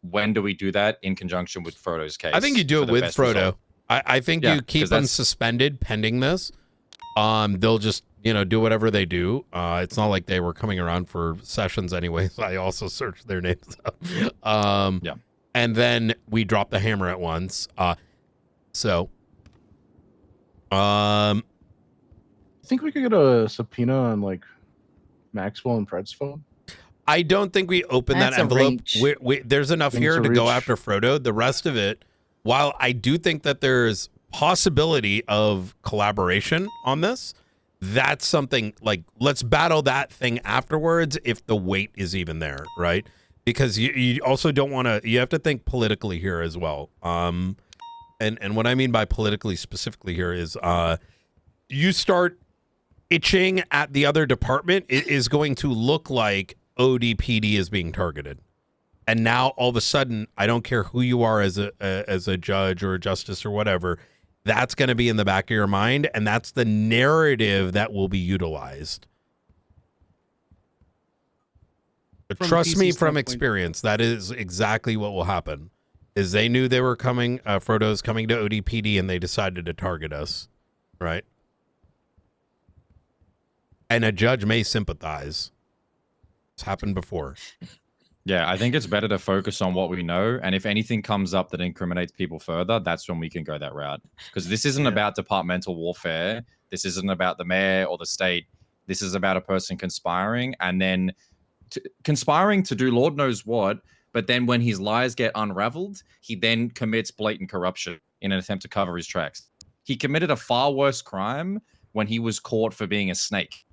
When do we do that in conjunction with Frodo's case? I think you do it with Frodo. Result? I think you keep them suspended pending this. They'll just do whatever they do. It's not like they were coming around for sessions anyways. I also searched their names up. And then we drop the hammer at once. I think we could get a subpoena on like Maxwell and Fred's phone. I don't think we open that envelope. There's enough here to go after Frodo. The rest of it, while I do think that there's possibility of collaboration on this, that's something like, let's battle that thing afterwards if the weight is even there, right? Because you also don't want to, you have to think politically here as well. And what I mean by politically specifically here is you start itching at the other department, it is going to look like ODPD is being targeted. And now all of a sudden, I don't care who you are as a judge or a justice or whatever, that's going to be in the back of your mind, and that's the narrative that will be utilized. But trust me from experience, that is exactly what will happen. Is they knew they were coming, Frodo's coming to ODPD, and they decided to target us, right? And a judge may sympathize. It's happened before. Yeah, I think it's better to focus on what we know, and if anything comes up that incriminates people further, that's when we can go that route. Because this isn't about departmental warfare. This isn't about the mayor or the state. This is about a person conspiring, and then conspiring to do Lord knows what, but then when his lies get unraveled, he then commits blatant corruption in an attempt to cover his tracks. He committed a far worse crime when he was caught for being a snake.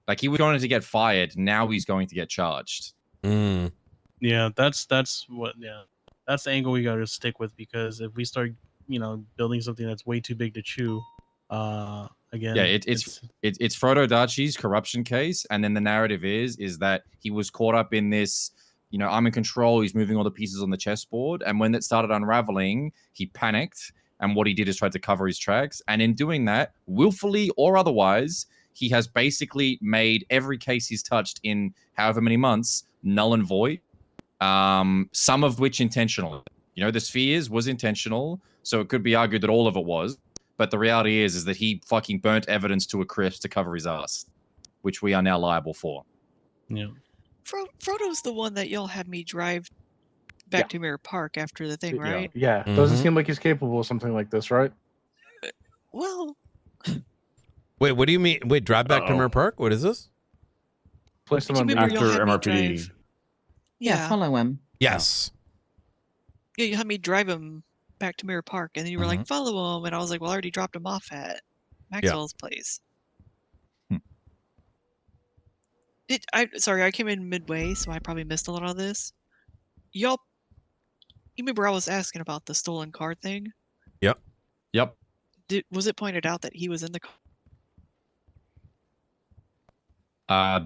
Like, he was going to get fired, now he's going to get charged. Yeah, that's what. Yeah, that's the angle we got to stick with, because if we start, building something that's way too big to chew, again, yeah, it's Frodo Daci's corruption case, and then the narrative is that he was caught up in this. I'm in control. He's moving all the pieces on the chessboard, and when it started unraveling, he panicked, and what he did is tried to cover his tracks, and in doing that, willfully or otherwise, he has basically made every case he's touched in however many months null and void. Some of which intentional. The spheres was intentional, so it could be argued that all of it was. But the reality is that he fucking burnt evidence to a crisp to cover his ass, which we are now liable for. Yeah. Frodo's the one that y'all had me drive back to Mirror Park after the thing, right? Yeah, Mm-hmm. doesn't seem like he's capable of something like this, right? Well, wait, what do you mean? Wait, drive back to Mirror Park? What is this? Place him do you on remember video. y'all had me MRPD. drive? Yeah, follow him. Yes. yeah, you had me drive him back to Mirror Park, and then you were Mm-hmm. like, follow him, and I was like, well, I already dropped him off at Maxwell's place. Sorry, I came in midway, so I probably missed a lot of this. You remember I was asking about the stolen car thing? Yep. Was it pointed out that he was in the car?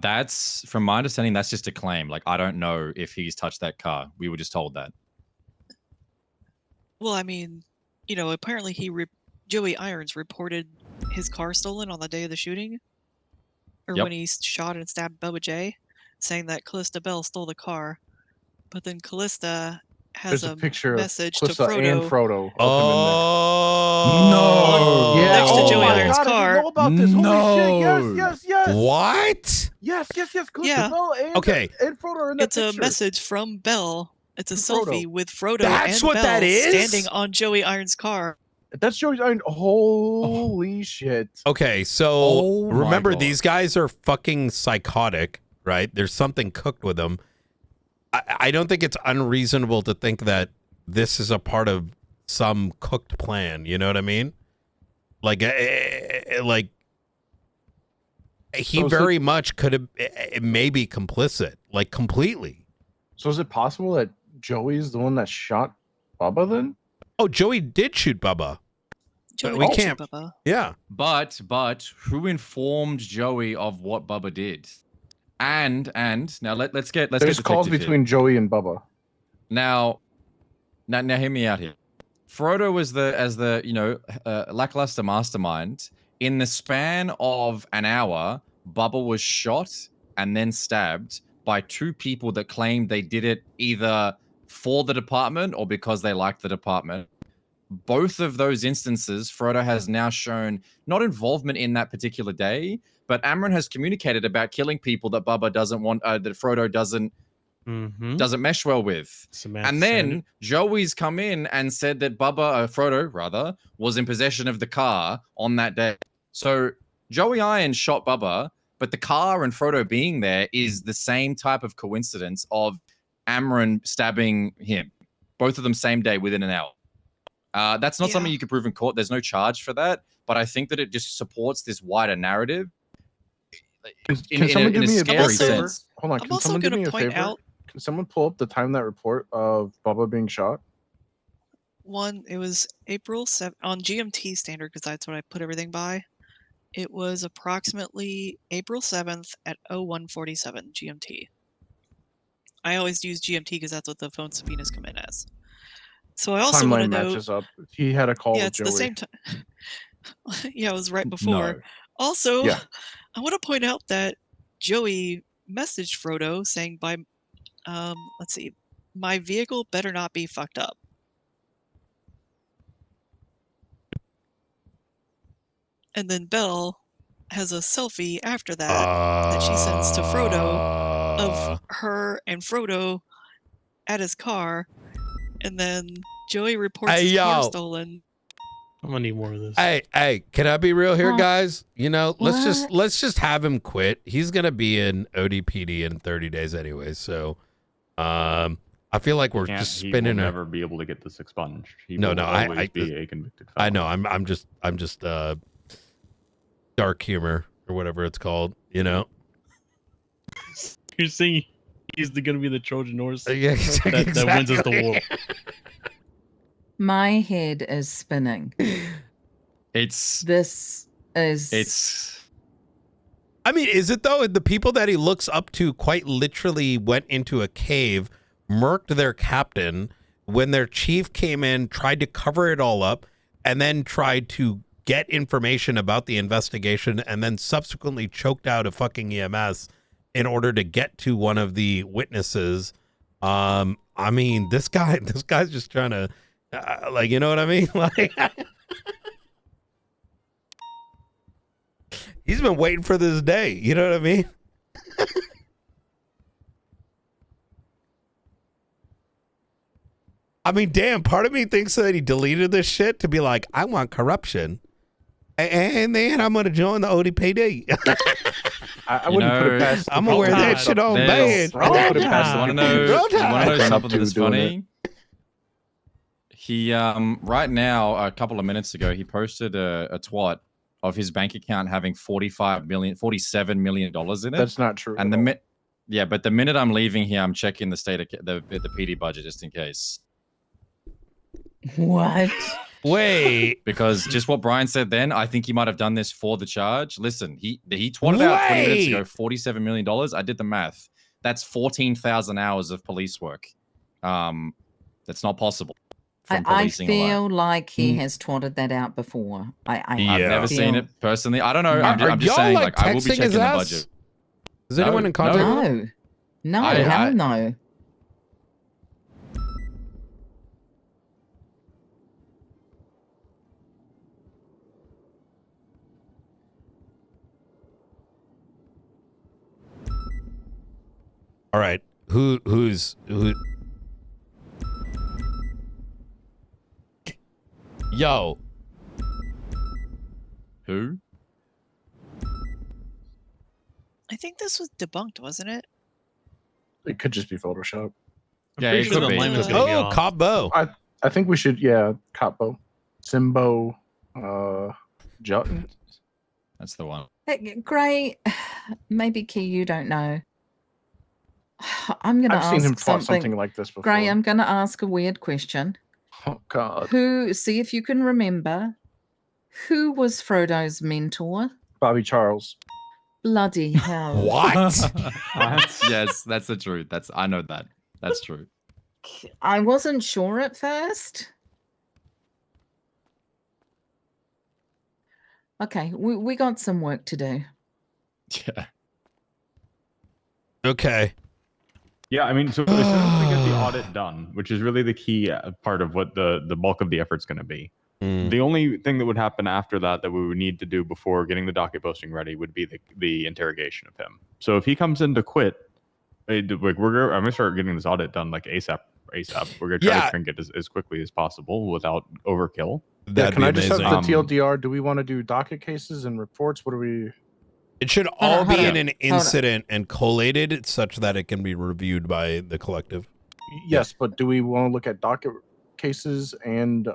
That's, from my understanding, that's just a claim. Like, I don't know if he's touched that car. We were just told that. Well, I mean, apparently Joey Irons reported his car stolen on the day of the shooting, or when he shot and stabbed Bubba J, saying that Callista Bell stole the car. But then Callista has There's a picture message of to Callista Frodo. and Frodo of Oh him in there. Next to Joey Irons' God, I car. didn't know about this. Holy shit! Yes. What? Yes. Callista Yeah. Bell and Frodo are in that It's picture. a message from Bell. It's a Frodo. selfie with Frodo That's and what Bell that is? standing on Joey Irons' car. That's Joey Irons. Holy shit. Okay, so Oh my remember, God. these guys are fucking psychotic, right? There's something cooked with them. I don't think it's unreasonable to think that this is a part of some cooked plan. You know what I mean? Like he So is very much could have maybe complicit, like completely. So is it possible that Joey's the one that shot Bubba then? Oh, Joey did shoot Bubba. Joey we did shoot can't. Bubba. Yeah. But who informed Joey of what Bubba did? And now let's get There's calls detective here. between Joey and Bubba. Now hear me out here. Frodo was as the lackluster mastermind. In the span of an hour, Bubba was shot and then stabbed by two people that claimed they did it either for the department or because they liked the department. Both of those instances, Frodo has now shown not involvement in that particular day, but Amron has communicated about killing people that Bubba doesn't want, that Frodo doesn't mesh well with. And then Joey's come in and said that Frodo rather, was in possession of the car on that day. So Joey Irons shot Bubba, but the car and Frodo being there is the same type of coincidence of Amron stabbing him. Both of them same day within an hour. That's not something you can prove in court. There's no charge for that, but I think that it just supports this wider narrative. Can someone do me a scary favor? sense. Hold on. I'm Can also someone do gonna me a point favor? out- Can someone pull up the time that report of Bubba being shot? It was April 7th on GMT standard because that's what I put everything by. It was approximately April 7th at 01:47 GMT. I always use GMT because that's what the phone subpoenas come in as. So I also want to Timeline know. matches up. He had a call Yeah, with it's Joey. the same time. Yeah, it was right before. No. Also, Yeah. I want to point out that Joey messaged Frodo saying let's see, my vehicle better not be fucked up. And then Belle has a selfie after that she sends to Frodo of her and Frodo at his car, and then Joey reports his car stolen. I'm gonna need more of this. Hey, can I be real here, guys? Let's What? just have him quit. He's gonna be in ODPD in 30 days anyway. So, I feel like we're just He spinning. will never be able to get this expunged. He No, will no, always be a convicted felon. I know. I'm just dark humor or whatever it's called. You're saying he's gonna be the Trojan horse Yeah, that wins us the war. My head is spinning. It's I mean, is it though? The people that he looks up to quite literally went into a cave, murked their captain. When their chief came in, tried to cover it all up, and then tried to get information about the investigation, and then subsequently choked out a fucking EMS in order to get to one of the witnesses. I mean, this guy's just trying to, you know what I mean? Like, he's been waiting for this day. You know what I mean? I mean, damn, part of me thinks that he deleted this shit to be like, I want corruption. And then I'm going to join the ODPD. I wouldn't put it past. I'm going to wear that shit on bad. You want to know something that's funny? He, right now, a couple of minutes ago, he posted a twat of his bank account having $47 million in it. That's not true. And yeah, but the minute I'm leaving here, I'm checking the state of the PD budget just in case. What? Wait. Because just what Brian said then, I think he might have done this for the charge. Listen, he twatted out 20 minutes ago $47 million. I did the math. That's 14,000 hours of police work. That's not possible. I feel like he has twatted that out before. I've never seen it personally. I don't know. I'm just saying, like, I will be checking the budget. Is anyone in contact? No, hell no. All right. Who's Yo. Who? I think this was debunked, wasn't it? It could just be Photoshop. Yeah, it could be. Oh, Cabo. I think we should, Cabo. Simbo, Jutton. That's the one. Hey, Gray, maybe Key, you don't know. I'm going to ask I've seen him twat something like this before. Gray, I'm going to ask a weird question. Oh, God. See if you can remember, who was Frodo's mentor? Bobby Charles. Bloody hell. What? Yes, that's the truth. I know that. That's true. I wasn't sure at first. Okay, we got some work to do. Yeah. Okay. Yeah, I mean, so as soon as we get the audit done, which is really the key part of what the bulk of the effort's going to be, the only thing that would happen after that we would need to do before getting the docket posting ready would be the interrogation of him. So if he comes in to quit, I'm going to start getting this audit done like ASAP. We're going to try to crank it as quickly as possible without overkill. Can I just have the TLDR? Do we want to do docket cases and reports? What do we... It should all be in an incident and collated such that it can be reviewed by the collective. Yes, but do we want to look at docket cases and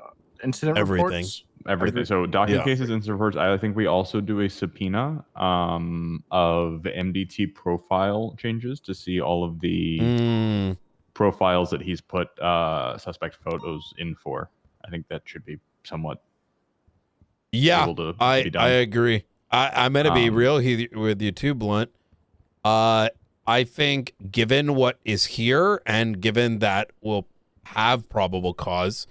incident reports? Everything. So docket cases, incident reports. I think we also do a subpoena of MDT profile changes to see all of the profiles that he's put suspect photos in for. I think that should be somewhat able to be done. I agree. I'm going to be real with you too, Blunt. I think given what is here and given that we'll have probable cause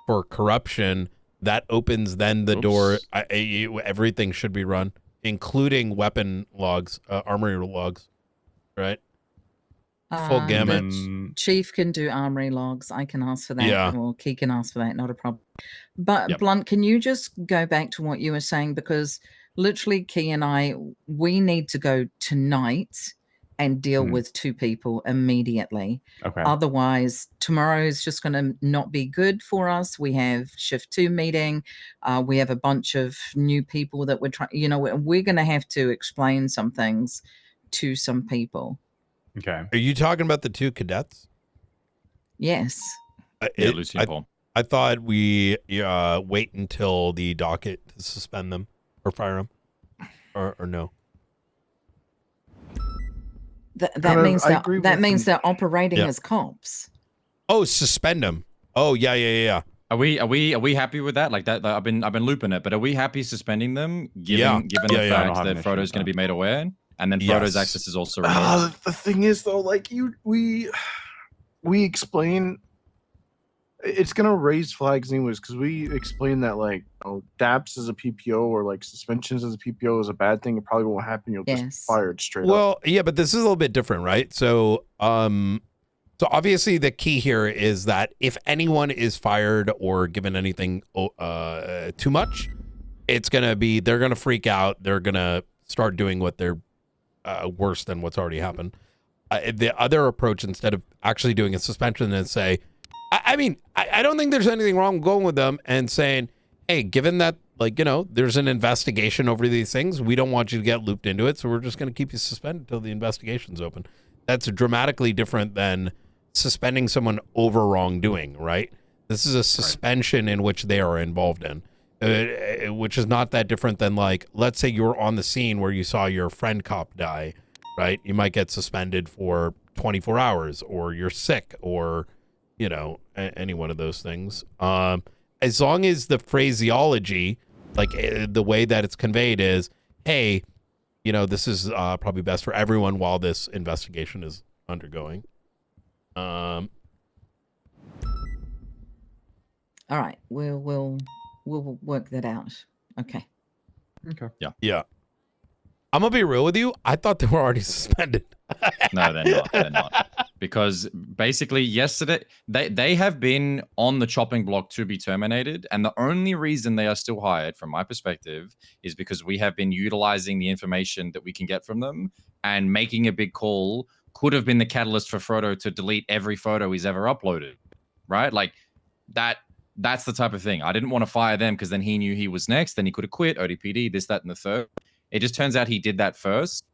for corruption, that opens then the door. Everything should be run, including weapon logs, armory logs, right? Full gamut. Chief can do armory logs. I can ask for that. Yeah. Well, Key can ask for that. Not a problem. But Blunt, can you just go back to what you were saying? Because literally, Key and I, we need to go tonight and deal with 2 people immediately. Okay. Otherwise, tomorrow is just going to not be good for us. We have shift 2 meeting. We have a bunch of new people that we're trying. We're going to have to explain some things to some people. Okay. Are you talking about the 2 cadets? Yes. Lucy and Paul. I thought we wait until the docket to suspend them or fire them, or no. That means they're operating as cops. Oh, suspend them. Oh, yeah. Are we happy with that? Like that, I've been looping it, but are we happy suspending them given the fact that Frodo's going to be made aware, and then Frodo's access is also removed? The thing is, though, like we explain, it's gonna raise flags anyways because we explain that like DAPS as a PPO or like suspensions as a PPO is a bad thing. It probably won't happen. You'll just be fired straight up. Well, yeah, but this is a little bit different, right? So, so obviously the key here is that if anyone is fired or given anything too much, it's gonna be they're gonna freak out. They're gonna start doing what they're worse than what's already happened. The other approach, instead of actually doing a suspension and say, I mean, I don't think there's anything wrong going with them and saying, hey, given that, like, there's an investigation over these things, we don't want you to get looped into it, so we're just going to keep you suspended until the investigation's open. That's dramatically different than suspending someone over wrongdoing, right? This is a suspension in which they are involved in, which is not that different than, like, let's say you're on the scene where you saw your friend cop die, right? You might get suspended for 24 hours, or you're sick, or, any one of those things. As long as the phraseology, like the way that it's conveyed is, hey, this is probably best for everyone while this investigation is undergoing. All right, we'll work that out. Okay. Okay. Yeah. I'm gonna be real with you. I thought they were already suspended. No, they're not. They're not. Because basically yesterday, they have been on the chopping block to be terminated. And the only reason they are still hired, from my perspective, is because we have been utilizing the information that we can get from them, and making a big call could have been the catalyst for Frodo to delete every photo he's ever uploaded. Right? Like that's the type of thing. I didn't want to fire them because then he knew he was next. Then he could have quit, ODPD, this, that, and the third. It just turns out he did that first.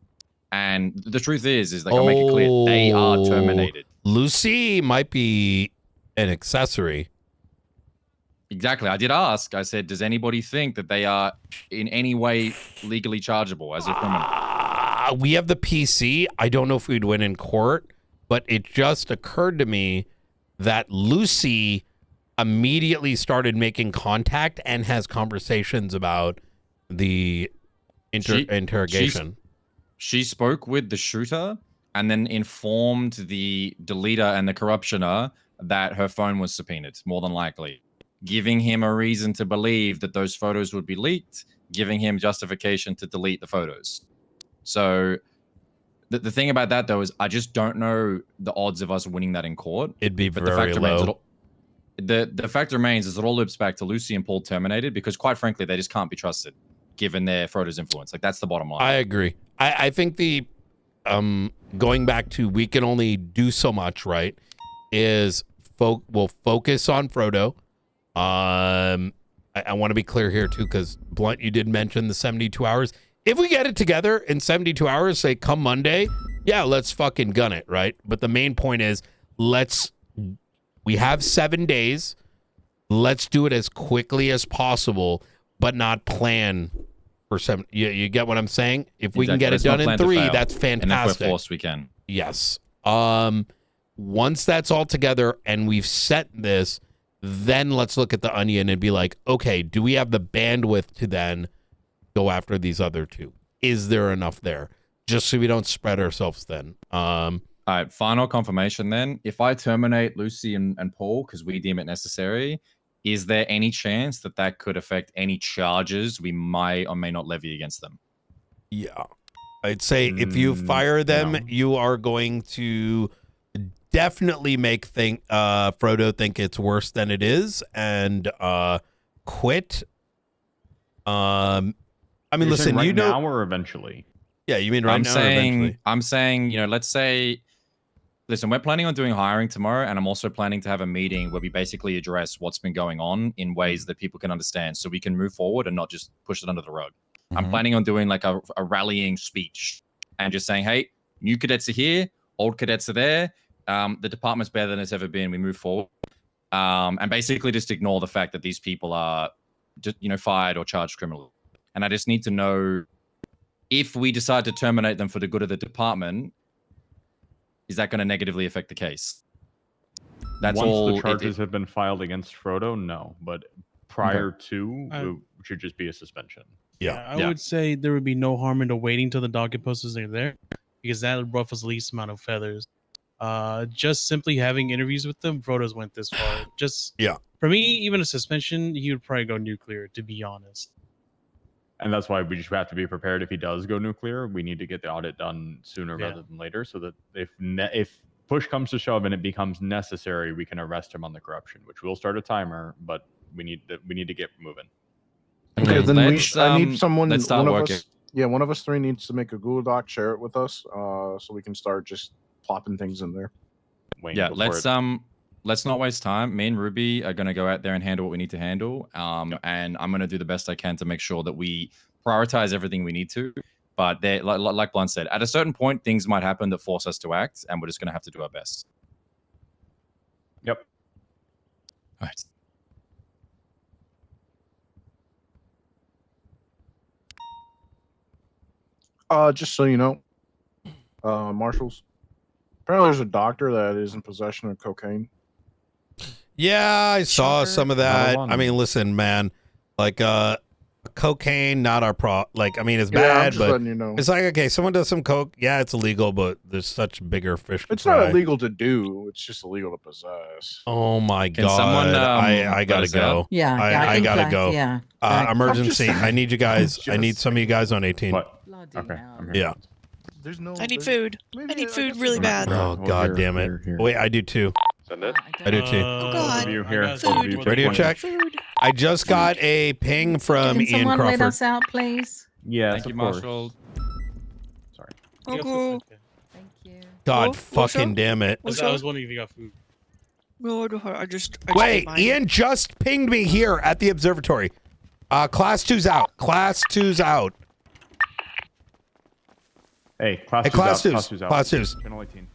And the truth is like, I'll make it clear, they are terminated. Lucy might be an accessory. Exactly. I did ask. I said, does anybody think that they are in any way legally chargeable as a criminal? We have the PC. I don't know if we'd win in court, but it just occurred to me that Lucy immediately started making contact and has conversations about the interrogation. She spoke with the shooter and then informed the deleter and the corruptioner that her phone was subpoenaed, more than likely, giving him a reason to believe that those photos would be leaked, giving him justification to delete the photos. So the thing about that, though, is I just don't know the odds of us winning that in court. It'd be but very low. The fact remains is it all loops back to Lucy and Paul terminated because, quite frankly, they just can't be trusted given their Frodo's influence. Like, that's the bottom line. I agree. I think the going back to we can only do so much, right, is we'll focus on Frodo. I want to be clear here, too, because, Blunt, you did mention the 72 hours. If we get it together in 72 hours, say, come Monday, yeah, let's fucking gun it, right? But the main point is, we have 7 days. Let's do it as quickly as possible, but not plan for 7. You get what I'm saying? If we can get it done in 3, that's fantastic. And if we're forced, we can. Yes. Once that's all together and we've set this, then let's look at the onion and be like, okay, do we have the bandwidth to then go after these other 2? Is there enough there? Just so we don't spread ourselves thin. All right, final confirmation then. If I terminate Lucy and Paul because we deem it necessary, is there any chance that that could affect any charges we might or may not levy against them? Yeah. I'd say if you fire them, you are going to definitely make Frodo think it's worse than it is and quit. I mean, You're listen, right now or eventually? Yeah, you mean right now or eventually? I'm saying, let's say, listen, we're planning on doing hiring tomorrow, and I'm also planning to have a meeting where we basically address what's been going on in ways that people can understand so we can move forward and not just push it under the rug. I'm planning on doing like a rallying speech and just saying, hey, new cadets are here, old cadets are there. The department's better than it's ever been. We move forward. And basically just ignore the fact that these people are just, fired or charged criminally. And I just need to know if we decide to terminate them for the good of the department, is that going to negatively affect the case? That's Once all. the charges have been filed against Frodo, no. But prior to, it should just be a suspension. I would say there would be no harm into waiting till the docket posters are there, because that would ruffle the least amount of feathers. Just simply having interviews with them, Frodo's went this far. For me, even a suspension, he would probably go nuclear, to be honest. And that's why we just have to be prepared. If he does go nuclear, we need to get the audit done sooner rather than later, so that if push comes to shove and it becomes necessary, we can arrest him on the corruption, which will start a timer. But we need to get moving. Okay, then I need someone. Let's start working. One of us 3 needs to make a Google Doc, share it with us, so we can start just plopping things in there. let's not waste time. Me and Ruby are going to go out there and handle what we need to handle. And I'm going to do the best I can to make sure that we prioritize everything we need to. But like Blunt said, at a certain point, things might happen that force us to act, and we're just going to have to do our best. Yep. All right. Just so you know, marshals. Apparently, there's a doctor that is in possession of cocaine. Yeah, I saw some of that. I mean, listen, man, like cocaine, not our like, I mean, it's Yeah, I'm bad, just but letting you know. it's like, okay, someone does some coke, yeah, it's illegal, but there's such bigger fish to It's fry. not illegal to do. It's just illegal to possess. Oh my Can god! someone, I let gotta us go. out? Yeah, I think gotta like- go. yeah. Emergency! I'm just- I need you guys. I need some of you guys on 18. What? Bloody Okay. hell. I'm here. Yeah. There's no. I need there's- food. maybe I need I food guess really there's- bad. Oh Well, god here, damn it! here. Wait, I do too. Send it. I do too. Oh God. You I here? got Food. some Radio food. check. Food. I just got a ping from Can Ian someone let Crawford. us out, please? Yes, Thank you, of course. Marshall. Sorry. You got food? Okay. Okay. Thank you. God What's fucking up? damn it! What's I up? was wondering if you got food. No, I just Wait, ate mine. Ian just pinged me here at the observatory. Class 2's out. Class 2's out. Hey, class Hey, 2's class out. 2's. Class 2's out. Class 2's. Channel 18.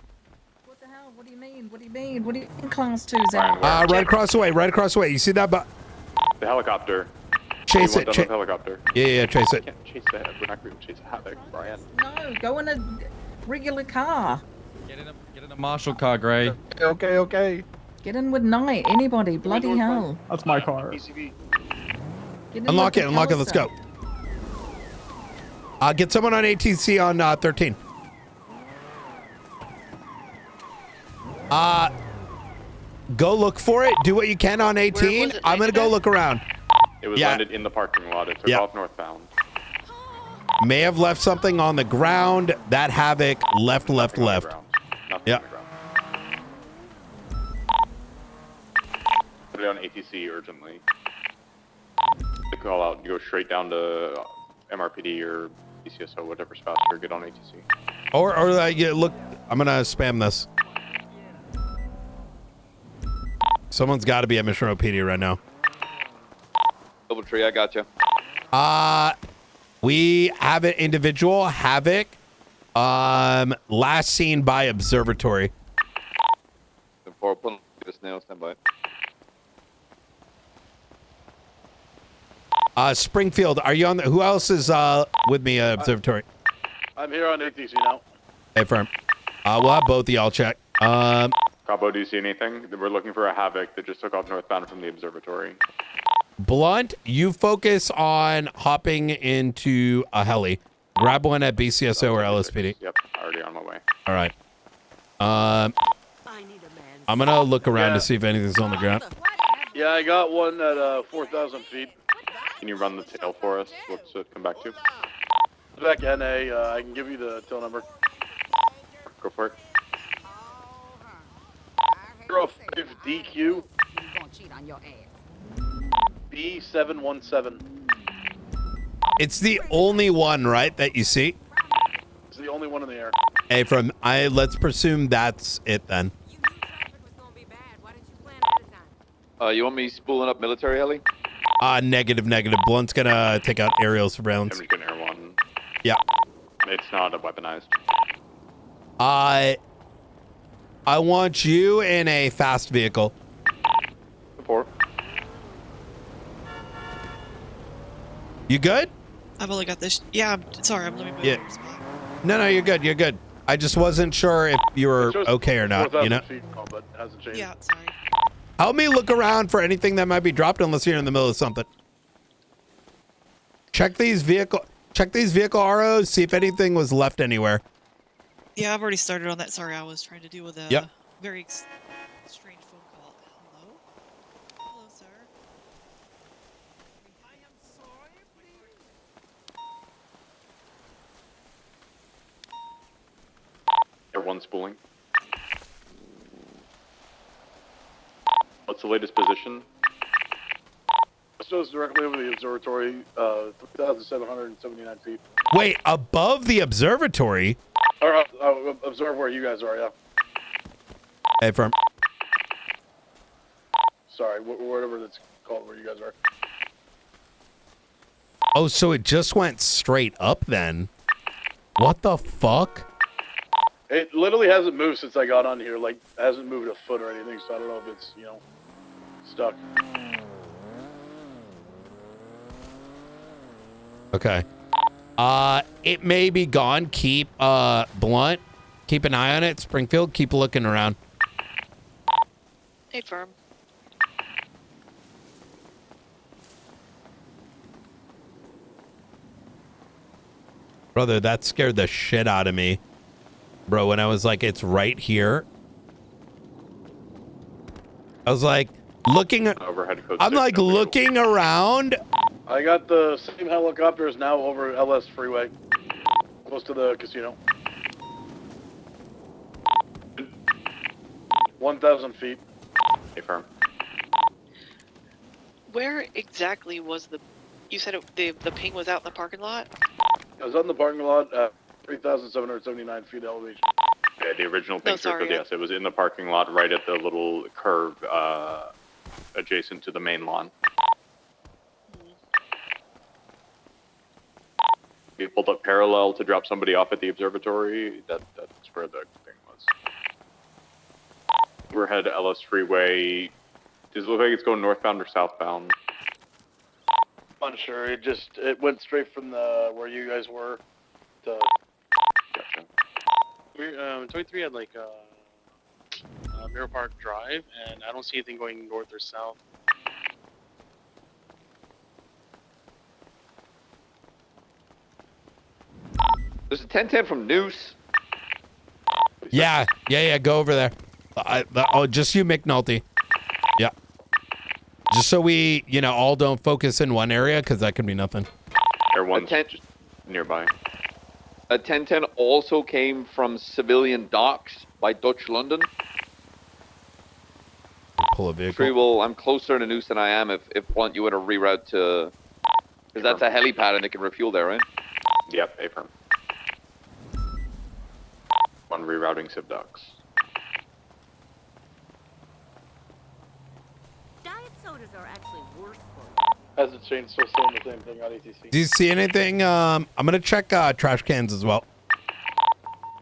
What the hell? What do you mean? What do you mean? What do you mean class 2's out? Right across the way. Right across the way. You see that? The helicopter. Chase You it. want that on the helicopter. Yeah, chase it. Can't chase that. We're not going to chase a havoc, Brian. No, go in a regular car. Get in a Marshall car, Gray. Okay. Get in with Knight. Anybody. Bloody hell. That's my car. Get in Unlock with it. the Unlock it. Let's go. Get someone on ATC on 13. Go look for it. Do what you can on 18. I'm gonna go look around. It was Yeah. landed in the parking lot. It took Yeah. off northbound. May have left something on the ground. That havoc left. Nothing Yeah. on the ground. Put it on ATC urgently. The call out. You go straight down to MRPD or BCSO, whatever's faster. Get on ATC. Or yeah, look. I'm gonna spam this. Someone's got to be at Mission Road PD right now. Double tree, I got you. We have an individual havoc. Last seen by observatory. For pulling the snail, stand by. Springfield, are you on the? Who else is with me? Observatory. I'm here on ATC now. Hey, firm. We'll have both of y'all check. Cabo, do you see anything? We're looking for a havoc that just took off northbound from the observatory. Blunt, you focus on hopping into a heli. Grab one at BCSO or LSPD. Yep, already on my way. All right. I'm gonna look around to see if anything's on the ground. Yeah, I got one at 4,000 feet. Can you run the tail for us? What's it come back to? Back NA, I can give you the tail number. Go for it. 05 DQ B717. It's the only one, right, that you see? It's the only one in the air. Hey, let's presume that's it then. You want me spooling up military heli? Negative. Blunt's gonna take out aerial surveillance. I'm just gonna air one. Yeah. It's not a weaponized. I want you in a fast vehicle. Support. You good? I've only got this. Yeah, sorry, I'm living. Yeah. No, you're good. You're good. I just wasn't sure if you were okay or not. You know. Feet, but it hasn't changed. Yeah, sorry. Help me look around for anything that might be dropped unless you're in the middle of something. Check these vehicle ROs. See if anything was left anywhere. Yeah, I've already started on that. Sorry, I was trying to deal with a Yep. very strange phone call. Hello? Hello, sir. Air one spooling. What's the latest position? So it's directly over the observatory, 3,779 feet. Wait, above the observatory? Or observe where you guys are, yeah. Hey, firm. Sorry, whatever that's called where you guys are. Oh, so it just went straight up then? What the fuck? It literally hasn't moved since I got on here. Like, it hasn't moved a foot or anything, so I don't know if it's, you know, stuck. Okay. It may be gone. Keep, Blunt. Keep an eye on it. Springfield, keep looking around. Hey, firm. Brother, that scared the shit out of me. Bro, when I was like, it's right here. I was like, looking. I'm like looking around. I got the same helicopters now over LS Freeway, close to the casino. 1,000 feet. Hey, firm. Where exactly was the? You said the ping was out in the parking lot. I was out in the parking lot at 3,779 feet elevation. Yeah, the original ping sorry, circle, yes, it was in the parking lot right at the little curve adjacent to the main lawn. We pulled up parallel to drop somebody off at the observatory. That's where the thing was. Overhead LS Freeway. Does it look like it's going northbound or southbound? I'm unsure. It went straight from the where you guys were to. Gotcha. We're 23 had like Mirror Park Drive, and I don't see anything going north or south. There's a 1010 from Noose. Yeah. Go over there. Just you, McNulty. Yeah. Just so we, all don't focus in one area, because that can be nothing. Everyone's just nearby. A 1010 also came from civilian docks by Dutch London. Pull a vehicle. Free will, I'm closer to Noose than I am if Blunt, you want to reroute to... Because that's a helipad and they can refuel there, right? Yep, affirm. One rerouting civ docks. Diet sodas are actually worse for you. Hasn't changed, still saying the same thing on ATC. Do you see anything? I'm going to check trash cans as well.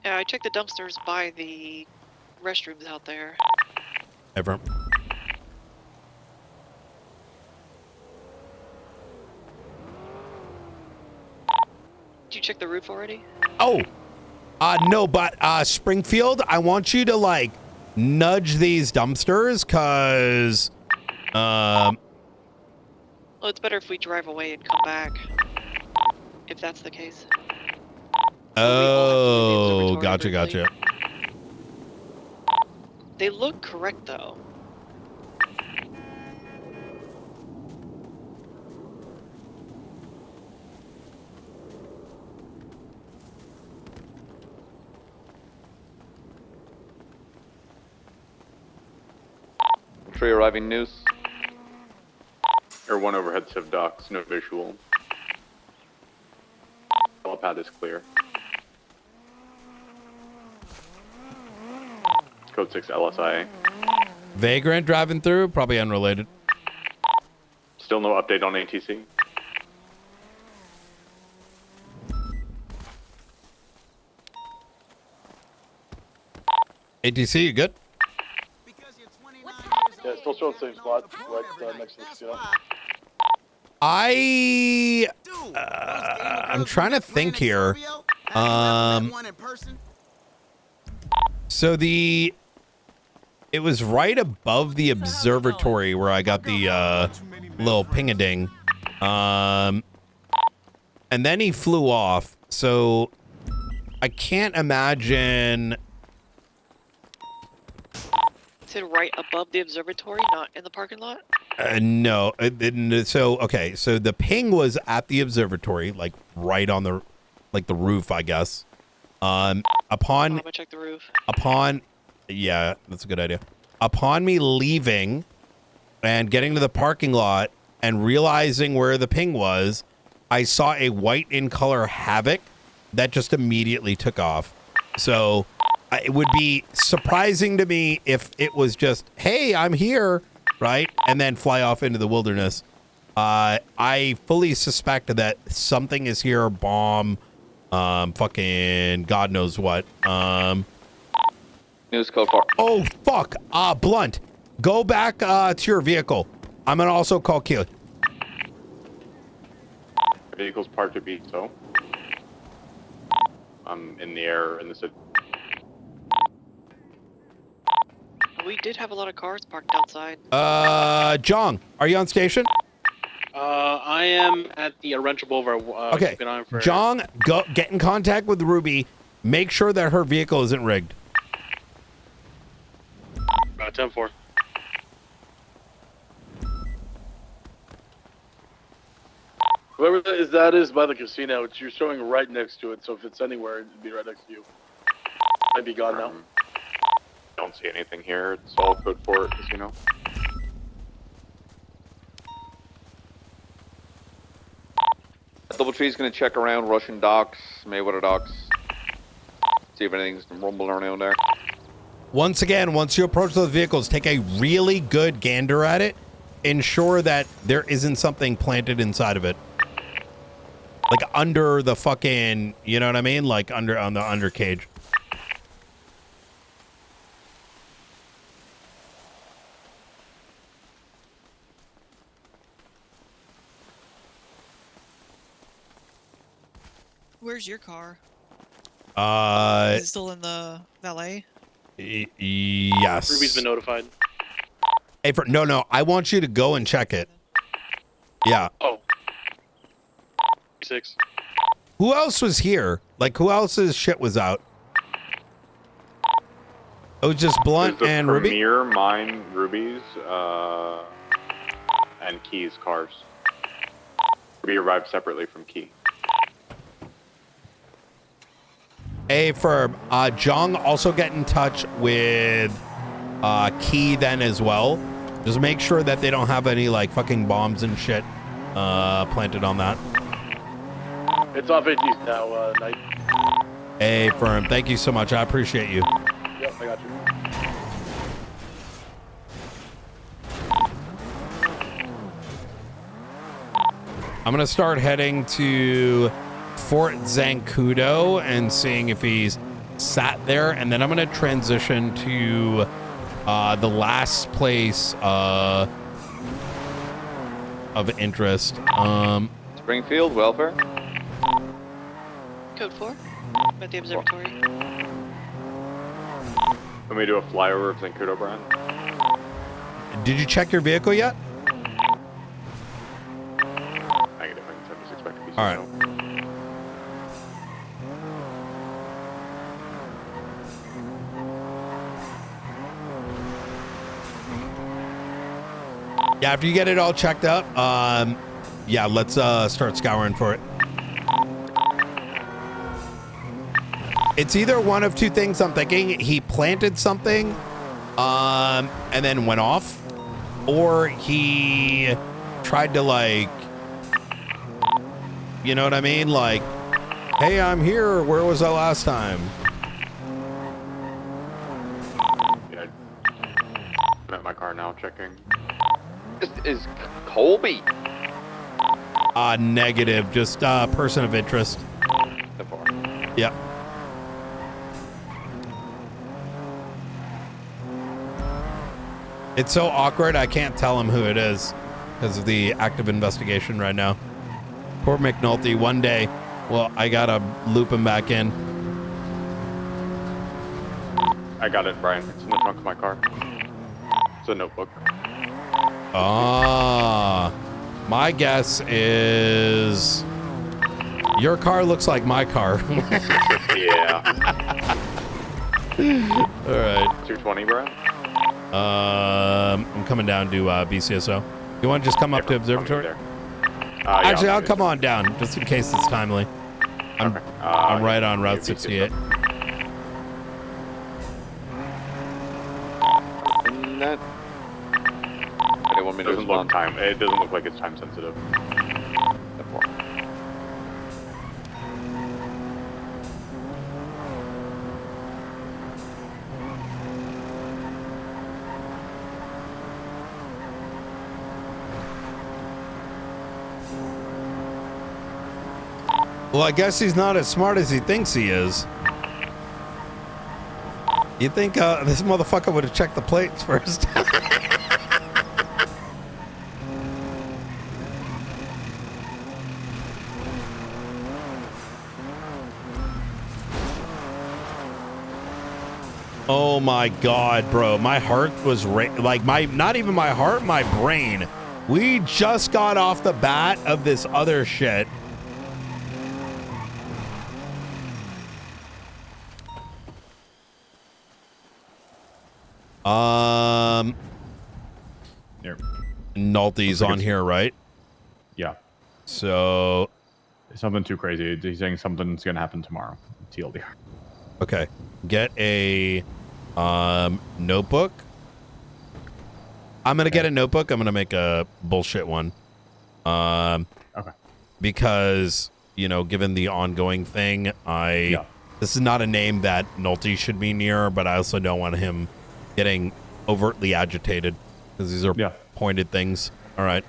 Yeah, I checked the dumpsters by the restrooms out there. Ever. Did you check the roof already? Oh, no, but Springfield, I want you to nudge these dumpsters because, Well, it's better if we drive away and come back. If that's the case. Oh, gotcha. They look correct though. Tree arriving Noose. Or one overhead civ docks, no visual. Helipad is clear. Code 6 LSIA. Vagrant driving through, probably unrelated. Still no update on ATC. ATC, you good? Yeah, still showing the same spot, right next to the casino. I'm trying to think here. So it was right above the observatory where I got the little ping-a-ding. And then he flew off. So I can't imagine. Is it right above the observatory, not in the parking lot? No. So the ping was at the observatory, right on the roof, I guess. I'm gonna check the roof. Yeah, that's a good idea. Upon me leaving and getting to the parking lot and realizing where the ping was, I saw a white in color Havoc that just immediately took off. So it would be surprising to me if it was just, hey, I'm here, right? And then fly off into the wilderness. I fully suspect that something is here, bomb, fucking God knows what. News code 4. Oh, fuck. Blunt, go back to your vehicle. I'm gonna also call Keely. Vehicle's parked to be so. I'm in the air in the city. We did have a lot of cars parked outside. Jong, are you on station? I am at the Rancho Boulevard. Okay, Keep an eye for... Jong, go get in contact with Ruby. Make sure that her vehicle isn't rigged. 10-4. Whoever that is by the casino, you're showing right next to it, so if it's anywhere, it'd be right next to you. Might be gone now. Don't see anything here. It's all code 4 at casino. DoubleTree's gonna check around Russian docks, Mayweather docks. See if anything's rumbling around there. Once again, once you approach those vehicles, take a really good gander at it. Ensure that there isn't something planted inside of it. Like under the fucking, you know what I mean? Like on the under cage. Where's your car? Is it still in the valet? Yes. Ruby's been notified. Hey, no, I want you to go and check it. Yeah. Oh. 6. Who else was here? Like, who else's shit was out? It was just Blunt and Ruby? Premier, mine, Ruby's, and Key's cars. Ruby arrived separately from Key. Hey, Ferb, Jong, also get in touch with Key then as well. Just make sure that they don't have any, like, fucking bombs and shit planted on that. It's off 80 now, Knight. Hey, Firm, thank you so much. I appreciate you. Yep, I got you. I'm going to start heading to Fort Zancudo and seeing if he's sat there. And then I'm going to transition to the last place of interest. Springfield, welfare. Code 4? At the observatory. Let me do a flyover of Zancudo, Brian. Did you check your vehicle yet? Negative. I just expect to be. All right. Yeah, after you get it all checked up, yeah, let's start scouring for it. It's either one of two things I'm thinking. He planted something and then went off, or he tried to, like, you know what I mean? Like, hey, I'm here. Where was I last time? Yeah, I'm at my car now checking. This is Colby. Negative. Just person of interest. Yep. It's so awkward, I can't tell him who it is because of the active investigation right now. Poor McNulty, one day, well, I gotta loop him back in. I got it, Brian. It's in the trunk of my car. It's a notebook. Ah, my guess is your car looks like my car. Yeah. All right. 220, Brian? I'm coming down to BCSO. You want to just come up to observatory? Yeah, Actually, I'll come on down just in case it's timely. I'm right on Route 68. That it doesn't look time. It doesn't look like it's time sensitive. Well, I guess he's not as smart as he thinks he is. You think this motherfucker would have checked the plates first? Oh my God, bro. My heart was not even my heart, my brain. We just got off the bat of this other shit. Here. Nulty's on here, right? Yeah. So something too crazy. He's saying something's gonna happen tomorrow. TLDR. Okay. Get a notebook. I'm gonna get a notebook. I'm gonna make a bullshit one. Okay. Because, you know, given the ongoing thing, this is not a name that Nulty should be near, but I also don't want him getting overtly agitated because these are pointed things. All right.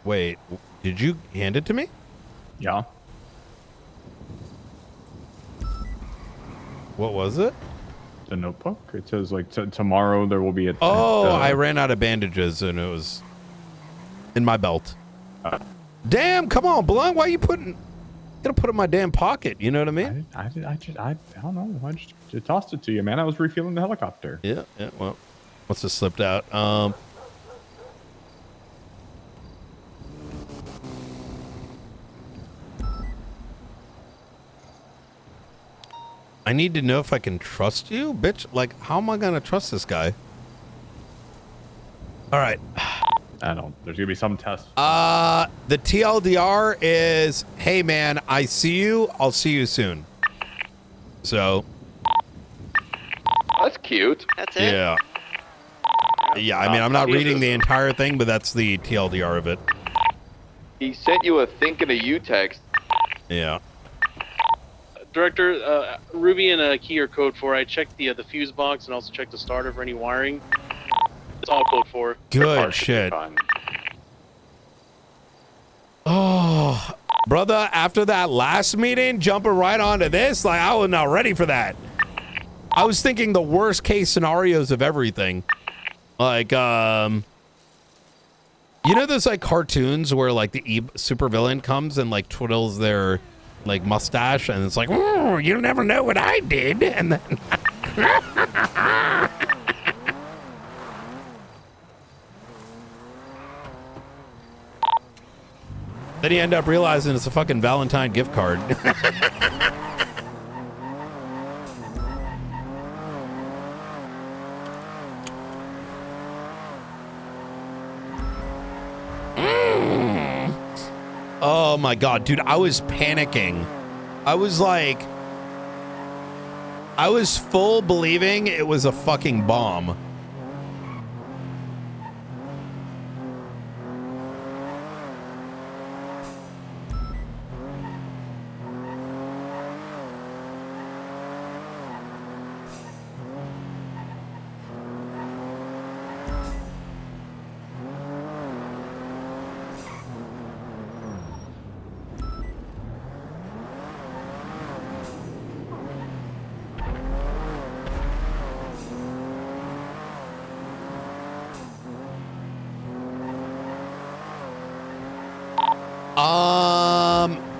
Wait, did you hand it to me? Yeah. What was it? The notebook. It says like tomorrow there will be a. I ran out of bandages and it was in my belt. Damn! Come on, Blunt. Why are you gonna put it in my damn pocket? You know what I mean? I don't know. I just tossed it to you, man. I was refueling the helicopter. Yeah. Well, must have slipped out. I need to know if I can trust you, bitch. Like, how am I gonna trust this guy? All right. I don't. There's gonna be some test. The TLDR is, hey man, I see you. I'll see you soon. So. That's cute. That's it. Yeah. Yeah. I mean, I'm not reading the entire thing, but that's the TLDR of it. He sent you a thinking of you text. Yeah. Director, Ruby and a key or code 4. I checked the fuse box and also checked the starter for any wiring. It's all code 4. Good shit. Oh, brother, after that last meeting, jumping right onto this, like, I was not ready for that. I was thinking the worst case scenarios of everything. Like, you know those like cartoons where like the supervillain comes and like twiddles their like mustache and it's like, oh, you'll never know what I did, and then then you end up realizing it's a fucking Valentine gift card. Oh my God, dude, I was panicking. I was full believing it was a fucking bomb.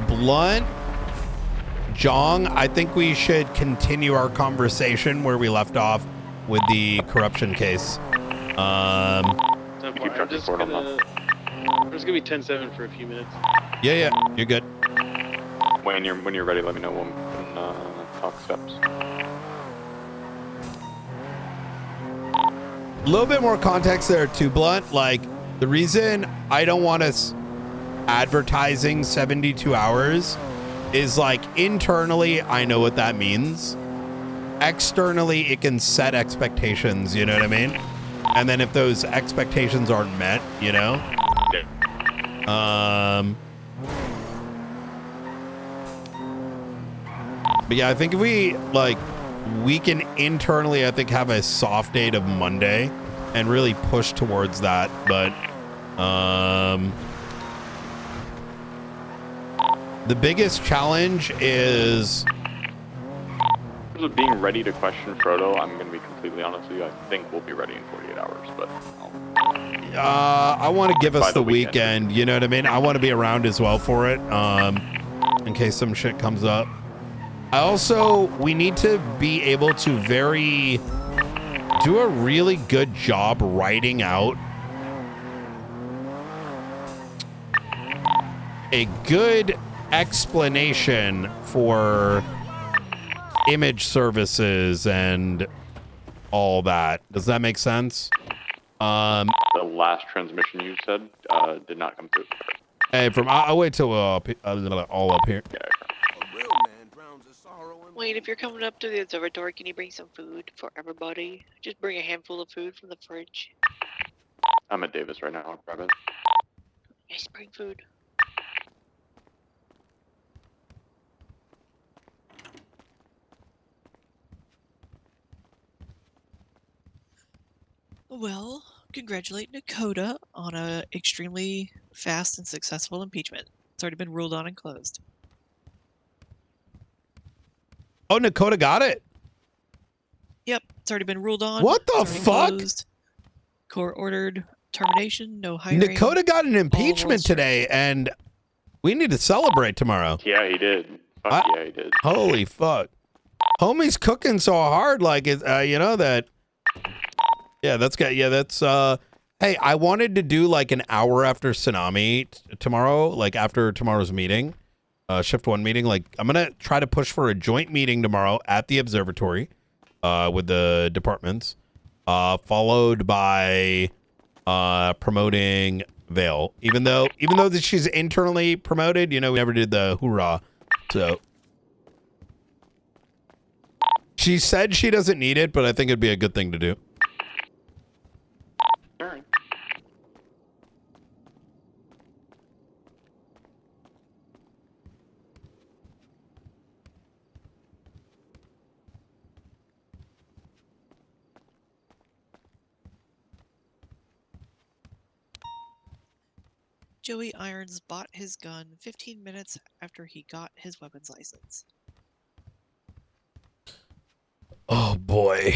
Blunt, Jong, I think we should continue our conversation where we left off with the corruption case. I'm just gonna be 10-7 for a few minutes. Yeah, you're good. When you're ready, let me know when we can talk steps. A little bit more context there too, Blunt. Like, the reason I don't want us advertising 72 hours is like, internally I know what that means. Externally it can set expectations, you know what I mean? And then if those expectations aren't met, you know, but yeah, I think if we can internally, I think, have a soft date of Monday and really push towards that. But The biggest challenge is In terms of being ready to question Frodo, I'm going to be completely honest with you. I think we'll be ready in 48 hours, but I want to give us By the the weekend. You know what I mean? I want to be around as well for it, in case some shit comes up. We need to be able to do a really good job writing out a good explanation for image services and all that. Does that make sense? the last transmission you said did not come through. Hey, I'll wait till all up here. Wait, if you're coming up to the observatory, can you bring some food for everybody? Just bring a handful of food from the fridge. I'm at Davis right now. I'll grab it. Yes, bring food. Well, congratulate Dakota on a extremely fast and successful impeachment. It's already been ruled on and closed. Oh, Dakota got it? Yep, it's already been ruled on. What the It's already fuck? closed. Court ordered termination, no hiring. Dakota got an impeachment today, and we need to celebrate tomorrow. Yeah, he did. Fuck yeah, he did. Holy fuck. Homie's cooking so hard, like, you know that. Yeah, that's good. Yeah, that's, hey, I wanted to do like an hour after Tsunami tomorrow, like after tomorrow's meeting, shift 1 meeting. Like, I'm going to try to push for a joint meeting tomorrow at the observatory with the departments, followed by promoting Vale. Even though that she's internally promoted, you know, we never did the hoorah. So she said she doesn't need it, but I think it'd be a good thing to do. All right. Joey Irons bought his gun 15 minutes after he got his weapons license. Oh boy.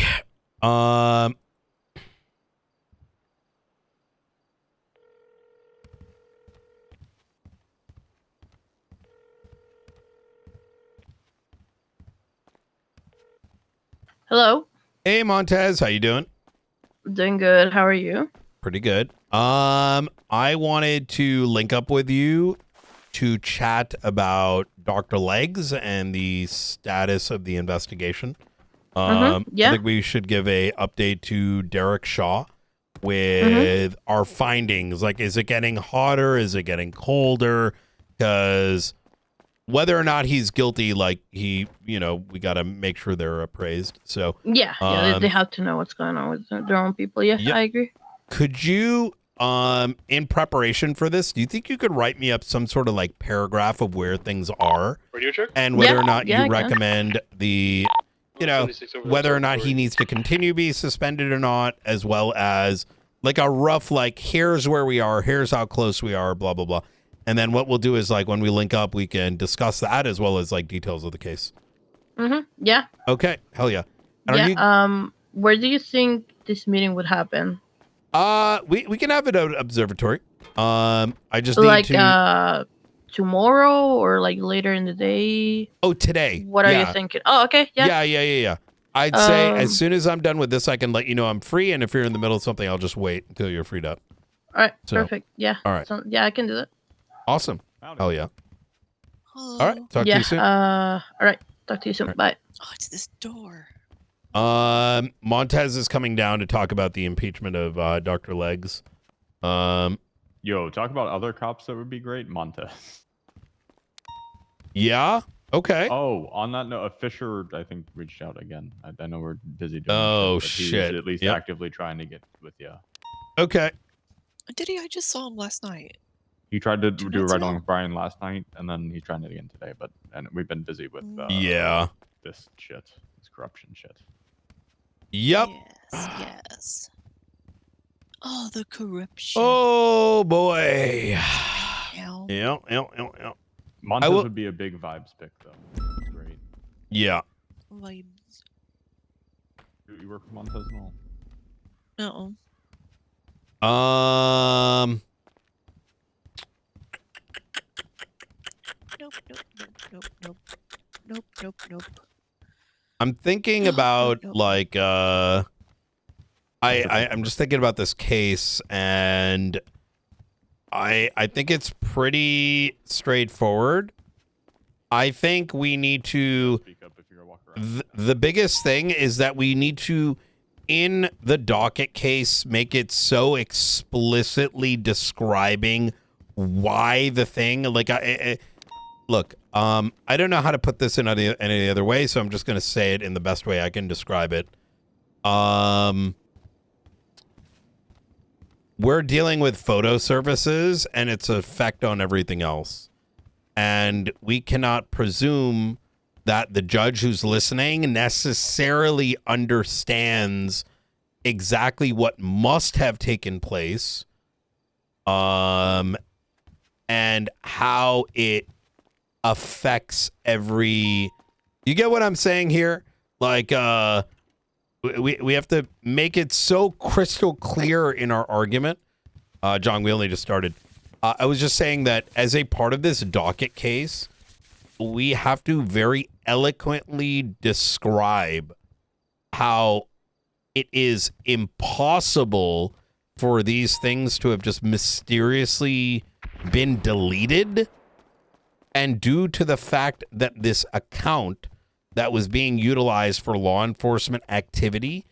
Hello. Hey Montez, how you doing? Doing good. How are you? Pretty good. I wanted to link up with you to chat about Dr. Legs and the status of the investigation. Yeah. I think we should give a update to Derek Shaw with our findings. Like, is it getting hotter? Is it getting colder? Because whether or not he's guilty, like we got to make sure they're appraised. So Yeah. They have to know what's going on with their own people. Yeah, Yep. I agree. Could you, in preparation for this, do you think you could write me up some sort of like paragraph of where things are Radio check? and whether or not I you can. recommend the, whether or not he needs to continue to be suspended or not, as well as like a rough, like, here's where we are, here's how close we are, blah, blah, blah. And then what we'll do is, like, when we link up, we can discuss that as well as like details of the case. Yeah. Okay. Hell yeah. And Yeah. are you, Where do you think this meeting would happen? we can have it at observatory. I just Like need to. tomorrow or like later in the day? Oh, today. What are you thinking? Oh, okay. Yeah. Yeah. I'd say as soon as I'm done with this, I can let you know I'm free. And if you're in the middle of something, I'll just wait until you're freed up. All right. So, Perfect. Yeah. all right. So, yeah, I can do that. Awesome. Hell yeah. All right. Talk to you soon. All right. Talk to you soon. Bye. Oh, it's this door. Montez is coming down to talk about the impeachment of Dr. Legs. Yo, talk about other cops that would be great. Montez. Yeah. Okay. Oh, on that note, Fisher, I think, reached out again. I know we're busy doing Oh, shit, but shit. He's at least actively trying to get with you. Okay. Did he? I just saw him last night. He tried to do a nights ride ago. along with Brian last night, and then he's trying it again today. And we've been busy with this shit, this corruption shit. Yep. Yes. Oh, the corruption. Oh boy. Now. Yeah. Montez would be a big vibes pick, though. That's great. Yeah. Vibes. You work for Montez and all? No. Nope. I'm thinking about like I'm just thinking about this case, and I think it's pretty straightforward. I think we need to the biggest thing is that we need to, in the docket case, make it so explicitly describing why the thing, like, look, I don't know how to put this in any other way, so I'm just going to say it in the best way I can describe it. We're dealing with photo services and its effect on everything else. And we cannot presume that the judge who's listening necessarily understands exactly what must have taken place, and how it affects every. You get what I'm saying here? Like, we have to make it so crystal clear in our argument. John, we only just started. I was just saying that as a part of this docket case, we have to very eloquently describe how it is impossible for these things to have just mysteriously been deleted, and due to the fact that this account that was being utilized for law enforcement activity,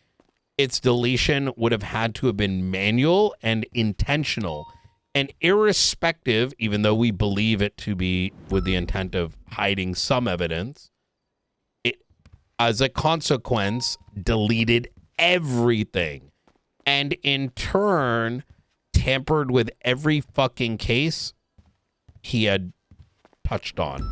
its deletion would have had to have been manual and intentional. And irrespective, even though we believe it to be with the intent of hiding some evidence, it, as a consequence, deleted everything. And in turn, tampered with every fucking case he had touched on,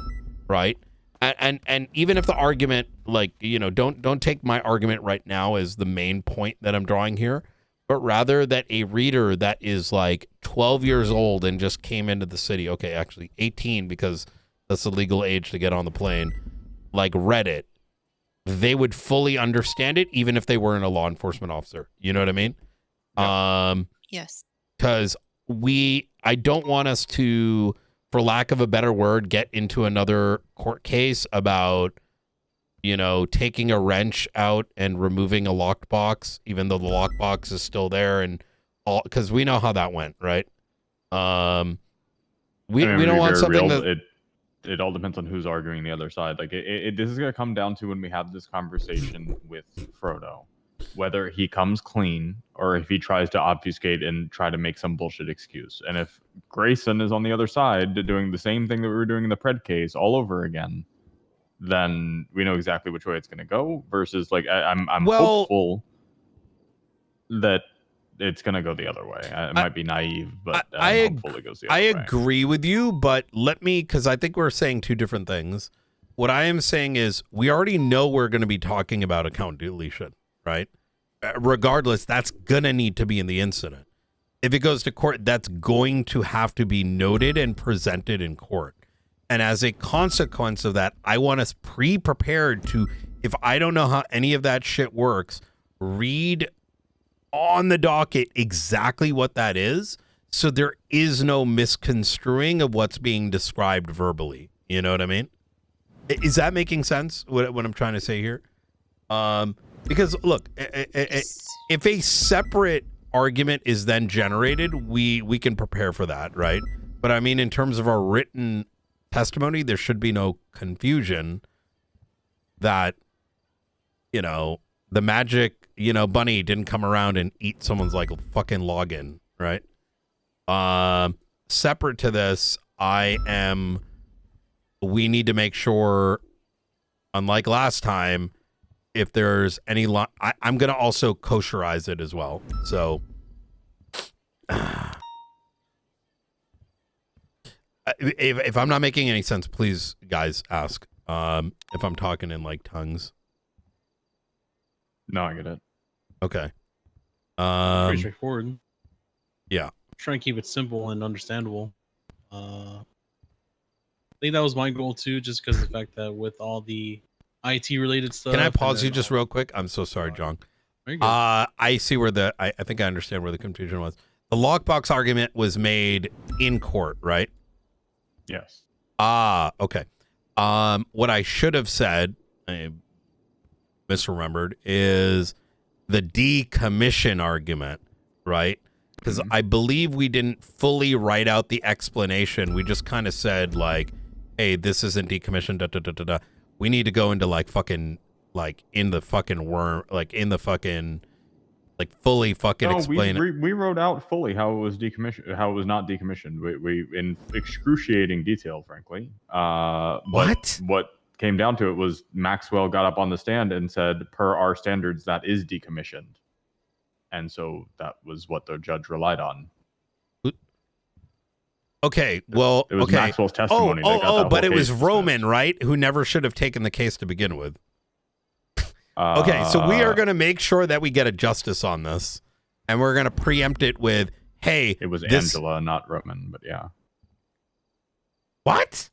right? And even if the argument, like, you know, don't take my argument right now as the main point that I'm drawing here, but rather that a reader that is like 12 years old and just came into the city, okay, actually 18 because that's the legal age to get on the plane, like read it, they would fully understand it even if they weren't a law enforcement officer. You know what I mean? Yeah. Yes. Because I don't want us to, for lack of a better word, get into another court case about, you know, taking a wrench out and removing a locked box, even though the lockbox is still there, and all, because we know how that went, right? We don't want something that it all depends on who's arguing the other side. Like this is gonna come down to when we have this conversation with Frodo, whether he comes clean or if he tries to obfuscate and try to make some bullshit excuse. And if Grayson is on the other side doing the same thing that we were doing in the Pred case all over again, then we know exactly which way it's going to go. Versus, like, I'm hopeful that it's going to go the other way. It might be naive, but I'm hopeful it goes the other way. I agree with you, but let me, because I think we're saying two different things. What I am saying is we already know we're going to be talking about account deletion, right? Regardless, that's going to need to be in the incident. If it goes to court, that's going to have to be noted and presented in court. And as a consequence of that, I want us pre-prepared to, if I don't know how any of that shit works, read on the docket exactly what that is, so there is no misconstruing of what's being described verbally. You know what I mean? Is that making sense, what I'm trying to say here? Because, look, if a separate argument is then generated, we can prepare for that, right? But I mean, in terms of our written testimony, there should be no confusion that, you know, the magic, you know, bunny didn't come around and eat someone's, like, fucking login, right? Separate to this, we need to make sure, unlike last time, if there's any I'm going to also kosherize it as well. So if I'm not making any sense, please, guys, ask. If I'm talking in, like, tongues. No, I get it. Okay. Pretty straightforward. Yeah. Try and keep it simple and understandable. I think that was my goal too, just because of the fact that with all the IT related stuff. Can I pause you just real quick? I'm so sorry, John. I see where I think I understand where the confusion was. The lockbox argument was made in court, right? Yes. Okay. What I should have said, I misremembered, is the decommission argument, right? Because I believe we didn't fully write out the explanation. We just kind of said like, hey, this isn't decommissioned, da da da da da. We need to go into like fucking, like in the fucking worm, like in the fucking, like fully fucking explain it. We wrote out fully how it was decommissioned, how it was not decommissioned. We in excruciating detail, frankly. What came down to it was Maxwell got up on the stand and said, per our standards, that is decommissioned. And so that was what the judge relied on. Okay, well, it was Maxwell's testimony. But it was Roman, right? Who never should have taken the case to begin with. Okay, so we are going to make sure that we get a justice on this, and we're going to preempt it with, hey, it was Angela, not Roman, but yeah. What?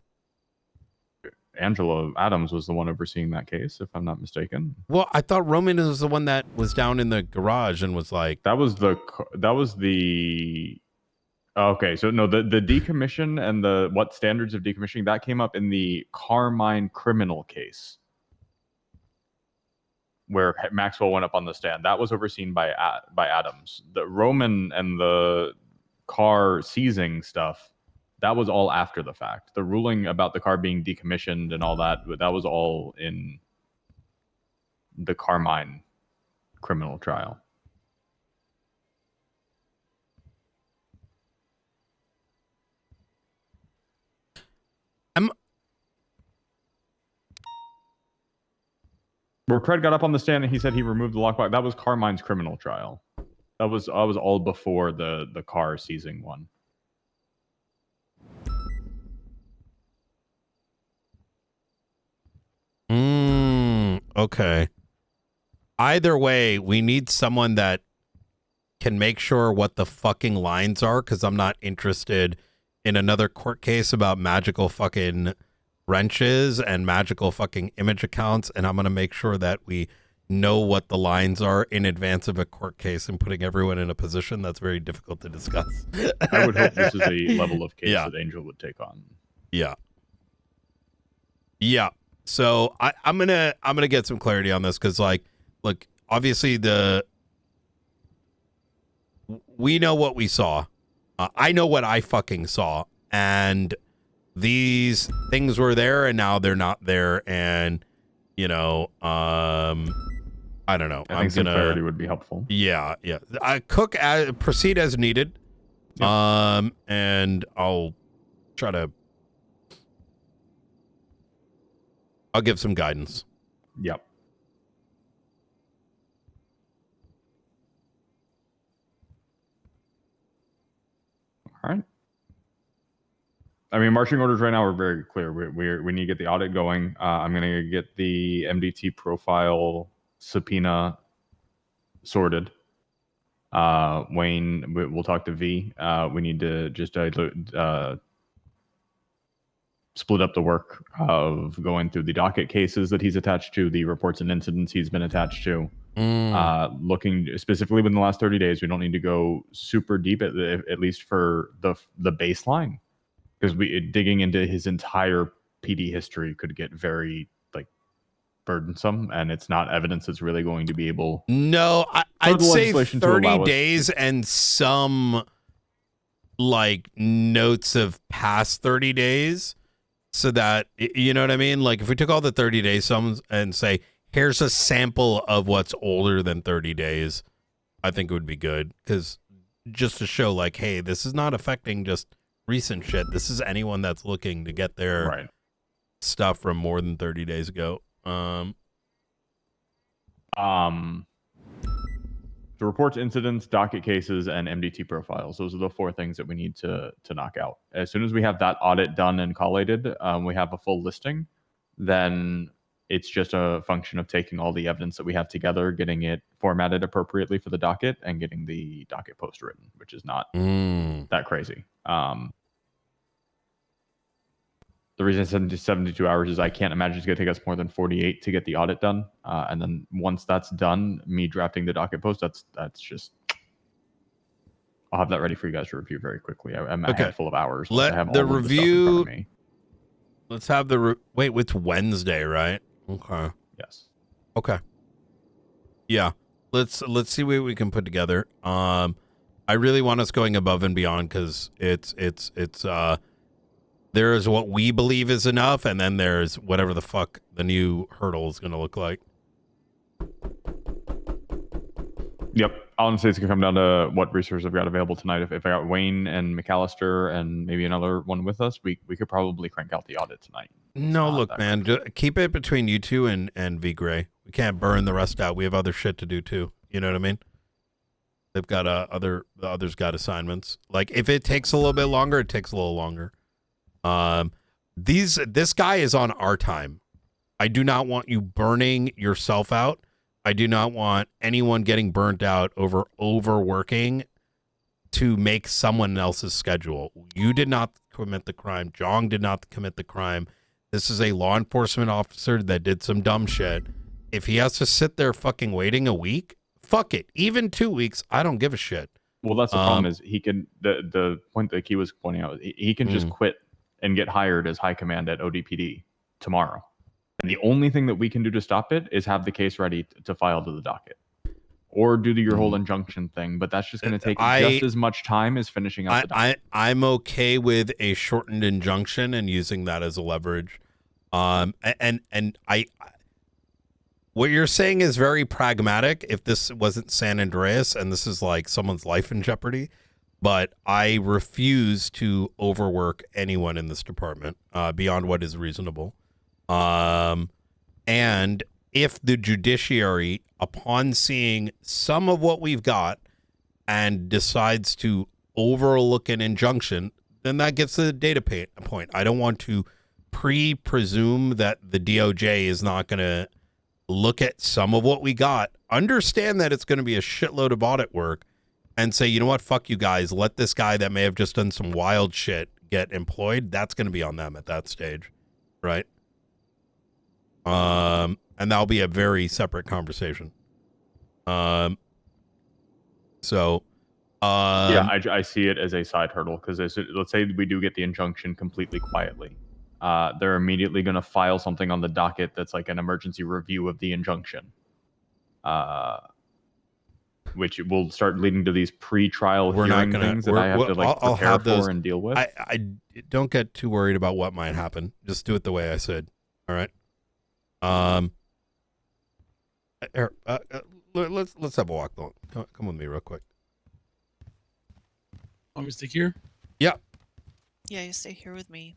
Angela Adams was the one overseeing that case, if I'm not mistaken. Well, I thought Roman was the one that was down in the garage and was like, that was the. Okay, so no, the decommission and the what standards of decommissioning that came up in the Carmine criminal case, where Maxwell went up on the stand. That was overseen by Adams. The Roman and the car seizing stuff, that was all after the fact. The ruling about the car being decommissioned and all that was all in the Carmine criminal trial. Where Craig got up on the stand and he said he removed the lockbox, that was Carmine's criminal trial. That was all before the car seizing one. Okay. Either way, we need someone that can make sure what the fucking lines are, because I'm not interested in another court case about magical fucking wrenches and magical fucking image accounts, and I'm going to make sure that we know what the lines are in advance of a court case and putting everyone in a position that's very difficult to discuss. I would hope this is a level of case that Angel would take on. Yeah. So I'm gonna get some clarity on this, because like, look, obviously we know what we saw. I know what I fucking saw, and these things were there and now they're not there, and I don't know. I think some clarity would be helpful. Yeah. Proceed as needed. Yep. And I'll give some guidance. Yep. All right. I mean, marching orders right now are very clear. We need to get the audit going. I'm going to get the MDT profile subpoena sorted. Wayne, we'll talk to V. We need to just split up the work of going through the docket cases that he's attached to, the reports and incidents he's been attached to. Looking specifically within the last 30 days. We don't need to go super deep, at least for the baseline, because digging into his entire PD history could get very burdensome, and it's not evidence that's really going to be able. No, I'd say 30 days and some notes of past 30 days, so that, you know what I mean? Like if we took all the 30 days and say, here's a sample of what's older than 30 days, I think it would be good, because just to show hey, this is not affecting just recent shit. This is anyone that's looking to get their stuff from more than 30 days ago. The reports, incidents, docket cases, and MDT profiles. Those are the 4 things that we need to knock out. As soon as we have that audit done and collated, we have a full listing, then It's just a function of taking all the evidence that we have together, getting it formatted appropriately for the docket, and getting the docket post written, which is not that crazy. The reason it's 72 hours is I can't imagine it's going to take us more than 48 to get the audit done. And then once that's done, me drafting the docket post, that's just... I'll have that ready for you guys to review very quickly. I'm a handful of hours. Once I have all of the stuff in front of me. Let's have the wait. It's Wednesday, right? Okay. Yes. Okay. Yeah. Let's see what we can put together. I really want us going above and beyond because it's there's what we believe is enough, and then there's whatever the fuck the new hurdle is going to look like. Yep. Honestly, it's going to come down to what resources I've got available tonight. If I got Wayne and McAllister and maybe another one with us, we could probably crank out the audit tonight. No, look, man, keep it between you two and V Gray. We can't burn the rest out. We have other shit to do too. You know what I mean? They've got the others got assignments. Like if it takes a little bit longer, it takes a little longer. This guy is on our time. I do not want you burning yourself out. I do not want anyone getting burnt out over overworking to make someone else's schedule. You did not commit the crime. Jong did not commit the crime. This is a law enforcement officer that did some dumb shit. If he has to sit there fucking waiting a week, fuck it. Even 2 weeks, I don't give a shit. Well, that's the problem is he can, the point that he was pointing out, he can just quit and get hired as high command at ODPD tomorrow. And the only thing that we can do to stop it is have the case ready to file to the docket. Or do your whole injunction thing, but that's just going to take just as much time as finishing out the docket. I'm okay with a shortened injunction and using that as a leverage. And what you're saying is very pragmatic if this wasn't San Andreas and this is like someone's life in jeopardy. But I refuse to overwork anyone in this department beyond what is reasonable. And if the judiciary, upon seeing some of what we've got and decides to overlook an injunction, then that gets to the data point. I don't want to presume that the DOJ is not going to look at some of what we got, understand that it's going to be a shitload of audit work, and say, you know what, fuck you guys, let this guy that may have just done some wild shit get employed. That's going to be on them at that stage, right? And that'll be a very separate conversation. Yeah, I see it as a side hurdle because let's say we do get the injunction completely quietly. They're immediately going to file something on the docket that's like an emergency review of the injunction, which will start leading to these pre-trial hearing things that I have to like prepare for and deal with. I don't get too worried about what might happen. Just do it the way I said. All right. Let's have a walk. Come with me real quick. Want me to stick here? Yeah. Yeah, you stay here with me.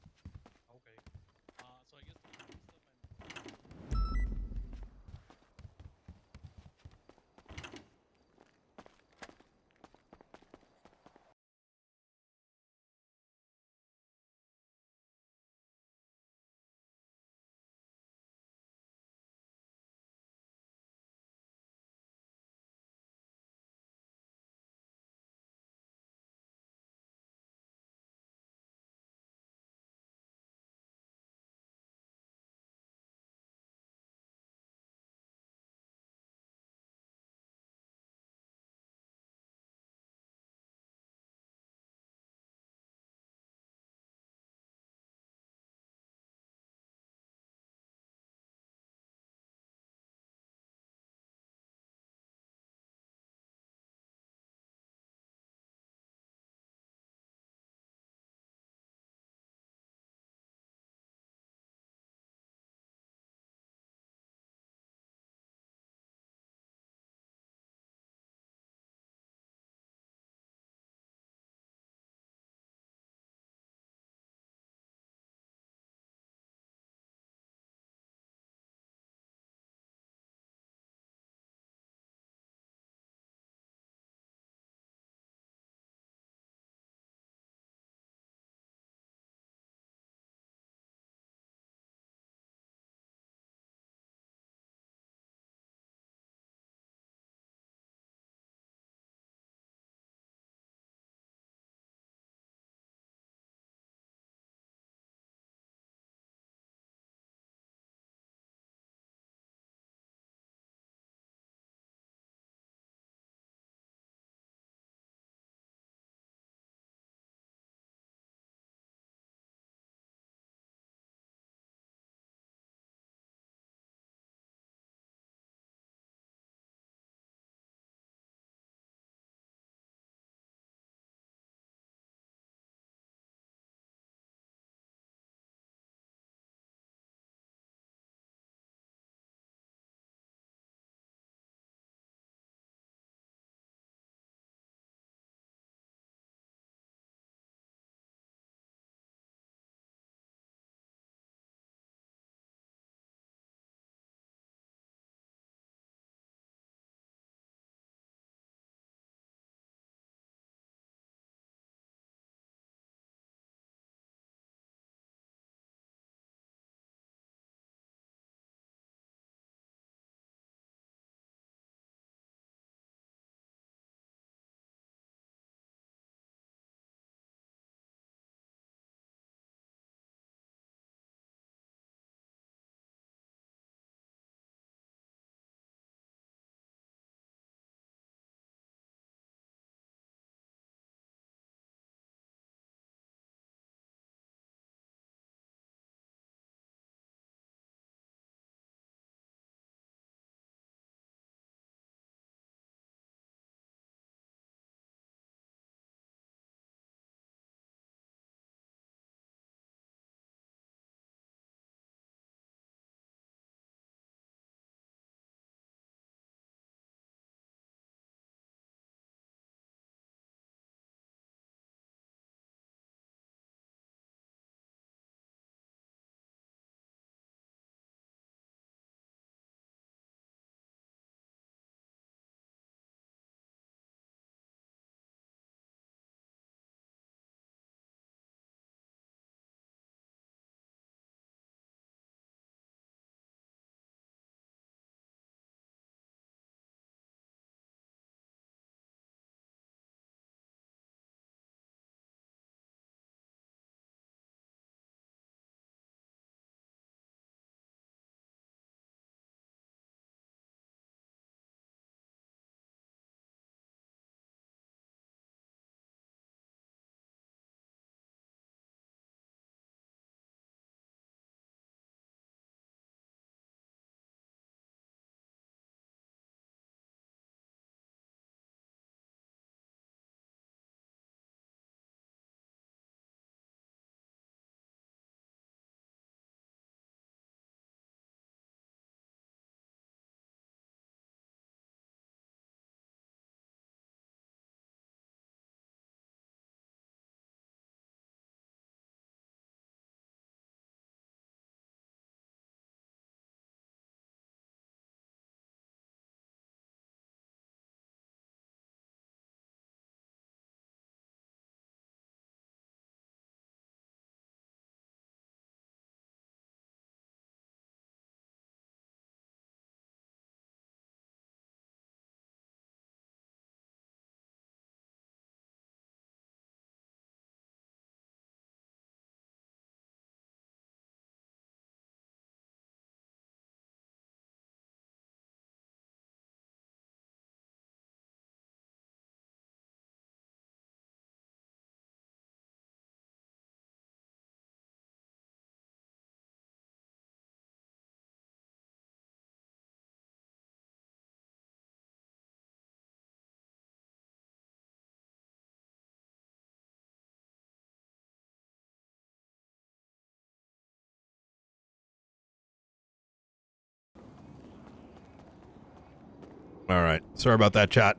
All right. Sorry about that, chat.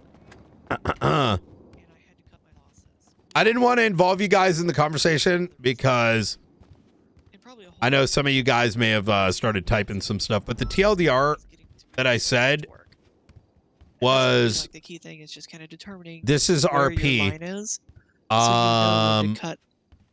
I didn't want to involve you guys in the conversation because I know some of you guys may have started typing some stuff, but the TLDR that I said was like the key thing is just kind of determining this is where RP. your line is, so you know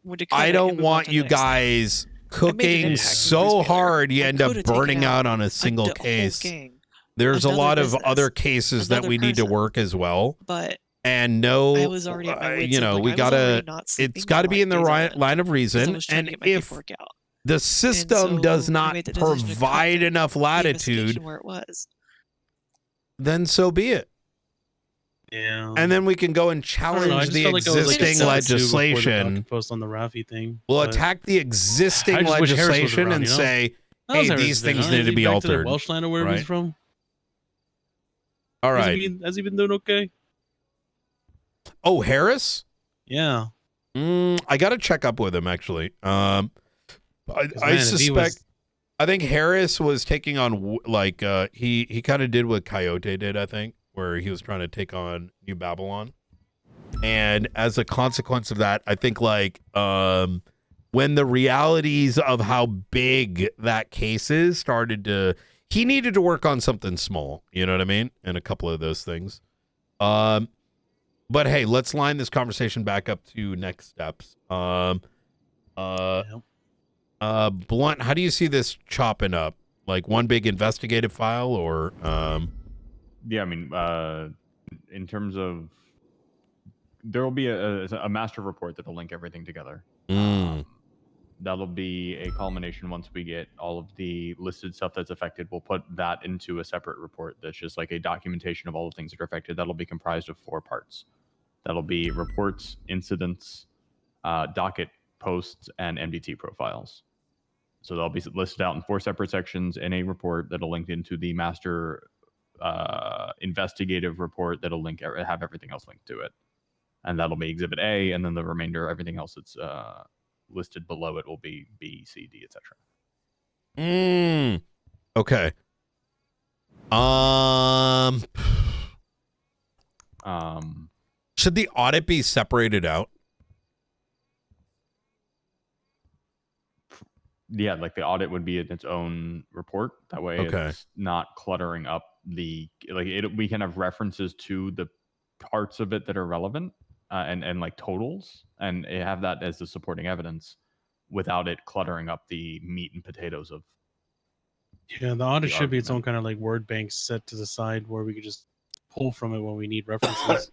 when to cut I it don't and move on want to the you next thing. guys I made an cooking impact so with this hard you I end up coulda taken burning out on a whole single case. gang, There's a another lot of business, other cases that another we need to person, work as well. but And no, I was already at my wits' you end, know, like, we I was already gotta. not It's sleeping got to for, be like, in the days on right end, line of 'cause I reason. was trying And to get my if paperwork out. the system does so I not made the decision to cut provide the enough investigation latitude, where it was. then so be it. Yeah. And then we can go and I challenge don't know. I just the felt like I was like existing legislation. post on the Rafi thing. We'll but attack the existing I just wish Harris was legislation around, and you know? say, How's hey, Harris these been, things huh? need Is to he be back to the altered. Welsh land or wherever Right? he's from? All Has right. he been doing okay? Oh, Harris? Yeah. I got to check up with him, actually. I man, if he suspect... was- I think Harris was taking on, like, he kind of did what Coyote did, I think, where he was trying to take on New Babylon. And as a consequence of that, I think, like, when the realities of how big that case is started to... He needed to work on something small, you know what I mean? And a couple of those things. But hey, let's line this conversation back up to next steps. Blunt, how do you see this chopping up? Like one big investigative file, or Yeah, I mean, in terms of, there will be a master report that'll link everything together. That'll be a culmination once we get all of the listed stuff that's affected. We'll put that into a separate report that's just like a documentation of all the things that are affected. That'll be comprised of 4 parts. That'll be reports, incidents, docket posts, and MDT profiles. So they'll be listed out in 4 separate sections in a report that'll link into the master investigative report that'll have everything else linked to it. And that'll be Exhibit A, and then the remainder, everything else that's listed below it will be B, C, D, etc. Okay. Should the audit be separated out? Yeah, like the audit would be in its own report. That way, it's not cluttering up the we can have references to the parts of it that are relevant and like totals, and have that as the supporting evidence, without it cluttering up the meat and potatoes of. Yeah, the audit should be its own kind of like word bank set to the side where we could just pull from it when we need references.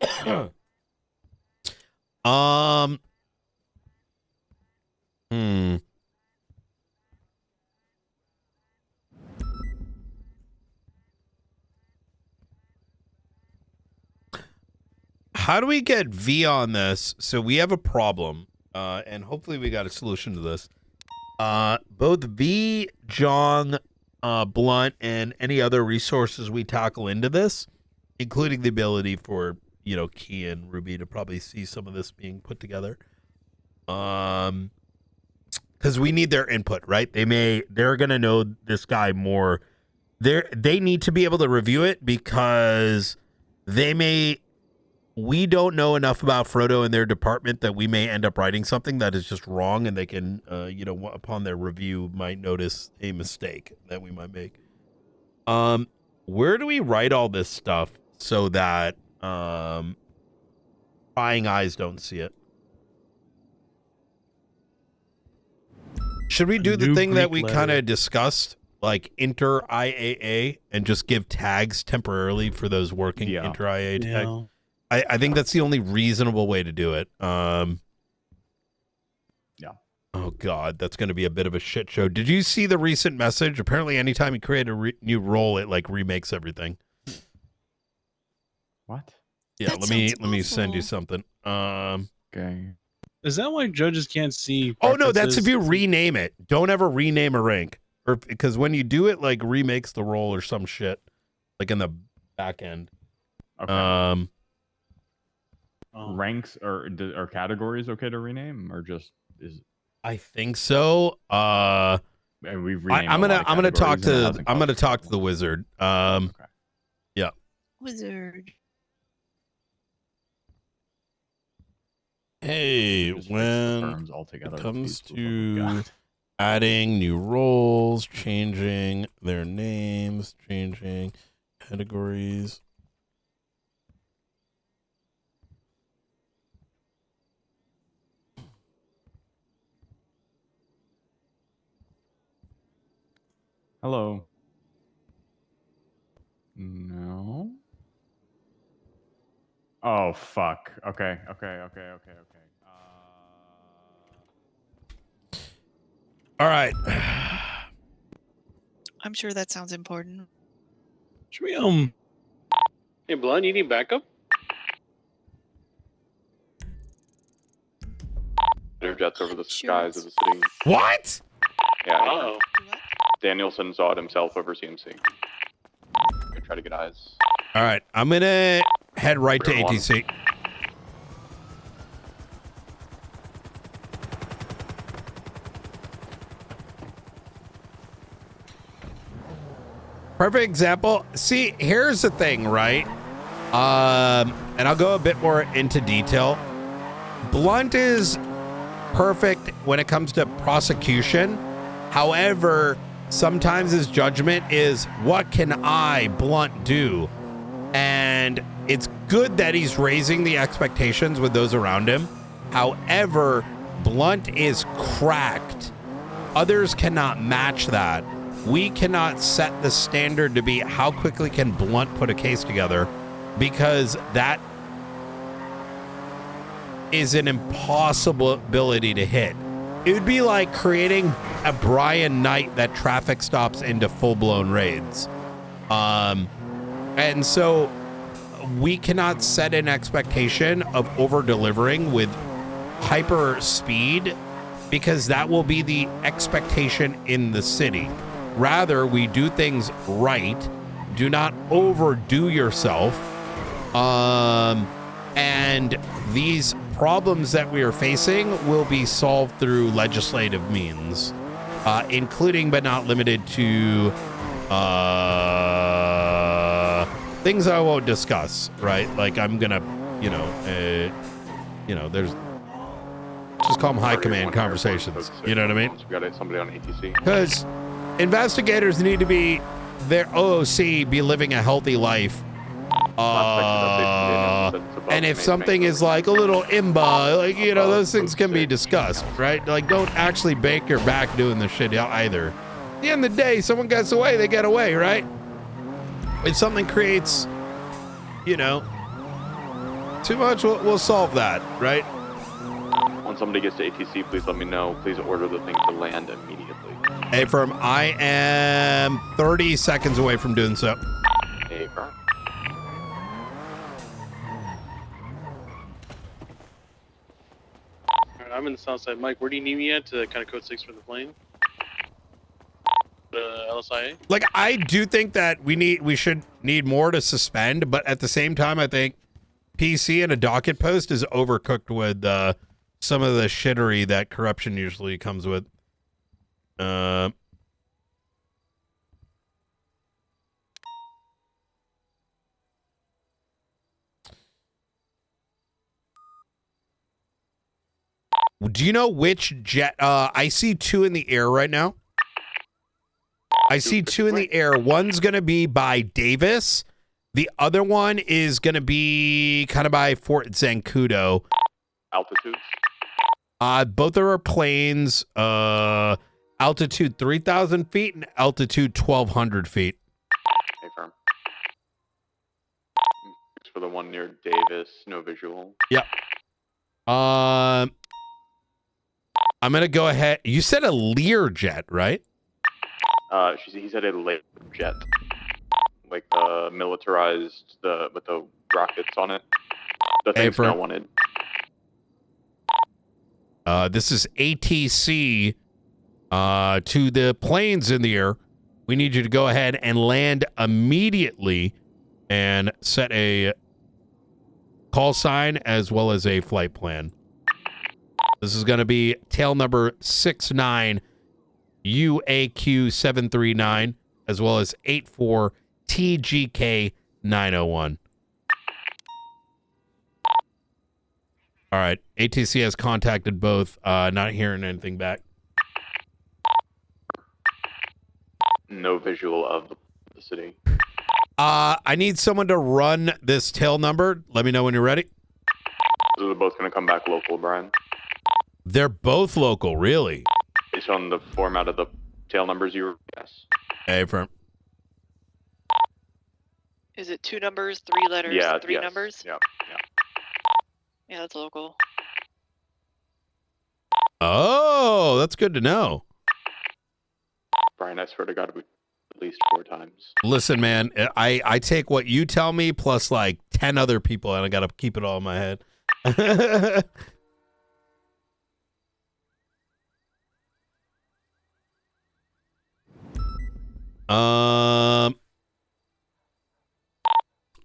How do we get V on this? So we have a problem, and hopefully we got a solution to this. Both V, Jong, Blunt, and any other resources we tackle into this, including the ability for, you know, Key and Ruby to probably see some of this being put together. Because we need their input, right? They're gonna know this guy more. They need to be able to review it because we don't know enough about Frodo and their department that we may end up writing something that is just wrong, and they can, you know, upon their review, might notice a mistake that we might make. Where do we write all this stuff so that prying eyes don't see it? Should we do the thing that we kind of discussed, like inter IAA, and just give tags temporarily for those working inter IAA tags? I think that's the only reasonable way to do it. Yeah. Oh God, that's going to be a bit of a shit show. Did you see the recent message? Apparently, anytime you create a new role, it like remakes everything. What? Yeah, let me send you something. Okay. Is that why judges can't see? Oh no, that's if you rename it. Don't ever rename a rank, or because when you do it, like remakes the role or some shit, like in the back end. Okay. Ranks or categories okay to rename, or just is? I think so. And we've renamed I'm gonna talk to the wizard. Yeah. Wizard. Hey, Just fix the when terms altogether it with comes these two of them we've to got. adding new roles, changing their names, changing categories. Hello. No. Oh fuck. Okay. All right. I'm sure that sounds important. Should we Hey, Blunt, you need backup? Fighter jets over the skies of the city. What? Yeah. Uh-oh. Danielson saw it himself over CMC. Gonna try to get eyes. All right. I'm going to head right to ATC. Perfect example. See, here's the thing, right? And I'll go a bit more into detail. Blunt is perfect when it comes to prosecution. However, sometimes his judgment is, what can I, Blunt, do? And it's good that he's raising the expectations with those around him. However, Blunt is cracked. Others cannot match that. We cannot set the standard to be how quickly can Blunt put a case together, because that is an impossible ability to hit. It would be like creating a Brian Knight that traffic stops into full-blown raids. And so we cannot set an expectation of over-delivering with hyper speed, because that will be the expectation in the city. Rather, we do things right. Do not overdo yourself. And these problems that we are facing will be solved through legislative means, including but not limited to things I won't discuss, right? Like I'm gonna, there's just call them high command conversations. You know what I mean? We got somebody on ATC. Because investigators need to be, their OOC, be living a healthy life. And if something is like a little imba, like, those things can be discussed, right? Like, don't actually bake your back doing this shit either. At the end of the day, someone gets away, they get away, right? If something creates, too much, we'll solve that, right? When somebody gets to ATC, please let me know. Please order the thing to land immediately. Hey, Firm, I am 30 seconds away from doing so. Hey, Firm. Alright, I'm in the south side. Mike, where do you need me at to kind of code 6 for the plane? LSIA? Like, I do think that we should need more to suspend, but at the same time, I think PC and a docket post is overcooked with some of the shittery that corruption usually comes with. Do you know which jet? I see two in the air right now. I see two in the air. One's going to be by Davis. The other one is going to be kind of by Fort Zancudo. Altitudes? Both of our planes, altitude 3,000 feet and altitude 1,200 feet. Hey, Firm. Thanks for the one near Davis. No visual. Yep. I'm going to go ahead. You said a Lear jet, right? He said a Lear jet. Like militarized, with the rockets on it. The thing's not wanted. This is ATC to the planes in the air. We need you to go ahead and land immediately and set a call sign as well as a flight plan. This is going to be tail number 69 UAQ 739 as well as 84 TGK 901. All right. ATC has contacted both. Not hearing anything back. No visual of the city. I need someone to run this tail number. Let me know when you're ready. So they're both going to come back local, Brian. They're both local, really? Based on the format of the tail numbers you were, yes. Hey, firm. Is it 2 numbers, 3 letters, Yeah, 3 yes. numbers? Yeah. Yeah, that's local. Oh, that's good to know. Brian, I swear to God, at least 4 times. Listen, man, I take what you tell me plus like 10 other people, and I got to keep it all in my head.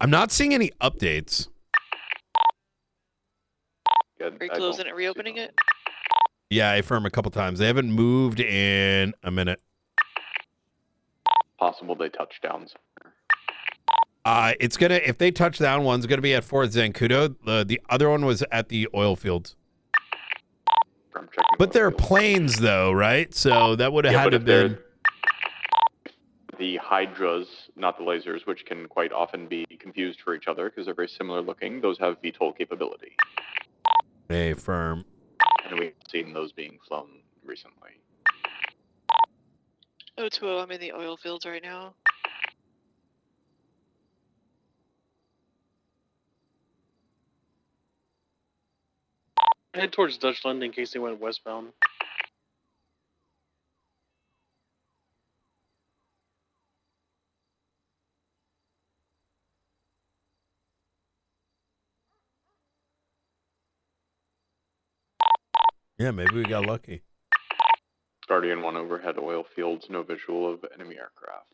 I'm not seeing any updates. Good. Are you closing it, reopening it? Yeah, I affirm a couple times. They haven't moved in a minute. Possible they touch down somewhere. It's gonna, if they touch down, one's gonna be at Fort Zancudo. The other one was at the oil fields. But they're planes, though, right? So that would have had to have been. The hydras, not the lasers, which can quite often be confused for each other because they're very similar looking. Those have VTOL capability. Hey, firm. And we've seen those being flown recently. 020, I'm in the oil fields right now. Head towards Dutchland in case they went westbound. Yeah, maybe we got lucky. Guardian 1 overhead oil fields, no visual of enemy aircraft.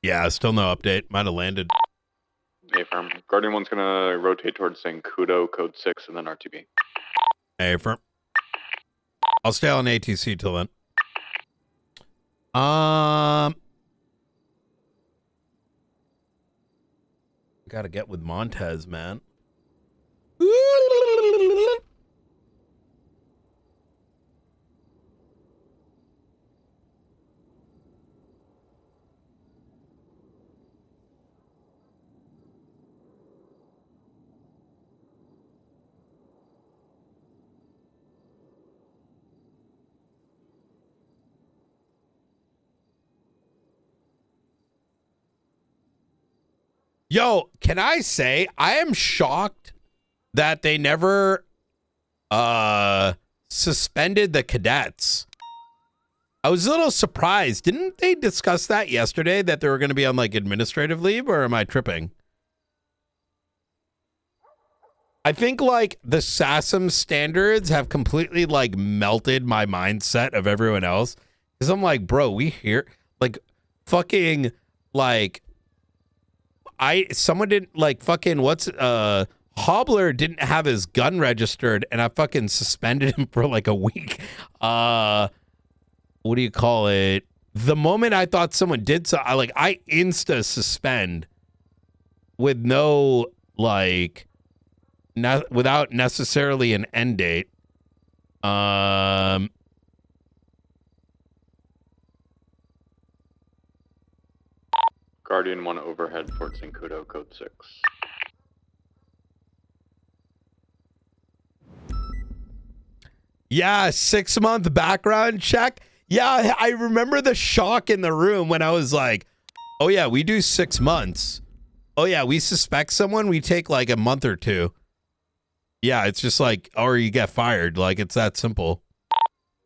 Yeah, still no update. Might have landed. Hey, firm. Guardian 1's going to rotate towards Zancudo, code 6, and then RTB. Hey, firm. I'll stay on ATC till then. Gotta get with Montez, man. Yo, can I say I am shocked that they never suspended the cadets. I was a little surprised. Didn't they discuss that yesterday, that they were going to be on like administrative leave, or am I tripping? I think like the SASM standards have completely like melted my mindset of everyone else. Because I'm like, bro, we here like fucking like someone didn't like fucking Hobbler didn't have his gun registered, and I fucking suspended him for like a week. What do you call it? The moment I thought someone did so, I insta suspend with no like without necessarily an end date. Guardian 1 overhead, Fort Zancudo, code 6. Yeah, 6-month background check. Yeah, I remember the shock in the room when I was like, Oh yeah, we do 6 months. Oh yeah, we suspect someone, we take like a month or 2. Yeah, it's just like, or you get fired. Like, it's that simple.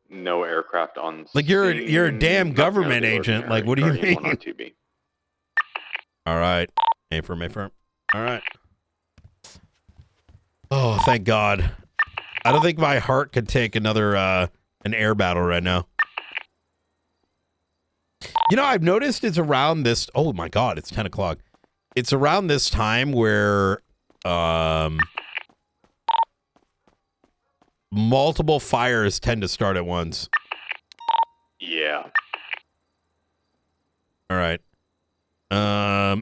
No aircraft on Like, you're a scene, damn nothing out of government the agent. ordinary. Like, what do you Guardian 1 on mean? 2B. All right. A-firm. All right. Oh, thank God. I don't think my heart could take another, an air battle right now. You know, I've noticed it's around this, oh my God, it's 10 o'clock. It's around this time where, multiple fires tend to start at once. Yeah. All right. All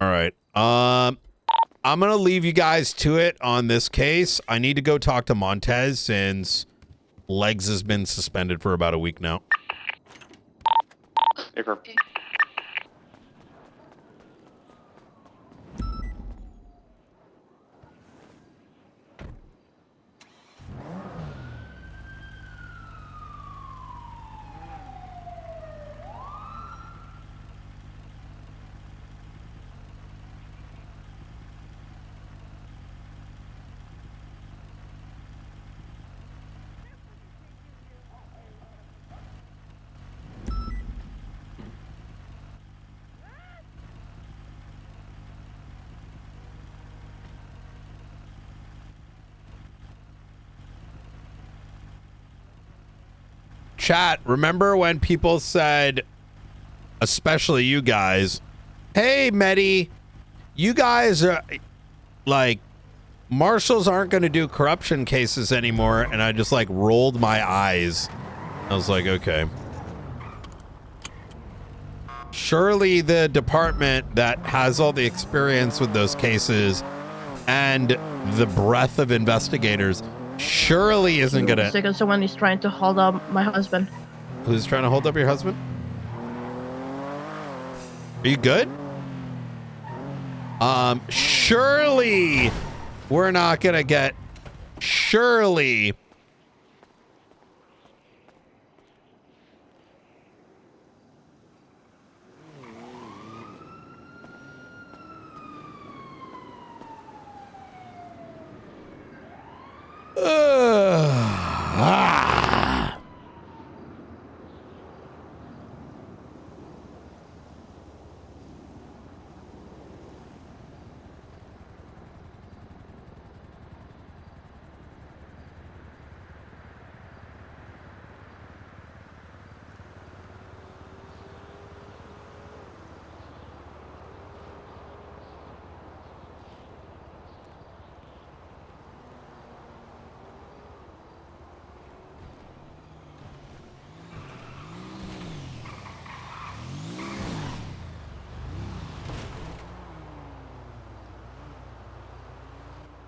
right. I'm going to leave you guys to it on this case. I need to go talk to Montez since Legs has been suspended for about a week now. Okay. Chat, remember when people said, especially you guys, hey, Medi, you guys are like, marshals aren't going to do corruption cases anymore. And I just like rolled my eyes. I was like, okay. Surely the department that has all the experience with those cases and the breadth of investigators surely isn't going to... Second, someone is trying to hold up my husband. Who's trying to hold up your husband? Are you good? Surely we're not going to get... Surely...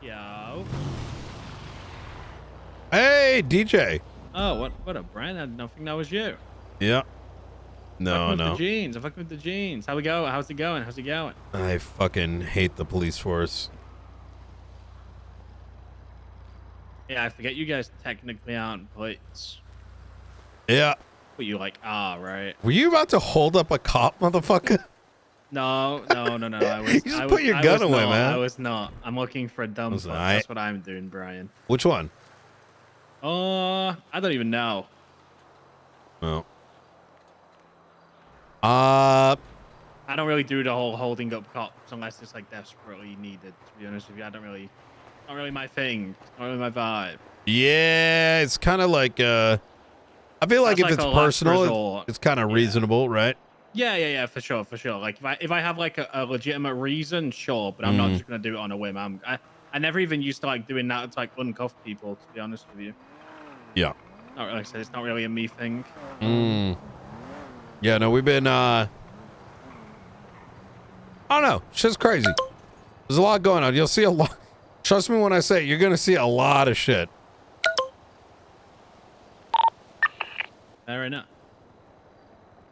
Yo. Hey, DJ. Oh, what a brand. I don't think that was you. Yeah. No, With no. the jeans. I fucking with the jeans. How we go? How's it going? How's it going? I fucking hate the police force. Yeah, I forget you guys technically aren't police. Yeah. But you like right? Were you about to hold up a cop, motherfucker? No. I was. You just put your gun away, man. I was not. I'm looking for a dumb fuck. That's what I'm doing, Brian. Which one? I don't even know. Oh. I don't really do the whole holding up cops unless it's like desperately needed. To be honest with you, not really my thing. Not really my vibe. Yeah, it's kind of like I feel like That's if like it's a last personal, resort. it's kind of reasonable, right? Yeah, for sure. Like if I have like a legitimate reason, sure, but I'm not just gonna do it on a whim. I never even used to like doing that to like uncuff people, to be honest with you. Yeah. Not really. So it's not really a me thing. Yeah, no, we've been I don't know. Shit's crazy. There's a lot going on. You'll see a lot. Trust me when I say you're gonna see a lot of shit. Fair enough.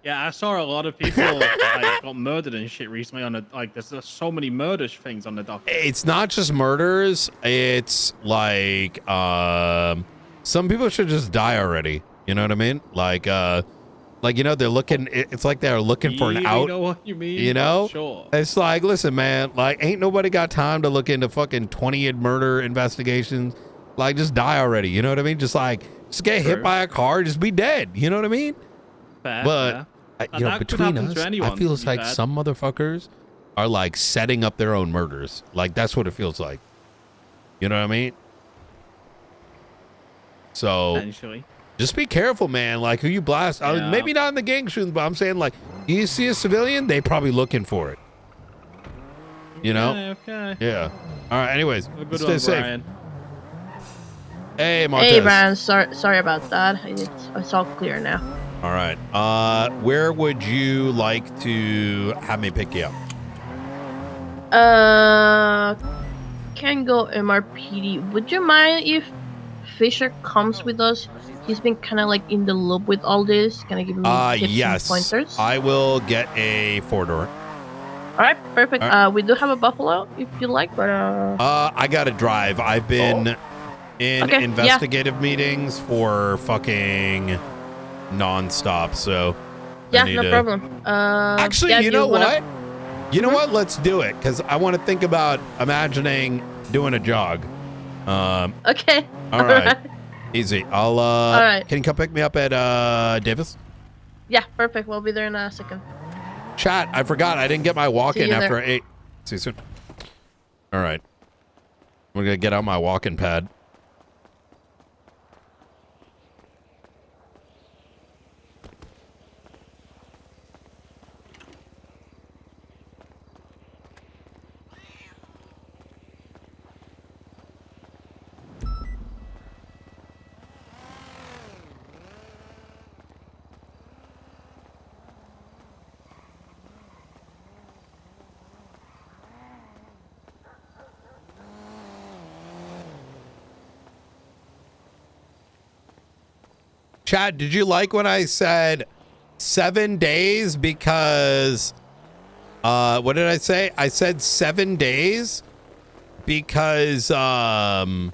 Yeah, I saw a lot of people like, got murdered and shit recently on the like. There's so many murder things on the docket. It's not just murders. It's like some people should just die already. You know what I mean? Like you know, they're looking. It's like they're looking for an You out. know what you mean? You know, Sure. it's like, listen, man. Like, ain't nobody got time to look into fucking 20 murder investigations. Like, just die already. You know what I mean? Just get hit by a car, just be dead. You know what I mean? Fair, But fair. you know, That could between happen us, to I anyone, feel to it's be like fair. some motherfuckers are like setting up their own murders. Like, that's what it feels like. You know what I mean? So Potentially. just be careful, man. Like, who you blast. I mean, Yeah. maybe not in the gang shootings, but I'm saying, like, you see a civilian, they probably looking for it. You know? Okay. Yeah. All right. Anyways, Have a good stay one, safe. Brian. Hey, Montez. Hey, Brian. Sorry about that. It's all clear now. All right. Where would you like to have me pick you up? Can go MRPD. Would you mind if Fisher comes with us? He's been kind of like in the loop with all this, kind of giving me tips Yes. and pointers. I will get a 4-door. All right, perfect. All right. We do have a Buffalo if you like, but I gotta drive. I've been in Okay, yeah. investigative meetings for fucking nonstop, so I yeah, need no to... problem. Actually, yeah, you do know wanna- what? You know what? Let's do it, because I want to think about imagining doing a jog. Okay. All right. Easy. I'll right. Can you come pick me up at Davis? Yeah, perfect. We'll be there in a second. Chat, I forgot. I didn't get my See walk-in you after there. 8. See you soon. All right. We're going to get out my walk-in pad. Chad, did you like when I said 7 days? Because, what did I say? I said 7 days because, I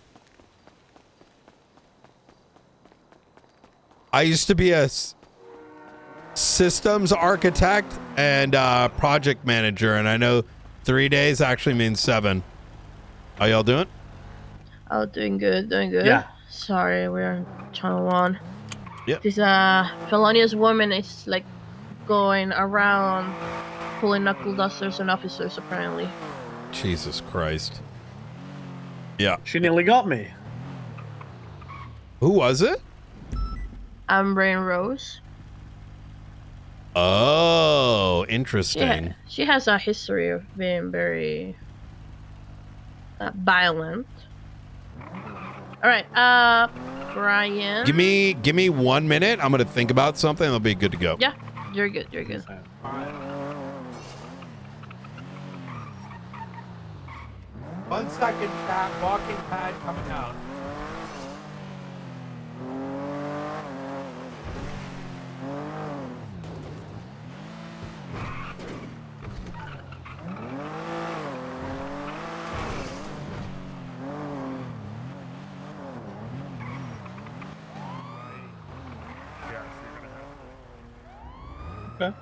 used to be a systems architect and project manager, and I know 3 days actually means 7. How y'all doing? Oh, doing good, doing good. Yeah. Sorry, we're on channel 1. Yep. This felonious woman is like going around pulling knuckle dusters and officers apparently. Jesus Christ. Yeah. She nearly got me. Who was it? Amber Rose. Oh, interesting. She has a history of being very violent. All right, Brian. Give me 1 minute. I'm gonna think about something. I'll be good to go. Yeah, you're good. You're good. 1 second, chat. Walking pad coming out. Okay.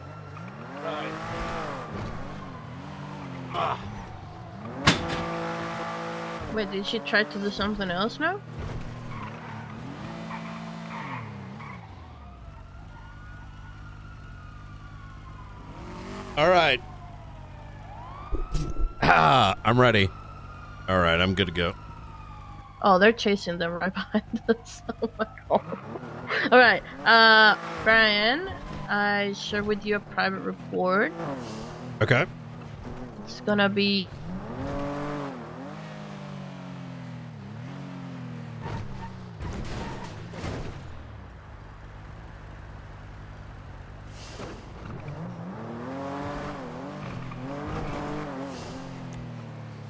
Wait, did she try to do something else now? All right. I'm ready. All right, I'm good to go. Oh, they're chasing them right behind us. Oh my god. All right, Brian, I shared with you a private report. Okay. It's gonna be.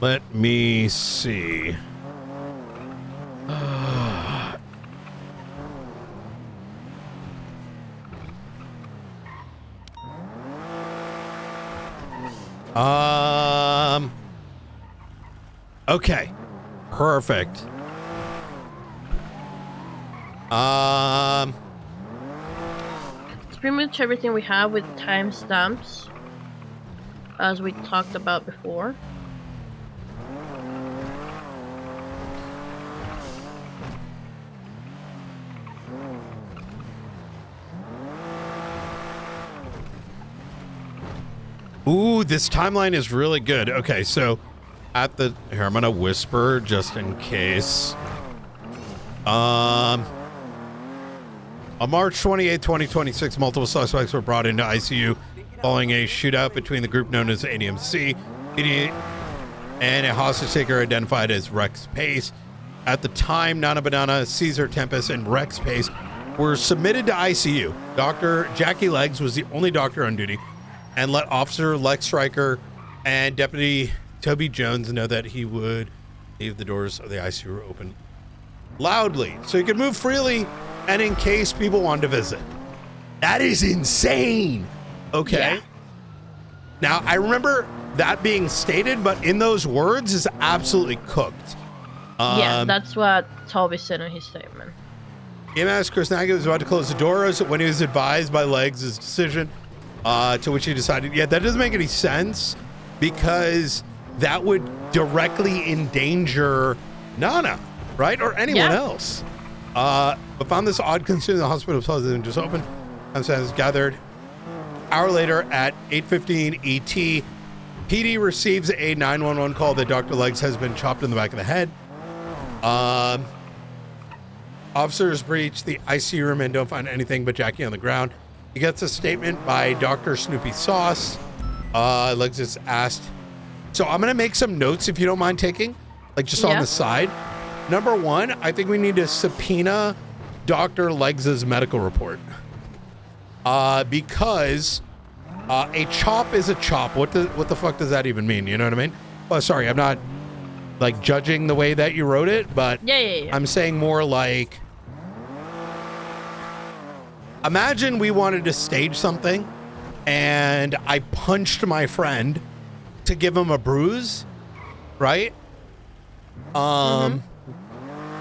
Let me see. Okay. Perfect. It's pretty much everything we have with timestamps, as we talked about before. Ooh, this timeline is really good. Okay, so here, I'm gonna whisper just in case. On March 28, 2026, multiple suspects were brought into ICU following a shootout between the group known as ADMC and a hostage taker identified as Rex Pace. At the time, Nana Banana, Caesar Tempest, and Rex Pace were submitted to ICU. Dr. Jackie Legs was the only doctor on duty and let Officer Lex Stryker and Deputy Toby Jones know that he would leave the doors of the ICU open loudly so he could move freely and in case people wanted to visit. That is insane. Okay. Yeah. Now, I remember that being stated, but in those words is absolutely cooked. Yeah, that's what Toby said in his statement. EMS Chris Nagy was about to close the doors when he was advised by Legs' decision, to which he decided, yeah, that doesn't make any sense because that would directly endanger Nana, right? Or anyone else. But found this odd considering the hospital was just open. And so gathered. Hour later at 8:15 ET, PD receives a 911 call that Dr. Legs has been chopped in the back of the head. Officers breach the ICU room and don't find anything but Jackie on the ground. He gets a statement by Dr. Snoopy Sauce. Legs is asked. So I'm going to make some notes if you don't mind taking, like just on the side. Number one, I think we need to subpoena Dr. Legs' medical report. Because a chop is a chop. What the fuck does that even mean? You know what I mean? Oh, sorry, I'm not like judging the way that you wrote it, but I'm saying more like, imagine we wanted to stage something and I punched my friend to give him a bruise, right?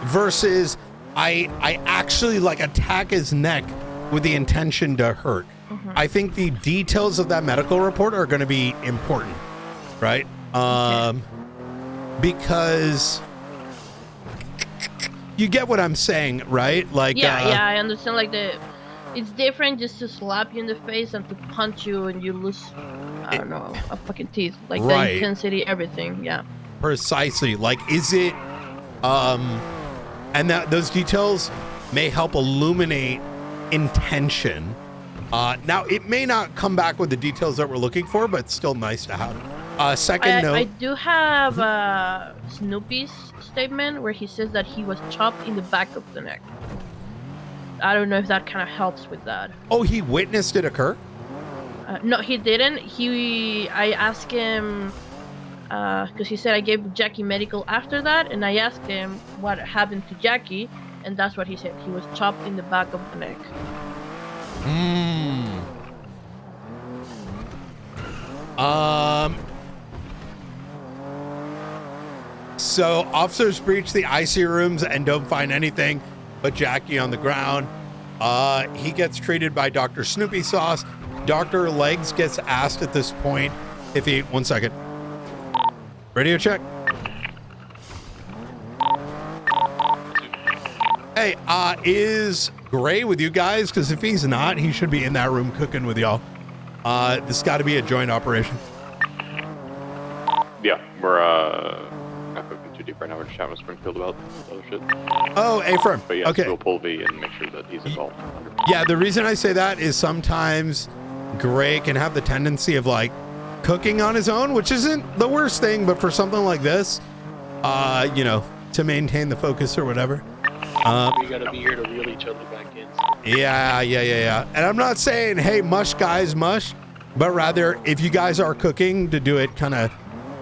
Versus I actually like attack his neck with the intention to hurt. I think the details of that medical report are going to be important, right? Because you get what I'm saying, right? Like, yeah, I understand. Like it's different just to slap you in the face and to punch you and you lose, I don't know, a fucking teeth. Like the intensity, everything. Yeah. Precisely. Like, is it, and that those details may help illuminate intention. Now it may not come back with the details that we're looking for, but it's still nice to have. Second note. I do have Snoopy's statement where he says that he was chopped in the back of the neck. I don't know if that kind of helps with that. Oh, he witnessed it occur? No, he didn't. I asked him, because he said I gave Jackie medical after that, and I asked him what happened to Jackie, and that's what he said. He was chopped in the back of the neck. So officers breach the ICU rooms and don't find anything but Jackie on the ground. He gets treated by Dr. Snoopy Sauce. Dr. Legs gets asked at this point if he, 1 second. Radio check. Hey, is Gray with you guys? Because if he's not, he should be in that room cooking with y'all. This got to be a joint operation. Yeah, we're not cooking too deep right now. We're just chatting with Springfield about other shit. Oh, A-firm. But yeah, okay. We'll pull V and make sure that he's involved. 100%. Yeah, the reason I say that is sometimes Gray can have the tendency of like cooking on his own, which isn't the worst thing, but for something like this, you know, to maintain the focus or whatever. We gotta be here to reel each other back in. Yeah. And I'm not saying, hey, mush guys, mush, but rather if you guys are cooking, to do it kind of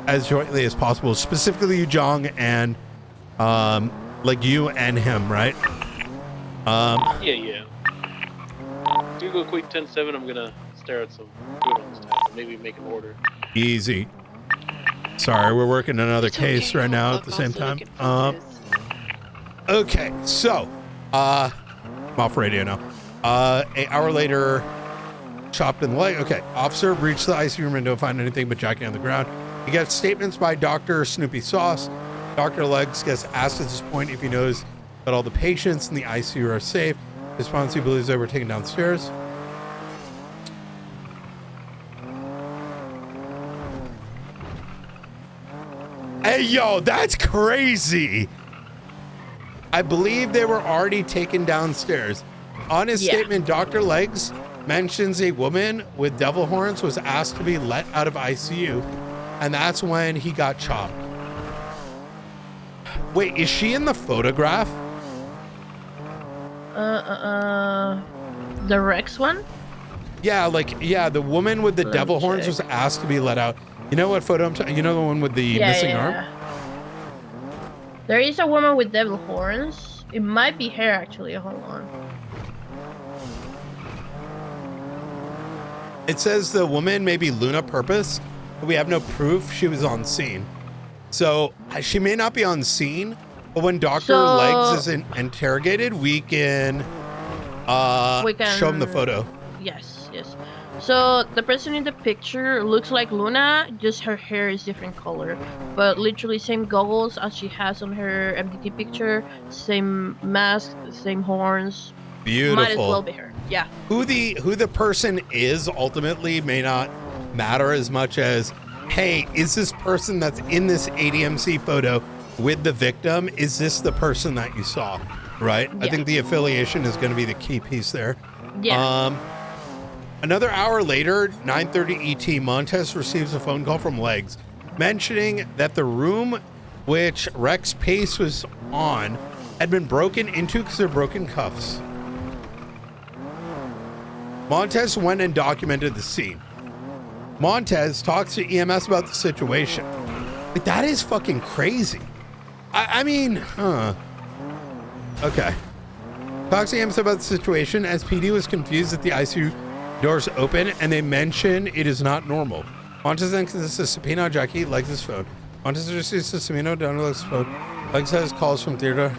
as jointly as possible, specifically you, Jong, and like you and him, right? Yeah. You go quick 10-7. I'm gonna stare at some food on this tab. maybe make an order. Easy. Sorry, we're working another case right now at the same time. Okay, so, I'm off radio now. An hour later, chopped in the leg. Okay, officer breached the ICU room and don't find anything but Jackie on the ground. He gets statements by Dr. Snoopy Sauce. Dr. Legs gets asked at this point if he knows that all the patients in the ICU are safe. Response, he believes they were taken downstairs. Hey, yo, that's crazy. I believe they were already taken downstairs. On his statement, Dr. Legs mentions a woman with devil horns was asked to be let out of ICU, and that's when he got chopped. Wait, is she in the photograph? The Rex one? Yeah, the woman with the devil horns was asked to be let out. You know what photo I'm talking? You know the one with the missing arm? There is a woman with devil horns. It might be her actually. Hold on. It says the woman may be Luna Purpose, but we have no proof she was on scene. So she may not be on scene, but when Dr. Legs is interrogated, we can show him the photo. Yes, yes. So the person in the picture looks like Luna, just her hair is different color, but literally same goggles as she has on her MDT picture, same mask, same horns. Beautiful. Might as well be her. Yeah. Who the person is ultimately may not matter as much as, hey, is this person that's in this ADMC photo with the victim, is this the person that you saw? Right? Yeah. I think the affiliation is going to be the key piece there. Yeah. Another hour later, 9:30 ET, Montez receives a phone call from Legs mentioning that the room which Rex Pace was on had been broken into because of broken cuffs. Montez went and documented the scene. Montez talks to EMS about the situation. Like, that is fucking crazy. I mean, Okay. Talks to EMS about the situation as PD was confused that the ICU doors open and they mention it is not normal. Montez then consists of subpoena on Jackie, Legs' phone. Montez receives a subpoena down to Legs' phone. Legs has calls from Theodora.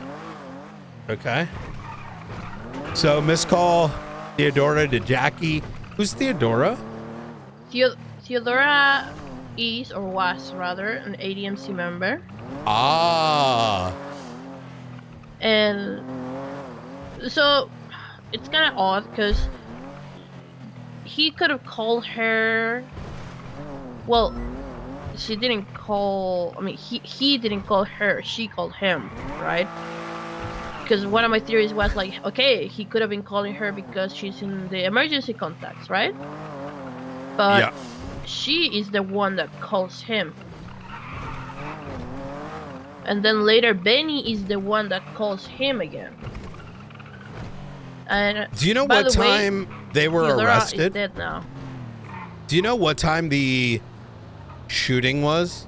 Okay. So, missed call Theodora to Jackie. Who's Theodora? Theodora is, or was rather, an ADMC member. Ah. And so it's kind of odd because he could have called her. Well, she didn't call. I mean, he didn't call her. She called him, right? Because one of my theories was like, okay, he could have been calling her because she's in the emergency contacts, right? But she is the one that calls him. And then later, Benny is the one that calls him again. And do you know what time they were Theodora arrested? is dead now. Do you know what time the shooting was?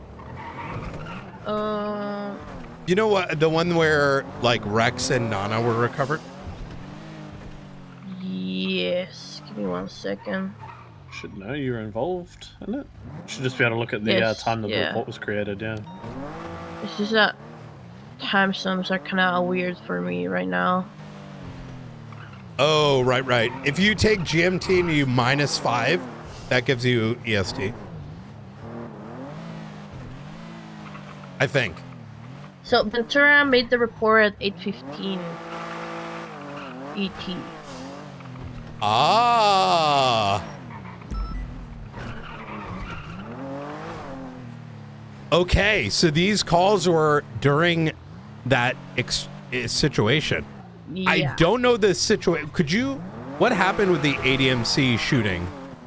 You know what, the one where like Rex and Nana were recovered? Yes. Give me 1 second. Should know you're involved in it. Should just be able to look at the time that the report was created. Yeah. It's just that timestamps are kind of weird for me right now. Oh, right. If you take GMT and you -5, that gives you EST. I think. So Ventura made the report at 8:15 ET. Ah. Okay, so these calls were during that situation. Yeah. I don't know the situation. What happened with the ADMC shooting?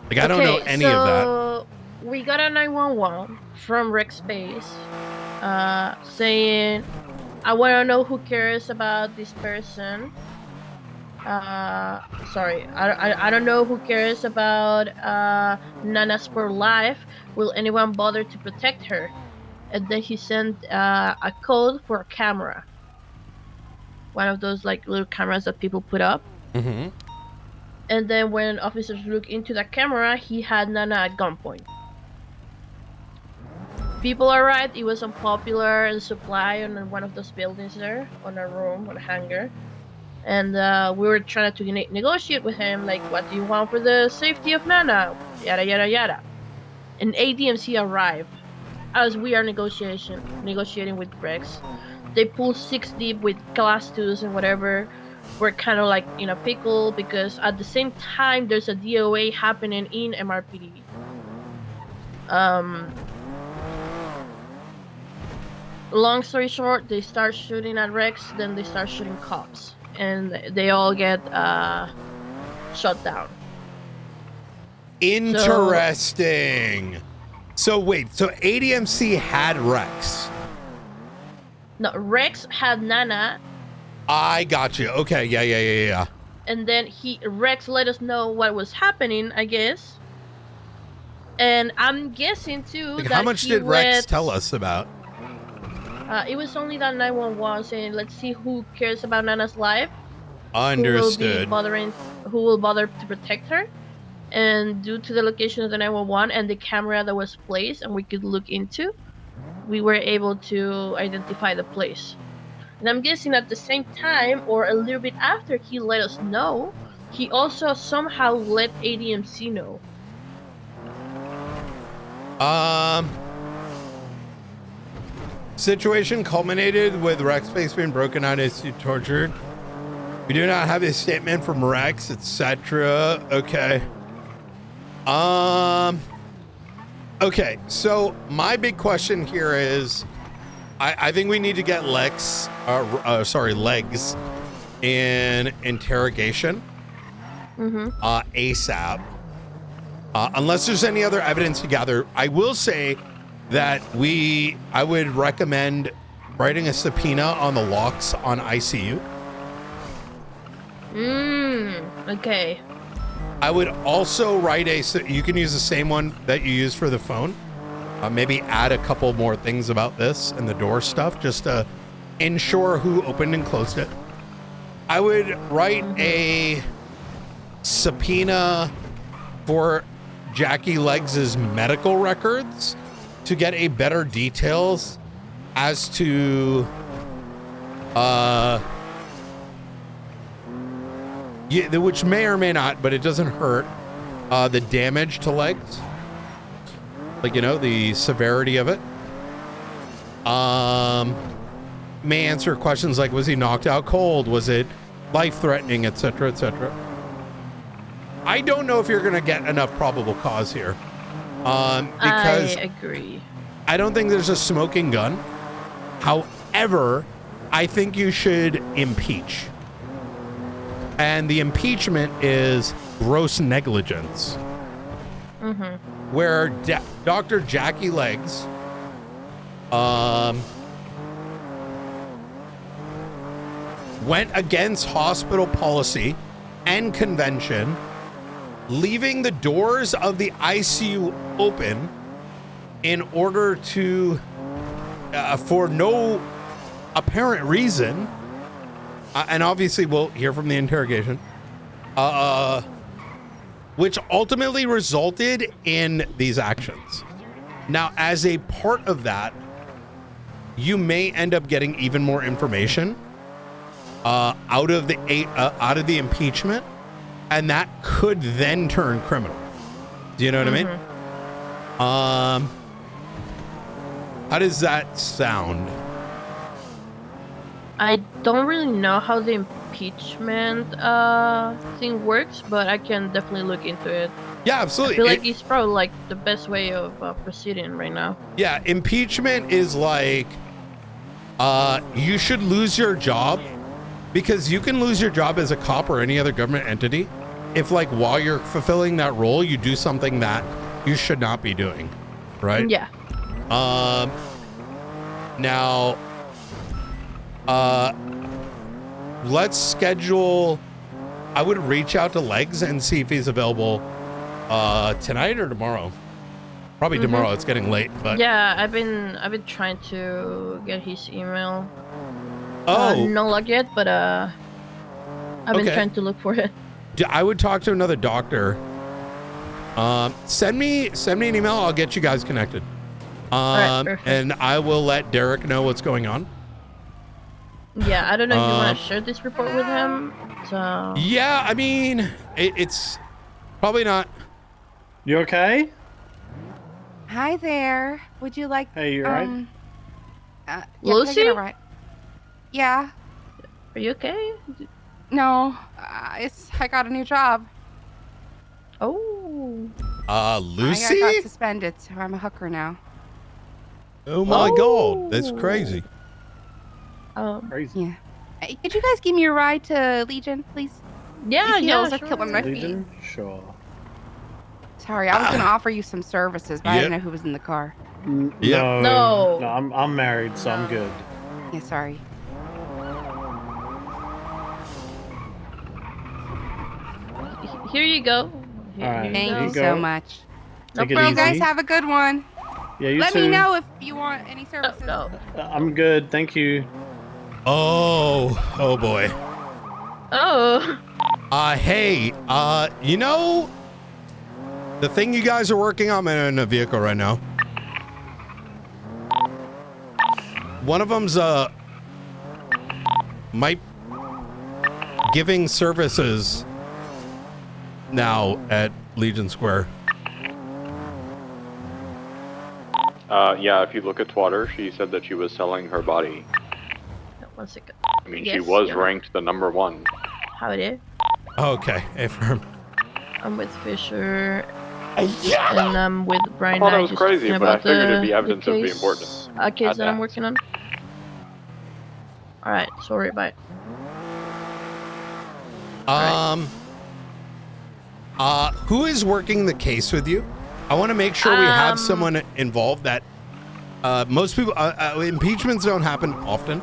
Like, I don't know any of that. So we got a 911 from Rex Space saying, I want to know who cares about this person. Sorry, I don't know who cares about Nana's poor life. Will anyone bother to protect her? And then he sent a code for a camera. One of those like little cameras that people put up. Mm-hmm. And then when officers look into the camera, he had Nana at gunpoint. People arrived. It was unpopular and supply on one of those buildings there, on a room, on a hangar. And we were trying to negotiate with him, like, what do you want for the safety of Nana? Yada, yada, yada. And ADMC arrived as we are negotiating with Rex. They pull 6 deep with class 2s and whatever. We're kind of like in a pickle because at the same time there's a DOA happening in MRPD. Long story short, they start shooting at Rex, then they start shooting cops, and they all get shut down. Interesting. So wait, so ADMC had Rex. No, Rex had Nana. I got you. Okay, yeah. And then Rex let us know what was happening, I guess. And I'm guessing too Like, that how much did Rex tell us about? It was only that 911 saying, let's see who cares about Nana's life. Understood. Who will bother to protect her. And due to the location of the 911 and the camera that was placed and we could look into, we were able to identify the place. And I'm guessing at the same time, or a little bit after he let us know, he also somehow let ADMC know. Situation culminated with Rex face being broken out as he tortured. We do not have a statement from Rex, etc. Okay. Okay, so my big question here is, I think we need to get Legs in interrogation ASAP. Unless there's any other evidence to gather. I will say that I would recommend writing a subpoena on the locks on ICU. Okay. I would also write you can use the same one that you use for the phone. Maybe add a couple more things about this and the door stuff just to ensure who opened and closed it. I would write a subpoena for Jackie Legs' medical records to get a better details as to which may or may not, but it doesn't hurt, the damage to Legs, like, you know, the severity of it. May answer questions like, was he knocked out cold, was it life-threatening, etc., etc. I don't know if you're gonna get enough probable cause here, because I agree. I don't think there's a smoking gun. However, I think you should impeach. And the impeachment is gross negligence. Where Dr. Jackie Legs went against hospital policy and convention, leaving the doors of the ICU open in order to, for no apparent reason, and obviously we'll hear from the interrogation, which ultimately resulted in these actions. Now, as a part of that, you may end up getting even more information out of the impeachment, and that could then turn criminal. Do you know what I mean? How does that sound? I don't really know how the impeachment thing works, but I can definitely look into it. Yeah, absolutely. I feel like it's probably like the best way of proceeding right now. Yeah, impeachment is like, you should lose your job, because you can lose your job as a cop or any other government entity if, like, while you're fulfilling that role, you do something that you should not be doing, right? Yeah. Now, let's schedule. I would reach out to Legs and see if he's available tonight or tomorrow. Probably tomorrow. It's getting late, but yeah, I've been trying to get his email. Oh, no luck yet, but I've been trying to look for it. I would talk to another doctor. Send me an email. I'll get you guys connected. And I will let Derek know what's going on. Yeah, I don't know if you want to share this report with him. So. Yeah, I mean, it's probably not. You okay? Hi there. Would you like? Hey, you right? Yeah, Lucy? can I get a ride? Yeah. Are you okay? No, I got a new job. Oh. Lucy? I got suspended, so I'm a hooker now. Oh my God, that's crazy. Crazy. Yeah. Hey, could you guys give me a ride to Legion, please? Yeah, These heels are sure. killing my Legion? feet. Sure. Sorry, I was gonna offer you some services, but I didn't know who was in the car. No, I'm married, so I'm good. Yeah, sorry. Here you go. All right, Thank you so much. No Take it You guys easy. have a good one. Yeah, you Let too. me know if you want any services. No. I'm good, thank you. Oh boy. Oh. Hey, you know, the thing you guys are working on, I'm in a vehicle right now. One of them's, might giving services now at Legion Square. Yeah, if you look at Twatter, she said that she was selling her body. 1 second. I mean, she was ranked the #1. How it is? Okay, affirm. I'm with Fisher. And I'm with Brian. I thought it was just crazy, talking but I about figured it'd be the evidence of the case, importance. A case Had that I'm to working on. Alright, sorry, bye. Who is working the case with you? I want to make sure we have someone involved that, most people, impeachments don't happen often,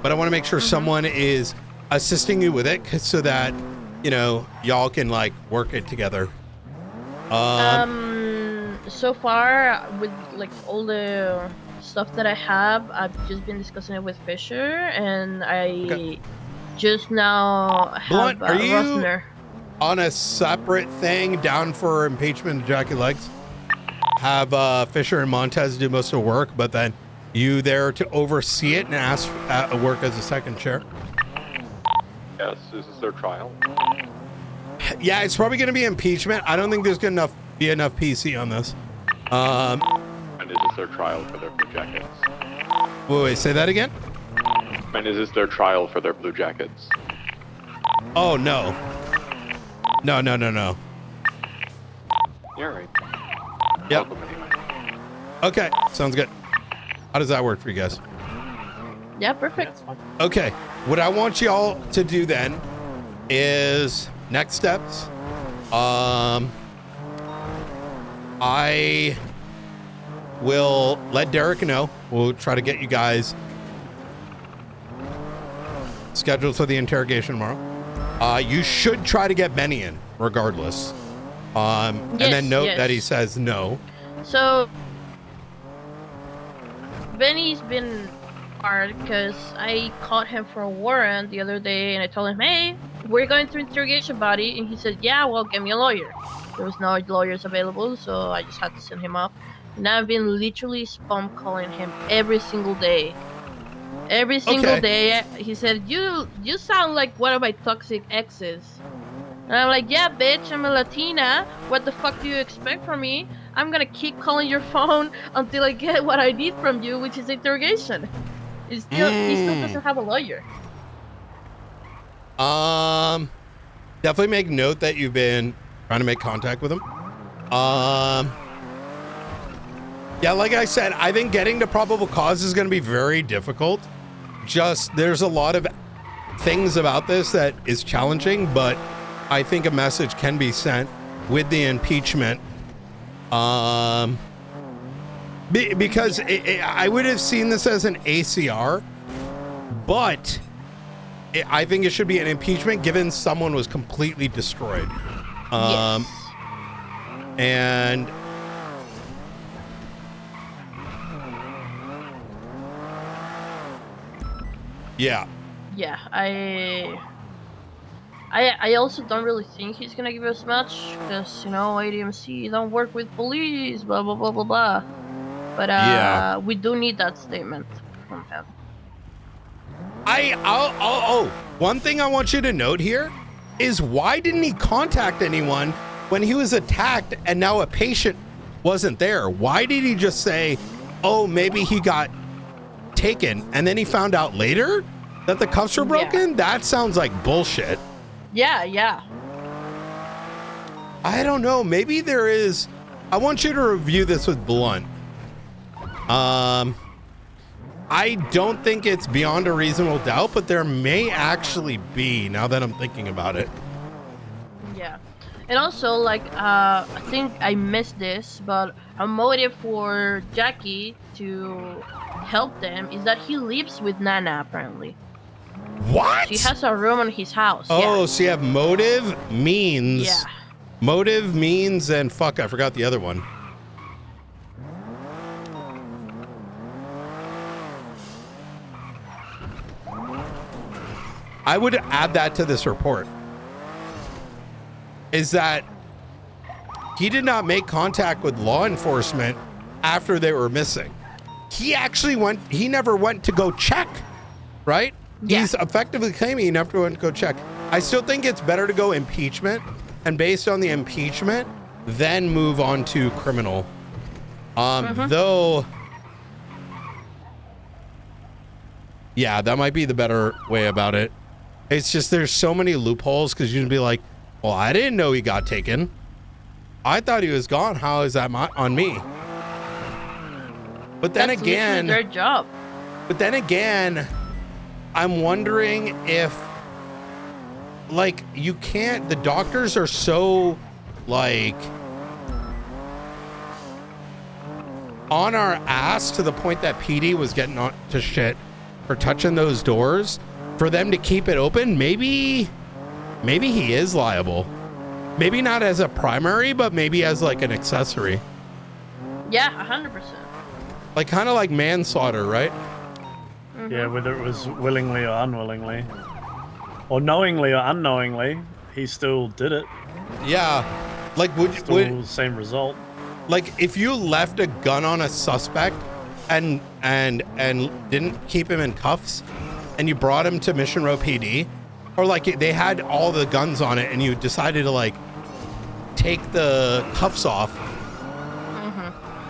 but I want to make sure someone is assisting you with it so that, you know, y'all can like work it together. So far with like all the stuff that I have, I've just been discussing it with Fisher, and I just now have Blunt, are you Rosner. on a separate thing down for impeachment of Jackie Legs? Have Fisher and Montez do most of the work, but then you there to oversee it and ask work as a second chair? Yes, is this their trial? Yeah, it's probably going to be impeachment. I don't think there's gonna be enough PC on this. And is this their trial for their blue jackets? Wait, say that again? And is this their trial for their blue jackets? Oh, no. No. You're right. Yep. Okay, sounds good. How does that work for you guys? Yeah, perfect. Okay, what I want y'all to do then is next steps. I will let Derek know. We'll try to get you guys scheduled for the interrogation tomorrow. You should try to get Benny in regardless. And then note that he says no. So Benny's been hard because I caught him for a warrant the other day, and I told him, hey, we're going through interrogation, buddy, and he said, yeah, well, get me a lawyer. There was no lawyers available, so I just had to send him off. And I've been literally spam calling him every single day. Every single day. He said, you sound like one of my toxic exes. And I'm like, yeah, bitch, I'm a Latina. What the fuck do you expect from me? I'm gonna keep calling your phone until I get what I need from you, which is interrogation. He still doesn't have a lawyer. Definitely make note that you've been trying to make contact with him. Yeah, like I said, I think getting to probable cause is going to be very difficult. Just there's a lot of things about this that is challenging, but I think a message can be sent with the impeachment. Because I would have seen this as an ACR, but I think it should be an impeachment given someone was completely destroyed. And yeah. Yeah, I also don't really think he's gonna give us much because ADMC don't work with police, blah blah blah blah blah. But Yeah. we do need that statement from him. One thing I want you to note here is why didn't he contact anyone when he was attacked and now a patient wasn't there? Why did he just say, oh, maybe he got taken, and then he found out later that the cuffs were broken? That sounds like bullshit. Yeah. I don't know. Maybe there is. I want you to review this with Blunt. I don't think it's beyond a reasonable doubt, but there may actually be, now that I'm thinking about it. Yeah. And also, like, I think I missed this, but a motive for Jackie to help them is that he lives with Nana, apparently. What? She has a room in his house. Oh, so you have motive, means. Yeah. Motive, means, and fuck, I forgot the other one. I would add that to this report. Is that he did not make contact with law enforcement after they were missing. He actually he never went to go check, right? Yeah. He's effectively claiming he never went to go check. I still think it's better to go impeachment, and based on the impeachment, then move on to criminal. Though, yeah, that might be the better way about it. It's just there's so many loopholes because you'd be like, well, I didn't know he got taken. I thought he was gone. How is that on me? But then again, their job. But then again, I'm wondering if, like, you can't. The doctors are so, like, on our ass to the point that PD was getting on to shit for touching those doors. For them to keep it open, maybe he is liable. Maybe not as a primary, but maybe as like an accessory. Yeah, 100%. Like kind of like manslaughter, right? Yeah, whether it was willingly or unwillingly, or knowingly or unknowingly, he still did it. Yeah, like would same result. Like if you left a gun on a suspect and didn't keep him in cuffs, and you brought him to Mission Row PD, or like they had all the guns on it and you decided to like take the cuffs off,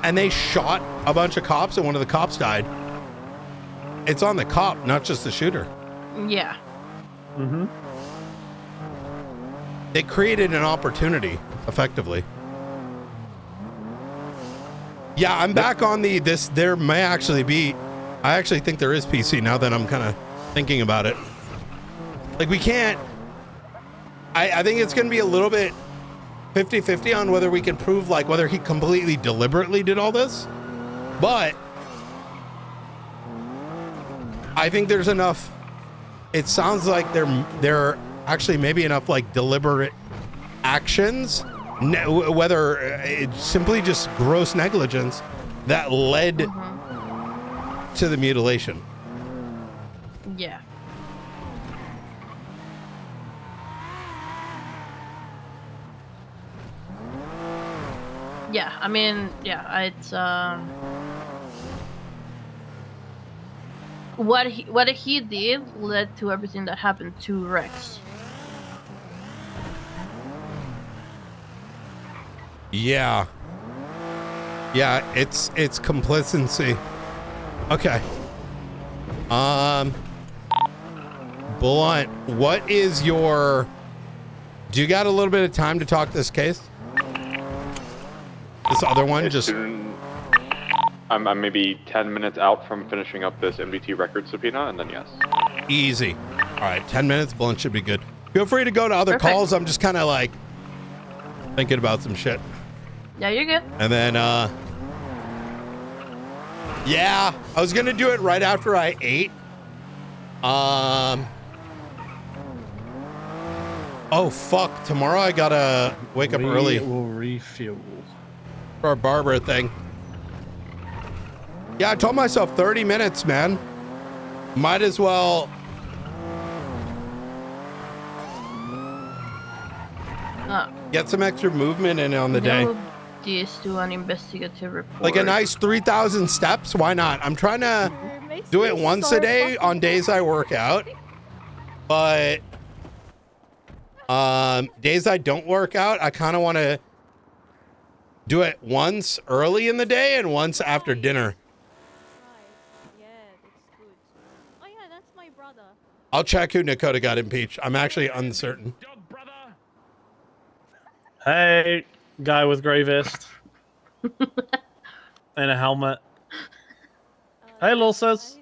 and they shot a bunch of cops and one of the cops died, it's on the cop, not just the shooter. Yeah. They created an opportunity, effectively. Yeah, I'm back on this. There may actually be, I actually think there is PC now that I'm kind of thinking about it. Like we can't, I think it's going to be a little bit 50-50 on whether we can prove like whether he completely deliberately did all this. But I think there's enough, it sounds like there actually maybe enough like deliberate actions, whether it's simply just gross negligence that led to the mutilation. Yeah. Yeah, I mean, yeah, it's what he did led to everything that happened to Rex. Yeah. Yeah, it's complacency. Okay. Blunt, what is your, do you got a little bit of time to talk this case? This other one just... I'm maybe 10 minutes out from finishing up this MDT record subpoena, and then yes. Easy. All right, 10 minutes, Blunt should be good. Feel free to go to other calls. I'm just kind of like thinking about some shit. Yeah, you're good. And then, yeah, I was going to do it right after I ate. Oh, fuck. Tomorrow I got to wake up early. We will refuel. For a barber thing. Yeah, I told myself 30 minutes, man. Might as well. Get some extra movement in on the day. Just do an investigative report. Like a nice 3,000 steps. Why not? I'm trying to do it once a day on days I work out. But days I don't work out, I kind of want to do it once early in the day and once after dinner. I'll check who Nakota got impeached. I'm actually uncertain. Hey, guy with gray vest and a helmet. Hey, little sis.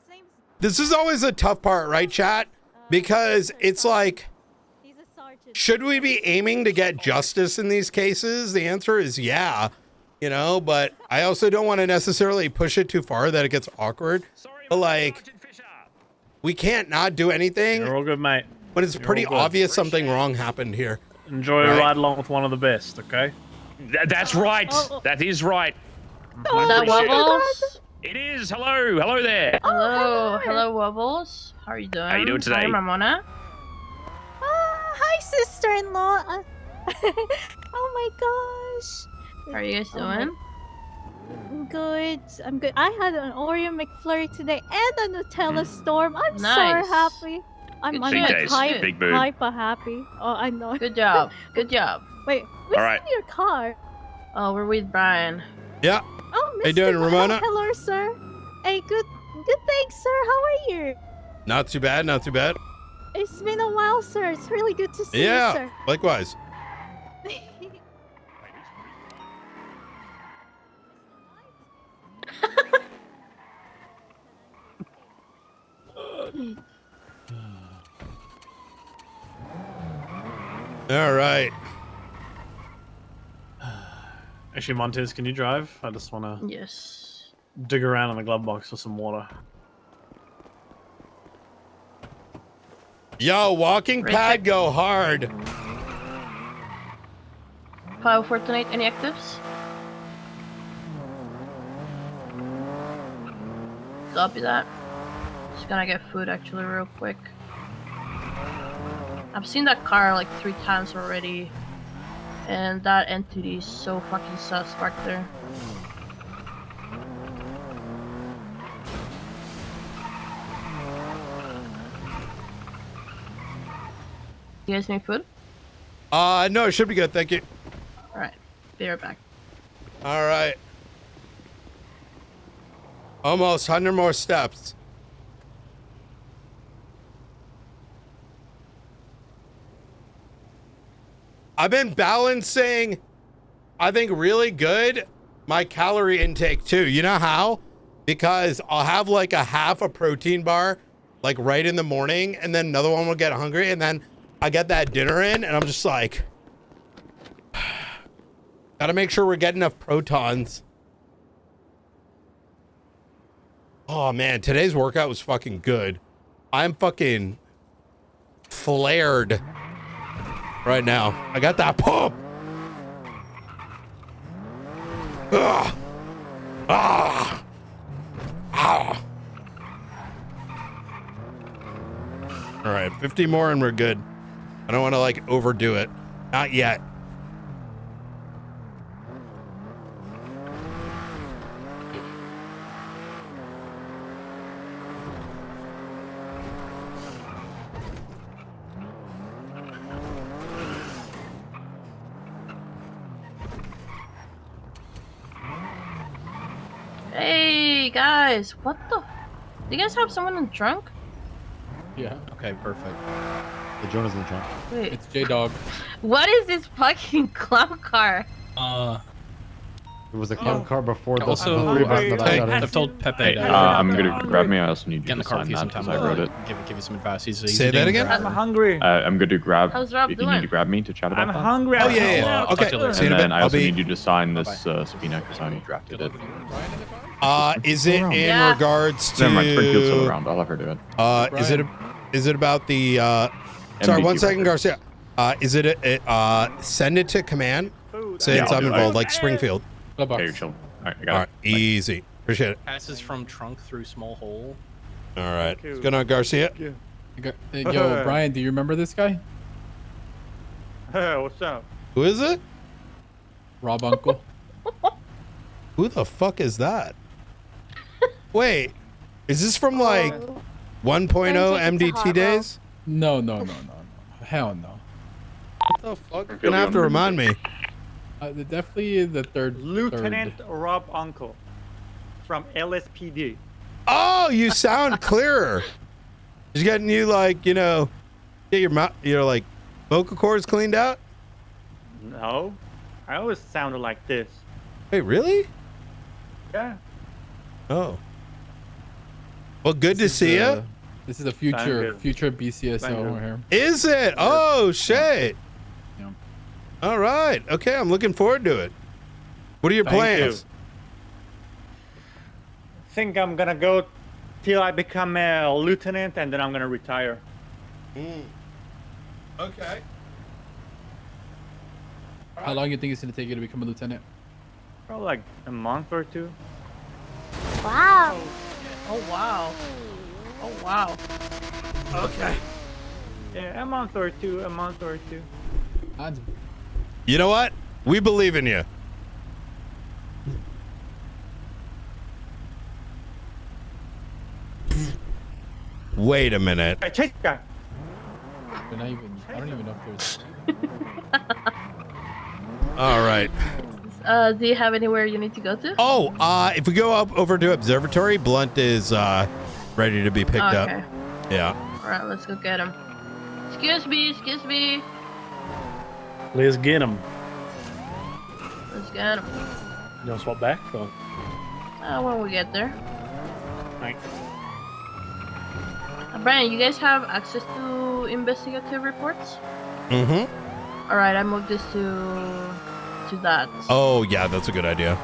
This is always a tough part, right, chat? Because it's like, should we be aiming to get justice in these cases? The answer is yeah, you know, but I also don't want to necessarily push it too far that it gets awkward. But like, we can't not do anything. You're all good, mate. When it's pretty obvious something wrong happened here. Enjoy a ride along with one of the best, okay? That's right. That is right. Is that Wobbles? It is. Hello. Hello there. Hello, Wobbles. How are you doing? How you doing today? Hi, Ramona. Hi, sister-in-law. Oh my gosh. How are you guys doing? I'm good. I'm good. I had an Oreo McFlurry today and a Nutella Storm. I'm Nice. so happy. I'm Good shit. Big mood. hyper happy. Oh, I know. Good job. Good job. Wait, who's All right. in your car? Oh, we're with Brian. Yeah. Oh, Mr. How you doing, Ramona? Hello, sir. Hey, good thanks, sir. How are you? Not too bad, not too bad. It's been a while, sir. It's really good to see you, Yeah, sir. likewise. All right. Actually, Montez, can you drive? I just want to dig around in the glove box for some water. Yo, walking pad go hard. Power Fortnite, any actives? Copy that. Just gonna get food actually real quick. I've seen that car like 3 times already. And that entity is so fucking sus back there. You guys need food? No, it should be good, thank you. Alright, be right back. All right. Almost 100 more steps. I've been balancing, I think, really good my calorie intake too. You know how? Because I'll have like a half a protein bar like right in the morning, and then another one will get hungry, and then I get that dinner in, and I'm just like, gotta make sure we're getting enough protons. Oh man, today's workout was fucking good. I'm fucking flared right now. I got that pump. Ugh. Ah. Ah. All right, 50 more and we're good. I don't want to like overdo it. Not yet. Hey guys, what the? Do you guys have someone in trunk? Yeah. Okay, perfect. The Jonah's in the trunk. Wait. It's J-Dog. What is this fucking clown car? It was a clown car before the Also, three of us that I got in. I've told Pepe Hey, that I'm gonna grab me. I also need get in you the to car sign with you that sometime. because I wrote it. Give you some advice. He's Say that again? I'm hungry. I'm good to grab. How's Rob if you doing? need to grab me to chat about I'm that. hungry. Oh, yeah. Okay. See you in a And then bit. I I'll also be. need you to sign this subpoena because I drafted it. Is it in regards to? Never mind, Springfield's still around. I'll have her do it. Is it about the? Sorry, MDT 1 second, record. Garcia. Is it send it to command since Yeah, I'll I'm do it. involved, like Springfield. Okay, you're chilling. All right, I got All right, it. easy. Appreciate it. Passes from trunk through small hole. All right, what's going on, Garcia? Yo, Brian, do you remember this guy? Hey, what's up? Who is it? Rob Uncle. Who the fuck is that? Wait, is this from like 1.0 MDT days? No. Hell no. What the fuck? You're gonna have to remind me. Definitely the third. Lieutenant Rob Uncle from LSPD. Oh, you sound clearer. Just getting you like, you know, get your mouth, you know, like vocal cords cleaned out. No, I always sounded like this. Wait, really? Yeah. Oh. Well, good to see you. This is a future BCSO here. Is it? Oh shit. All right. Okay, I'm looking forward to it. What are your plans? I think I'm gonna go till I become a lieutenant, and then I'm gonna retire. Okay. How long do you think it's gonna take you to become a lieutenant? Probably like a month or two. Wow. Oh wow. Oh wow. Okay. Yeah, a month or two. You know what? We believe in you. Wait a minute. Hey, chase guy. I don't even know if there's. All right. Do you have anywhere you need to go to? Oh, if we go up over to Observatory, Blunt is ready to be picked up. Okay. Yeah. All right, let's go get him. Excuse me. Let's get him. Let's get him. You want to swap back? Or? When we get there. Thanks. Brian, you guys have access to investigative reports? Mm-hmm. All right, I moved this to that. Oh, yeah, that's a good idea.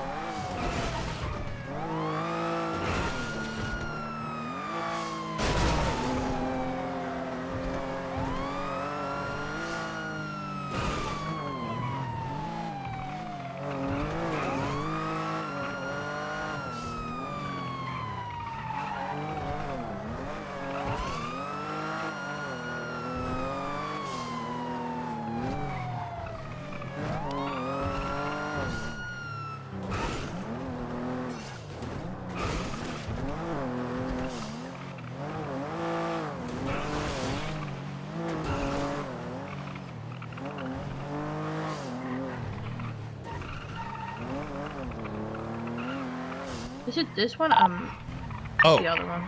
Is it this one? Oh. The other one.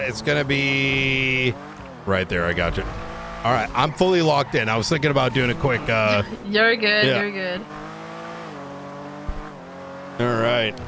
It's gonna be right there. I got you. All right, I'm fully locked in. I was thinking about doing a quick. You're good. Yeah. You're good. All right.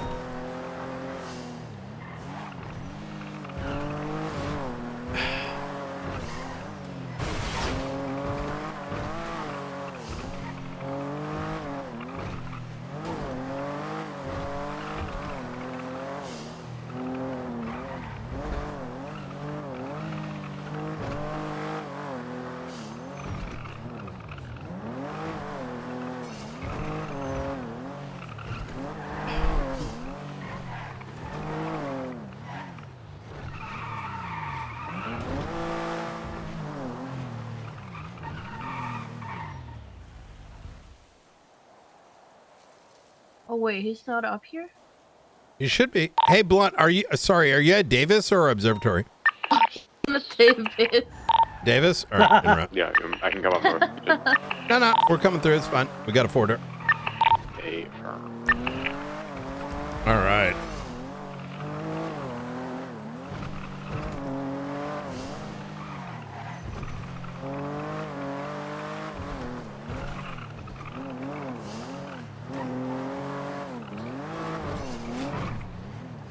Oh wait, he's not up here? You should be. Hey, Blunt, are you at Davis or Observatory? Davis. Davis? All right, interrupt. Yeah, I can come up north. No, we're coming through. It's fine. We got a forder. All right.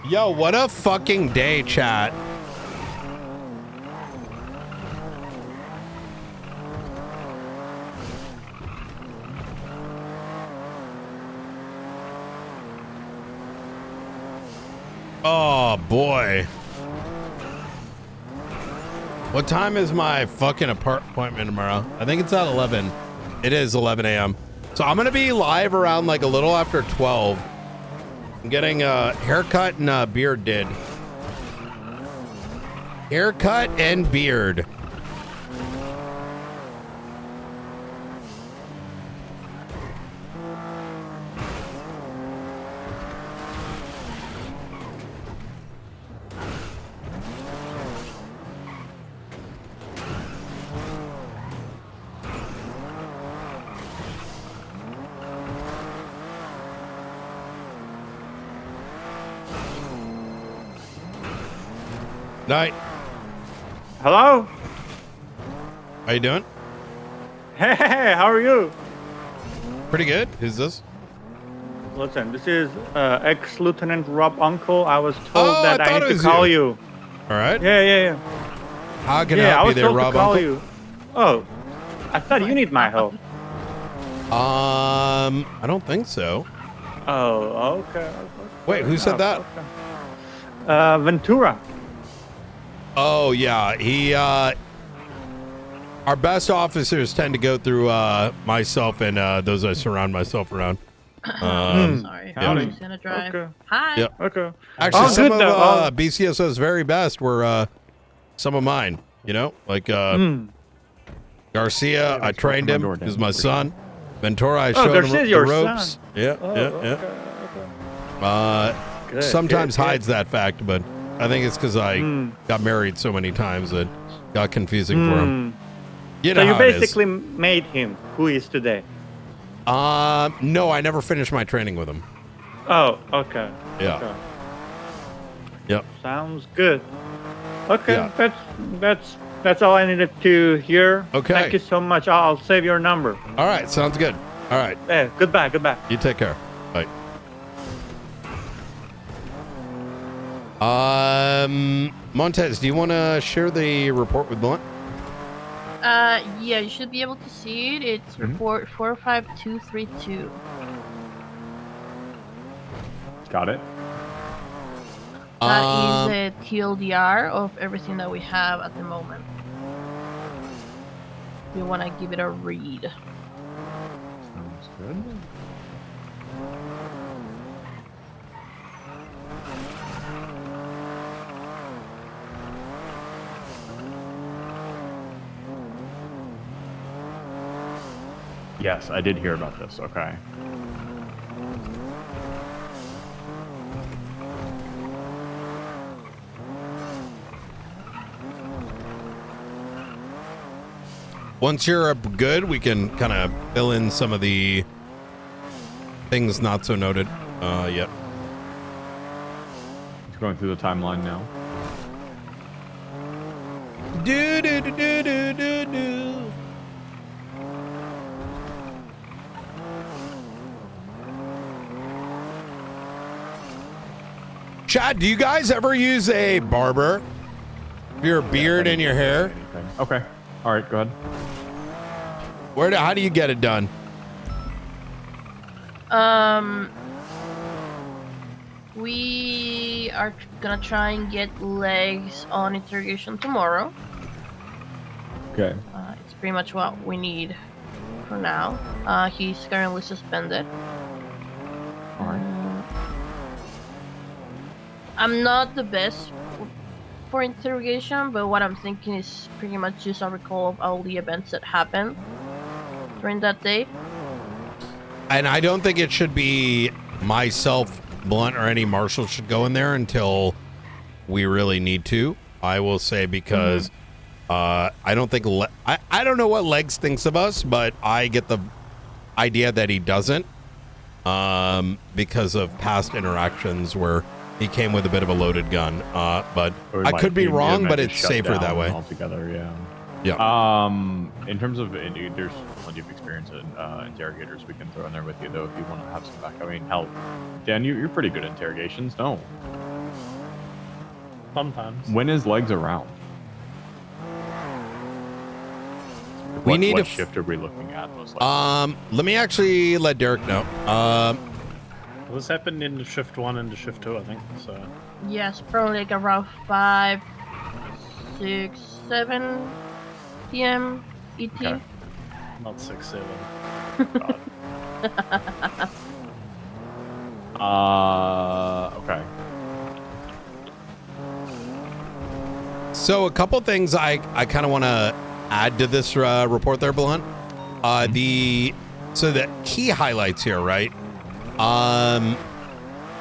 Yo, what a fucking day, chat. Oh, boy. What time is my fucking appointment tomorrow? I think it's at 11. It is 11 a.m. So I'm going to be live around like a little after 12. I'm getting a haircut and a beard did. Haircut and beard. Night. Hello? How you doing? Hey, how are you? Pretty good. Who's this? Listen, this is ex-Lieutenant Rob Uncle. I was told that I thought need it to was call you. you. All right. Yeah. How can I I help you was there, told Rob to call Uncle? you. Oh, I thought you need my help. I don't think so. Oh, okay. Wait, who said that? Ventura. Oh yeah, he. Our best officers tend to go through myself and those I surround myself around. Sorry. Yeah. I'm just gonna drive. Okay. Hi. Yep. Okay. Actually, Oh, some good, of though. BCSO's very best were some of mine. You know, like Garcia. I trained him. He's my son. Ventura. I showed him Garcia's the your ropes. son. Yeah. Good, Sometimes good, hides that fact, but I think it's because I got married so many times that got confusing for him. You know So you how it is. basically made him who he is today. No, I never finished my training with him. Oh, okay. Yeah. Okay. Yep. Sounds good. Okay, Yeah. that's all I needed to hear. Okay. Thank you so much. I'll save your number. All right, sounds good. All right. Hey, goodbye. You take care. Bye. Montez, do you want to share the report with Blunt? Yeah, you should be able to see it. It's report 45232. Got it. That is a TLDR of everything that we have at the moment. We want to give it a read. Sounds good. Yes, I did hear about this. Okay. Once you're good, we can kind of fill in some of the things not so noted yet. Just going through the timeline now. Do do do do do do do. Chad, do you guys ever use a barber for your beard and your hair? Okay. All right, go ahead. How do you get it done? We are gonna try and get legs on interrogation tomorrow. Okay. It's pretty much what we need for now. He's currently suspended. All right. I'm not the best for interrogation, but what I'm thinking is pretty much just a recall of all the events that happened during that day. And I don't think it should be myself, Blunt, or any marshal should go in there until we really need to. I will say, because I don't think I don't know what Legs thinks of us, but I get the idea that he doesn't, because of past interactions where he came with a bit of a loaded gun. But I could be wrong, but it's safer that way. Altogether, yeah. Yeah. In terms of, there's plenty of experience in interrogators we can throw in there with you, though, if you want to have some back. I mean, hell, Dan, you're pretty good at interrogations, no? Sometimes. When is Legs around? We need what to shift are we looking at? Most likely? Let me actually let Derek know. Well, this happened in shift 1 and shift 2, I think. So. Yes, probably like around 5, 6, 7 p.m. ET. Okay. Not 6, 7. Okay. So a couple things I kind of want to add to this report there, Blunt. So the key highlights here, right?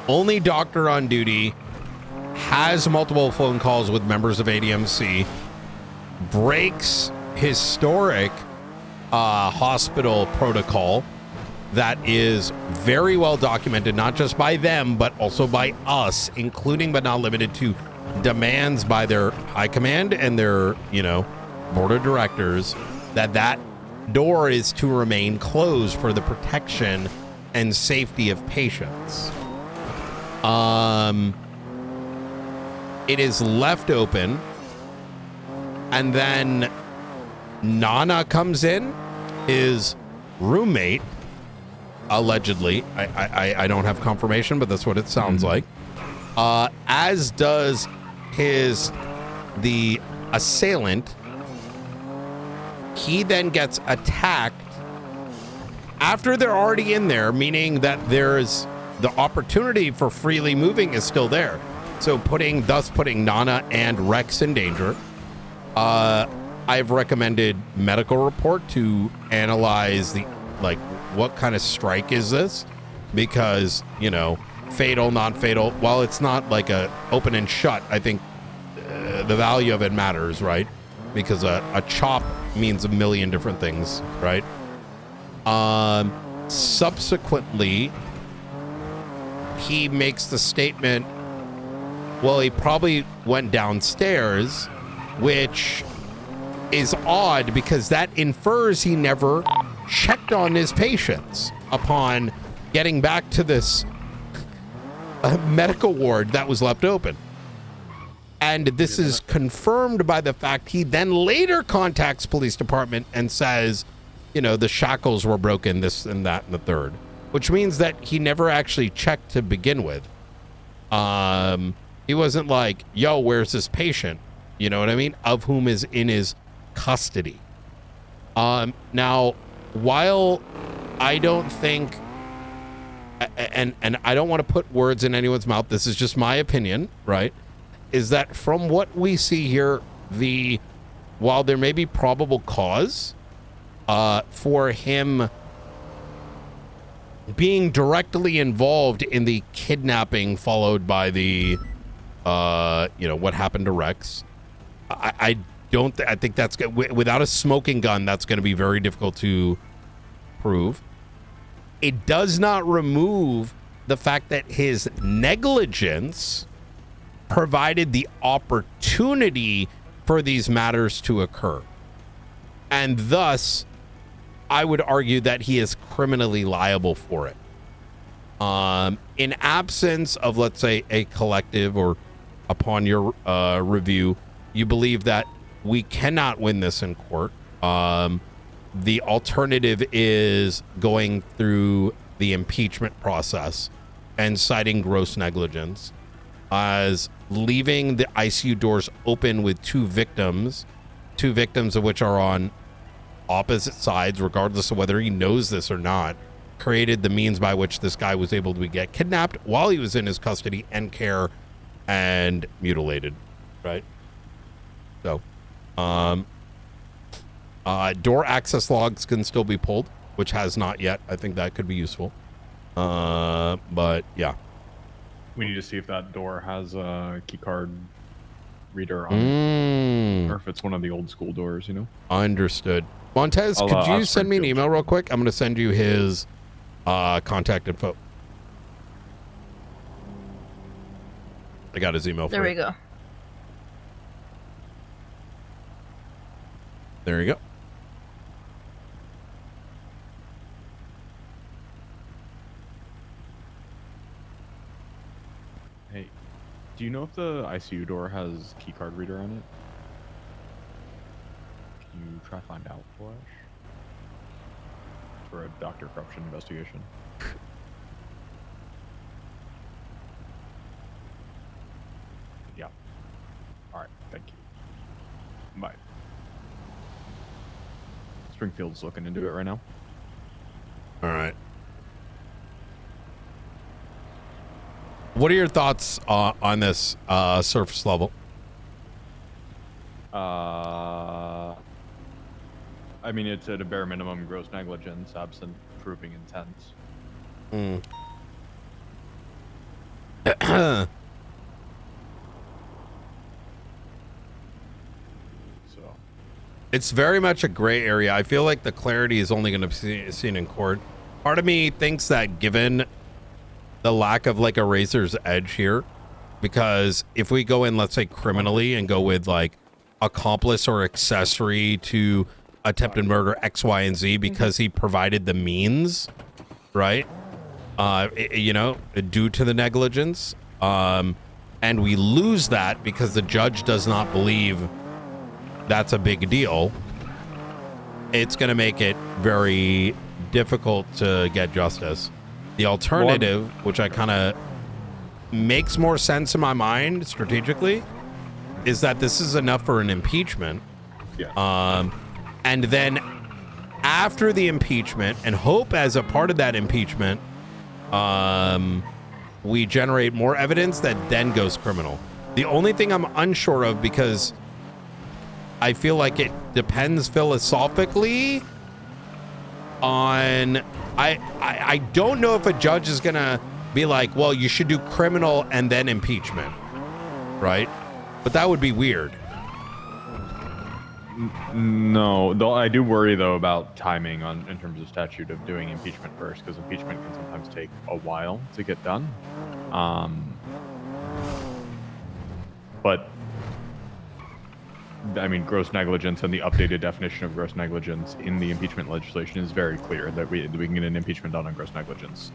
Only doctor on duty, has multiple phone calls with members of ADMC, breaks historic hospital protocol that is very well documented, not just by them, but also by us, including but not limited to demands by their high command and their, board of directors that door is to remain closed for the protection and safety of patients. It is left open, and then Nana comes in, his roommate, allegedly. I don't have confirmation, but that's what it sounds like. As does the assailant. He then gets attacked after they're already in there, meaning that there's the opportunity for freely moving is still there. So thus putting Nana and Rex in danger. I've recommended medical report to analyze what kind of strike is this? Because, fatal, non-fatal. While it's not like a open and shut, I think the value of it matters, right? Because a chop means a million different things, right? Subsequently, he makes the statement, well, he probably went downstairs, which is odd because that infers he never checked on his patients upon getting back to this medical ward that was left open. And this is confirmed by the fact he then later contacts police department and says, the shackles were broken, this and that and the third, which means that he never actually checked to begin with. He wasn't like, yo, where's this patient? You know what I mean? Of whom is in his custody. Now, while I don't think, and I don't want to put words in anyone's mouth, this is just my opinion, right? Is that from what we see here, while there may be probable cause for him being directly involved in the kidnapping followed by the what happened to Rex, I think that's, without a smoking gun, that's going to be very difficult to prove. It does not remove the fact that his negligence provided the opportunity for these matters to occur. And thus, I would argue that he is criminally liable for it. In absence of, let's say, a collective, or upon your review, you believe that we cannot win this in court. The alternative is going through the impeachment process and citing gross negligence as leaving the ICU doors open with two victims of which are on opposite sides, regardless of whether he knows this or not, created the means by which this guy was able to get kidnapped while he was in his custody and care and mutilated, right? So, door access logs can still be pulled, which has not yet. I think that could be useful. But yeah. We need to see if that door has a keycard reader on it, or if it's one of the old school doors, Understood. Montez, could you send me an email real quick? I'm going to send you his contact info. I got his email. There we go. There you go. Hey, do you know if the ICU door has keycard reader on it? Can you try to find out for us? For a doctor corruption investigation. Yeah. Alright, thank you. Bye. Springfield's looking into it right now. All right. What are your thoughts on this surface level? I mean, it's at a bare minimum gross negligence, absent proving intent. So, it's very much a gray area. I feel like the clarity is only going to be seen in court. Part of me thinks that given the lack of like a razor's edge here Because if we go in, let's say criminally, and go with like accomplice or accessory to attempted murder X, Y, and Z because he provided the means, right? You know, due to the negligence, and we lose that because the judge does not believe that's a big deal, it's going to make it very difficult to get justice. The alternative, which I kind of makes more sense in my mind strategically, is that this is enough for an impeachment. Yeah. And then after the impeachment, and hope as a part of that impeachment, we generate more evidence that then goes criminal. The only thing I'm unsure of, because I feel like it depends philosophically on, I don't know if a judge is gonna be like, well, you should do criminal and then impeachment, right? But that would be weird. No, though I do worry though about timing in terms of statute of doing impeachment first, because impeachment can sometimes take a while to get done. But I mean, gross negligence and the updated definition of gross negligence in the impeachment legislation is very clear that we can get an impeachment done on gross negligence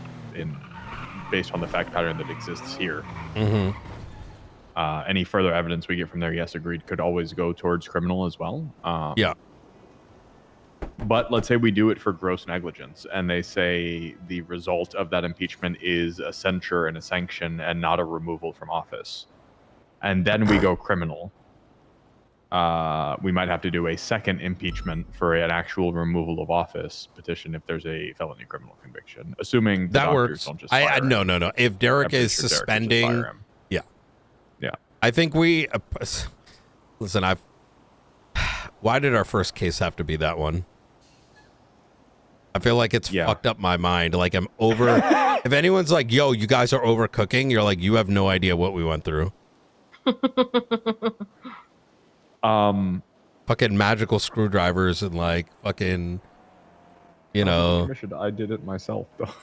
based on the fact pattern that exists here. Mm-hmm. Any further evidence we get from there, yes, agreed, could always go towards criminal as well. Yeah. But let's say we do it for gross negligence, and they say the result of that impeachment is a censure and a sanction and not a removal from office. And then we go criminal. We might have to do a second impeachment for an actual removal of office petition if there's a felony criminal conviction, assuming the That doctors works. don't just fire him. No. If Derek I'm pretty is sure Derek would just suspending, fire him. Yeah. I think we listen. Why did our first case have to be that one? I feel like it's fucked up my mind. Like I'm over. If anyone's like, "Yo, you guys are overcooking," you're like, you have no idea what we went through. Fucking magical screwdrivers and like fucking, you know. I did it myself though.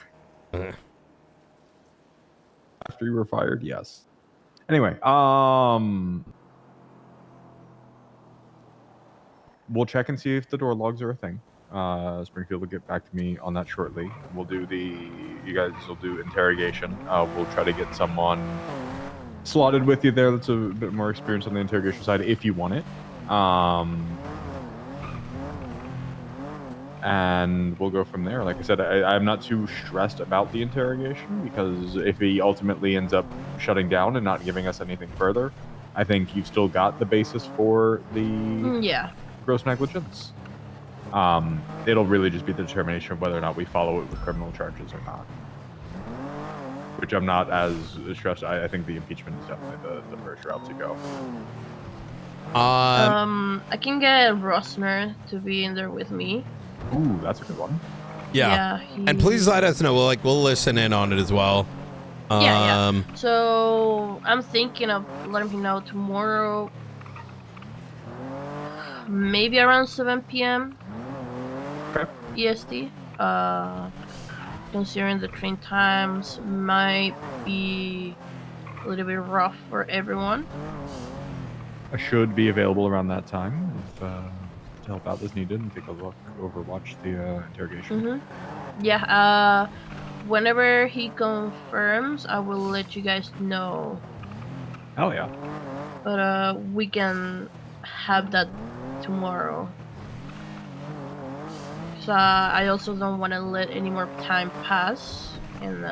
After you were fired, yes. Anyway, we'll check and see if the door logs are a thing. Springfield will get back to me on that shortly. We'll do you guys will do interrogation. We'll try to get someone slotted with you there that's a bit more experienced on the interrogation side if you want it. And we'll go from there. Like I said, I'm not too stressed about the interrogation, because if he ultimately ends up shutting down and not giving us anything further, I think you've still got the basis for the gross negligence. It'll really just be the determination of whether or not we follow it with criminal charges or not. Which I'm not as stressed. I think the impeachment is definitely the first route to go. I can get Rosner to be in there with me. Ooh, that's a good one. Yeah. And please let us know. We'll listen in on it as well. Yeah. So I'm thinking of letting him know tomorrow, maybe around 7 p.m. Okay. EST. Considering the train times might be a little bit rough for everyone. I should be available around that time to help out as needed and take a look, overwatch the interrogation. Yeah, whenever he confirms, I will let you guys know. Oh yeah. But we can have that tomorrow. So I also don't want to let any more time pass. And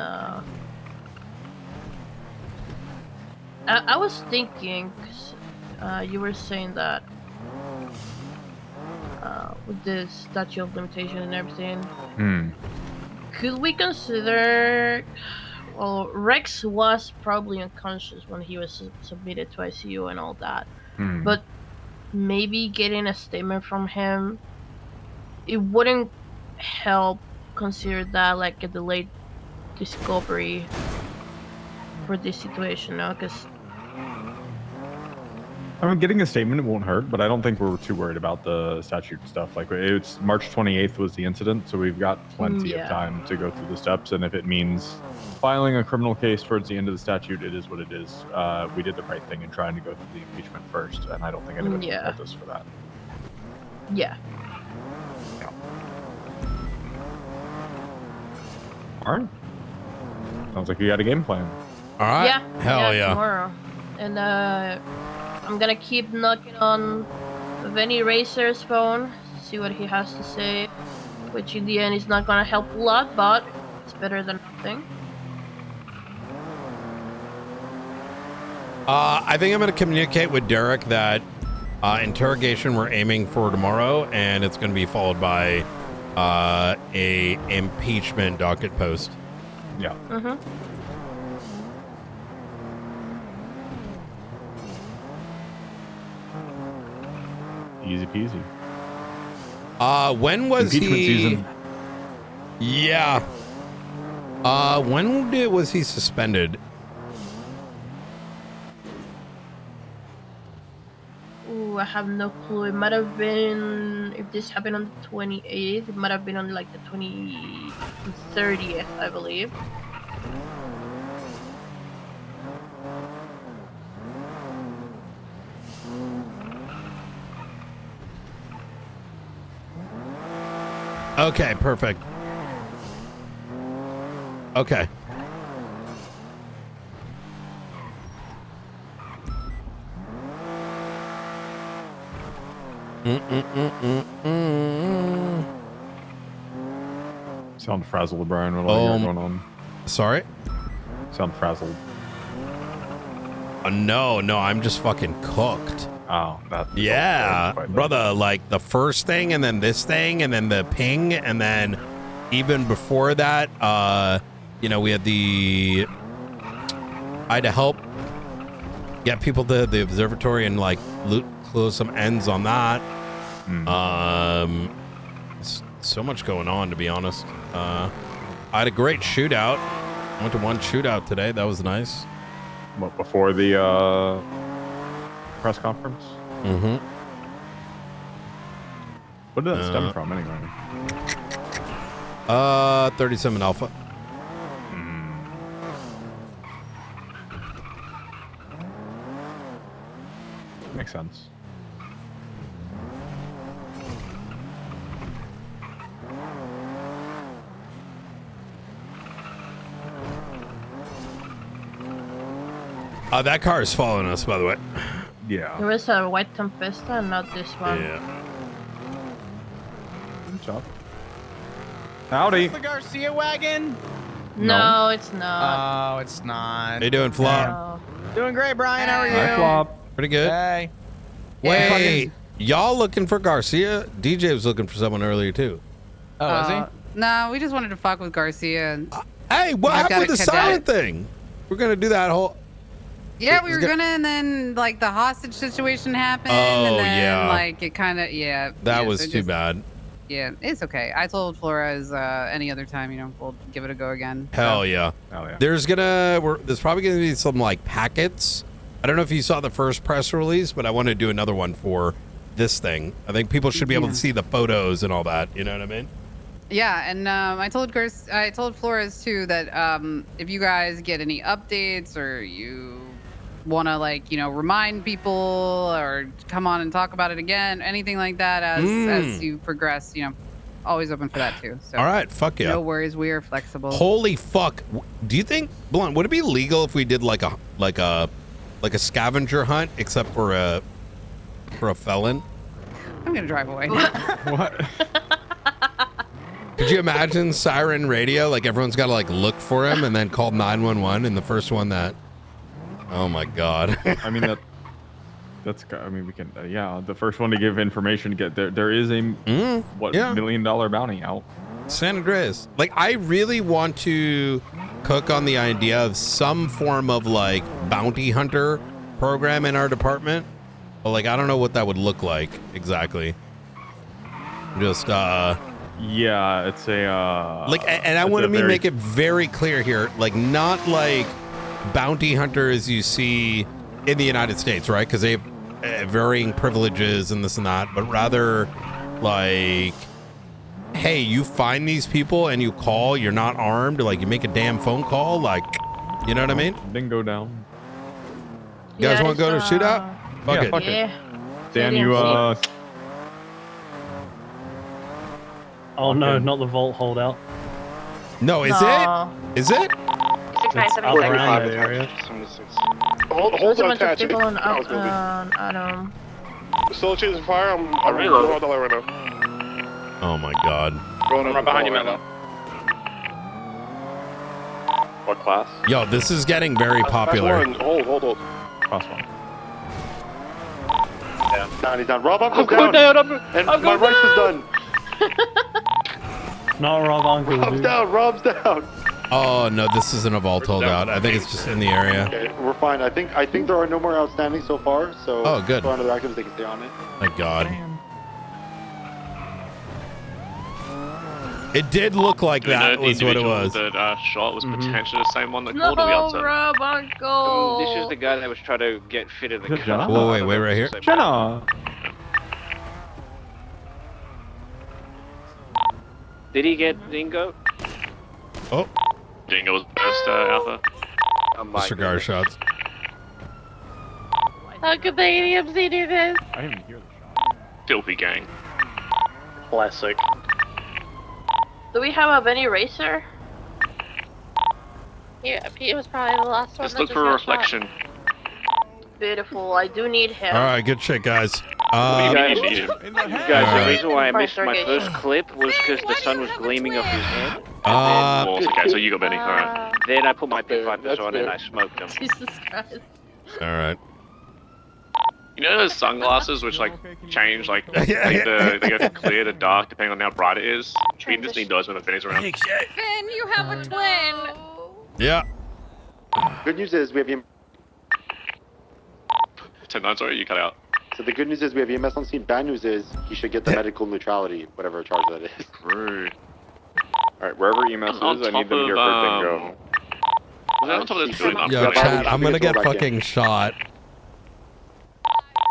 I was thinking, 'cause, you were saying that with the statute of limitation and everything, could we consider? Well, Rex was probably unconscious when he was submitted to ICU and all that, but maybe getting a statement from him, it wouldn't help consider that like a delayed discovery for this situation, no? Because I mean, getting a statement won't hurt, but I don't think we're too worried about the statute stuff. Like, it's March 28th was the incident, so we've got plenty of time to go through the steps. And if it means filing a criminal case towards the end of the statute, it is what it is. We did the right thing in trying to go through the impeachment first, and I don't think anybody can fault us for that. Yeah. All right. Sounds like you got a game plan. All right. Yeah. Hell yeah. Tomorrow. And I'm gonna keep knocking on Vinny Racer's phone, see what he has to say, which in the end is not gonna help a lot, but it's better than nothing. I think I'm going to communicate with Derek that interrogation we're aiming for tomorrow, and it's going to be followed by a impeachment docket post. Yeah. Mm-hmm. Easy peasy. When was impeachment he? Season. Yeah. When was he suspended? Ooh, I have no clue. It might have been, if this happened on the 28th, it might have been on like the 30th, I believe. Okay, perfect. Okay. Sound frazzled, Brian. What all you got going on? Sorry? Sound frazzled. No, I'm just fucking cooked. Oh, that. Yeah, brother, like the first thing and then this thing and then the ping and then even before that, we had I had to help get people to the observatory and like close some ends on that. So much going on, to be honest. I had a great shootout. Went to one shootout today. That was nice. What, before the press conference? Mm-hmm. What did that stem from, anyway? 37 Alpha. Makes sense. That car is following us, by the way. Yeah. There was a white Tempesta, not this one. Yeah. Good job. Howdy. Is this the Garcia wagon? No, it's not. Oh, it's not. How you doing, Flop? Doing great, Brian. How are you? Hi, Flop. Pretty good. Hey. Wait, y'all looking for Garcia? DJ was looking for someone earlier, too. Oh, was he? No, we just wanted to fuck with Garcia. Hey, what I've happened got with the a cadet. silent thing? We're going to do that whole... Yeah, we were gonna, and then like the hostage situation happened, Oh, and then yeah. like it kind of, That yeah, was so too just- bad. Yeah, it's okay. I told Flores any other time, we'll give it a go again. Hell yeah. Hell yeah. There's probably going to be some like packets. I don't know if you saw the first press release, but I want to do another one for this thing. I think people should be able to see the photos and all that. You know what I mean? Yeah, and I told Flores too that if you guys get any updates or you want to remind people or come on and talk about it again, anything like that as you progress, always open for that too. So All right, fuck yeah. no worries, we are flexible. Holy fuck! Do you think, Blunt, would it be legal if we did like a scavenger hunt except for a felon? I'm gonna drive away. What? Could you imagine siren radio? Like everyone's got to like look for him and then call 911, and the first one that. Oh my god. I mean we can. Yeah, the first one to give information to get there. There is a $1 million bounty out. San Andreas. Like, I really want to cook on the idea of some form of like bounty hunter program in our department, but like I don't know what that would look like exactly. Just yeah, it's a like, and I want to make it very clear here, like not like bounty hunters you see in the United States, right? Because they have varying privileges and this and that, but rather like, hey, you find these people and you call, you're not armed, like you make a damn phone call, like, you know what I mean? Dingo down. You guys want to go to a shootout? Fuck it. Fuck it. Dan, you Oh no, not the vault holdout. No, is No. it? Is it? It's up around the area. Hold There's a on, bunch of attach. people on That was gonna Adam. be. Still chasing fire. I'm reloading. on the right now. Oh my god. Going right behind you, Melo. What class? Yo, this is getting very popular. Class 1. Hold. Class 1. Down, he's down. Rob, I'm I'm down. going down. And I'm my going rice is done. Not Rob Uncle. Rob's down. Rob's down. Oh no, this isn't a vault holdout. I think it's just in the area. Okay, we're fine. I think there are no more outstanding so far. So Oh, good. for another activities, they can stay on it. Thank God. It did look like that was what it was. That shot was potentially the same one that No, called me outside. Rob Uncle. This is the guy that was trying to get fit in the Good car. job. Whoa, wait, right here. Jenna. Did he get Dingo? Oh, Dingo was first, Alpha. cigar shots. How could the ADMC do this? I didn't even hear the shot. Filthy gang. Classic. Do we have a Benny Racer? Yeah, Pete was probably the last one. Let's that look just for a got shot. reflection. Beautiful. I do need him. All right, good shit, guys. You guys, Alright. the reason why I Fire missed my stargate. first clip was because the sun was gleaming off his head. Okay, so you got Benny. Alright. Then I put my pit vipers on and I smoked them. Jesus Christ. all right. You know those sunglasses which like change like they go from clear to dark depending on how bright it is? You just need those when the Benny's around. Finn, you have a twin. Yeah. Good news is we have 10-9, sorry, you cut out. So the good news is we have EMS on scene. Bad news is he should get the medical neutrality, whatever charge that is. Rude. Alright, wherever EMS is, On I need them top here of, for Dingo. Was that on top of this building? Yo, chat, I'm gonna get back in. fucking shot.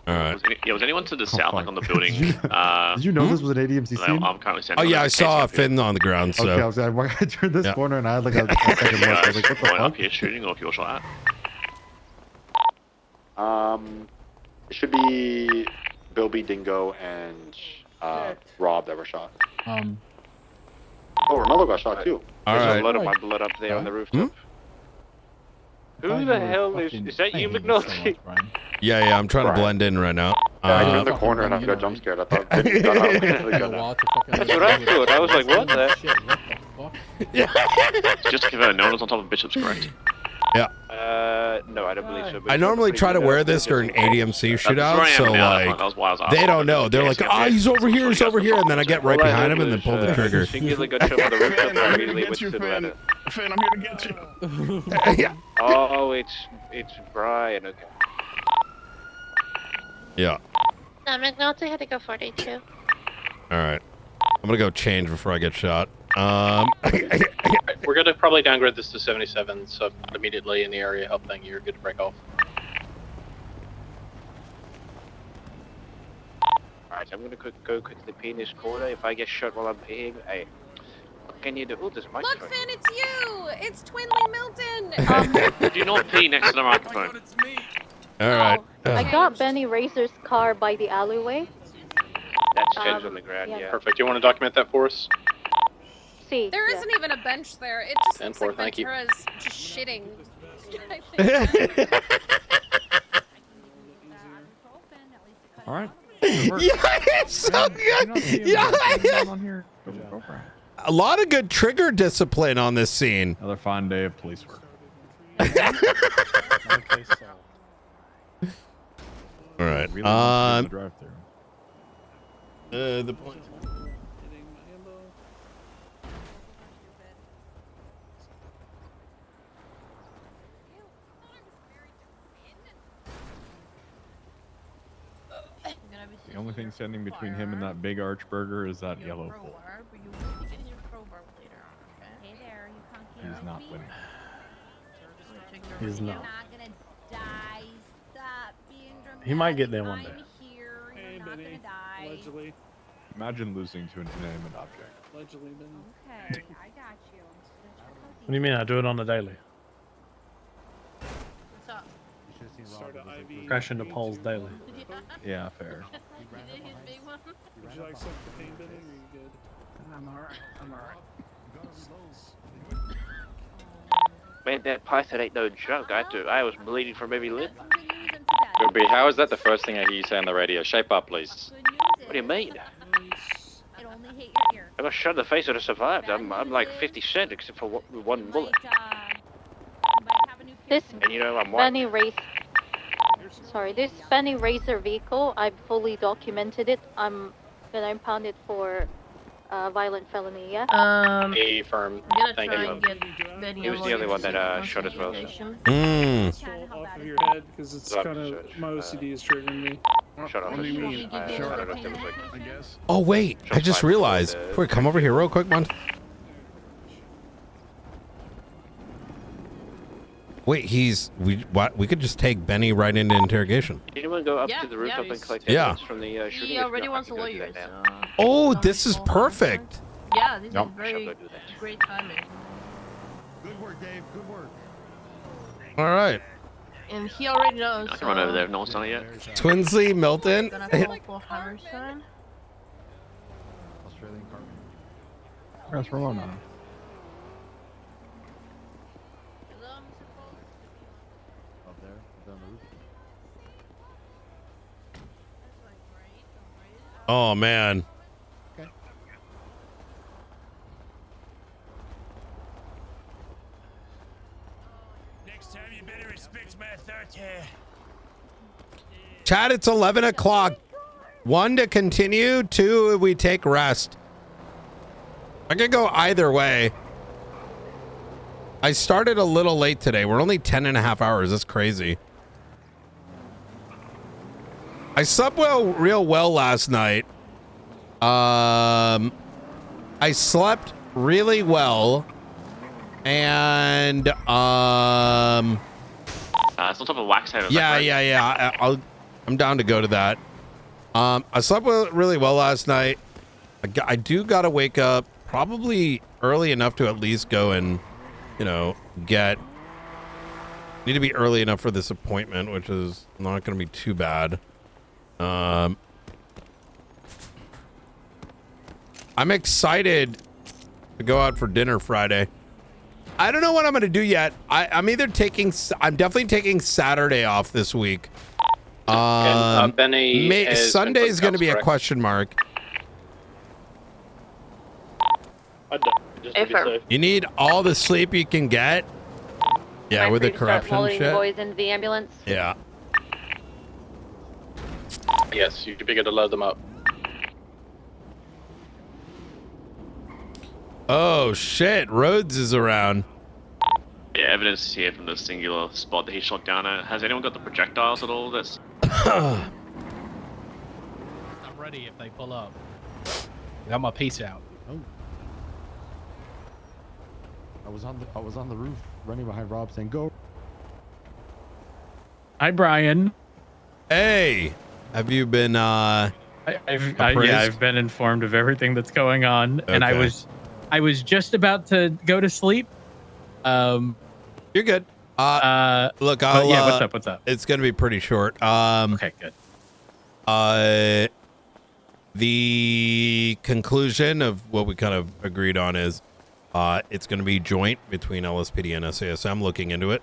All right. Was anyone to the south, like on the building? Did you know this was an ADMC scene? I'm currently Oh standing. yeah, on I the saw a case Finn on the ground. So. Okay, I turned this Yeah. corner and I had like a second look. I was like, what the Going up fuck? here shooting, or if you're shot It should be Bilby, Dingo, and Rob that were shot. Oh, Ronaldo got shot too. All There's right. a lot of my blood up there on the rooftop. Who the hell is that? You, McNulty? Yeah, I'm trying to blend in right now. I turned the corner and I got jump scared. I thought Vinny got out. That's what I thought. I was like, what the? Just to confirm, no one's on top of Bishop's, correct? Yeah. No, I don't believe so. I normally try to wear this during ADMC shootouts, where I am so now, like that was why I was they asking. don't know. They're like, ah, he's over here, and then I get right behind him and then pull the trigger. Singular got shot on the rooftop and immediately went to the ladder. Finn, I'm here to get you. Yeah. Oh, it's Brian. Okay. Yeah. No, McNulty had to go 42. All right. I'm gonna go change before I get shot. We're gonna probably downgrade this to 77, so not immediately in the area. Help thing, you're good to break off. Alright, I'm gonna go quickly pee in this corner. If I get shot while I'm peeing, hey, what can you do? Oh, there's a Look, microphone. Finn, it's you. It's Twinley Milton. Do not pee next to the microphone. All right. I got Benny Racer's car by the alleyway. That's James on the ground, yeah. Perfect. You want to document that for us? See. There isn't even a bench there. It just looks 10-4, like thank you. Ventura's just shitting. All right. Yeah, it's so good. Yeah. A lot of good trigger discipline on this scene. Another fine day of police work. All right. Really nice to drive through. The point. The only thing standing between him and that big arch burger is that yellow pole. He's not winning. He's not. He might get there one day. You're not gonna die. Allegedly. Imagine losing to an inanimate object. Allegedly, Ben. Okay, I got you. I'm just gonna check out What do you mean? I do it on the daily. What's up? Start an IV. Crash into poles daily. Yeah, fair. You did his big one? Would you like some pain bending? Or are you good? I'm alright. I'm alright. Man, that python ain't no joke. I was bleeding from every lip. Goodby, how is that the first thing I hear you say on the radio? Shape up, please. What do you mean? It only hit your ear. I got shot in the face and I survived. I'm like 50 Cent except for one bullet. This And you know I'm white. Benny race. Sorry, this Benny Racer vehicle. I've fully documented it. I'm gonna impound it for violent felony. Yeah. A firm. I'm gonna Thank try you. and get Benny He was the only one that shot as well. So. Off of your head because it's kind of my OCD is triggering me. Shot off his mean? I guess. Oh wait, I just realized. Wait, come over here real quick, man. Wait, we could just take Benny right into interrogation. Did anyone go up Yeah, to the rooftop yeah, and collect Yeah. evidence from the shooting? He If already not, I wants a can go do lawyer. that now. Oh, this is perfect. Yeah, this Yep. is very great timing. Good work, Dave. Good work. All right. And he already knows. I can run over there if no one's done it yet. Twinsy, Milton. Gonna call for Hammerstein. Australian carbon. Where's Ramona? Up there, down the roof. Oh man. Next time you better respect my authority. Chad, it's 11 o'clock. 1 to continue. 2 we take rest. I could go either way. I started a little late today. We're only 10 and a half hours. That's crazy. I slept real well last night. I slept really well. And It's on top of Wax Head. yeah. I'm down to go to that. I slept really well last night. I do gotta wake up probably early enough to at least go and, you know, need to be early enough for this appointment, which is not gonna be too bad. I'm excited to go out for dinner Friday. I don't know what I'm gonna do yet. I'm definitely taking Saturday off this week. Benny is Sunday is input going to be a correct? question mark. Just to be safe. You need all the sleep you can get. Yeah, with the corruption Loading the shit. boys into the ambulance. Yeah. Yes, you can be good to load them up. Oh shit, Rhodes is around. Yeah, evidence here from the singular spot that he shot down at. Has anyone got the projectiles at all? That's I'm ready if they pull up. I got my piece out. Oh. I was on the roof running behind Rob saying go. Hi, Brian. Hey, have you been I've been informed of everything that's going on, and I was just about to go to sleep. You're good. Look, what's up? It's gonna be pretty short. Okay, good. The conclusion of what we kind of agreed on is, it's gonna be joint between LSPD and SASM looking into it.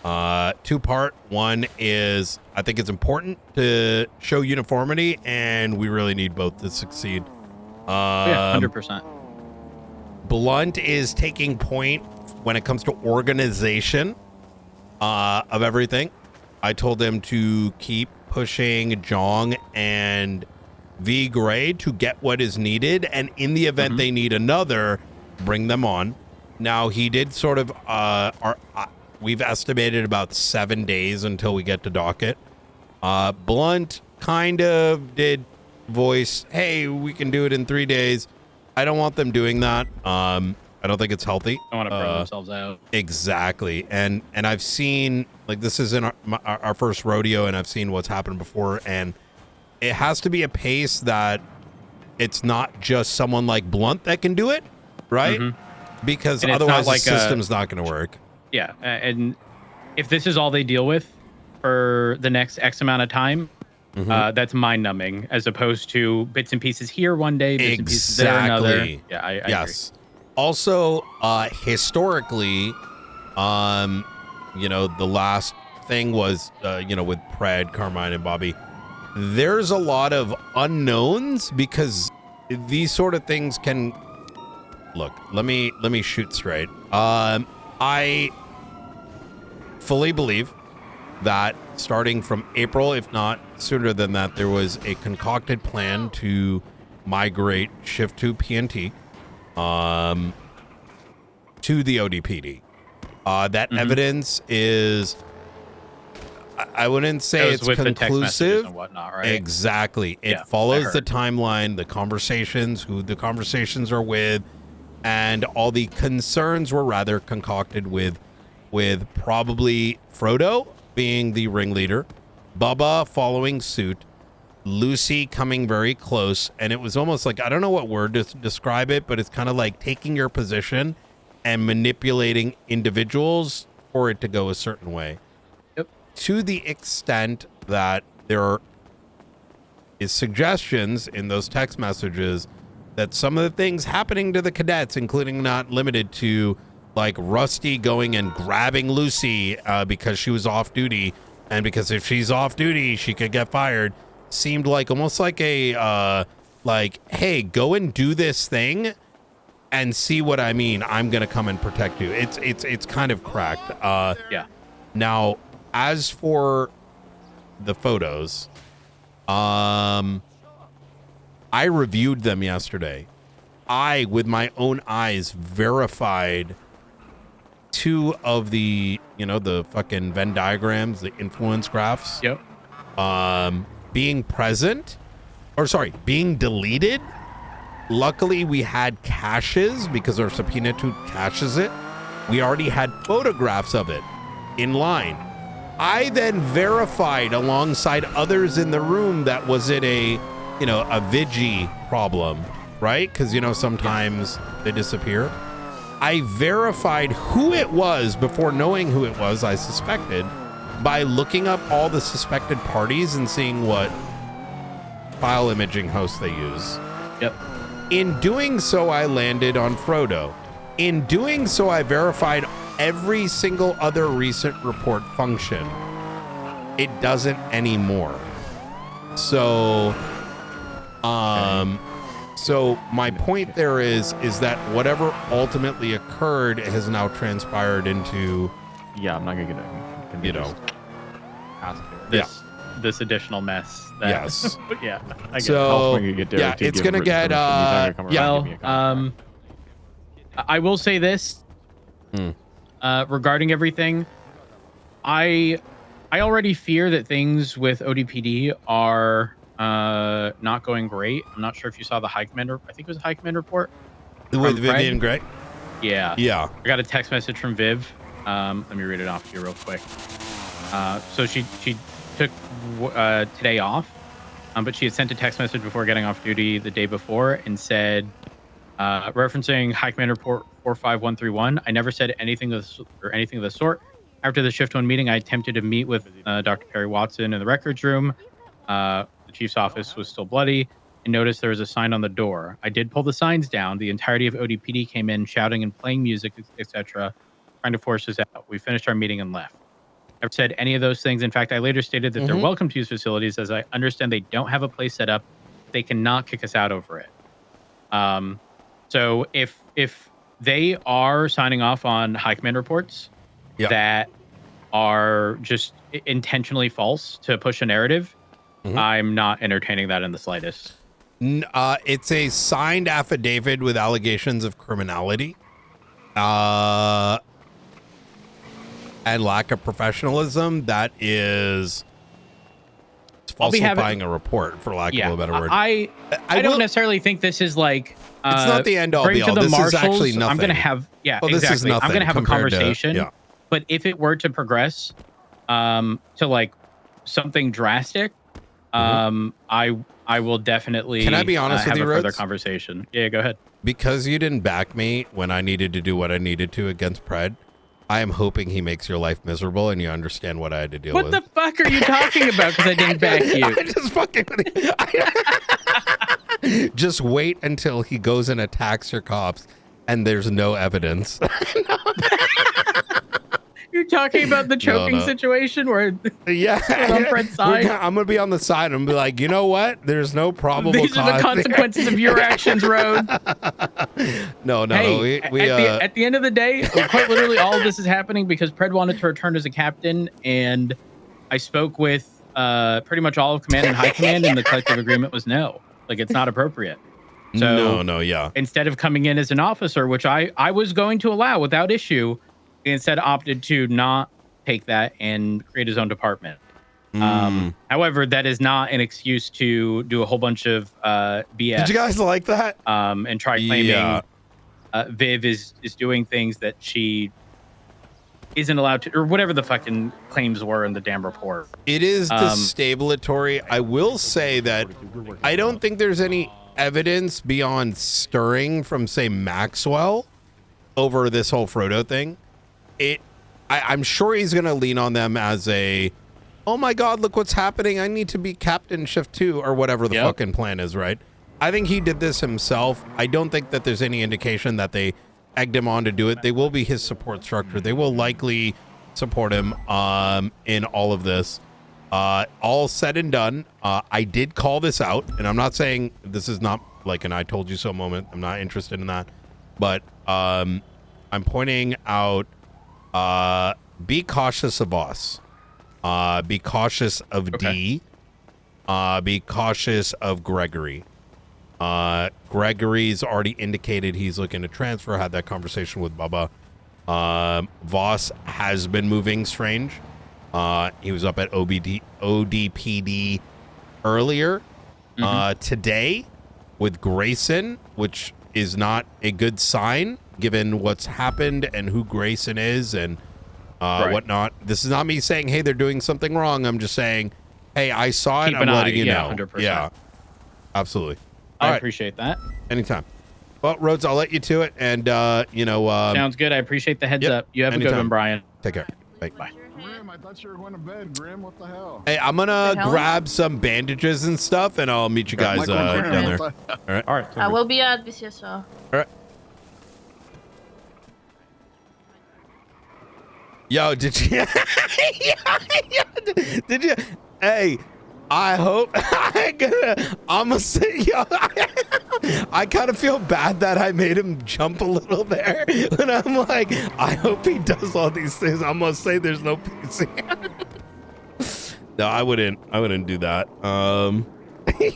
2-part. One is I think it's important to show uniformity, and we really need both to succeed. Yeah, 100%. Blunt is taking point when it comes to organization of everything. I told them to keep pushing Jong and V Gray to get what is needed, and in the event they need another, bring them on. Now he did sort of we've estimated about 7 days until we get to docket. Blunt kind of did voice, hey, we can do it in 3 days. I don't want them doing that. I don't think it's healthy. Don't want to burn themselves out. Exactly. And I've seen, like, this isn't our first rodeo, and I've seen what's happened before, and it has to be a pace that it's not just someone like Blunt that can do it, right? Because And it's otherwise not like the system's not going to work. Yeah, and if this is all they deal with for the next X amount of time, that's mind-numbing, as opposed to bits and pieces here one day, bits and pieces there another. Yeah, I yes. Also, historically, you know, the last thing was, you know, with Pred, Carmine, and Bobby. There's a lot of unknowns because these sort of things can. Look, let me shoot straight. I fully believe that starting from April, if not sooner than that, there was a concocted plan to migrate Shift 2 PNT to the ODPD. That evidence is, I wouldn't say it's conclusive. And whatnot, right? Exactly. It follows the timeline, the conversations, who the conversations are with, and all the concerns were rather concocted with probably Frodo being the ringleader, Bubba following suit, Lucy coming very close, and it was almost like, I don't know what word to describe it, but it's kind of like taking your position and manipulating individuals for it to go a certain way. To the extent that there is suggestions in those text messages that some of the things happening to the cadets, including not limited to like Rusty going and grabbing Lucy because she was off duty, and because if she's off duty, she could get fired, seemed like almost like a like, hey, go and do this thing and see what I mean. I'm gonna come and protect you. It's kind of cracked. Yeah. Now, as for the photos, I reviewed them yesterday. I, with my own eyes, verified 2 of the, you know, the fucking Venn diagrams, the influence graphs. Yep. Being present, or sorry, being deleted. Luckily, we had caches because our subpoena to caches it. We already had photographs of it in line. I then verified alongside others in the room that was it a, you know, a Vigi problem, right? Because, you know, sometimes they disappear. I verified who it was before knowing who it was, I suspected, by looking up all the suspected parties and seeing what file imaging hosts they use. Yep. In doing so, I landed on Frodo. In doing so, I verified every single other recent report function. It doesn't anymore. So, so my point there is that whatever ultimately occurred has now transpired into, yeah, I'm not gonna get you know, this additional mess. That, yes. Yeah. I get So it. yeah, it's gonna get I will say this regarding everything. I already fear that things with ODPD are not going great. I'm not sure if you saw the High Commander. I think it was a High Command report with Vivian Gray. Yeah. Yeah. I got a text message from Viv. Let me read it off to you real quick. So she took today off, but she had sent a text message before getting off duty the day before and said, referencing High Command Report 45131, I never said anything of the sort. After the Shift 1 meeting, I attempted to meet with Dr. Perry Watson in the records room. The chief's office was still bloody, and noticed there was a sign on the door. I did pull the signs down. The entirety of ODPD came in shouting and playing music, etc., trying to force us out. We finished our meeting and left. Never said any of those things. In fact, I later stated that they're welcome to use facilities, as I understand they don't have a place set up. They cannot kick us out over it. So if they are signing off on High Command reports that are just intentionally false to push a narrative, I'm not entertaining that in the slightest. It's a signed affidavit with allegations of criminality and lack of professionalism that is, as falsifying a report, for lack of a better word. I don't necessarily think this is like It's not the end all bring be to all. the This marshals. is actually nothing. I'm gonna have Well, this is exactly. I'm gonna nothing have a compared to- conversation. yeah. But if it were to progress to like something drastic, I will definitely Can I be honest with have you, a further Rhodes? conversation. Yeah, go ahead. Because you didn't back me when I needed to do what I needed to against Pred, I am hoping he makes your life miserable and you understand what I had to deal What with. the fuck are you talking about? Because I didn't back you. I'm just fucking with you. Just wait until he goes and attacks your cops and there's no evidence. You're talking about the choking no. situation where yeah, on Fred's side. I'm gonna be on the side. I'm gonna be like, you know what? There's no probable These are the cause consequences of your actions, Road. No. Hey, at the end of the day, quite literally, all of this is happening because Pred wanted to return as a captain, and I spoke with pretty much all of command and high command, and the collective agreement was no, like it's not appropriate. So yeah. Instead of coming in as an officer, which I was going to allow without issue, he instead opted to not take that and create his own department. However, that is not an excuse to do a whole bunch of BS. Did you guys like that? And try claiming Viv is doing things that she isn't allowed to, or whatever the fucking claims were in the damn report. It is destabilitory. I will say that I don't think there's any evidence beyond stirring from, say, Maxwell over this whole Frodo thing. I'm sure he's going to lean on them as a, oh my God, look what's happening. I need to be captain shift 2 or whatever the fucking plan is, right? I think he did this himself. I don't think that there's any indication that they egged him on to do it. They will be his support structure. They will likely support him in all of this. All said and done, I did call this out, and I'm not saying this is not like an I told you so moment. I'm not interested in that. But I'm pointing out, be cautious of us. Be cautious of D. Be cautious of Gregory. Gregory's already indicated he's looking to transfer, had that conversation with Bubba. Voss has been moving strange. He was up at ODPD earlier today with Grayson, which is not a good sign given what's happened and who Grayson is and whatnot. This is not me saying, hey, they're doing something wrong. I'm just saying, hey, I saw it. I'm letting you know. 100%. Yeah, absolutely. I appreciate that. Anytime. Well, Rhodes, I'll let you to it. And, sounds good. I appreciate the heads up. You have a good one, Brian. Take care. Bye. Grim, I thought you were going to bed. Grim, what the hell? Hey, I'm gonna grab some bandages and stuff, and I'll meet you guys down there. All right. All right. I will be at BCSO. All right. Yo, did you? Did you? Hey, I hope I'm gonna say, yo, I kind of feel bad that I made him jump a little there, and I'm like, I hope he does all these things. I'm gonna say there's no PC. No, I wouldn't do that.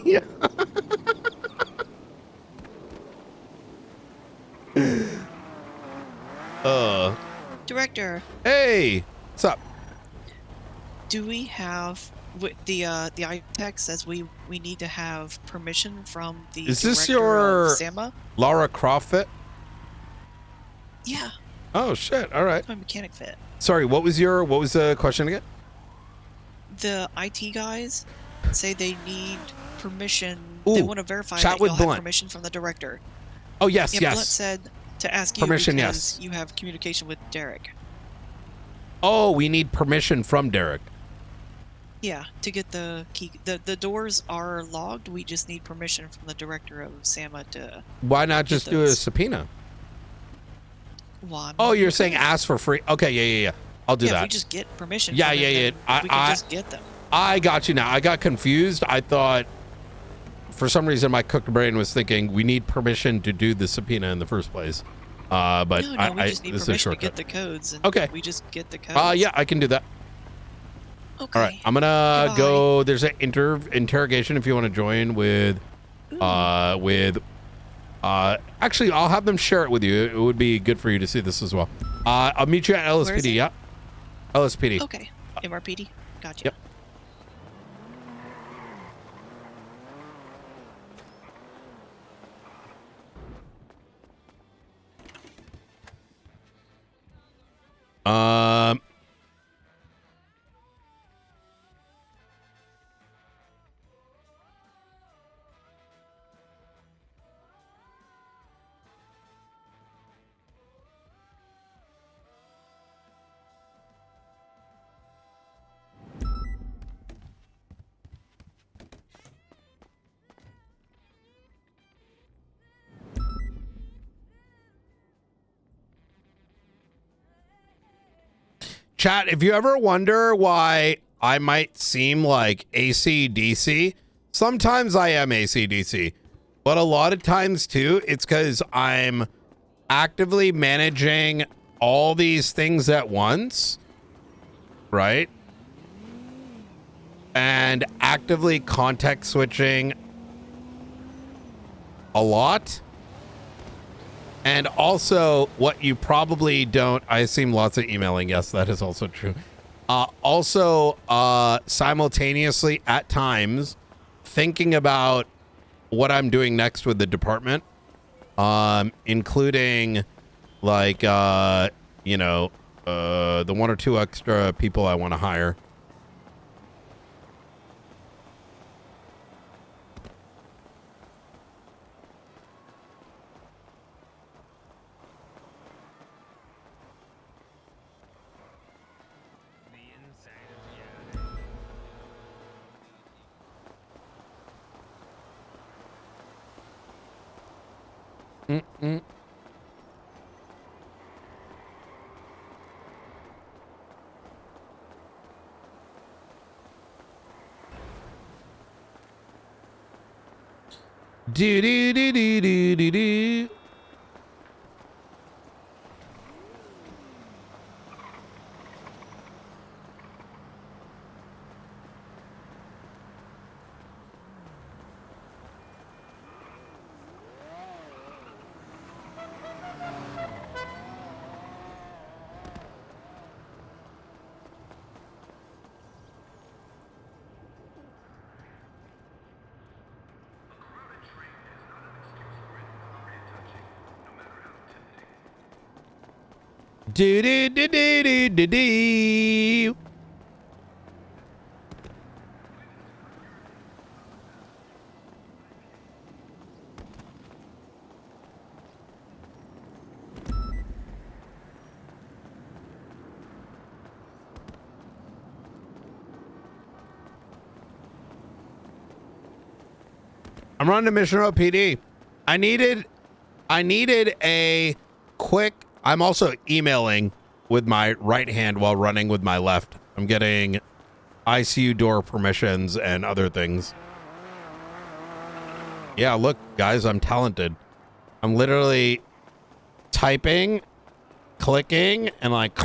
Yeah. Director. Hey, what's up? Do we have the ITEC says we need to have permission from the Is this director your of SAMA? Laura Croft fit? Yeah, Oh shit! All right. my mechanic fit. Sorry, what was the question again? The IT guys say they need permission. Ooh, they want to verify chat that with you'll have Blunt. permission from the director. Oh yes, Yeah, yes. Blunt said to ask you Permission, because yes. you have communication with Derek. Oh, we need permission from Derek. Yeah, to get the key. The doors are logged. We just need permission from the director of SAMA to. Why not just do a those. subpoena? One. Oh, you're saying ask for free? Okay, yeah. I'll do yeah, that. if we just get permission. Yeah, from yeah. them, then we can just get them. I got you now. I got confused. I thought, for some reason, my cooked brain was thinking we need permission to do the subpoena in the first place. But No, we just need this is a permission to shortcut. get the codes. And Okay. We just get the codes. Yeah, I can do that. Okay. All right, I'm gonna go. There's an interrogation if you want to join with, actually, I'll have them share it with you. It would be good for you to see this as well. I'll meet you at Where is LSPD. it? Yeah, LSPD. Okay. MRPD. Gotcha. Yep. Chat, if you ever wonder why I might seem like AC/DC, sometimes I am AC/DC, but a lot of times too, it's because I'm actively managing all these things at once, right? And actively context switching a lot. And also, what you probably don't, I assume lots of emailing. Yes, that is also true. Also, simultaneously at times thinking about what I'm doing next with the department, including like, you know, the 1 or 2 extra people I want to hire. Mm-mm. Do do do do do do do. Do do do do do do do. I'm running a Mission Road PD. I needed a quick. I'm also emailing with my right hand while running with my left. I'm getting ICU door permissions and other things. Yeah, look, guys, I'm talented. I'm literally typing, clicking, and like.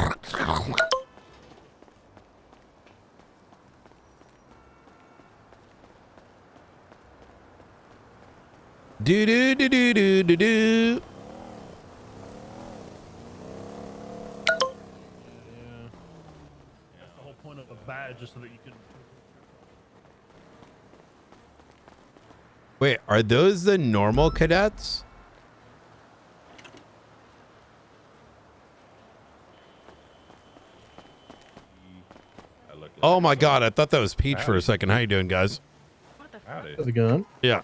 Do do do do do do do. That's the whole point of a badge, just so that you can. Wait, are those the normal cadets? Oh my god, I thought that was Peach for a second. How you doing, guys? How's it going? Yeah.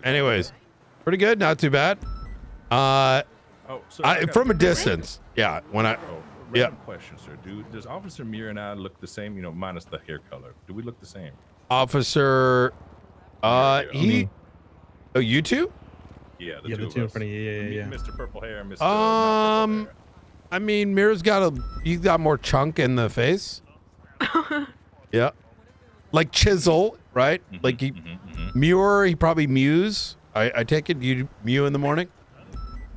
Anyways, pretty good, not too bad. From a distance. Yeah, when I Random question, sir. Does Officer Muir and I look the same? You know, minus the hair color. Do we look the same? Officer he Oh, you two? Yeah, the two in front of you. Yeah. Mr. Purple Hair, Mr. I mean, Mir's you got more chunk in the face. Yeah. Like chisel, right? Like Muir, he probably mews. I take it you mew in the morning?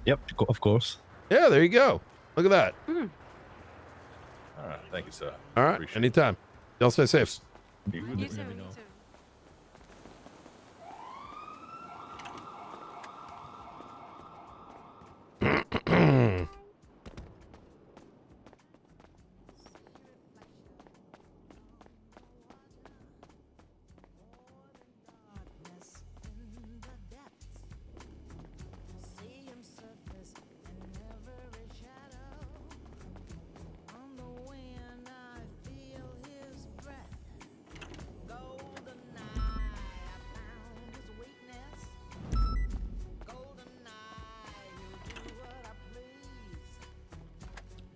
Yep, of course. Yeah, there you go. Look at that. All right, thank you, sir. All right, anytime. Y'all stay safe. You too.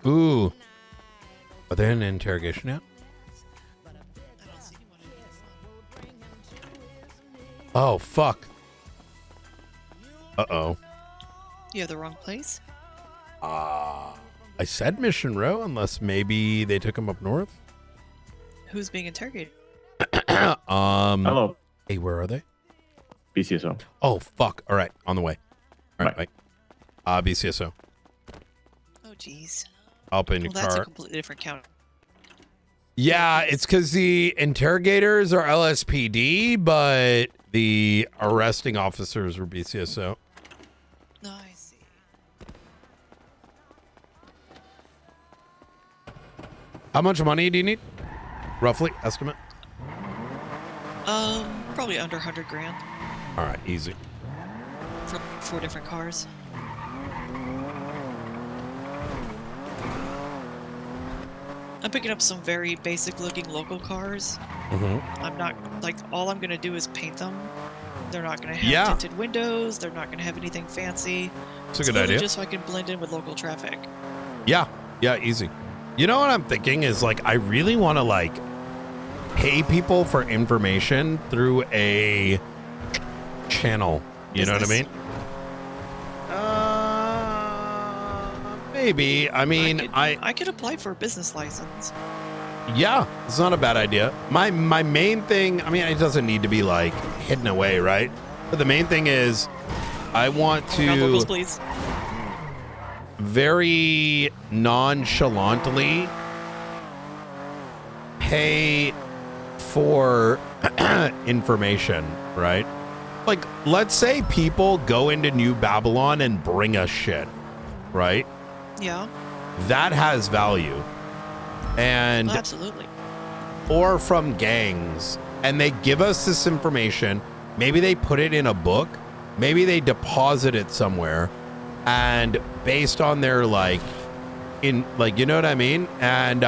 Ooh. Are they in interrogation yet? Oh, fuck. Uh-oh. You have the wrong place? I said Mission Row, unless maybe they took him up north. Who's being interrogated? Hello. Hey, where are they? BCSO. Oh, fuck. All right, on the way. All right, bye. BCSO. Oh, jeez. Up in your Well, that's a car. completely different county. Yeah, it's because the interrogators are LSPD, but the arresting officers were BCSO. No, I see. How much money do you need? Roughly, estimate? Probably under 100 grand All right, easy. for 4 different cars. I'm picking up some very basic looking local cars. I'm not, like, all I'm gonna do is paint them. They're not gonna have tinted windows, they're not gonna have anything fancy. It's a good literally idea. Just so I can blend in with local traffic. Yeah, easy. You know what I'm thinking is, like, I really want to, like, pay people for information through a channel. You know what I mean? Maybe. I mean, I could apply for a business license. Yeah, it's not a bad idea. My main thing, I mean, it doesn't need to be, like, hidden away, right? But the main thing is, I want to Locals, please. very nonchalantly pay for information, right? Like, let's say people go into New Babylon and bring us shit, right? Yeah. That has value. And absolutely. Or from gangs, and they give us this information. Maybe they put it in a book, maybe they deposit it somewhere, and based on their, like, in, like, you know what I mean? And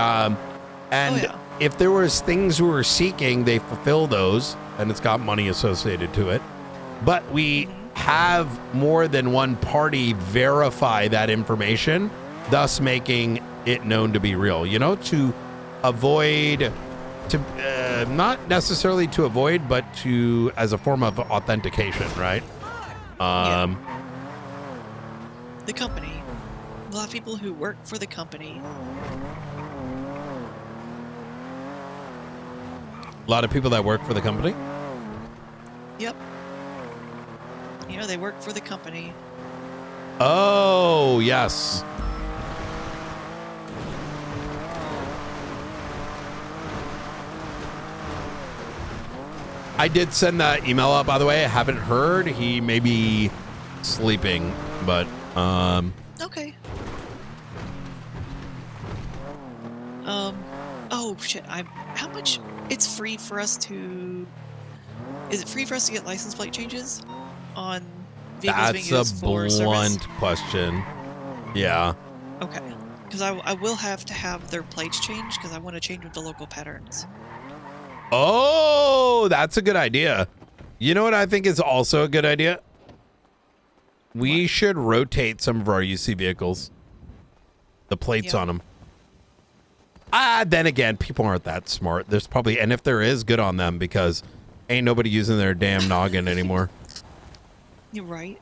if there was things we were seeking, they fulfill those, and it's got money associated to it. But we have more than one party verify that information, thus making it known to be real, you know, to avoid, to not necessarily to avoid, but to, as a form of authentication, right? The company. We'll have people who work for the company. A lot of people that work for the company. Yep. You know, they work for the company. Oh, yes. I did send that email out, by the way. I haven't heard. He may be sleeping, but Okay. Oh shit. How much? It's free for us to. Is it free for us to get license plate changes on vehicles being that's used a for blunt service? question. Yeah. Okay. Because I will have to have their plates changed because I want to change with the local patterns. Oh, that's a good idea. You know what I think is also a good idea? We should rotate some of our UC vehicles. The plates on them. Then again, people aren't that smart. There's probably, and if there is, good on them, because ain't nobody using their damn noggin anymore. You're right.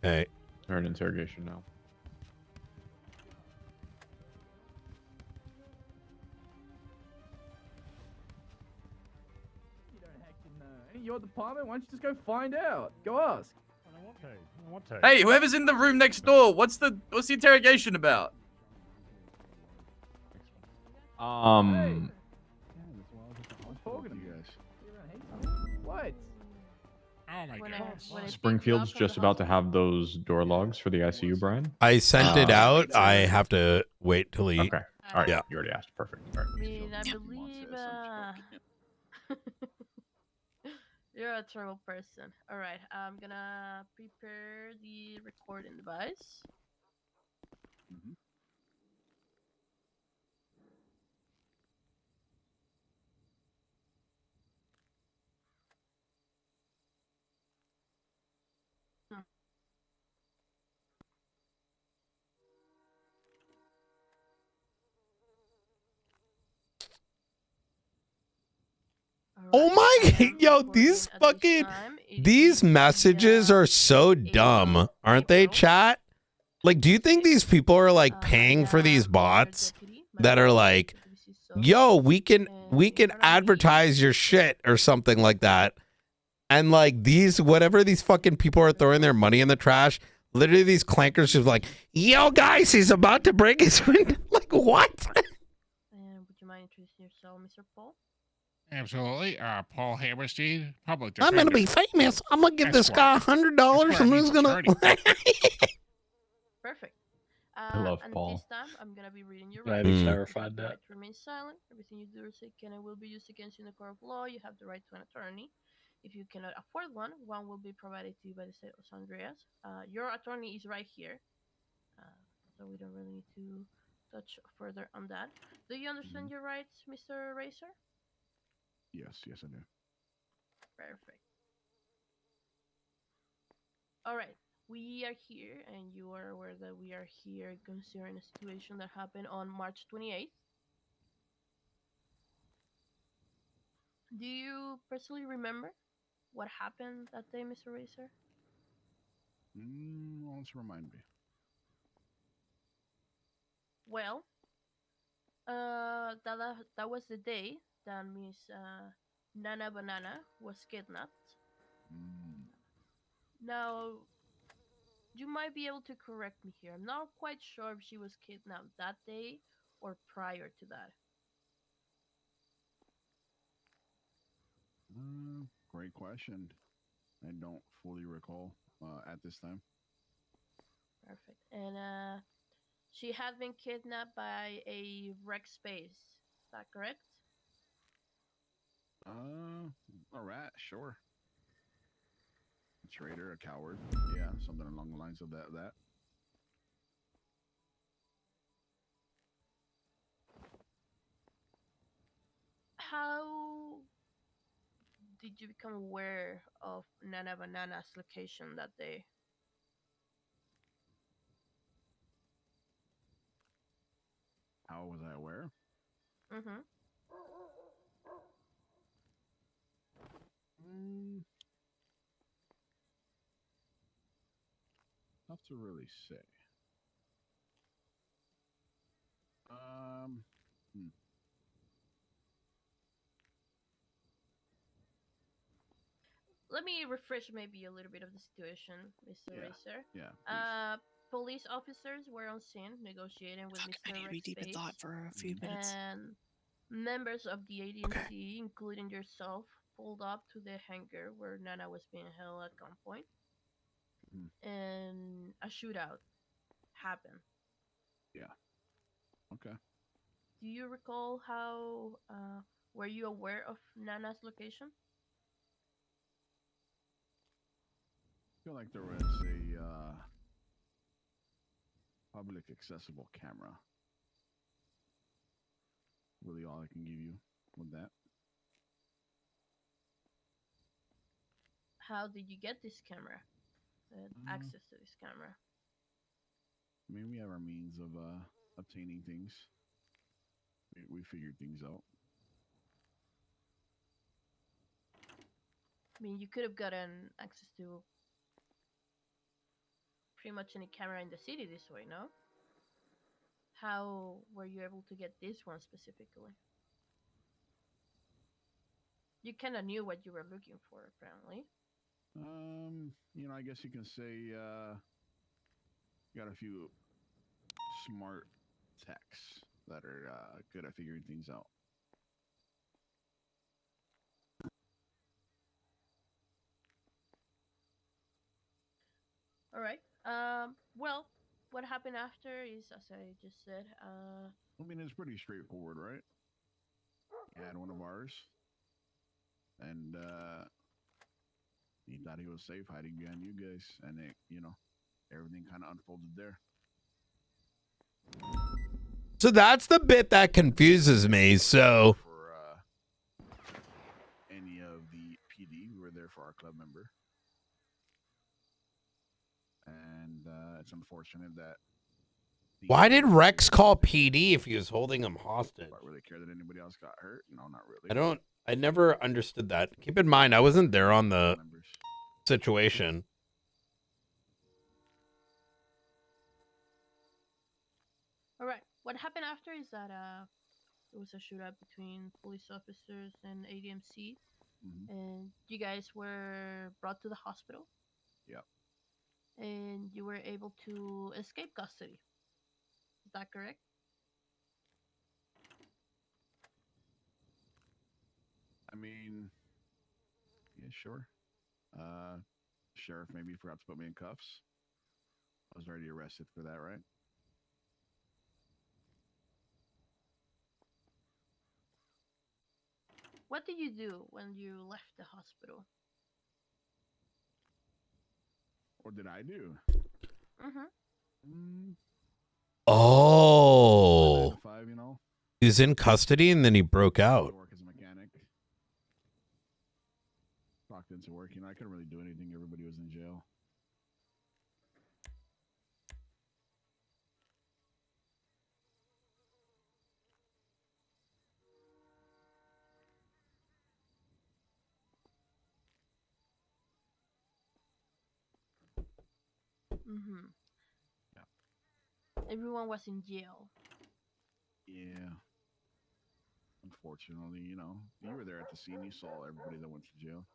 Hey. They're in interrogation now. Your department? Why don't you just go find out? Go ask. Hey, whoever's in the room next door, what's the interrogation about? I'm talking to you guys. What? Oh my god. Springfield's just about to have those door logs for the ICU, Brian. I sent it out. I have to wait till he. Okay. All right. Yeah. You already asked. Perfect. All right. I mean, I believe you're a terrible person. All right, I'm gonna prepare the recording device. All Alright, Oh my, and yo, recording these at this fucking, time, it these is the, messages are so dumb, aren't they, chat? Like, do you think these people are like paying for these bots that are like, yo, we can advertise your shit or something like that? And like these, whatever these fucking people are throwing their money in the trash, literally these clankers just like, yo guys, he's about to break his window. Like what? And would you mind introducing yourself, Mr. Paul? Absolutely. Paul Hammerstein, public I'm defender. gonna be famous. I'm gonna give this guy $100. Esquire I'm means just gonna. Perfect. I love and Paul. this time, I'm gonna be reading your I rights. haven't You clarified have the that. right to remain silent. Everything you do or say can and will be used against you in the court of law. You have the right to an attorney. If you cannot afford one, one will be provided to you by the state of San Andreas. Your attorney is right here, so we don't really need to touch further on that. Do you understand your rights, Mr. Racer? Yes, I do. Perfect. All right. We are here, and you are aware that we are here considering a situation that happened on March 28th. Do you personally remember what happened that day, Mr. Racer? Let's remind me. Well, that was the day that Miss Nana Banana was kidnapped. Now, you might be able to correct me here. I'm not quite sure if she was kidnapped that day or prior to that. Great question. I don't fully recall at this time. Perfect. And she had been kidnapped by a wreck space. Is that correct? A rat, sure. A traitor, a coward. Yeah, something along the lines of that. How did you become aware of Nana Banana's location that day? How was I aware? Mm-hmm. Tough to really say. Let me refresh maybe a little bit of the situation, Mr. Racer. Yeah. Police officers were on scene negotiating with Mr. Maybe deep in Space, thought for a few minutes. and members of the agency, including yourself, pulled up to the hangar where Nana was being held at gunpoint, and a shootout happened. Yeah. Okay. Do you recall how? Were you aware of Nana's location? I feel like there was a public accessible camera. Really all I can give you with that. How did you get this camera? Access to this camera? I mean, we have our means of obtaining things. We figured things out. I mean, you could have gotten access to pretty much any camera in the city this way, no? How were you able to get this one specifically? You kind of knew what you were looking for, apparently. I guess you can say got a few smart techs that are good at figuring things out. All right. Well, what happened after is, as I just said, I mean, it's pretty straightforward, right? You had one of ours, and he thought he was safe hiding behind you guys, and it, everything kind of unfolded there. So that's the bit that confuses me. So For any of the PD, we were there for our club member, and it's unfortunate that Why did Rex call PD if he was holding him hostage? But really care that anybody else got hurt? No, not really. I never understood that. Keep in mind, I wasn't there on the situation. All right. What happened after is that there was a shootout between police officers and ADMC, and you guys were brought to the hospital. Yep. And you were able to escape custody. Is that correct? I mean, yeah, sure. Sheriff maybe forgot to put me in cuffs. I was already arrested for that, right? What did you do when you left the hospital? What did I do? Oh. 5, you know? He was in custody and then he broke out. Work as a mechanic. Clocked into work. You know, I couldn't really do anything. Everybody was in jail. Yeah. Everyone was in jail. Yeah. Unfortunately, you know, you were there at the scene. You saw everybody that went to jail.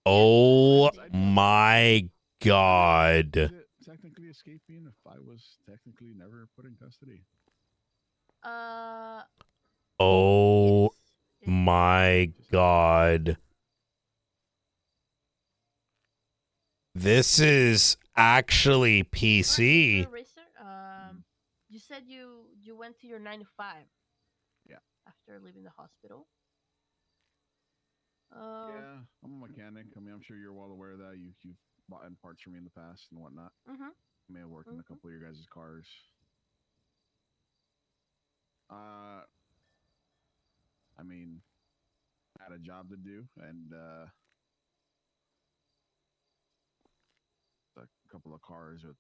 Oh my God. Is it technically escaping if I was technically never put in custody? Oh my God. This is actually PC. Racer, you said you went to your 9 to 5. Yeah. After leaving the hospital. Yeah, I'm a mechanic. I mean, I'm sure you're well aware of that. You've bought in parts for me in the past and whatnot. I may have worked in a couple of your guys' cars. I mean, I had a job to do, and a couple of cars with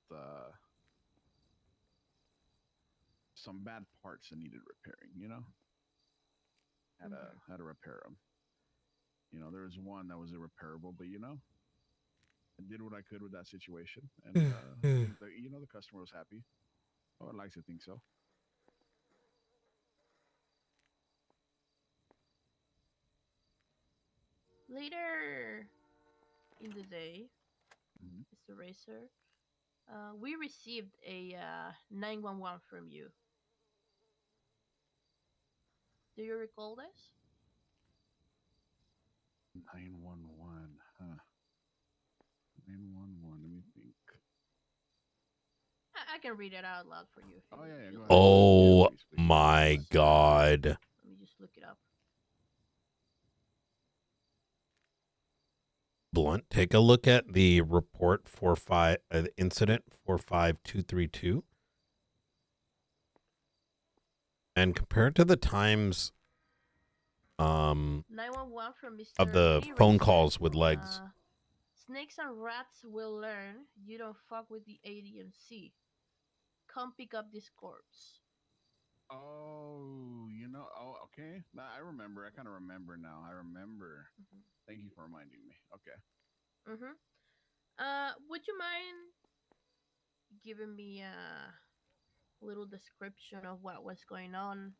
some bad parts that needed repairing. You know, had to repair them. You know, there was one that was irreparable, but you know, I did what I could with that situation, and you know, the customer was happy. Oh, I'd like to think so. Later in the day, Mr. Racer, we received a 911 from you. Do you recall this? 911, huh? 911. Let me think. I can read it out loud for you. Oh yeah, go ahead. Oh my God. Let me just look it up. Blunt, take a look at the report incident 45232 and compare it to the times 911 from Mr. of the Hey phone Racer. calls with legs. Snakes and rats will learn you don't fuck with the ADMC. Come pick up this corpse. Oh, you know. Oh, okay. Nah, I remember. I kind of remember now. I remember. Thank you for reminding me. Okay. Would you mind giving me a little description of what was going on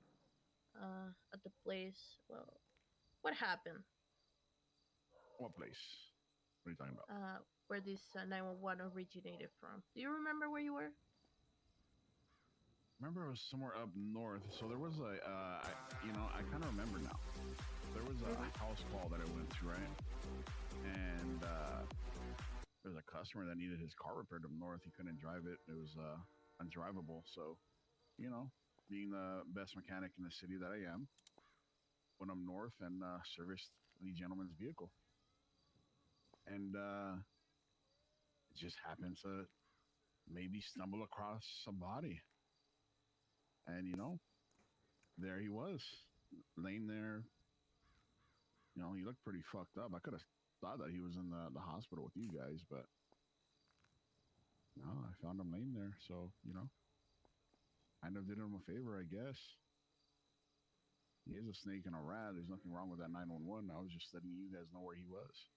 at the place? Well, what happened? What place? What are you talking about? Where this 911 originated from? Do you remember where you were? Remember, it was somewhere up north. So there was a, you know, I kind of remember now. There was a house call that I went to, right? And there was a customer that needed his car repaired up north. He couldn't drive it. It was undrivable. So, you know, being the best mechanic in the city that I am, went up north and serviced the gentleman's vehicle. And it just happened to maybe stumble across a body. And, you know, there he was, laying there. You know, he looked pretty fucked up. I could have thought that he was in the hospital with you guys, but no, I found him laying there. So, you know, kind of did him a favor, I guess. He is a snake and a rat. There's nothing wrong with that 911. I was just letting you guys know where he was.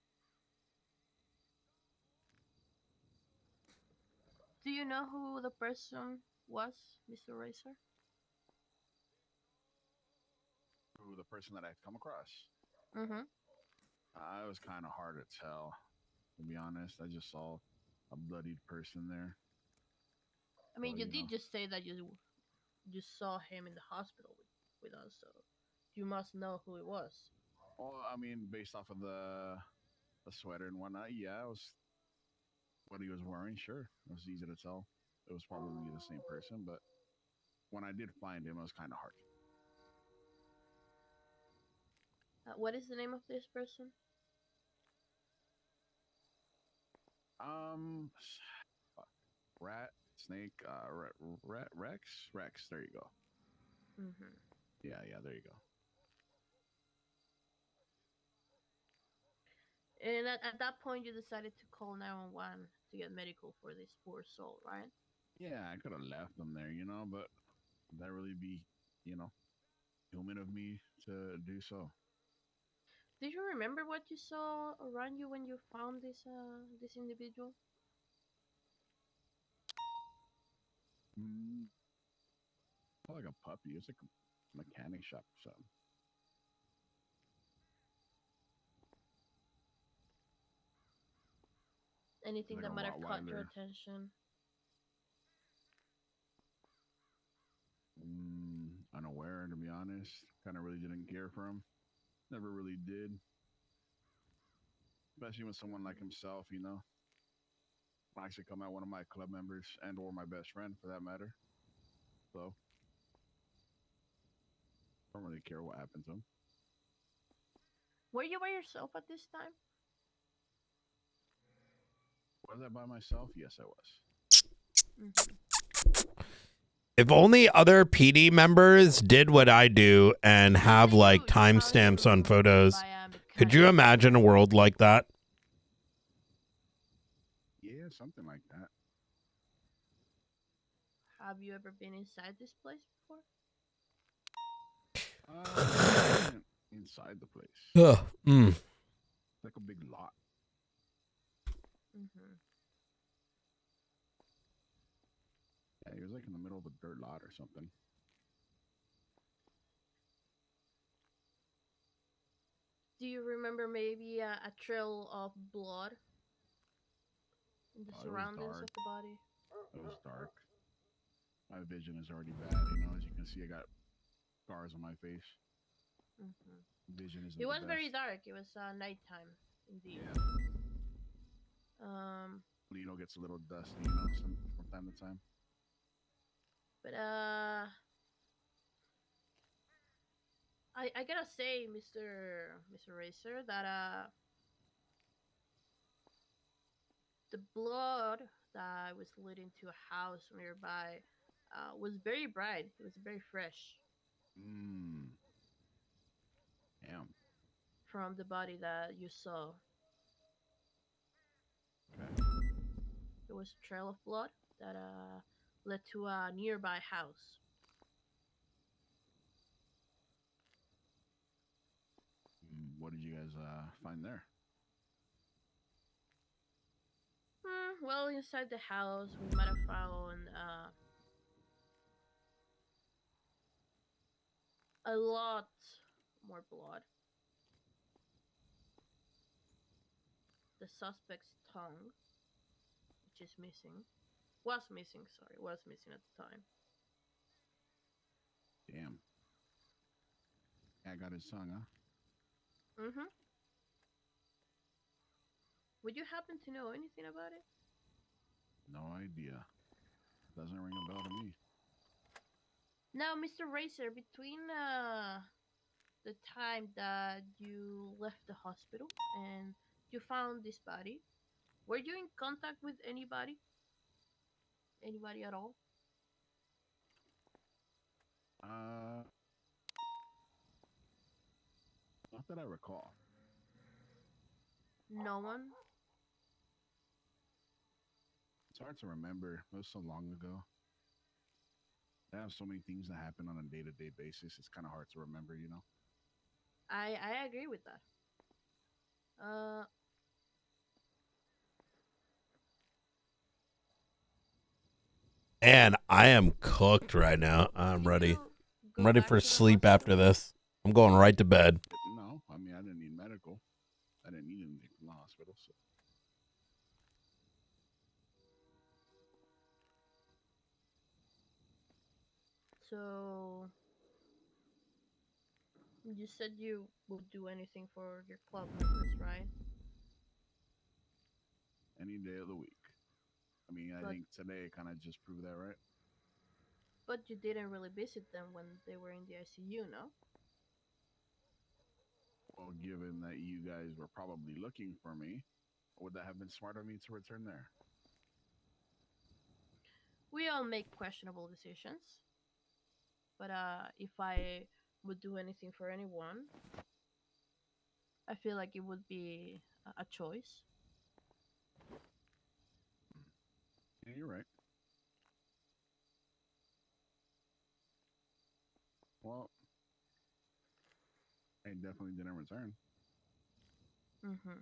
Do you know who the person was, Mr. Racer? Who the person that I've come across? Mm-hmm. It was kind of hard to tell, to be honest. I just saw a bloodied person there. I mean, So, you know. did just say that you saw him in the hospital with us, so you must know who it was. Well, I mean, based off of the sweater and whatnot, yeah, it was what he was wearing. Sure, it was easy to tell. It was probably the same person, but when I did find him, it was kind of hard. What is the name of this person? Rat, snake, Rex. There you go. Mm-hmm. Yeah, there you go. And at that point, you decided to call 911 to get medical for this poor soul, right? Yeah, I could have left him there, but would that really be, human of me to do so? Do you remember what you saw around you when you found this individual? Like a puppy. It's like a mechanic shop or something. Anything like that might have caught your Rottweiler. attention? Unaware, to be honest. Kind of really didn't care for him. Never really did. Especially with someone like himself, likes to come at one of my club members and or my best friend for that matter. So, don't really care what happened to him. Were you by yourself at this time? Was I by myself? Yes, I was. Mm-hmm. If only other PD members did what I do and have like timestamps on photos. Could you imagine a world like that? Yeah, something like that. Have you ever been inside this place before? Inside the place. Ugh, It's like a big lot. Mm-hmm. Yeah, he was like in the middle of a dirt lot or something. Do you remember maybe a trail of blood in the surroundings of the body? It was dark. My vision is already bad, as you can see, I got scars on my face. Mm-hmm. Vision isn't It was the very best. dark. It was nighttime, indeed. Yeah. Um. Nino gets a little dusty, from time to time. But I gotta say, Mr. Racer, that the blood that was leading to a house nearby was very bright. It was very fresh. Damn. From the body that you saw. Okay. There was a trail of blood that led to a nearby house. What did you guys find there? Well, inside the house, we might have found a lot more blood. The suspect's tongue, which is missing, was missing at the time. Damn. I got his tongue, huh? Mm-hmm. Would you happen to know anything about it? No idea. Doesn't ring a bell to me. Now, Mr. Racer, between the time that you left the hospital and you found this body, were you in contact with anybody? Anybody at all? Not that I recall. No one? It's hard to remember. It was so long ago. They have so many things that happen on a day-to-day basis. It's kind of hard to remember, you know. I agree with that. And I am cooked right now. I'm ready. I'm ready for sleep after this. I'm going right to bed. No, I mean I didn't need medical. I didn't need anything from the hospital. So. So you said you would do anything for your club members, right? Any day of the week. I mean, I But- think today kind of just proved that, right? But you didn't really visit them when they were in the ICU, no? Well, given that you guys were probably looking for me, would that have been smart of me to return there? We all make questionable decisions. But if I would do anything for anyone, I feel like it would be a choice. Yeah, you're right. Well, I definitely didn't return. Mm-hmm.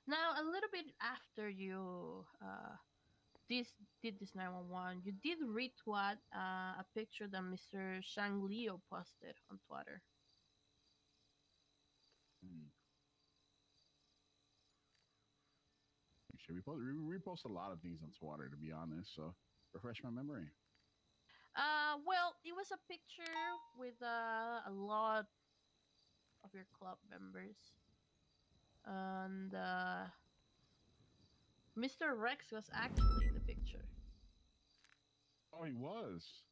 Now, a little bit after you did this 911, you did retweet a picture that Mr. Shang Leo posted on Twitter. Should we repost a lot of things on Twitter, to be honest. So refresh my memory. Well, it was a picture with a lot of your club members, and Mr. Rex was actually in the picture. Oh, he was.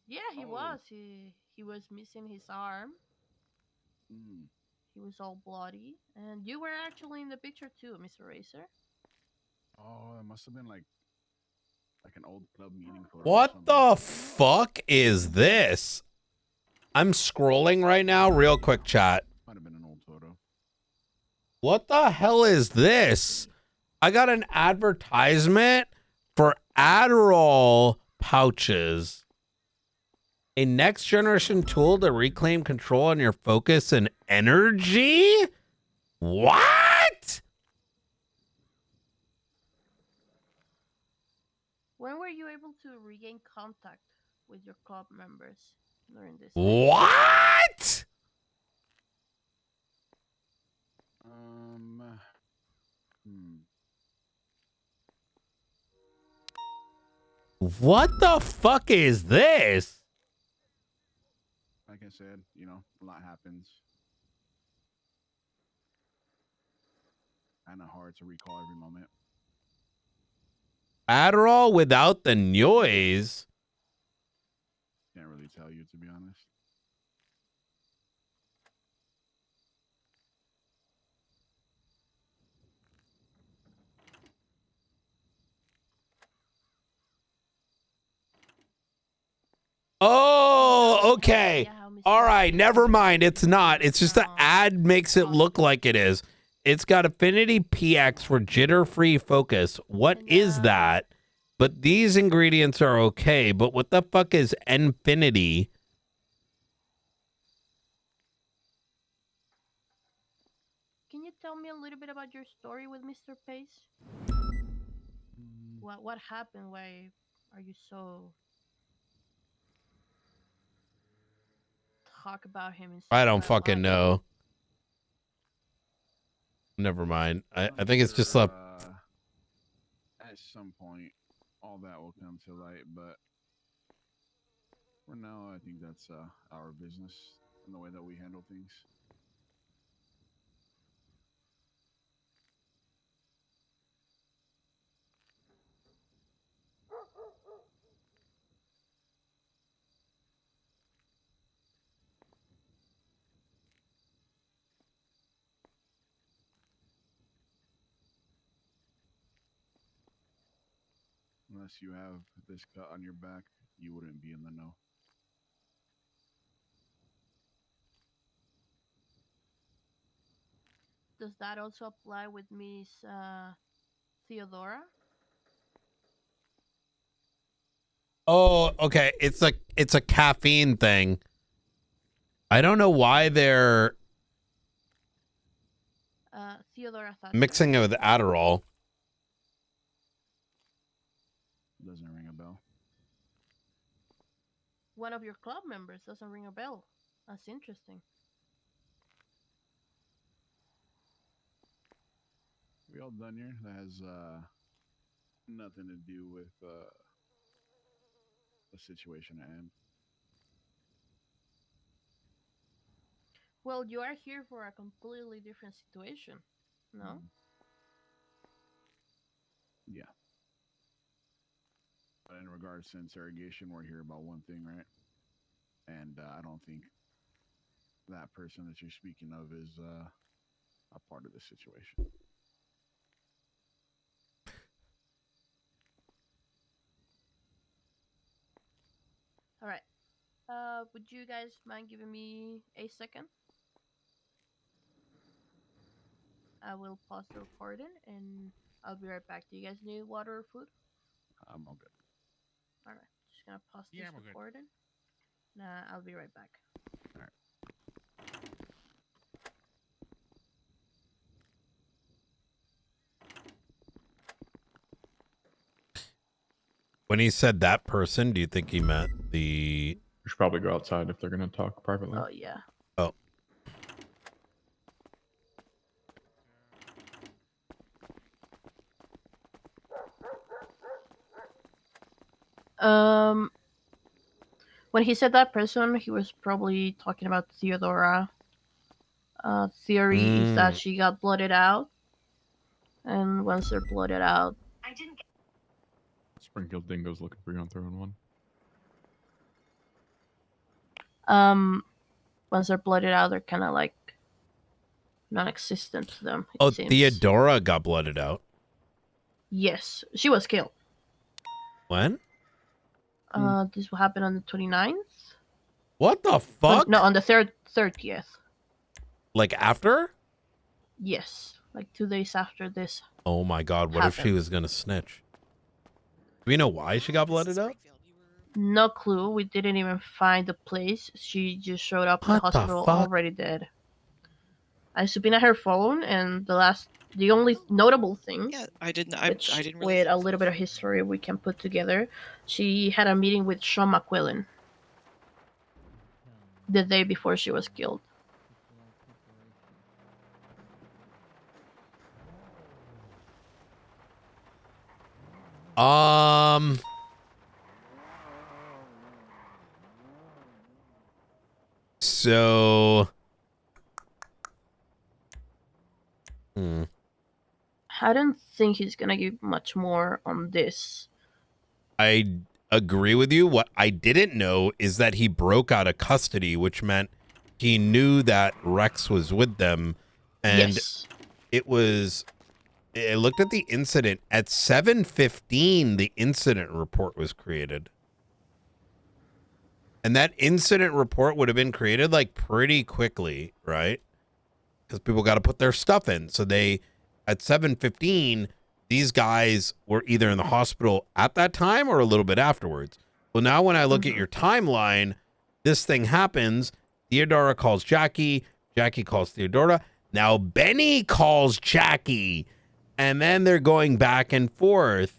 Yeah, he was. He was missing his arm. He was all bloody, and you were actually in the picture too, Mr. Racer. Oh, it must have been like an old club meeting photo. What the fuck is this? I'm scrolling right now, real quick, chat. Might have been an old photo. What the hell is this? I got an advertisement for Adderall pouches. A next generation tool to reclaim control on your focus and energy? What? When were you able to regain contact with your club members during this? What? What the fuck is this? Like I said, you know, a lot happens. Kind of hard to recall every moment. Adderall without the noise? Can't really tell you, to be honest. Oh, okay. All right, never mind. It's not. It's just the ad makes it look like it is. It's got Affinity PX for jitter-free focus. What is that? But these ingredients are okay. But what the fuck is Infinity? Can you tell me a little bit about your story with Mr. Pace? What happened? Why are you so talk about him in I don't bad fucking light? know. Never mind. I think it's just a... At some point, all that will come to light, but for now, I think that's our business and the way that we handle things. Unless you have this cut on your back, you wouldn't be in the know. Does that also apply with Miss Theodora. Oh, okay. It's a caffeine thing. I don't know why they're Theodora Thatcher. mixing it with Adderall. Doesn't ring a bell. One of your club members doesn't ring a bell. That's interesting. We all done here? That has nothing to do with the situation at hand. Well, you are here for a completely different situation, no? Yeah. But in regards to interrogation, we're here about one thing, right? And I don't think that person that you're speaking of is a part of this situation. All right. Would you guys mind giving me a second? I will pause the recording and I'll be right back. Do you guys need water or food? I'm all good. All right. Just gonna pause this recording. Nah, I'll be right back. All right. When he said that person, do you think he meant the... We should probably go outside if they're going to talk privately. Oh, yeah. Oh. When he said that person, he was probably talking about Theodora. Theory is that she got blooded out. And once they're blooded out... Springfield Dingo's looking for you on 311. Once they're blooded out, they're kind of like non-existent to them. Oh, seems. Theodora got blooded out. Yes, she was killed. When? This will happen on the 29th. What the fuck? No, on the 30th. Like after? Yes, like 2 days after this. Oh my god, what if she was gonna snitch? Do we know why she got blooded out? No clue. We didn't even find the place. She just showed up in the hospital already dead. I subpoenaed her phone, and the only notable thing, I didn't with a little bit of history we can put together, she had a meeting with Sean McQuillan the day before she was killed. So I don't think he's gonna give much more on this. I agree with you. What I didn't know is that he broke out of custody, which meant he knew that Rex was with them. And I looked at the incident at 7:15. The incident report was created. And that incident report would have been created like pretty quickly, right? Because people got to put their stuff in. So at 7:15, these guys were either in the hospital at that time or a little bit afterwards. Well, now when I look at your timeline, this thing happens. Theodora calls Jackie. Jackie calls Theodora. Now Benny calls Jackie. And then they're going back and forth.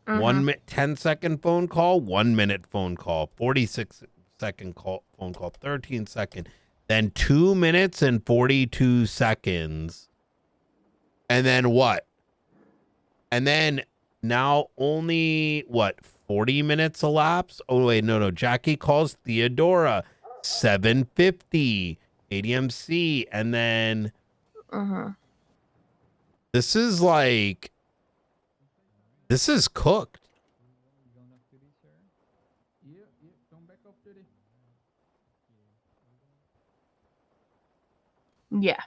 10-second phone call, 1 minute phone call, 46-second phone call, 13-second, then 2 minutes and 42 seconds. And then what? And then now only 40 minutes elapsed? Oh wait, no. Jackie calls Theodora 7:50 ADMC, and then this is cooked. Yeah.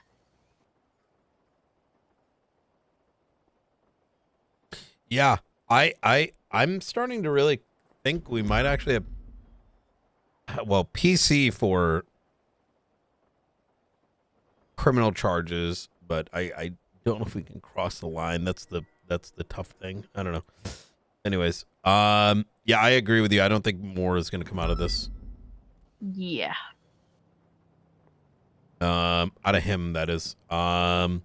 Yeah, I'm starting to really think we might actually have, PC for criminal charges, but I don't know if we can cross the line. That's the that's the tough thing. I don't know. Anyways, yeah, I agree with you. I don't think more is going to come out of this. Yeah. Out of him, that is. Oh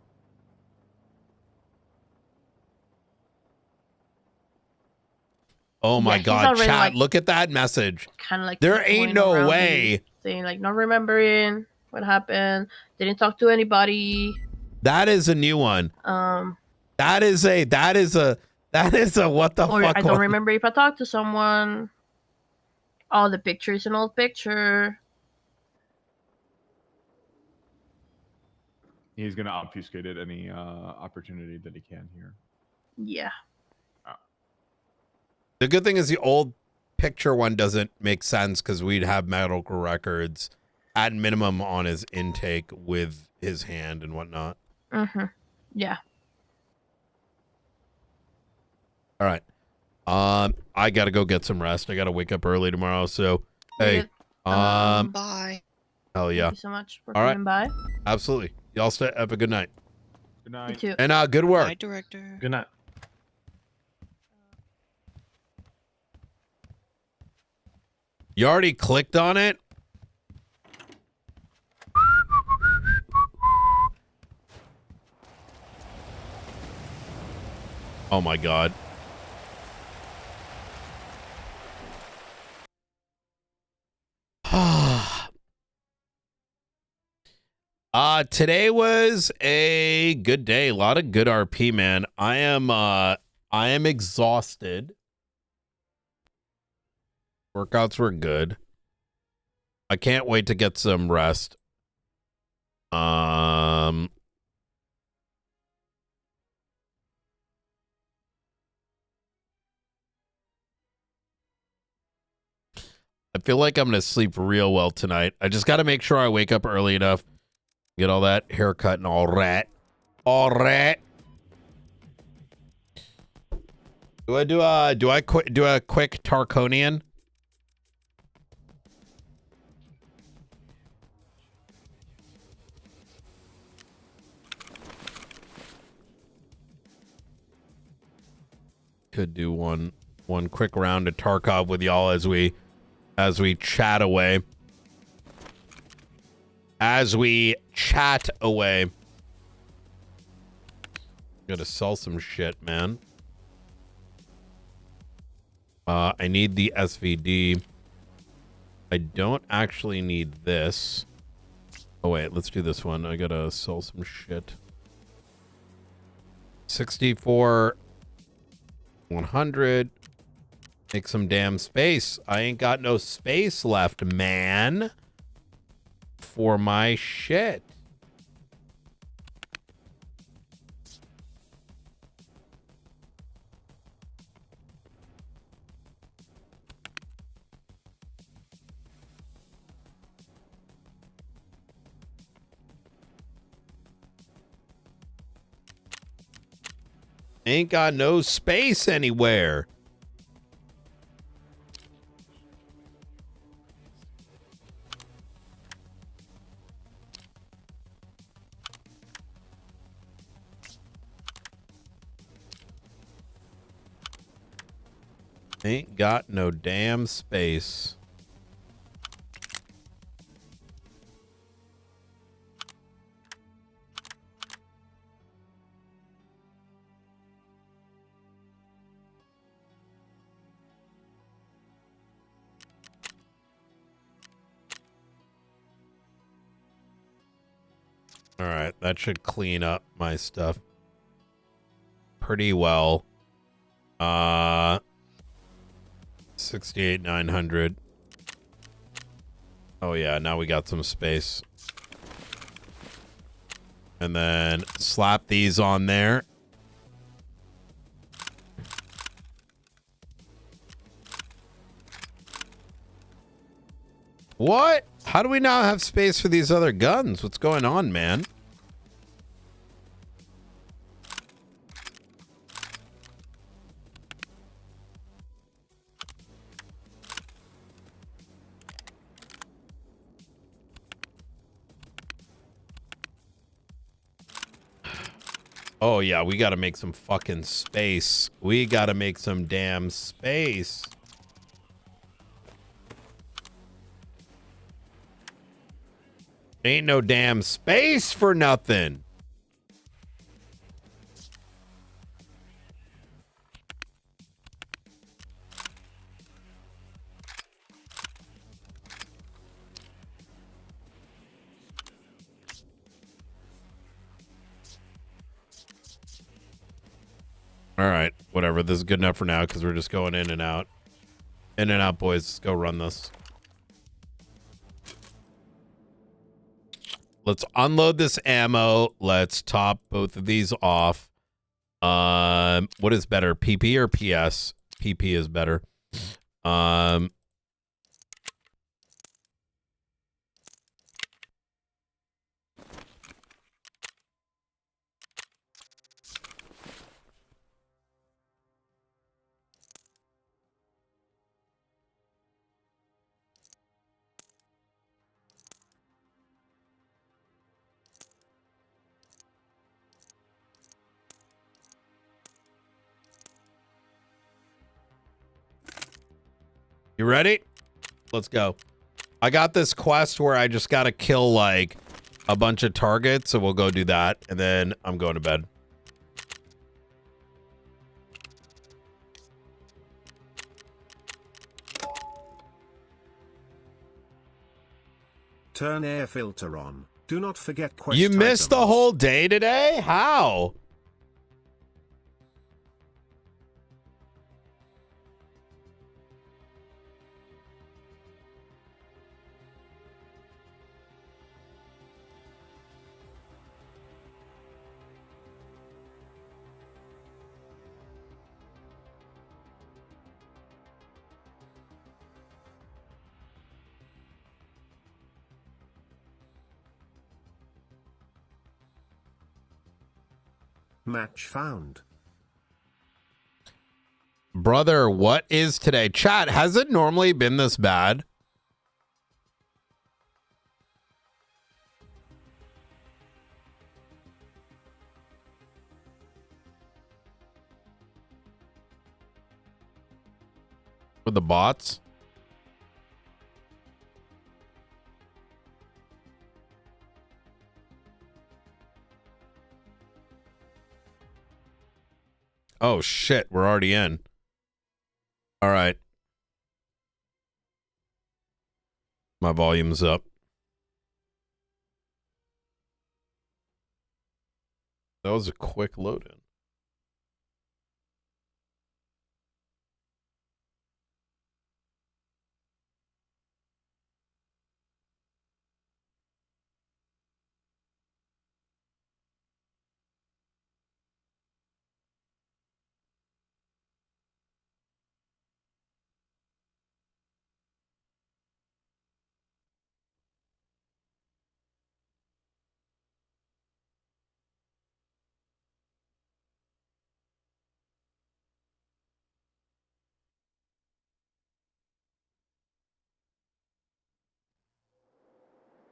my God, chat! Like, look at that message. Kind of like There ain't no way. Saying like not remembering what happened. Didn't talk to anybody. That is a new one. That is a what the or fuck? I don't remember if I talked to someone. Oh, the picture is an old picture. He's gonna obfuscate it any opportunity that he can here. Yeah. The good thing is the old picture one doesn't make sense because we'd have medical records at minimum on his intake with his hand and whatnot. Mm-hmm. Yeah. All right. I gotta go get some rest. I gotta wake up early tomorrow. So hey, bye. Hell yeah. Thank you so much for All right. coming by. Absolutely. Y'all have a good night. Good night. You too. And good work. Bye, director. Good night. You already clicked on it? Oh my God. Today was a good day. A lot of good RP, man. I am exhausted. Workouts were good. I can't wait to get some rest. I feel like I'm going to sleep real well tonight. I just got to make sure I wake up early enough. Get all that haircut and all that. All right. Do I do a quick Tarkonian? Could do one quick round of Tarkov with y'all as we chat away. As we chat away. Gotta sell some shit, man. I need the SVD. I don't actually need this. Oh wait, let's do this one. I gotta sell some shit. 64 100. Make some damn space. I ain't got no space left, man. For my shit. Ain't got no space anywhere. Ain't got no damn space. All right, that should clean up my stuff pretty well. 68,900. Oh yeah, now we got some space. And then slap these on there. What? How do we now have space for these other guns? What's going on, man? Oh, yeah, we got to make some fucking space. We got to make some damn space. Ain't no damn space for nothing. All right, whatever. This is good enough for now because we're just going in and out. In and out, boys. Let's go run this. Let's unload this ammo. Let's top both of these off. What is better, PP or PS? PP is better. You ready? Let's go. I got this quest where I just got to kill like a bunch of targets, so we'll go do that, and then I'm going to bed. Turn air filter on. Do not forget quest You missed the whole day today? How? Match found. Brother, what is today? Chat, has it normally been this bad? With the bots? Oh shit, we're already in. All right. My volume's up. That was a quick load in.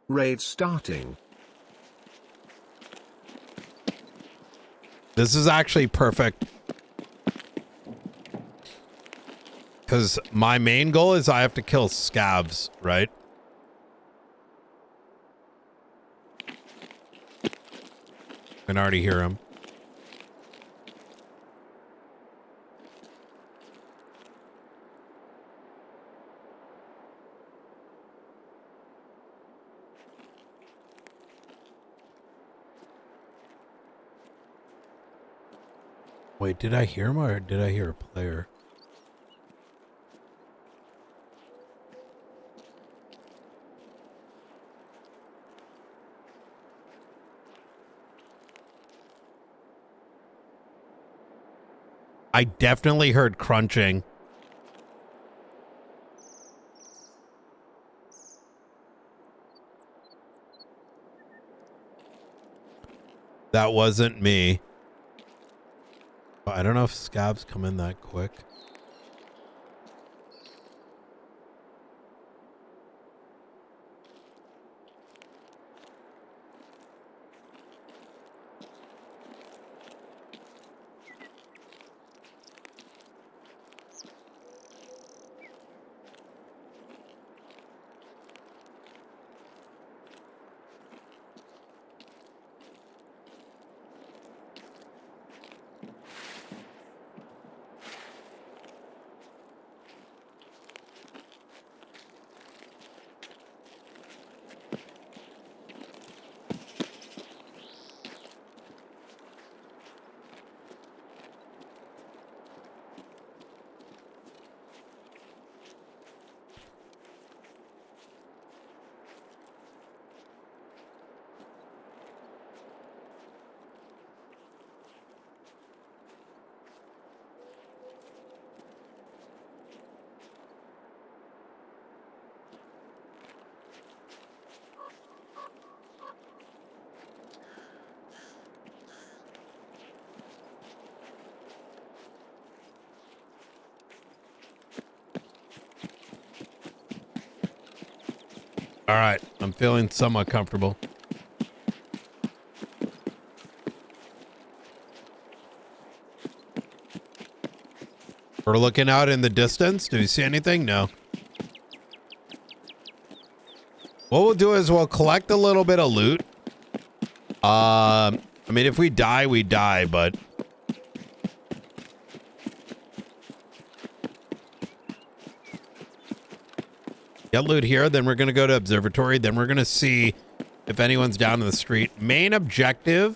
Raid starting. This is actually perfect. Because my main goal is I have to kill scabs, right? I can already hear him. Wait, did I hear him or did I hear a player? I definitely heard crunching. That wasn't me. I don't know if scabs come in that quick. All right, I'm feeling somewhat comfortable. We're looking out in the distance. Do you see anything? No. What we'll do is we'll collect a little bit of loot. I mean, if we die, we die, but... Get loot here, then we're going to go to observatory, then we're going to see if anyone's down in the street. Main objective...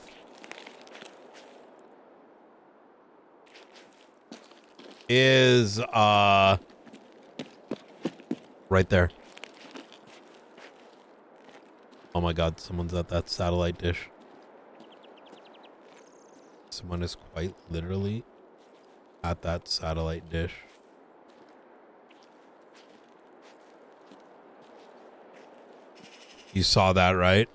is, right there. Oh my god, someone's at that satellite dish. Someone is quite literally at that satellite dish. You saw that, right?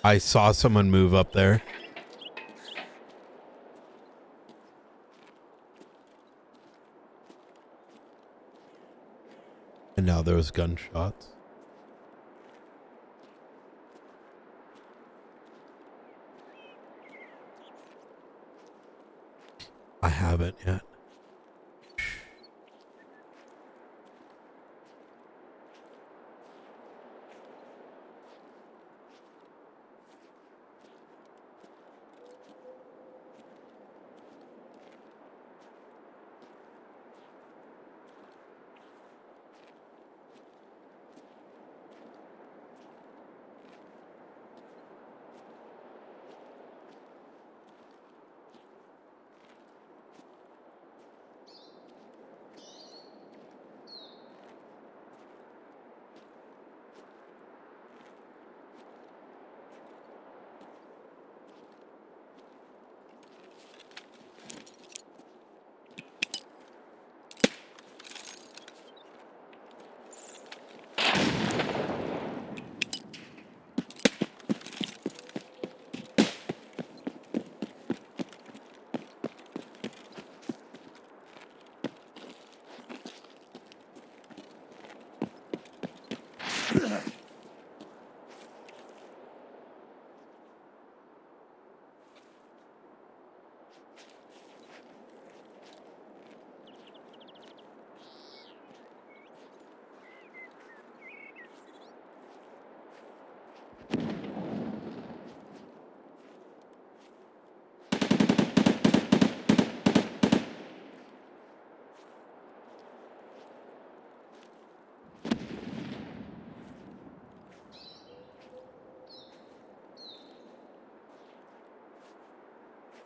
I saw someone move up there. And now there was gunshots. I haven't yet.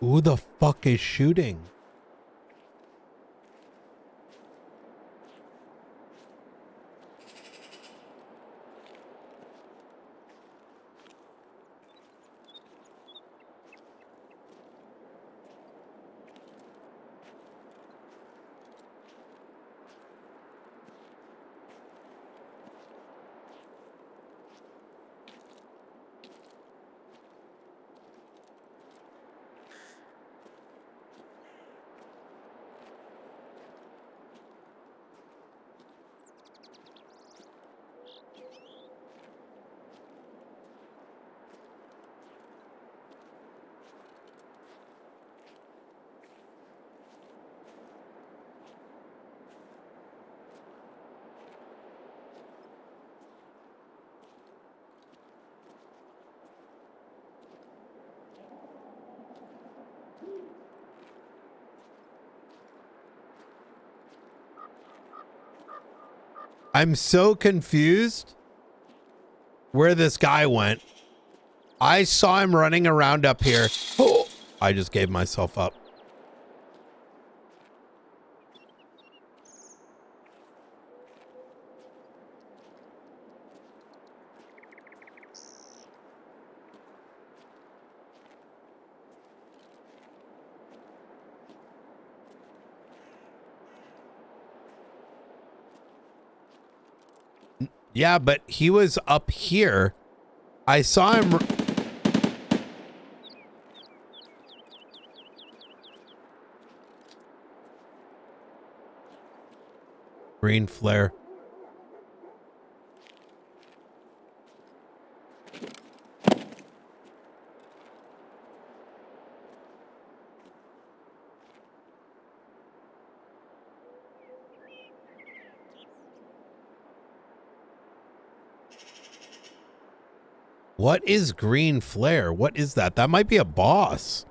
Who the fuck is shooting? I'm so confused where this guy went. I saw him running around up here. Oh, I just gave myself up. Yeah, but he was up here. I saw him. Green flare. What is green flare? What is that? That might be a boss.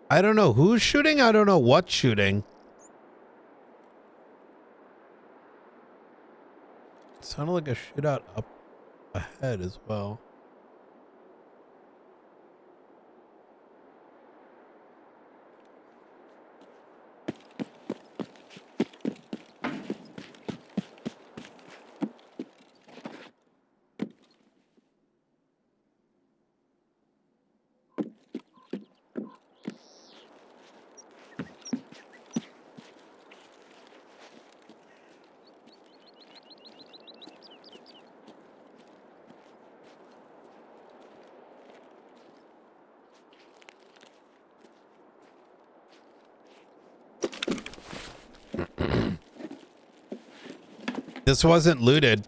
I don't know who's shooting. I don't know what's shooting. It sounded like a shootout up ahead as well. This wasn't looted.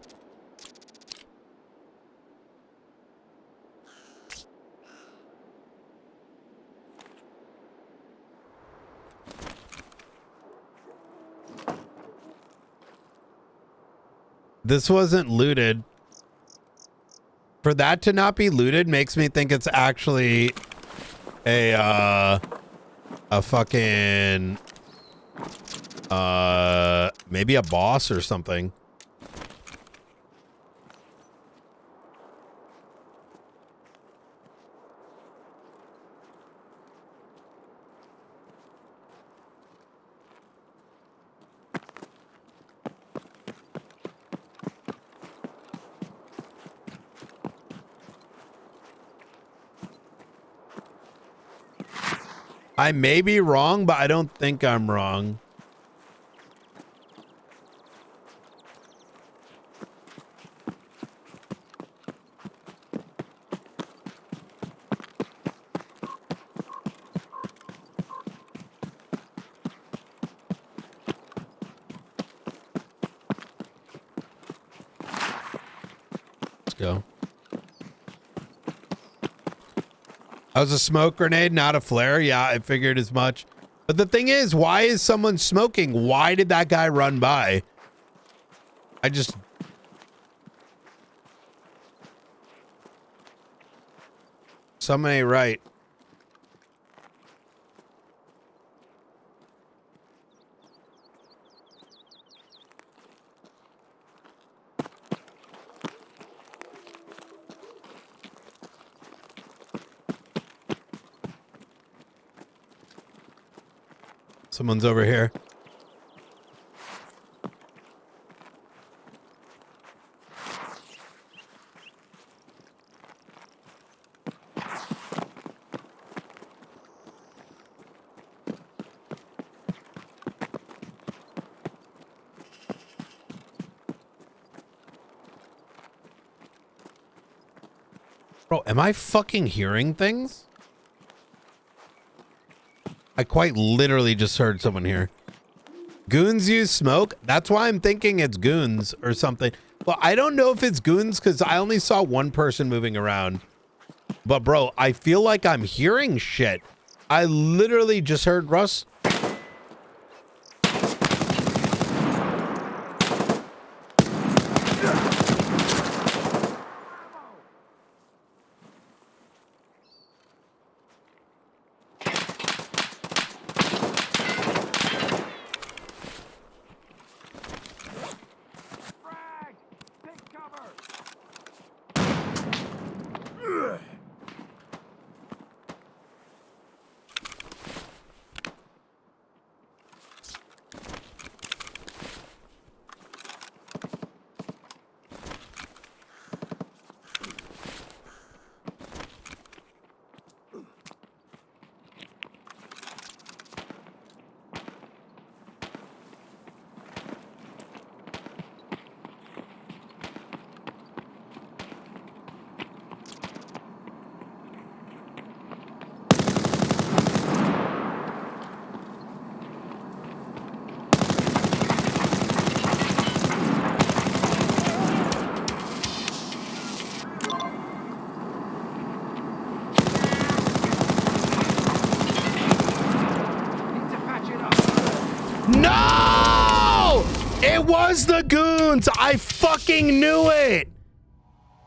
This wasn't looted. For that to not be looted makes me think it's actually a fucking maybe a boss or something. I may be wrong, but I don't think I'm wrong. Let's go. That was a smoke grenade, not a flare. Yeah, I figured as much. But the thing is, why is someone smoking? Why did that guy run by? I just... Someone ain't right. Someone's over here. Bro, am I fucking hearing things? I quite literally just heard someone here. Goons use smoke? That's why I'm thinking it's goons or something. Well, I don't know if it's goons because I only saw one person moving around. But bro, I feel like I'm hearing shit. I literally just heard Russ. No! It was the goons. I fucking knew it.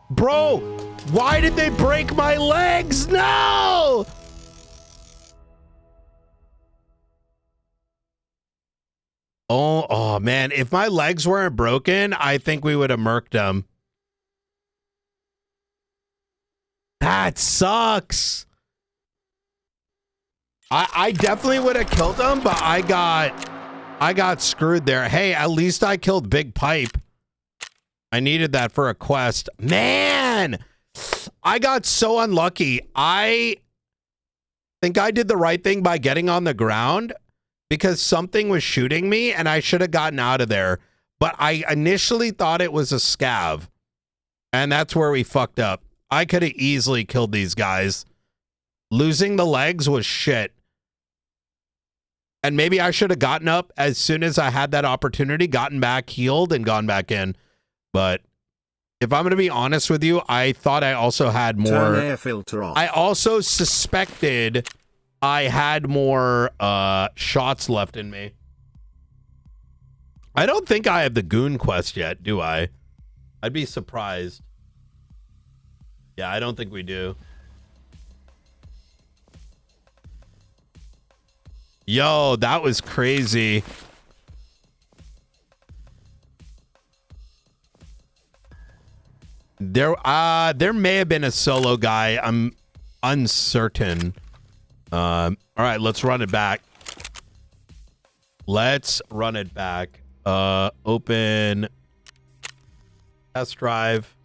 Bro, why did they break my legs? No! Oh man, if my legs weren't broken, I think we would have murked them. That sucks. I definitely would have killed them, but I got screwed there. Hey, at least I killed Big Pipe. I needed that for a quest. Man, I got so unlucky. I think I did the right thing by getting on the ground because something was shooting me and I should have gotten out of there. But I initially thought it was a scav. And that's where we fucked up. I could have easily killed these guys. Losing the legs was shit. And maybe I should have gotten up as soon as I had that opportunity, gotten back, healed, and gone back in. But if I'm going to be honest with you, I thought I also had more. Turn air filter off. I also suspected I had more shots left in me. I don't think I have the goon quest yet, do I? I'd be surprised. Yeah, I don't think we do. Yo, that was crazy. There may have been a solo guy. I'm uncertain. All right, let's run it back. Let's run it back. Open test drive.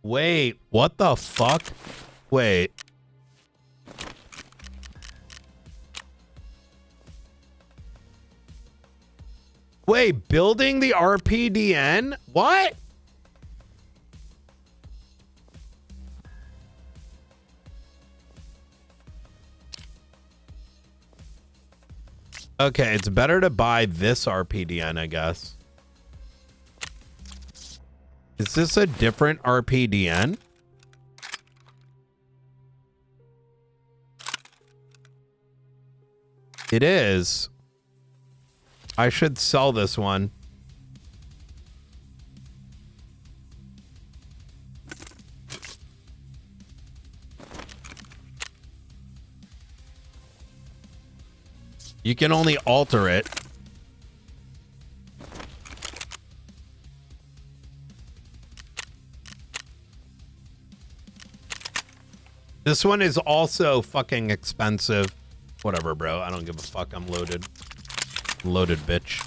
Wait, what the fuck? Wait. Wait, building the RPDN? What? Okay, it's better to buy this RPDN, I guess. Is this a different RPDN? It is. I should sell this one. You can only alter it. This one is also fucking expensive. Whatever, bro. I don't give a fuck. I'm loaded. Loaded, bitch.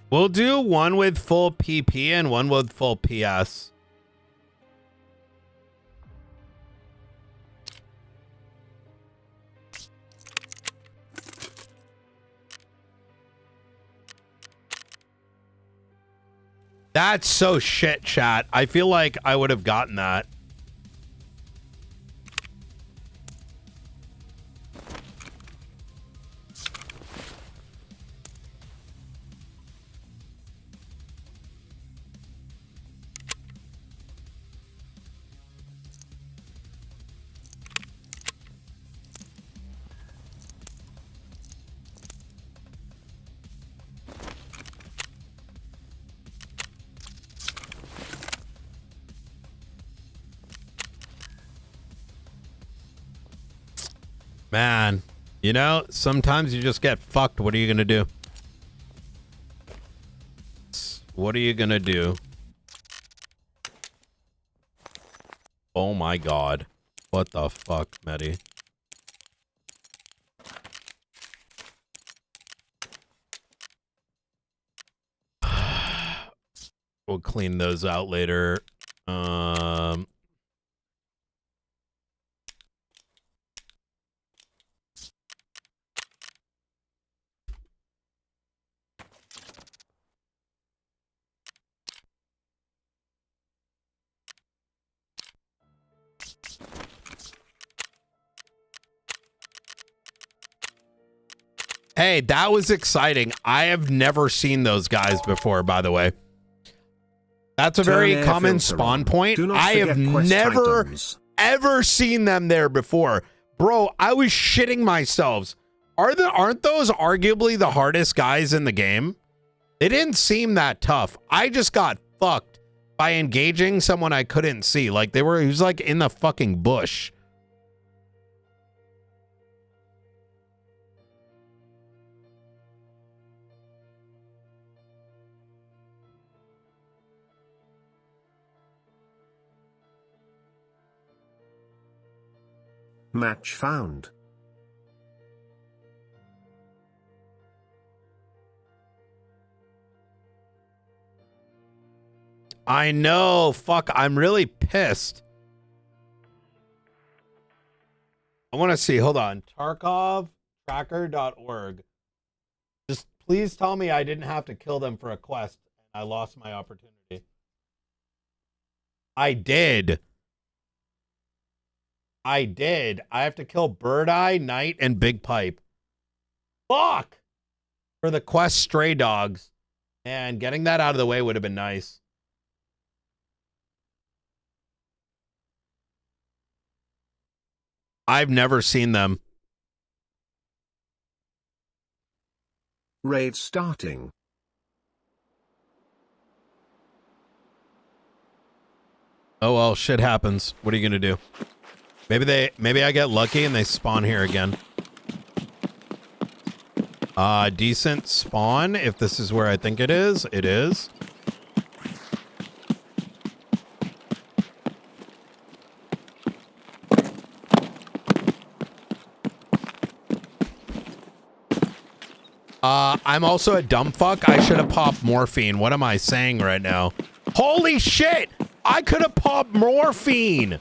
We'll do one with full PP and one with full PS. That's so shit, chat. I feel like I would have gotten that. Man, you know, sometimes you just get fucked. What are you gonna do? What are you gonna do? Oh my god. What the fuck, Medi? We'll clean those out later. Hey, that was exciting. I have never seen those guys before, by the way. That's a very common spawn point. I have never, ever seen them there before. Bro, I was shitting myself. Aren't those arguably the hardest guys in the game? They didn't seem that tough. I just got fucked by engaging someone I couldn't see. Like he was like in the fucking bush. Match found. I know. Fuck, I'm really pissed. I want to see. Hold on. TarkovTracker.org. Just please tell me I didn't have to kill them for a quest. I lost my opportunity. I did. I have to kill Bird Eye, Knight, and Big Pipe. Fuck! For the quest Stray Dogs. And getting that out of the way would have been nice. I've never seen them. Raid starting. Oh well, shit happens. What are you gonna do? Maybe I get lucky and they spawn here again. Decent spawn, if this is where I think it is. It is. I'm also a dumb fuck. I should have popped morphine. What am I saying right now? Holy shit! I could have popped morphine!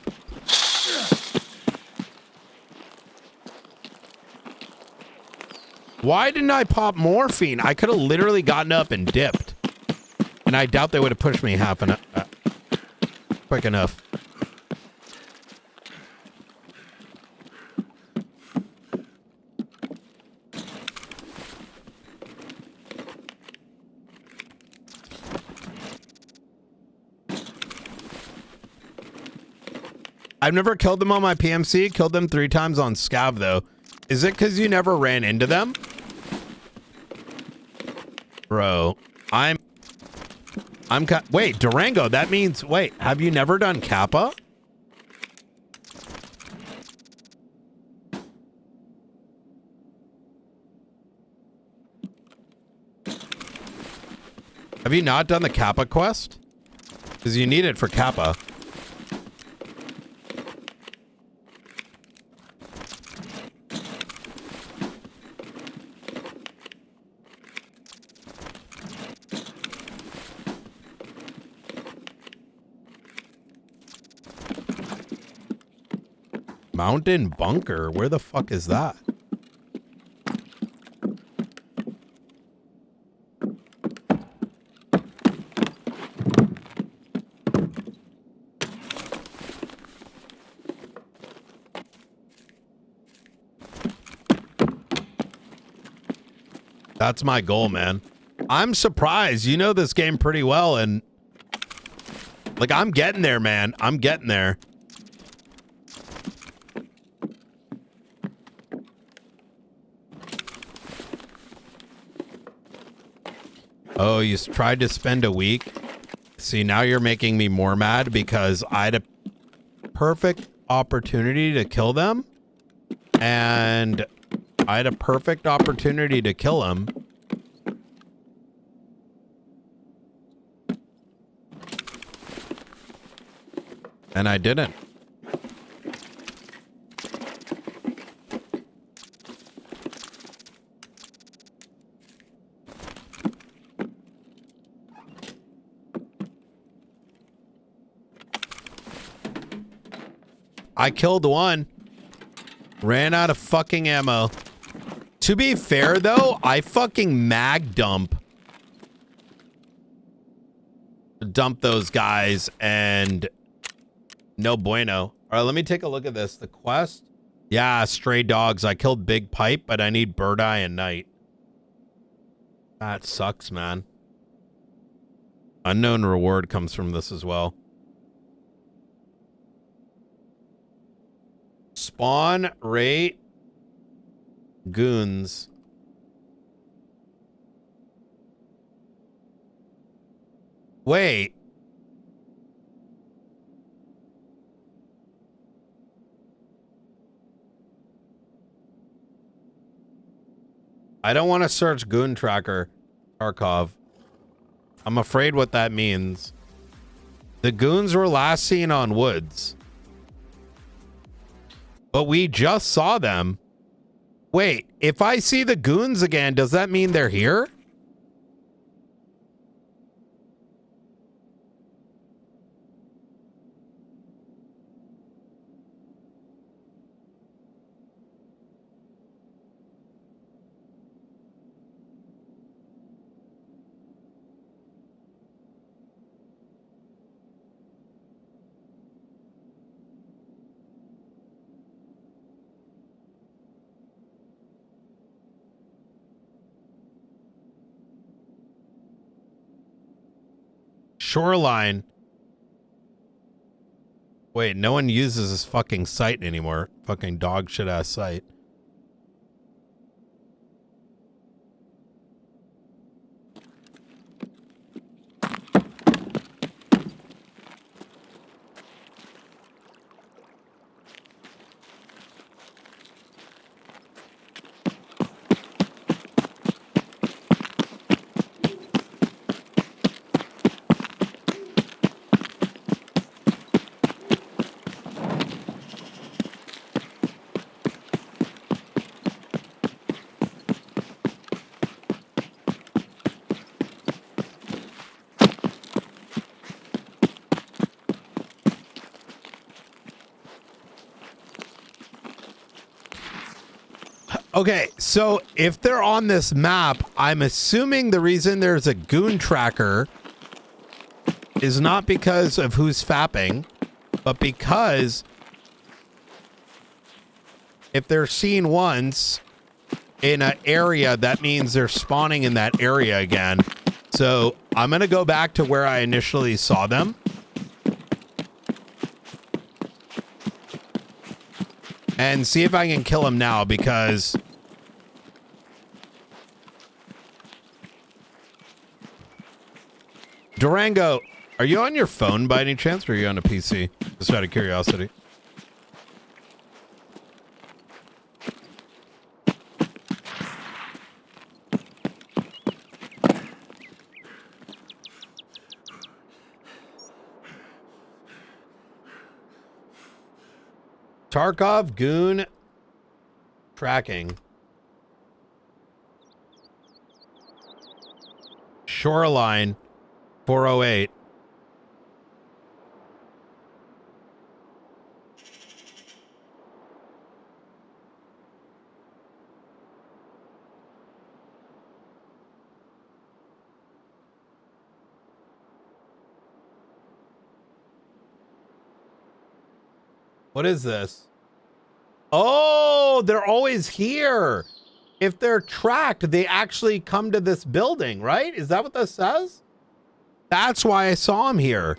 Why didn't I pop morphine? I could have literally gotten up and dipped. And I doubt they would have pushed me quick enough. I've never killed them on my PMC. Killed them 3 times on Scav, though. Is it because you never ran into them? Bro, wait, Durango, that means, wait, have you never done Kappa? Have you not done the Kappa quest? Because you need it for Kappa. Mountain Bunker? Where the fuck is that? That's my goal, man. I'm surprised. You know this game pretty well, and like I'm getting there, man. I'm getting there. Oh, you tried to spend a week? See, now you're making me more mad because I had a perfect opportunity to kill them. And I had a perfect opportunity to kill him. And I didn't. I killed one. Ran out of fucking ammo. To be fair, though, I fucking mag dump those guys and no bueno. All right, let me take a look at this. The quest. Yeah, stray dogs. I killed Big Pipe, but I need Bird Eye and Night. That sucks, man. Unknown reward comes from this as well. Spawn rate goons. Wait. I don't want to search goon tracker, Tarkov. I'm afraid what that means. The goons were last seen on Woods. But we just saw them. Wait, if I see the goons again, does that mean they're here? Shoreline. Wait, no one uses this fucking site anymore. Fucking dog shit ass site. Okay, so if they're on this map, I'm assuming the reason there's a goon tracker is not because of who's fapping, but because if they're seen once in an area, that means they're spawning in that area again. So I'm going to go back to where I initially saw them. And see if I can kill him now, because Durango, are you on your phone by any chance, or are you on a PC? Just out of curiosity. Tarkov goon tracking. Shoreline 408. What is this? Oh, they're always here. If they're tracked, they actually come to this building, right? Is that what this says? That's why I saw him here.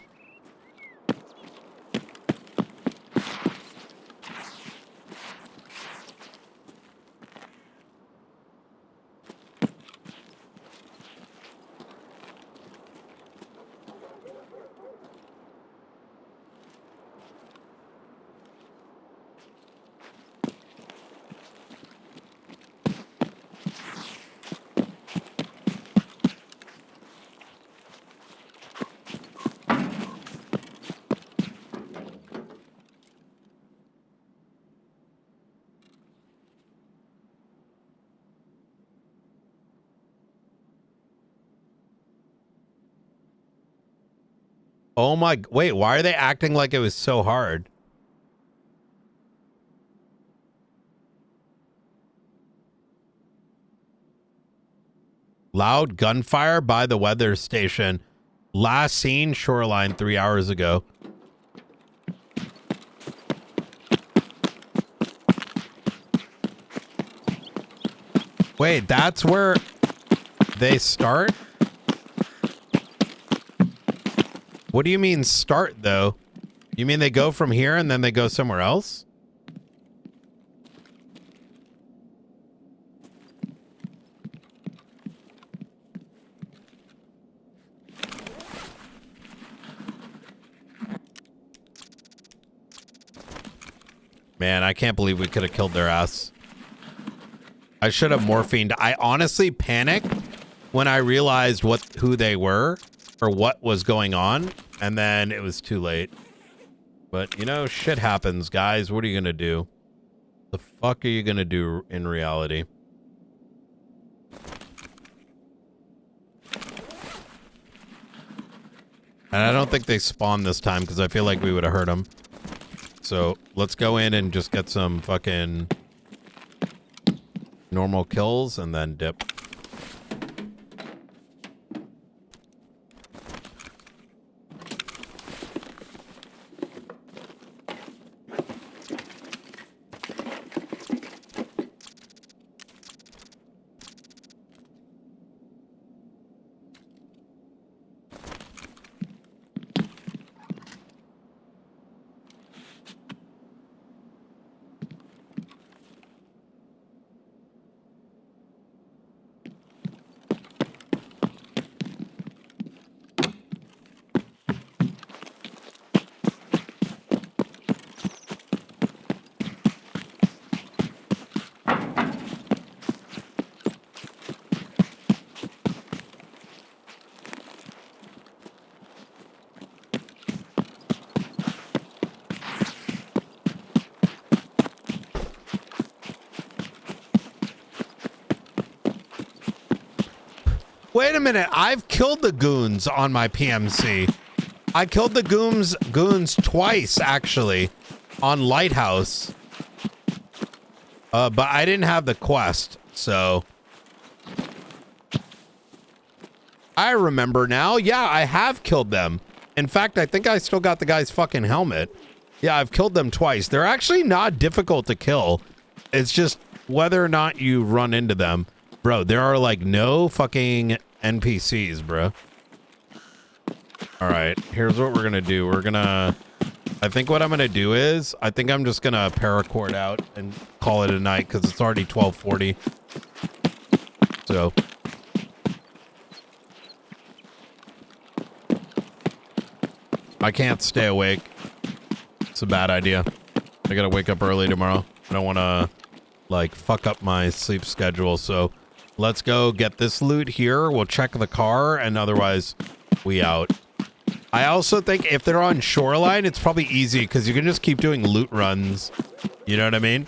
Oh my, wait, why are they acting like it was so hard? Loud gunfire by the weather station. Last seen shoreline 3 hours ago. Wait, that's where they start? What do you mean start, though? You mean they go from here and then they go somewhere else? Man, I can't believe we could have killed their ass. I should have morphined. I honestly panicked when I realized who they were or what was going on, and then it was too late. But, you know, shit happens, guys. What are you going to do? The fuck are you going to do in reality? And I don't think they spawned this time because I feel like we would have heard them. So let's go in and just get some fucking normal kills and then dip. Wait a minute. I've killed the goons on my PMC. I killed the goons twice, actually, on Lighthouse. But I didn't have the quest, so. I remember now. Yeah, I have killed them. In fact, I think I still got the guy's fucking helmet. Yeah, I've killed them twice. They're actually not difficult to kill. It's just whether or not you run into them. Bro, there are like no fucking NPCs, bro. All right, here's what we're gonna do. I think what I'm gonna do is, I think I'm just gonna paracord out and call it a night because it's already 12:40. So. I can't stay awake. It's a bad idea. I gotta wake up early tomorrow. I don't want to, like, fuck up my sleep schedule, so let's go get this loot here. We'll check the car, and otherwise, we out. I also think if they're on Shoreline, it's probably easy, because you can just keep doing loot runs. You know what I mean?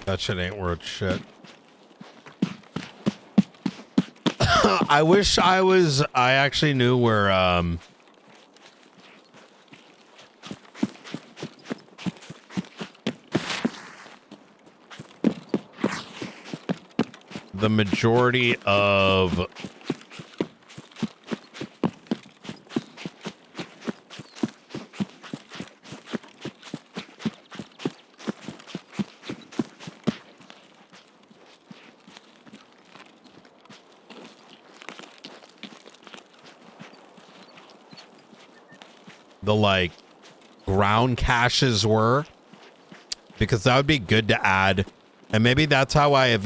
That shit ain't worth shit. I wish I actually knew where, the majority of the like ground caches were, because that would be good to add, and maybe that's how I